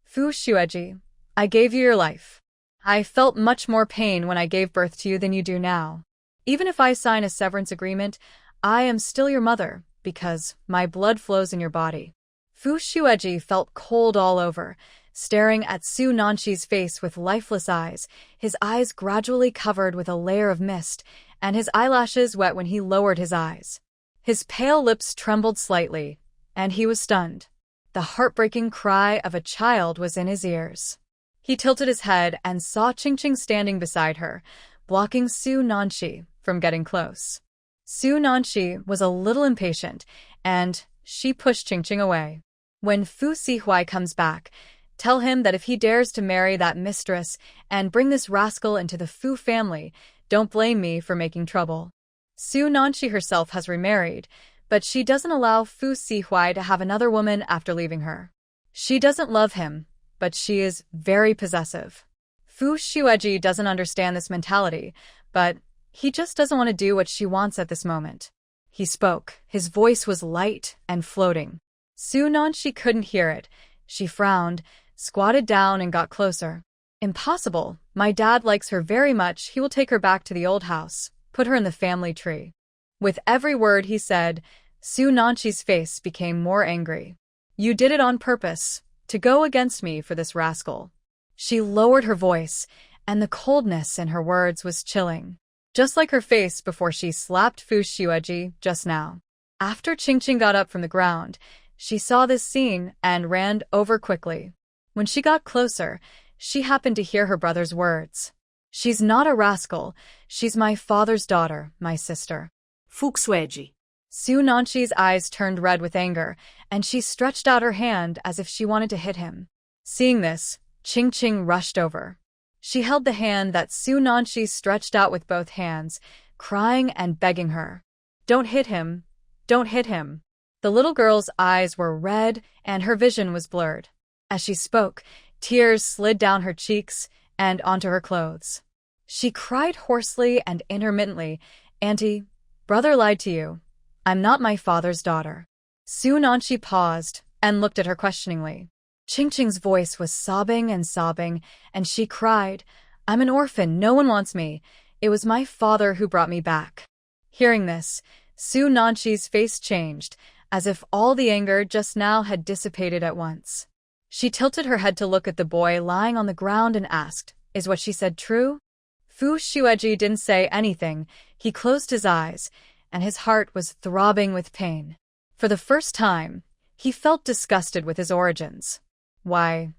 Fu Xueji, I gave you your life. I felt much more pain when I gave birth to you than you do now. Even if I sign a severance agreement, I am still your mother, because my blood flows in your body. Fu Xueji felt cold all over, staring at Su Nanshi's face with lifeless eyes, his eyes gradually covered with a layer of mist, and his eyelashes wet when he lowered his eyes. His pale lips trembled slightly, and he was stunned. The heartbreaking cry of a child was in his ears. He tilted his head and saw Qingqing standing beside her, blocking Su Nanshi from getting close. Su Nanshi was a little impatient, and she pushed Qingqing away. When Fu Sihuai comes back, tell him that if he dares to marry that mistress and bring this rascal into the Fu family, don't blame me for making trouble. Su Nanshi herself has remarried, but she doesn't allow Fu Sihuai to have another woman after leaving her. She doesn't love him, but she is very possessive. Fu Xueji doesn't understand this mentality, but he just doesn't want to do what she wants at this moment. He spoke. His voice was light and floating. Su Nanshi couldn't hear it. She frowned, squatted down and got closer. Impossible. My dad likes her very much. He will take her back to the old house, put her in the family tree. With every word he said, Su Nanshi's face became more angry. You did it on purpose, to go against me for this rascal. She lowered her voice, and the coldness in her words was chilling. Just like her face before she slapped Fu Xueji just now. After Qingqing got up from the ground, she saw this scene and ran over quickly. When she got closer, she happened to hear her brother's words. She's not a rascal. She's my father's daughter, my sister. Fu Xueji. Su Nanshi's eyes turned red with anger, and she stretched out her hand as if she wanted to hit him. Seeing this, Qingqing rushed over. She held the hand that Su Nanshi stretched out with both hands, crying and begging her. Don't hit him. Don't hit him. The little girl's eyes were red and her vision was blurred. As she spoke, tears slid down her cheeks and onto her clothes. She cried hoarsely and intermittently, Auntie, brother lied to you. I'm not my father's daughter. Su Nanshi paused and looked at her questioningly. Qingqing's voice was sobbing, and she cried, I'm an orphan, no one wants me. It was my father who brought me back. Hearing this, Su Nanshi's face changed, as if all the anger just now had dissipated at once. She tilted her head to look at the boy lying on the ground and asked, Is what she said true? Fu Xueji didn't say anything. He closed his eyes, and his heart was throbbing with pain. For the first time, he felt disgusted with his origins. Why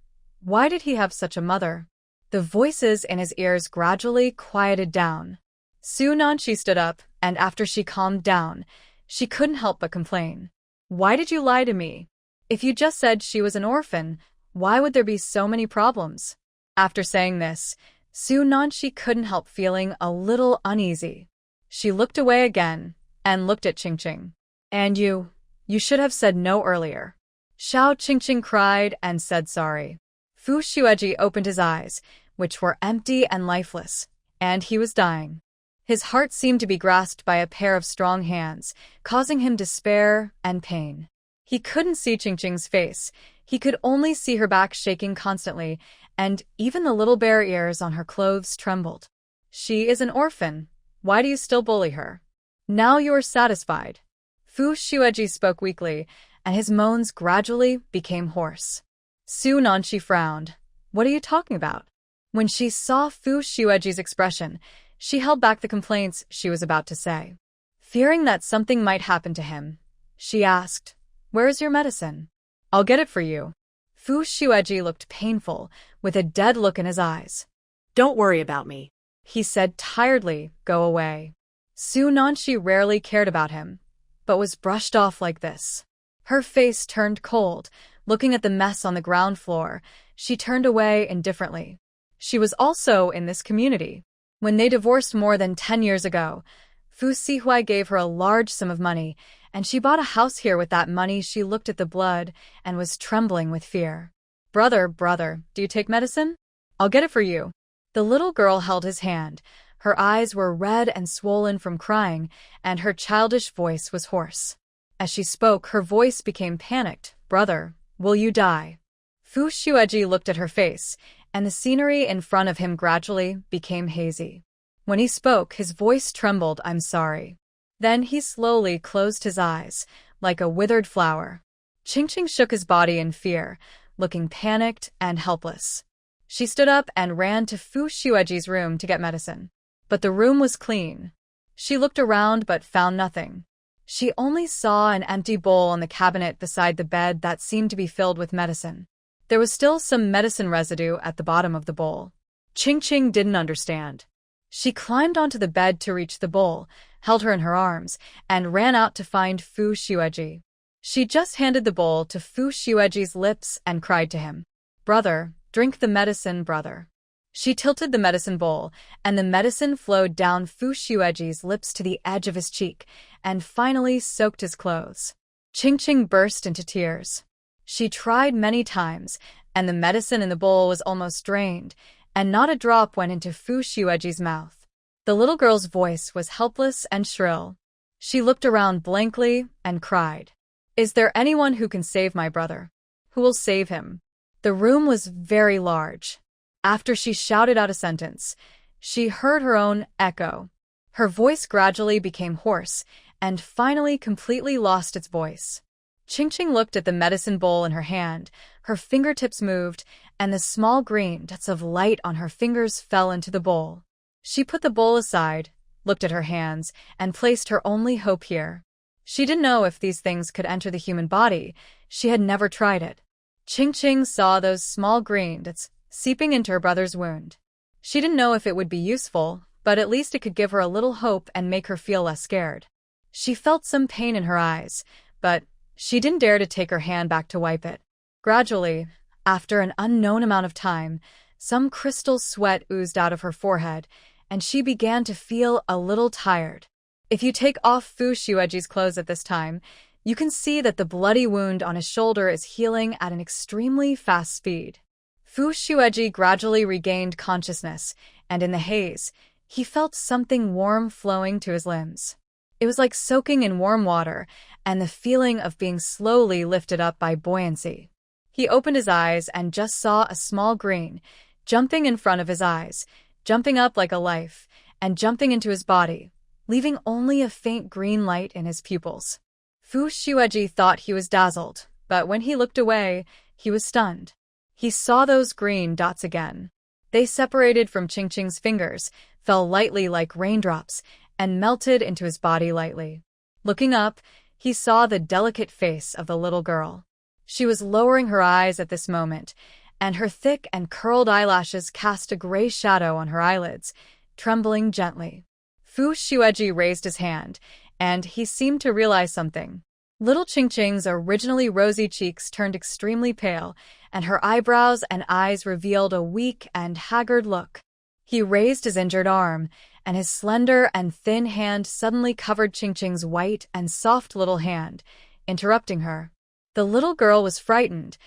did he have such a mother? The voices in his ears gradually quieted down. Su Nanshi stood up, and after she calmed down, she couldn't help but complain. Why did you lie to me? If you just said she was an orphan, why would there be so many problems? After saying this, Su Nanshi couldn't help feeling a little uneasy. She looked away again and looked at Qingqing. And you should have said no earlier. Xiao Qingqing cried and said sorry. Fu Xueji opened his eyes, which were empty and lifeless, and he was dying. His heart seemed to be grasped by a pair of strong hands, causing him despair and pain. He couldn't see Qingqing's face. He could only see her back shaking constantly, and even the little bare ears on her clothes trembled. She is an orphan. Why do you still bully her? Now you are satisfied. Fu Xueji spoke weakly, and his moans gradually became hoarse. Su Nanshi frowned. What are you talking about? When she saw Fu Xueji's expression, she held back the complaints she was about to say. Fearing that something might happen to him, she asked, Where is your medicine? I'll get it for you. Fu Xueji looked painful, with a dead look in his eyes. Don't worry about me, he said tiredly. Go away. Su Nanshi rarely cared about him, but was brushed off like this. Her face turned cold. Looking at the mess on the ground floor, she turned away indifferently. She was also in this community. When they divorced more than 10 years ago, Fu Sihuai gave her a large sum of money, and she bought a house here with that money. She looked at the blood and was trembling with fear. Brother, do you take medicine? I'll get it for you. The little girl held his hand. Her eyes were red and swollen from crying, and her childish voice was hoarse. As she spoke, her voice became panicked. Brother, will you die? Fu Xueji looked at her face, and the scenery in front of him gradually became hazy. When he spoke, his voice trembled. I'm sorry. Then he slowly closed his eyes, like a withered flower. Qingqing shook his body in fear, looking panicked and helpless. She stood up and ran to Fu Xueji's room to get medicine. But the room was clean. She looked around but found nothing. She only saw an empty bowl on the cabinet beside the bed that seemed to be filled with medicine. There was still some medicine residue at the bottom of the bowl. Qingqing didn't understand. She climbed onto the bed to reach the bowl, held her in her arms, and ran out to find Fu Xueji. She just handed the bowl to Fu Xueji's lips and cried to him, Brother, drink the medicine, brother. She tilted the medicine bowl, and the medicine flowed down Fu Xueji's lips to the edge of his cheek, and finally soaked his clothes. Qingqing burst into tears. She tried many times, and the medicine in the bowl was almost drained, and not a drop went into Fu Xueji's mouth. The little girl's voice was helpless and shrill. She looked around blankly and cried, "Is there anyone who can save my brother? Who will save him?" The room was very large. After she shouted out a sentence, she heard her own echo. Her voice gradually became hoarse, and finally completely lost its voice. Qingqing looked at the medicine bowl in her hand. Her fingertips moved, and the small green dots of light on her fingers fell into the bowl. She put the bowl aside, looked at her hands, and placed her only hope here. She didn't know if these things could enter the human body. She had never tried it. Qingqing saw those small green dots seeping into her brother's wound. She didn't know if it would be useful, but at least it could give her a little hope and make her feel less scared. She felt some pain in her eyes, but she didn't dare to take her hand back to wipe it. Gradually, after an unknown amount of time, some crystal sweat oozed out of her forehead, and she began to feel a little tired. If you take off Fu Xueji's clothes at this time, you can see that the bloody wound on his shoulder is healing at an extremely fast speed. Fu Xueji gradually regained consciousness, and in the haze, he felt something warm flowing to his limbs. It was like soaking in warm water, and the feeling of being slowly lifted up by buoyancy. He opened his eyes and just saw a small green, jumping in front of his eyes, jumping up like a life, and jumping into his body, leaving only a faint green light in his pupils. Fu Xueji thought he was dazzled, but when he looked away, he was stunned. He saw those green dots again. They separated from Qingqing's fingers, fell lightly like raindrops, and melted into his body lightly. Looking up, he saw the delicate face of the little girl. She was lowering her eyes at this moment, and her thick and curled eyelashes cast a gray shadow on her eyelids, trembling gently. Fu Xueji raised his hand, and he seemed to realize something. Little Qingqing's originally rosy cheeks turned extremely pale, and her eyebrows and eyes revealed a weak and haggard look. He raised his injured arm, and his slender and thin hand suddenly covered Qingqing's white and soft little hand, interrupting her. The little girl was frightened,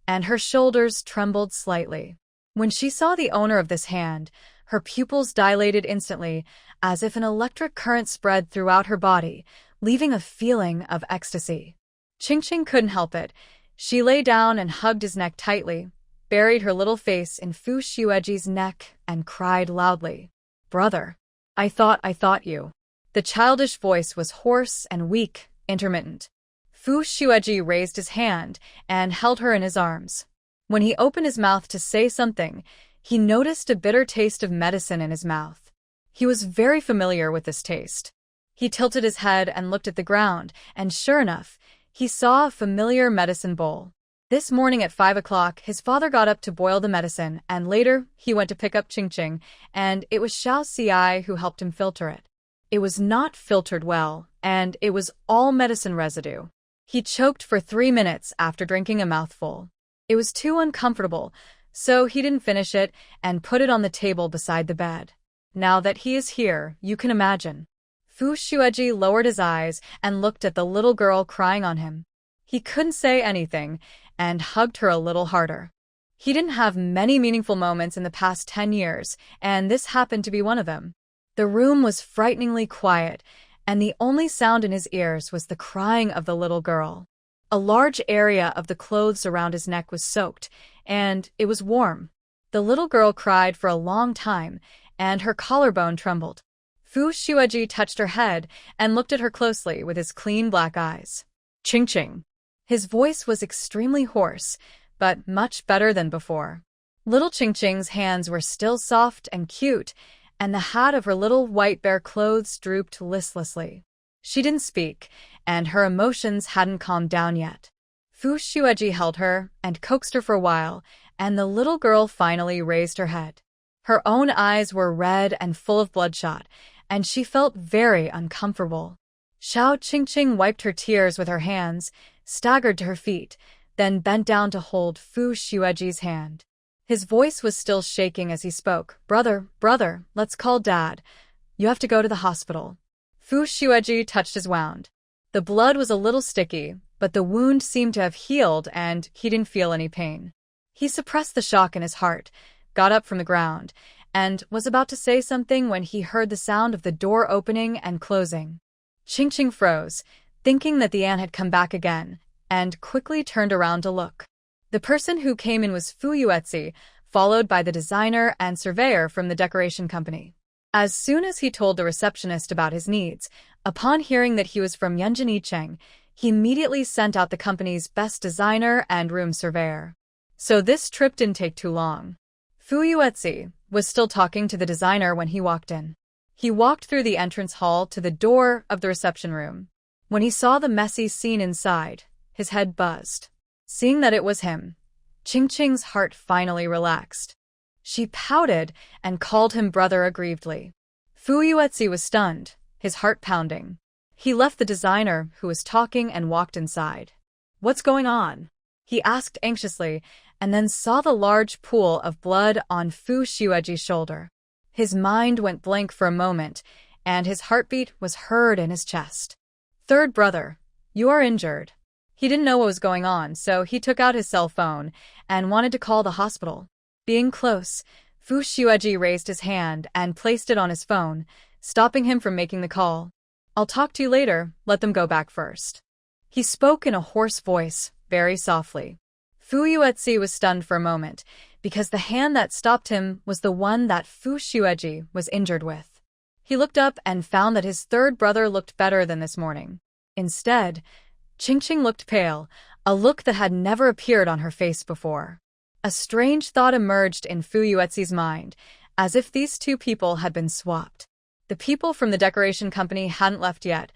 and her shoulders trembled slightly. When she saw the owner of this hand, her pupils dilated instantly, as if an electric current spread throughout her body, leaving a feeling of ecstasy. Qingqing couldn't help it. She lay down and hugged his neck tightly, buried her little face in Fu Xueji's neck, and cried loudly, "Brother, I thought you." The childish voice was hoarse and weak, intermittent. Fu Xueji raised his hand and held her in his arms. When he opened his mouth to say something, he noticed a bitter taste of medicine in his mouth. He was very familiar with this taste. He tilted his head and looked at the ground, and sure enough, he saw a familiar medicine bowl. This morning at 5 o'clock, his father got up to boil the medicine, and later he went to pick up Qingqing, and it was Xiao Xiai who helped him filter it. It was not filtered well, and it was all medicine residue. He choked for 3 minutes after drinking a mouthful. It was too uncomfortable, so he didn't finish it and put it on the table beside the bed. Now that he is here, you can imagine. Fu Xueji lowered his eyes and looked at the little girl crying on him. He couldn't say anything and hugged her a little harder. He didn't have many meaningful moments in the past 10 years, and this happened to be one of them. The room was frighteningly quiet, and the only sound in his ears was the crying of the little girl. A large area of the clothes around his neck was soaked, and it was warm. The little girl cried for a long time, and her collarbone trembled. Fu Xueji touched her head and looked at her closely with his clean black eyes. "Qingqing." His voice was extremely hoarse, but much better than before. Little Qingqing's hands were still soft and cute, and the hat of her little white bare clothes drooped listlessly. She didn't speak, and her emotions hadn't calmed down yet. Fu Xueji held her and coaxed her for a while, and the little girl finally raised her head. Her own eyes were red and full of bloodshot, and she felt very uncomfortable. Xiao Qingqing wiped her tears with her hands, staggered to her feet, then bent down to hold Fu Xueji's hand. His voice was still shaking as he spoke. Brother, let's call Dad. You have to go to the hospital." Fu Xueji touched his wound. The blood was a little sticky, but the wound seemed to have healed and he didn't feel any pain. He suppressed the shock in his heart, got up from the ground, and was about to say something when he heard the sound of the door opening and closing. Ching froze, thinking that the aunt had come back again, and quickly turned around to look. The person who came in was Fu Yuetzi, followed by the designer and surveyor from the decoration company. As soon as he told the receptionist about his needs, upon hearing that he was from Yunjin Cheng, he immediately sent out the company's best designer and room surveyor. So this trip didn't take too long. Fu Yuetzi was still talking to the designer when he walked in. He walked through the entrance hall to the door of the reception room. When he saw the messy scene inside, his head buzzed. Seeing that it was him, Ching's heart finally relaxed. She pouted and called him brother aggrievedly. Fu Yuetzi was stunned, his heart pounding. He left the designer, who was talking, and walked inside. "What's going on?" he asked anxiously, and then saw the large pool of blood on Fu Yuetzi's shoulder. His mind went blank for a moment, and his heartbeat was heard in his chest. "Third brother, you are injured." He didn't know what was going on, so he took out his cell phone and wanted to call the hospital. Being close, Fu Yuetzi raised his hand and placed it on his phone, stopping him from making the call. "I'll talk to you later, let them go back first." He spoke in a hoarse voice, very softly. Fu Yuetzi was stunned for a moment, because the hand that stopped him was the one that Fu Yuetzi was injured with. He looked up and found that his third brother looked better than this morning. Instead, Ching looked pale, a look that had never appeared on her face before. A strange thought emerged in Fu Yuetzi's mind, as if these two people had been swapped. The people from the decoration company hadn't left yet,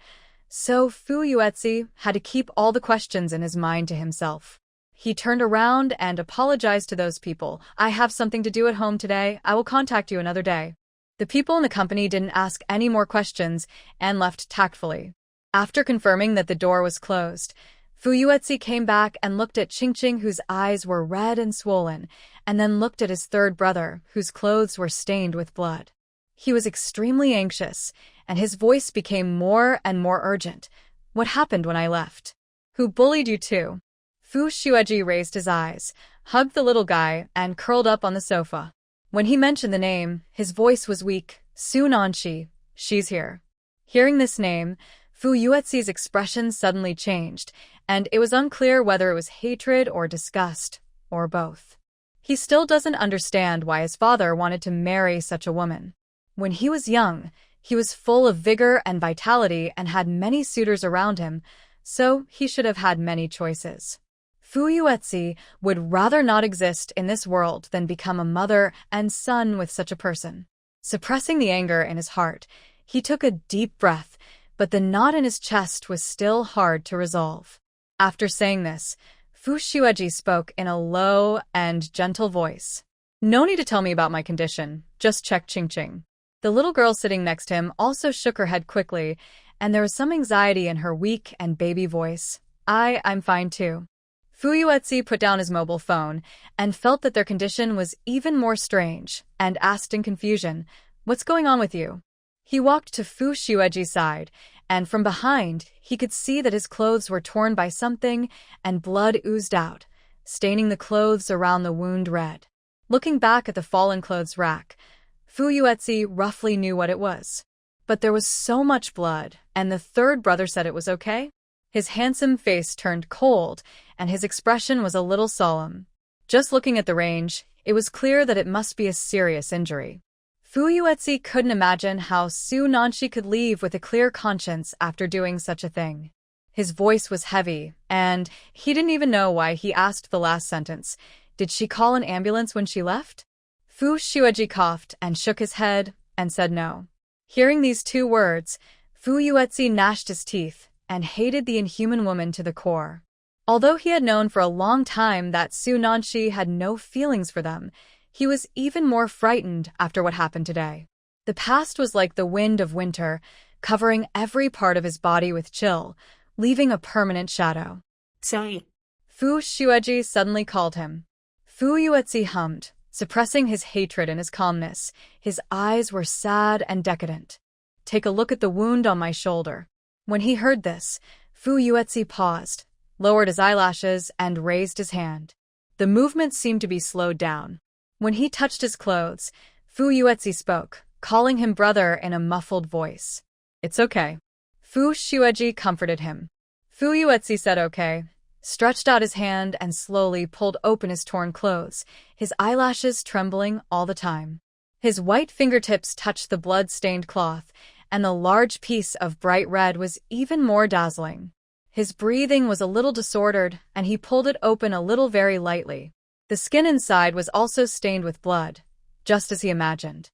so Fu Yuetzi had to keep all the questions in his mind to himself. He turned around and apologized to those people. "I have something to do at home today. I will contact you another day." The people in the company didn't ask any more questions and left tactfully. After confirming that the door was closed, Fu Yuetzi came back and looked at Ching, whose eyes were red and swollen, and then looked at his third brother, whose clothes were stained with blood. He was extremely anxious, and his voice became more and more urgent. "What happened when I left? Who bullied you too?" Fu Yuetzi raised his eyes, hugged the little guy, and curled up on the sofa. When he mentioned the name, his voice was weak. "Su Nanshi, she's here." Hearing this name, Fu Yuetzi's expression suddenly changed, and it was unclear whether it was hatred or disgust, or both. He still doesn't understand why his father wanted to marry such a woman. When he was young, he was full of vigor and vitality and had many suitors around him, so he should have had many choices. Fu Yuetzi would rather not exist in this world than become a mother and son with such a person. Suppressing the anger in his heart, he took a deep breath, but the knot in his chest was still hard to resolve. After saying this, Fu Yuetzi spoke in a low and gentle voice. "No need to tell me about my condition, just check Ching." The little girl sitting next to him also shook her head quickly, and there was some anxiety in her weak and baby voice. I'm fine too." Fu Yuetzi put down his mobile phone and felt that their condition was even more strange, and asked in confusion, "What's going on with you?" He walked to Fu Yuetzi's side, and from behind, he could see that his clothes were torn by something and blood oozed out, staining the clothes around the wound red. Looking back at the fallen clothes rack, Fu Yuetzi roughly knew what it was. But there was so much blood, and the third brother said it was okay? His handsome face turned cold, and his expression was a little solemn. Just looking at the range, it was clear that it must be a serious injury. Fu Yuetzi couldn't imagine how Su Nanshi could leave with a clear conscience after doing such a thing. His voice was heavy, and he didn't even know why he asked the last sentence. Did she call an ambulance when she left? Fu Yuetzi coughed and shook his head and said no. Hearing these two words, Fu Yuetzi gnashed his teeth and hated the inhuman woman to the core. Although he had known for a long time that Su Nanshi had no feelings for them, he was even more frightened after what happened today. The past was like the wind of winter, covering every part of his body with chill, leaving a permanent shadow. Sorry. Fu Yuetzi suddenly called him. Fu Yuetzi hummed, suppressing his hatred and his calmness. His eyes were sad and decadent. Take a look at the wound on my shoulder. When he heard this, Fu Yuetzi paused, lowered his eyelashes, and raised his hand. The movement seemed to be slowed down. When he touched his clothes, Fu Yuetsi spoke, calling him brother in a muffled voice. It's okay. Fu Shueji comforted him. Fu Yuetsi said okay, stretched out his hand and slowly pulled open his torn clothes, his eyelashes trembling all the time. His white fingertips touched the blood-stained cloth, and the large piece of bright red was even more dazzling. His breathing was a little disordered, and he pulled it open a little very lightly. The skin inside was also stained with blood, just as he imagined.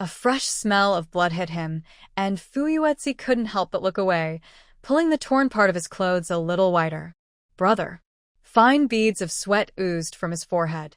A fresh smell of blood hit him, and Fu Yuetsi couldn't help but look away, pulling the torn part of his clothes a little wider. Brother. Fine beads of sweat oozed from his forehead.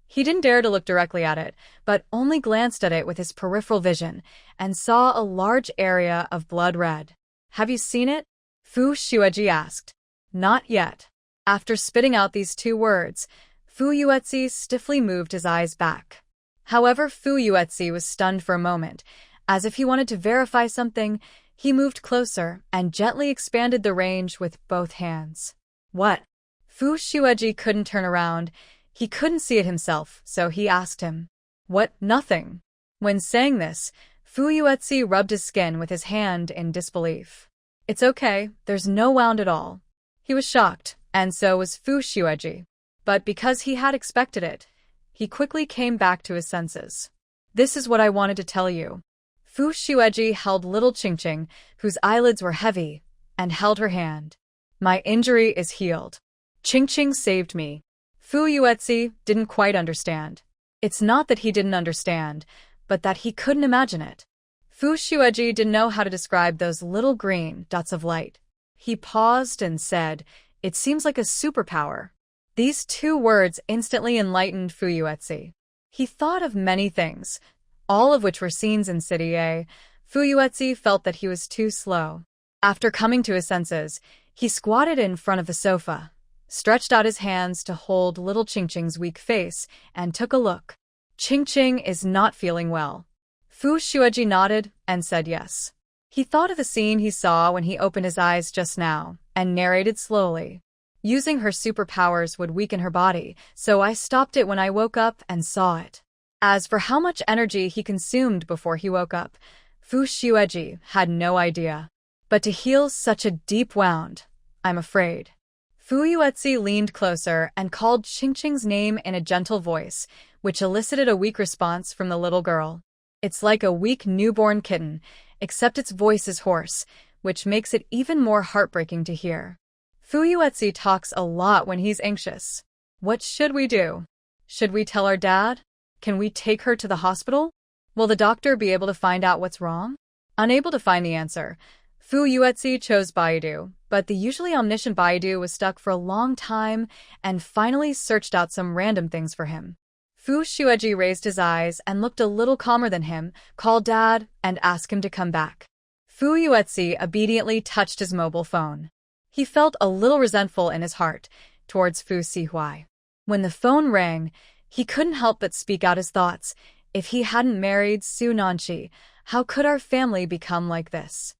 He didn't dare to look directly at it, but only glanced at it with his peripheral vision, and saw a large area of blood red. Have you seen it? Fu Shueji asked. Not yet. After spitting out these two words, Fu Yuetsi stiffly moved his eyes back. However, Fu Yuetsi was stunned for a moment. As if he wanted to verify something, he moved closer and gently expanded the range with both hands. What? Fu Shueji couldn't turn around. He couldn't see it himself, so he asked him. What? Nothing. When saying this, Fu Yuetsi rubbed his skin with his hand in disbelief. It's okay, there's no wound at all. He was shocked, and so was Fu Shueji. But because he had expected it, he quickly came back to his senses. This is what I wanted to tell you. Fu Shueji held little Qingqing, whose eyelids were heavy, and held her hand. My injury is healed. Qingqing saved me. Fu Yuetsi didn't quite understand. It's not that he didn't understand, but that he couldn't imagine it. Fu Shueji didn't know how to describe those little green dots of light. He paused and said, It seems like a superpower. These two words instantly enlightened Fu Yuetsi. He thought of many things, all of which were scenes in City A. Fu Yuetsi felt that he was too slow. After coming to his senses, he squatted in front of the sofa, stretched out his hands to hold little Qingqing's weak face, and took a look. Qingqing is not feeling well. Fu Shueji nodded and said yes. He thought of the scene he saw when he opened his eyes just now, and narrated slowly. Using her superpowers would weaken her body, so I stopped it when I woke up and saw it. As for how much energy he consumed before he woke up, Fu Shueji had no idea. But to heal such a deep wound, I'm afraid. Fu Yuetsi leaned closer and called Qingqing's name in a gentle voice, which elicited a weak response from the little girl. It's like a weak newborn kitten, except its voice is hoarse, which makes it even more heartbreaking to hear. Fu Yuetsi talks a lot when he's anxious. What should we do? Should we tell our dad? Can we take her to the hospital? Will the doctor be able to find out what's wrong? Unable to find the answer, Fu Yuetsi chose Baidu, but the usually omniscient Baidu was stuck for a long time and finally searched out some random things for him. Fu Shueji raised his eyes and looked a little calmer than him, called Dad, and asked him to come back. Fu Yuetsi obediently touched his mobile phone. He felt a little resentful in his heart towards Fu Sihuai. When the phone rang, he couldn't help but speak out his thoughts. If he hadn't married Su Nanchi, how could our family become like this?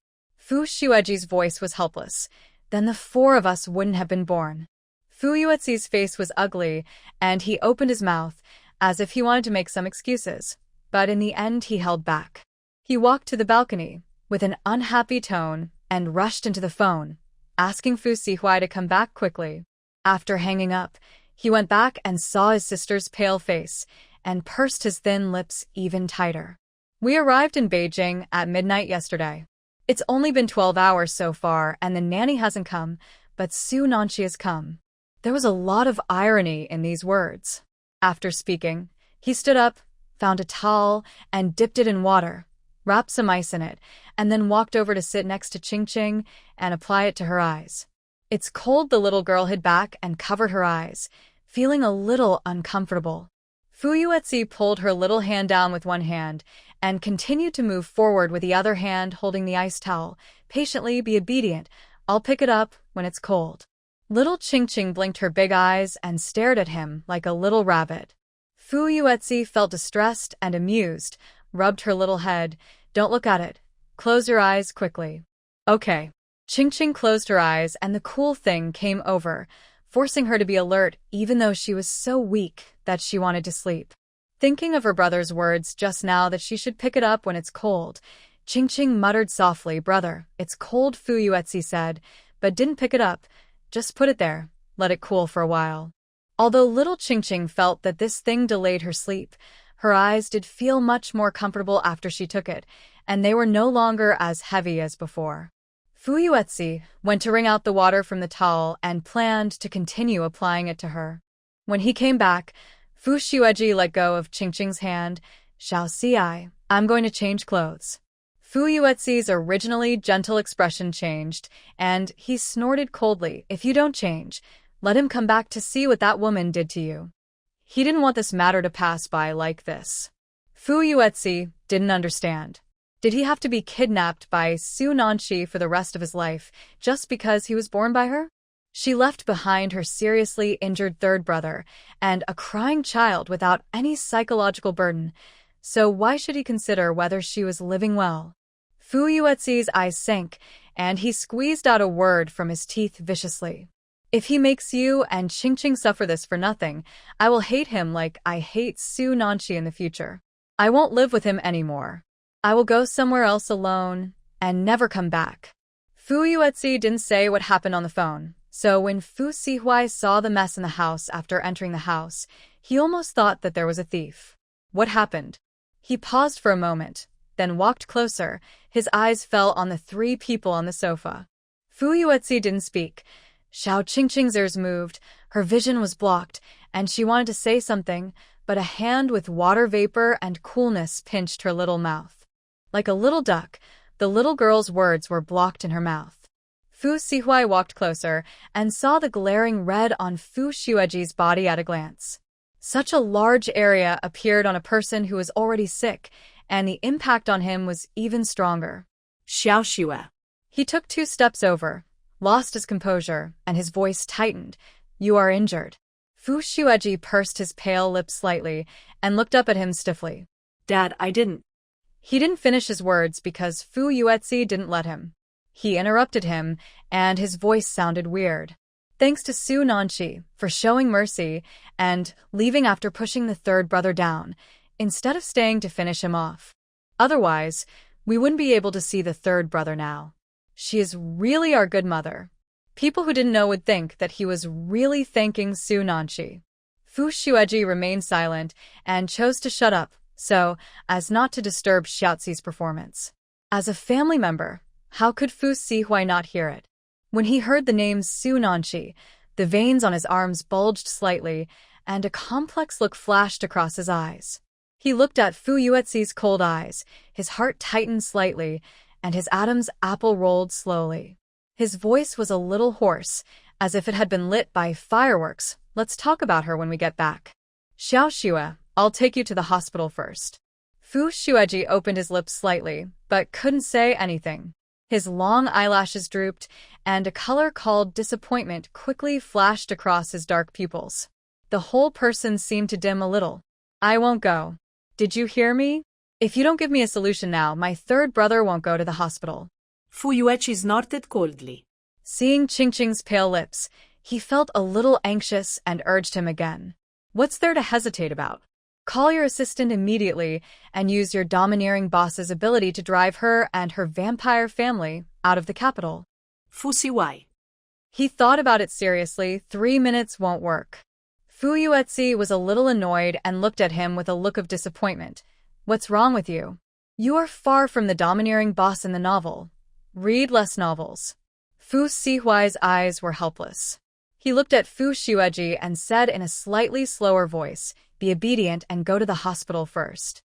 Fu Shueji's voice was helpless. Then the four of us wouldn't have been born. Fu Yuetzi's face was ugly, and he opened his mouth, as if he wanted to make some excuses. But in the end he held back. He walked to the balcony, with an unhappy tone, and rushed into the phone, asking Fu Sihuai to come back quickly. After hanging up, he went back and saw his sister's pale face, and pursed his thin lips even tighter. We arrived in Beijing at midnight yesterday. It's only been 12 hours so far, and the nanny hasn't come, but Su Nanchi has come. There was a lot of irony in these words. After speaking, he stood up, found a towel, and dipped it in water, wrapped some ice in it, and then walked over to sit next to Qingqing and apply it to her eyes. It's cold. The little girl hid back and covered her eyes, feeling a little uncomfortable. Fu Yuetsi pulled her little hand down with one hand and continued to move forward with the other hand holding the ice towel. Patiently, be obedient. I'll pick it up when it's cold. Little Qingqing blinked her big eyes and stared at him like a little rabbit. Fu Yuetsi felt distressed and amused, rubbed her little head. Don't look at it. Close your eyes quickly. Okay. Qingqing closed her eyes and the cool thing came over, forcing her to be alert even though she was so weak that she wanted to sleep. Thinking of her brother's words just now that she should pick it up when it's cold, Qingqing muttered softly, "Brother, it's cold," Fu Yuetsi said, but didn't pick it up. Just put it there, let it cool for a while. Although little Qingqing felt that this thing delayed her sleep, her eyes did feel much more comfortable after she took it, and they were no longer as heavy as before. Fu Yuetsi went to wring out the water from the towel and planned to continue applying it to her. When he came back, Fu Xueji let go of Qingqing's hand. "Shao Si, I'm going to change clothes." Fu Yuetzi's originally gentle expression changed, and he snorted coldly, "If you don't change, let him come back to see what that woman did to you." He didn't want this matter to pass by like this. Fu Yuetsi didn't understand. Did he have to be kidnapped by Su Nanshi for the rest of his life just because he was born by her? She left behind her seriously injured third brother and a crying child without any psychological burden, so why should he consider whether she was living well? Fu Yuetzi's eyes sank, and he squeezed out a word from his teeth viciously. "If he makes you and Qingqing suffer this for nothing, I will hate him like I hate Su Nanshi in the future. I won't live with him anymore. I will go somewhere else alone and never come back." Fu Yuetsi didn't say what happened on the phone, so when Fu Sihui saw the mess in the house after entering the house, he almost thought that there was a thief. What happened? He paused for a moment, then walked closer. His eyes fell on the three people on the sofa. Fu Yuetsi didn't speak. Xiao Qingqing's ears moved, her vision was blocked, and she wanted to say something, but a hand with water vapor and coolness pinched her little mouth. Like a little duck, the little girl's words were blocked in her mouth. Fu Sihui walked closer and saw the glaring red on Fu Xueji's body at a glance. Such a large area appeared on a person who was already sick, and the impact on him was even stronger. "Xiao Xue." He took 2 steps over, lost his composure, and his voice tightened. "You are injured." Fu Xueji pursed his pale lips slightly and looked up at him stiffly. "Dad, I didn't." He didn't finish his words because Fu Yuetsi didn't let him. He interrupted him, and his voice sounded weird. "Thanks to Su Nanshi for showing mercy and leaving after pushing the third brother down, instead of staying to finish him off. Otherwise, we wouldn't be able to see the third brother now. She is really our good mother." People who didn't know would think that he was really thanking Su Nanshi. Fu Xueji remained silent and chose to shut up, so as not to disturb Xiaozi's performance. As a family member, how could Fu Sihui not hear it? When he heard the name Su Nanshi, the veins on his arms bulged slightly, and a complex look flashed across his eyes. He looked at Fu Yuetzi's cold eyes, his heart tightened slightly, and his Adam's apple rolled slowly. His voice was a little hoarse, as if it had been lit by fireworks. "Let's talk about her when we get back. Xiao Xue, I'll take you to the hospital first." Fu Xueji opened his lips slightly, but couldn't say anything. His long eyelashes drooped, and a color called disappointment quickly flashed across his dark pupils. The whole person seemed to dim a little. "I won't go. Did you hear me? If you don't give me a solution now, my third brother won't go to the hospital." Fu Yuechi snorted coldly. Seeing Qingqing's pale lips, he felt a little anxious and urged him again. "What's there to hesitate about? Call your assistant immediately and use your domineering boss's ability to drive her and her vampire family out of the capital." Fu Sihui. He thought about it seriously. 3 minutes won't work. Fu Yuetsi was a little annoyed and looked at him with a look of disappointment. "What's wrong with you? You are far from the domineering boss in the novel. Read less novels." Fu Sihui's eyes were helpless. He looked at Fu Xueji and said in a slightly slower voice, "Be obedient and go to the hospital first.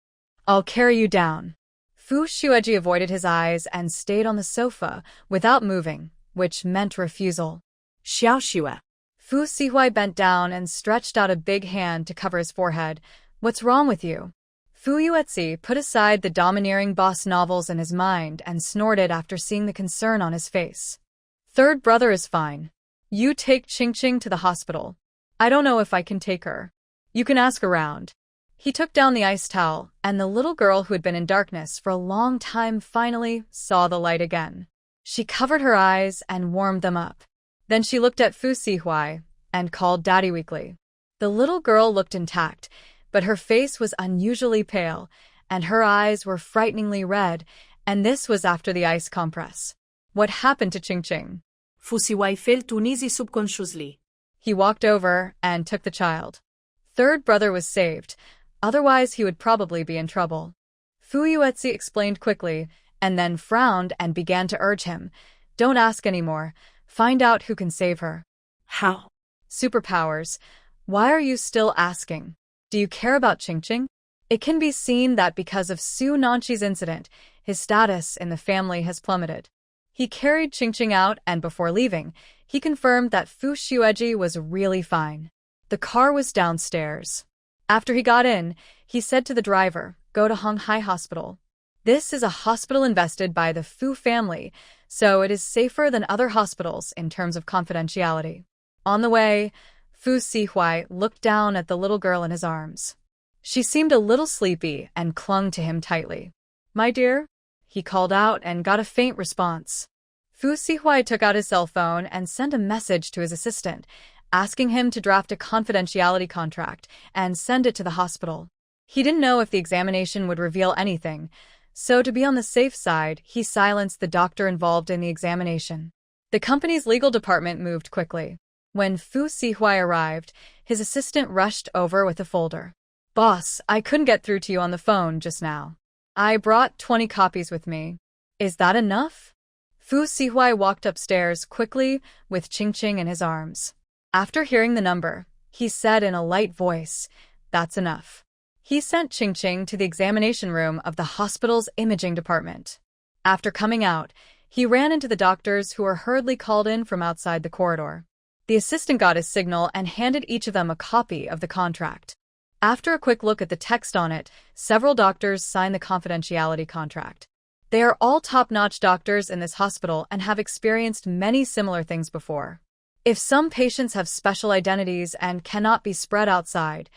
I'll carry you down." Fu Xueji avoided his eyes and stayed on the sofa without moving, which meant refusal. "Xiao Xue." Fu Sihui bent down and stretched out a big hand to cover his forehead. "What's wrong with you?" Fu Yuetsi put aside the domineering boss novels in his mind and snorted after seeing the concern on his face. "Third brother is fine. You take Qingqing to the hospital. I don't know if I can take her. You can ask around." He took down the ice towel, and the little girl who had been in darkness for a long time finally saw the light again. She covered her eyes and warmed them up. Then she looked at Fu Sihui and called Daddy weakly. The little girl looked intact, but her face was unusually pale, and her eyes were frighteningly red, and this was after the ice compress. What happened to Ching Ching? Fu Sihui felt uneasy subconsciously. He walked over and took the child. Third brother was saved, otherwise he would probably be in trouble. Fu Yuetzi explained quickly, and then frowned and began to urge him. Don't ask anymore. Find out who can save her. How? Superpowers. Why are you still asking? Do you care about Ching Ching? It can be seen that because of Su Nanchi's incident, his status in the family has plummeted. He carried Ching Ching out, and before leaving, he confirmed that Fu Xueji was really fine. The car was downstairs. After he got in, he said to the driver, "Go to Honghai Hospital. This is a hospital invested by the Fu family, so it is safer than other hospitals in terms of confidentiality." On the way, Fu Sihui looked down at the little girl in his arms. She seemed a little sleepy and clung to him tightly. "My dear?" he called out and got a faint response. Fu Sihui took out his cell phone and sent a message to his assistant, asking him to draft a confidentiality contract and send it to the hospital. He didn't know if the examination would reveal anything, so to be on the safe side, he silenced the doctor involved in the examination. The company's legal department moved quickly. When Fu Sihui arrived, his assistant rushed over with a folder. "Boss, I couldn't get through to you on the phone just now. I brought 20 copies with me. Is that enough?" Fu Sihui walked upstairs quickly with Ching Ching in his arms. After hearing the number, he said in a light voice, "That's enough." He sent Ching Ching to the examination room of the hospital's imaging department. After coming out, he ran into the doctors who were hurriedly called in from outside the corridor. The assistant got his signal and handed each of them a copy of the contract. After a quick look at the text on it, several doctors signed the confidentiality contract. They are all top-notch doctors in this hospital and have experienced many similar things before. If some patients have special identities and cannot be spread outside,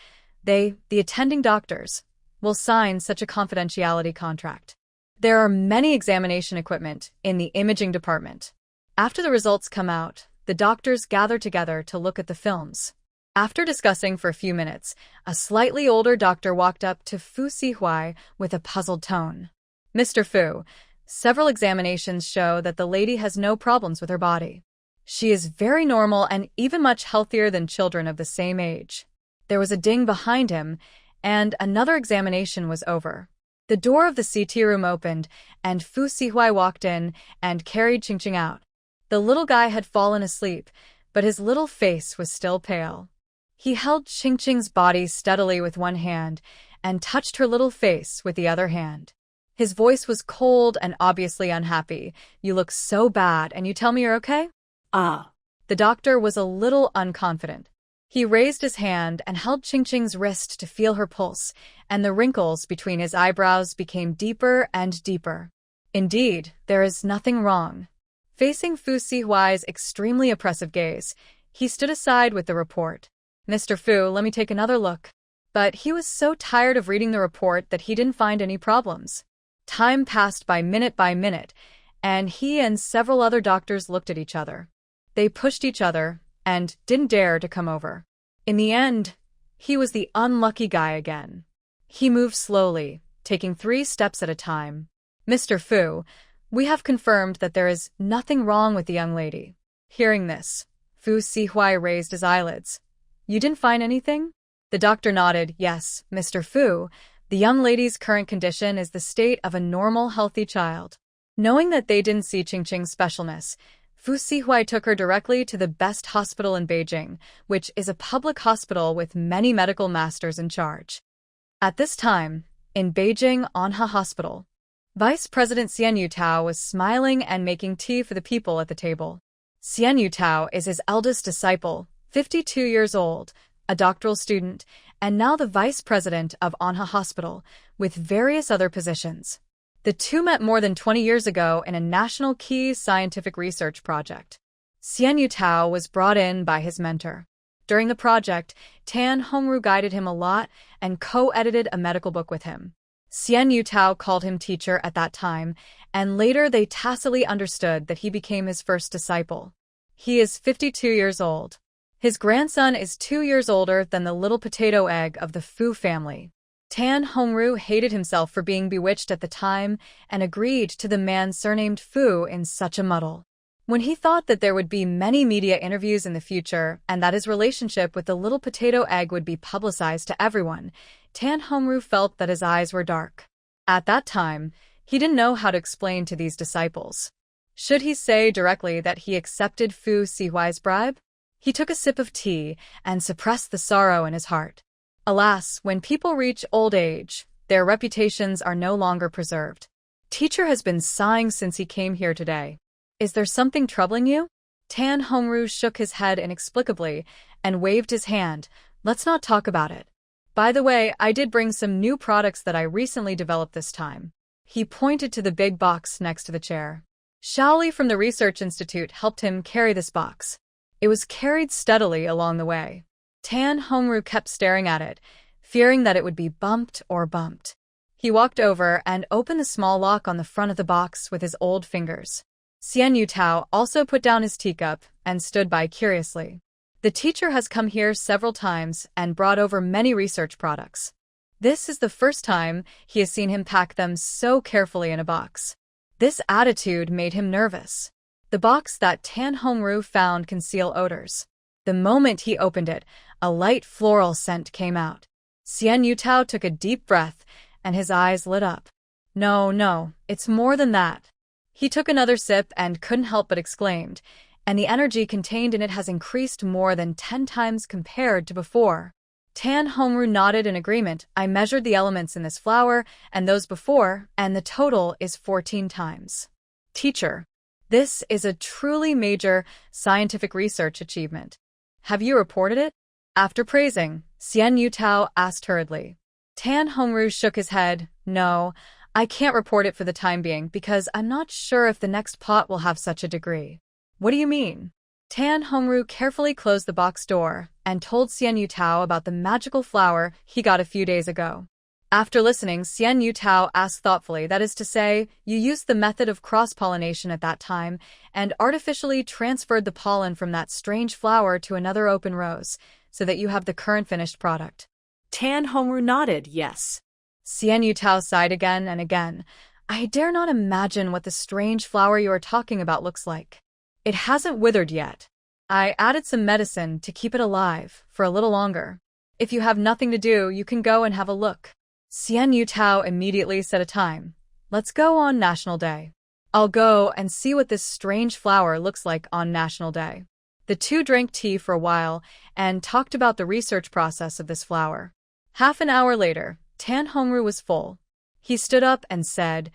they, the attending doctors, will sign such a confidentiality contract. There are many examination equipment in the imaging department. After the results come out, the doctors gather together to look at the films. After discussing for a few minutes, a slightly older doctor walked up to Fu Sihui with a puzzled tone. "Mr. Fu, several examinations show that the lady has no problems with her body. She is very normal and even much healthier than children of the same age." There was a ding behind him, and another examination was over. The door of the CT room opened, and Fu Sihui walked in and carried Ching Ching out. The little guy had fallen asleep, but his little face was still pale. He held Ching Ching's body steadily with one hand and touched her little face with the other hand. His voice was cold and obviously unhappy. "You look so bad, and you tell me you're okay?" "Ah." The doctor was a little unconfident. He raised his hand and held Ching Ching's wrist to feel her pulse, and the wrinkles between his eyebrows became deeper and deeper. "Indeed, there is nothing wrong." Facing Fu Sihui's extremely oppressive gaze, he stood aside with the report. "Mr. Fu, let me take another look." But he was so tired of reading the report that he didn't find any problems. Time passed by minute, and he and several other doctors looked at each other. They pushed each other and didn't dare to come over. In the end, he was the unlucky guy again. He moved slowly, taking 3 steps at a time. "Mr. Fu, we have confirmed that there is nothing wrong with the young lady." Hearing this, Fu Sihui raised his eyelids. "You didn't find anything?" The doctor nodded. "Yes, Mr. Fu, the young lady's current condition is the state of a normal, healthy child." Knowing that they didn't see Ching Ching's specialness, Fu Sihui took her directly to the best hospital in Beijing, which is a public hospital with many medical masters in charge. At this time, in Beijing Anha Hospital, Vice President Xian Yutao was smiling and making tea for the people at the table. Xian Yutao is his eldest disciple, 52 years old, a doctoral student, and now the vice president of Anha Hospital, with various other positions. The two met more than 20 years ago in a national key scientific research project. Xian Yutao was brought in by his mentor. During the project, Tan Hongru guided him a lot and co-edited a medical book with him. Xian Yutao called him teacher at that time, and later they tacitly understood that he became his first disciple. He is 52 years old. His grandson is 2 years older than the little potato egg of the Fu family. Tan Hongru hated himself for being bewitched at the time and agreed to the man surnamed Fu in such a muddle. When he thought that there would be many media interviews in the future and that his relationship with the little potato egg would be publicized to everyone, Tan Hongru felt that his eyes were dark. At that time, he didn't know how to explain to these disciples. Should he say directly that he accepted Fu Sihuai's bribe? He took a sip of tea and suppressed the sorrow in his heart. Alas, when people reach old age, their reputations are no longer preserved. Teacher has been sighing since he came here today. Is there something troubling you? Tan Hongru shook his head inexplicably and waved his hand. Let's not talk about it. By the way, I did bring some new products that I recently developed this time. He pointed to the big box next to the chair. Shaoli from the Research Institute helped him carry this box. It was carried steadily along the way. Tan Hongru kept staring at it, fearing that it would be bumped or bumped. He walked over and opened the small lock on the front of the box with his old fingers. Xian Yutao also put down his teacup and stood by curiously. The teacher has come here several times and brought over many research products. This is the first time he has seen him pack them so carefully in a box. This attitude made him nervous. The box that Tan Hongru found concealed odors. The moment he opened it, a light floral scent came out. Xian Yutao took a deep breath, and his eyes lit up. No, it's more than that. He took another sip and couldn't help but exclaimed, and the energy contained in it has increased more than 10 times compared to before. Tan Hongru nodded in agreement. I measured the elements in this flower and those before, and the total is 14 times. Teacher, this is a truly major scientific research achievement. Have you reported it? After praising, Xian Yutao asked hurriedly. Tan Hongru shook his head. No, I can't report it for the time being because I'm not sure if the next pot will have such a degree. What do you mean? Tan Hongru carefully closed the box door and told Xian Yutao about the magical flower he got a few days ago. After listening, Xian Yutao asked thoughtfully, that is to say, you used the method of cross-pollination at that time and artificially transferred the pollen from that strange flower to another open rose, so that you have the current finished product. Tan Hongru nodded, yes. Xian Yutao sighed again and again. I dare not imagine what the strange flower you are talking about looks like. It hasn't withered yet. I added some medicine to keep it alive for a little longer. If you have nothing to do, you can go and have a look. Xian Yutao immediately set a time. Let's go on National Day. I'll go and see what this strange flower looks like on National Day. The two drank tea for a while and talked about the research process of this flower. Half an hour later, Tan Hongru was full. He stood up and said,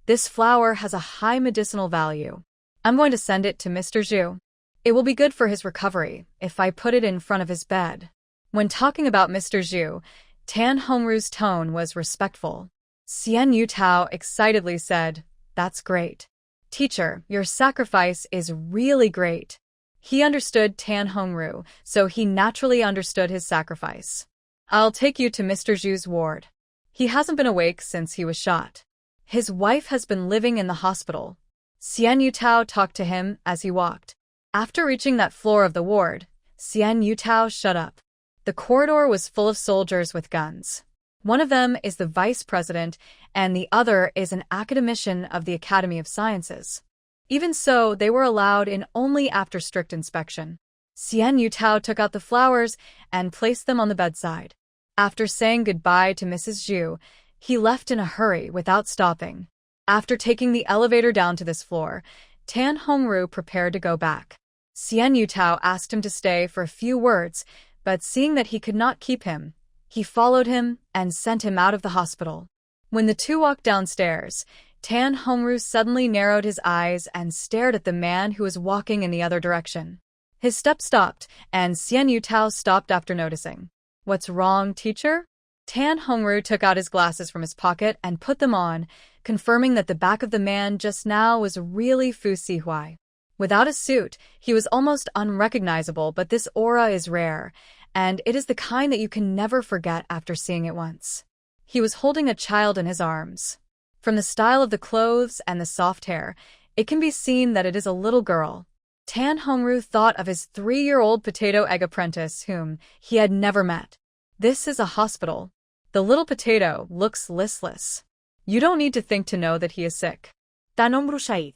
this flower has a high medicinal value. I'm going to send it to Mr. Zhu. It will be good for his recovery if I put it in front of his bed. When talking about Mr. Zhu, Tan Hongru's tone was respectful. Xian Yutao excitedly said, that's great. Teacher, your sacrifice is really great. He understood Tan Hongru, so he naturally understood his sacrifice. I'll take you to Mr. Zhu's ward. He hasn't been awake since he was shot. His wife has been living in the hospital. Xian Yutao talked to him as he walked. After reaching that floor of the ward, Xian Yutao shut up. The corridor was full of soldiers with guns. One of them is the vice president, and the other is an academician of the Academy of Sciences. Even so, they were allowed in only after strict inspection. Xian Yutao took out the flowers and placed them on the bedside. After saying goodbye to Mrs. Zhu, he left in a hurry without stopping. After taking the elevator down to this floor, Tan Hongru prepared to go back. Xian Yutao asked him to stay for a few words, but seeing that he could not keep him, he followed him and sent him out of the hospital. When the two walked downstairs, Tan Hongru suddenly narrowed his eyes and stared at the man who was walking in the other direction. His step stopped, and Xian Yutao stopped after noticing. What's wrong, teacher? Tan Hongru took out his glasses from his pocket and put them on, confirming that the back of the man just now was really Fu Sihuai. Without a suit, he was almost unrecognizable, but this aura is rare, and it is the kind that you can never forget after seeing it once. He was holding a child in his arms. From the style of the clothes and the soft hair, it can be seen that it is a little girl. Tan Hongru thought of his 3-year-old potato egg apprentice whom he had never met. This is a hospital. The little potato looks listless. You don't need to think to know that he is sick. Tan Hongru Shahid.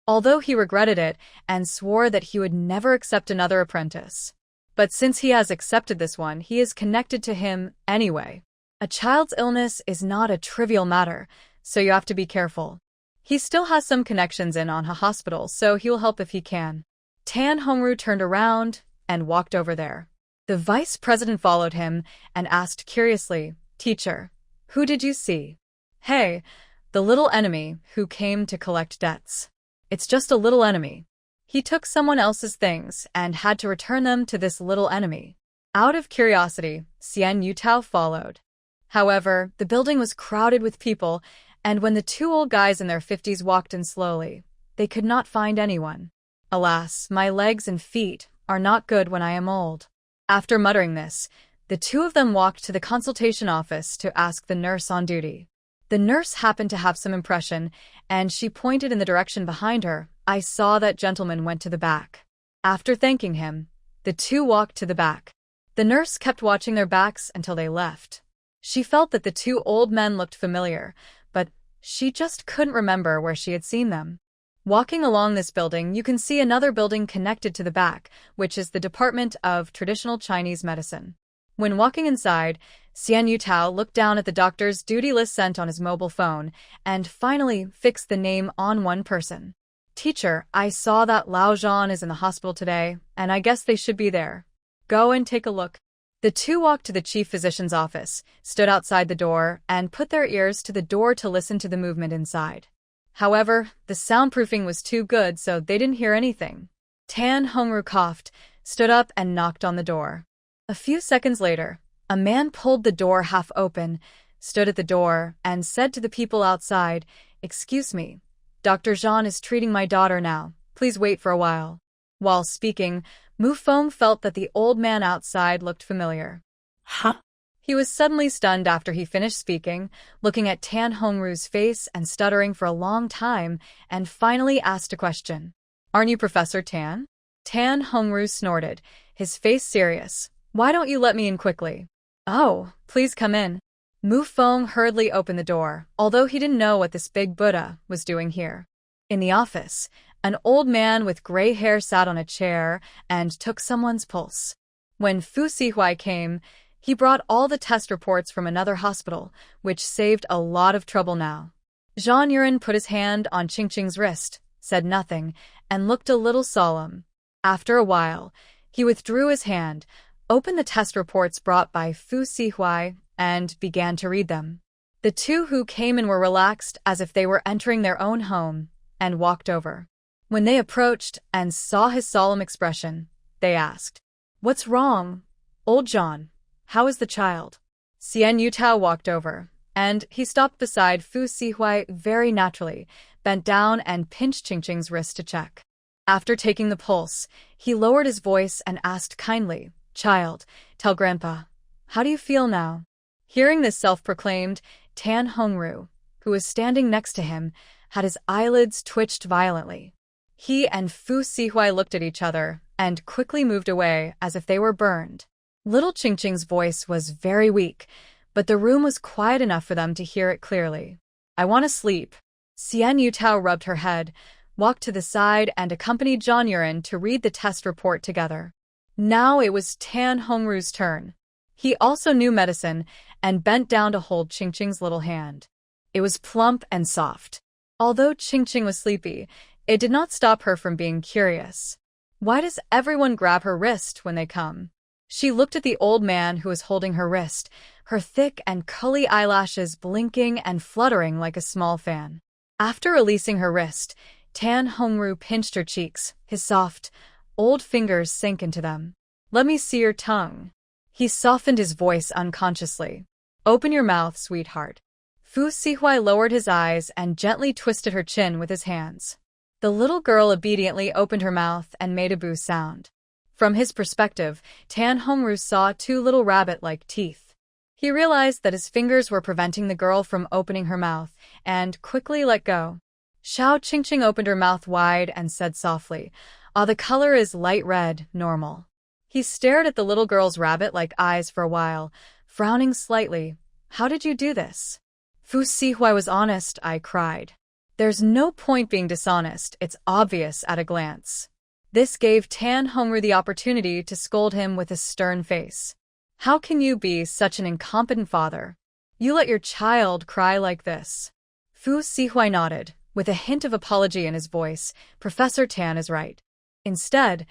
Although he regretted it and swore that he would never accept another apprentice. But since he has accepted this one, he is connected to him anyway. A child's illness is not a trivial matter, so you have to be careful. He still has some connections in on a hospital, so he will help if he can. Tan Hongru turned around and walked over there. The vice president followed him and asked curiously, "Teacher, who did you see?" "Hey, the little enemy who came to collect debts. It's just a little enemy. He took someone else's things and had to return them to this little enemy." Out of curiosity, Xian Yutao followed. However, the building was crowded with people, and when the 2 old guys in their 50s walked in slowly, they could not find anyone. "Alas, my legs and feet are not good when I am old." After muttering this, the 2 of them walked to the consultation office to ask the nurse on duty. The nurse happened to have some impression, and she pointed in the direction behind her. "I saw that gentleman went to the back." After thanking him, the 2 walked to the back. The nurse kept watching their backs until they left. She felt that the 2 old men looked familiar, but she just couldn't remember where she had seen them. Walking along this building, you can see another building connected to the back, which is the Department of Traditional Chinese Medicine. When walking inside, Xian Yutao looked down at the doctor's duty list sent on his mobile phone and finally fixed the name on one person. "Teacher, I saw that Lao Zhan is in the hospital today, and I guess they should be there. Go and take a look." The 2 walked to the chief physician's office, stood outside the door, and put their ears to the door to listen to the movement inside. However, the soundproofing was too good, so they didn't hear anything. Tan Hongru coughed, stood up, and knocked on the door. A few seconds later, a man pulled the door half open, stood at the door, and said to the people outside, "Excuse me, Dr. Zhan is treating my daughter now. Please wait for a while." While speaking, Mu Feng felt that the old man outside looked familiar. Huh? He was suddenly stunned after he finished speaking, looking at Tan Hongru's face and stuttering for a long time, and finally asked a question. "Aren't you Professor Tan?" Tan Hongru snorted, his face serious. "Why don't you let me in quickly?" "Oh, please come in." Mu Feng hurriedly opened the door, although he didn't know what this big Buddha was doing here. In the office, an old man with gray hair sat on a chair and took someone's pulse. When Fu Sihuai came, he brought all the test reports from another hospital, which saved a lot of trouble now. Zhan Yuran put his hand on Qingqing's wrist, said nothing, and looked a little solemn. After a while, he withdrew his hand, opened the test reports brought by Fu Sihuai, and began to read them. The 2 who came in were relaxed as if they were entering their own home, and walked over. When they approached and saw his solemn expression, they asked, "What's wrong? Old John, how is the child?" Xian Yutao walked over, and he stopped beside Fu Sihuai very naturally, bent down and pinched Qingqing's wrist to check. After taking the pulse, he lowered his voice and asked kindly, "Child, tell Grandpa, how do you feel now?" Hearing this self-proclaimed, Tan Hongru, who was standing next to him, had his eyelids twitched violently. He and Fu Sihuai looked at each other and quickly moved away as if they were burned. Little Qingqing's voice was very weak, but the room was quiet enough for them to hear it clearly. "I want to sleep." Xian Yutao rubbed her head, walked to the side, and accompanied Zhan Yuran to read the test report together. Now it was Tan Hongru's turn. He also knew medicine and bent down to hold Qingqing's little hand. It was plump and soft. Although Qingqing was sleepy, it did not stop her from being curious. Why does everyone grab her wrist when they come? She looked at the old man who was holding her wrist, her thick and curly eyelashes blinking and fluttering like a small fan. After releasing her wrist, Tan Hongru pinched her cheeks, his soft, old fingers sank into them. "Let me see your tongue." He softened his voice unconsciously. "Open your mouth, sweetheart." Fu Sihuai lowered his eyes and gently twisted her chin with his hands. The little girl obediently opened her mouth and made a boo sound. From his perspective, Tan Hongru saw 2 little rabbit-like teeth. He realized that his fingers were preventing the girl from opening her mouth, and quickly let go. Xiao Qingqing opened her mouth wide and said softly, "Ah, the color is light red, normal." He stared at the little girl's rabbit-like eyes for a while, frowning slightly. "How did you do this?" "Fu Sihuai was honest," I cried. "There's no point being dishonest, it's obvious at a glance." This gave Tan Hongru the opportunity to scold him with a stern face. "How can you be such an incompetent father? You let your child cry like this?" Fu Sihuai nodded, with a hint of apology in his voice. "Professor Tan is right." Instead,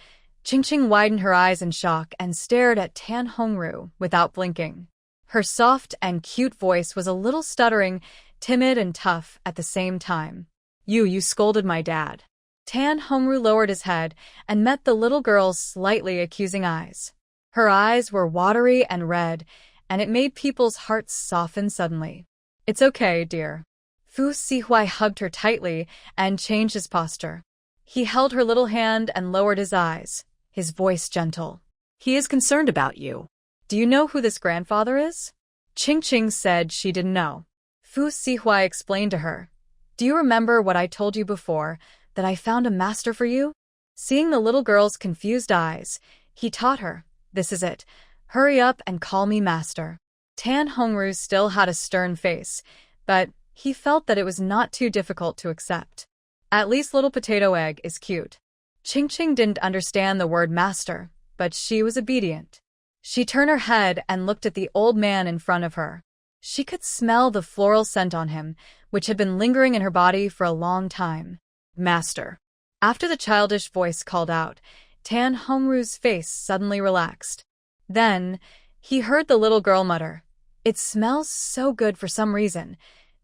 Qingqing widened her eyes in shock and stared at Tan Hongru without blinking. Her soft and cute voice was a little stuttering, timid and tough at the same time. You scolded my dad." Tan Hongru lowered his head and met the little girl's slightly accusing eyes. Her eyes were watery and red, and it made people's hearts soften suddenly. "It's okay, dear." Fu Sihuai hugged her tightly and changed his posture. He held her little hand and lowered his eyes, his voice gentle. "He is concerned about you." "Do you know who this grandfather is?" Qingqing said she didn't know. Fu Sihuai explained to her. "Do you remember what I told you before, that I found a master for you?" Seeing the little girl's confused eyes, he taught her. "This is it. Hurry up and call me master." Tan Hongru still had a stern face, but he felt that it was not too difficult to accept. At least little potato egg is cute. Qingqing didn't understand the word master, but she was obedient. She turned her head and looked at the old man in front of her. She could smell the floral scent on him, which had been lingering in her body for a long time. "Master." After the childish voice called out, Tan Hongru's face suddenly relaxed. Then, he heard the little girl mutter, "It smells so good for some reason."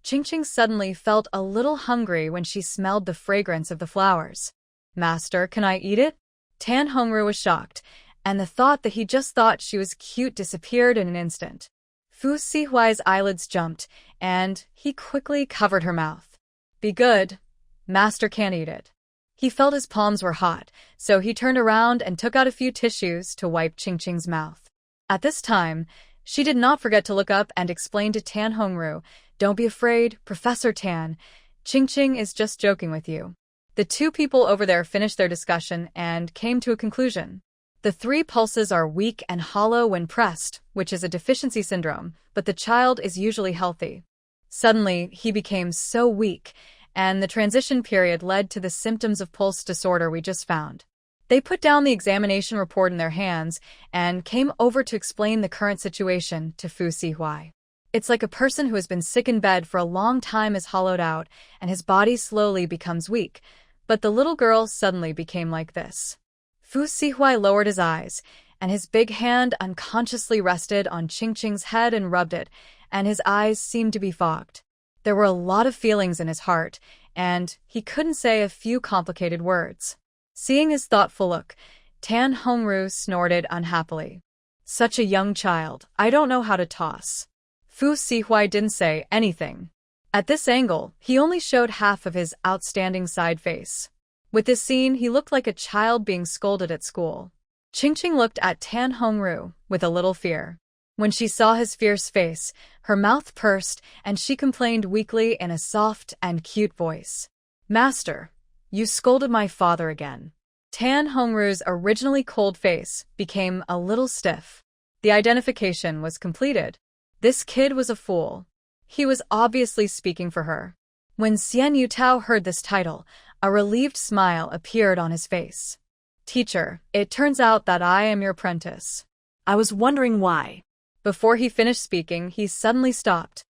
Qingqing suddenly felt a little hungry when she smelled the fragrance of the flowers. "Master, can I eat it?" Tan Hongru was shocked, and the thought that he just thought she was cute disappeared in an instant. Fu Sihuai's eyelids jumped, and he quickly covered her mouth. "Be good. Master can't eat it." He felt his palms were hot, so he turned around and took out a few tissues to wipe Qingqing's mouth. At this time, she did not forget to look up and explain to Tan Hongru, "Don't be afraid, Professor Tan. Qingqing is just joking with you." The two people over there finished their discussion and came to a conclusion. The 3 pulses are weak and hollow when pressed, which is a deficiency syndrome, but the child is usually healthy. Suddenly, he became so weak, and the transition period led to the symptoms of pulse disorder we just found. They put down the examination report in their hands and came over to explain the current situation to Fu Sihuai. "It's like a person who has been sick in bed for a long time is hollowed out, and his body slowly becomes weak, but the little girl suddenly became like this." Fu Sihuai lowered his eyes, and his big hand unconsciously rested on Qingqing's head and rubbed it, and his eyes seemed to be fogged. There were a lot of feelings in his heart, and he couldn't say a few complicated words. Seeing his thoughtful look, Tan Hongru snorted unhappily. "Such a young child, I don't know how to toss." Fu Sihuai didn't say anything. At this angle, he only showed half of his outstanding side face. With this scene, he looked like a child being scolded at school. Qingqing looked at Tan Hongru with a little fear. When she saw his fierce face, her mouth pursed and she complained weakly in a soft and cute voice. "Master, you scolded my father again." Tan Hongru's originally cold face became a little stiff. The identification was completed. This kid was a fool. He was obviously speaking for her. When Xian Yutao heard this title, a relieved smile appeared on his face. "Teacher, it turns out that I am your apprentice." I was wondering why. Before he finished speaking, he suddenly stopped.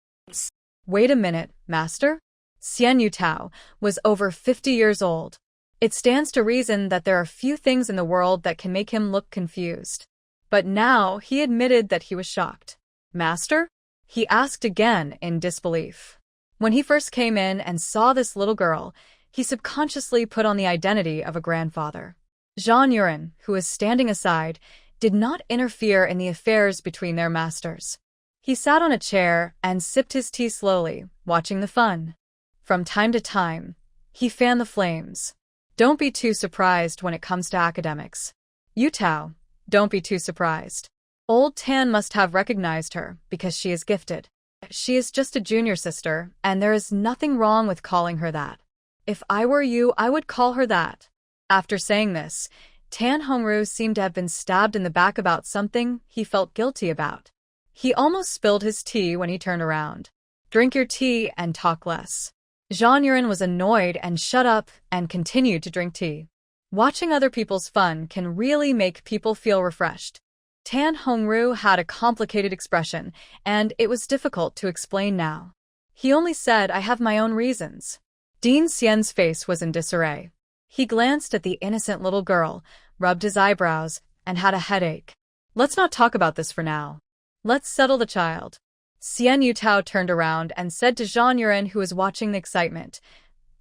"Wait a minute, Master?" Xian Yutao was over 50 years old. It stands to reason that there are few things in the world that can make him look confused. But now he admitted that he was shocked. "Master?" he asked again in disbelief. When he first came in and saw this little girl, he subconsciously put on the identity of a grandfather. Zhang Yuran, who was standing aside, did not interfere in the affairs between their masters. He sat on a chair and sipped his tea slowly, watching the fun. From time to time, he fanned the flames. "Don't be too surprised when it comes to academics. Yutao, don't be too surprised." Old Tan must have recognized her, because she is gifted. She is just a junior sister, and there is nothing wrong with calling her that. If I were you, I would call her that. After saying this, Tan Hongru seemed to have been stabbed in the back about something he felt guilty about. He almost spilled his tea when he turned around. Drink your tea and talk less. Jean Yurin was annoyed and shut up and continued to drink tea. Watching other people's fun can really make people feel refreshed. Tan Hongru had a complicated expression, and it was difficult to explain now. He only said, I have my own reasons. Dean Xian's face was in disarray. He glanced at the innocent little girl, rubbed his eyebrows, and had a headache. Let's not talk about this for now. Let's settle the child. Xian Yutao turned around and said to Jean Yurin, who was watching the excitement,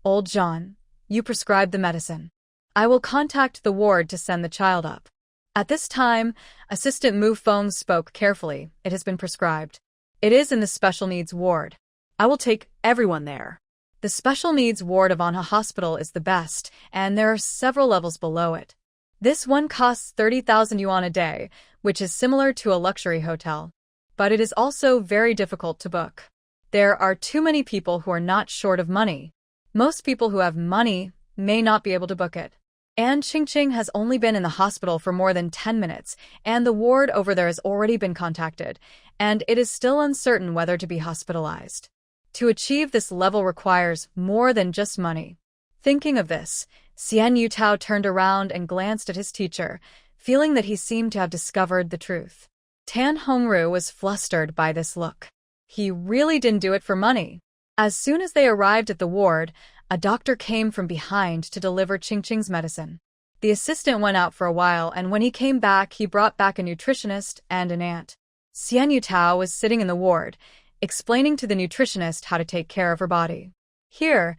Old Jean, you prescribed the medicine. I will contact the ward to send the child up. At this time, Assistant Mu Feng spoke carefully. It has been prescribed. It is in the special needs ward. I will take everyone there. The special needs ward of Anha Hospital is the best, and there are several levels below it. This one costs 30,000 yuan a day, which is similar to a luxury hotel. But it is also very difficult to book. There are too many people who are not short of money. Most people who have money may not be able to book it. And Qingqing has only been in the hospital for more than 10 minutes, and the ward over there has already been contacted, and it is still uncertain whether to be hospitalized. To achieve this level requires more than just money. Thinking of this, Xian Yutao turned around and glanced at his teacher, feeling that he seemed to have discovered the truth. Tan Hongru was flustered by this look. He really didn't do it for money. As soon as they arrived at the ward, a doctor came from behind to deliver Qingqing's medicine. The assistant went out for a while, and when he came back, he brought back a nutritionist and an aunt. Xian Yutao was sitting in the ward, explaining to the nutritionist how to take care of her body. Here,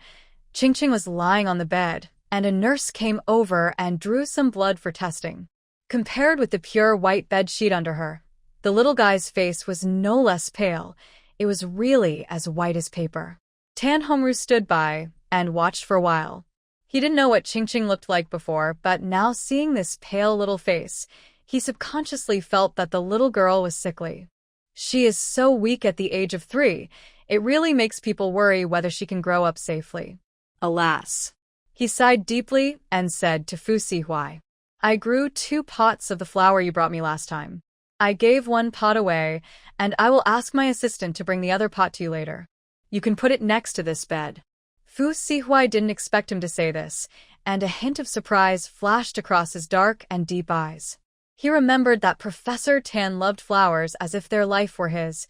Qingqing was lying on the bed, and a nurse came over and drew some blood for testing. Compared with the pure white bed sheet under her, the little guy's face was no less pale. It was really as white as paper. Tan Hongru stood by and watched for a while. He didn't know what Qingqing looked like before, but now seeing this pale little face, he subconsciously felt that the little girl was sickly. She is so weak at the age of 3, it really makes people worry whether she can grow up safely. Alas. He sighed deeply and said to Fu Sihuai, I grew 2 pots of the flower you brought me last time. I gave 1 pot away, and I will ask my assistant to bring the other pot to you later. You can put it next to this bed. Fu Sihuai didn't expect him to say this, and a hint of surprise flashed across his dark and deep eyes. He remembered that Professor Tan loved flowers as if their life were his.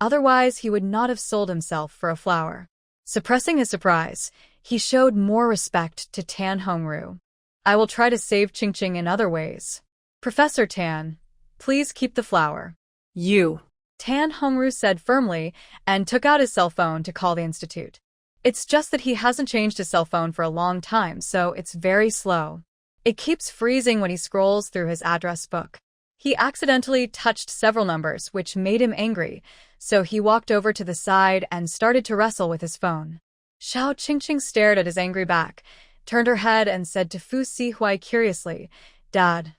Otherwise, he would not have sold himself for a flower. Suppressing his surprise, he showed more respect to Tan Hongru. I will try to save Qingqing in other ways. Professor Tan, please keep the flower. You. Tan Hongru said firmly and took out his cell phone to call the institute. It's just that he hasn't changed his cell phone for a long time, so it's very slow. It keeps freezing when he scrolls through his address book. He accidentally touched several numbers, which made him angry, so he walked over to the side and started to wrestle with his phone. Xiao Qingqing stared at his angry back, turned her head and said to Fu Sihuai curiously, Dad,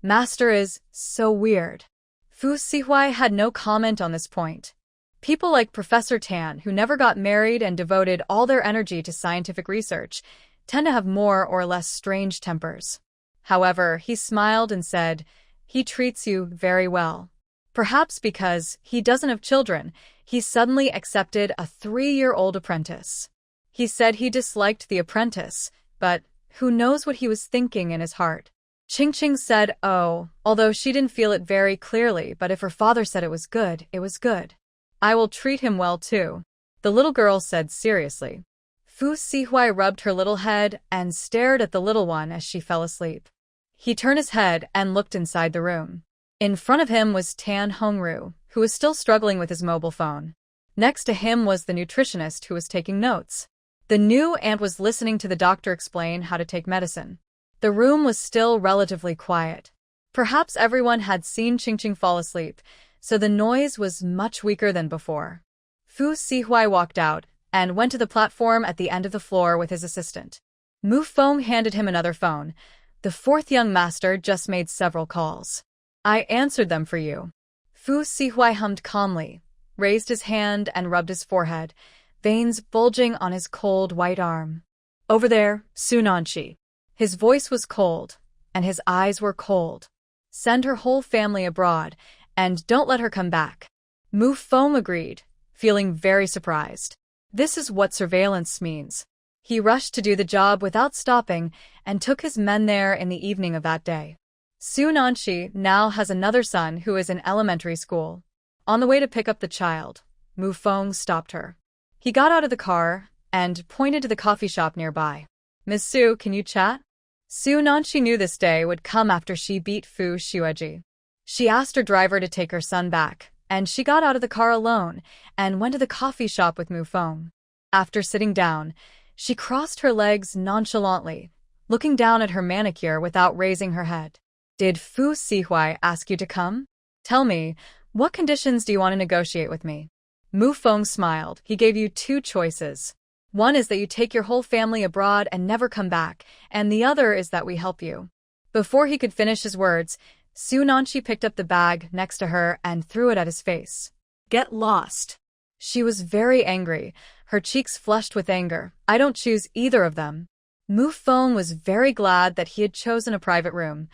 Master is so weird. Fu Sihuai had no comment on this point. People like Professor Tan, who never got married and devoted all their energy to scientific research, tend to have more or less strange tempers. However, he smiled and said, He treats you very well. Perhaps because he doesn't have children, he suddenly accepted a 3-year-old apprentice. He said he disliked the apprentice, but who knows what he was thinking in his heart. Qingqing said, oh, although she didn't feel it very clearly, but if her father said it was good, it was good. I will treat him well too, the little girl said seriously. Fu Sihuai rubbed her little head and stared at the little one as she fell asleep. He turned his head and looked inside the room. In front of him was Tan Hongru, who was still struggling with his mobile phone. Next to him was the nutritionist who was taking notes. The new aunt was listening to the doctor explain how to take medicine. The room was still relatively quiet. Perhaps everyone had seen Qingqing fall asleep, so the noise was much weaker than before. Fu Sihuai walked out and went to the platform at the end of the floor with his assistant. Mu Feng handed him another phone. The 4th young master just made several calls. I answered them for you. Fu Sihui hummed calmly, raised his hand and rubbed his forehead, veins bulging on his cold white arm. Over there, Su Nanshi. His voice was cold, and his eyes were cold. Send her whole family abroad, and don't let her come back. Mu Feng agreed, feeling very surprised. This is what surveillance means. He rushed to do the job without stopping and took his men there in the evening of that day. Su Nanshi now has another son who is in elementary school. On the way to pick up the child, Mu Feng stopped her. He got out of the car and pointed to the coffee shop nearby. Miss Su, can you chat? Su Nanshi knew this day would come after she beat Fu Shueji. She asked her driver to take her son back, and she got out of the car alone and went to the coffee shop with Mu Feng. After sitting down, she crossed her legs nonchalantly, looking down at her manicure without raising her head. Did Fu Sihui ask you to come? Tell me, what conditions do you want to negotiate with me? Mu Feng smiled. He gave you two choices. One is that you take your whole family abroad and never come back, and the other is that we help you. Before he could finish his words, Su Nanshi picked up the bag next to her and threw it at his face. Get lost. She was very angry, her cheeks flushed with anger. I don't choose either of them. Mu Feng was very glad that he had chosen a private room.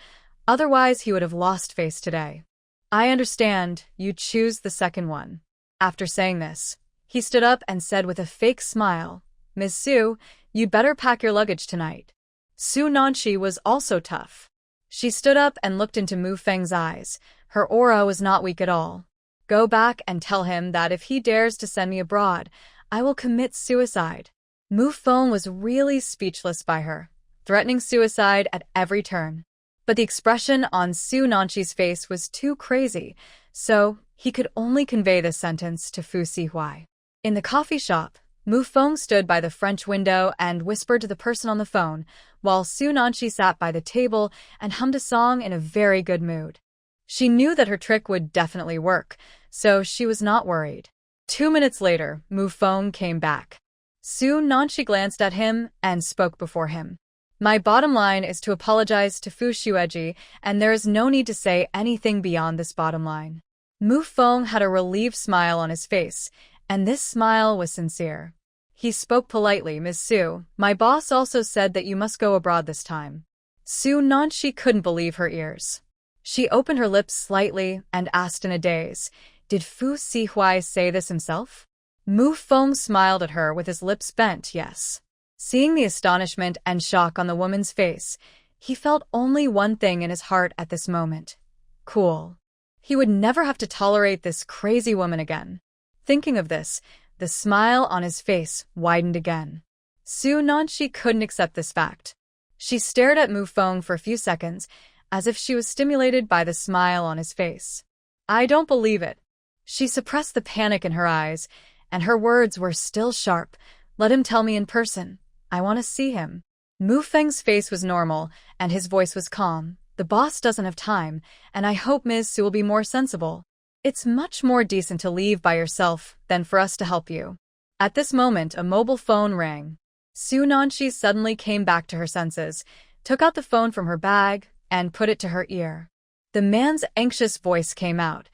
Otherwise, he would have lost face today. I understand, you choose the second one. After saying this, he stood up and said with a fake smile, Ms. Su, you'd better pack your luggage tonight. Su Nanshi was also tough. She stood up and looked into Mu Feng's eyes. Her aura was not weak at all. Go back and tell him that if he dares to send me abroad, I will commit suicide. Mu Feng was really speechless by her, threatening suicide at every turn. But the expression on Su Nanshi's face was too crazy, so he could only convey this sentence to Fu Sihui. In the coffee shop, Mu Feng stood by the French window and whispered to the person on the phone, while Su Nanshi sat by the table and hummed a song in a very good mood. She knew that her trick would definitely work, so she was not worried. 2 minutes later, Mu Feng came back. Su Nanshi glanced at him and spoke before him. My bottom line is to apologize to Fu Shueji, and there is no need to say anything beyond this bottom line. Mu Feng had a relieved smile on his face, and this smile was sincere. He spoke politely, Ms. Su, my boss also said that you must go abroad this time. Su Nanshi couldn't believe her ears. She opened her lips slightly and asked in a daze, did Fu Sihui say this himself? Mu Feng smiled at her with his lips bent, yes. Seeing the astonishment and shock on the woman's face, he felt only one thing in his heart at this moment. Cool. He would never have to tolerate this crazy woman again. Thinking of this, the smile on his face widened again. Su Nanshi couldn't accept this fact. She stared at Mu Feng for a few seconds, as if she was stimulated by the smile on his face. I don't believe it. She suppressed the panic in her eyes, and her words were still sharp. Let him tell me in person. I want to see him. Mu Feng's face was normal, and his voice was calm. The boss doesn't have time, and I hope Ms. Su will be more sensible. It's much more decent to leave by yourself than for us to help you. At this moment, a mobile phone rang. Su Nanshi suddenly came back to her senses, took out the phone from her bag, and put it to her ear. The man's anxious voice came out.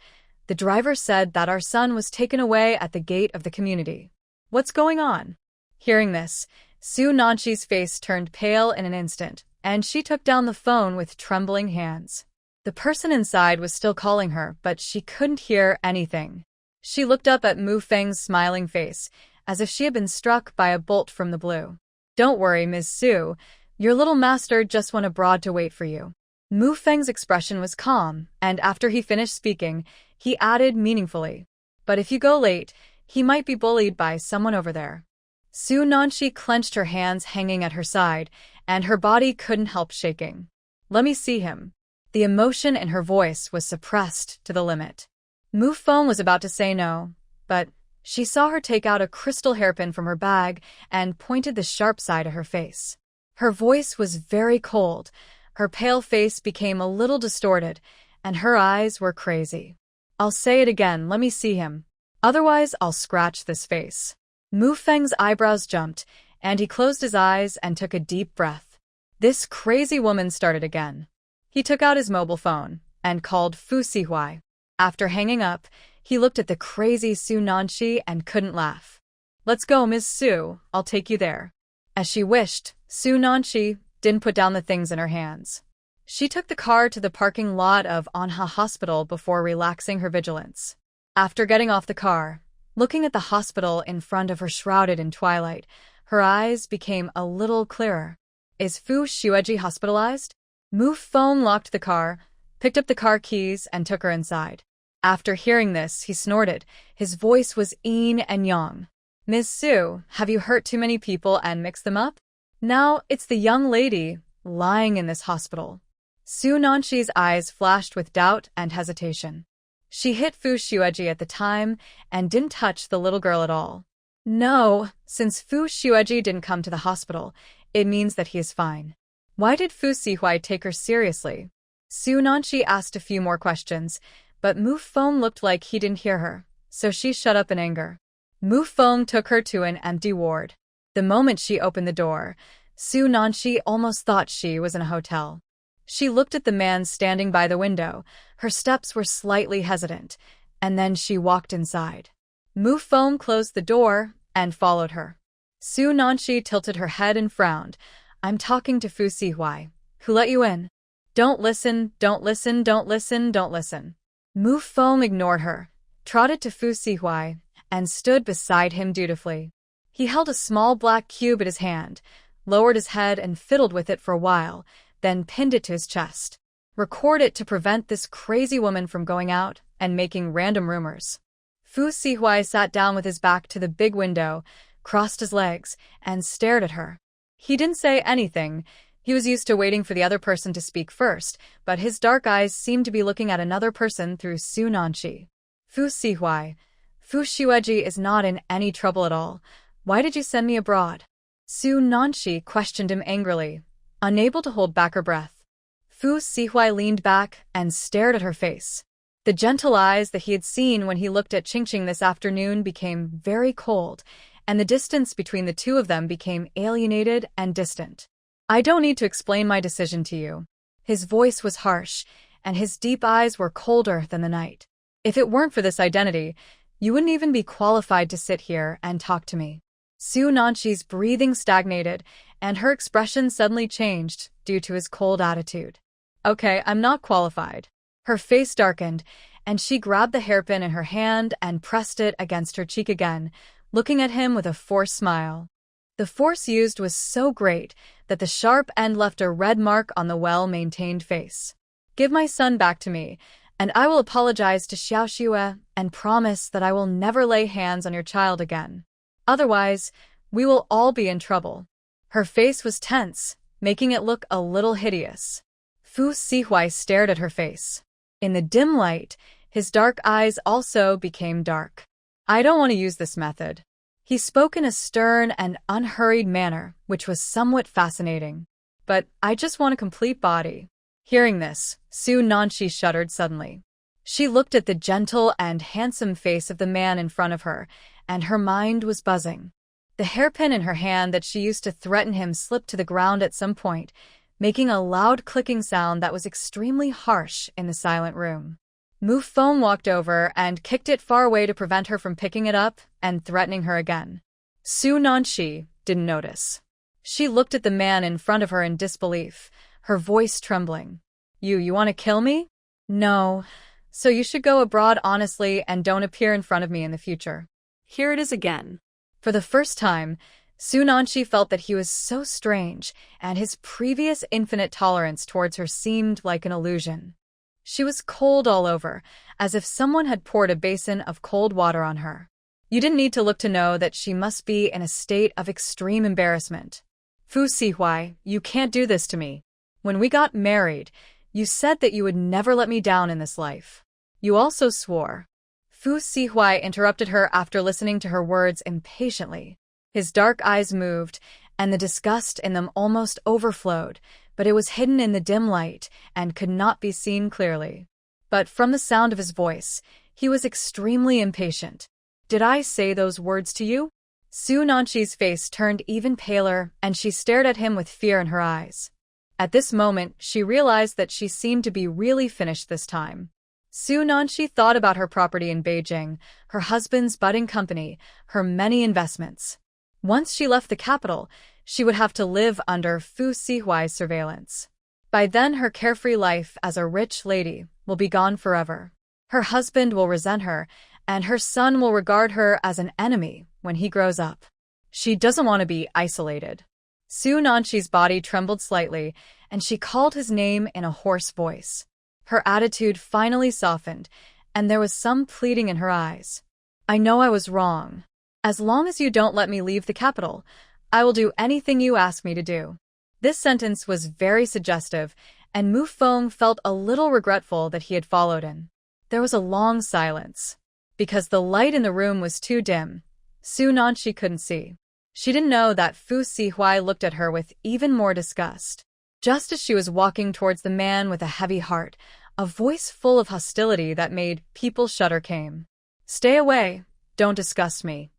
The driver said that our son was taken away at the gate of the community. What's going on? Hearing this, Su Nanshi's face turned pale in an instant, and she took down the phone with trembling hands. The person inside was still calling her, but she couldn't hear anything. She looked up at Mu Feng's smiling face, as if she had been struck by a bolt from the blue. Don't worry, Ms. Su. Your little master just went abroad to wait for you. Mu Feng's expression was calm, and after he finished speaking, he added meaningfully, but if you go late, he might be bullied by someone over there. Su Nanshi clenched her hands hanging at her side, and her body couldn't help shaking. Let me see him. The emotion in her voice was suppressed to the limit. Mu Feng was about to say no, but she saw her take out a crystal hairpin from her bag and pointed the sharp side at her face. Her voice was very cold, her pale face became a little distorted, and her eyes were crazy. I'll say it again, let me see him. Otherwise, I'll scratch this face. Mu Feng's eyebrows jumped, and he closed his eyes and took a deep breath. This crazy woman started again. He took out his mobile phone, and called Fu Sihuai. After hanging up, he looked at the crazy Su Nanshi and couldn't laugh. "Let's go, Ms. Su, I'll take you there." As she wished, Su Nanshi didn't put down the things in her hands. She took the car to the parking lot of Anha Hospital before relaxing her vigilance. After getting off the car, looking at the hospital in front of her shrouded in twilight, her eyes became a little clearer. Is Fu Xueji hospitalized? Mu Feng locked the car, picked up the car keys, and took her inside. After hearing this, he snorted. His voice was yin and yang. "Ms. Su, have you hurt too many people and mixed them up? Now it's the young lady lying in this hospital." Su Nanshi's eyes flashed with doubt and hesitation. She hit Fu Xueji at the time and didn't touch the little girl at all. No, since Fu Xueji didn't come to the hospital, it means that he is fine. Why did Fu Sihuai take her seriously? Su Nanshi asked a few more questions, but Mu Feng looked like he didn't hear her, so she shut up in anger. Mu Feng took her to an empty ward. The moment she opened the door, Su Nanshi almost thought she was in a hotel. She looked at the man standing by the window. Her steps were slightly hesitant, and then she walked inside. Mu Feng closed the door and followed her. Su Nanshi tilted her head and frowned. "I'm talking to Fu Sihuai. Who let you in?" "Don't listen, don't listen, don't listen, don't listen." Mu Feng ignored her, trotted to Fu Sihuai, and stood beside him dutifully. He held a small black cube in his hand, lowered his head and fiddled with it for a while, then pinned it to his chest. "Record it to prevent this crazy woman from going out and making random rumors." Fu Sihuai sat down with his back to the big window, crossed his legs, and stared at her. He didn't say anything. He was used to waiting for the other person to speak first, but his dark eyes seemed to be looking at another person through Su Nanshi. "Fu Sihuai, Fu Xueji is not in any trouble at all. Why did you send me abroad?" Su Nanshi questioned him angrily, unable to hold back her breath. Fu Sihuai leaned back and stared at her face. The gentle eyes that he had seen when he looked at Qingqing this afternoon became very cold, and the distance between the two of them became alienated and distant. "I don't need to explain my decision to you." His voice was harsh, and his deep eyes were colder than the night. "If it weren't for this identity, you wouldn't even be qualified to sit here and talk to me." Su Nanshi's breathing stagnated, and her expression suddenly changed due to his cold attitude. "Okay, I'm not qualified." Her face darkened, and she grabbed the hairpin in her hand and pressed it against her cheek again, looking at him with a forced smile. The force used was so great that the sharp end left a red mark on the well-maintained face. "Give my son back to me, and I will apologize to Xiao Xue and promise that I will never lay hands on your child again. Otherwise, we will all be in trouble." Her face was tense, making it look a little hideous. Fu Sihuai stared at her face. In the dim light, his dark eyes also became dark. "I don't want to use this method." He spoke in a stern and unhurried manner, which was somewhat fascinating. "But I just want a complete body." Hearing this, Su Nanshi shuddered suddenly. She looked at the gentle and handsome face of the man in front of her, and her mind was buzzing. The hairpin in her hand that she used to threaten him slipped to the ground at some point, making a loud clicking sound that was extremely harsh in the silent room. Mu Feng walked over and kicked it far away to prevent her from picking it up and threatening her again. Su Nanshi didn't notice. She looked at the man in front of her in disbelief, her voice trembling. You want to kill me?" "No. So you should go abroad honestly and don't appear in front of me in the future." Here it is again. For the first time, Su Nanshi felt that he was so strange, and his previous infinite tolerance towards her seemed like an illusion. She was cold all over, as if someone had poured a basin of cold water on her. You didn't need to look to know that she must be in a state of extreme embarrassment. "Fu Sihuai, you can't do this to me. When we got married, you said that you would never let me down in this life. You also swore." Fu Sihuai interrupted her after listening to her words impatiently. His dark eyes moved, and the disgust in them almost overflowed, but it was hidden in the dim light and could not be seen clearly. But from the sound of his voice, he was extremely impatient. "Did I say those words to you?" Su Nanshi's face turned even paler, and she stared at him with fear in her eyes. At this moment, she realized that she seemed to be really finished this time. Su Nanxi thought about her property in Beijing, her husband's budding company, her many investments. Once she left the capital, she would have to live under Fu Sihuai's surveillance. By then, her carefree life as a rich lady will be gone forever. Her husband will resent her, and her son will regard her as an enemy when he grows up. She doesn't want to be isolated. Su Nanxi's body trembled slightly, and she called his name in a hoarse voice. Her attitude finally softened, and there was some pleading in her eyes. I know I was wrong. As long as you don't let me leave the capital, I will do anything you ask me to do. This sentence was very suggestive, and Mu Feng felt a little regretful that he had followed in. There was a long silence. Because the light in the room was too dim, Su Nanxi couldn't see. She didn't know that Fu Sihuai looked at her with even more disgust. Just as she was walking towards the man with a heavy heart, a voice full of hostility that made people shudder came. Stay away, don't disgust me.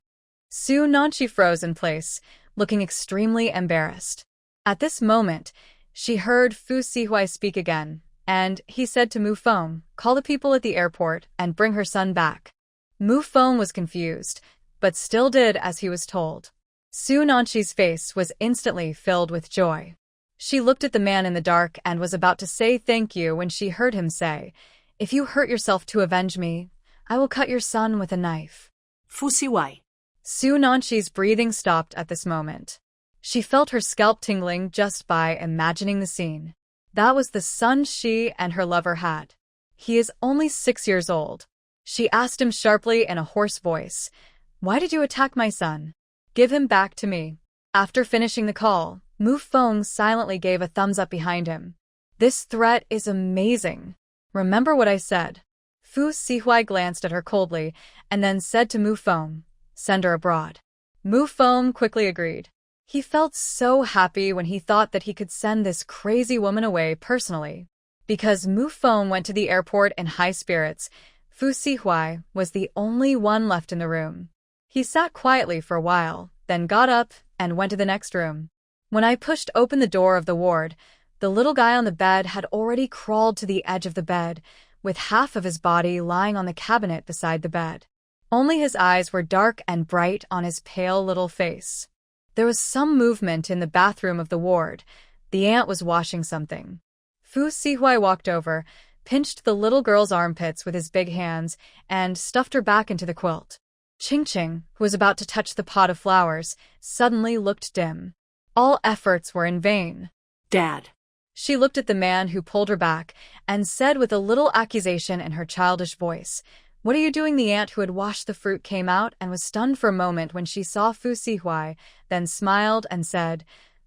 Su Nanxi froze in place, looking extremely embarrassed. At this moment, she heard Fu Sihuai speak again, and he said to Mu Feng, call the people at the airport and bring her son back. Mu Feng was confused, but still did as he was told. Su Nanxi's face was instantly filled with joy. She looked at the man in the dark and was about to say thank you when she heard him say, if you hurt yourself to avenge me, I will cut your son with a knife. Fu Sihuai. Su Nanxi's breathing stopped at this moment. She felt her scalp tingling just by imagining the scene. That was the son she and her lover had. He is only 6 years old. She asked him sharply in a hoarse voice, why did you attack my son? Give him back to me. After finishing the call, Mu Feng silently gave a thumbs up behind him. This threat is amazing. Remember what I said. Fu Sihuai glanced at her coldly and then said to Mu Feng, send her abroad. Mu Feng quickly agreed. He felt so happy when he thought that he could send this crazy woman away personally. Because Mu Feng went to the airport in high spirits, Fu Sihuai was the only one left in the room. He sat quietly for a while, then got up and went to the next room. When I pushed open the door of the ward, the little guy on the bed had already crawled to the edge of the bed, with half of his body lying on the cabinet beside the bed. Only his eyes were dark and bright on his pale little face. There was some movement in the bathroom of the ward. The aunt was washing something. Fu Sihuai walked over, pinched the little girl's armpits with his big hands, and stuffed her back into the quilt. Qingqing, who was about to touch the pot of flowers, suddenly looked dim. All efforts were in vain. Dad. She looked at the man who pulled her back and said with a little accusation in her childish voice, what are you doing? The aunt who had washed the fruit came out and was stunned for a moment when she saw Fu Sihuai, then smiled and said,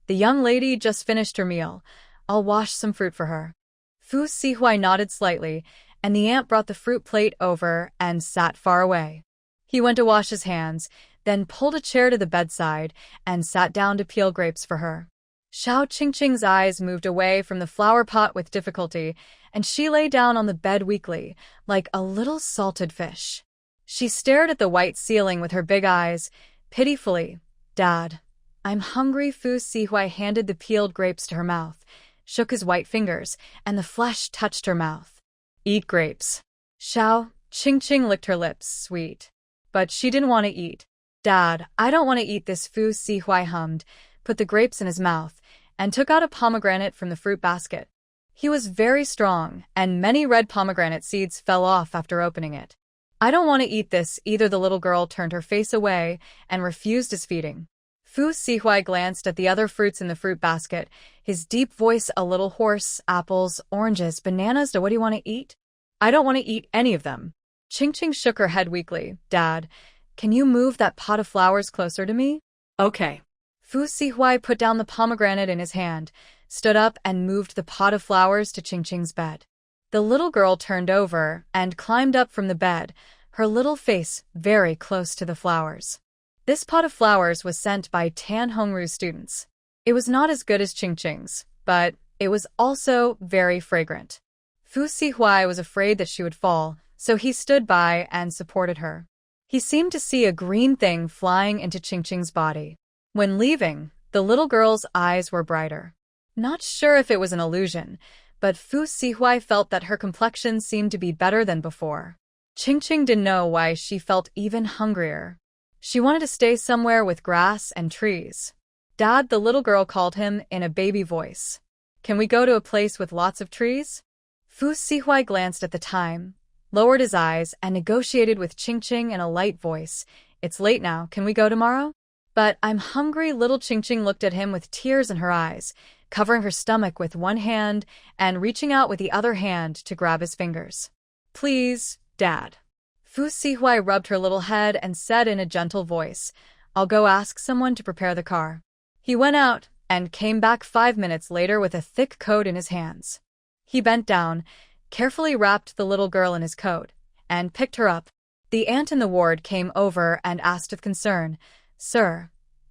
the young lady just finished her meal. I'll wash some fruit for her. Fu Sihuai nodded slightly, and the aunt brought the fruit plate over and sat far away. He went to wash his hands, then pulled a chair to the bedside and sat down to peel grapes for her. Xiao Qingqing's eyes moved away from the flower pot with difficulty, and she lay down on the bed weakly, like a little salted fish. She stared at the white ceiling with her big eyes, pitifully. Dad, I'm hungry. Fu Sihuai handed the peeled grapes to her mouth, shook his white fingers, and the flesh touched her mouth. Eat grapes. Xiao Qingqing licked her lips, sweet. But she didn't want to eat. Dad, I don't want to eat this. Fu Sihuai hummed, put the grapes in his mouth, and took out a pomegranate from the fruit basket. He was very strong, and many red pomegranate seeds fell off after opening it. I don't want to eat this either. The little girl turned her face away and refused his feeding. Fu Sihuai glanced at the other fruits in the fruit basket, his deep voice a little hoarse. Apples, oranges, bananas. What do you want to eat? I don't want to eat any of them. Qingqing shook her head weakly. Dad, can you move that pot of flowers closer to me? Okay. Fu Sihuai put down the pomegranate in his hand, stood up and moved the pot of flowers to Qingqing's bed. The little girl turned over and climbed up from the bed, her little face very close to the flowers. This pot of flowers was sent by Tan Hongru's students. It was not as good as Qingqing's, but it was also very fragrant. Fu Sihuai was afraid that she would fall, so he stood by and supported her. He seemed to see a green thing flying into Qingqing's body. When leaving, the little girl's eyes were brighter. Not sure if it was an illusion, but Fu Sihui felt that her complexion seemed to be better than before. Qingqing didn't know why she felt even hungrier. She wanted to stay somewhere with grass and trees. Dad, the little girl called him in a baby voice. Can we go to a place with lots of trees? Fu Sihui glanced at the time, lowered his eyes, and negotiated with Qingqing in a light voice. It's late now, can we go tomorrow? But I'm hungry. Little Qingqing looked at him with tears in her eyes, covering her stomach with one hand and reaching out with the other hand to grab his fingers. Please, Dad. Fu Sihui rubbed her little head and said in a gentle voice, I'll go ask someone to prepare the car. He went out and came back 5 minutes later with a thick coat in his hands. He bent down, carefully wrapped the little girl in his coat, and picked her up. The aunt in the ward came over and asked with concern, Sir,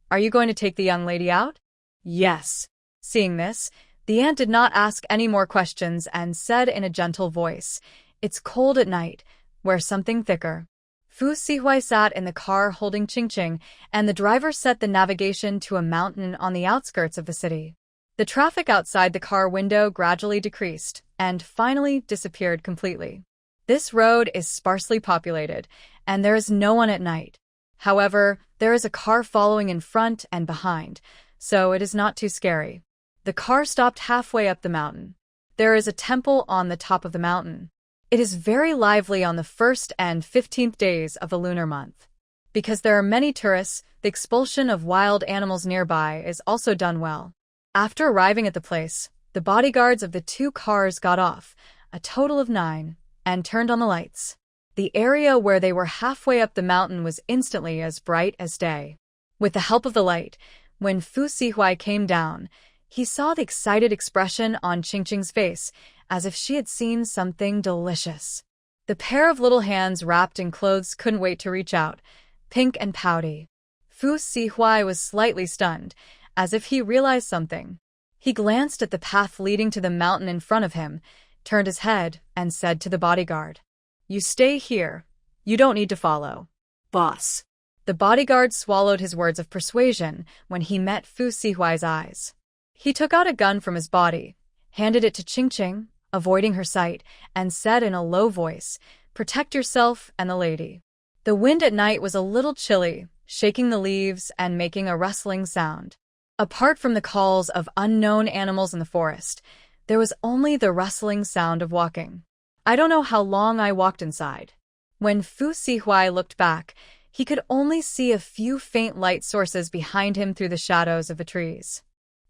are you going to take the young lady out? Yes. Seeing this, the aunt did not ask any more questions and said in a gentle voice, It's cold at night. Wear something thicker. Fu Sihui sat in the car holding Qingqing, and the driver set the navigation to a mountain on the outskirts of the city. The traffic outside the car window gradually decreased and finally disappeared completely. This road is sparsely populated, and there is no one at night. However, there is a car following in front and behind, so it is not too scary. The car stopped halfway up the mountain. There is a temple on the top of the mountain. It is very lively on the 1st and 15th days of the lunar month. Because there are many tourists, the expulsion of wild animals nearby is also done well. After arriving at the place, the bodyguards of the 2 cars got off, a total of 9, and turned on the lights. The area where they were halfway up the mountain was instantly as bright as day. With the help of the light, when Fu Sihui came down, he saw the excited expression on Qingqing's face, as if she had seen something delicious. The pair of little hands wrapped in clothes couldn't wait to reach out, pink and pouty. Fu Sihui was slightly stunned, as if he realized something. He glanced at the path leading to the mountain in front of him, turned his head, and said to the bodyguard, You stay here. You don't need to follow. Boss. The bodyguard swallowed his words of persuasion when he met Fu Sihui's eyes. He took out a gun from his body, handed it to Qingqing, avoiding her sight, and said in a low voice, Protect yourself and the lady. The wind at night was a little chilly, shaking the leaves and making a rustling sound. Apart from the calls of unknown animals in the forest, there was only the rustling sound of walking. I don't know how long I walked inside. When Fu Sihui looked back, he could only see a few faint light sources behind him through the shadows of the trees.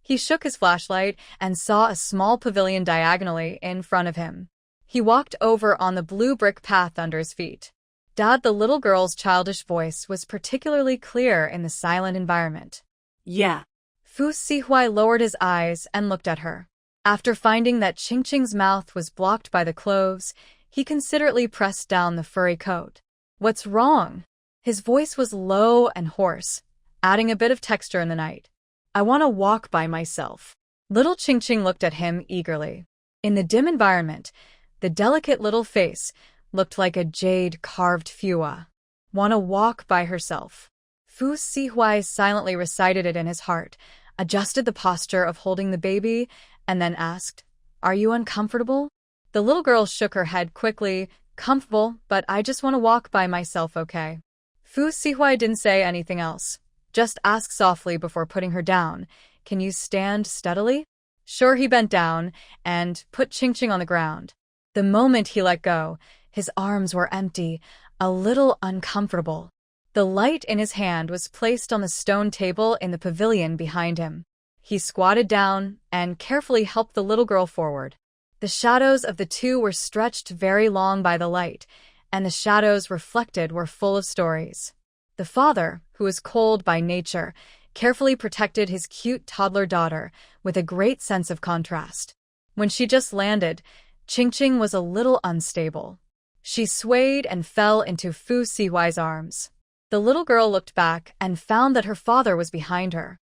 He shook his flashlight and saw a small pavilion diagonally in front of him. He walked over on the blue brick path under his feet. Dad, the little girl's childish voice was particularly clear in the silent environment. Yeah. Fu Sihui lowered his eyes and looked at her. After finding that Qingqing's mouth was blocked by the cloves, he considerately pressed down the furry coat. What's wrong? His voice was low and hoarse, adding a bit of texture in the night. I want to walk by myself. Little Qingqing looked at him eagerly. In the dim environment, the delicate little face looked like a jade-carved fua. Want to walk by herself. Fu Sihui silently recited it in his heart, adjusted the posture of holding the baby, and then asked, Are you uncomfortable? The little girl shook her head quickly, Comfortable, but I just want to walk by myself, okay? Fu Sihui didn't say anything else. Just asked softly before putting her down, Can you stand steadily? Sure. He bent down and put Qingqing on the ground. The moment he let go, his arms were empty, a little uncomfortable. The light in his hand was placed on the stone table in the pavilion behind him. He squatted down and carefully helped the little girl forward. The shadows of the 2 were stretched very long by the light, and the shadows reflected were full of stories. The father, who was cold by nature, carefully protected his cute toddler daughter with a great sense of contrast. When she just landed, Qingqing was a little unstable. She swayed and fell into Fu Sihui's arms. The little girl looked back and found that her father was behind her.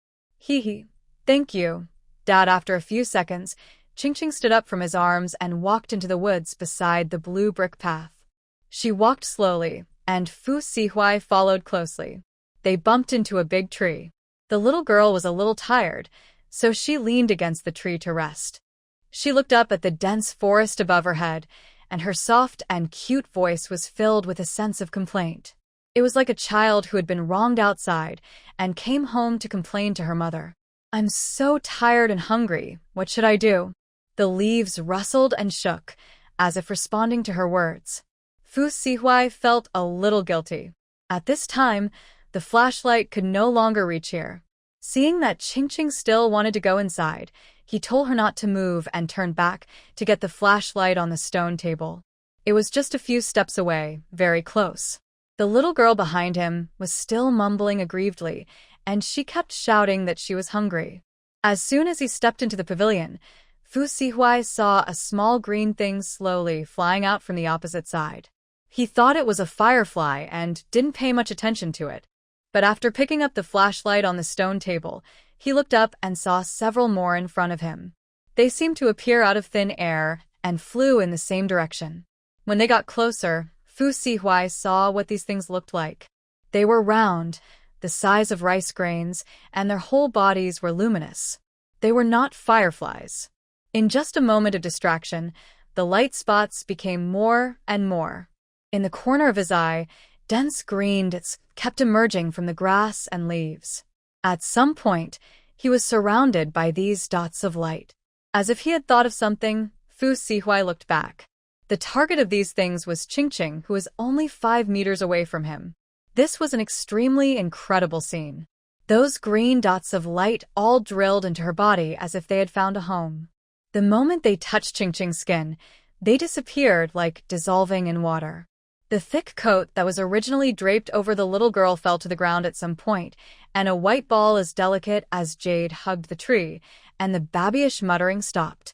Thank you, Dad. After a few seconds, Qingqing stood up from his arms and walked into the woods beside the blue brick path. She walked slowly, and Fu Sihui followed closely. They bumped into a big tree. The little girl was a little tired, so she leaned against the tree to rest. She looked up at the dense forest above her head, and her soft and cute voice was filled with a sense of complaint. It was like a child who had been wronged outside and came home to complain to her mother. "I'm so tired and hungry. What should I do?" The leaves rustled and shook, as if responding to her words. Fu Sihuai felt a little guilty. At this time, the flashlight could no longer reach here. Seeing that Qingqing still wanted to go inside, he told her not to move and turned back to get the flashlight on the stone table. It was just a few steps away, very close. The little girl behind him was still mumbling aggrievedly, and she kept shouting that she was hungry. As soon as he stepped into the pavilion, Fu Sihuai saw a small green thing slowly flying out from the opposite side. He thought it was a firefly and didn't pay much attention to it. But after picking up the flashlight on the stone table, he looked up and saw several more in front of him. They seemed to appear out of thin air and flew in the same direction. When they got closer, Fu Sihuai saw what these things looked like. They were round, the size of rice grains, and their whole bodies were luminous. They were not fireflies. In just a moment of distraction, the light spots became more and more. In the corner of his eye, dense green dots kept emerging from the grass and leaves. At some point, he was surrounded by these dots of light. As if he had thought of something, Fu Sihuai looked back. The target of these things was Qingqing, who was only 5 meters away from him. This was an extremely incredible scene. Those green dots of light all drilled into her body as if they had found a home. The moment they touched Qingqing's skin, they disappeared like dissolving in water. The thick coat that was originally draped over the little girl fell to the ground at some point, and a white ball as delicate as jade hugged the tree, and the babyish muttering stopped.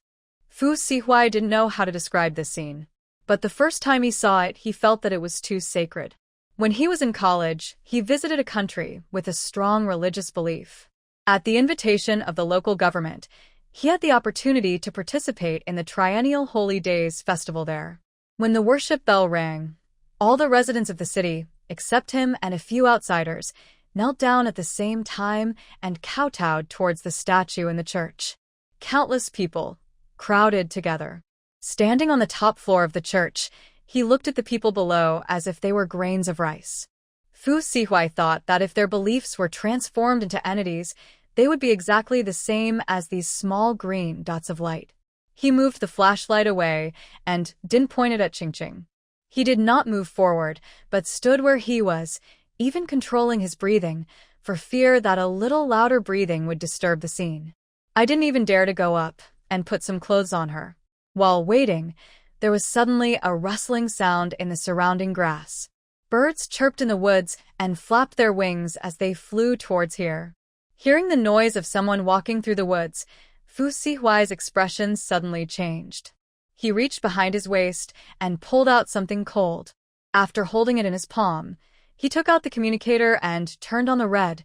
Fu Sihuai didn't know how to describe this scene, but the first time he saw it, he felt that it was too sacred. When he was in college, he visited a country with a strong religious belief. At the invitation of the local government, he had the opportunity to participate in the triennial Holy Days festival there. When the worship bell rang, all the residents of the city, except him and a few outsiders, knelt down at the same time and kowtowed towards the statue in the church. Countless people crowded together. Standing on the top floor of the church, he looked at the people below as if they were grains of rice. Fu Sihuai thought that if their beliefs were transformed into entities, they would be exactly the same as these small green dots of light. He moved the flashlight away and didn't point it at Qingqing. He did not move forward, but stood where he was, even controlling his breathing, for fear that a little louder breathing would disturb the scene. I didn't even dare to go up and put some clothes on her. While waiting, there was suddenly a rustling sound in the surrounding grass. Birds chirped in the woods and flapped their wings as they flew towards here. Hearing the noise of someone walking through the woods, Fu Sihuai's expression suddenly changed. He reached behind his waist and pulled out something cold. After holding it in his palm, he took out the communicator and turned on the red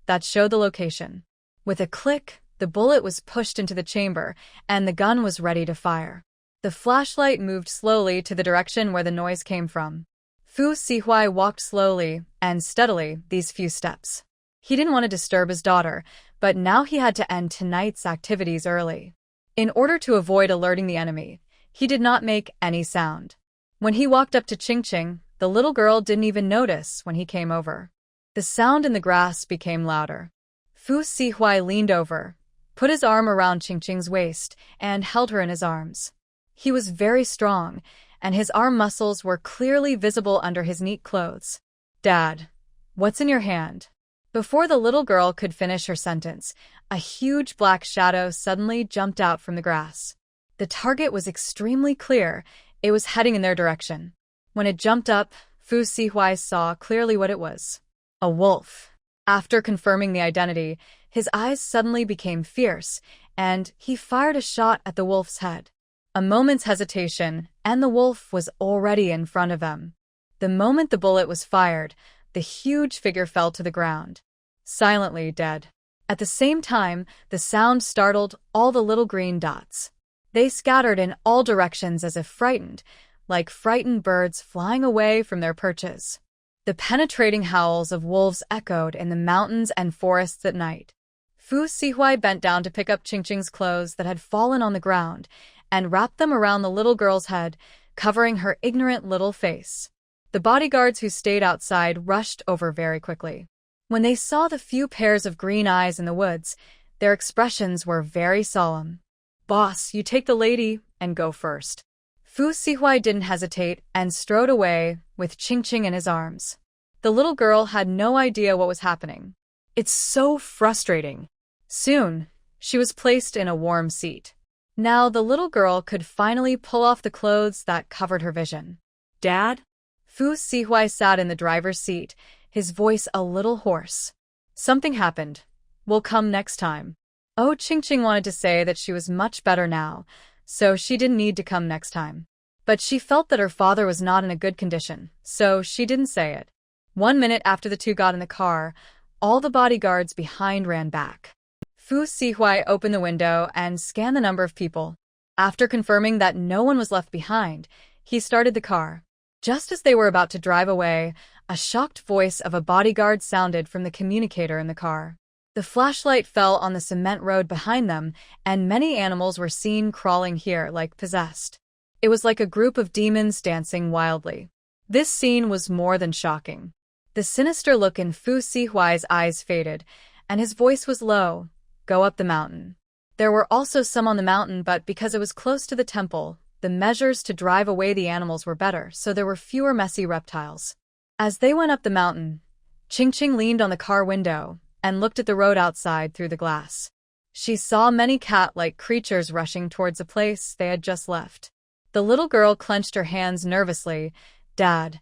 that showed the location. With a click, the bullet was pushed into the chamber, and the gun was ready to fire. The flashlight moved slowly to the direction where the noise came from. Fu Sihuai walked slowly and steadily these few steps. He didn't want to disturb his daughter, but now he had to end tonight's activities early. In order to avoid alerting the enemy, he did not make any sound. When he walked up to Qingqing, the little girl didn't even notice when he came over. The sound in the grass became louder. Fu Sihuai leaned over, put his arm around Qingqing's waist, and held her in his arms. He was very strong, and his arm muscles were clearly visible under his neat clothes. "Dad, what's in your hand?" Before the little girl could finish her sentence, a huge black shadow suddenly jumped out from the grass. The target was extremely clear. It was heading in their direction. When it jumped up, Fu Sihuai saw clearly what it was. A wolf. After confirming the identity, his eyes suddenly became fierce, and he fired a shot at the wolf's head. A moment's hesitation, and the wolf was already in front of them. The moment the bullet was fired, the huge figure fell to the ground, silently dead. At the same time, the sound startled all the little green dots. They scattered in all directions as if frightened, like frightened birds flying away from their perches. The penetrating howls of wolves echoed in the mountains and forests at night. Fu Sihuai bent down to pick up Qingqing's clothes that had fallen on the ground and wrapped them around the little girl's head, covering her ignorant little face. The bodyguards who stayed outside rushed over very quickly. When they saw the few pairs of green eyes in the woods, their expressions were very solemn. "Boss, you take the lady and go first." Fu Sihuai didn't hesitate and strode away with Qingqing in his arms. The little girl had no idea what was happening. It's so frustrating. Soon, she was placed in a warm seat. Now the little girl could finally pull off the clothes that covered her vision. "Dad?" Fu Sihuai sat in the driver's seat, his voice a little hoarse. "Something happened. We'll come next time." Oh, Qingqing wanted to say that she was much better now, so she didn't need to come next time. But she felt that her father was not in a good condition, so she didn't say it. 1 minute after the two got in the car, all the bodyguards behind ran back. Fu Sihuai opened the window and scanned the number of people. After confirming that no one was left behind, he started the car. Just as they were about to drive away, a shocked voice of a bodyguard sounded from the communicator in the car. The flashlight fell on the cement road behind them, and many animals were seen crawling here like possessed. It was like a group of demons dancing wildly. This scene was more than shocking. The sinister look in Fu Sihuai's eyes faded, and his voice was low. "Go up the mountain." There were also some on the mountain, but because it was close to the temple, the measures to drive away the animals were better, so there were fewer messy reptiles. As they went up the mountain, Qingqing leaned on the car window and looked at the road outside through the glass. She saw many cat-like creatures rushing towards a place they had just left. The little girl clenched her hands nervously. "Dad,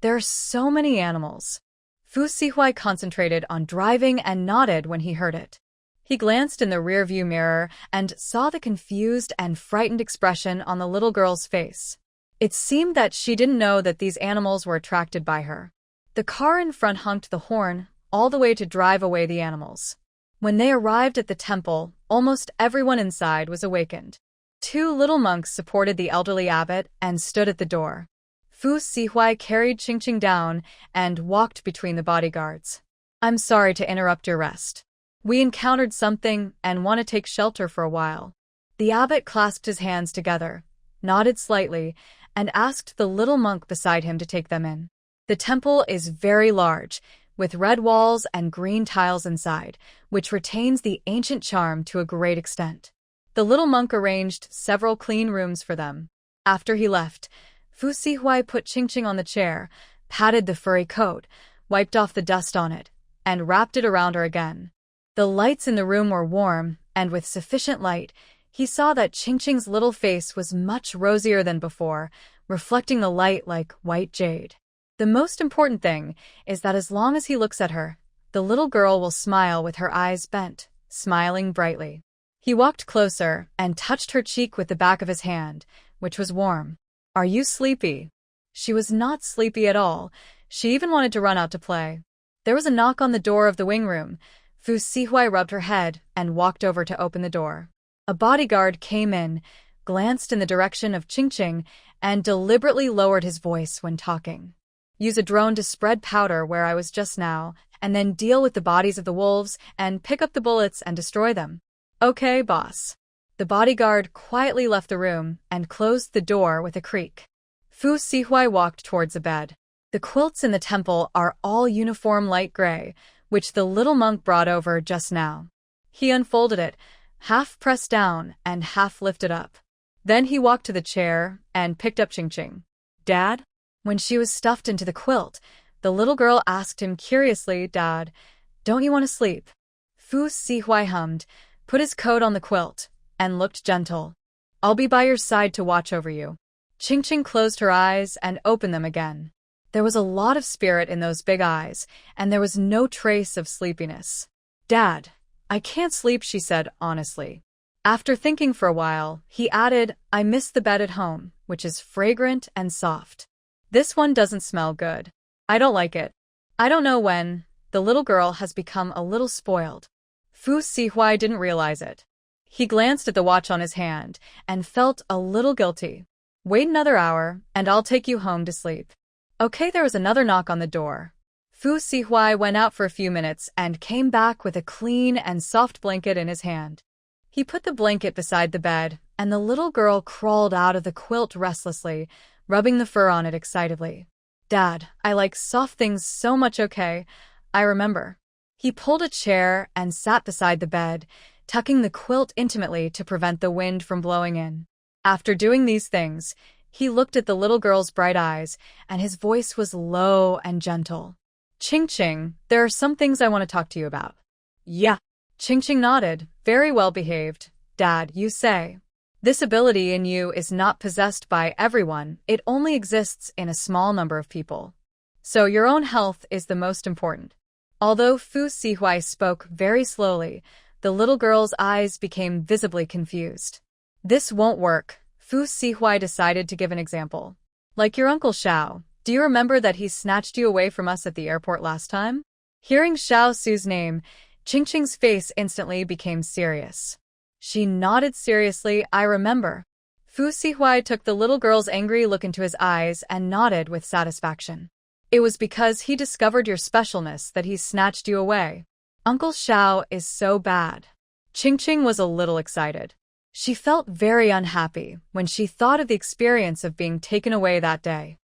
there are so many animals." Fu Sihuai concentrated on driving and nodded when he heard it. He glanced in the rearview mirror and saw the confused and frightened expression on the little girl's face. It seemed that she didn't know that these animals were attracted by her. The car in front honked the horn all the way to drive away the animals. When they arrived at the temple, almost everyone inside was awakened. 2 little monks supported the elderly abbot and stood at the door. Fu Sihuai carried Qingqing down and walked between the bodyguards. "I'm sorry to interrupt your rest. We encountered something and want to take shelter for a while." The abbot clasped his hands together, nodded slightly, and asked the little monk beside him to take them in. The temple is very large, with red walls and green tiles inside, which retains the ancient charm to a great extent. The little monk arranged several clean rooms for them. After he left, Fu Sihuai put Qingqing on the chair, patted the furry coat, wiped off the dust on it, and wrapped it around her again. The lights in the room were warm, and with sufficient light, he saw that Qingqing's little face was much rosier than before, reflecting the light like white jade. The most important thing is that as long as he looks at her, the little girl will smile with her eyes bent, smiling brightly. He walked closer and touched her cheek with the back of his hand, which was warm. "Are you sleepy?" She was not sleepy at all. She even wanted to run out to play. There was a knock on the door of the wing room. Fu Sihuai rubbed her head and walked over to open the door. A bodyguard came in, glanced in the direction of Qingqing, and deliberately lowered his voice when talking. "Use a drone to spread powder where I was just now, and then deal with the bodies of the wolves and pick up the bullets and destroy them." "Okay, boss." The bodyguard quietly left the room and closed the door with a creak. Fu Sihuai walked towards the bed. The quilts in the temple are all uniform light gray, which the little monk brought over just now. He unfolded it, half pressed down and half lifted up. Then he walked to the chair and picked up Qingqing. "Dad?" When she was stuffed into the quilt, the little girl asked him curiously, "Dad, don't you want to sleep?" Fu Sihuai hummed, put his coat on the quilt, and looked gentle. "I'll be by your side to watch over you." Qingqing closed her eyes and opened them again. There was a lot of spirit in those big eyes, and there was no trace of sleepiness. "Dad, I can't sleep," she said honestly. After thinking for a while, he added, "I miss the bed at home, which is fragrant and soft. This one doesn't smell good. I don't like it." I don't know when, the little girl has become a little spoiled. Fu Sihuai didn't realize it. He glanced at the watch on his hand and felt a little guilty. "Wait another hour, and I'll take you home to sleep." Okay, there was another knock on the door. Fu Sihui went out for a few minutes and came back with a clean and soft blanket in his hand. He put the blanket beside the bed, and the little girl crawled out of the quilt restlessly, rubbing the fur on it excitedly. "Dad, I like soft things so much, okay? I remember." He pulled a chair and sat beside the bed, tucking the quilt intimately to prevent the wind from blowing in. After doing these things, he looked at the little girl's bright eyes, and his voice was low and gentle. "Ching Ching, there are some things I want to talk to you about." Yeah. Ching Ching nodded. "Very well behaved, Dad, you say. This ability in you is not possessed by everyone, it only exists in a small number of people. So your own health is the most important." Although Fu Sihui spoke very slowly, the little girl's eyes became visibly confused. "This won't work." Fu Sihui decided to give an example. "Like your Uncle Xiao. Do you remember that he snatched you away from us at the airport last time?" Hearing Xiao Su's name, Ching Ching's face instantly became serious. She nodded seriously. "I remember." Fu Sihui took the little girl's angry look into his eyes and nodded with satisfaction. "It was because he discovered your specialness that he snatched you away. Uncle Xiao is so bad." Ching Ching was a little excited. She felt very unhappy when she thought of the experience of being taken away that day.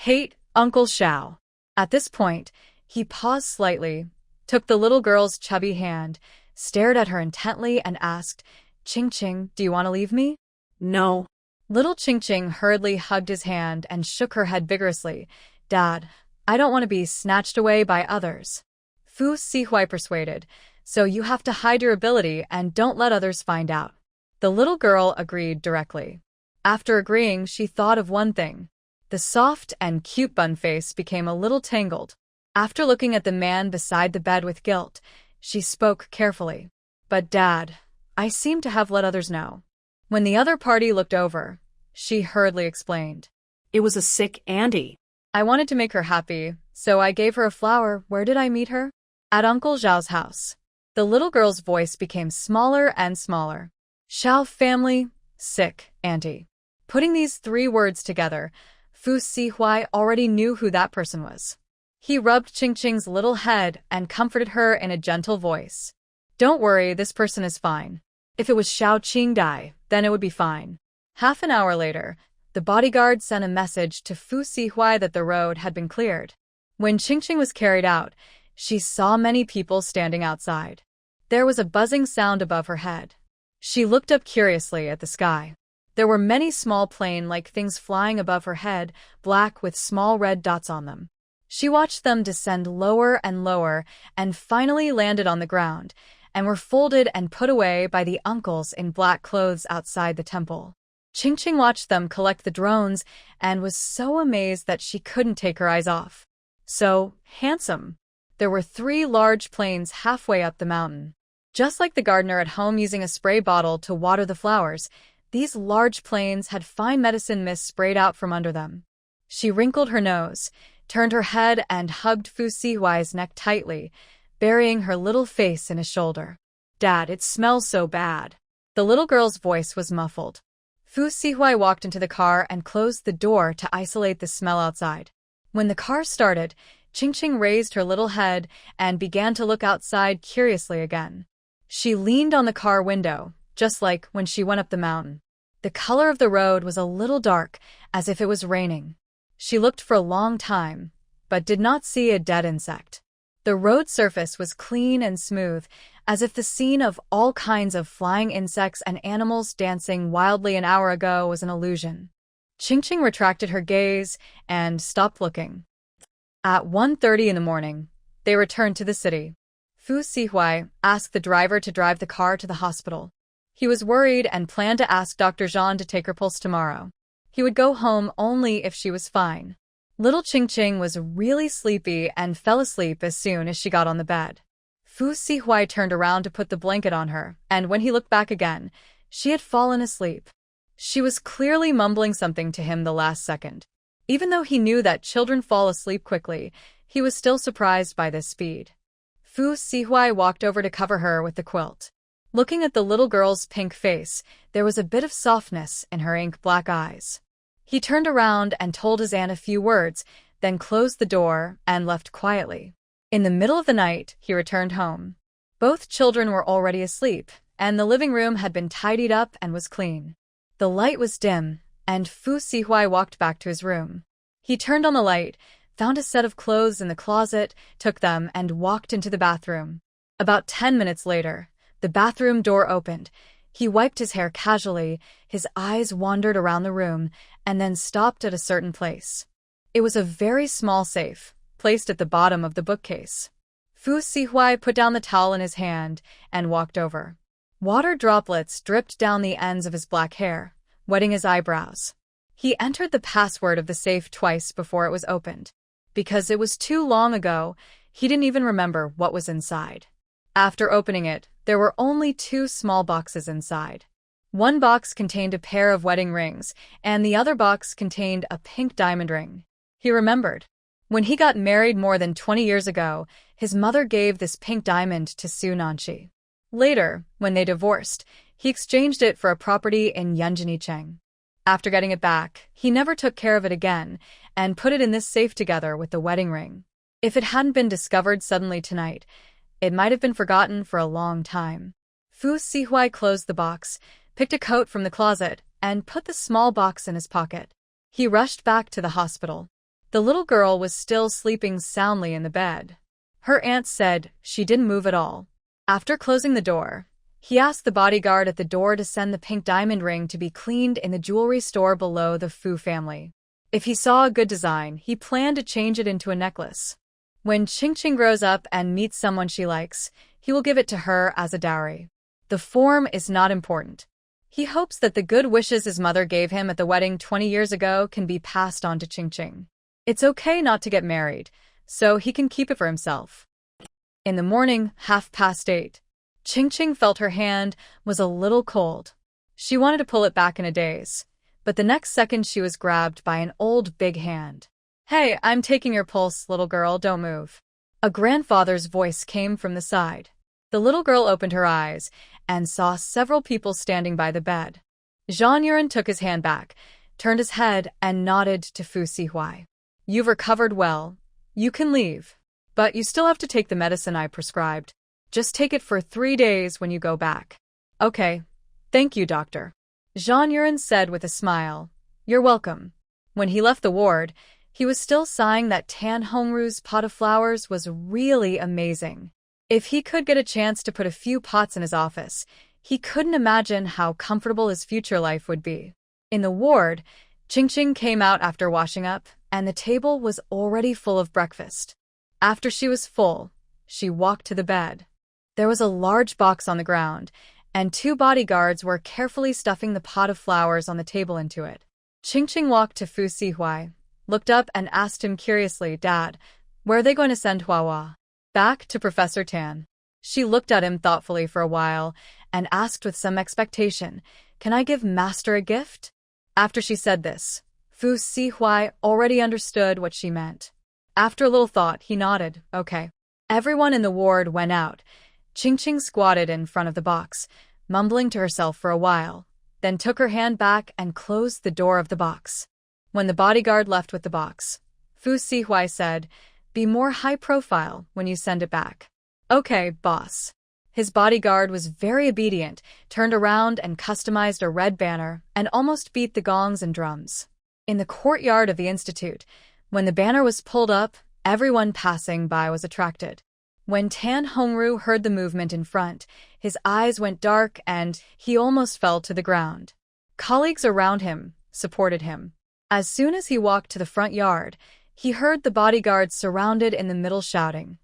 "Hate Uncle Xiao." At this point, he paused slightly, took the little girl's chubby hand, stared at her intently, and asked, "Ching Ching, do you want to leave me?" No. Little Ching Ching hurriedly hugged his hand and shook her head vigorously. "Dad, I don't want to be snatched away by others." Fu Sihui persuaded, "So you have to hide your ability and don't let others find out." The little girl agreed directly. After agreeing, she thought of one thing. The soft and cute bun face became a little tangled. After looking at the man beside the bed with guilt, she spoke carefully. "But Dad, I seem to have let others know." When the other party looked over, she hurriedly explained. It was a sick Andy. "I wanted to make her happy, so I gave her a flower." "Where did I meet her?" "At Uncle Zhao's house." The little girl's voice became smaller and smaller. "Xiao family, sick, auntie." Putting these three words together, Fu Sihui already knew who that person was. He rubbed Ching Ching's little head and comforted her in a gentle voice. "Don't worry, this person is fine. If it was Xiao Qingdai, then it would be fine." Half an hour later, the bodyguard sent a message to Fu Sihui that the road had been cleared. When Ching Ching was carried out, she saw many people standing outside. There was a buzzing sound above her head. She looked up curiously at the sky. There were many small plane-like things flying above her head, black with small red dots on them. She watched them descend lower and lower and finally landed on the ground, and were folded and put away by the uncles in black clothes outside the temple. Ching Ching watched them collect the drones and was so amazed that she couldn't take her eyes off. So handsome. There were 3 large planes halfway up the mountain. Just like the gardener at home using a spray bottle to water the flowers, these large planes had fine medicine mist sprayed out from under them. She wrinkled her nose, turned her head, and hugged Fu Sihui's neck tightly, burying her little face in his shoulder. "Dad, it smells so bad." The little girl's voice was muffled. Fu Sihui walked into the car and closed the door to isolate the smell outside. When the car started, Ching Ching raised her little head and began to look outside curiously again. She leaned on the car window, just like when she went up the mountain. The color of the road was a little dark, as if it was raining. She looked for a long time, but did not see a dead insect. The road surface was clean and smooth, as if the scene of all kinds of flying insects and animals dancing wildly an hour ago was an illusion. Ching Ching retracted her gaze and stopped looking. At 1:30 in the morning, they returned to the city. Fu Sihui asked the driver to drive the car to the hospital. He was worried and planned to ask Dr. Zhang to take her pulse tomorrow. He would go home only if she was fine. Little Ching Ching was really sleepy and fell asleep as soon as she got on the bed. Fu Sihui turned around to put the blanket on her, and when he looked back again, she had fallen asleep. She was clearly mumbling something to him the last second. Even though he knew that children fall asleep quickly, he was still surprised by this speed. Fu Sihui walked over to cover her with the quilt. Looking at the little girl's pink face, there was a bit of softness in her ink-black eyes. He turned around and told his aunt a few words, then closed the door and left quietly. In the middle of the night, he returned home. Both children were already asleep, and the living room had been tidied up and was clean. The light was dim, and Fu Sihuai walked back to his room. He turned on the light, found a set of clothes in the closet, took them, and walked into the bathroom. About 10 minutes later, the bathroom door opened. He wiped his hair casually, his eyes wandered around the room, and then stopped at a certain place. It was a very small safe, placed at the bottom of the bookcase. Fu Sihuai put down the towel in his hand and walked over. Water droplets dripped down the ends of his black hair, wetting his eyebrows. He entered the password of the safe twice before it was opened. Because it was too long ago, he didn't even remember what was inside. After opening it, there were only 2 small boxes inside. One box contained a pair of wedding rings, and the other box contained a pink diamond ring. He remembered. When he got married more than 20 years ago, his mother gave this pink diamond to Su Nanchi. Later, when they divorced, he exchanged it for a property in Yunjinicheng. After getting it back, he never took care of it again and put it in this safe together with the wedding ring. If it hadn't been discovered suddenly tonight, it might have been forgotten for a long time. Fu Sihuai closed the box, picked a coat from the closet, and put the small box in his pocket. He rushed back to the hospital. The little girl was still sleeping soundly in the bed. Her aunt said she didn't move at all. After closing the door, he asked the bodyguard at the door to send the pink diamond ring to be cleaned in the jewelry store below the Fu family. If he saw a good design, he planned to change it into a necklace. When Qingqing grows up and meets someone she likes, he will give it to her as a dowry. The form is not important. He hopes that the good wishes his mother gave him at the wedding 20 years ago can be passed on to Qingqing. It's okay not to get married, so he can keep it for himself. In the morning, 8:30, Qingqing felt her hand was a little cold. She wanted to pull it back in a daze, but the next second she was grabbed by an old big hand. "Hey, I'm taking your pulse, little girl, don't move." A grandfather's voice came from the side. The little girl opened her eyes and saw several people standing by the bed. Zhang Yuran took his hand back, turned his head, and nodded to Fu Sihuai. "You've recovered well. You can leave. But you still have to take the medicine I prescribed. Just take it for 3 days when you go back." "Okay. Thank you, doctor," Zhang Yuran said with a smile. "You're welcome." When he left the ward, he was still sighing that Tan Hongru's pot of flowers was really amazing. If he could get a chance to put a few pots in his office, he couldn't imagine how comfortable his future life would be. In the ward, Qingqing came out after washing up, and the table was already full of breakfast. After she was full, she walked to the bed. There was a large box on the ground, and 2 bodyguards were carefully stuffing the pot of flowers on the table into it. Qingqing walked to Fu Sihuai, looked up and asked him curiously, "Dad, where are they going to send Huahua?" "Back to Professor Tan." She looked at him thoughtfully for a while and asked with some expectation, "Can I give Master a gift?" After she said this, Fu Sihuai already understood what she meant. After a little thought, he nodded, "Okay." Everyone in the ward went out. Qingqing squatted in front of the box, mumbling to herself for a while, then took her hand back and closed the door of the box. When the bodyguard left with the box, Fu Sihuai said, "Be more high profile when you send it back." "Okay, boss." His bodyguard was very obedient, turned around and customized a red banner, and almost beat the gongs and drums. In the courtyard of the institute, when the banner was pulled up, everyone passing by was attracted. When Tan Hongru heard the movement in front, his eyes went dark and he almost fell to the ground. Colleagues around him supported him. As soon as he walked to the front yard, he heard the bodyguards surrounded in the middle shouting,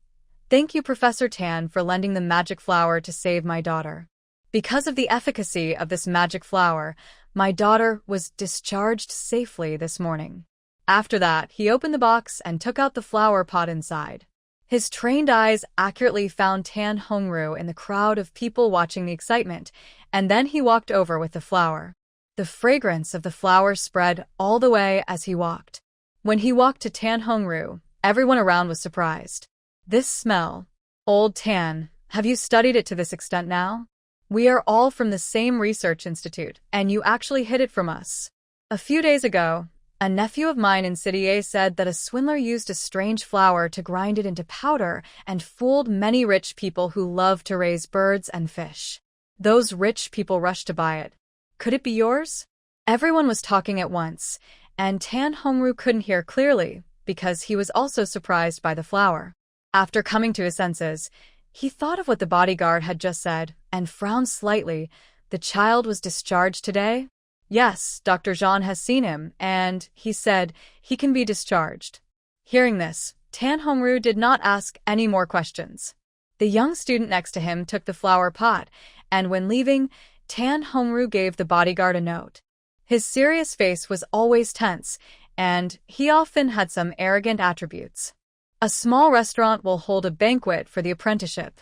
"Thank you, Professor Tan, for lending the magic flower to save my daughter. Because of the efficacy of this magic flower, my daughter was discharged safely this morning." After that, he opened the box and took out the flower pot inside. His trained eyes accurately found Tan Hongru in the crowd of people watching the excitement, and then he walked over with the flower. The fragrance of the flower spread all the way as he walked. When he walked to Tan Hongru, everyone around was surprised. "This smell. Old Tan, have you studied it to this extent now? We are all from the same research institute, and you actually hid it from us. A few days ago, A nephew of mine in City A said that a swindler used a strange flower to grind it into powder and fooled many rich people who love to raise birds and fish. Those rich people rushed to buy it. Could it be yours? Everyone was talking at once, and Tan Hongru couldn't hear clearly because he was also surprised by the flower. After coming to his senses, he thought of what the bodyguard had just said and frowned slightly. The child was discharged today? Yes, Dr. Zhang has seen him, and he said he can be discharged. Hearing this, Tan Hongru did not ask any more questions. The young student next to him took the flower pot, and when leaving, Tan Hongru gave the bodyguard a note. His serious face was always tense, and he often had some arrogant attributes. A small restaurant will hold a banquet for the apprenticeship.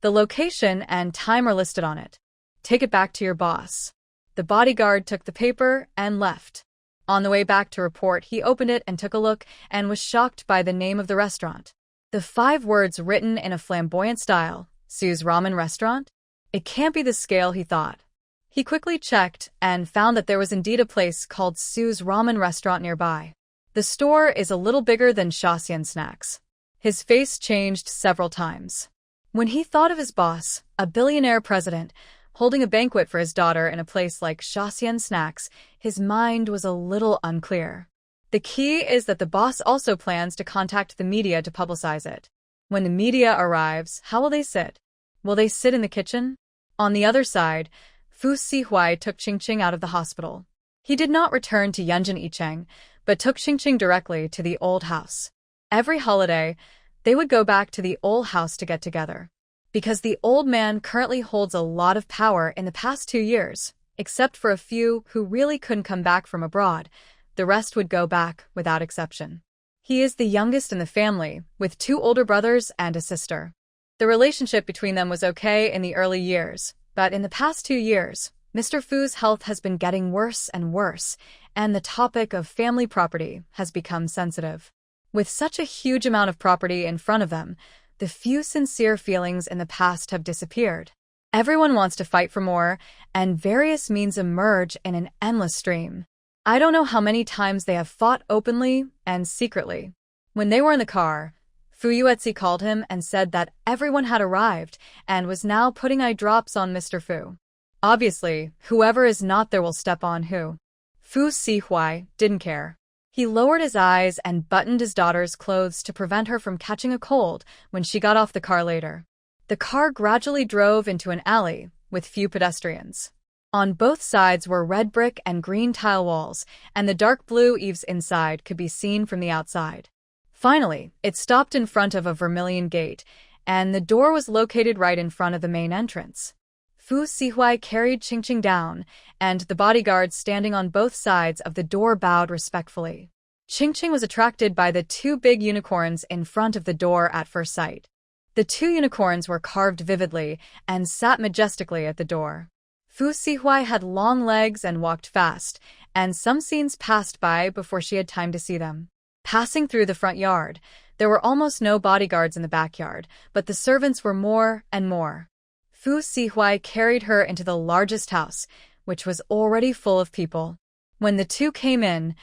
The location and time are listed on it. Take it back to your boss. The bodyguard took the paper and left. On the way back to report, he opened it and took a look and was shocked by the name of the restaurant. The 5 words written in a flamboyant style, Sue's Ramen Restaurant? It can't be the scale, he thought. He quickly checked and found that there was indeed a place called Sue's Ramen Restaurant nearby. The store is a little bigger than Shaxian Snacks. His face changed several times. When he thought of his boss, a billionaire president, holding a banquet for his daughter in a place like Shaxian Snacks, his mind was a little unclear. The key is that the boss also plans to contact the media to publicize it. When the media arrives, how will they sit? Will they sit in the kitchen? On the other side, Fu Sihuai took Qingqing out of the hospital. He did not return to Yunjin Yicheng, but took Qingqing directly to the old house. Every holiday, they would go back to the old house to get together. Because the old man currently holds a lot of power in the past 2 years, except for a few who really couldn't come back from abroad, the rest would go back without exception. He is the youngest in the family, with 2 older brothers and a sister. The relationship between them was okay in the early years, but in the past 2 years, Mr. Fu's health has been getting worse and worse, and the topic of family property has become sensitive. With such a huge amount of property in front of them, the few sincere feelings in the past have disappeared. Everyone wants to fight for more, and various means emerge in an endless stream. I don't know how many times they have fought openly and secretly. When they were in the car, Fu Yuetzi called him and said that everyone had arrived and was now putting eye drops on Mr. Fu. Obviously, whoever is not there will step on who. Fu Sihuai didn't care. He lowered his eyes and buttoned his daughter's clothes to prevent her from catching a cold when she got off the car later. The car gradually drove into an alley with few pedestrians. On both sides were red brick and green tile walls, and the dark blue eaves inside could be seen from the outside. Finally, it stopped in front of a vermilion gate, and the door was located right in front of the main entrance. Fu Sihuai carried Qingqing down, and the bodyguards standing on both sides of the door bowed respectfully. Qingqing was attracted by the 2 big unicorns in front of the door at first sight. The 2 unicorns were carved vividly and sat majestically at the door. Fu Sihuai had long legs and walked fast, and some scenes passed by before she had time to see them. Passing through the front yard, there were almost no bodyguards in the backyard, but the servants were more and more. Fu Sihuai carried her into the largest house, which was already full of people. When the 2 came in,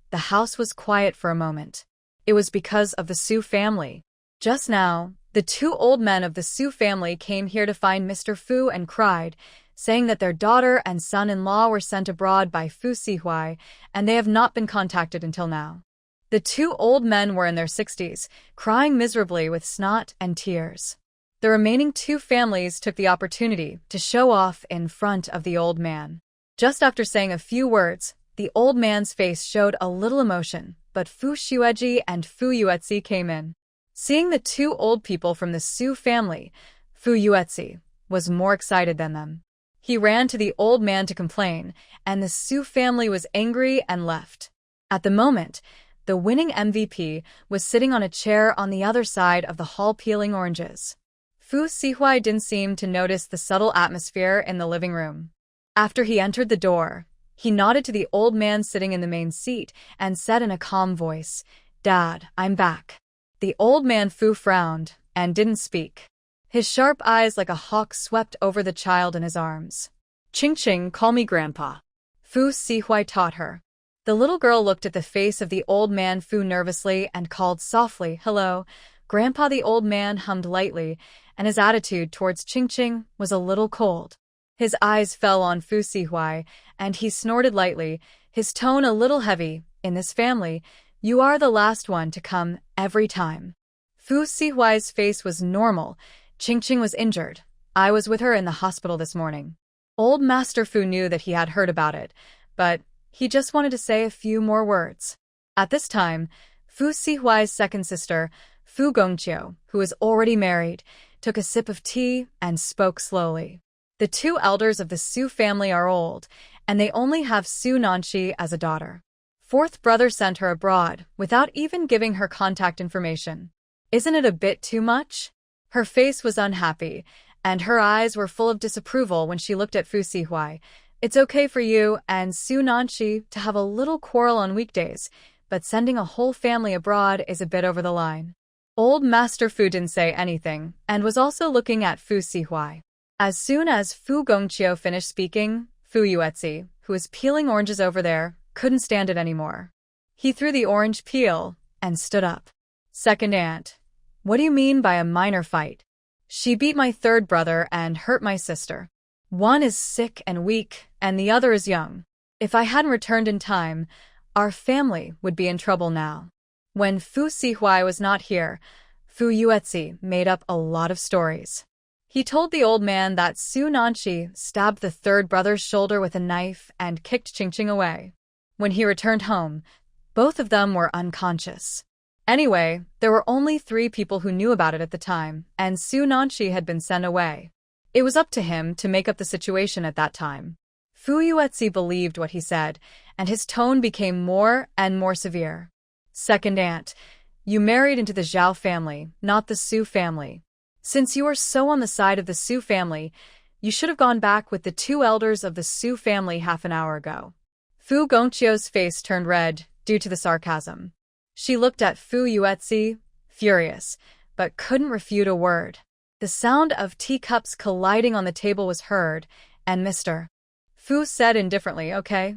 the house was quiet for a moment. It was because of the Su family. Just now, the 2 old men of the Su family came here to find Mr. Fu and cried, saying that their daughter and son-in-law were sent abroad by Fu Sihuai, and they have not been contacted until now. The 2 old men were in their 60s, crying miserably with snot and tears. The remaining 2 families took the opportunity to show off in front of the old man. Just after saying a few words, the old man's face showed a little emotion, but Fu Shueji and Fu Yuetzi came in. Seeing the 2 old people from the Su family, Fu Yuetzi was more excited than them. He ran to the old man to complain, and the Su family was angry and left. At the moment, the winning MVP was sitting on a chair on the other side of the hall peeling oranges. Fu Sihuai didn't seem to notice the subtle atmosphere in the living room. After he entered the door, he nodded to the old man sitting in the main seat and said in a calm voice, "Dad, I'm back." The old man Fu frowned and didn't speak. His sharp eyes like a hawk swept over the child in his arms. "Qingqing, call me Grandpa," Fu Sihuai taught her. The little girl looked at the face of the old man Fu nervously and called softly, "Hello." Grandpa the old man hummed lightly, and his attitude towards Qingqing was a little cold. His eyes fell on Fu Sihuai, and he snorted lightly, his tone a little heavy. "In this family, you are the last one to come every time." Fu Sihuai's face was normal. Qingqing was injured. I was with her in the hospital this morning. Old Master Fu knew that he had heard about it, but he just wanted to say a few more words. At this time, Fu Sihuai's second sister, Fu Gongqiu, who was already married, took a sip of tea and spoke slowly. The two elders of the Su family are old, and they only have Su Nanshi as a daughter. Fourth brother sent her abroad without even giving her contact information. Isn't it a bit too much? Her face was unhappy, and her eyes were full of disapproval when she looked at Fu Sihuai. It's okay for you and Su Nanshi to have a little quarrel on weekdays, but sending a whole family abroad is a bit over the line. Old Master Fu didn't say anything and was also looking at Fu Sihuai. As soon as Fu Gongqiu finished speaking, Fu Yuetzi, who was peeling oranges over there, couldn't stand it anymore. He threw the orange peel and stood up. "Second aunt, what do you mean by a minor fight? She beat my third brother and hurt my sister. One is sick and weak, and the other is young. If I hadn't returned in time, our family would be in trouble now." When Fu Sihuai was not here, Fu Yuetzi made up a lot of stories. He told the old man that Su Nanshi stabbed the third brother's shoulder with a knife and kicked Qingqing away. When he returned home, both of them were unconscious. Anyway, there were only 3 people who knew about it at the time, and Su Nanshi had been sent away. It was up to him to make up the situation at that time. Fu Yuetzi believed what he said, and his tone became more and more severe. "Second aunt, you married into the Zhao family, not the Su family. Since you are so on the side of the Su family, you should have gone back with the 2 elders of the Su family half an hour ago." Fu Gongqiu's face turned red due to the sarcasm. She looked at Fu Yuetzi, furious, but couldn't refute a word. The sound of teacups colliding on the table was heard, and Mr. Fu said indifferently, "Okay,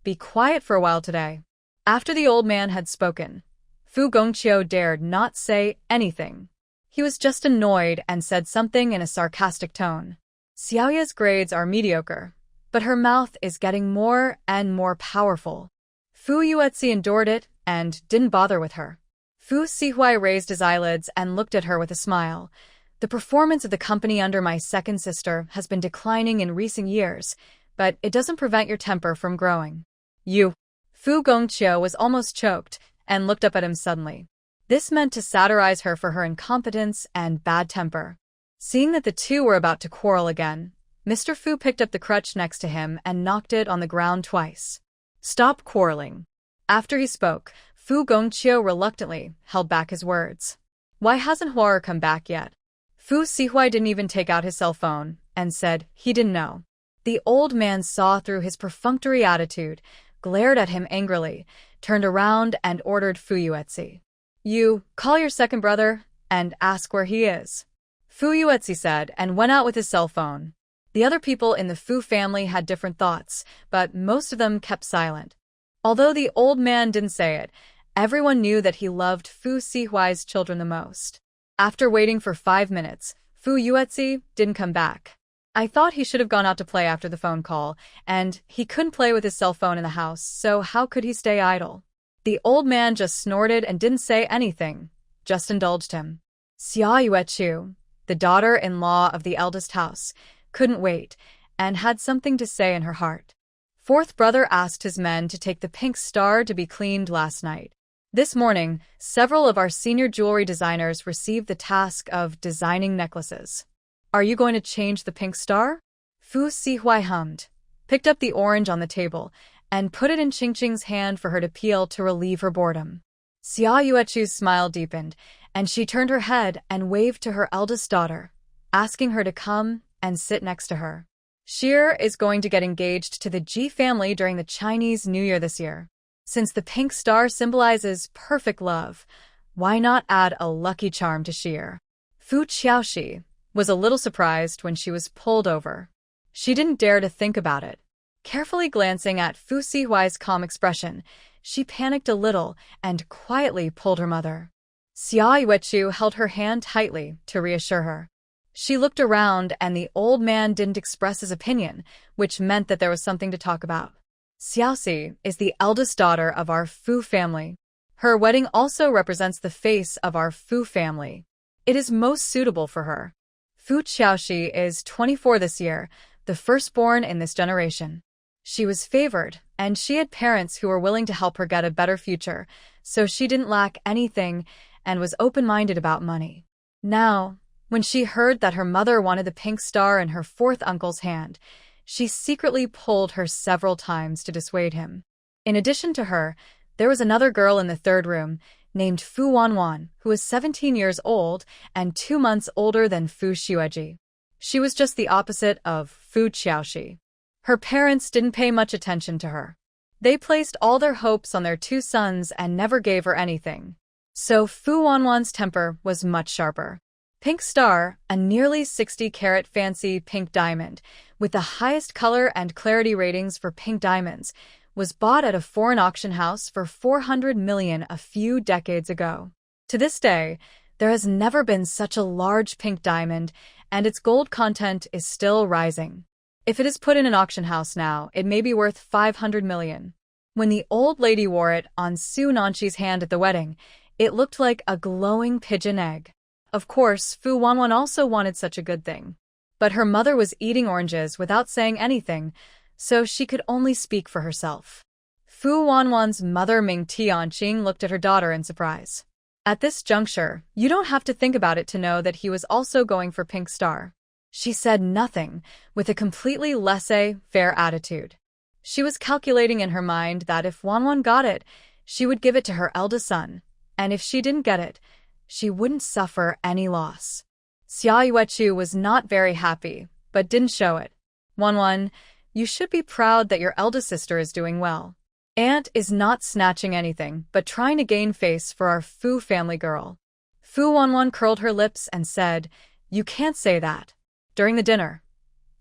be quiet for a while today." After the old man had spoken, Fu Gongqiu dared not say anything. He was just annoyed and said something in a sarcastic tone. "Xiaoya's grades are mediocre, but her mouth is getting more and more powerful." Fu Yuetzi endured it and didn't bother with her. Fu Sihuai raised his eyelids and looked at her with a smile. "The performance of the company under my second sister has been declining in recent years, but it doesn't prevent your temper from growing." "You." Fu Gongqiu was almost choked and looked up at him suddenly. This meant to satirize her for her incompetence and bad temper. Seeing that the two were about to quarrel again, Mr. Fu picked up the crutch next to him and knocked it on the ground twice. "Stop quarreling." After he spoke, Fu Gongqiu reluctantly held back his words. "Why hasn't Huar come back yet?" Fu Sihuai didn't even take out his cell phone and said he didn't know. The old man saw through his perfunctory attitude, glared at him angrily, turned around and ordered Fu Yuetzi. "You, call your second brother and ask where he is." Fu Yuetzi said and went out with his cell phone. The other people in the Fu family had different thoughts, but most of them kept silent. Although the old man didn't say it, everyone knew that he loved Fu Sihuai's children the most. After waiting for 5 minutes, Fu Yuetzi didn't come back. I thought he should have gone out to play after the phone call, and he couldn't play with his cell phone in the house, so how could he stay idle? The old man just snorted and didn't say anything, just indulged him. Xia Yuechu, the daughter-in-law of the eldest house, couldn't wait, and had something to say in her heart. Fourth brother asked his men to take the pink star to be cleaned last night. This morning, several of our senior jewelry designers received the task of designing necklaces. "Are you going to change the pink star?" Fu Sihuai hummed, picked up the orange on the table, and put it in Qingqing's hand for her to peel to relieve her boredom. Xia Yuechu's smile deepened, and she turned her head and waved to her eldest daughter, asking her to come and sit next to her. "Sheer is going to get engaged to the Ji family during the Chinese New Year this year. Since the pink star symbolizes perfect love, why not add a lucky charm to Sheer?" Fu Qiaoxi was a little surprised when she was pulled over. She didn't dare to think about it. Carefully glancing at Fu Sihuai's calm expression, she panicked a little and quietly pulled her mother. Xia Yuechu held her hand tightly to reassure her. She looked around and the old man didn't express his opinion, which meant that there was something to talk about. Xiaoxi is the eldest daughter of our Fu family. Her wedding also represents the face of our Fu family. It is most suitable for her. Fu Xiaoxi is 24 this year, the firstborn in this generation. She was favored, and she had parents who were willing to help her get a better future, so she didn't lack anything and was open-minded about money. Now, when she heard that her mother wanted the pink star in her fourth uncle's hand, she secretly pulled her several times to dissuade him. In addition to her, there was another girl in the third room, named Fu Wanwan, who was 17 years old and 2 months older than Fu Xueji. She was just the opposite of Fu Xiaoxi. Her parents didn't pay much attention to her. They placed all their hopes on their 2 sons and never gave her anything. So Fu Wanwan's temper was much sharper. Pink Star, a nearly 60-carat fancy pink diamond, with the highest color and clarity ratings for pink diamonds, was bought at a foreign auction house for 400 million a few decades ago. To this day, there has never been such a large pink diamond, and its gold content is still rising. If it is put in an auction house now, it may be worth 500 million. When the old lady wore it on Su Nanxi's hand at the wedding, it looked like a glowing pigeon egg. Of course, Fu Wanwan also wanted such a good thing. But her mother was eating oranges without saying anything, so she could only speak for herself. Fu Wanwan's mother Ming Tianqing looked at her daughter in surprise. At this juncture, you don't have to think about it to know that he was also going for Pink Star. She said nothing, with a completely laissez-faire attitude. She was calculating in her mind that if Wanwan got it, she would give it to her eldest son, and if she didn't get it, she wouldn't suffer any loss. Xia Yuechu was not very happy, but didn't show it. Wanwan, you should be proud that your eldest sister is doing well. Aunt is not snatching anything, but trying to gain face for our Fu family girl. Fu Wanwan curled her lips and said, "You can't say that." During the dinner,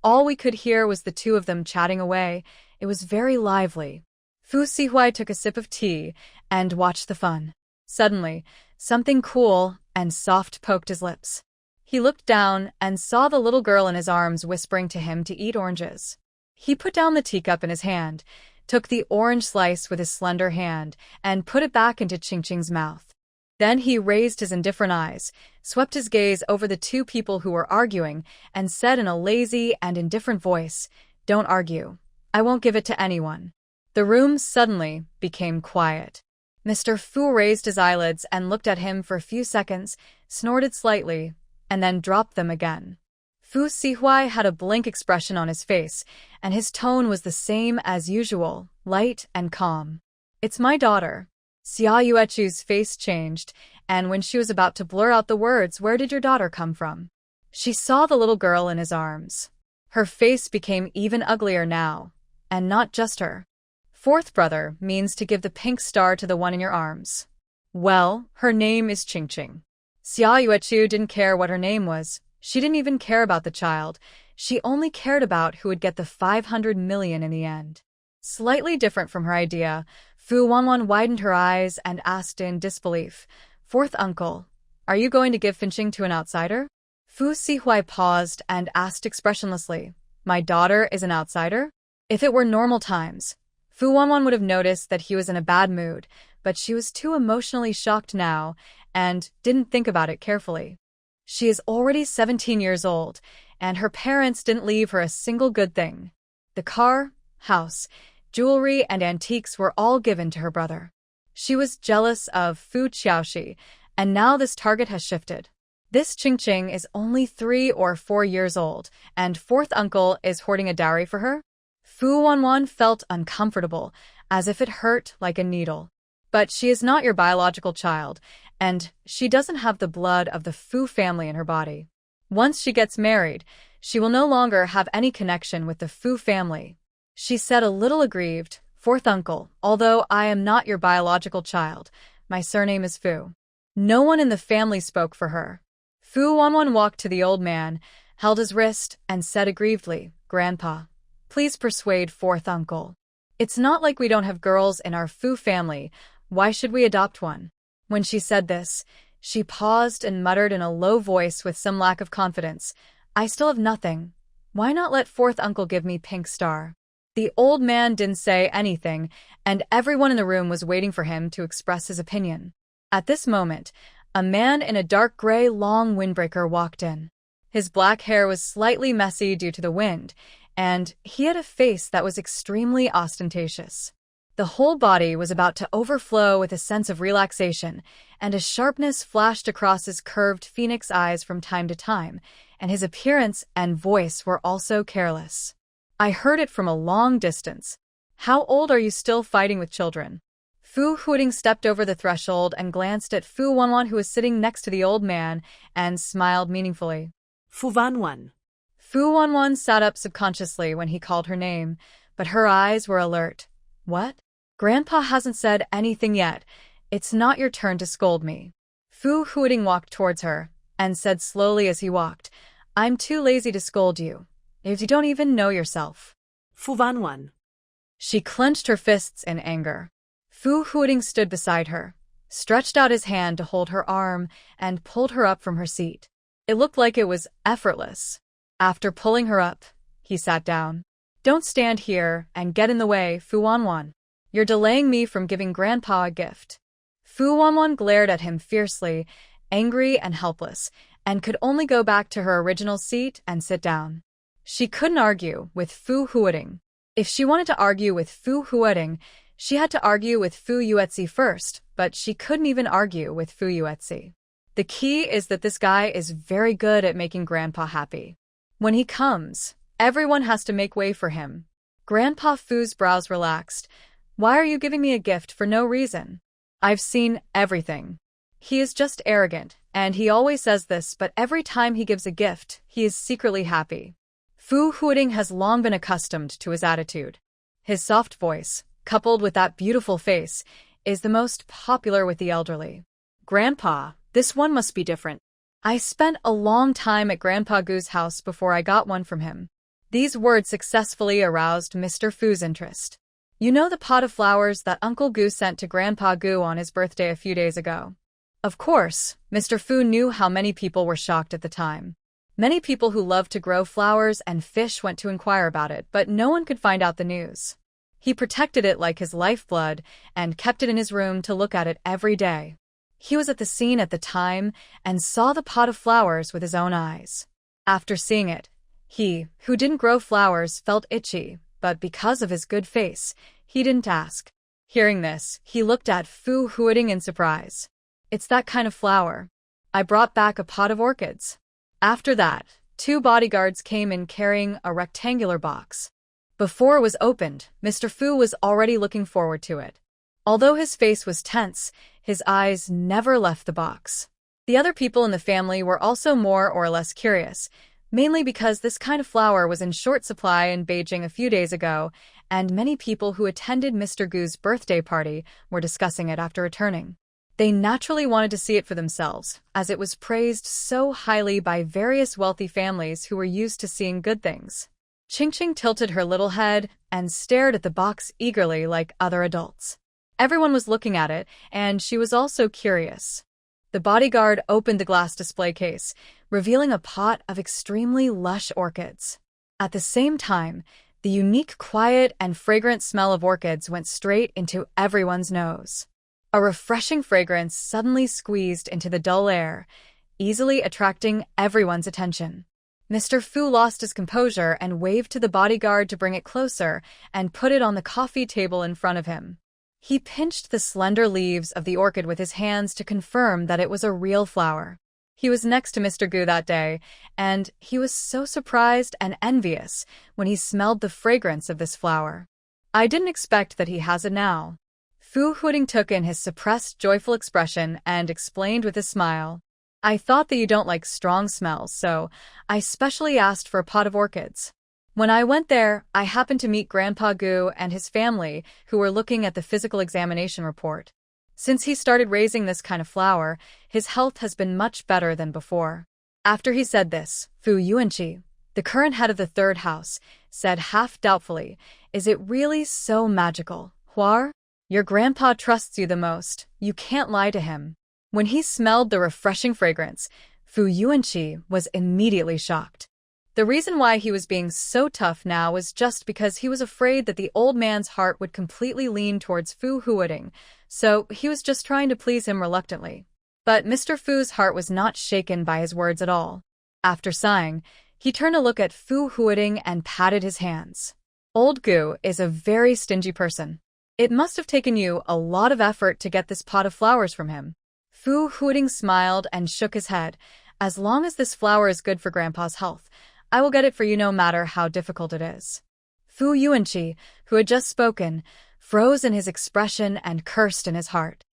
all we could hear was the 2 of them chatting away. It was very lively. Fu Sihuai took a sip of tea and watched the fun. Suddenly, something cool and soft poked his lips. He looked down and saw the little girl in his arms whispering to him to eat oranges. He put down the teacup in his hand, took the orange slice with his slender hand, and put it back into Qingqing's mouth. Then he raised his indifferent eyes, swept his gaze over the 2 people who were arguing, and said in a lazy and indifferent voice, "Don't argue. I won't give it to anyone." The room suddenly became quiet. Mr. Fu raised his eyelids and looked at him for a few seconds, snorted slightly, and then dropped them again. Fu Sihuai had a blank expression on his face, and his tone was the same as usual, light and calm. "It's my daughter." Xia Yuechu's face changed, and when she was about to blur out the words, "Where did your daughter come from?" she saw the little girl in his arms. Her face became even uglier now, and not just her. "Fourth brother means to give the pink star to the one in your arms." "Well, her name is Qingqing." Xia Yuechu didn't care what her name was. She didn't even care about the child. She only cared about who would get the 500 million in the end. Slightly different from her idea, Fu Wanwan widened her eyes and asked in disbelief, "Fourth uncle, are you going to give Finching to an outsider?" Fu Sihuai paused and asked expressionlessly, "My daughter is an outsider?" If it were normal times, Fu Wanwan would have noticed that he was in a bad mood, but she was too emotionally shocked now and didn't think about it carefully. She is already 17 years old, and her parents didn't leave her a single good thing. The car, house, jewelry, and antiques were all given to her brother. She was jealous of Fu Xiaoxi, and now this target has shifted. This Qingqing is only 3 or 4 years old, and fourth uncle is hoarding a dowry for her? Fu Wanwan felt uncomfortable, as if it hurt like a needle. But she is not your biological child, and she doesn't have the blood of the Fu family in her body. Once she gets married, she will no longer have any connection with the Fu family. She said a little aggrieved, "Fourth uncle, although I am not your biological child, my surname is Fu." No one in the family spoke for her. Fu Wanwan walked to the old man, held his wrist, and said aggrievedly, "Grandpa, Please persuade fourth uncle. It's not like we don't have girls in our Fu family. Why should we adopt one? When she said this, she paused and muttered in a low voice with some lack of confidence. I still have nothing. Why not let fourth uncle give me pink star? The old man didn't say anything, and everyone in the room was waiting for him to express his opinion. At this moment, a man in a dark gray long windbreaker walked in. His black hair was slightly messy due to the wind, and he had a face that was extremely ostentatious. The whole body was about to overflow with a sense of relaxation, and a sharpness flashed across his curved phoenix eyes from time to time, and his appearance and voice were also careless. I heard it from a long distance. How old are you still fighting with children? Fu Huiting stepped over the threshold and glanced at Fu Wanwan, who was sitting next to the old man, and smiled meaningfully. Fu Wanwan. Fu Wanwan sat up subconsciously when he called her name, but her eyes were alert. What? Grandpa hasn't said anything yet. It's not your turn to scold me. Fu Huiting walked towards her, and said slowly as he walked, I'm too lazy to scold you, if you don't even know yourself. Fu Wanwan. She clenched her fists in anger. Fu Huiting stood beside her, stretched out his hand to hold her arm, and pulled her up from her seat. It looked like it was effortless. After pulling her up, he sat down. Don't stand here and get in the way, Fu Wanwan. You're delaying me from giving Grandpa a gift. Fu Wanwan glared at him fiercely, angry and helpless, and could only go back to her original seat and sit down. She couldn't argue with Fu Huiting. If she wanted to argue with Fu Huiting, she had to argue with Fu Yuetsi first, but she couldn't even argue with Fu Yuetsi. The key is that this guy is very good at making Grandpa happy. When he comes, everyone has to make way for him. Grandpa Fu's brows relaxed. Why are you giving me a gift for no reason? I've seen everything. He is just arrogant, and he always says this, but every time he gives a gift, he is secretly happy. Fu Huiting has long been accustomed to his attitude. His soft voice, coupled with that beautiful face, is the most popular with the elderly. Grandpa, this one must be different. I spent a long time at Grandpa Gu's house before I got one from him. These words successfully aroused Mr. Fu's interest. You know the pot of flowers that Uncle Gu sent to Grandpa Gu on his birthday a few days ago? Of course, Mr. Fu knew how many people were shocked at the time. Many people who loved to grow flowers and fish went to inquire about it, but no one could find out the news. He protected it like his lifeblood and kept it in his room to look at it every day. He was at the scene at the time and saw the pot of flowers with his own eyes. After seeing it, he, who didn't grow flowers, felt itchy, but because of his good face, he didn't ask. Hearing this, he looked at Fu Huiting in surprise. It's that kind of flower. I brought back a pot of orchids. After that, 2 bodyguards came in carrying a rectangular box. Before it was opened, Mr. Fu was already looking forward to it. Although his face was tense, his eyes never left the box. The other people in the family were also more or less curious, mainly because this kind of flower was in short supply in Beijing a few days ago, and many people who attended Mr. Gu's birthday party were discussing it after returning. They naturally wanted to see it for themselves, as it was praised so highly by various wealthy families who were used to seeing good things. Qingqing tilted her little head and stared at the box eagerly like other adults. Everyone was looking at it, and she was also curious. The bodyguard opened the glass display case, revealing a pot of extremely lush orchids. At the same time, the unique, quiet, and fragrant smell of orchids went straight into everyone's nose. A refreshing fragrance suddenly squeezed into the dull air, easily attracting everyone's attention. Mr. Fu lost his composure and waved to the bodyguard to bring it closer and put it on the coffee table in front of him. He pinched the slender leaves of the orchid with his hands to confirm that it was a real flower. He was next to Mr. Gu that day, and he was so surprised and envious when he smelled the fragrance of this flower. I didn't expect that he has it now. Fu Huiting took in his suppressed, joyful expression and explained with a smile. I thought that you don't like strong smells, so I specially asked for a pot of orchids. When I went there, I happened to meet Grandpa Gu and his family who were looking at the physical examination report. Since he started raising this kind of flower, his health has been much better than before. After he said this, Fu Yuanqi, The current head of the third house said half doubtfully, "Is it really so magical, Huar? Your grandpa trusts you the most. You can't lie to him." When he smelled the refreshing fragrance, Fu Yuanqi was immediately shocked. The reason why he was being so tough now was just because he was afraid that the old man's heart would completely lean towards Fu Huading, so he was just trying to please him reluctantly. But Mr. Fu's heart was not shaken by his words at all. After sighing, he turned to look at Fu Huading and patted his hands. Old Gu is a very stingy person. It must have taken you a lot of effort to get this pot of flowers from him. Fu Huading smiled and shook his head. "As long as this flower is good for Grandpa's health, I will get it for you no matter how difficult it is." Fu Yuanqi, who had just spoken, froze in his expression and cursed in his heart.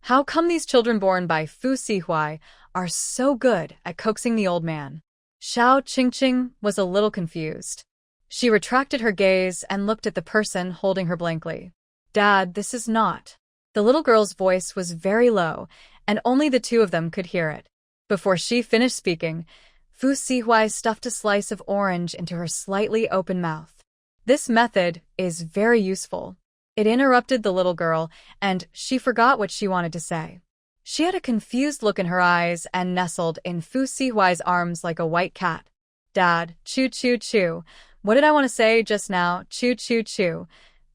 How come these children born by Fu Sihuai are so good at coaxing the old man? Xiao Qingqing was a little confused. She retracted her gaze and looked at the person holding her blankly. "Dad, this is not." The little girl's voice was very low, and only the two of them could hear it. Before she finished speaking, Fu Sihuai stuffed a slice of orange into her slightly open mouth. This method is very useful. It interrupted the little girl, and she forgot what she wanted to say. She had a confused look in her eyes and nestled in Fu Sihuai's arms like a white cat. "Dad, choo choo choo. What did I want to say just now? Choo choo choo.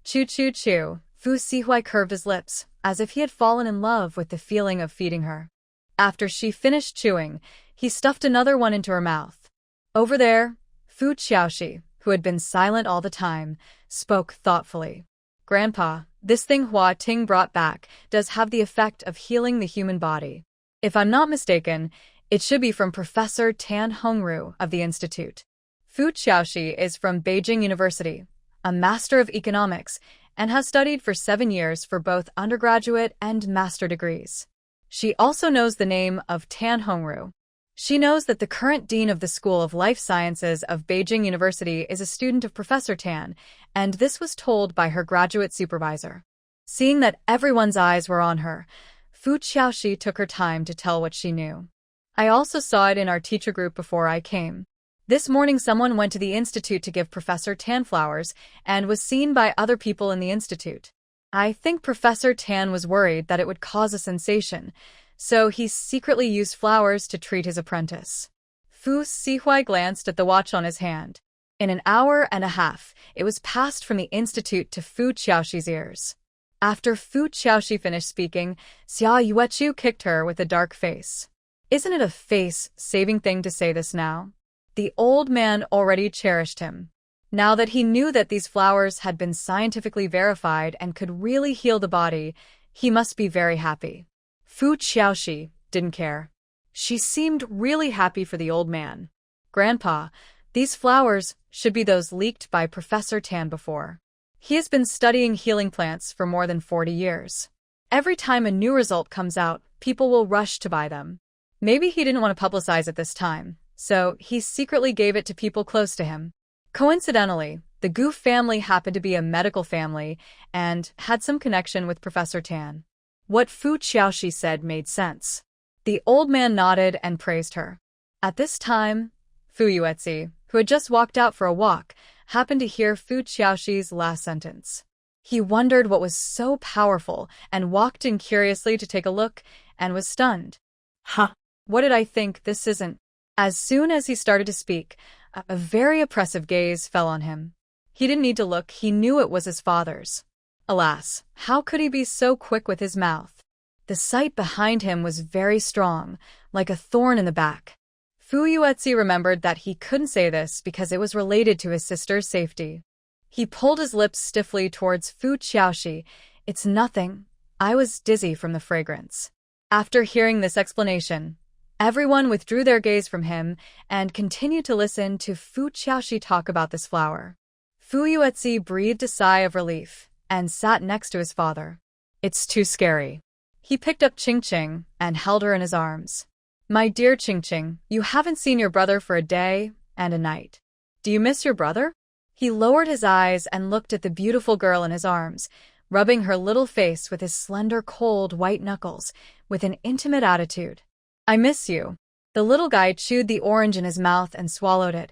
Choo choo choo." Fu Sihuai curved his lips, as if he had fallen in love with the feeling of feeding her. After she finished chewing, he stuffed another one into her mouth. Over there, Fu Qiaoshi, who had been silent all the time, spoke thoughtfully. "Grandpa, this thing Hua Ting brought back does have the effect of healing the human body. If I'm not mistaken, it should be from Professor Tan Hongru of the Institute. Fu Qiaoshi is from Beijing University, a master of economics, and has studied for 7 years for both undergraduate and master degrees. She also knows the name of Tan Hongru. She knows that the current dean of the School of Life Sciences of Beijing University is a student of Professor Tan, and this was told by her graduate supervisor." Seeing that everyone's eyes were on her, Fu Qiaoshi took her time to tell what she knew. "I also saw it in our teacher group before I came. This morning someone went to the institute to give Professor Tan flowers and was seen by other people in the institute. I think Professor Tan was worried that it would cause a sensation, so he secretly used flowers to treat his apprentice." Fu Sihuai glanced at the watch on his hand. In an hour and a half, it was passed from the institute to Fu Qiaoshi's ears. After Fu Qiaoshi finished speaking, Xia Yuechu kicked her with a dark face. Isn't it a face-saving thing to say this now? The old man already cherished him. Now that he knew that these flowers had been scientifically verified and could really heal the body, he must be very happy. Fu Qiaoshi didn't care. She seemed really happy for the old man. "Grandpa, these flowers should be those leaked by Professor Tan before. He has been studying healing plants for more than 40 years. Every time a new result comes out, people will rush to buy them. Maybe he didn't want to publicize it this time, so he secretly gave it to people close to him." Coincidentally, the Gu family happened to be a medical family and had some connection with Professor Tan. What Fu Qiaoshi said made sense. The old man nodded and praised her. At this time, Fu Yuetzi, who had just walked out for a walk, happened to hear Fu Qiaoshi's last sentence. He wondered what was so powerful and walked in curiously to take a look and was stunned. "Huh. What did I think? This isn't." As soon as he started to speak, a very oppressive gaze fell on him. He didn't need to look, he knew it was his father's. Alas, how could he be so quick with his mouth? The sight behind him was very strong, like a thorn in the back. Fu Yuetzi remembered that he couldn't say this because it was related to his sister's safety. He pulled his lips stiffly towards Fu Qiaoshi. "It's nothing. I was dizzy from the fragrance." After hearing this explanation, everyone withdrew their gaze from him and continued to listen to Fu Qiaoshi talk about this flower. Fu Yuetzi breathed a sigh of relief and sat next to his father. "It's too scary." He picked up Qingqing and held her in his arms. "My dear Qingqing, you haven't seen your brother for a day and a night. Do you miss your brother?" He lowered his eyes and looked at the beautiful girl in his arms, rubbing her little face with his slender, cold, white knuckles with an intimate attitude. "I miss you." The little guy chewed the orange in his mouth and swallowed it,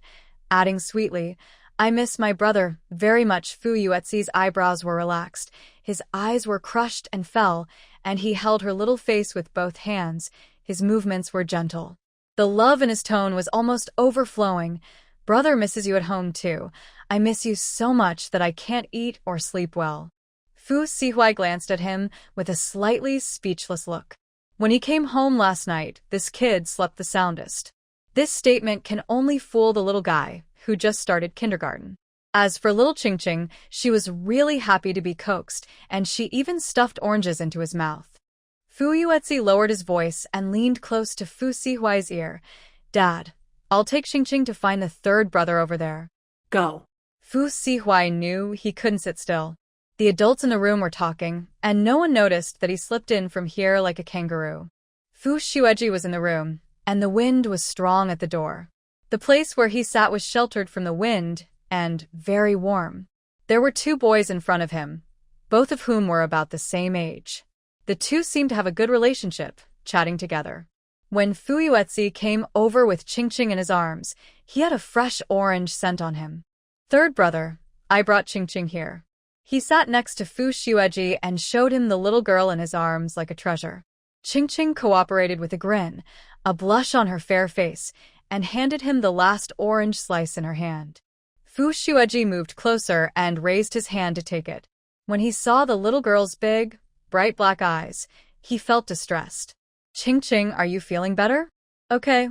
adding sweetly, I miss my brother very much. Fu Yuetzi's eyebrows were relaxed, his eyes were crushed and fell, and he held her little face with both hands. His movements were gentle. The love in his tone was almost overflowing. Brother misses you at home too. I miss you so much that I can't eat or sleep well. Fu Sihui glanced at him with a slightly speechless look. When he came home last night, this kid slept the soundest. This statement can only fool the little guy who just started kindergarten. As for little Qingqing, she was really happy to be coaxed, and she even stuffed oranges into his mouth. Fu Yuetzi lowered his voice and leaned close to Fu Sihuai's ear. Dad, I'll take Qingqing to find the third brother over there. Go. Fu Sihui knew he couldn't sit still. The adults in the room were talking, and no one noticed that he slipped in from here like a kangaroo. Fu Shueji was in the room, and the wind was strong at the door. The place where he sat was sheltered from the wind and very warm. There were two boys in front of him, both of whom were about the same age. The two seemed to have a good relationship, chatting together. When Fu Yuetzi came over with Qingqing in his arms, he had a fresh orange scent on him. Third brother, I brought Qingqing here. He sat next to Fu Shueji and showed him the little girl in his arms like a treasure. Qingqing cooperated with a grin, a blush on her fair face, and handed him the last orange slice in her hand. Fu Shueji moved closer and raised his hand to take it. When he saw the little girl's big, bright black eyes, he felt distressed. Qingqing, are you feeling better? Okay.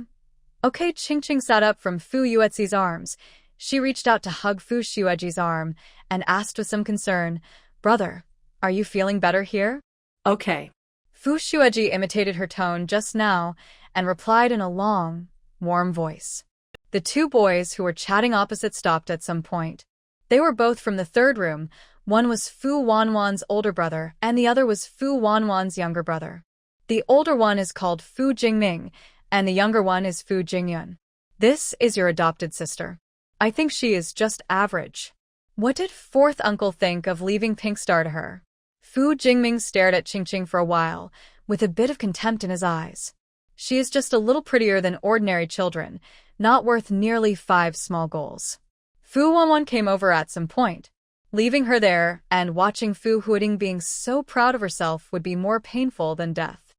Qingqing sat up from Fu Yuetzi's arms. She reached out to hug Fu Shueji's arm and asked with some concern, Brother, are you feeling better here? Okay. Fu Shueji imitated her tone just now and replied in a long, warm voice. The two boys who were chatting opposite stopped at some point. They were both from the third room. One was Fu Wanwan's older brother, and the other was Fu Wanwan's younger brother. The older one is called Fu Jingming, and the younger one is Fu Jingyun. This is your adopted sister. I think she is just average. What did fourth uncle think of leaving Pink Star to her? Fu Jingming stared at Qingqing for a while, with a bit of contempt in his eyes. She is just a little prettier than ordinary children, not worth nearly 5 small goals. Fu Wanwan came over at some point. Leaving her there and watching Fu Huiding being so proud of herself would be more painful than death.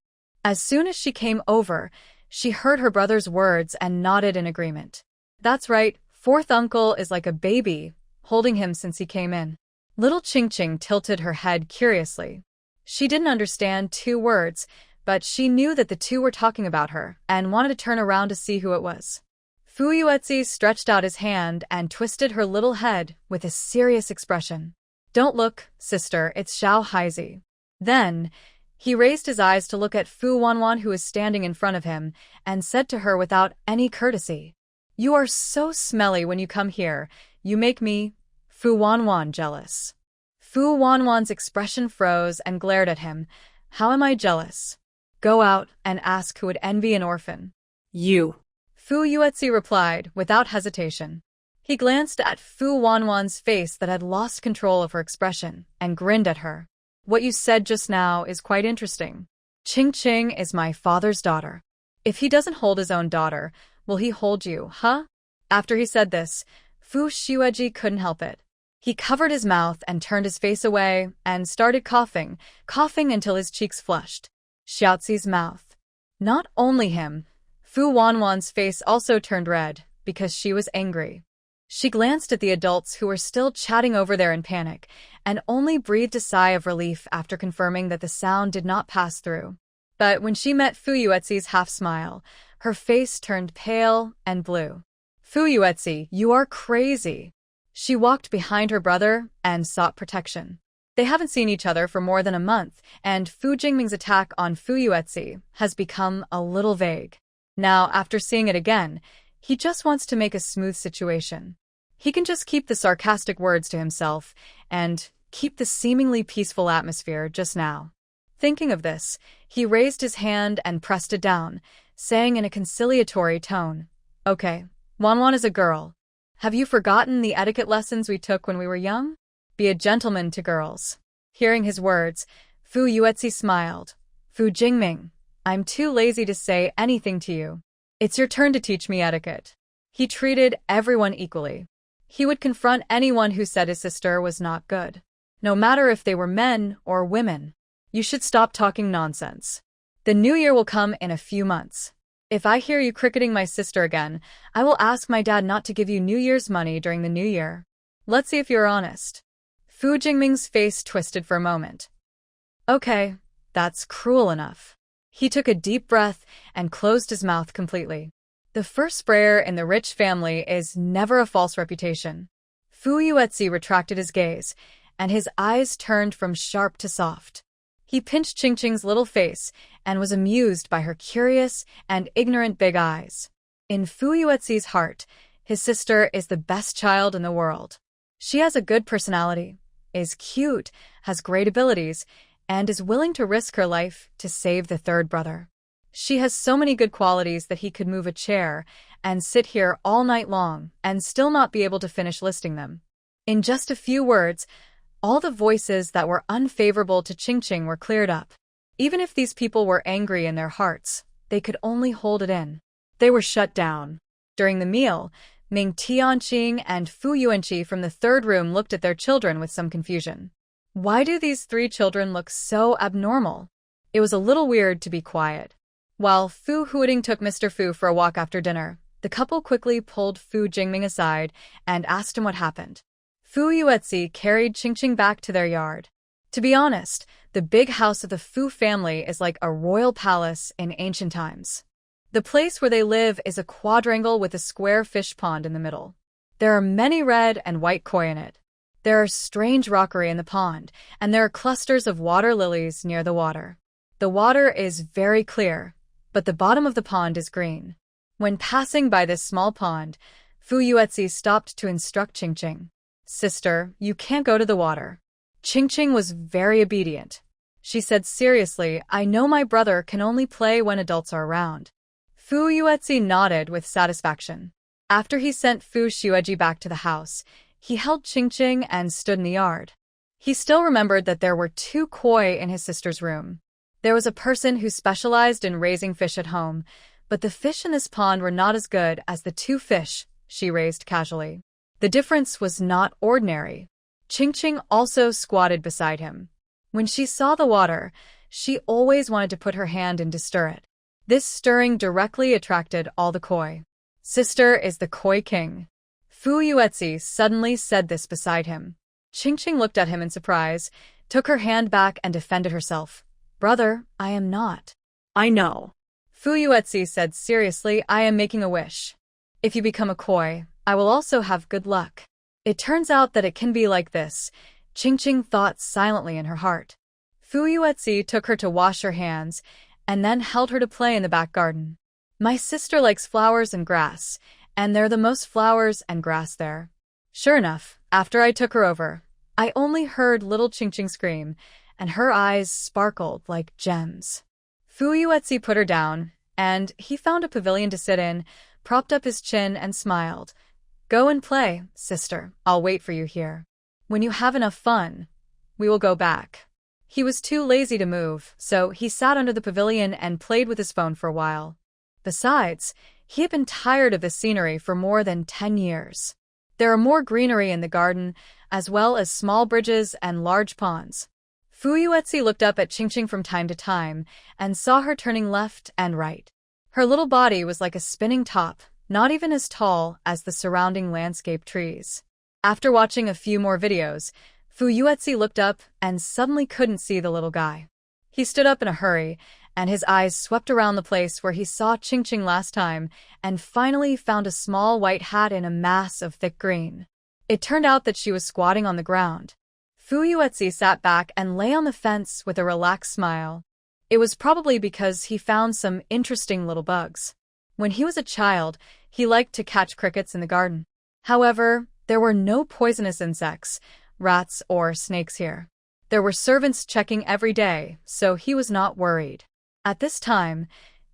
As soon as she came over, she heard her brother's words and nodded in agreement. That's right, fourth uncle is like a baby, holding him since he came in. Little Qingqing tilted her head curiously. She didn't understand 2 words, but she knew that the two were talking about her and wanted to turn around to see who it was. Fu Yuetzi stretched out his hand and twisted her little head with a serious expression. Don't look, sister, it's Xiao Haizi. Then, he raised his eyes to look at Fu Wanwan who was standing in front of him and said to her without any courtesy, You are so smelly when you come here, you make me, Fu Wanwan, jealous. Fu Wanwan's expression froze and glared at him. How am I jealous? Go out and ask who would envy an orphan. You. Fu Yuetzi replied without hesitation. He glanced at Fu Wanwan's face that had lost control of her expression and grinned at her. What you said just now is quite interesting. Qingqing is my father's daughter. If he doesn't hold his own daughter, will he hold you, huh? After he said this, Fu Shueji couldn't help it. He covered his mouth and turned his face away and started coughing until his cheeks flushed. Xiaozi's mouth. Not only him, Fu Wanwan's face also turned red because she was angry. She glanced at the adults who were still chatting over there in panic and only breathed a sigh of relief after confirming that the sound did not pass through. But when she met Fu Yuetzi's half-smile, her face turned pale and blue. Fu Yuetzi, you are crazy. She walked behind her brother and sought protection. They haven't seen each other for more than a month, and Fu Jingming's attack on Fu Yuetzi has become a little vague. Now, after seeing it again, he just wants to make a smooth situation. He can just keep the sarcastic words to himself and keep the seemingly peaceful atmosphere just now. Thinking of this, he raised his hand and pressed it down, saying in a conciliatory tone, Okay, Wanwan is a girl. Have you forgotten the etiquette lessons we took when we were young? Be a gentleman to girls. Hearing his words, Fu Yuetzi smiled. Fu Jingming, I'm too lazy to say anything to you. It's your turn to teach me etiquette. He treated everyone equally. He would confront anyone who said his sister was not good, no matter if they were men or women. You should stop talking nonsense. The new year will come in a few months. If I hear you cricketing my sister again, I will ask my dad not to give you New Year's money during the new year. Let's see if you're honest. Fu Jingming's face twisted for a moment. Okay, that's cruel enough. He took a deep breath and closed his mouth completely. The first sprayer in the rich family is never a false reputation. Fu Yuetzi retracted his gaze, and his eyes turned from sharp to soft. He pinched Qingqing's little face and was amused by her curious and ignorant big eyes. In Fu Yuetzi's heart, his sister is the best child in the world. She has a good personality, is cute, has great abilities, and is willing to risk her life to save the third brother. She has so many good qualities that he could move a chair and sit here all night long and still not be able to finish listing them. In just a few words, all the voices that were unfavorable to Qingqing were cleared up. Even if these people were angry in their hearts, they could only hold it in. They were shut down. During the meal, Ming Tianqing and Fu Yuanqi from the third room looked at their children with some confusion. Why do these three children look so abnormal? It was a little weird to be quiet. While Fu Huiting took Mr. Fu for a walk after dinner, the couple quickly pulled Fu Jingming aside and asked him what happened. Fu Yuetzi carried Qingqing back to their yard. To be honest, the big house of the Fu family is like a royal palace in ancient times. The place where they live is a quadrangle with a square fish pond in the middle. There are many red and white koi in it. There are strange rockery in the pond, and there are clusters of water lilies near the water. The water is very clear, but the bottom of the pond is green. When passing by this small pond, Fu Yuetzi stopped to instruct Qingqing. Sister, you can't go to the water. Qingqing was very obedient. She said seriously, I know my brother can only play when adults are around. Fu Yuetzi nodded with satisfaction. After he sent Fu Xueji back to the house, he held Qingqing and stood in the yard. He still remembered that there were 2 koi in his sister's room. There was a person who specialized in raising fish at home, but the fish in this pond were not as good as the 2 fish she raised casually. The difference was not ordinary. Qingqing also squatted beside him. When she saw the water, she always wanted to put her hand in to stir it. This stirring directly attracted all the koi. Sister is the koi king. Fu Yuetzi suddenly said this beside him. Qingqing looked at him in surprise, took her hand back and defended herself. Brother, I am not. I know. Fu Yuetzi said seriously, I am making a wish. If you become a koi, I will also have good luck. It turns out that it can be like this, Qingqing thought silently in her heart. Fu Yuetzi took her to wash her hands, and then held her to play in the back garden. My sister likes flowers and grass, and there are the most flowers and grass there. Sure enough, after I took her over, I only heard little Qingqing scream, and her eyes sparkled like gems. Fu Yuetzi put her down, and he found a pavilion to sit in, propped up his chin and smiled. Go and play, sister. I'll wait for you here. When you have enough fun, we will go back. He was too lazy to move, so he sat under the pavilion and played with his phone for a while. Besides, he had been tired of the scenery for more than 10 years. There are more greenery in the garden, as well as small bridges and large ponds. Fu Yuetzi looked up at Qingqing from time to time and saw her turning left and right. Her little body was like a spinning top, not even as tall as the surrounding landscape trees. After watching a few more videos, Fu Yuetzi looked up and suddenly couldn't see the little guy. He stood up in a hurry, and his eyes swept around the place where he saw Qingqing last time and finally found a small white hat in a mass of thick green. It turned out that she was squatting on the ground. Fu Yuetzi sat back and lay on the fence with a relaxed smile. It was probably because he found some interesting little bugs. When he was a child, he liked to catch crickets in the garden. However, there were no poisonous insects, rats, or snakes here. There were servants checking every day, so he was not worried. At this time,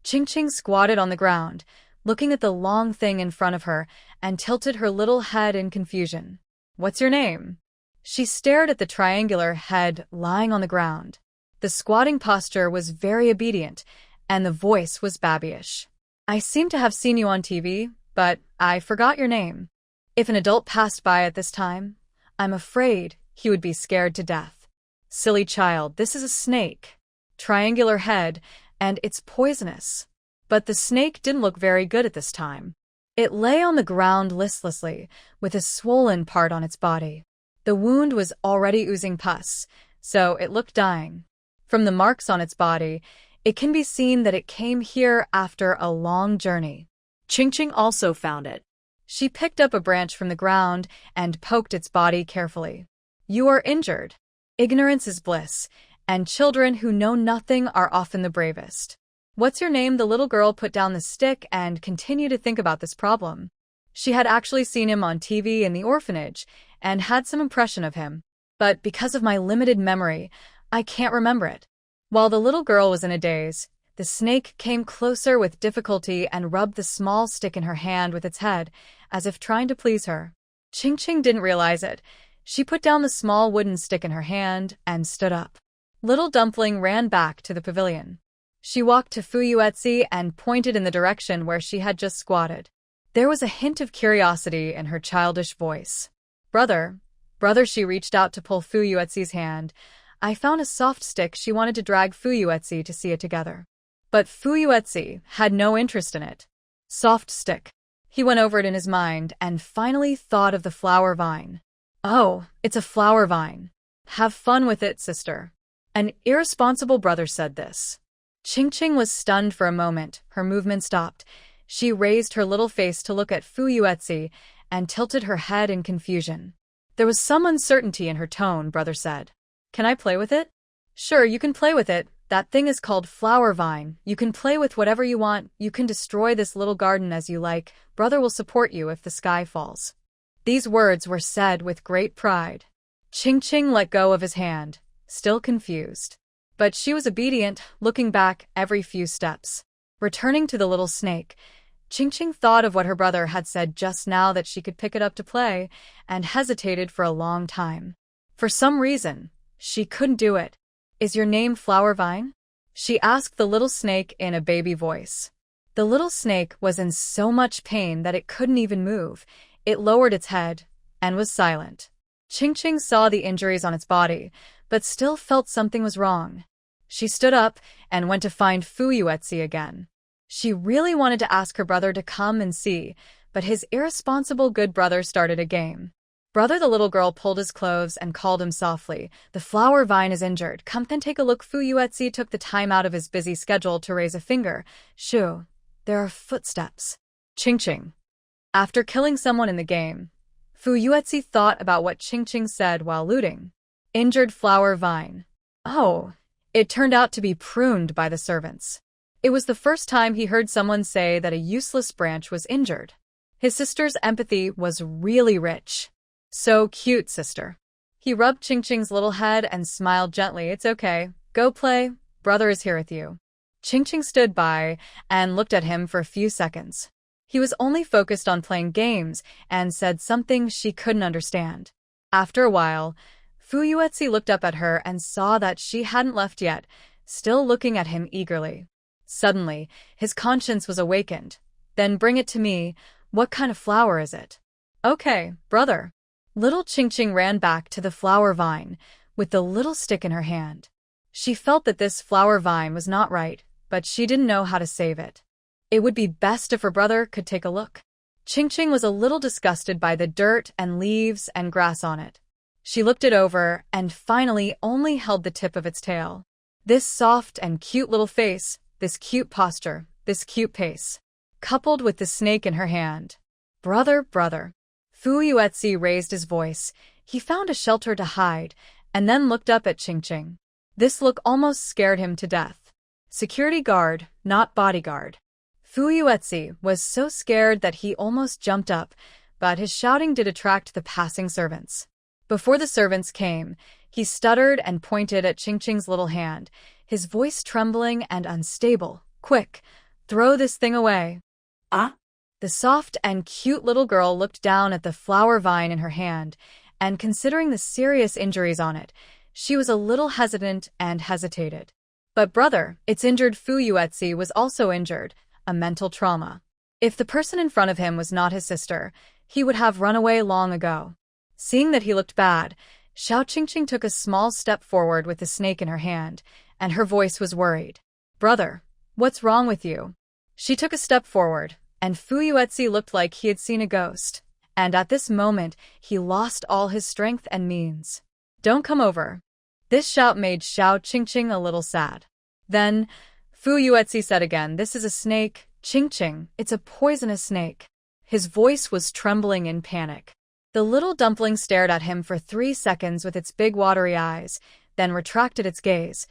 Qingqing squatted on the ground, looking at the long thing in front of her, and tilted her little head in confusion. What's your name? She stared at the triangular head lying on the ground. The squatting posture was very obedient, and the voice was babyish. I seem to have seen you on TV, but I forgot your name. If an adult passed by at this time, I'm afraid he would be scared to death. Silly child, this is a snake. Triangular head, and it's poisonous. But the snake didn't look very good at this time. It lay on the ground listlessly, with a swollen part on its body. The wound was already oozing pus, so it looked dying. From the marks on its body, it can be seen that it came here after a long journey. Ching also found it. She picked up a branch from the ground and poked its body carefully. You are injured. Ignorance is bliss, and children who know nothing are often the bravest. What's your name? The little girl put down the stick and continued to think about this problem. She had actually seen him on TV in the orphanage and had some impression of him. But because of my limited memory, I can't remember it. While the little girl was in a daze, the snake came closer with difficulty and rubbed the small stick in her hand with its head, as if trying to please her. Ching didn't realize it. She put down the small wooden stick in her hand and stood up. Little Dumpling ran back to the pavilion. She walked to Fuyuetsi and pointed in the direction where she had just squatted. There was a hint of curiosity in her childish voice. Brother, she reached out to pull Fuyuetsi's hand. I found a soft stick. She wanted to drag Fuyuetsi to see it together. But Fuyuetsi had no interest in it. Soft stick. He went over it in his mind and finally thought of the flower vine. Oh, it's a flower vine. Have fun with it, sister. An irresponsible brother said this. Ching was stunned for a moment. Her movement stopped. She raised her little face to look at Fuyuetsi and tilted her head in confusion. There was some uncertainty in her tone, brother said. Can I play with it? Sure, you can play with it. That thing is called flower vine. You can play with whatever you want. You can destroy this little garden as you like. Brother will support you if the sky falls. These words were said with great pride. Ching let go of his hand, still confused. But she was obedient, looking back every few steps. Returning to the little snake, Ching thought of what her brother had said just now, that she could pick it up to play, and hesitated for a long time. For some reason, she couldn't do it. Is your name Flower Vine? She asked the little snake in a baby voice. The little snake was in so much pain that it couldn't even move. It lowered its head and was silent. Ching saw the injuries on its body, but still felt something was wrong. She stood up and went to find Fuyuetsi again. She really wanted to ask her brother to come and see, but his irresponsible good brother started a game. Brother, the little girl pulled his clothes and called him softly. The flower vine is injured. Come then take a look. Fuyuetsi took the time out of his busy schedule to raise a finger. Shoo, there are footsteps. Ching. After killing someone in the game, Fuyuetsi thought about what Ching said while looting. Injured flower vine. Oh, it turned out to be pruned by the servants. It was the first time he heard someone say that a useless branch was injured. His sister's empathy was really rich. So cute, sister. He rubbed Ching little head and smiled gently. It's okay. Go play. Brother is here with you. Ching stood by and looked at him for a few seconds. He was only focused on playing games and said something she couldn't understand. After a while, Fuyuetsi looked up at her and saw that she hadn't left yet, still looking at him eagerly. Suddenly, his conscience was awakened. Then bring it to me. What kind of flower is it? Okay, brother. Little Ching ran back to the flower vine with the little stick in her hand. She felt that this flower vine was not right, but she didn't know how to save it. It would be best if her brother could take a look. Ching was a little disgusted by the dirt and leaves and grass on it. She looked it over and finally only held the tip of its tail. This soft and cute little face, this cute posture, this cute pace, coupled with the snake in her hand. Brother. Fuyuetsi raised his voice. He found a shelter to hide, and then looked up at Ching. This look almost scared him to death. Security guard, not bodyguard. Fuyuetsi was so scared that he almost jumped up, but his shouting did attract the passing servants. Before the servants came, he stuttered and pointed at Ching's little hand, his voice trembling and unstable. Quick, throw this thing away. Ah? The soft and cute little girl looked down at the flower vine in her hand, and considering the serious injuries on it, she was a little hesitant and hesitated. But brother, it's injured. Fuyuetsi was also injured, a mental trauma. If the person in front of him was not his sister, he would have run away long ago. Seeing that he looked bad, Xiao Qingqing took a small step forward with the snake in her hand, and her voice was worried. "Brother, what's wrong with you?" She took a step forward, and Fu Yuetzi looked like he had seen a ghost, and at this moment he lost all his strength and means. "Don't come over." This shout made Xiao Qingqing a little sad. Then Fu Yuetzi said again, "This is a snake, Qingqing, it's a poisonous snake." His voice was trembling in panic. The little dumpling stared at him for 3 seconds with its big watery eyes, then retracted its gaze,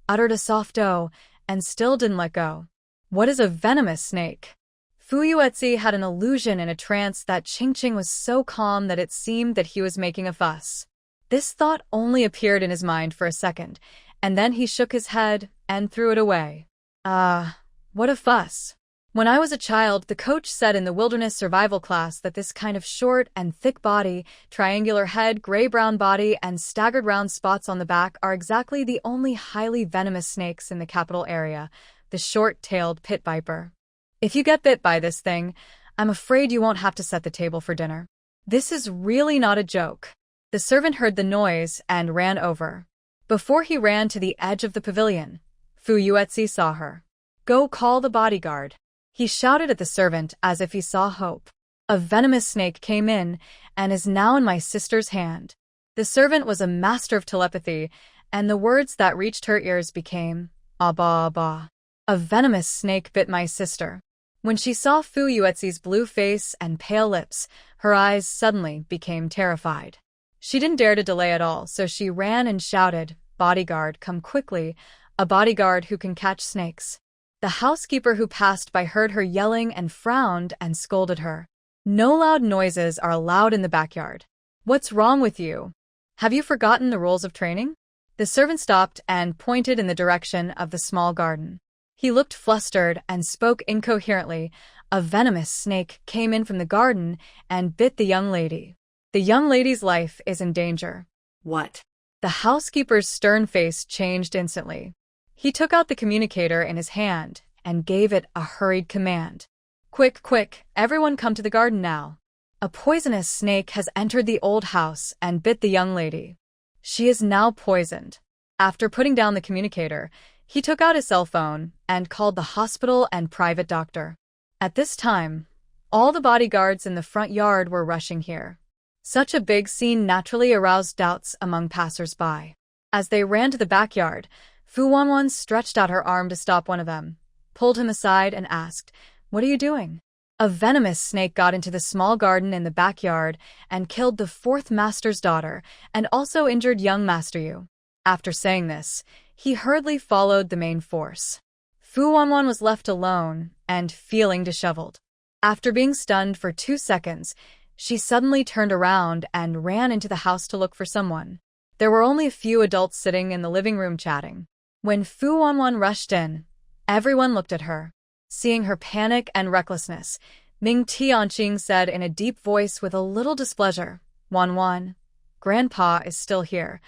uttered a soft "oh," and still didn't let go. "What is a venomous snake?" Fu Yuetzi had an illusion in a trance that Qingqing was so calm that it seemed that he was making a fuss. This thought only appeared in his mind for a second, and then he shook his head and threw it away. What a fuss. When I was a child, the coach said in the wilderness survival class that this kind of short and thick body, triangular head, gray-brown body, and staggered round spots on the back are exactly the only highly venomous snakes in the capital area, the short-tailed pit viper. If you get bit by this thing, I'm afraid you won't have to set the table for dinner. This is really not a joke. The servant heard the noise and ran over. Before he ran to the edge of the pavilion, Fu Yuetzi saw her. "Go call the bodyguard." He shouted at the servant as if he saw hope. "A venomous snake came in and is now in my sister's hand." The servant was a master of telepathy, and the words that reached her ears became, "Abba, abba. A venomous snake bit my sister." When she saw Fu Yuetzi's blue face and pale lips, her eyes suddenly became terrified. She didn't dare to delay at all, so she ran and shouted, "Bodyguard, come quickly, a bodyguard who can catch snakes." The housekeeper who passed by heard her yelling and frowned and scolded her. "No loud noises are allowed in the backyard. What's wrong with you? Have you forgotten the rules of training?" The servant stopped and pointed in the direction of the small garden. He looked flustered and spoke incoherently. "A venomous snake came in from the garden and bit the young lady. The young lady's life is in danger." What? The housekeeper's stern face changed instantly. He took out the communicator in his hand and gave it a hurried command. "Quick, quick, everyone come to the garden now. A poisonous snake has entered the old house and bit the young lady. She is now poisoned." After putting down the communicator, he took out his cell phone and called the hospital and private doctor. At this time, all the bodyguards in the front yard were rushing here. Such a big scene naturally aroused doubts among passers-by. As they ran to the backyard, Fu Wanwan stretched out her arm to stop one of them, pulled him aside and asked, "What are you doing?" "A venomous snake got into the small garden in the backyard and killed the 4th master's daughter and also injured young Master Yu." After saying this, he hurriedly followed the main force. Fu Wanwan was left alone and feeling disheveled. After being stunned for 2 seconds, she suddenly turned around and ran into the house to look for someone. There were only a few adults sitting in the living room chatting. When Fu Wanwan rushed in, everyone looked at her. Seeing her panic and recklessness, Ming Tianqing said in a deep voice with a little displeasure, "Wanwan, Grandpa is still here.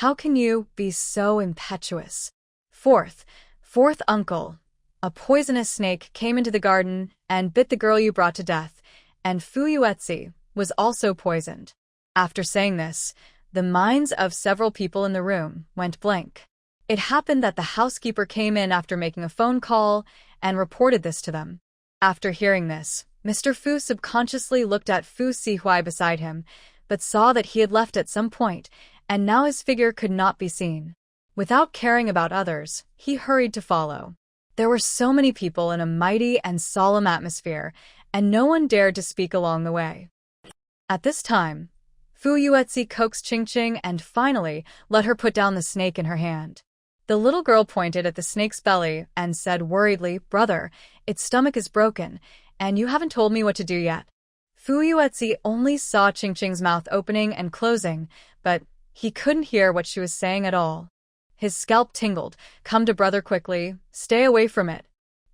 How can you be so impetuous?" Fourth uncle, a poisonous snake came into the garden and bit the girl you brought to death, and Fu Yuetzi was also poisoned. After saying this, the minds of several people in the room went blank. It happened that the housekeeper came in after making a phone call and reported this to them. After hearing this, Mr. Fu subconsciously looked at Fu Sihuai beside him, but saw that he had left at some point, and now his figure could not be seen. Without caring about others, he hurried to follow. There were so many people in a mighty and solemn atmosphere, and no one dared to speak along the way. At this time, Fu Yuetzi coaxed Qingqing and finally let her put down the snake in her hand. The little girl pointed at the snake's belly and said worriedly, "Brother, its stomach is broken, and you haven't told me what to do yet." Fu Yuetzi only saw Qingqing's mouth opening and closing, but he couldn't hear what she was saying at all. His scalp tingled. "Come to brother quickly. Stay away from it."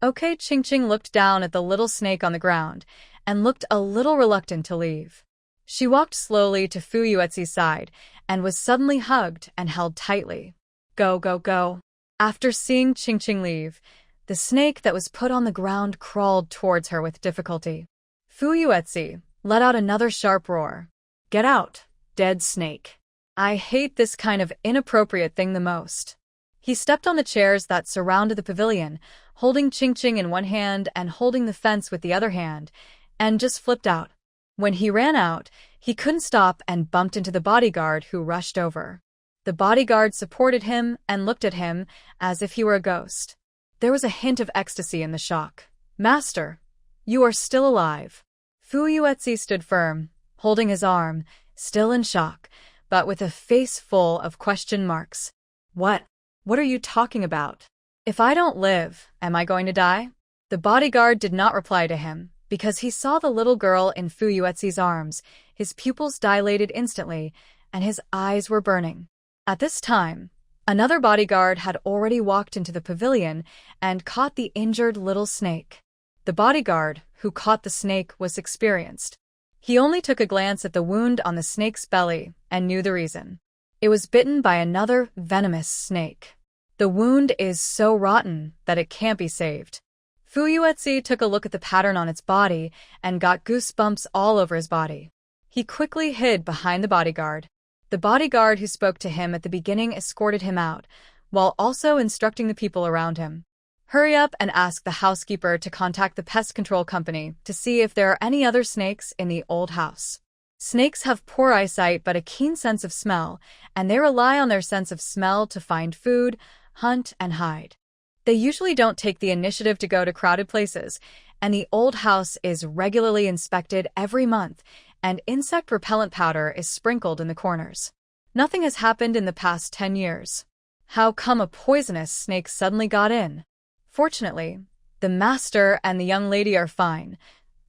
Okay, Qingqing looked down at the little snake on the ground and looked a little reluctant to leave. She walked slowly to Fu Yuetzi's side and was suddenly hugged and held tightly. "Go, go, go." After seeing Qingqing leave, the The snake that was put on the ground crawled towards her with difficulty. Fu Yuetsi let out another sharp roar. Get out, dead snake. I hate this kind of inappropriate thing the most. He stepped on the chairs that surrounded the pavilion, holding Ching-Ching in one hand and holding the fence with the other hand, and just flipped out. When he ran out, he couldn't stop and bumped into the bodyguard who rushed over. The bodyguard supported him and looked at him as if he were a ghost. There was a hint of ecstasy in the shock. Master, you are still alive. Fu Yuetsi stood firm, holding his arm, still in shock, but with a face full of question marks. What are you talking about? If I don't live, am I going to die? The bodyguard did not reply to him, because he saw the little girl in Fu Yuetsi's arms. His pupils dilated instantly, and his eyes were burning. At this time, another bodyguard had already walked into the pavilion and caught the injured little snake. The bodyguard who caught the snake was experienced. He only took a glance at the wound on the snake's belly and knew the reason. It was bitten by another venomous snake. The wound is so rotten that it can't be saved. Fu Yuetsi took a look at the pattern on its body and got goosebumps all over his body. He quickly hid behind the bodyguard. The bodyguard who spoke to him at the beginning escorted him out, while also instructing the people around him. Hurry up and ask the housekeeper to contact the pest control company to see if there are any other snakes in the old house. Snakes have poor eyesight but a keen sense of smell, and they rely on their sense of smell to find food, hunt, and hide. They usually don't take the initiative to go to crowded places, and the old house is regularly inspected every month, and insect repellent powder is sprinkled in the corners. Nothing has happened in the past 10 years. How come a poisonous snake suddenly got in? Fortunately, the master and the young lady are fine,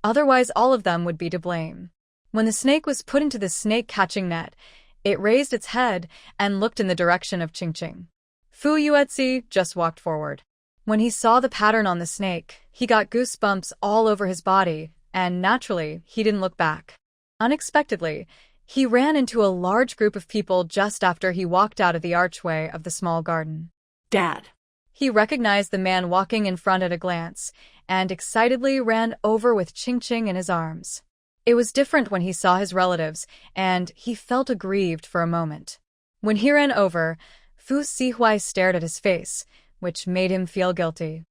otherwise all of them would be to blame. When the snake was put into the snake-catching net, it raised its head and looked in the direction of Ching-Ching. Fu Yuetsi just walked forward. When he saw the pattern on the snake, he got goosebumps all over his body, and naturally, he didn't look back. Unexpectedly, he ran into a large group of people just after he walked out of the archway of the small garden. Dad. He recognized the man walking in front at a glance, and excitedly ran over with Ching-Ching in his arms. It was different when he saw his relatives, and he felt aggrieved for a moment. When he ran over, Fu Sihui stared at his face, which made him feel guilty.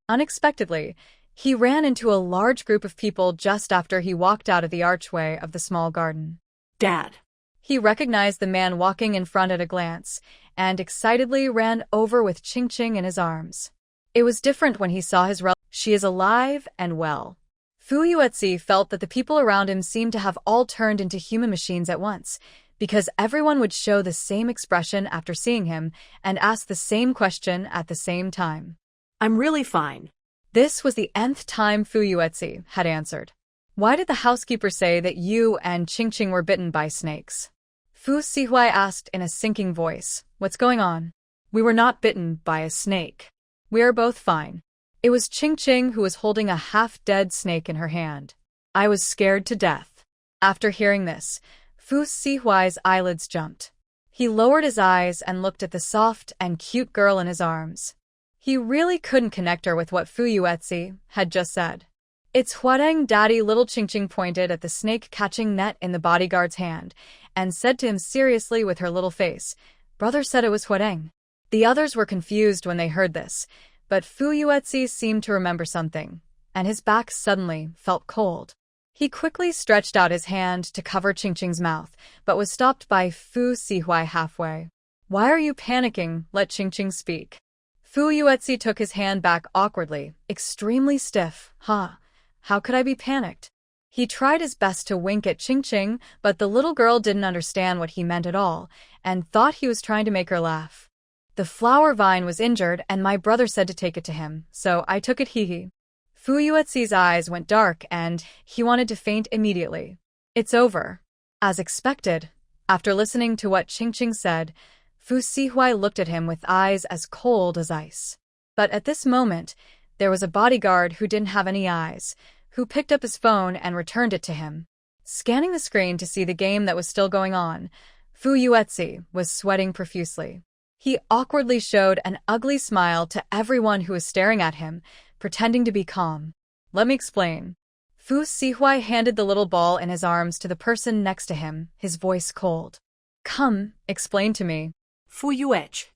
Unexpectedly, he ran into a large group of people just after he walked out of the archway of the small garden. Dad. He recognized the man walking in front at a glance, and excitedly ran over with Ching-Ching in his arms. It was different when he saw his relatives. She is alive and well. Fu Yuetsi felt that the people around him seemed to have all turned into human machines at once, because everyone would show the same expression after seeing him and ask the same question at the same time. I'm really fine. This was the nth time Fu Yuetsi had answered. Why did the housekeeper say that you and Ching-Ching were bitten by snakes? Fu Sihui asked in a sinking voice. What's going on? We were not bitten by a snake. We are both fine. It was Ching-Ching who was holding a half-dead snake in her hand. I was scared to death. After hearing this, Fu Sihui's eyelids jumped. He lowered his eyes and looked at the soft and cute girl in his arms. He really couldn't connect her with what Fu Yuetsi had just said. It's Huadeng, Daddy. Little Ching-Ching pointed at the snake-catching net in the bodyguard's hand and said to him seriously with her little face, Brother said it was Huadeng. The others were confused when they heard this, but Fu Yuetsi seemed to remember something, and his back suddenly felt cold. He quickly stretched out his hand to cover Ching-Ching's mouth, but was stopped by Fu Sihui halfway. Why are you panicking? Let Ching-Ching speak. Fu Yuetsi took his hand back awkwardly, extremely stiff. How could I be panicked? He tried his best to wink at Ching-Ching, but the little girl didn't understand what he meant at all, and thought he was trying to make her laugh. The flower vine was injured, and my brother said to take it to him, so I took it. Hee. Fu Yuetsi's eyes went dark, and he wanted to faint immediately. It's over. As expected, after listening to what Ching-Ching said, Fu Sihui looked at him with eyes as cold as ice. But at this moment, there was a bodyguard who didn't have any eyes, who picked up his phone and returned it to him. Scanning the screen to see the game that was still going on, Fu Yuetsi was sweating profusely. He awkwardly showed an ugly smile to everyone who was staring at him, pretending to be calm. Let me explain. Fu Sihui handed the little ball in his arms to the person next to him, his voice cold. Come, explain to me. Fu Yuech.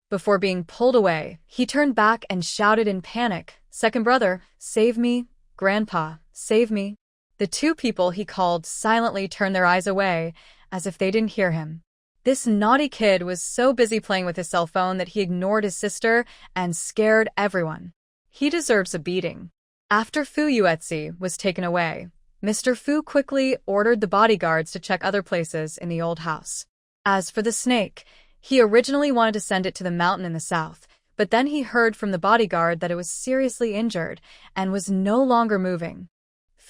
Before being pulled away, he turned back and shouted in panic, Second brother, save me. Grandpa, save me. The two people he called silently turned their eyes away, as if they didn't hear him. This naughty kid was so busy playing with his cell phone that he ignored his sister and scared everyone. He deserves a beating. After Fu Yuetzi was taken away, Mr. Fu quickly ordered the bodyguards to check other places in the old house. As for the snake, he originally wanted to send it to the mountain in the south, but then he heard from the bodyguard that it was seriously injured and was no longer moving.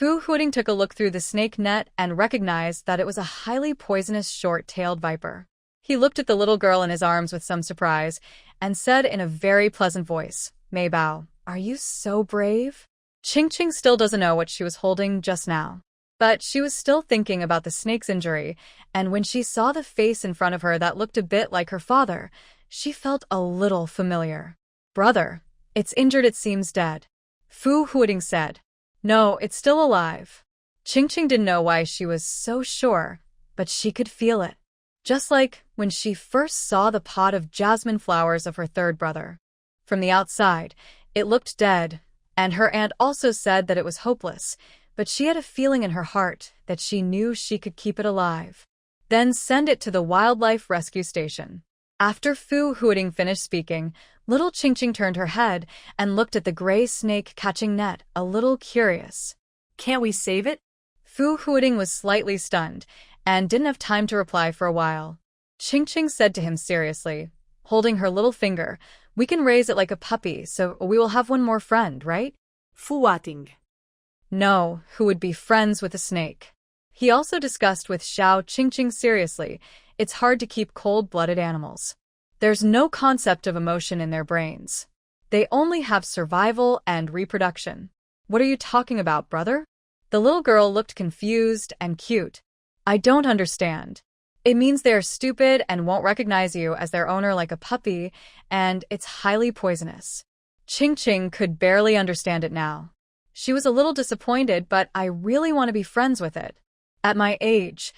Fu Huiding took a look through the snake net and recognized that it was a highly poisonous short-tailed viper. He looked at the little girl in his arms with some surprise and said in a very pleasant voice, Mei Bao, are you so brave? Qing still doesn't know what she was holding just now. But she was still thinking about the snake's injury, and when she saw the face in front of her that looked a bit like her father, she felt a little familiar. Brother, it's injured, it seems dead. Fu Huiding said. No, it's still alive. Qing didn't know why she was so sure, but she could feel it. Just like when she first saw the pot of jasmine flowers of her third brother. From the outside, it looked dead, and her aunt also said that it was hopeless, but she had a feeling in her heart that she knew she could keep it alive. Then send it to the wildlife rescue station. After Fu Huiding finished speaking, little Qing turned her head and looked at the gray snake catching net, a little curious. Can't we save it? Fu Huiding was slightly stunned and didn't have time to reply for a while. Qing said to him seriously, holding her little finger, we can raise it like a puppy, so we will have one more friend, right? Fu Wating. No, who would be friends with a snake. He also discussed with Xiao Qing seriously, it's hard to keep cold-blooded animals. There's no concept of emotion in their brains. They only have survival and reproduction. What are you talking about, brother? The little girl looked confused and cute. I don't understand. It means they're stupid and won't recognize you as their owner like a puppy, and it's highly poisonous. Qing could barely understand it now. She was a little disappointed, but I really want to be friends with it. At my age,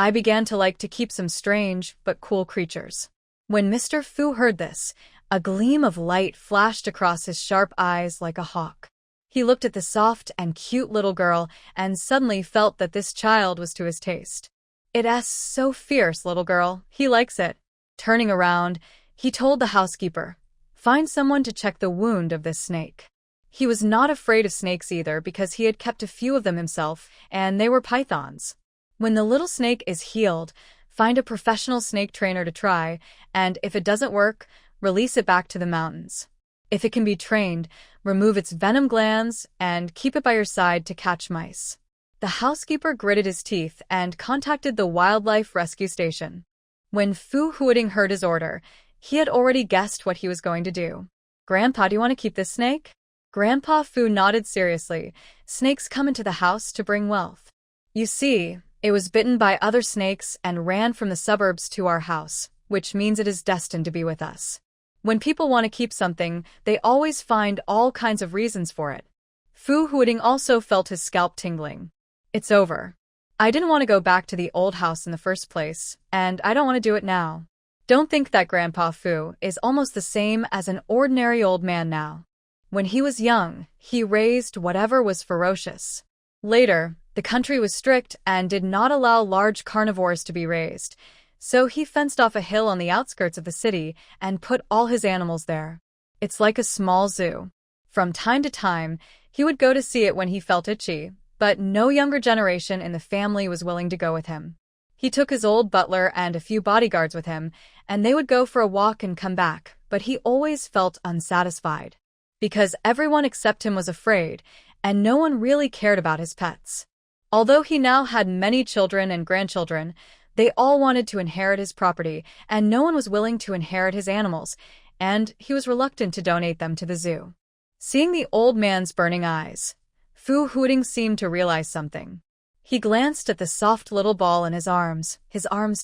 I began to like to keep some strange but cool creatures. When Mr. Fu heard this, a gleam of light flashed across his sharp eyes like a hawk. He looked at the soft and cute little girl and suddenly felt that this child was to his taste. It's so fierce, little girl. He likes it. Turning around, he told the housekeeper, find someone to check the wound of this snake. He was not afraid of snakes either because he had kept a few of them himself, and they were pythons. When the little snake is healed, find a professional snake trainer to try, and if it doesn't work, release it back to the mountains. If it can be trained, remove its venom glands and keep it by your side to catch mice. The housekeeper gritted his teeth and contacted the wildlife rescue station. When Fu Huiding heard his order, he had already guessed what he was going to do. Grandpa, do you want to keep this snake? Grandpa Fu nodded seriously. Snakes come into the house to bring wealth. You see, it was bitten by other snakes and ran from the suburbs to our house, which means it is destined to be with us. When people want to keep something, they always find all kinds of reasons for it. Fu Huiding also felt his scalp tingling. It's over. I didn't want to go back to the old house in the first place, and I don't want to do it now. Don't think that Grandpa Fu is almost the same as an ordinary old man now. When he was young, he raised whatever was ferocious. Later, the country was strict and did not allow large carnivores to be raised, so he fenced off a hill on the outskirts of the city and put all his animals there. It's like a small zoo. From time to time, he would go to see it when he felt itchy, but no younger generation in the family was willing to go with him. He took his old butler and a few bodyguards with him, and they would go for a walk and come back, but he always felt unsatisfied. Because everyone except him was afraid, and no one really cared about his pets. Although he now had many children and grandchildren, they all wanted to inherit his property, and no one was willing to inherit his animals, and he was reluctant to donate them to the zoo. Seeing the old man's burning eyes, Fu Huiding seemed to realize something. He glanced at the soft little ball in his arms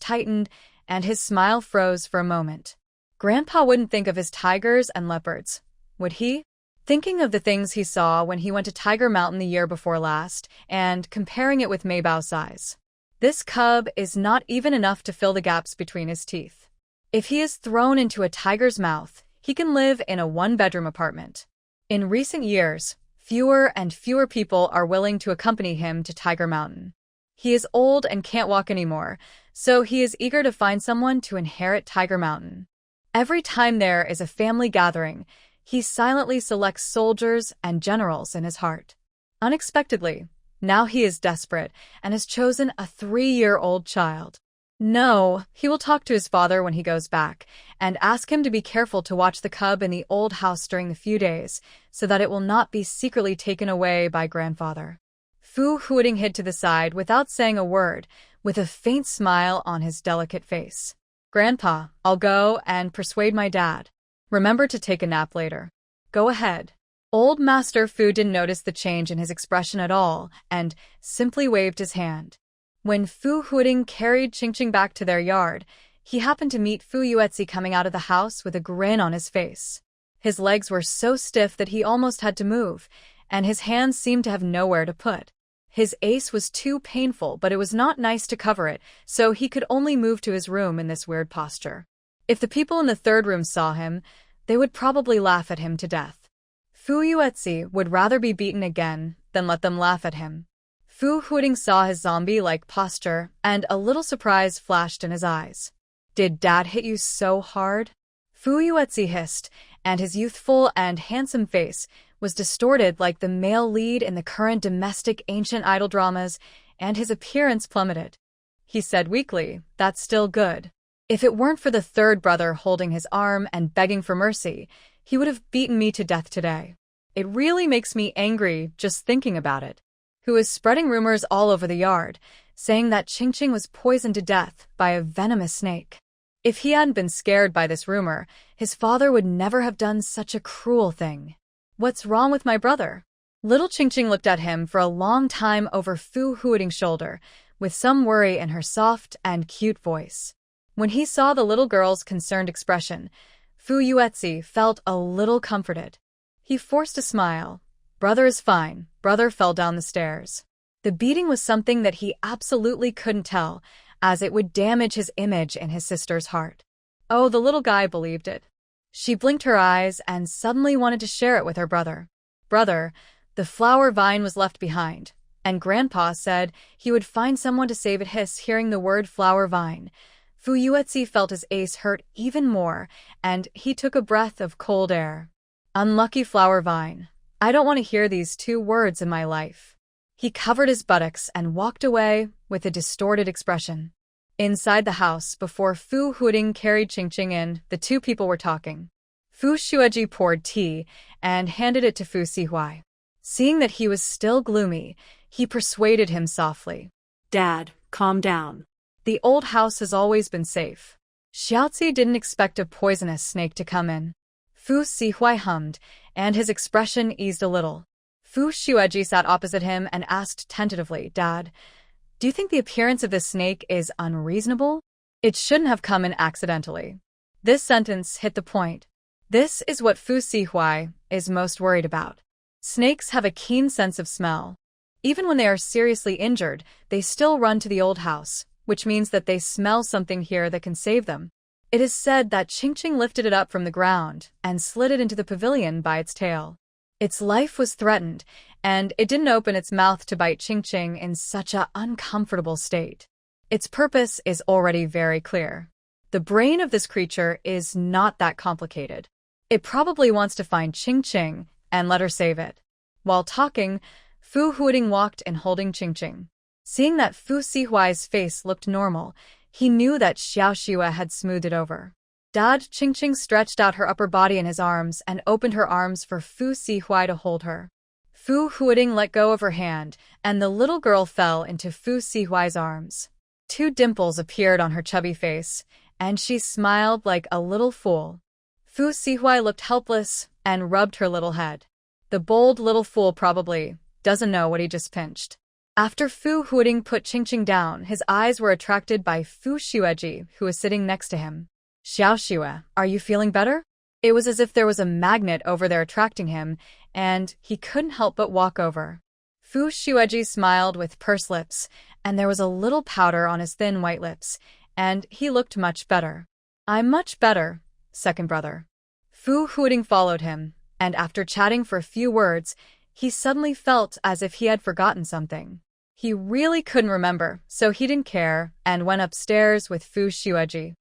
tightened, and his smile froze for a moment. Grandpa wouldn't think of his tigers and leopards, would he? Thinking of the things he saw when he went to Tiger Mountain the year before last, and comparing it with Maybao's size. This cub is not even enough to fill the gaps between his teeth. If he is thrown into a tiger's mouth, he can live in a one-bedroom apartment. In recent years, fewer and fewer people are willing to accompany him to Tiger Mountain. He is old and can't walk anymore, so he is eager to find someone to inherit Tiger Mountain. Every time there is a family gathering, he silently selects soldiers and generals in his heart. Unexpectedly, now he is desperate and has chosen a 3-year-old child. No, he will talk to his father when he goes back and ask him to be careful to watch the cub in the old house during the few days so that it will not be secretly taken away by grandfather. Fu Huiting hid to the side without saying a word, with a faint smile on his delicate face. Grandpa, I'll go and persuade my dad. Remember to take a nap later. Go ahead. Old Master Fu didn't notice the change in his expression at all and simply waved his hand. When Fu Huiting carried Qingqing back to their yard, he happened to meet Fu Yuetzi coming out of the house with a grin on his face. His legs were so stiff that he almost had to move, and his hands seemed to have nowhere to put. His ace was too painful, but it was not nice to cover it, so he could only move to his room in this weird posture. If the people in the third room saw him, they would probably laugh at him to death. Fu Yuetzi would rather be beaten again than let them laugh at him. Fu Huiting saw his zombie-like posture, and a little surprise flashed in his eyes. Did Dad hit you so hard? Fu Yuetzi hissed, and his youthful and handsome face was distorted like the male lead in the current domestic ancient idol dramas, and his appearance plummeted. He said weakly, "That's still good. If it weren't for the third brother holding his arm and begging for mercy, he would have beaten me to death today. It really makes me angry just thinking about it." Who is spreading rumors all over the yard, saying that Qingqing was poisoned to death by a venomous snake. If he hadn't been scared by this rumor, his father would never have done such a cruel thing. What's wrong with my brother? Little Qingqing looked at him for a long time over Fu Huiting's shoulder, with some worry in her soft and cute voice. When he saw the little girl's concerned expression, Fu Yuetzi felt a little comforted. He forced a smile. Brother is fine. Brother fell down the stairs. The beating was something that he absolutely couldn't tell, as it would damage his image in his sister's heart. Oh, the little guy believed it. She blinked her eyes and suddenly wanted to share it with her brother. Brother, the flower vine was left behind, and Grandpa said he would find someone to save it. Hearing the word flower vine, Fu Yuetzi felt his ace hurt even more, and he took a breath of cold air. Unlucky flower vine. I don't want to hear these 2 words in my life. He covered his buttocks and walked away with a distorted expression. Inside the house, before Fu Huiting carried Qingqing in, the 2 people were talking. Fu Xueji poured tea and handed it to Fu Sihuai. Seeing that he was still gloomy, he persuaded him softly. Dad, calm down. The old house has always been safe. Xiaozi didn't expect a poisonous snake to come in. Fu Sihuai hummed, and his expression eased a little. Fu Xueji sat opposite him and asked tentatively, Dad, do you think the appearance of this snake is unreasonable? It shouldn't have come in accidentally. This sentence hit the point. This is what Fu Sihuai is most worried about. Snakes have a keen sense of smell. Even when they are seriously injured, they still run to the old house, which means that they smell something here that can save them. It is said that Qingqing lifted it up from the ground and slid it into the pavilion by its tail. Its life was threatened, and it didn't open its mouth to bite Qingqing in such an uncomfortable state. Its purpose is already very clear. The brain of this creature is not that complicated. It probably wants to find Qingqing and let her save it. While talking, Fu Huiting walked in holding Qingqing. Seeing that Fu Sihuai's face looked normal, he knew that Xiao Xue had smoothed it over. Dad, Qingqing stretched out her upper body in his arms and opened her arms for Fu Sihuai to hold her. Fu Huiting let go of her hand, and the little girl fell into Fu Sihuai's arms. 2 dimples appeared on her chubby face, and she smiled like a little fool. Fu Sihuai looked helpless and rubbed her little head. The bold little fool probably doesn't know what he just pinched. After Fu Huiting put Qingqing down, his eyes were attracted by Fu Xueji, who was sitting next to him. Xiao Xue, are you feeling better? It was as if there was a magnet over there attracting him, and he couldn't help but walk over. Fu Xueji smiled with pursed lips, and there was a little powder on his thin white lips, and he looked much better. I'm much better, second brother. Fu Huiding followed him, and after chatting for a few words, he suddenly felt as if he had forgotten something. He really couldn't remember, so he didn't care, and went upstairs with Fu Xueji.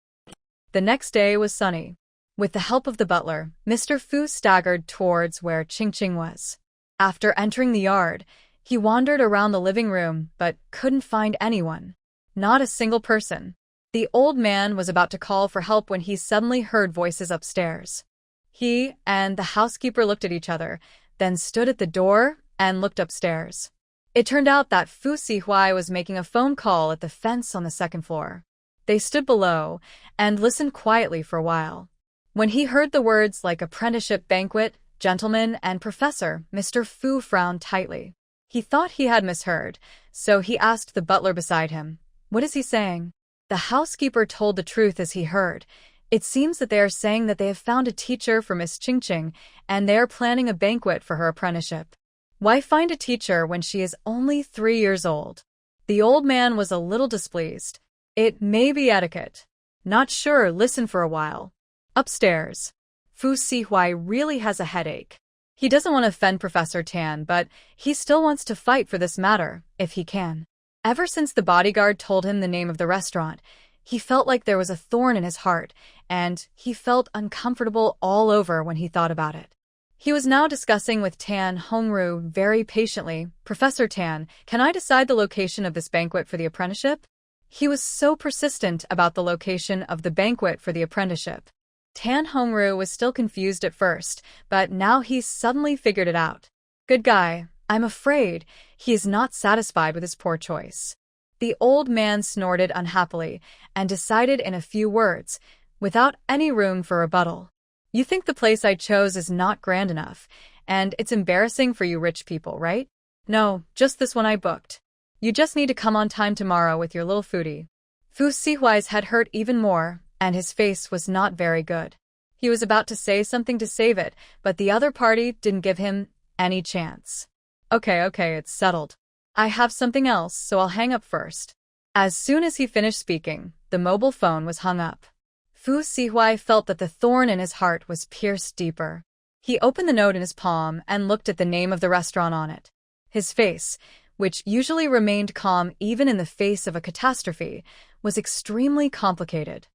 The next day was sunny. With the help of the butler, Mr. Fu staggered towards where Qingqing was. After entering the yard, he wandered around the living room but couldn't find anyone. Not a single person. The old man was about to call for help when he suddenly heard voices upstairs. He and the housekeeper looked at each other, then stood at the door and looked upstairs. It turned out that Fu Sihuai was making a phone call at the fence on the second floor. They stood below and listened quietly for a while. When he heard the words like apprenticeship banquet, gentleman, and professor, Mr. Fu frowned tightly. He thought he had misheard, so he asked the butler beside him, "What is he saying?" The housekeeper told the truth as he heard. It seems that they are saying that they have found a teacher for Miss Qingqing, and they are planning a banquet for her apprenticeship. Why find a teacher when she is only 3 years old? The old man was a little displeased. It may be etiquette. Not sure, listen for a while. Upstairs. Fu Sihuai really has a headache. He doesn't want to offend Professor Tan, but he still wants to fight for this matter, if he can. Ever since the bodyguard told him the name of the restaurant, he felt like there was a thorn in his heart, and he felt uncomfortable all over when he thought about it. He was now discussing with Tan Hongru very patiently, "Professor Tan, can I decide the location of this banquet for the apprenticeship?" He was so persistent about the location of the banquet for the apprenticeship. Tan Hongru was still confused at first, but now he suddenly figured it out. Good guy, I'm afraid he is not satisfied with his poor choice. The old man snorted unhappily and decided in a few words, without any room for rebuttal. You think the place I chose is not grand enough, and it's embarrassing for you rich people, right? No, just this one I booked. You just need to come on time tomorrow with your little foodie. Fu Sihuai's head hurt even more, and his face was not very good. He was about to say something to save it, but the other party didn't give him any chance. Okay, it's settled. I have something else, so I'll hang up first. As soon as he finished speaking, the mobile phone was hung up. Fu Sihuai felt that the thorn in his heart was pierced deeper. He opened the note in his palm and looked at the name of the restaurant on it. His face, which usually remained calm even in the face of a catastrophe, was extremely complicated.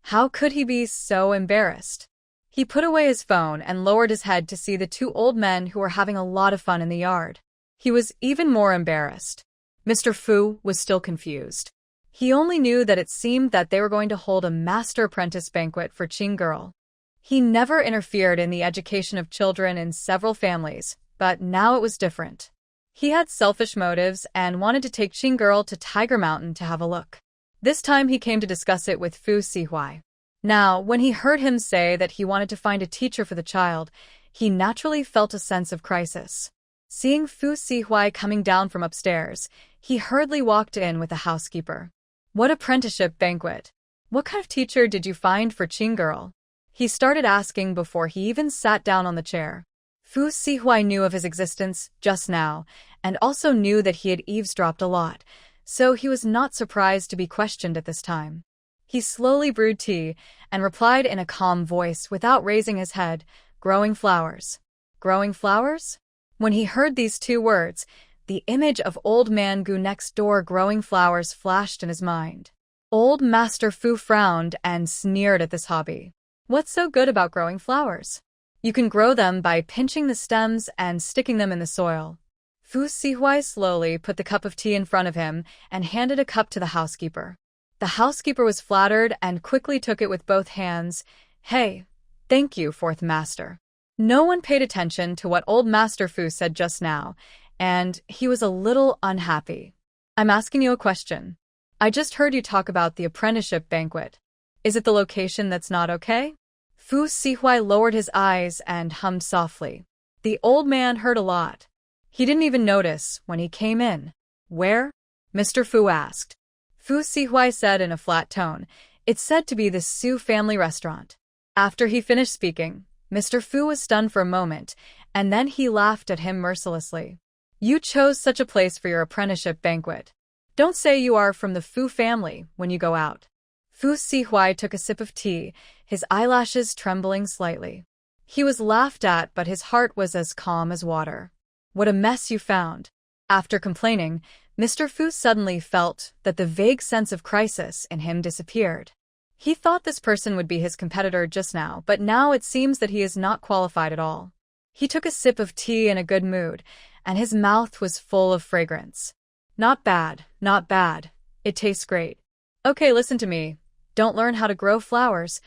How could he be so embarrassed? He put away his phone and lowered his head to see the two old men who were having a lot of fun in the yard. He was even more embarrassed. Mr. Fu was still confused. He only knew that it seemed that they were going to hold a master-apprentice banquet for Qing girl. He never interfered in the education of children in several families, but now it was different. He had selfish motives and wanted to take Qing girl to Tiger Mountain to have a look. This time he came to discuss it with Fu Sihuai. Now, when he heard him say that he wanted to find a teacher for the child, he naturally felt a sense of crisis. Seeing Fu Sihuai coming down from upstairs, he hurriedly walked in with the housekeeper. What apprenticeship banquet? What kind of teacher did you find for Qing girl? He started asking before he even sat down on the chair. Fu Sihuai knew of his existence just now, and also knew that he had eavesdropped a lot, so he was not surprised to be questioned at this time. He slowly brewed tea and replied in a calm voice without raising his head, "Growing flowers." Growing flowers? When he heard these two words, the image of old man Gu next door growing flowers flashed in his mind. Old Master Fu frowned and sneered at this hobby. What's so good about growing flowers? You can grow them by pinching the stems and sticking them in the soil. Fu Sihuai slowly put the cup of tea in front of him and handed a cup to the housekeeper. The housekeeper was flattered and quickly took it with both hands. Hey, thank you, fourth master. No one paid attention to what old Master Fu said just now, and he was a little unhappy. I'm asking you a question. I just heard you talk about the apprenticeship banquet. Is it the location that's not okay? Fu Sihuai lowered his eyes and hummed softly. The old man heard a lot. He didn't even notice when he came in. Where? Mr. Fu asked. Fu Sihuai said in a flat tone, It's said to be the Su family restaurant. After he finished speaking, Mr. Fu was stunned for a moment, and then he laughed at him mercilessly. You chose such a place for your apprenticeship banquet. Don't say you are from the Fu family when you go out. Fu Sihuai took a sip of tea, his eyelashes trembling slightly. He was laughed at, but his heart was as calm as water. What a mess you found. After complaining, Mr. Fu suddenly felt that the vague sense of crisis in him disappeared. He thought this person would be his competitor just now, but now it seems that he is not qualified at all. He took a sip of tea in a good mood, and his mouth was full of fragrance. Not bad, not bad. It tastes great. Okay, listen to me. Don't learn how to grow flowers.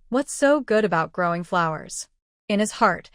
What's so good about growing flowers? In his heart,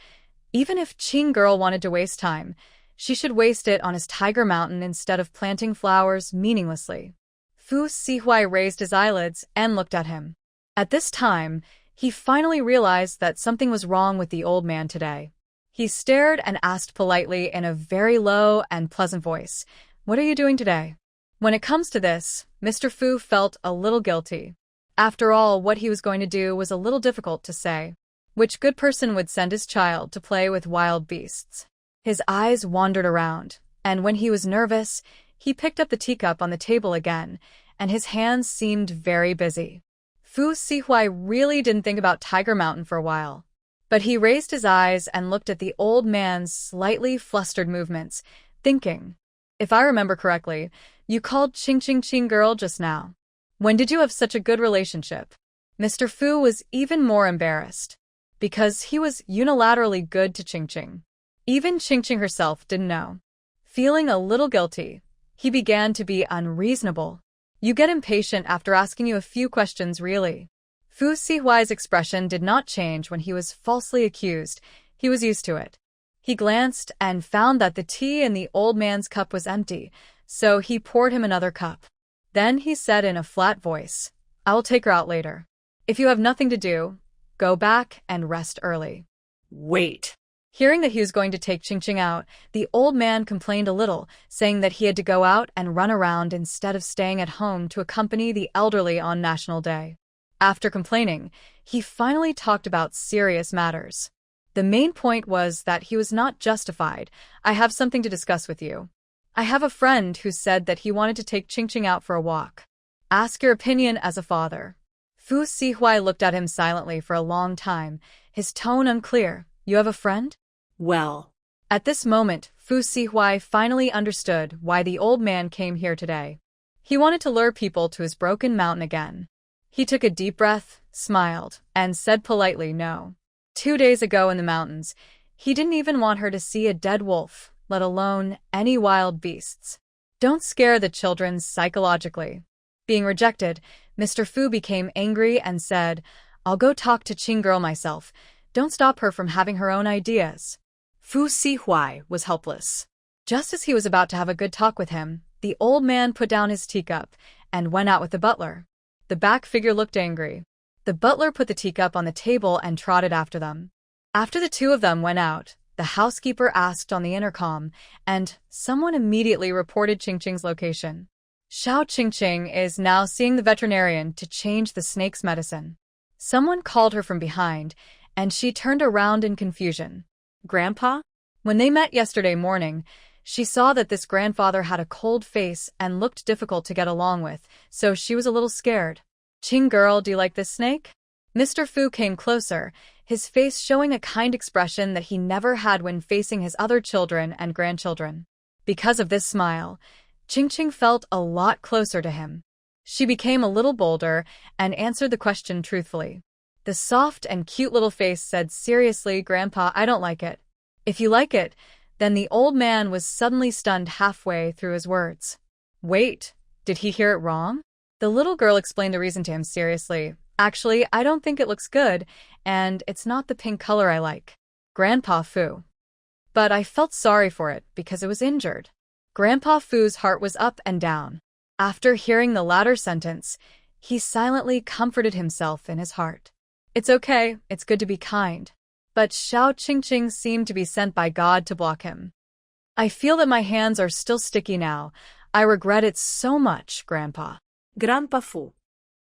even if Qing girl wanted to waste time, she should waste it on his tiger mountain instead of planting flowers meaninglessly. Fu Sihuai raised his eyelids and looked at him. At this time, he finally realized that something was wrong with the old man today. He stared and asked politely in a very low and pleasant voice, "What are you doing today?" When it comes to this, Mr. Fu felt a little guilty. After all, what he was going to do was a little difficult to say. Which good person would send his child to play with wild beasts? His eyes wandered around, and when he was nervous, he picked up the teacup on the table again, and his hands seemed very busy. Fu Sihuai really didn't think about Tiger Mountain for a while. But he raised his eyes and looked at the old man's slightly flustered movements, thinking, "If I remember correctly, you called Qing girl just now. When did you have such a good relationship?" Mr. Fu was even more embarrassed, because he was unilaterally good to Qing. Even Qing herself didn't know. Feeling a little guilty, he began to be unreasonable. "You get impatient after asking you a few questions, really." Fu Sihuai's expression did not change when he was falsely accused. He was used to it. He glanced and found that the tea in the old man's cup was empty, so he poured him another cup. Then he said in a flat voice, "I will take her out later. If you have nothing to do, go back and rest early." Wait. Hearing that he was going to take Qing out, the old man complained a little, saying that he had to go out and run around instead of staying at home to accompany the elderly on National Day. After complaining, he finally talked about serious matters. The main point was that he was not justified. "I have something to discuss with you. I have a friend who said that he wanted to take Qing out for a walk. Ask your opinion as a father." Fu Sihuai looked at him silently for a long time, his tone unclear. "You have a friend?" Well. At this moment, Fu Sihuai finally understood why the old man came here today. He wanted to lure people to his broken mountain again. He took a deep breath, smiled, and said politely no. 2 days ago in the mountains, he didn't even want her to see a dead wolf, let alone any wild beasts. Don't scare the children psychologically. Being rejected, Mr. Fu became angry and said, "I'll go talk to Qing girl myself. Don't stop her from having her own ideas." Fu Sihuai was helpless. Just as he was about to have a good talk with him, the old man put down his teacup and went out with the butler. The back figure looked angry. The butler put the teacup on the table and trotted after them. After the two of them went out, the housekeeper asked on the intercom, and someone immediately reported Qing's location. Xiao Qing is now seeing the veterinarian to change the snake's medicine. Someone called her from behind, and she turned around in confusion. Grandpa? When they met yesterday morning, she saw that this grandfather had a cold face and looked difficult to get along with, so she was a little scared. "Qing girl, do you like this snake?" Mr. Fu came closer, his face showing a kind expression that he never had when facing his other children and grandchildren. Because of this smile, Qing felt a lot closer to him. She became a little bolder and answered the question truthfully. The soft and cute little face said seriously, "Grandpa, I don't like it." "If you like it," then the old man was suddenly stunned halfway through his words. Wait, did he hear it wrong? The little girl explained the reason to him seriously. "Actually, I don't think it looks good, and it's not the pink color I like." Grandpa Fu. But I felt sorry for it because it was injured. Grandpa Fu's heart was up and down. After hearing the latter sentence, he silently comforted himself in his heart. It's okay, it's good to be kind. But Xiao Qing seemed to be sent by God to block him. "I feel that my hands are still sticky now. I regret it so much, Grandpa." Grandpa Fu.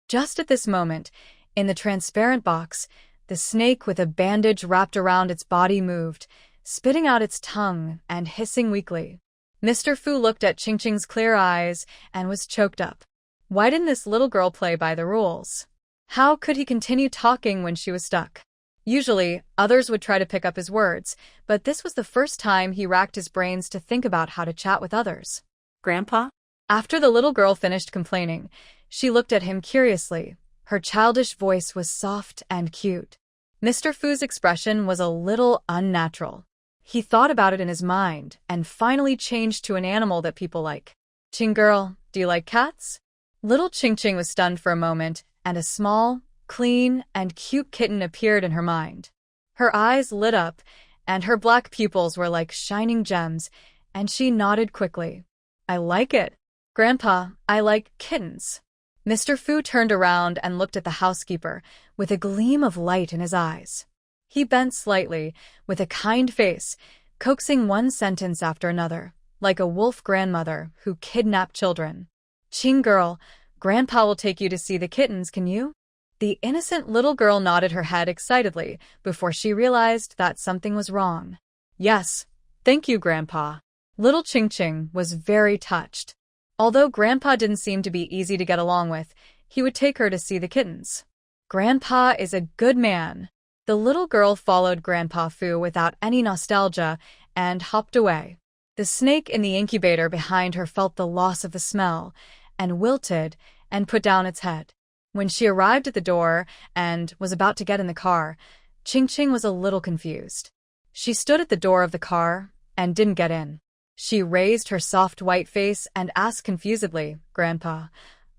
Just at this moment, in the transparent box, the snake with a bandage wrapped around its body moved, spitting out its tongue and hissing weakly. Mr. Fu looked at Qingqing's clear eyes and was choked up. Why didn't this little girl play by the rules? How could he continue talking when she was stuck? Usually, others would try to pick up his words, but this was the first time he racked his brains to think about how to chat with others. Grandpa? After the little girl finished complaining, she looked at him curiously. Her childish voice was soft and cute. Mr. Fu's expression was a little unnatural. He thought about it in his mind and finally changed to an animal that people like. Qing girl, do you like cats? Little Qingqing was stunned for a moment, and a small, clean, and cute kitten appeared in her mind. Her eyes lit up, and her black pupils were like shining gems, and she nodded quickly. I like it. Grandpa, I like kittens. Mr. Fu turned around and looked at the housekeeper with a gleam of light in his eyes. He bent slightly, with a kind face, coaxing one sentence after another, like a wolf grandmother who kidnapped children. Qing girl, Grandpa will take you to see the kittens, can you? The innocent little girl nodded her head excitedly before she realized that something was wrong. Yes, thank you, Grandpa. Little Qingqing was very touched. Although Grandpa didn't seem to be easy to get along with, he would take her to see the kittens. Grandpa is a good man. The little girl followed Grandpa Fu without any nostalgia and hopped away. The snake in the incubator behind her felt the loss of the smell and wilted and put down its head. When she arrived at the door and was about to get in the car, Qingqing was a little confused. She stood at the door of the car and didn't get in. She raised her soft white face and asked confusedly, Grandpa,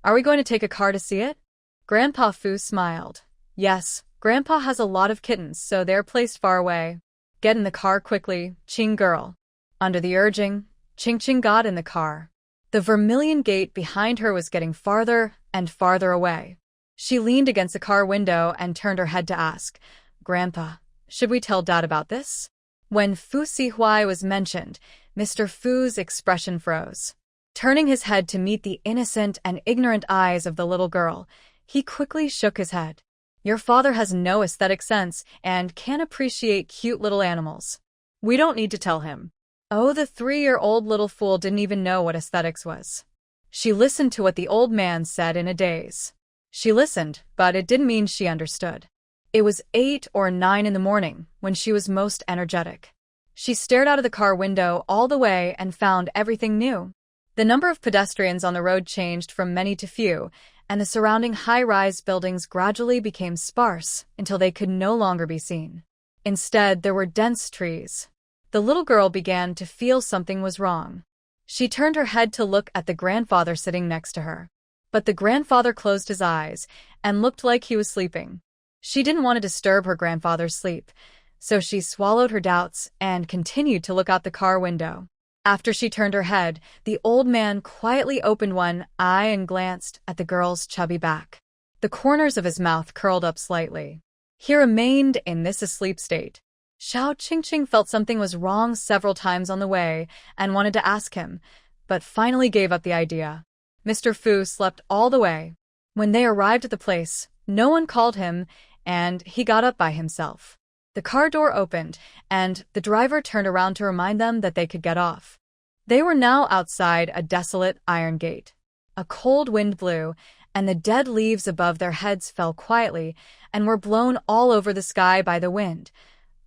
are we going to take a car to see it? Grandpa Fu smiled. Yes, Grandpa has a lot of kittens, so they're placed far away. Get in the car quickly, Qing girl. Under the urging, Qingqing got in the car. The vermilion gate behind her was getting farther and farther away. She leaned against the car window and turned her head to ask, Grandpa, should we tell Dad about this? When Fu Sihuai was mentioned, Mr. Fu's expression froze. Turning his head to meet the innocent and ignorant eyes of the little girl, he quickly shook his head. Your father has no aesthetic sense and can't appreciate cute little animals. We don't need to tell him. Oh, the 3-year-old little fool didn't even know what aesthetics was. She listened to what the old man said in a daze. She listened, but it didn't mean she understood. It was 8 or 9 in the morning when she was most energetic. She stared out of the car window all the way and found everything new. The number of pedestrians on the road changed from many to few, and the surrounding high-rise buildings gradually became sparse until they could no longer be seen. Instead, there were dense trees. The little girl began to feel something was wrong. She turned her head to look at the grandfather sitting next to her. But the grandfather closed his eyes and looked like he was sleeping. She didn't want to disturb her grandfather's sleep, so she swallowed her doubts and continued to look out the car window. After she turned her head, the old man quietly opened one eye and glanced at the girl's chubby back. The corners of his mouth curled up slightly. He remained in this asleep state. Xiao Qingqing felt something was wrong several times on the way and wanted to ask him, but finally gave up the idea. Mr. Fu slept all the way. When they arrived at the place, no one called him, and he got up by himself. The car door opened, and the driver turned around to remind them that they could get off. They were now outside a desolate iron gate. A cold wind blew, and the dead leaves above their heads fell quietly and were blown all over the sky by the wind,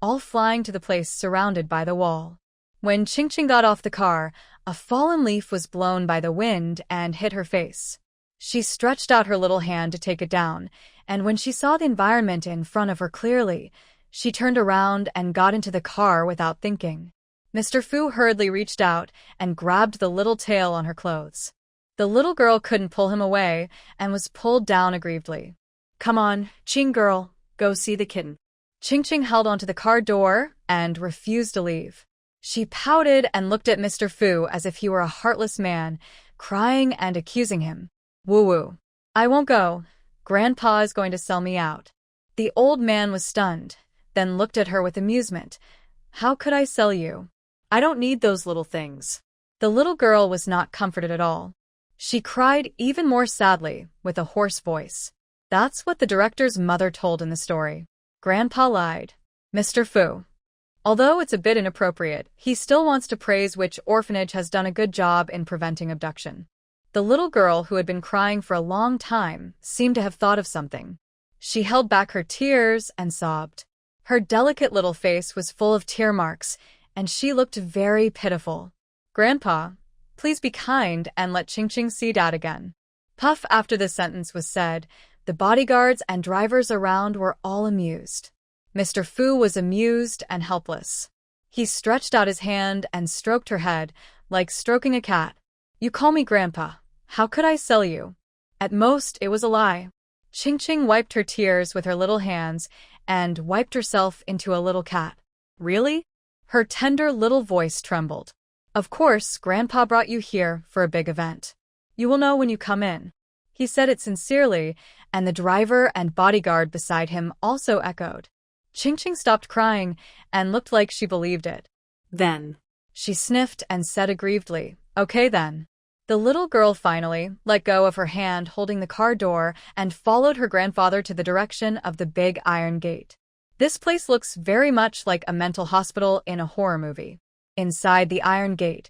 all flying to the place surrounded by the wall. When Qingqing got off the car, a fallen leaf was blown by the wind and hit her face. She stretched out her little hand to take it down, and when she saw the environment in front of her clearly, she turned around and got into the car without thinking. Mr. Fu hurriedly reached out and grabbed the little tail on her clothes. The little girl couldn't pull him away and was pulled down aggrievedly. Come on, Qing girl, go see the kitten. Qingqing held onto the car door and refused to leave. She pouted and looked at Mr. Fu as if he were a heartless man, crying and accusing him. Woo-woo. I won't go. Grandpa is going to sell me out. The old man was stunned, then looked at her with amusement. How could I sell you? I don't need those little things. The little girl was not comforted at all. She cried even more sadly, with a hoarse voice. That's what the director's mother told in the story. Grandpa lied. Mr. Fu. Although it's a bit inappropriate, he still wants to praise which orphanage has done a good job in preventing abduction. The little girl who had been crying for a long time seemed to have thought of something. She held back her tears and sobbed. Her delicate little face was full of tear marks, and she looked very pitiful. Grandpa, please be kind and let Ching Ching see Dad again. Puff after this sentence was said, the bodyguards and drivers around were all amused. Mr. Fu was amused and helpless. He stretched out his hand and stroked her head, like stroking a cat. You call me Grandpa. How could I sell you? At most, it was a lie. Ching Ching wiped her tears with her little hands and wiped herself into a little cat. Really? Her tender little voice trembled. Of course, Grandpa brought you here for a big event. You will know when you come in. He said it sincerely, and the driver and bodyguard beside him also echoed. Ching Ching stopped crying and looked like she believed it. Then. She sniffed and said aggrievedly, Okay then. The little girl finally let go of her hand holding the car door and followed her grandfather to the direction of the big iron gate. This place looks very much like a mental hospital in a horror movie. Inside the iron gate,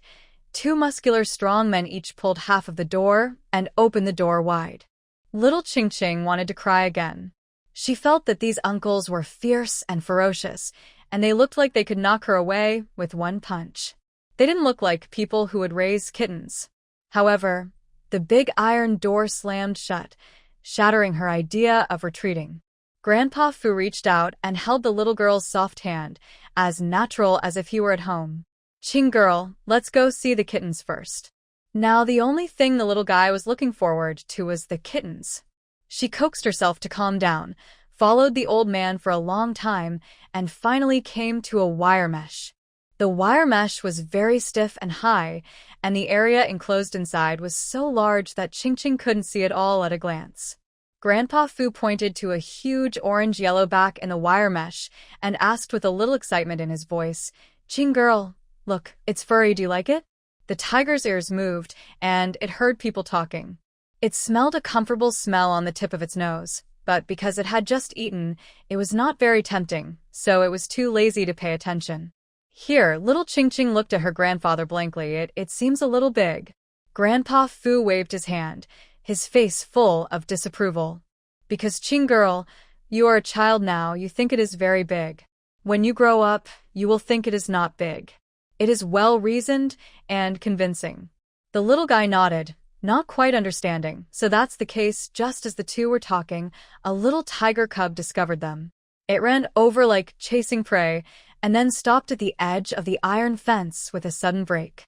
two muscular strong men each pulled half of the door and opened the door wide. Little Ching Ching wanted to cry again. She felt that these uncles were fierce and ferocious, and they looked like they could knock her away with one punch. They didn't look like people who would raise kittens. However, the big iron door slammed shut, shattering her idea of retreating. Grandpa Fu reached out and held the little girl's soft hand, as natural as if he were at home. Ching girl, let's go see the kittens first. Now the only thing the little guy was looking forward to was the kittens. She coaxed herself to calm down, followed the old man for a long time, and finally came to a wire mesh. The wire mesh was very stiff and high, and the area enclosed inside was so large that Ching Ching couldn't see it all at a glance. Grandpa Fu pointed to a huge orange-yellow back in the wire mesh and asked with a little excitement in his voice, Ching girl, look, it's furry, do you like it? The tiger's ears moved, and it heard people talking. It smelled a comfortable smell on the tip of its nose, but because it had just eaten, it was not very tempting, so it was too lazy to pay attention. Here, little Ching Ching looked at her grandfather blankly. It seems a little big. Grandpa Fu waved his hand, his face full of disapproval. Because Ching girl, you are a child now, you think it is very big. When you grow up, you will think it is not big. It is well-reasoned and convincing. The little guy nodded, not quite understanding. So that's the case. Just as the two were talking, a little tiger cub discovered them. It ran over like chasing prey, and then stopped at the edge of the iron fence with a sudden break.